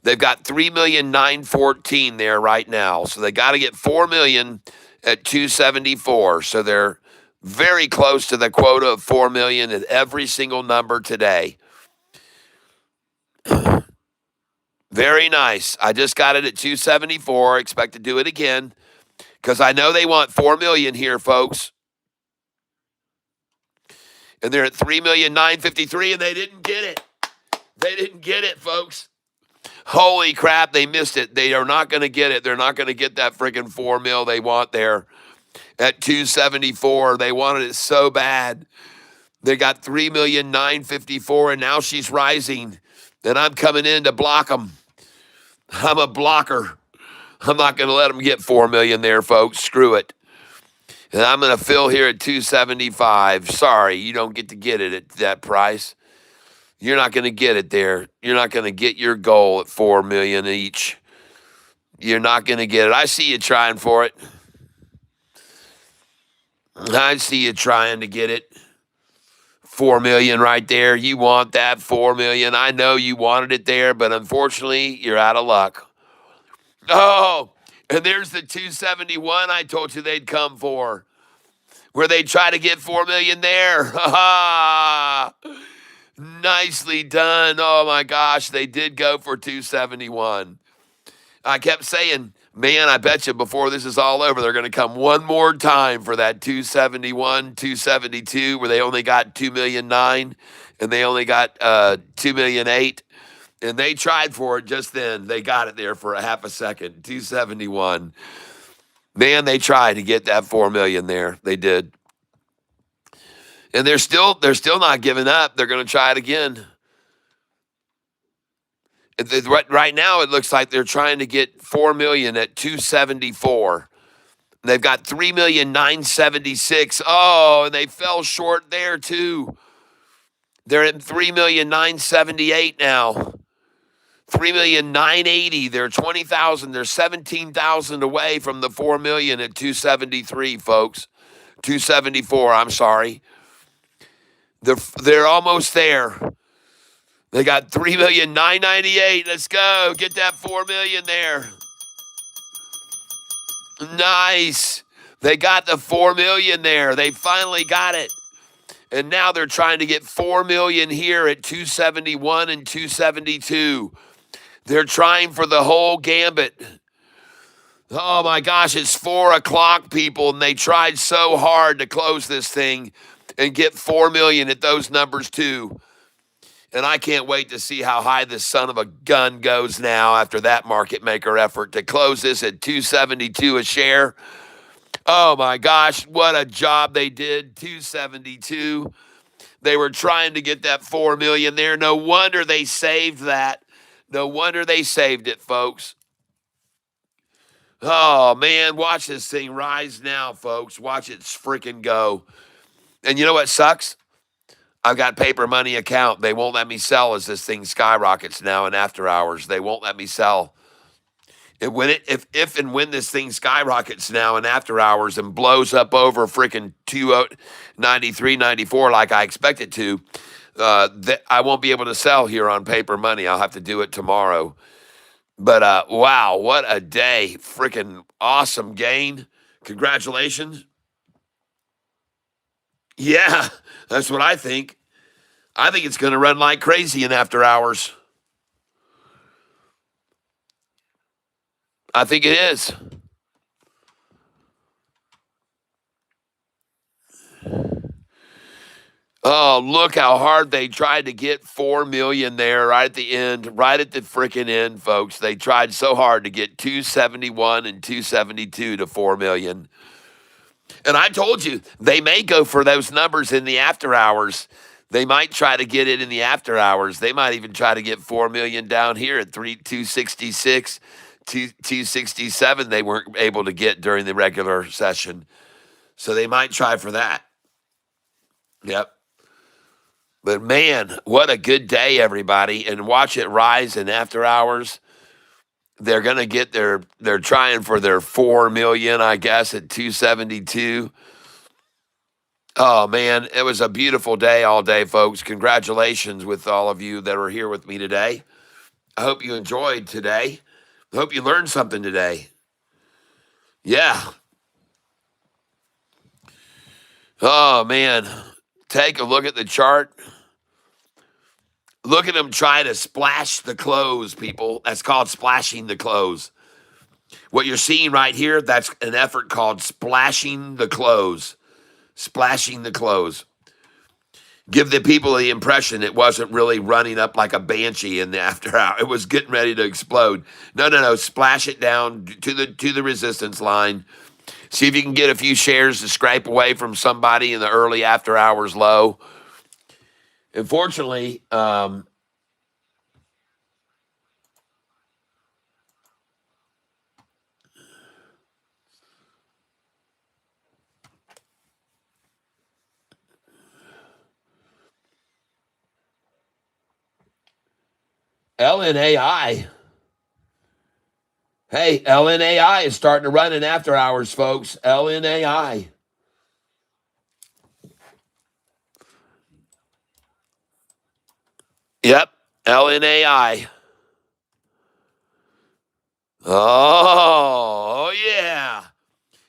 They've got 3,914,000 there right now. So they got to get 4 million at 274. So they're very close to the quota of 4 million at every single number today. Very nice. I just got it at 274. Expect to do it again because I know they want 4 million here, folks. And they're at 3,953,000 and they didn't get it. They didn't get it, folks. Holy crap, they missed it. They are not going to get it. They're not going to get that freaking 4 mil they want there at 274. They wanted it so bad. They got 3,954,000 and now she's rising. And I'm coming in to block them. I'm a blocker. I'm not going to let them get 4 million there, folks. Screw it. And I'm going to fill here at 275. Sorry, you don't get to get it at that price. You're not going to get it there. You're not going to get your goal at 4 million each. You're not going to get it. I see you trying for it. I see you trying to get it. 4 million right there. You want that 4 million. I know you wanted it there, but unfortunately, you're out of luck. Oh, and there's the 271 I told you they'd come for, where they try to get 4 million there. Ha ha. Nicely done. Oh my gosh, they did go for 271. I kept saying, man, I bet you before this is all over, they're going to come one more time for that 271, 272, where they only got 2,000,009 and they only got 2,000,008. And they tried for it just then. They got it there for a half a second, 271. Man, they tried to get that 4 million there. They did. And they're still not giving up. They're going to try it again. Right now, it looks like they're trying to get 4 million at 274. They've got 3,976,000. Oh, and they fell short there too. They're at 3,978,000 now. 3,980,000. They're 20,000. They're 17,000 away from the 4 million at 273, folks. 274. I'm sorry. They're almost there. They got 3,998,000. Let's go. Get that 4 million there. Nice. They got the 4 million there. They finally got it. And now they're trying to get 4 million here at 271 and 272. They're trying for the whole gambit. Oh my gosh, it's 4 o'clock, people, and they tried so hard to close this thing and get 4 million at those numbers too. And I can't wait to see how high this son of a gun goes now after that market maker effort to close this at 272 a share. Oh my gosh, what a job they did. 272. They were trying to get that 4 million there. No wonder they saved that. No wonder they saved it, folks. Oh man, watch this thing rise now, folks. Watch it freaking go. And you know what sucks? I've got paper money account. They won't let me sell as this thing skyrockets now in after hours. They won't let me sell. If and when this thing skyrockets now in after hours and blows up over freaking 293, 94 like I expect it to, I won't be able to sell here on paper money. I'll have to do it tomorrow. But wow, what a day. Freaking awesome gain. Congratulations. Yeah, that's what I think. I think it's going to run like crazy in after hours. I think it is. Oh, look how hard they tried to get 4 million there right at the end, right at the freaking end, folks. They tried so hard to get 271 and 272 to 4 million. And I told you, they may go for those numbers in the after hours. They might try to get it in the after hours. They might even try to get 4 million down here at 266, 267 they weren't able to get during the regular session. So they might try for that. Yep. But man, what a good day, everybody. And watch it rise in after hours. They're going to get they're trying for their 4 million, I guess, at 272. Oh, man, it was a beautiful day all day, folks. Congratulations with all of you that are here with me today. I hope you enjoyed today. I hope you learned something today. Yeah. Oh, man. Take a look at the chart. Look at them try to splash the close, people. That's called splashing the close. What you're seeing right here, that's an effort called splashing the close. Splashing the close. Give the people the impression it wasn't really running up like a banshee in the after hour. It was getting ready to explode. No. Splash it down to the resistance line. See if you can get a few shares to scrape away from somebody in the early after hours low. Unfortunately, LNAI. Hey, LNAI is starting to run in after hours, folks. LNAI. Yep, LNAI. Oh, yeah.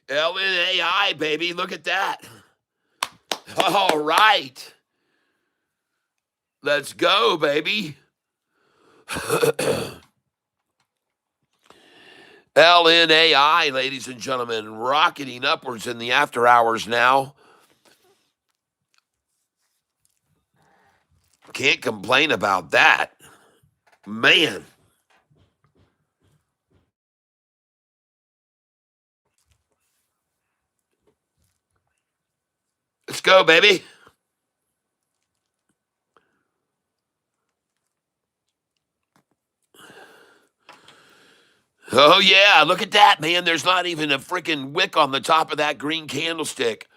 LNAI, baby. Look at that. All right. Let's go, baby. LNAI, ladies and gentlemen, rocketing upwards in the after hours now. Can't complain about that. Man. Let's go, baby. Oh, yeah. Look at that, man. There's not even a freaking wick on the top of that green candlestick.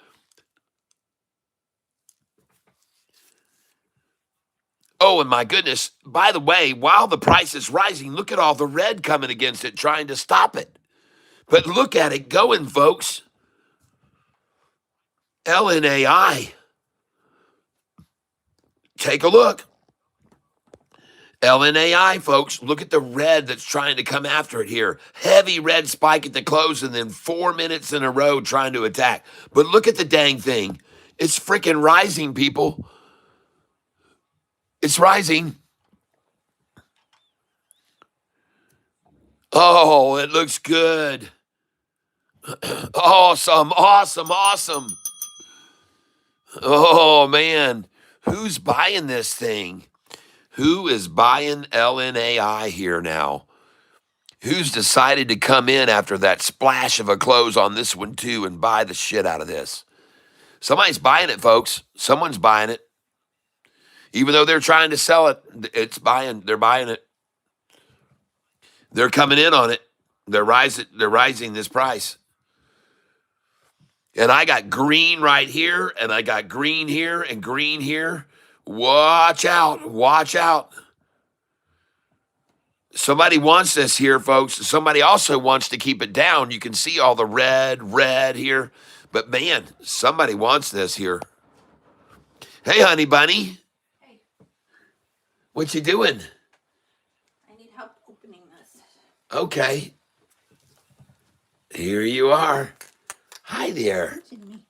Oh, and my goodness. By the way, while the price is rising, look at all the red coming against it, trying to stop it. But look at it going, folks. LNAI. Take a look. LNAI, folks, look at the red that's trying to come after it here. Heavy red spike at the close and then 4 minutes in a row trying to attack. But look at the dang thing. It's freaking rising, people. It's rising. Oh, it looks good. Awesome. Oh, man. Who's buying this thing? Who is buying LNAI here now? Who's decided to come in after that splash of a close on this one too and buy the shit out of this? Somebody's buying it, folks. Someone's buying it. Even though they're trying to sell it, they're buying it. They're coming in on it. They're rising this price. And I got green right here, and I got green here and green here. Watch out. Somebody wants this here, folks. Somebody also wants to keep it down. You can see all the red here. But man, somebody wants this here. Hey, honey bunny. Hey, What you doing? I need help opening this. Okay. Here you are. Hi there. Jimmy.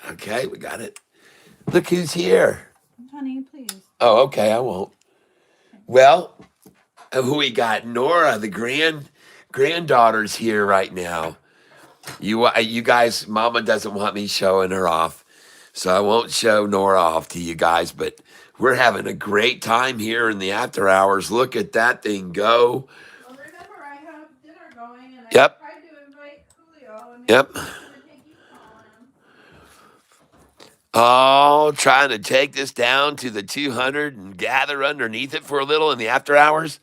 Okay, we got it. Look who's here. Honey, please. Oh, okay, I won't. Well, who we got? Nora, the granddaughter's here right now. You guys, Mama doesn't want me showing her off, so I won't show Nora off to you guys. But we're having a great time here in the after hours. Look at that thing go. Well, remember, I have dinner going, and Yep. I tried to invite Julio, and Yep. he's gonna take you calling him. Oh, trying to take this down to the 200 and gather underneath it for a little in the after hours.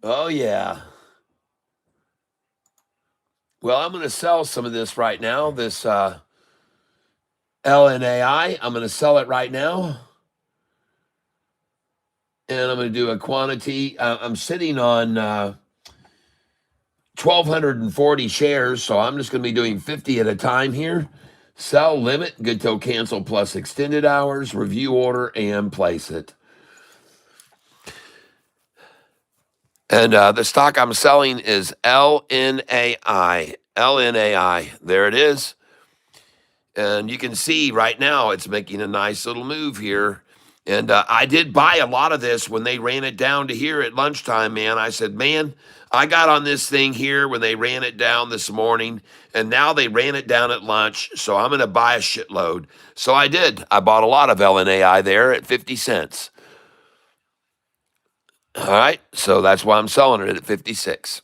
Oh, yeah. Well, I'm going to sell some of this right now, this LNAI. I'm going to sell it right now. And I'm going to do a quantity. I'm sitting on 1,240 shares, so I'm just going to be doing 50 at a time here. Sell limit, good till cancel plus extended hours, review order, and place it. And the stock I'm selling is LNAI. LNAI. There it is. And you can see right now it's making a nice little move here. And I did buy a lot of this when they ran it down to here at lunchtime, man. I said, man, I got on this thing here when they ran it down this morning, and now they ran it down at lunch. So I'm going to buy a shitload. So I did. I bought a lot of LNAI there at 50 cents. All right. So that's why I'm selling it at 56.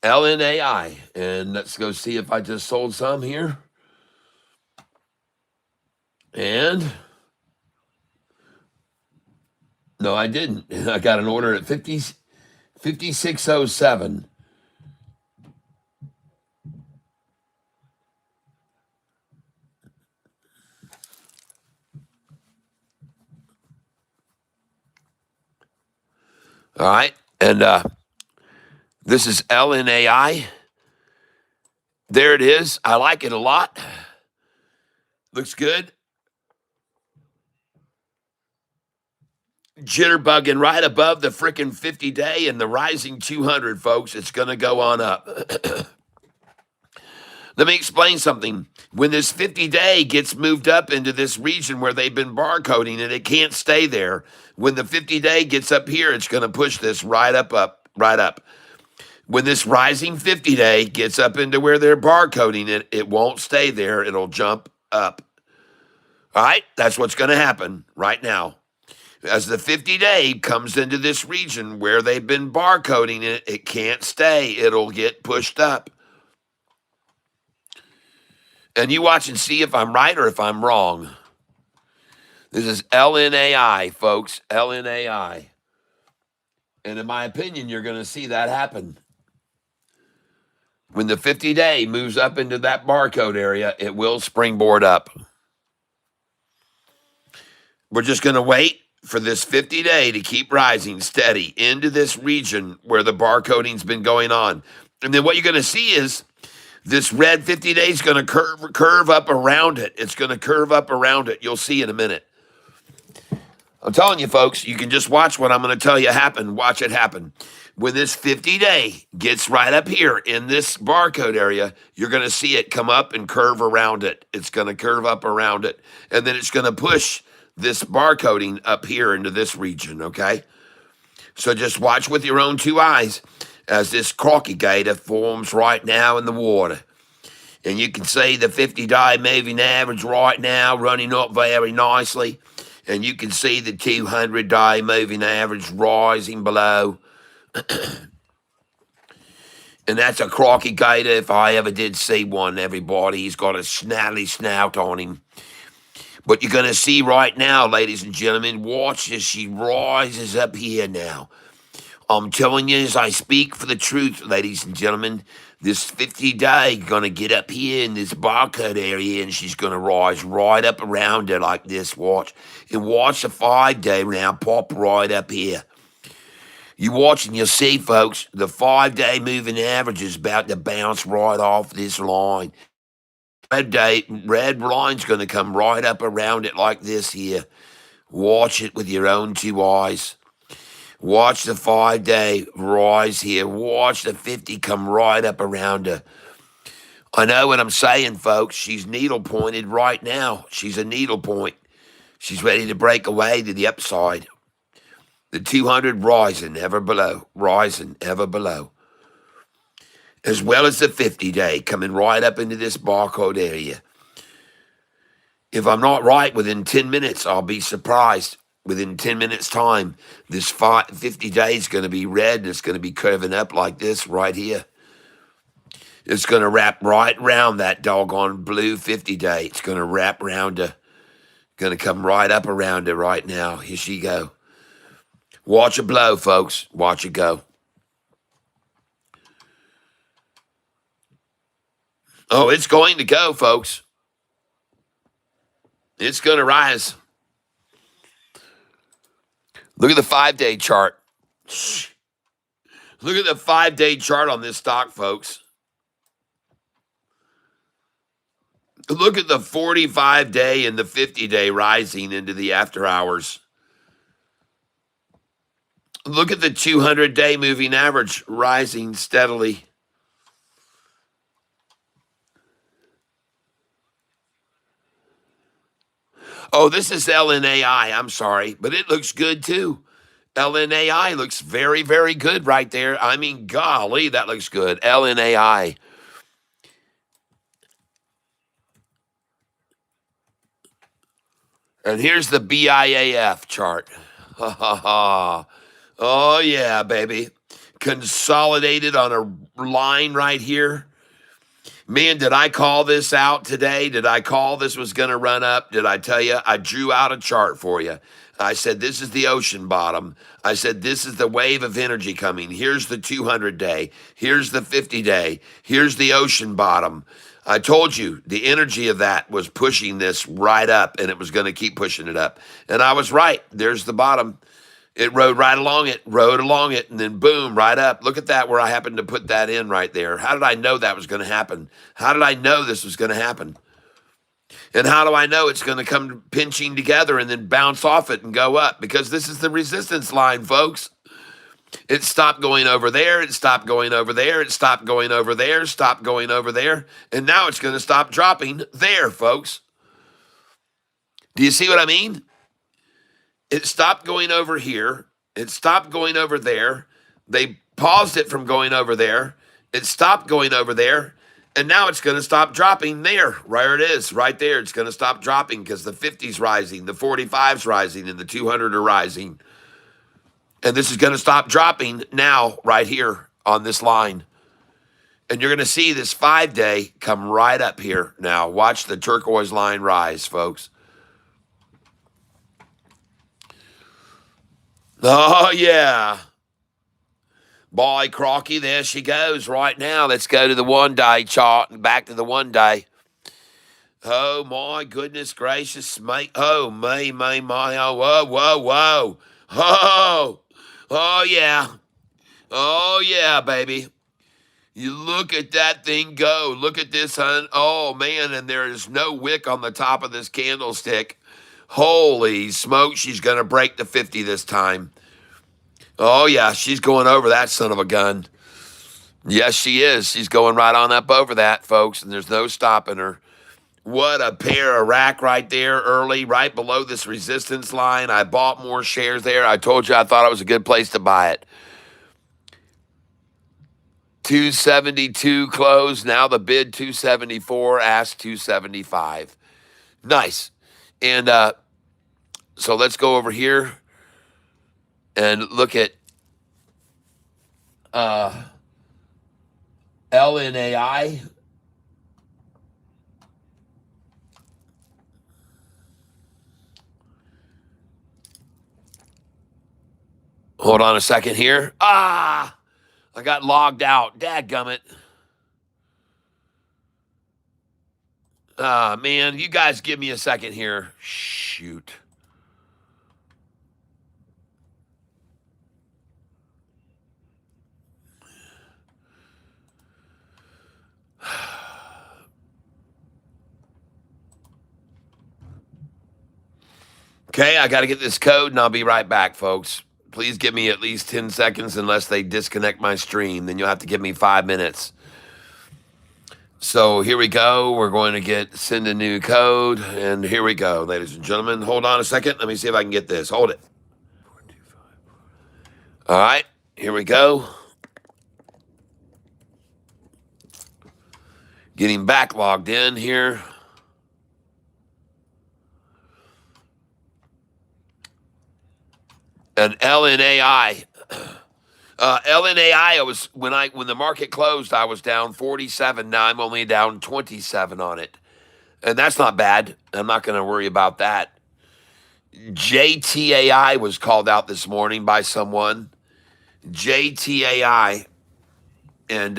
LNAI. And let's go see if I just sold some here. And no, I didn't. I got an order at 5607. All right. And this is LNAI. There it is. I like it a lot. Looks good. Jitterbugging right above the freaking 50 day and the rising 200, folks. It's going to go on up. Let me explain something. When this 50 day gets moved up into this region where they've been barcoding and it can't stay there, when the 50 day gets up here, it's going to push this right up. When this rising 50 day gets up into where they're barcoding it, it won't stay there. It'll jump up. All right? That's what's going to happen right now. As the 50 day comes into this region where they've been barcoding it, it can't stay. It'll get pushed up. And you watch and see if I'm right or if I'm wrong. This is LNAI, folks. LNAI. And in my opinion, you're going to see that happen. When the 50 day moves up into that barcode area, it will springboard up. We're just going to wait for this 50 day to keep rising steady into this region where the barcoding's been going on. And then what you're going to see is this red 50 day is going to curve up around it. It's going to curve up around it. You'll see in a minute. I'm telling you, folks, you can just watch what I'm going to tell you happen. Watch it happen. When this 50 day gets right up here in this barcode area, you're going to see it come up and curve around it. It's going to curve up around it. And then it's going to push this barcoding up here into this region, okay? So just watch with your own two eyes as this crocky gator forms right now in the water. And you can see the 50-day moving average right now running up very nicely. And you can see the 200-day moving average rising below. And that's a crocky gator if I ever did see one, everybody. He's got a snarly snout on him. But you're going to see right now, ladies and gentlemen, watch as she rises up here now. I'm telling you as I speak for the truth, ladies and gentlemen, this 50 day going to get up here in this barcode area and she's going to rise right up around it like this, watch. And watch the 5 day now pop right up here. You watch and you'll see, folks, the 5 day moving average is about to bounce right off this line. Red line's going to come right up around it like this here. Watch it with your own two eyes. Watch the 5 day rise here. Watch the 50 come right up around her. I know what I'm saying, folks. She's needle pointed right now. She's a needle point. She's ready to break away to the upside. The 200 rising ever below. Rising ever below. As well as the 50 day coming right up into this barcode area. If I'm not right within 10 minutes, I'll be surprised. Within 10 minutes time, this 50 days is going to be red and it's going to be curving up like this right here. It's going to wrap right around that doggone blue 50 day. It's going to wrap around her. Going to come right up around her right now. Here she go. Watch it blow, folks. Watch it go. Oh, it's going to go, folks. It's going to rise. Look at the 5 day chart. Look at the 5 day chart on this stock, folks. Look at the 45 day and the 50 day rising into the after hours. Look at the 200-day moving average rising steadily. Oh, this is LNAI. I'm sorry, but it looks good too. LNAI looks very, very good right there. I mean, golly, that looks good. LNAI. And here's the BIAF chart. Ha ha ha. Oh, yeah, baby. Consolidated on a line right here. Man, did I call this out today? Did I call this was going to run up? Did I tell you? I drew out a chart for you. I said, this is the ocean bottom. I said, this is the wave of energy coming. Here's the 200-day. Here's the 50-day. Here's the ocean bottom. I told you the energy of that was pushing this right up, and it was going to keep pushing it up. And I was right. There's the bottom. It rode right along it, and then boom, right up. Look at that, where I happened to put that in right there. How did I know that was going to happen? How did I know this was going to happen? And how do I know it's going to come pinching together and then bounce off it and go up? Because this is the resistance line, folks. It stopped going over there. It stopped going over there. It stopped going over there. Stopped going over there. And now it's going to stop dropping there, folks. Do you see what I mean? It stopped going over here. It stopped going over there. They paused it from going over there. It stopped going over there. And now it's going to stop dropping there. Where it is, right there. It's going to stop dropping because the 50's rising, the 45's rising, and the 200 are rising. And this is going to stop dropping now, right here on this line. And you're going to see this 5-day come right up here now. Watch the turquoise line rise, folks. Oh, yeah. Boy, Crocky, there she goes right now. Let's go to the 1-day chart and back to the 1-day. Oh, my goodness gracious, mate. Oh, my. Oh, whoa, whoa, whoa. Oh, yeah. Oh, yeah, baby. You look at that thing go. Look at this, hun. Oh, man, and there is no wick on the top of this candlestick. Holy smoke, she's going to break the 50 this time. Oh, yeah, she's going over that son of a gun. Yes, she is. She's going right on up over that, folks, and there's no stopping her. What a pair of rack right there early, right below this resistance line. I bought more shares there. I told you I thought it was a good place to buy it. 272 close. Now the bid 274, ask 275. Nice. And so let's go over here and look at LNAI. Hold on a second here. I got logged out. Dadgummit. Man, you guys give me a second here. Shoot. Okay, I got to get this code and I'll be right back, folks. Please give me at least 10 seconds unless they disconnect my stream. Then you'll have to give me 5 minutes. So here we go. We're going to send a new code. And here we go, ladies and gentlemen. Hold on a second. Let me see if I can get this. Hold it. All right, here we go. Getting back logged in here. And LNAI. LNAI was when the market closed, I was down 47. Now I'm only down 27 on it. And that's not bad. I'm not going to worry about that. JTAI was called out this morning by someone. JTAI. And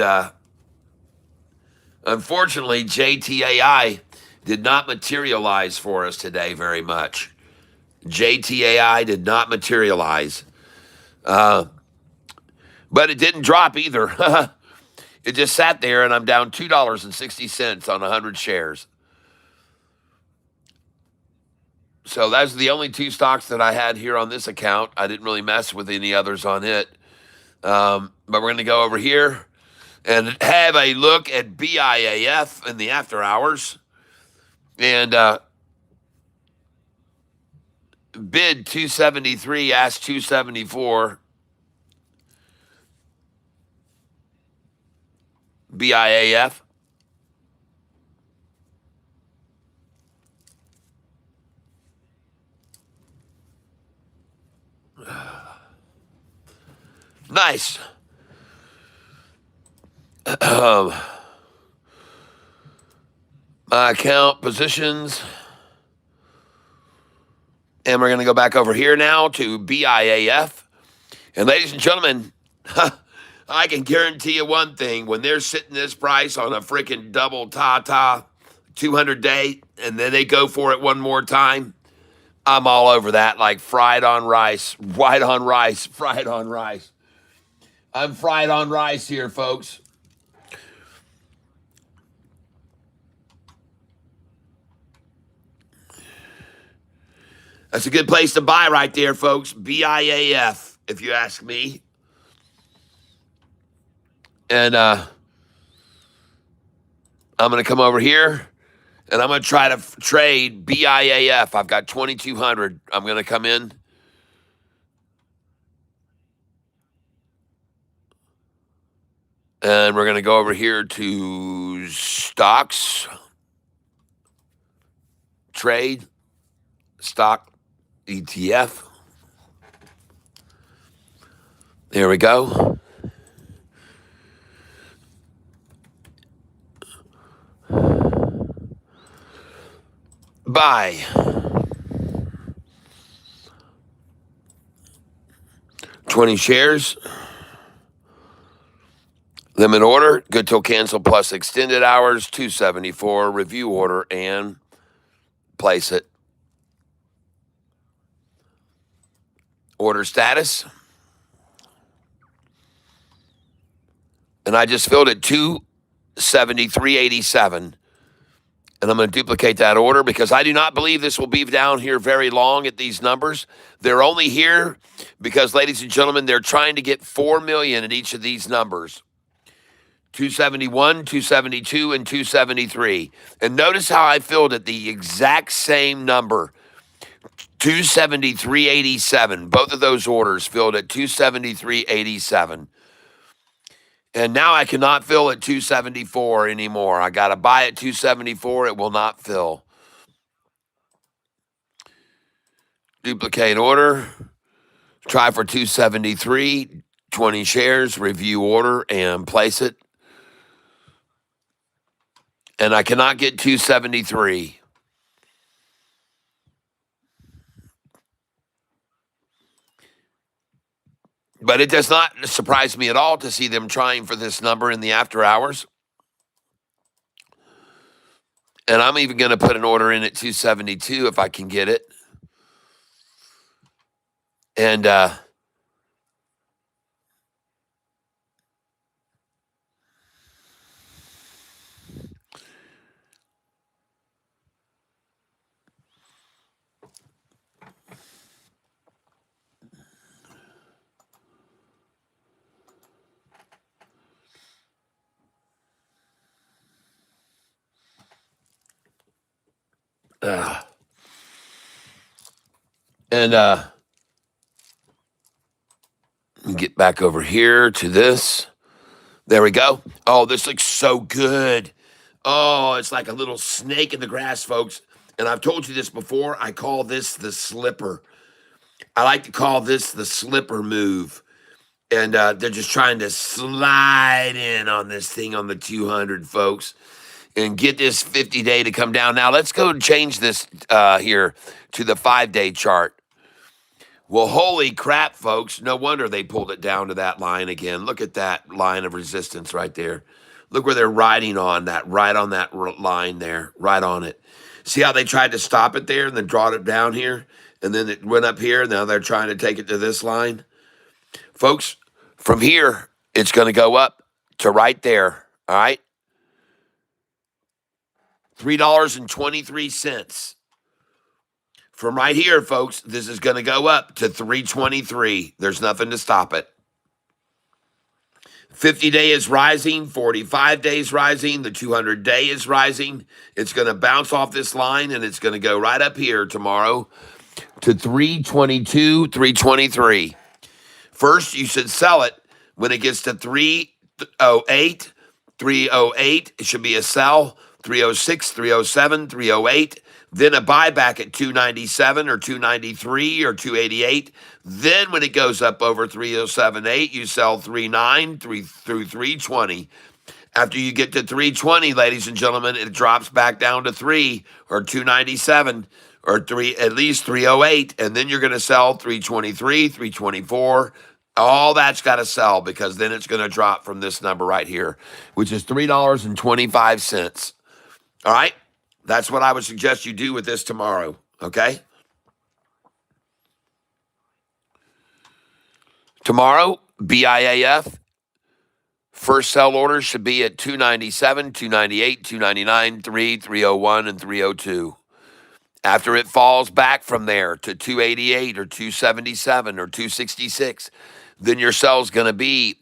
unfortunately, JTAI did not materialize for us today very much. JTAI did not materialize. But it didn't drop either. It just sat there, and I'm down $2.60 on 100 shares. So that's the only two stocks that I had here on this account. I didn't really mess with any others on it. But we're going to go over here and have a look at BIAF in the after hours. And bid 273, asked 274. BIAF. Nice. My account positions. And we're going to go back over here now to BIAF. And ladies and gentlemen, I can guarantee you one thing. When they're sitting this price on a freaking double ta-ta 200 day, and then they go for it one more time, I'm all over that like fried on rice, white on rice, fried on rice. I'm fried on rice here, folks. That's a good place to buy right there, folks. BIAF, if you ask me. And I'm going to come over here, and I'm going to try to trade BIAF. I've got 2,200. I'm going to come in. And we're going to go over here to stocks, trade, stock, ETF. There we go. Buy. $20 shares. Limit order, good till cancel plus extended hours, 274. Review order and place it. Order status. And I just filled it 273.87. And I'm going to duplicate that order because I do not believe this will be down here very long at these numbers. They're only here because, ladies and gentlemen, they're trying to get 4 million at each of these numbers. 271, 272, and 273. And notice how I filled it the exact same number. 273.87. Both of those orders filled at 273.87. And now I cannot fill at 274 anymore. I got to buy at 274. It will not fill. Duplicate order. Try for 273. 20 shares. Review order and place it. And I cannot get 273. But it does not surprise me at all to see them trying for this number in the after hours. And I'm even going to put an order in at 272 if I can get it. And get back over here to this. There we go. Oh, this looks so good. Oh, it's like a little snake in the grass, folks. And I've told you this before. I call this the slipper. I like to call this the slipper move. And they're just trying to slide in on this thing on the 200, folks, and get this 50-day to come down. Now, let's go and change this here to the 5-day chart. Well, holy crap, folks. No wonder they pulled it down to that line again. Look at that line of resistance right there. Look where they're riding on that, right on that line there, right on it. See how they tried to stop it there and then brought it down here? And then it went up here. Now they're trying to take it to this line. Folks, from here, it's going to go up to right there, all right? $3.23. From right here, folks, this is going to go up to 323. There's nothing to stop it. 50-day is rising, 45 days rising, the 200-day is rising. It's going to bounce off this line, and it's going to go right up here tomorrow to 322, 323. First, you should sell it when it gets to 308, 308. It should be a sell. 306, 307, 308. Then a buyback at 297 or 293 or 288. Then when it goes up over 307.8, you sell 39 through 320. After you get to 320, ladies and gentlemen, it drops back down to 3 or 297 or 3, at least 308, and then you're going to sell 323, 324. All that's got to sell because then it's going to drop from this number right here, which is $3.25. All right? That's what I would suggest you do with this tomorrow, okay? Tomorrow, BIAF, first sell orders should be at 297, 298, 299, 301, and 302. After it falls back from there to 288 or 277 or 266, then your sell's going to be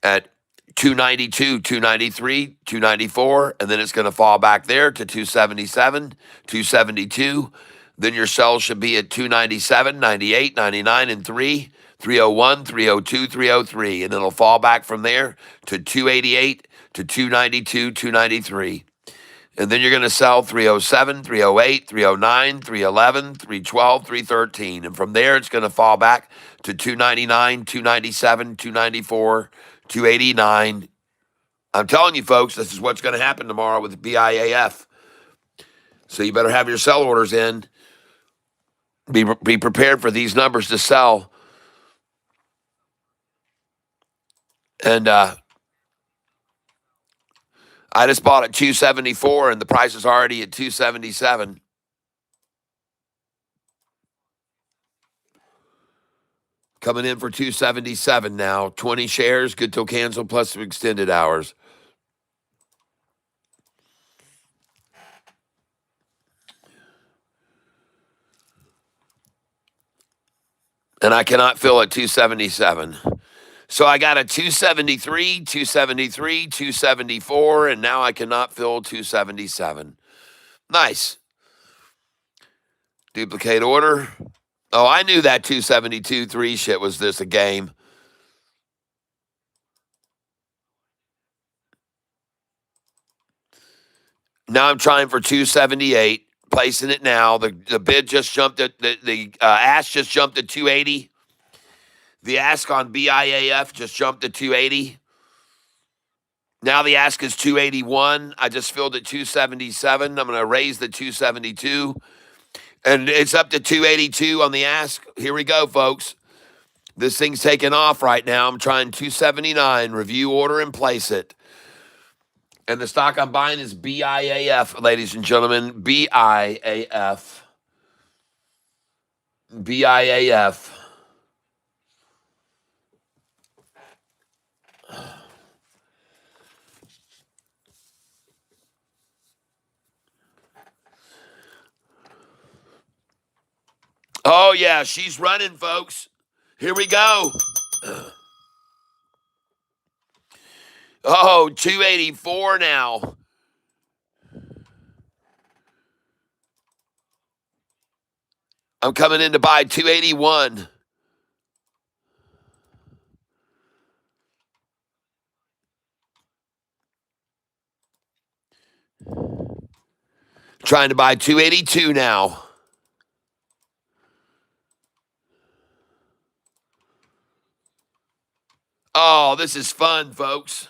at 292, 293, 294, and then it's going to fall back there to 277, 272. Then your sell should be at 297, 98, 99, and 3, 301, 302, 303, and it'll fall back from there to 288 to 292, 293. And then you're going to sell 307, 308, 309, 311, 312, 313. And from there, it's going to fall back to 299, 297, 294, 289. I'm telling you, folks, this is what's going to happen tomorrow with BIAF. So you better have your sell orders in. Be prepared for these numbers to sell. And I just bought at 274, and the price is already at 277. Coming in for 277 now. 20 shares, good till cancel, plus some extended hours. And I cannot fill at 277. So I got a 273, 273, 274, and now I cannot fill 277. Nice. Duplicate order. Oh, I knew that 272.3 shit was this a game. Now I'm trying for 278, placing it now. The bid just jumped at the ask just jumped at 280. The ask on BIAF just jumped to 280. Now the ask is 281. I just filled at 277. I'm going to raise the 272. And it's up to 282 on the ask. Here we go, folks. This thing's taking off right now. I'm trying 279. Review order and place it. And the stock I'm buying is BIAF, ladies and gentlemen. BIAF. BIAF. Oh, yeah, she's running, folks. Here we go. Oh, 284 now. I'm coming in to buy 281. Trying to buy 282 now. Oh, this is fun, folks.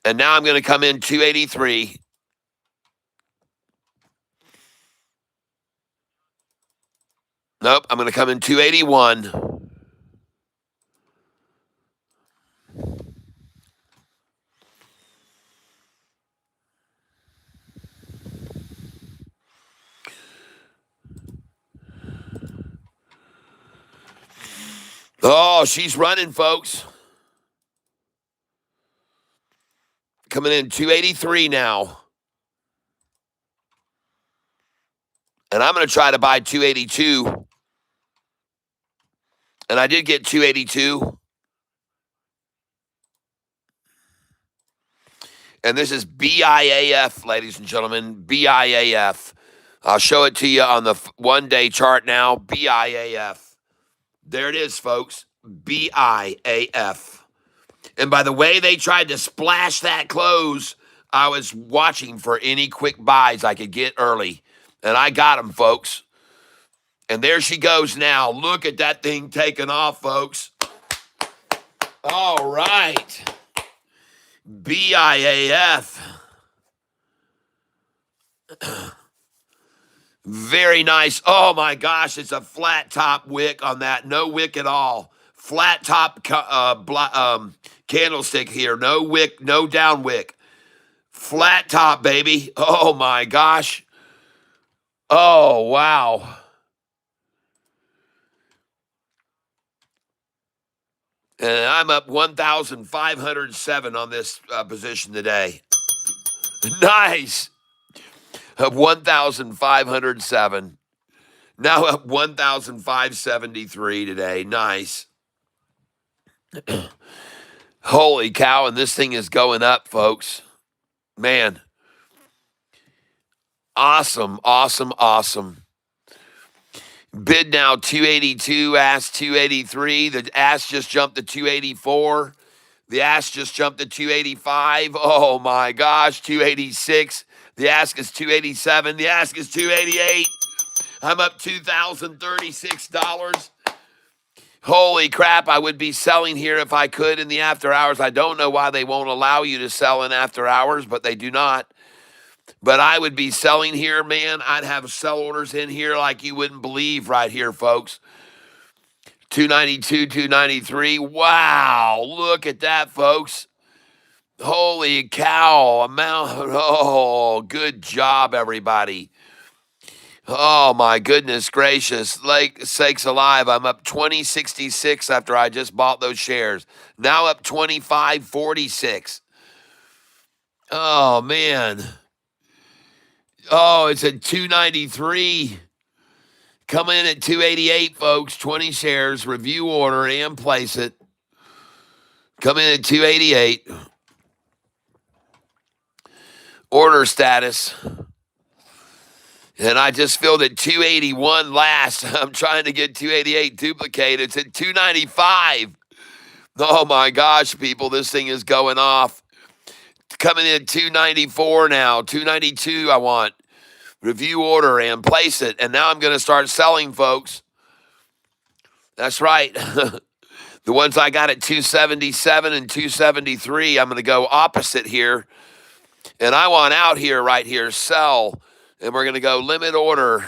And now I'm going to come in 283. Nope, I'm going to come in 281. Oh, she's running, folks. Coming in 283 now. And I'm going to try to buy 282. And I did get 282. And this is BIAF, ladies and gentlemen. BIAF. I'll show it to you on the 1-day chart now. BIAF. There it is, folks. BIAF. And by the way they tried to splash that close, I was watching for any quick buys I could get early. And I got them, folks. And there she goes now. Look at that thing taking off, folks. All right. BIAF. Very nice. Oh my gosh, it's a flat top wick on that. No wick at all. Flat top candlestick here. No wick, no down wick. Flat top, baby. Oh my gosh. Oh, wow. And I'm up 1,507 on this position today. Nice. Up 1,507. Now up 1,573 today. Nice. Holy cow, and this thing is going up, folks. Man. Awesome, awesome, awesome. Bid now 282, ask 283. The ask just jumped to 284. The ask just jumped to 285. Oh my gosh, 286. The ask is 287. The ask is 288. I'm up $2,036. Holy crap, I would be selling here if I could in the after hours. I don't know why they won't allow you to sell in after hours, but they do not. But I would be selling here, man. I'd have sell orders in here like you wouldn't believe right here, folks. 292, 293. Wow, look at that, folks. Holy cow. Oh, good job, everybody. Oh, my goodness gracious. Like sakes alive, I'm up 20.66 after I just bought those shares. Now up 25.46. Oh, man. Oh, it's at 293. Come in at 288, folks. 20 shares. Review order and place it. Come in at 288. Order status. And I just filled at 281 last. I'm trying to get 288 duplicated. It's at 295. Oh my gosh, people, this thing is going off. Coming in at 294 now. 292 I want. Review order and place it. And now I'm going to start selling, folks. That's right. The ones I got at 277 and 273, I'm going to go opposite here. And I want out here, right here, sell. And we're going to go limit order.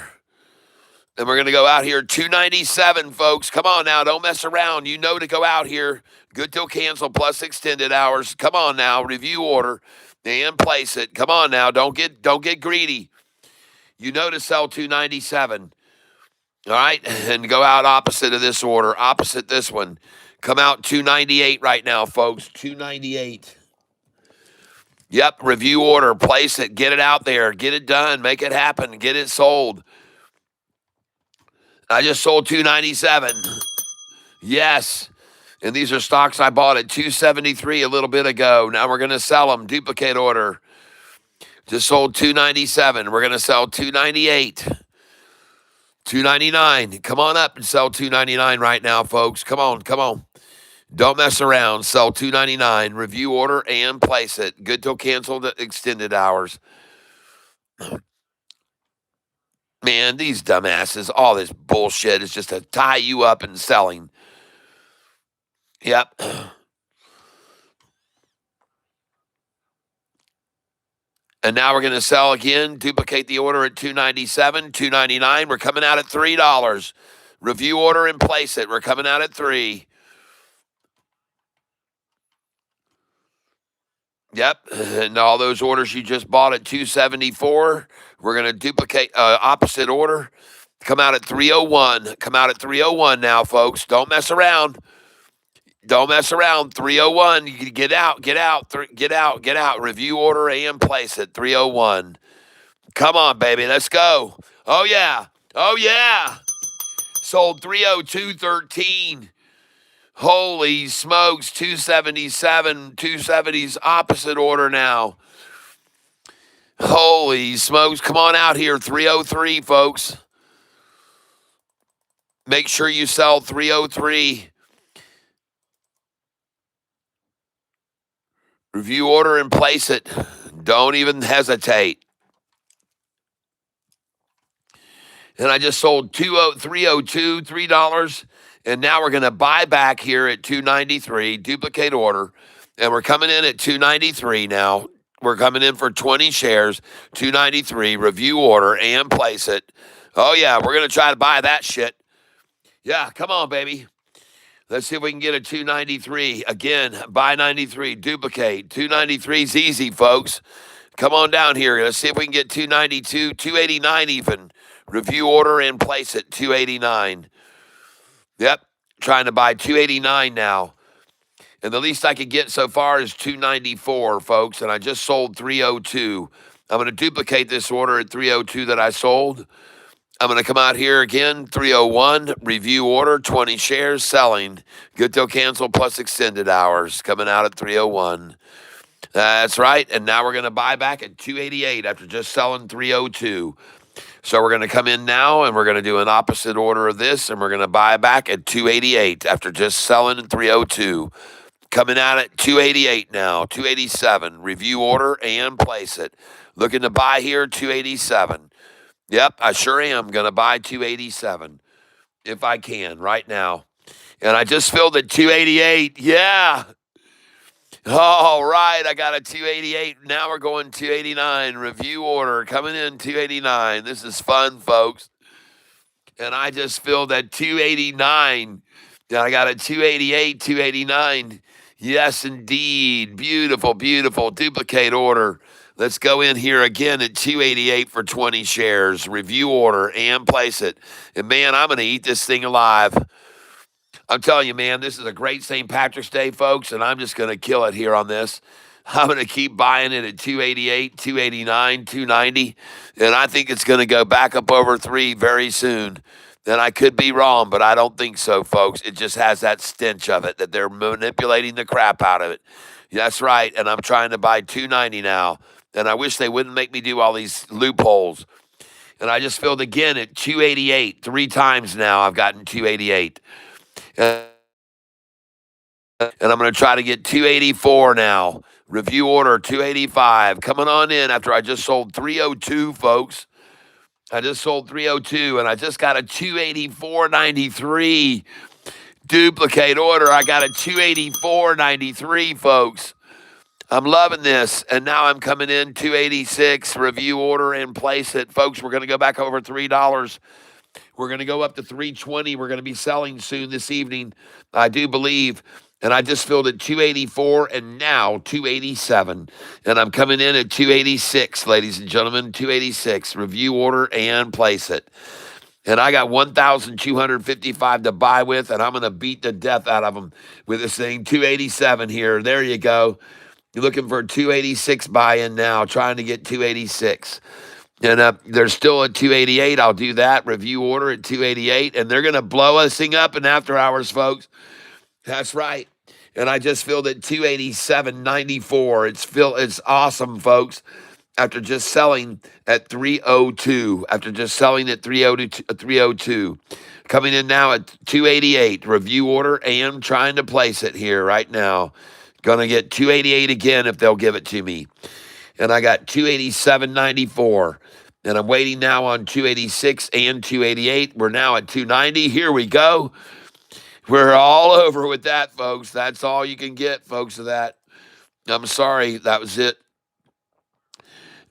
And we're going to go out here 297, folks. Come on now, don't mess around. You know to go out here. Good till cancel plus extended hours. Come on now, review order and place it. Come on now, don't get greedy. You know to sell 297. All right, and go out opposite of this order, opposite this one. Come out 298 right now, folks. 298. Yep, review order, place it, get it out there, get it done, make it happen, get it sold. I just sold 297. Yes. And these are stocks I bought at 273 a little bit ago. Now we're going to sell them. Duplicate order. Just sold 297. We're going to sell 298. 299. Come on up and sell 299 right now, folks. Come on, come on. Don't mess around. Sell 299. Review order and place it. Good till canceled extended hours. Man, these dumbasses, all this bullshit is just to tie you up in selling. Yep. And now we're going to sell again. Duplicate the order at 297, 299. We're coming out at $3. Review order and place it. We're coming out at $3. Yep. And all those orders you just bought at 274, we're going to duplicate opposite order. Come out at 301. Come out at 301 now, folks. Don't mess around. Don't mess around. 301. You can get out, get out, get out, get out. Review order and place it. 301. Come on, baby. Let's go. Oh, yeah. Oh, yeah. Sold 302.13. Holy smokes, 277. 270's opposite order now. Holy smokes. Come on out here, 303, folks. Make sure you sell 303. Review order and place it. Don't even hesitate. And I just sold 302, $3. And now we're going to buy back here at 293, duplicate order. And we're coming in at 293 now. We're coming in for 20 shares, 293, review order and place it. Oh, yeah, we're going to try to buy that shit. Yeah, come on, baby. Let's see if we can get a 293. Again, buy 93, duplicate. 293 is easy, folks. Come on down here. Let's see if we can get 292, 289 even. Review order and place it, 289. Yep, trying to buy 289 now. And the least I could get so far is 294, folks, and I just sold 302. I'm going to duplicate this order at 302 that I sold. I'm going to come out here again, 301, review order, 20 shares, selling. Good till cancel plus extended hours, coming out at 301. That's right, and now we're going to buy back at 288 after just selling 302. So we're going to come in now, and we're going to do an opposite order of this, and we're going to buy back at 288 after just selling at 302. Coming out at 288 now, 287. Review order and place it. Looking to buy here, 287. Yep, I sure am going to buy 287 if I can right now. And I just filled at 288. Yeah. All right, I got a 288. Now we're going 289. Review order coming in 289. This is fun, folks. And I just filled at 289. And I got a 288, 289. Yes, indeed. Beautiful, beautiful. Duplicate order. Let's go in here again at 288 for 20 shares. Review order and place it. And, man, I'm going to eat this thing alive. I'm telling you, man, this is a great St. Patrick's Day, folks, and I'm just going to kill it here on this. I'm going to keep buying it at 288, 289, 290, and I think it's going to go back up over 3 very soon. And I could be wrong, but I don't think so, folks. It just has that stench of it, that they're manipulating the crap out of it. That's right, and I'm trying to buy 290 now, and I wish they wouldn't make me do all these loopholes. And I just filled again at 288. 3 times now I've gotten 288. And I'm going to try to get 284 now. Review order 285. Coming on in after I just sold 302, folks. I just sold 302, and I just got a 284.93 duplicate order. I got a 284.93, folks. I'm loving this, and now I'm coming in 286. Review order and place it, folks. We're going to go back over $3. We're going to go up to 320. We're going to be selling soon this evening, I do believe. And I just filled at 284 and now 287. And I'm coming in at 286, ladies and gentlemen, 286. Review order and place it. And I got 1,255 to buy with, and I'm going to beat the death out of them with this thing. 287 here. There you go. You're looking for a 286 buy-in now, trying to get 286. And there's still a 288. I'll do that. Review order at 288. And they're going to blow us thing up in after hours, folks. That's right. And I just filled at 287.94. It's awesome, folks. After just selling at 302. After just selling at 302. Coming in now at 288. Review order and trying to place it here right now. Going to get 288 again if they'll give it to me. And I got 287.94. And I'm waiting now on 286 and 288. We're now at 290. Here we go. We're all over with that, folks. That's all you can get, folks, of that. I'm sorry. That was it.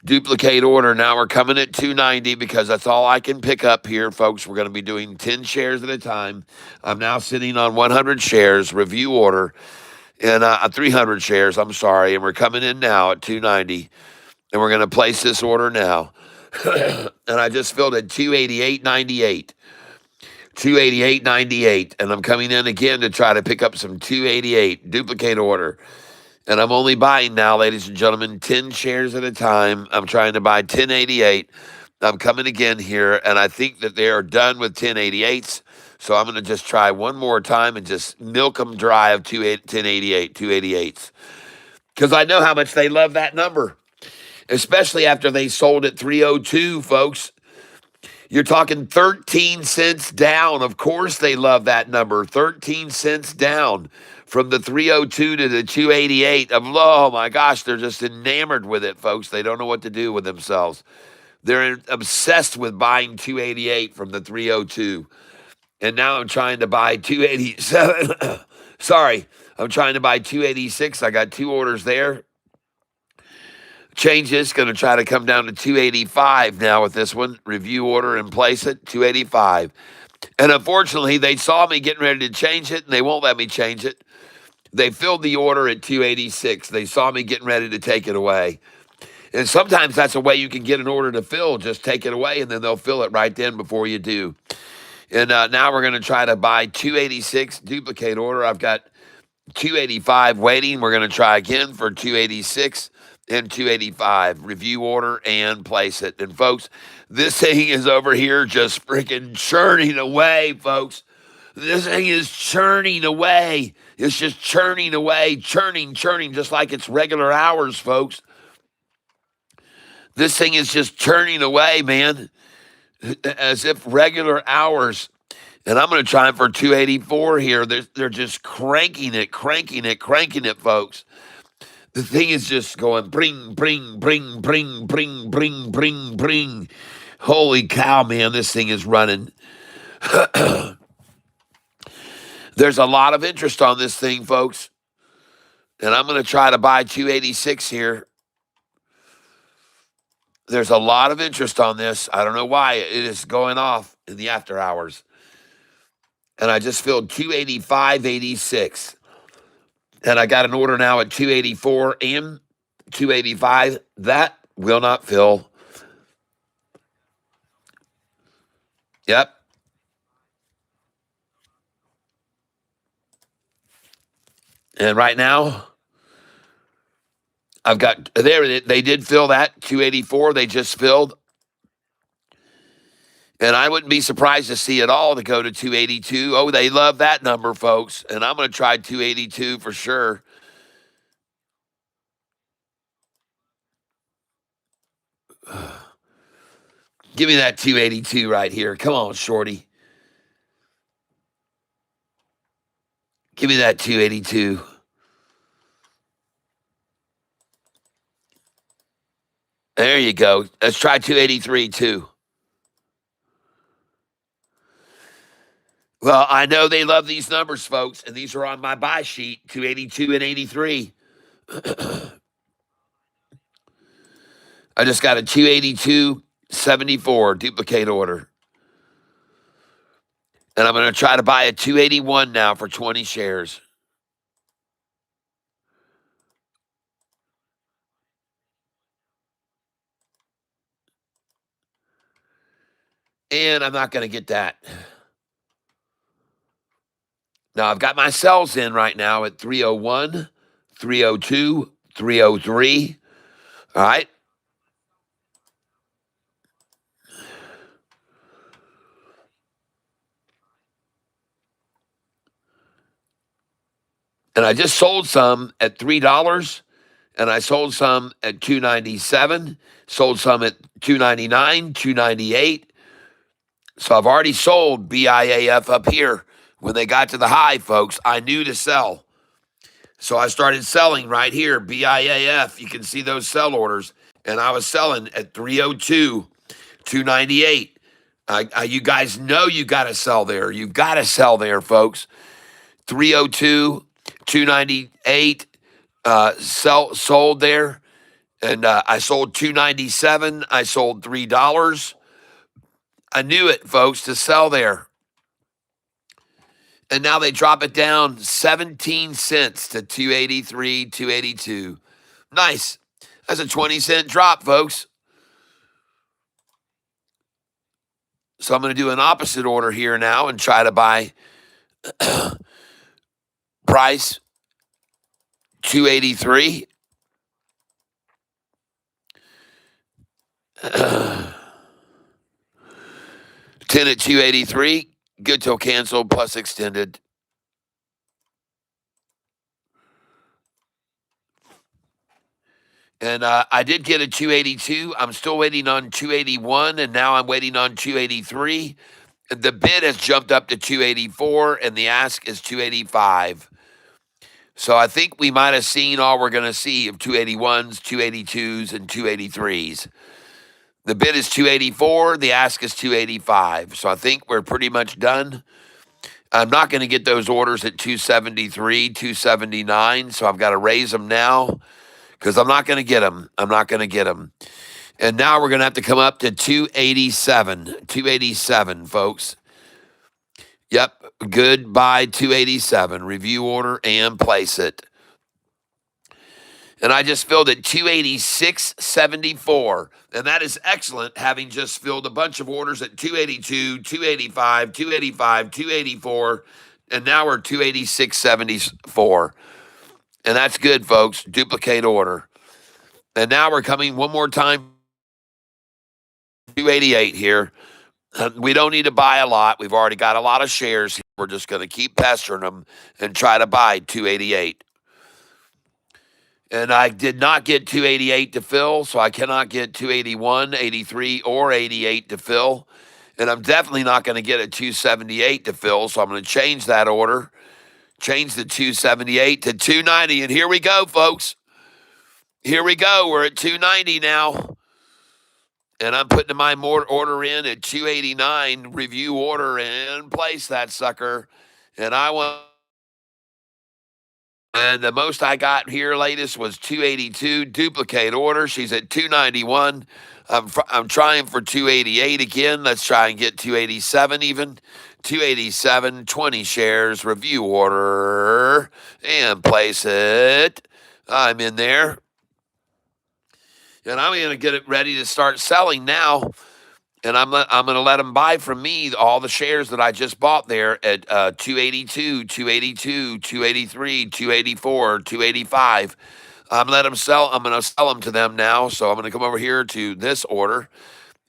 Duplicate order. Now we're coming at 290 because that's all I can pick up here, folks. We're going to be doing 10 shares at a time. I'm now sitting on 100 shares. Review order. And 300 shares, I'm sorry. And we're coming in now at 290. And we're going to place this order now. And I just filled at 288.98. 288.98. And I'm coming in again to try to pick up some 288. Duplicate order. And I'm only buying now, ladies and gentlemen, 10 shares at a time. I'm trying to buy 1088. I'm coming again here, and I think that they are done with 1088s. So I'm going to just try one more time and just milk them dry of 1088, 288s. Because I know how much they love that number, especially after they sold at 302, folks. You're talking 13 cents down. Of course they love that number. 13 cents down from the 302 to the 288. Oh my gosh, they're just enamored with it, folks. They don't know what to do with themselves. They're obsessed with buying 288 from the 302. And now I'm trying to buy 287. Sorry, I'm trying to buy 286. I got two orders there. Change this, going to try to come down to 285 now with this one. Review order and place it, 285. And unfortunately, they saw me getting ready to change it, and they won't let me change it. They filled the order at 286. They saw me getting ready to take it away. And sometimes that's a way you can get an order to fill. Just take it away, and then they'll fill it right then before you do. And now we're going to try to buy 286, duplicate order. I've got 285 waiting. We're going to try again for 286 and 285. Review order and place it. And, folks, this thing is over here just freaking churning away, folks. This thing is churning away. It's just churning away, churning, just like it's regular hours, folks. This thing is just churning away, man, as if regular hours. And I'm going to try for 284 here. They're just cranking it, folks. The thing is just going bring, bring, bring, bring, bring, bring, bring, bring. Holy cow, man, this thing is running. There's a lot of interest on this thing, folks. And I'm going to try to buy 286 here. There's a lot of interest on this. I don't know why. It is going off in the after hours. And I just filled 285.86. And I got an order now at 284 and 285. That will not fill. Yep. And right now, I've got there. They did fill that 284. They just filled. And I wouldn't be surprised to see it all to go to 282. Oh, they love that number, folks. And I'm going to try 282 for sure. Give me that 282 right here. Come on, shorty. Give me that 282. There you go. Let's try 283 too. Well, I know they love these numbers, folks, and these are on my buy sheet, 282 and 83. I just got a 282.74 duplicate order. And I'm going to try to buy a 281 now for 20 shares. And I'm not going to get that. Now, I've got my sells in right now at 301, 302, 303. All right. And I just sold some at $3, and I sold some at $2.97, sold some at $2.99, $2.98. So I've already sold BIAF up here. When they got to the high, folks, I knew to sell. So I started selling right here, BIAF. You can see those sell orders. And I was selling at 302, 298. You guys know you got to sell there. You've got to sell there, folks. 302, 298, sold there. And I sold 297. I sold $3. I knew it, folks, to sell there. And now they drop it down 17 cents to 283, 282. Nice. That's a 20-cent drop, folks. So I'm going to do an opposite order here now and try to buy price 283. 10 at 283. Good till cancel plus extended. And I did get a 282. I'm still waiting on 281, and now I'm waiting on 283. The bid has jumped up to 284, and the ask is 285. So I think we might have seen all we're going to see of 281s, 282s, and 283s. The bid is 284. The ask is 285. So I think we're pretty much done. I'm not going to get those orders at 273, 279. So I've got to raise them now because I'm not going to get them. I'm not going to get them. And now we're going to have to come up to 287. 287, folks. Yep. Goodbye, 287. Review order and place it. And I just filled at 286.74. And that is excellent, having just filled a bunch of orders at 282, 285, 285, 284, and now we're 286.74. And that's good, folks. Duplicate order. And now we're coming one more time, 288 here. We don't need to buy a lot. We've already got a lot of shares here. We're just going to keep pestering them and try to buy 288. And I did not get 288 to fill, so I cannot get 281, 83, or 88 to fill. And I'm definitely not going to get a 278 to fill, so I'm going to change that order. Change the 278 to 290. And here we go, folks. Here we go. We're at 290 now. And I'm putting my order in at 289, review order, and place that sucker. And I want... And the most I got here latest was 282, duplicate order. She's at 291. I'm trying for 288 again. Let's try and get 287 even. 287, 20 shares, review order, and place it. I'm in there. And I'm going to get it ready to start selling now. And I'm going to let them buy from me all the shares that I just bought there at 282, 282, 283, 284, 285. I'm going to sell them to them now. So I'm going to come over here to this order,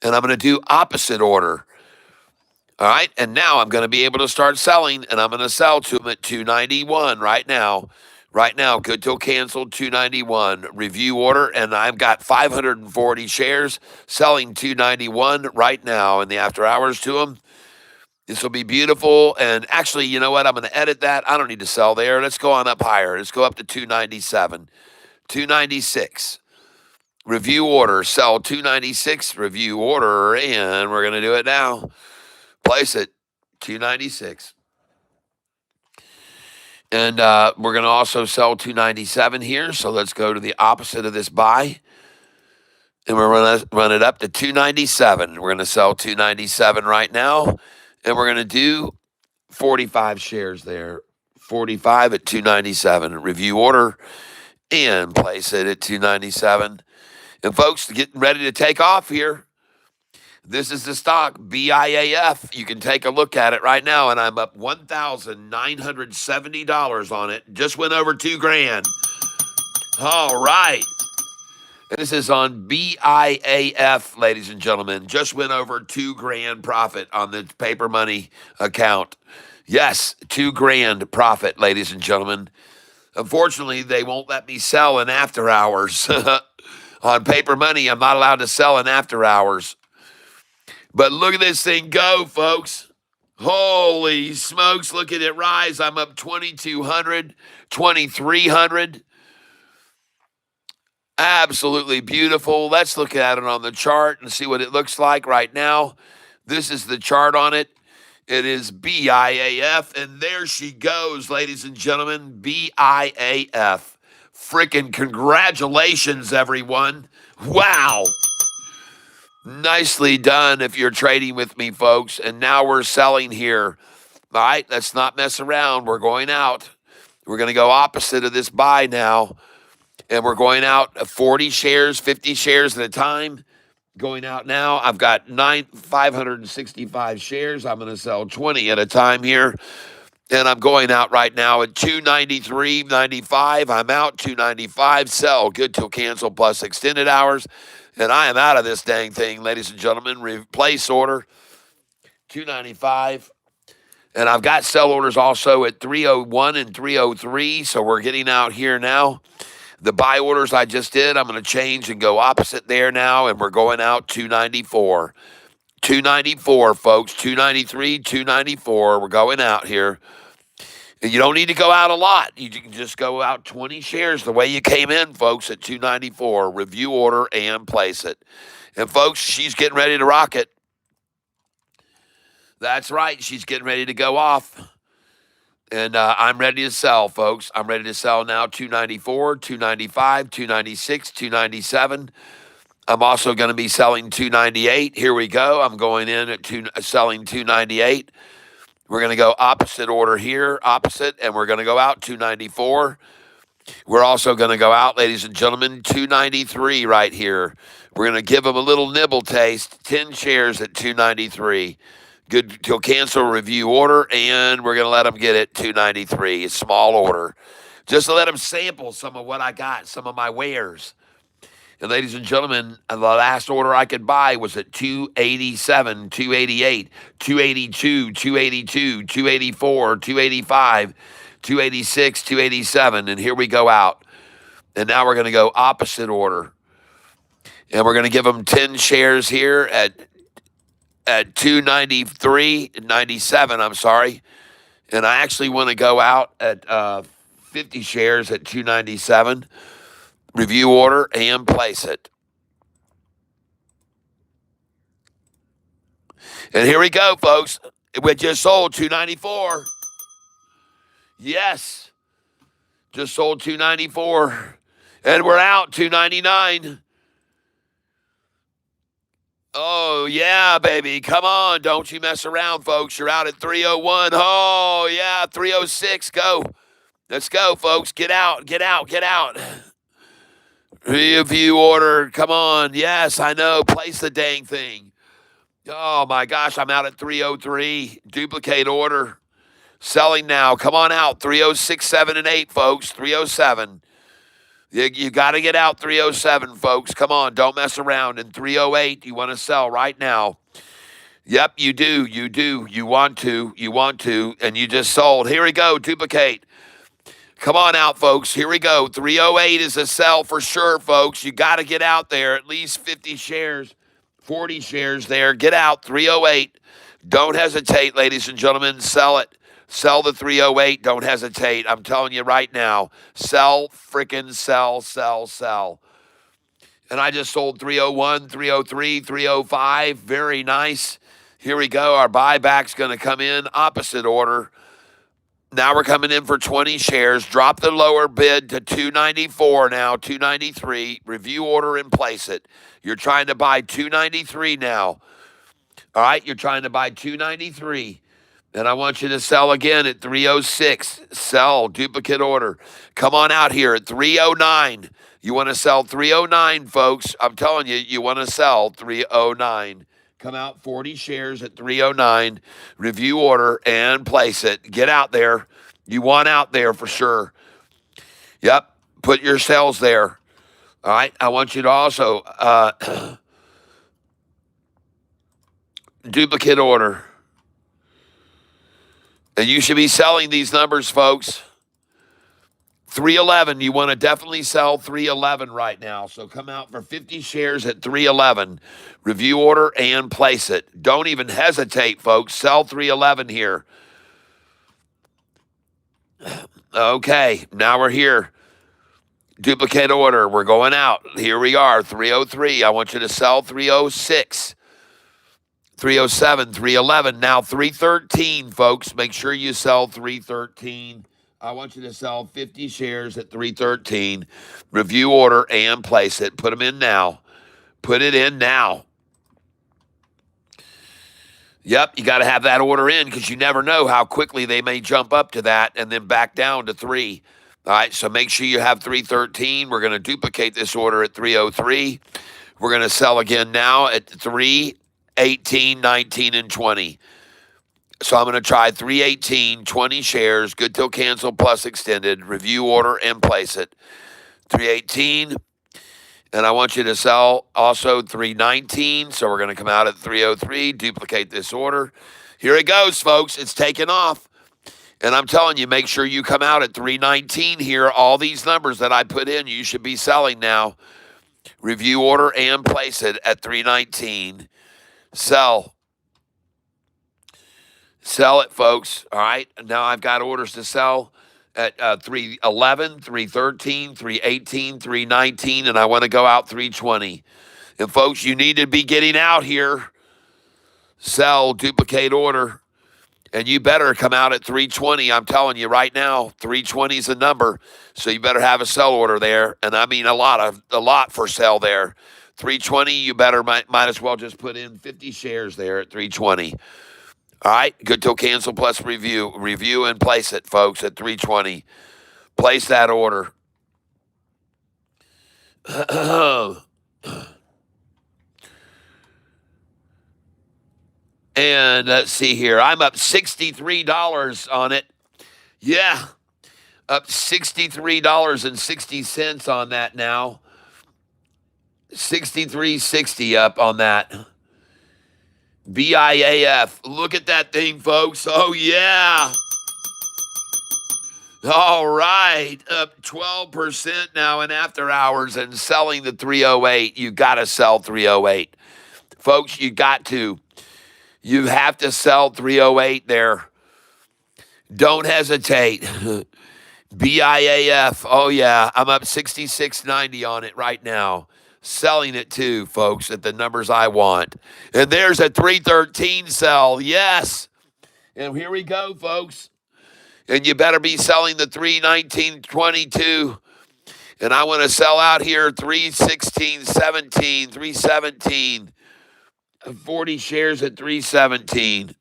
and I'm going to do opposite order. All right, and now I'm going to be able to start selling, and I'm going to sell to them at 291 right now. Right now, good till canceled, 291. Review order, and I've got 540 shares selling 291 right now in the after hours to them. This will be beautiful. And actually, you know what? I'm going to edit that. I don't need to sell there. Let's go on up higher. Let's go up to 297. 296. Review order, sell 296. Review order, and we're going to do it now. Place it, 296. And we're going to also sell 297 here. So let's go to the opposite of this buy. And we're going to run it up to 297. We're going to sell 297 right now. And we're going to do 45 shares there. 45 at 297. Review order and place it at 297. And folks, getting ready to take off here. This is the stock, BIAF. You can take a look at it right now, and I'm up $1,970 on it. Just went over $2,000. All right. This is on BIAF, ladies and gentlemen. Just went over $2,000 profit on the paper money account. Yes, $2,000 profit, ladies and gentlemen. Unfortunately, they won't let me sell in after hours. On paper money, I'm not allowed to sell in after hours. But look at this thing go, folks. Holy smokes, look at it rise. I'm up 2,200, 2,300. Absolutely beautiful. Let's look at it on the chart and see what it looks like right now. This is the chart on it. It is BIAF, and there she goes, ladies and gentlemen, BIAF. Freaking congratulations, everyone. Wow. Nicely done if you're trading with me, folks. And now we're selling here. All right, let's not mess around. We're going out. We're going to go opposite of this buy now. And we're going out 40 shares, 50 shares at a time. Going out now. I've got 565 shares. I'm going to sell 20 at a time here. And I'm going out right now at 293.95. I'm out 295. Sell. Good till cancel plus extended hours. And I am out of this dang thing, ladies and gentlemen. Replace order 295. And I've got sell orders also at 301 and 303. So we're getting out here now. The buy orders I just did, I'm going to change and go opposite there now. And we're going out 294. 294, folks. 293, 294. We're going out here. You don't need to go out a lot. You can just go out 20 shares the way you came in, folks, at 294. Review order and place it. And, folks, she's getting ready to rock it. That's right. She's getting ready to go off. And I'm ready to sell, folks. I'm ready to sell now 294, 295, 296, 297. I'm also going to be selling 298. Here we go. I'm going in at selling 298. We're going to go opposite order here, opposite, and we're going to go out 294. We're also going to go out, ladies and gentlemen, 293 right here. We're going to give them a little nibble taste, 10 shares at 293. Good till cancel review order, and we're going to let them get it 293. It's small order. Just to let them sample some of what I got, some of my wares. And ladies and gentlemen, the last order I could buy was at 287, 288, 282, 282, 284, 285, 286, 287. And here we go out. And now we're going to go opposite order. And we're going to give them 10 shares here at 293, 97, I'm sorry. And I actually want to go out at 50 shares at 297. Review order and place it. And here we go, folks. We just sold 294. Yes. Just sold 294. And we're out 299. Oh, yeah, baby. Come on. Don't you mess around, folks. You're out at 301. Oh, yeah, 306. Go. Let's go, folks. Get out. Get out. Get out. Review order. Come on. Yes, I know. Place the dang thing. Oh, my gosh. I'm out at 303. Duplicate order. Selling now. Come on out. 306, 7, and 8, folks. 307. You got to get out 307, folks. Come on. Don't mess around. And 308, you want to sell right now. Yep, you do. You do. You want to. You want to. And you just sold. Here we go. Duplicate. Come on out, folks. Here we go. 308 is a sell for sure, folks. You got to get out there. At least 50 shares, 40 shares there. Get out. 308. Don't hesitate, ladies and gentlemen. Sell it. Sell the 308. Don't hesitate. I'm telling you right now. Sell, freaking sell, sell, sell. And I just sold 301, 303, 305. Very nice. Here we go. Our buyback's going to come in opposite order. Now we're coming in for 20 shares. Drop the lower bid to 294 now, 293. Review order and place it. You're trying to buy 293 now. All right, you're trying to buy 293. And I want you to sell again at 306. Sell, duplicate order. Come on out here at 309. You want to sell 309, folks. I'm telling you, you want to sell 309. Come out 40 shares at 309. Review order and place it. Get out there. You want out there for sure. Yep. Put your sales there. All right. I want you to also duplicate order. And you should be selling these numbers, folks. 311, you want to definitely sell 311 right now. So come out for 50 shares at 311. Review order and place it. Don't even hesitate, folks. Sell 311 here. Okay, now we're here. Duplicate order. We're going out. Here we are, 303. I want you to sell 306. 307, 311. Now 313, folks. Make sure you sell 313. I want you to sell 50 shares at 313. Review order and place it. Put them in now. Put it in now. Yep, you got to have that order in because you never know how quickly they may jump up to that and then back down to 3. All right, so make sure you have 313. We're going to duplicate this order at 303. We're going to sell again now at 318, 19, and 20. So I'm going to try 318, 20 shares, good till cancel plus extended, review order and place it. 318, And I want you to sell also 319. So we're going to come out at 303, duplicate this order. Here it goes, folks. It's taking off. And I'm telling you, make sure you come out at 319 here. All these numbers that I put in, you should be selling now. Review order and place it at 319. Sell. Sell it, folks. All right. Now I've got orders to sell at 311, 313, 318, 319, and I want to go out 320. And folks, you need to be getting out here. Sell, duplicate order. And you better come out at 320. I'm telling you right now, 320 is the number. So you better have a sell order there. And I mean a lot for sell there. 320, you better might as well just put in 50 shares there at 320. All right, good till cancel plus review. Review and place it, folks, at 320. Place that order. And let's see here. I'm up $63 on it. Yeah, up $63.60 on that now. 63.60 up on that. BIAF. Look at that thing, folks. Oh, yeah. All right. Up 12% now in after hours and selling the 308. You got to sell 308. Folks, you got to. You have to sell 308 there. Don't hesitate. BIAF. Oh, yeah. I'm up 66.90 on it right now. Selling it too, folks, at the numbers I want. And there's a 313 sell. Yes. And here we go, folks. And you better be selling the 319.22. And I want to sell out here 316.17, 317. 40 shares at 317.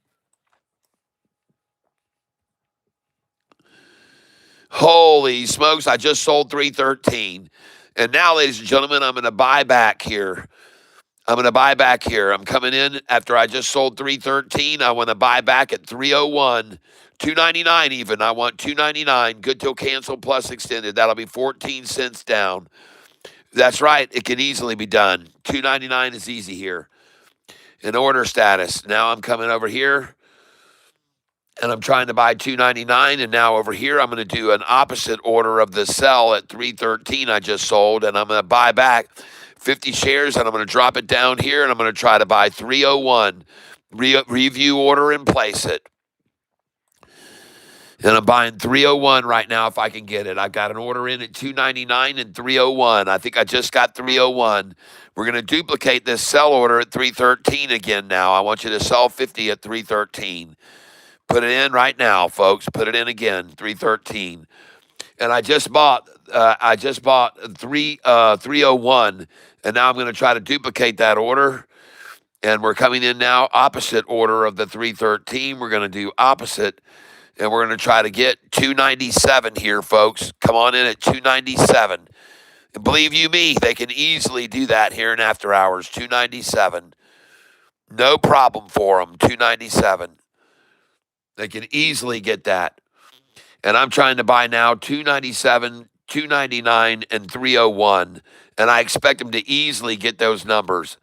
Holy smokes, I just sold 313. And now, ladies and gentlemen, I'm going to buy back here. I'm coming in after I just sold 313. I want to buy back at 301. 299 even. I want 299. Good till cancel plus extended. That'll be 14 cents down. That's right. It can easily be done. 299 is easy here. In order status. Now I'm coming over here and I'm trying to buy 299, and now over here I'm going to do an opposite order of the sell at 313 I just sold, and I'm going to buy back 50 shares, and I'm going to drop it down here, and I'm going to try to buy 301. Review order and place it. And I'm buying 301 right now if I can get it. I've got an order in at 299 and 301. I think I just got 301. We're going to duplicate this sell order at 313 again now. I want you to sell 50 at 313. Put it in right now, folks. Put it in again, 313. And I just bought 301, and now I'm going to try to duplicate that order. And we're coming in now opposite order of the 313. We're going to do opposite. And we're going to try to get 297 here, folks. Come on in at 297. And believe you me, they can easily do that here in after hours. 297. No problem for them. 297. They can easily get that. And I'm trying to buy now 297, 299, and 301. And I expect them to easily get those numbers.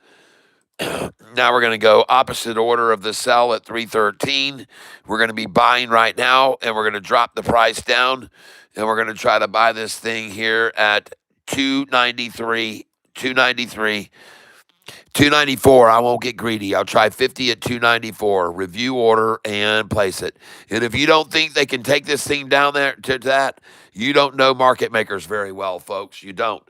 Now we're going to go opposite order of the sell at 313. We're going to be buying right now, and we're going to drop the price down, and we're going to try to buy this thing here at 293, 293, 294. I won't get greedy. I'll try 50 at 294. Review order and place it. And if you don't think they can take this thing down there to that, you don't know market makers very well, folks. You don't.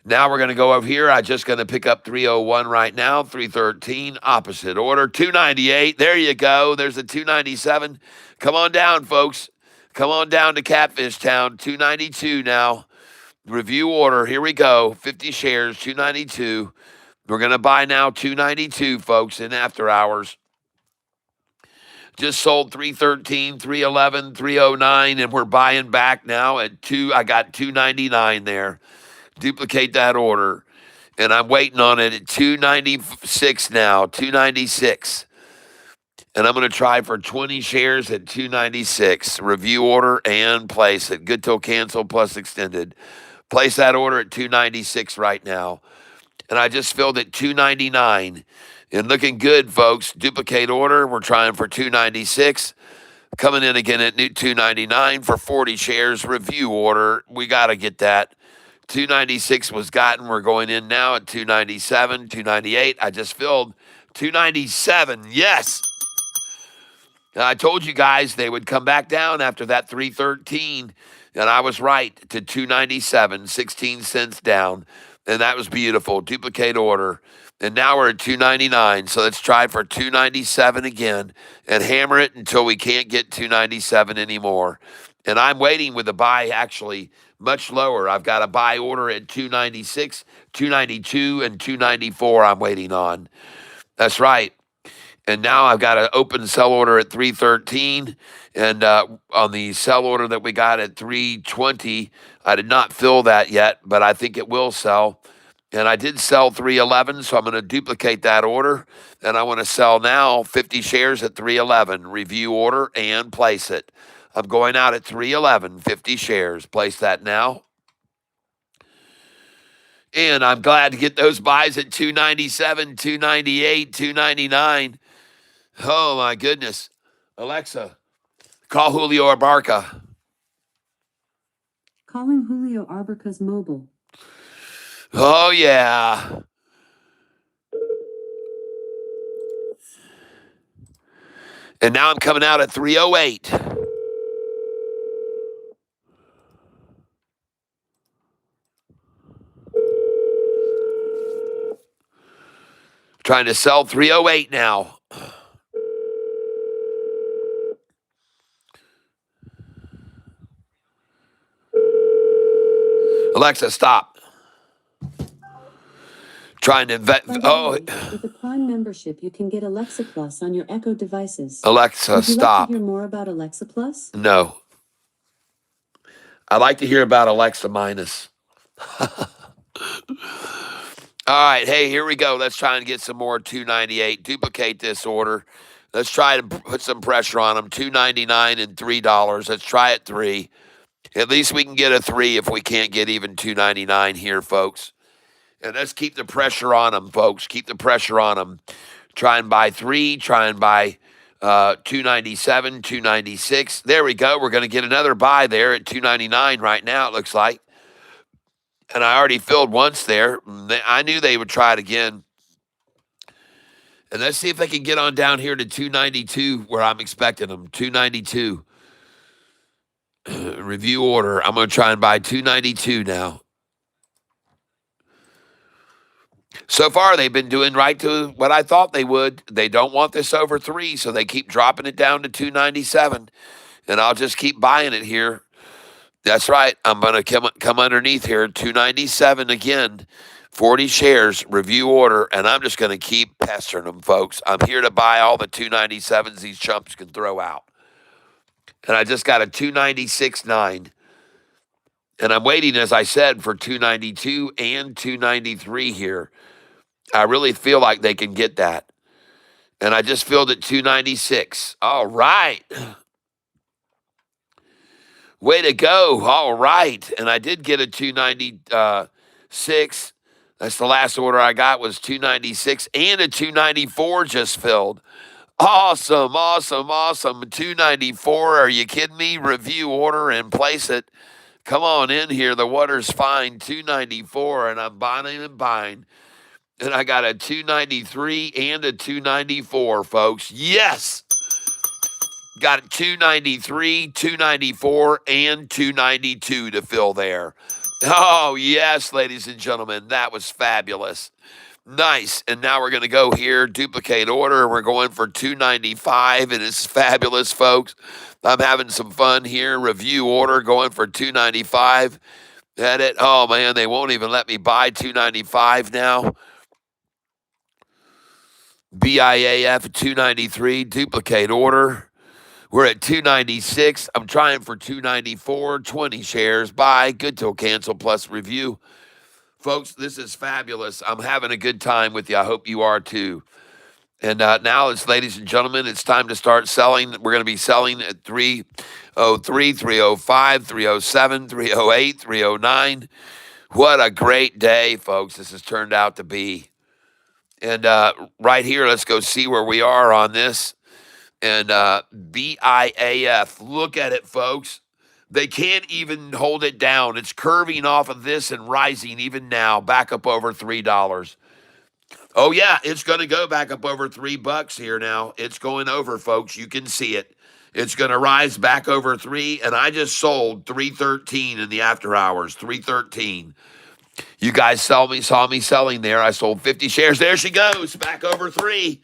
Now we're going to go over here. I'm just going to pick up 301 right now, 313, opposite order, 298. There you go. There's a 297. Come on down, folks. Come on down to Catfish Town, 292 now. Review order. Here we go. 50 shares, 292. We're going to buy now 292, folks, in after hours. Just sold 313, 311, 309, and we're buying back now at 2. I got 299 there. Duplicate that order. And I'm waiting on it at 296 now, 296. And I'm going to try for 20 shares at 296. Review order and place it. Good till cancel plus extended. Place that order at 296 right now. And I just filled at 299. And looking good, folks. Duplicate order. We're trying for 296. Coming in again at 299 for 40 shares. Review order. We got to get that. 296 was gotten. We're going in now at 297, 298. I just filled 297. Yes. And I told you guys they would come back down after that 313. And I was right to 297, 16 cents down. And that was beautiful. Duplicate order. And now we're at 299. So let's try for 297 again and hammer it until we can't get 297 anymore. And I'm waiting with the buy actually much lower. I've got a buy order at 296, 292, and 294 I'm waiting on. That's right. And now I've got an open sell order at 313. And on the sell order that we got at 320, I did not fill that yet, but I think it will sell. And I did sell 311, so I'm going to duplicate that order. And I want to sell now 50 shares at 311. Review order and place it. I'm going out at 311, 50 shares. Place that now. And I'm glad to get those buys at 297, 298, 299. Oh, my goodness. Alexa, call Julio Abarca. Calling Julio Arbarca's mobile. Oh, yeah. And now I'm coming out at 308. Trying to sell 308 now. Alexa, stop. Trying to invest. By the Oh, way, with a Prime membership, you can get Alexa Plus on your Echo devices. Alexa, Would you stop. like to hear more about Alexa Plus? No. I'd like to hear about Alexa Minus. All right, hey, here we go. Let's try and get some more 298. Duplicate this order. Let's try to put some pressure on them. 299 and $3. Let's try it 3. At least we can get a 3 if we can't get even 299 here, folks. And let's keep the pressure on them, folks. Keep the pressure on them. Try and buy 3. Try and buy 297, 296. There we go. We're going to get another buy there at 299 right now, it looks like. And I already filled once there. I knew they would try it again. And let's see if they can get on down here to 292 where I'm expecting them. 292. Review order. I'm going to try and buy 292 now. So far, they've been doing right to what I thought they would. They don't want this over 3, so they keep dropping it down to 297. And I'll just keep buying it here. That's right. I'm going to come underneath here, 297 again, 40 shares, review order, and I'm just going to keep pestering them, folks. I'm here to buy all the 297s these chumps can throw out. And I just got a 296.9. And I'm waiting, as I said, for 292 and 293 here. I really feel like they can get that. And I just filled at 296. All right. Way to go. All right. And I did get a 296. That's the last order I got was 296 and a 294 just filled. Awesome, awesome, awesome. 294. Are you kidding me? Review order and place it. Come on in here. The water's fine. 294, and I'm buying and buying. And I got a 293 and a 294, folks. Yes. Got a 293, 294, and 292 to fill there. Oh, yes, ladies and gentlemen. That was fabulous. Nice. And now we're going to go here, duplicate order. We're going for 295. It is fabulous, folks. I'm having some fun here. Review order going for 295. Edit. Oh, man, they won't even let me buy 295 now. BIAF 293, duplicate order. We're at 296. I'm trying for 294, 20 shares. Buy, good till cancel, plus review. Folks, this is fabulous. I'm having a good time with you. I hope you are too. And now it's, ladies and gentlemen, it's time to start selling. We're going to be selling at 303, 305, 307, 308, 309. What a great day, folks, this has turned out to be. And right here, let's go see where we are on this. And BIAF, look at it, folks. They can't even hold it down. It's curving off of this and rising even now, back up over $3. Oh yeah, it's going to go back up over $3 here now. It's going over, folks. You can see it. It's going to rise back over 3, and I just sold 313 in the after hours. 313. You guys saw me selling there. I sold 50 shares. There she goes, back over 3.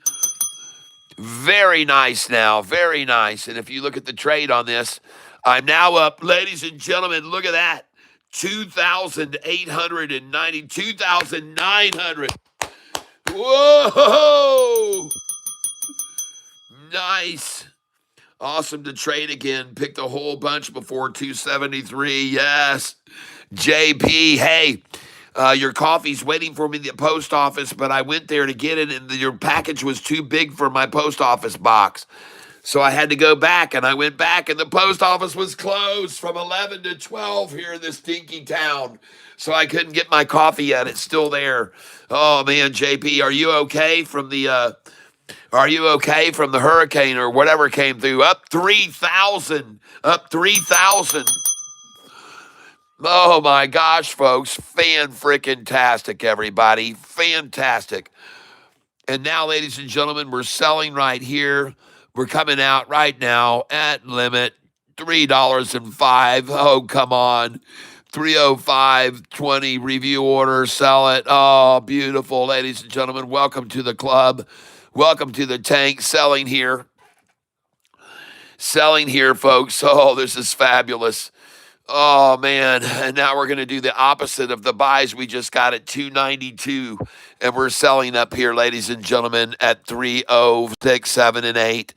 Very nice now, very nice. And if you look at the trade on this, I'm now up, ladies and gentlemen. Look at that, 2,890, 2,900. Whoa! Nice. Awesome to trade again. Picked a whole bunch before 273. Yes. JP, hey, your coffee's waiting for me at the post office, but I went there to get it, and your package was too big for my post office box. So I had to go back, and I went back, and the post office was closed from 11 to 12 here in this dinky town. So I couldn't get my coffee yet. It's still there. Oh man, JP, are you okay from the hurricane or whatever came through? Up 3,000. Up 3,000. Oh my gosh, folks. Fan-frickin-tastic, everybody. Fantastic. And now, ladies and gentlemen, we're selling right here. We're coming out right now at limit $3.05. Oh, come on. 305.20 review order. Sell it. Oh, beautiful, ladies and gentlemen. Welcome to the club. Welcome to the tank. Selling here. Selling here, folks. Oh, this is fabulous. Oh, man. And now we're going to do the opposite of the buys we just got at 292. And we're selling up here, ladies and gentlemen, at 306, 7, and 8.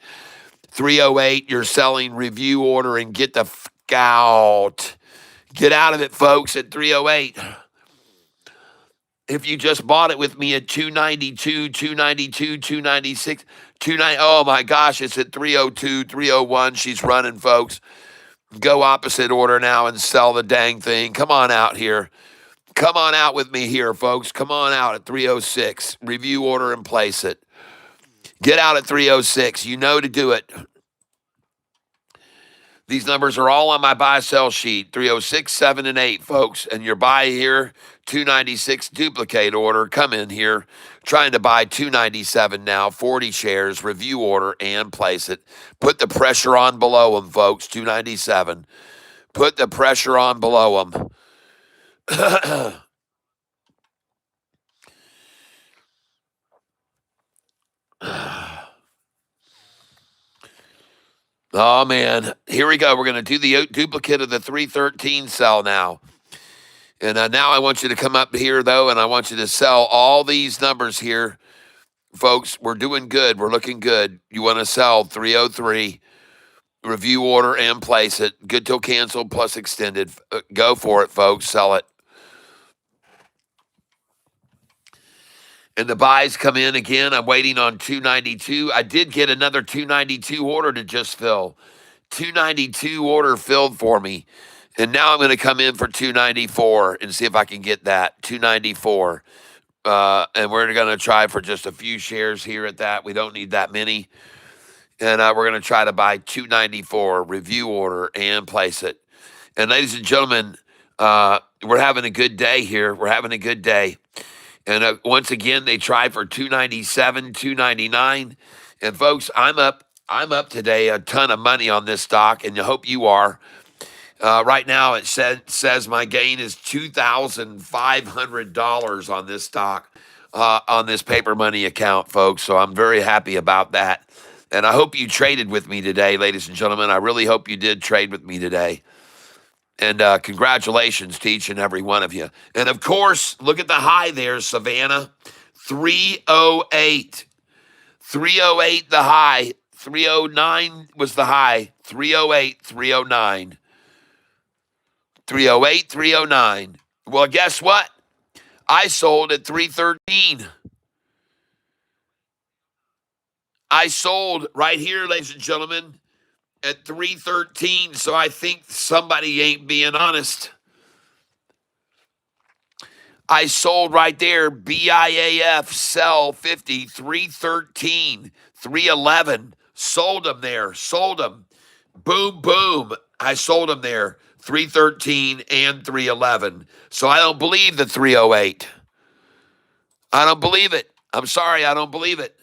308, you're selling review order and get the f out. Get out of it, folks, at 308. If you just bought it with me at 292, 292, 296, 290, oh my gosh, it's at 302, 301. She's running, folks. Go opposite order now and sell the dang thing. Come on out here. Come on out with me here, folks. Come on out at 306. Review order and place it. Get out at 306. You know to do it. These numbers are all on my buy-sell sheet, 306, 7, and 8, folks. And your buy here, 296, duplicate order. Come in here, trying to buy 297 now, 40 shares, review order, and place it. Put the pressure on below them, folks, 297. Put the pressure on below them. Oh, man. Here we go. We're going to do the duplicate of the 313 sell now. And now I want you to come up here, though, and I want you to sell all these numbers here. Folks, we're doing good. We're looking good. You want to sell 303, review order, and place it. Good till canceled plus extended. Go for it, folks. Sell it. And the buys come in again. I'm waiting on 292. I did get another 292 order to just fill. 292 order filled for me. And now I'm going to come in for 294 and see if I can get that. 294. And we're going to try for just a few shares here at that. We don't need that many. And we're going to try to buy 294, review order, and place it. And ladies and gentlemen, we're having a good day here. We're having a good day. And once again, they tried for 297, 299. And folks, I'm up today a ton of money on this stock, and I hope you are. Right now, it says my gain is $2,500 on this stock, on this paper money account, folks. So I'm very happy about that. And I hope you traded with me today, ladies and gentlemen. I really hope you did trade with me today. And congratulations to each and every one of you. And of course, look at the high there, Savannah. 308. 308 the high. 309 was the high. 308, 309. 308, 309. Well, guess what? I sold at 313. I sold right here, ladies and gentlemen, at 313. So I think somebody ain't being honest. I sold right there, BIAF, sell 50, 313, 311. Sold them there, sold them. Boom, boom. I sold them there, 313 and 311. So I don't believe the 308. I don't believe it. I'm sorry, I don't believe it.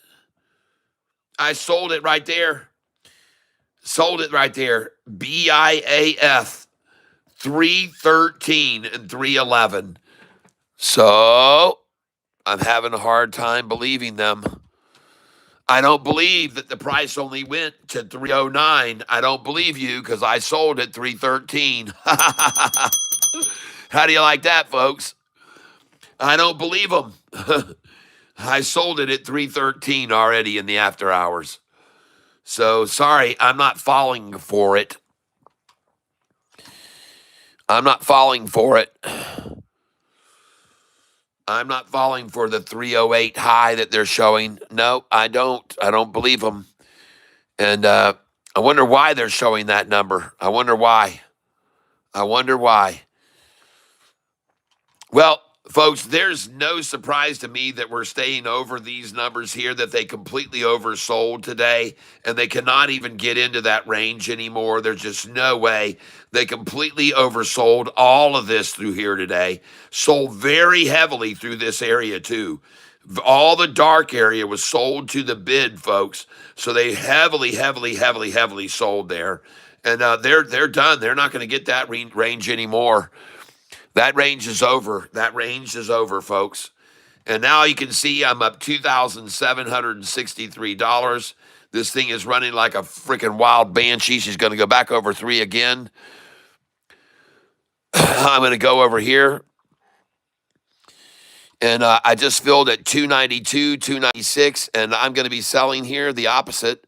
I sold it right there. Sold it right there. BIAF, 313 and 311. So I'm having a hard time believing them. I don't believe that the price only went to 309. I don't believe you because I sold at 313. How do you like that, folks? I don't believe them. I sold it at 313 already in the after hours. So sorry, I'm not falling for it. I'm not falling for it. I'm not falling for the 308 high that they're showing. No, I don't. I don't believe them. And I wonder why they're showing that number. I wonder why. I wonder why. Well, folks, there's no surprise to me that we're staying over these numbers here, that they completely oversold today, and they cannot even get into that range anymore. There's just no way. They completely oversold all of this through here today. Sold very heavily through this area, too. All the dark area was sold to the bid, folks. So they heavily sold there. And they're done. They're not going to get that range anymore. That range is over. That range is over, folks. And now you can see I'm up $2,763. This thing is running like a freaking wild banshee. She's going to go back over 3 again. I'm going to go over here. And I just filled at 292, 296, and I'm going to be selling here the opposite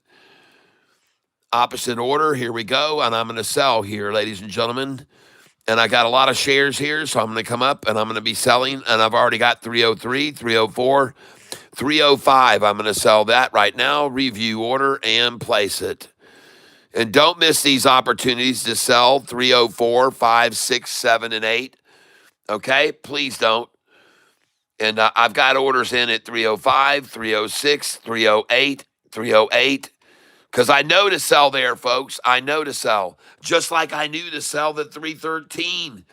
order. Here we go, and I'm going to sell here, ladies and gentlemen. And I got a lot of shares here, so I'm going to come up and I'm going to be selling. And I've already got 303, 304, 305. I'm going to sell that right now, review order, and place it. And don't miss these opportunities to sell 304, 5, 6, 7, and 8. Okay? Please don't. And I've got orders in at 305, 306, 308, 308. Because I know to sell there, folks. I know to sell. Just like I knew to sell the 313.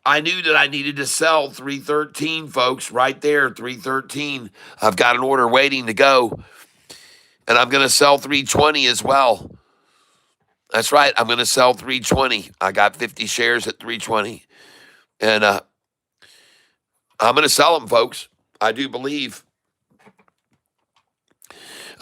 I knew that I needed to sell 313, folks. Right there, 313. I've got an order waiting to go. And I'm going to sell 320 as well. That's right. I'm going to sell 320. I got 50 shares at 320. And I'm going to sell them, folks. I do believe.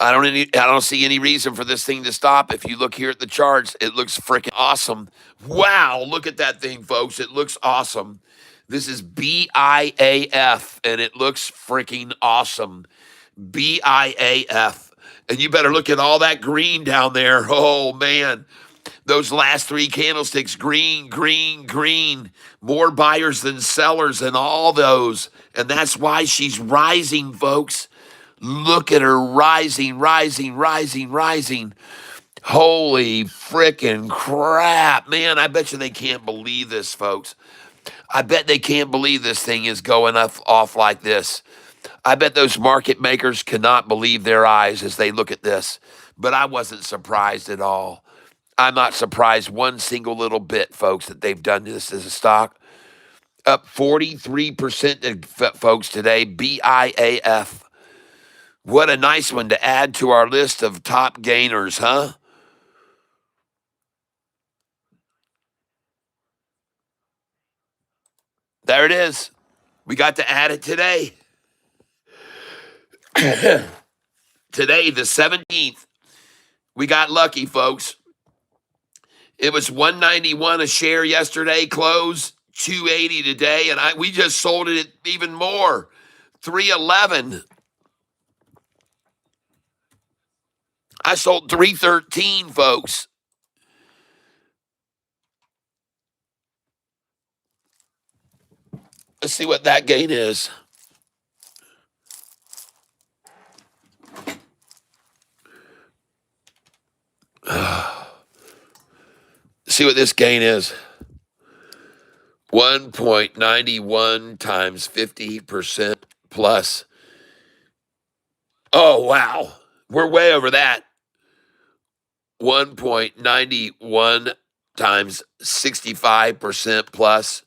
I don't see any reason for this thing to stop. If you look here at the charts, it looks freaking awesome. Wow, look at that thing, folks. It looks awesome. This is BIAF, and it looks freaking awesome. BIAF. And you better look at all that green down there. Oh, man. Those last 3 candlesticks, green, green, green. More buyers than sellers and all those. And that's why she's rising, folks. Look at her rising. Holy freaking crap. Man, I bet you they can't believe this, folks. I bet they can't believe this thing is going off like this. I bet those market makers cannot believe their eyes as they look at this. But I wasn't surprised at all. I'm not surprised one single little bit, folks, that they've done this as a stock. Up 43%, folks, today. BIAF. What a nice one to add to our list of top gainers, huh? There it is. We got to add it today. Today, the 17th. We got lucky, folks. It was $191 a share yesterday, close, $280 today, and we just sold it at even more, $311. I sold $313, folks. Let's see what that gain is. See what this gain is. 1.91 times 50% plus. Oh, wow. We're way over that. 1.91 times 65% plus.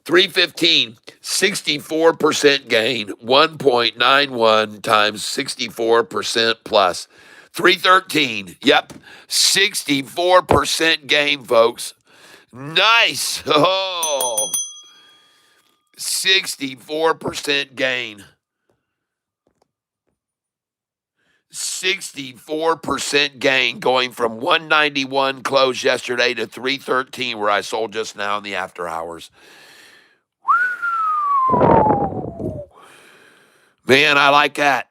315, 64% gain. 1.91 times 64% plus. 313, yep, 64% gain, folks. Nice. Oh, 64% gain. 64% gain going from 191 close yesterday to 313 where I sold just now in the after hours. Man, I like that.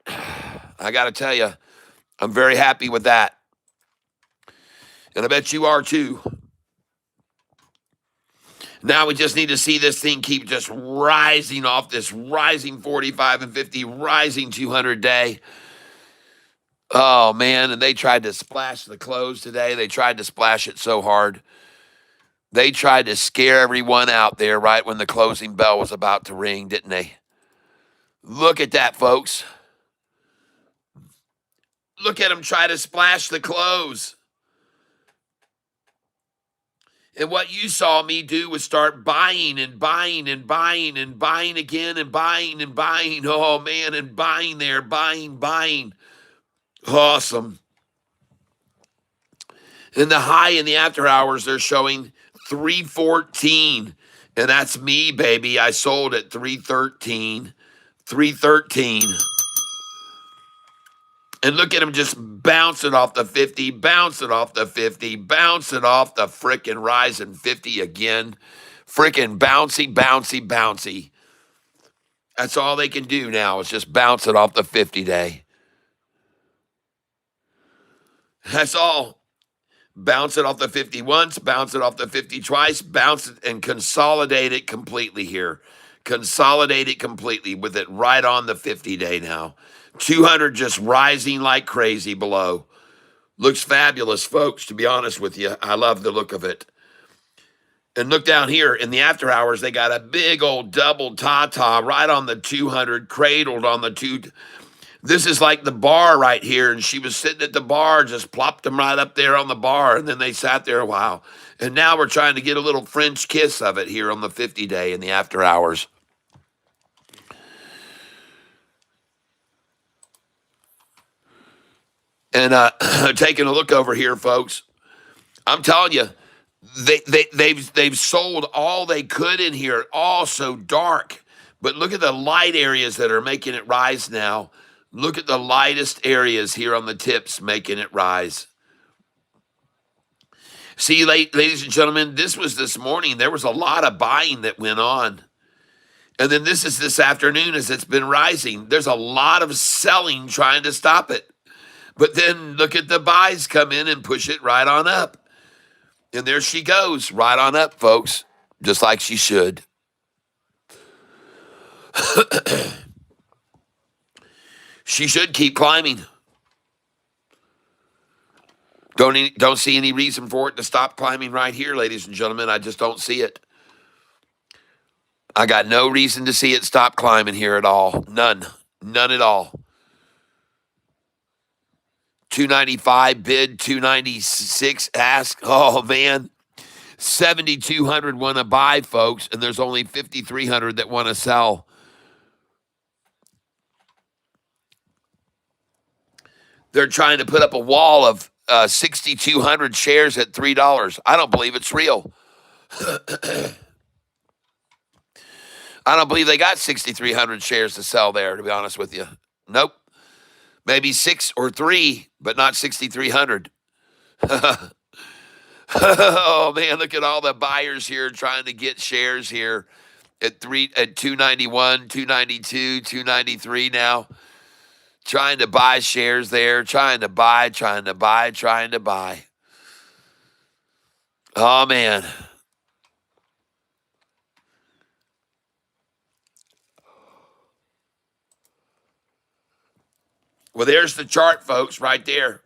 I got to tell you, I'm very happy with that. And I bet you are too. Now we just need to see this thing keep just rising off this rising 45 and 50, rising 200 day. Oh, man. And they tried to splash the close today. They tried to splash it so hard. They tried to scare everyone out there right when the closing bell was about to ring, didn't they? Look at that, folks. Look at them try to splash the close. And what you saw me do was start buying and buying and buying and buying again and buying and buying. Oh, man, and buying there, buying. Awesome. And the high in the after hours, they're showing 314. And that's me, baby. I sold at 313. 313. And look at him just bouncing off the 50, bouncing off the 50, bouncing off the frickin' rising 50 again. Frickin' bouncy. That's all they can do now is just bounce it off the 50 day. That's all. Bounce it off the 50 once, bounce it off the 50 twice, bounce it and consolidate it completely here. Consolidate it completely with it right on the 50 day now. 200 just rising like crazy below. Looks fabulous, folks, to be honest with you. I love the look of it. And look down here in the after hours, they got a big old double ta-ta right on the 200, cradled on the two. This is like the bar right here, and she was sitting at the bar, just plopped them right up there on the bar, and then they sat there a while. And now we're trying to get a little French kiss of it here on the 50 day in the after hours. And taking a look over here, folks, I'm telling you, they've sold all they could in here, all so dark. But look at the light areas that are making it rise now. Look at the lightest areas here on the tips making it rise. See, ladies and gentlemen, this was this morning. There was a lot of buying that went on. And then this is this afternoon as it's been rising. There's a lot of selling trying to stop it. But then look at the buys come in and push it right on up. And there she goes, right on up, folks, just like she should. She should keep climbing. Don't see any reason for it to stop climbing right here, ladies and gentlemen. I just don't see it. I got no reason to see it stop climbing here at all. None at all. 295 bid, 296 ask. Oh, man. 7,200 want to buy, folks, and there's only 5,300 that want to sell. They're trying to put up a wall of 6,200 shares at $3. I don't believe it's real. I don't believe they got 6,300 shares to sell there, to be honest with you. Nope. Maybe 6 or 3, but not 6,300. Oh, man, look at all the buyers here trying to get shares here at 291, 292, 293 now. Trying to buy shares there, trying to buy. Oh, man. Well, there's the chart, folks, right there.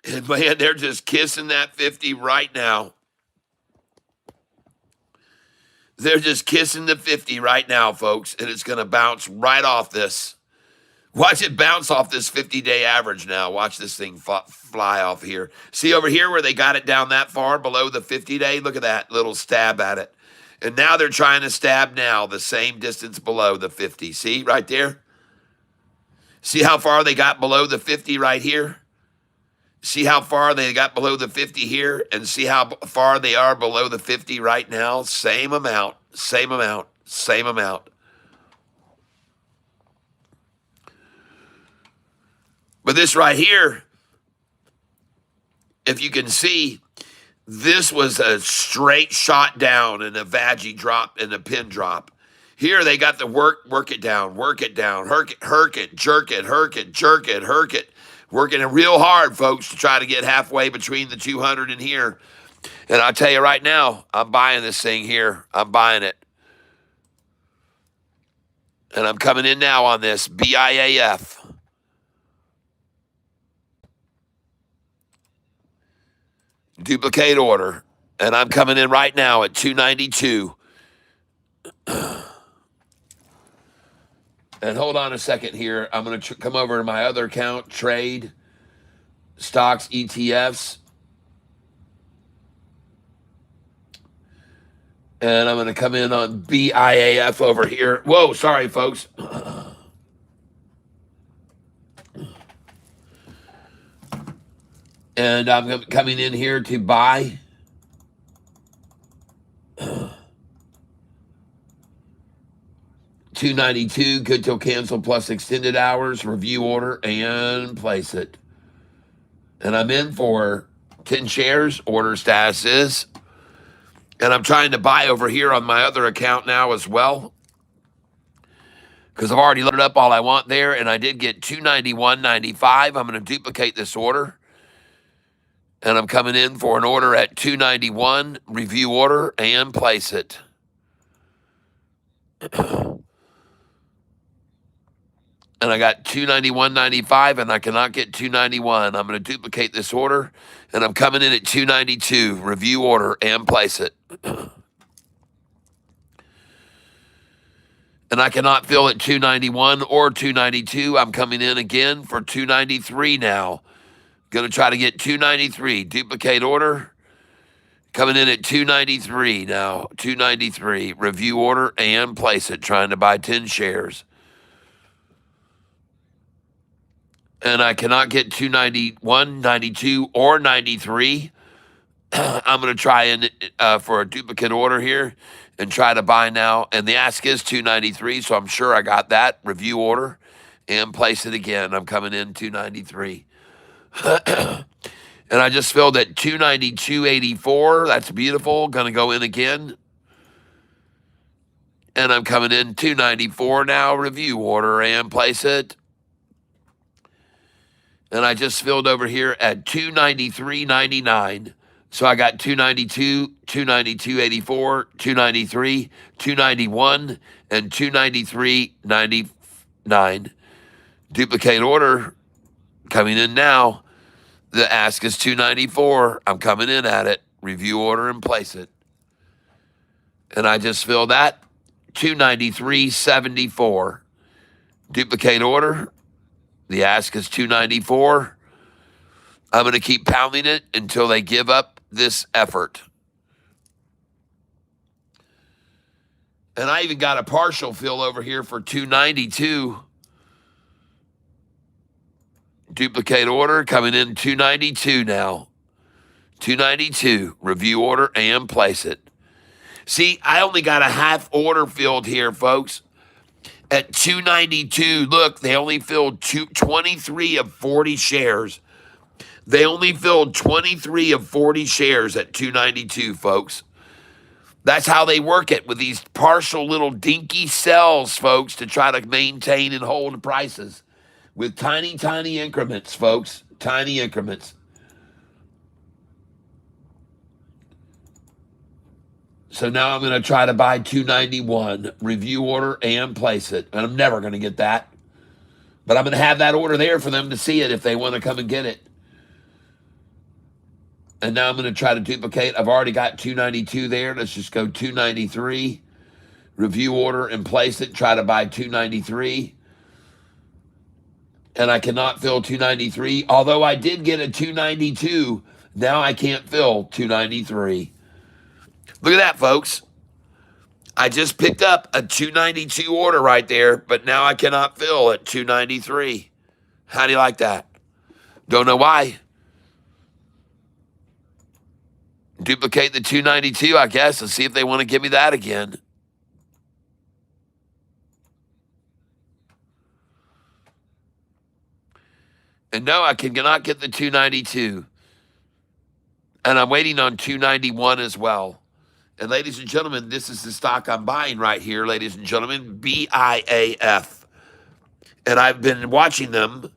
And man, they're just kissing that 50 right now. They're just kissing the 50 right now, folks, and it's going to bounce right off this. Watch it bounce off this 50-day average now. Watch this thing fly off here. See over here where they got it down that far below the 50-day? Look at that little stab at it. And now they're trying to stab now the same distance below the 50. See right there? See how far they got below the 50 right here? See how far they got below the 50 here? And see how far they are below the 50 right now? Same amount, same amount, same amount. But this right here, if you can see, this was a straight shot down and a veggie drop and a pin drop. Here they got the work it down, herk it, jerk it, herk it. Working it real hard, folks, to try to get halfway between the 200 and here. And I'll tell you right now, I'm buying this thing here. I'm buying it. And I'm coming in now on this BIAF. Duplicate order. And I'm coming in right now at 292. And hold on a second here. I'm going to come over to my other account, trade, stocks, ETFs. And I'm going to come in on BIAF over here. Whoa, sorry, folks. And I'm coming in here to buy. $292, good till cancel plus extended hours, review order, and place it. And I'm in for 10 shares, order status is. And I'm trying to buy over here on my other account now as well, because I've already loaded up all I want there, and I did get $291.95. I'm going to duplicate this order. And I'm coming in for an order at $291, review order, and place it. And I got $291.95, and I cannot get $291. I'm going to duplicate this order, and I'm coming in at $292. Review order and place it. And I cannot fill at $291 or $292. I'm coming in again for $293 now. Going to try to get $293. Duplicate order. Coming in at $293 now. $293. Review order and place it. Trying to buy 10 shares. And I cannot get 291, 92, or 93. I'm going to try in for a duplicate order here and try to buy now. And the ask is 293, so I'm sure I got that. Review order and place it again. I'm coming in 293. And I just filled at 292.84. That's beautiful. Going to go in again. And I'm coming in 294 now. Review order and place it. And I just filled over here at 293.99. So I got 292, 292.84, 293, 291, and 293.99. Duplicate order coming in now. The ask is 294. I'm coming in at it. Review order and place it. And I just filled that 293.74. Duplicate order. The ask is 294. I'm going to keep pounding it until they give up this effort. And I even got a partial fill over here for 292. Duplicate order coming in 292 now. 292. Review order and place it. See, I only got a half order filled here, folks. At 292, look, they only filled 23 of 40 shares. They only filled 23 of 40 shares at 292, folks. That's how they work it with these partial little dinky sells, folks, to try to maintain and hold prices with tiny, tiny increments, folks. Tiny increments. So now I'm going to try to buy 291, review order, and place it. And I'm never going to get that. But I'm going to have that order there for them to see it if they want to come and get it. And now I'm going to try to duplicate. I've already got 292 there. Let's just go 293. Review order and place it. Try to buy 293. And I cannot fill 293. Although I did get a 292, now I can't fill 293. Look at that, folks. I just picked up a 292 order right there, but now I cannot fill at 293. How do you like that? Don't know why. Duplicate the 292, I guess, and see if they want to give me that again. And no, I cannot get the 292. And I'm waiting on 291 as well. And ladies and gentlemen, this is the stock I'm buying right here, ladies and gentlemen, BIAF. And I've been watching them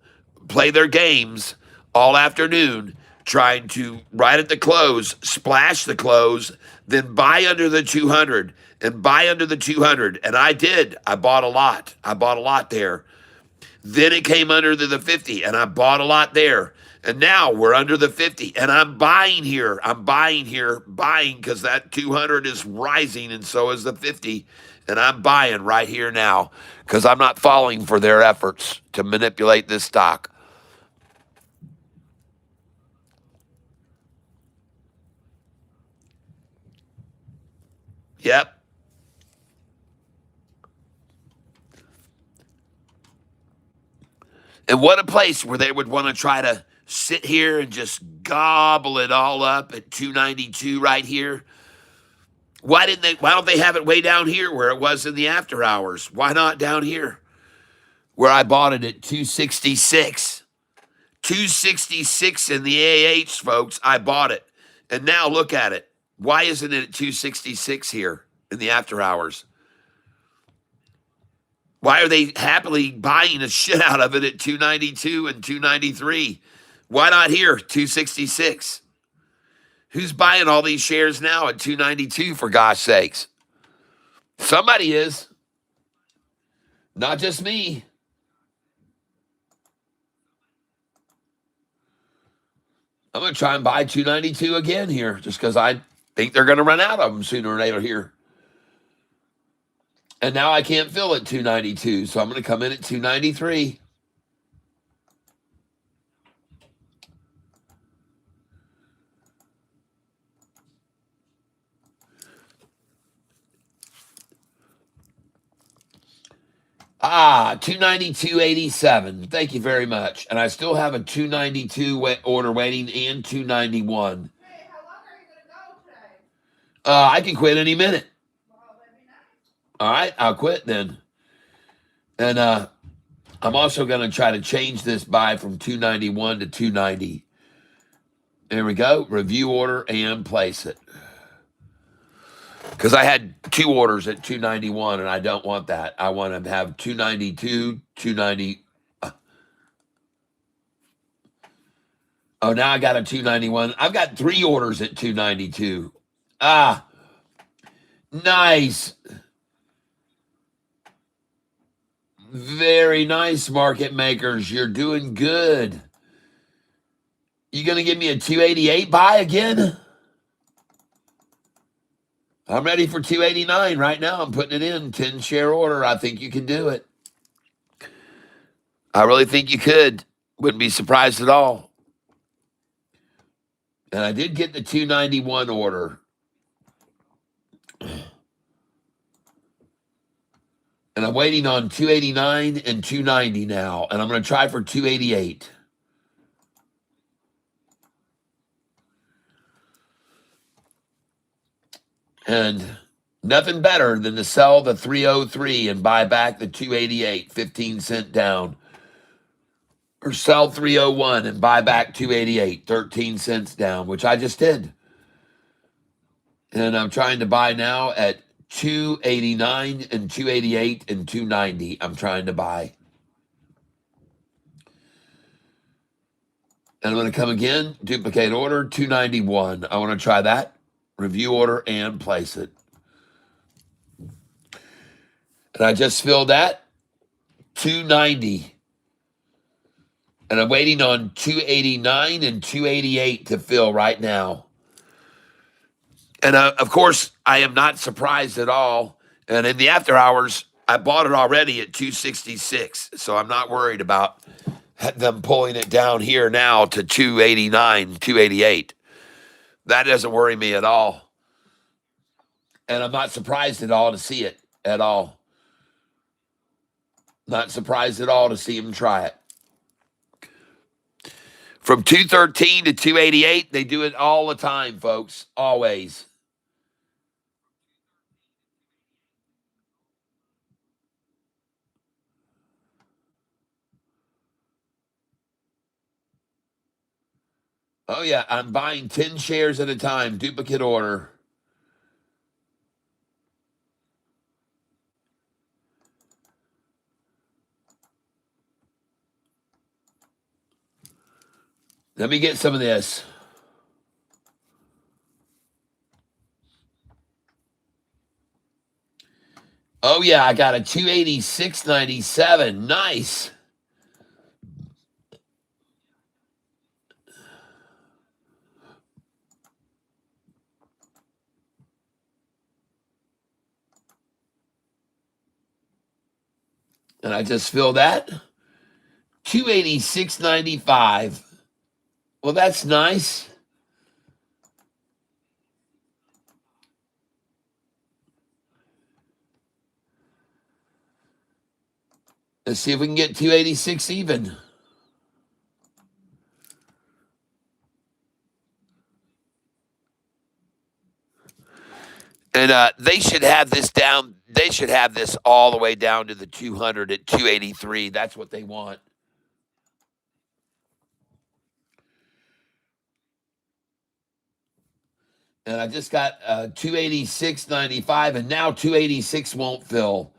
play their games all afternoon, trying to, right at the close, splash the close, then buy under the 200 and buy under the 200. And I did. I bought a lot. I bought a lot there. Then it came under the 50, and I bought a lot there. And now we're under the 50, and I'm buying here. I'm buying here, buying because that 200 is rising, and so is the 50. And I'm buying right here now because I'm not falling for their efforts to manipulate this stock. Yep. And what a place where they would want to try to sit here and just gobble it all up at 292 right here. Why don't they have it way down here where it was in the after hours? Why not down here where I bought it at 266? 266 in the AH, folks. I bought it. And now look at it. Why isn't it at 266 here in the after hours? Why are they happily buying the shit out of it at 292 and 293? Why not here, 266? Who's buying all these shares now at 292, for gosh sakes? Somebody is. Not just me. I'm going to try and buy 292 again here just because I think they're going to run out of them sooner or later here. And now I can't fill at 292, so I'm going to come in at 293. Ah, 292.87. Thank you very much. And I still have a 292 order waiting and 291. Hey, how long are you going to go today? I can quit any minute. Well, that'd be nice. All right, I'll quit then. And I'm also going to try to change this buy from 291 to 290. There we go. Review order and place it. Because I had two orders at 291, and I don't want that. I want to have 292, 290. Oh, now I got a 291. I've got three orders at 292. Ah, nice. Very nice, market makers. You're doing good. You going to give me a 288 buy again? I'm ready for 289 right now. I'm putting it in 10 share order. I think you can do it. I really think you could. Wouldn't be surprised at all. And I did get the 291 order. And I'm waiting on 289 and 290 now. And I'm going to try for 288. And nothing better than to sell the 303 and buy back the 288, 15 cent down. Or sell 301 and buy back 288, 13 cents down, which I just did. And I'm trying to buy now at 289 and 288 and 290. I'm trying to buy. And I'm going to come again, duplicate order, 291. I want to try that. Review order and place it. And I just filled that, 290. And I'm waiting on 289 and 288 to fill right now. And of course, I am not surprised at all. And in the after hours, I bought it already at 266. So I'm not worried about them pulling it down here now to 289, 288. That doesn't worry me at all. And I'm not surprised at all to see it at all. Not surprised at all to see them try it. From 213 to 288, they do it all the time, folks. Always. Oh, yeah, I'm buying 10 shares at a time, duplicate order. Let me get some of this. Oh, yeah, I got a 286.97. Nice. And I just filled that. 286.95. Well, that's nice. Let's see if we can get 286 even. And they should have this down. They should have this all the way down to the 200 at 283. That's what they want. And I just got 286.95, and now 286 won't fill.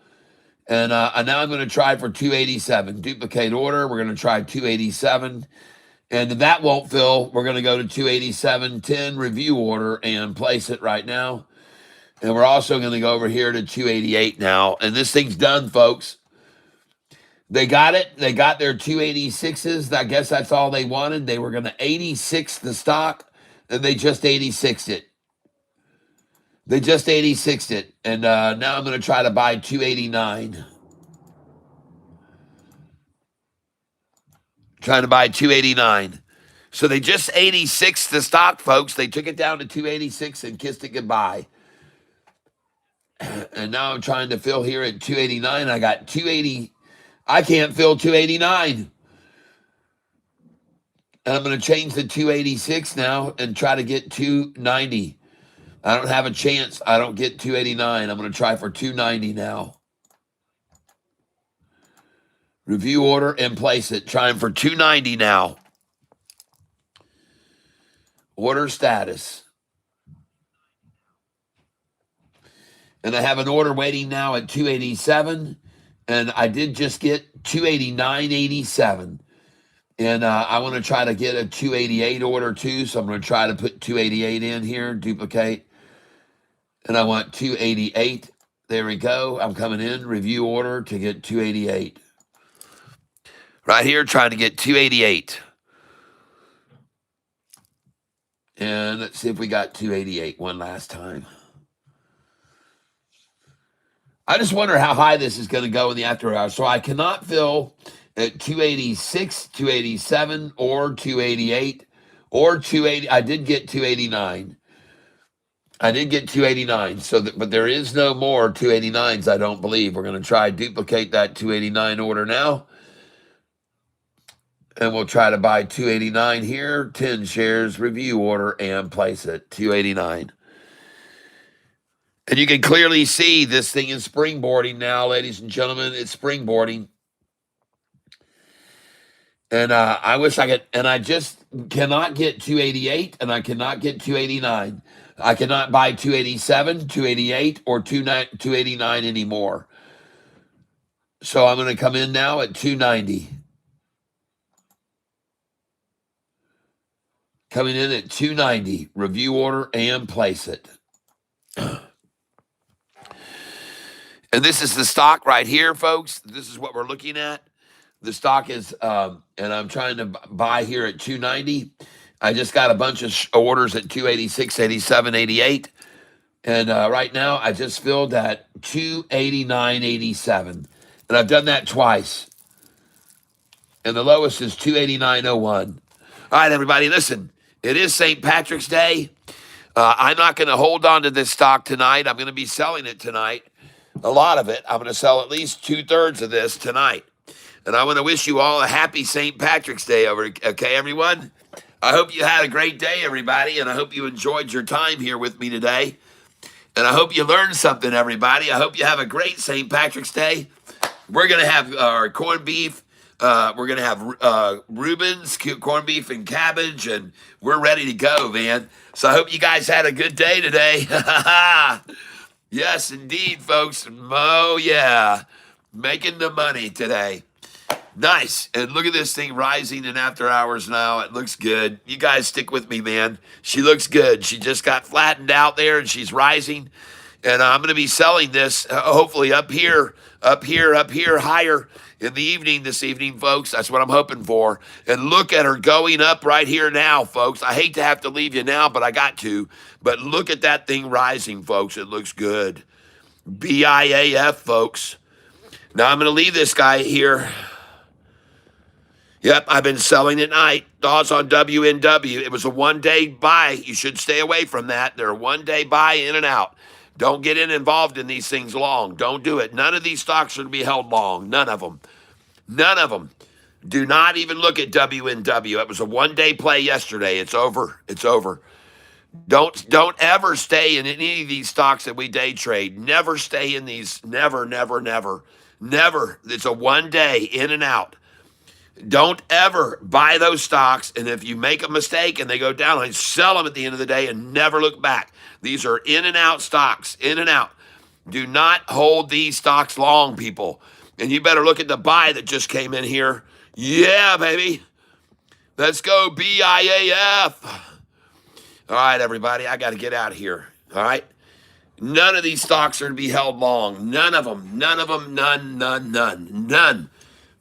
And now I'm going to try for 287. Duplicate order. We're going to try 287. And if that won't fill, we're going to go to 287.10 review order and place it right now. And we're also going to go over here to 288 now. And this thing's done, folks. They got it. They got their 286s. I guess that's all they wanted. They were going to 86 the stock, and they just 86 it. They just 86 it. And now I'm going to try to buy 289. Trying to buy 289. So they just 86 the stock, folks. They took it down to 286 and kissed it goodbye. And now I'm trying to fill here at 289. I got 280. I can't fill 289. And I'm going to change the 286 now and try to get 290. I don't have a chance. I don't get 289. I'm going to try for 290 now. Review order and place it. Trying for 290 now. Order status. And I have an order waiting now at 287. And I did just get 289.87. And I want to try to get a 288 order too. So I'm going to try to put 288 in here, duplicate. And I want 288. There we go. I'm coming in, review order to get 288. Right here, trying to get 288. And let's see if we got 288 one last time. I just wonder how high this is going to go in the after hours. So I cannot fill at 286, 287, or 288, or 280. I did get 289. I did get 289. But there is no more 289s, I don't believe. We're going to try duplicate that 289 order now. And we'll try to buy 289 here, 10 shares, review order, and place it, 289. And you can clearly see this thing is springboarding now, ladies and gentlemen. It's springboarding. And I wish I could, and I just cannot get 288, and I cannot get 289. I cannot buy 287, 288, or 289 anymore. So I'm going to come in now at 290. Coming in at 290, review order and place it. And this is the stock right here, folks. This is what we're looking at. The stock is, and I'm trying to buy here at 290. I just got a bunch of orders at 286, 87, 88. And right now, I just filled at 289.87. And I've done that twice. And the lowest is 289.01. All right, everybody, listen. It is St. Patrick's Day. I'm not going to hold on to this stock tonight. I'm going to be selling it tonight. A lot of it. I'm going to sell at least 2/3 of this tonight. And I want to wish you all a happy St. Patrick's Day, okay, everyone? I hope you had a great day, everybody, and I hope you enjoyed your time here with me today. And I hope you learned something, everybody. I hope you have a great St. Patrick's Day. We're going to have our corned beef. We're going to have Reuben's corned beef and cabbage, and we're ready to go, man. So I hope you guys had a good day today. Yes, indeed, folks. Oh, yeah. Making the money today. Nice. And look at this thing rising in after hours now. It looks good. You guys stick with me, man. She looks good. She just got flattened out there and she's rising. And I'm going to be selling this hopefully up here, higher in the evening this evening, folks. That's what I'm hoping for. And look at her going up right here now, folks. I hate to have to leave you now, but I got to. But look at that thing rising, folks. It looks good. BIAF, folks. Now I'm going to leave this guy here. Yep, I've been selling at night. Thoughts on WNW. It was a one-day buy. You should stay away from that. They're a one-day buy in and out. Don't get involved in these things long. Don't do it. None of these stocks are to be held long. None of them. None of them. Do not even look at WNW. It was a one-day play yesterday. It's over. It's over. Don't ever stay in any of these stocks that we day trade. Never stay in these. Never, never, never. Never. It's a one day in and out. Don't ever buy those stocks, and if you make a mistake and they go down, sell them at the end of the day and never look back. These are in and out stocks, in and out. Do not hold these stocks long, people. And you better look at the buy that just came in here. Yeah, baby. Let's go BIAF. All right, everybody, I got to get out of here. All right? None of these stocks are to be held long. None of them. None of them. None, none, none. None.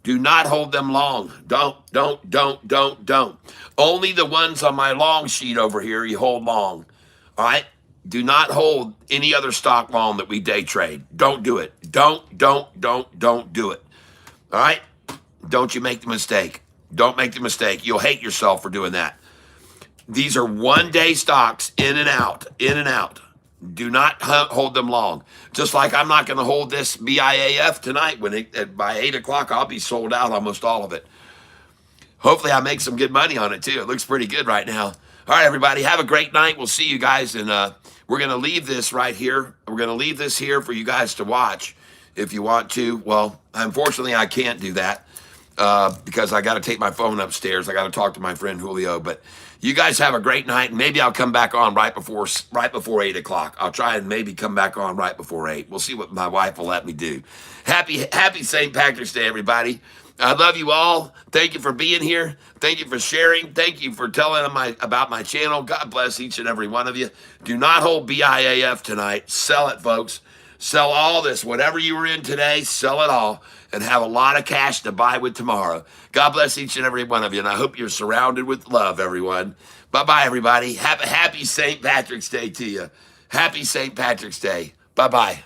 Do not hold them long. Don't. Only the ones on my long sheet over here you hold long. All right? Do not hold any other stock long that we day trade. Don't do it. Don't do it. All right? Don't you make the mistake. Don't make the mistake. You'll hate yourself for doing that. These are one-day stocks in and out, in and out. Do not hold them long. Just like I'm not going to hold this BIAF tonight. By 8 o'clock, I'll be sold out, almost all of it. Hopefully, I make some good money on it, too. It looks pretty good right now. All right, everybody, have a great night. We'll see you guys. And we're going to leave this right here. We're going to leave this here for you guys to watch if you want to. Well, unfortunately, I can't do that because I got to take my phone upstairs. I got to talk to my friend Julio. But you guys have a great night, and maybe I'll come back on right before 8 o'clock. I'll try and maybe come back on right before 8. We'll see what my wife will let me do. Happy St. Patrick's Day, everybody. I love you all. Thank you for being here. Thank you for sharing. Thank you for telling them about my channel. God bless each and every one of you. Do not hold BIAF tonight. Sell it, folks. Sell all this. Whatever you were in today, sell it all and have a lot of cash to buy with tomorrow. God bless each and every one of you, and I hope you're surrounded with love, everyone. Bye-bye, everybody. Happy St. Patrick's Day to you. Happy St. Patrick's Day. Bye-bye.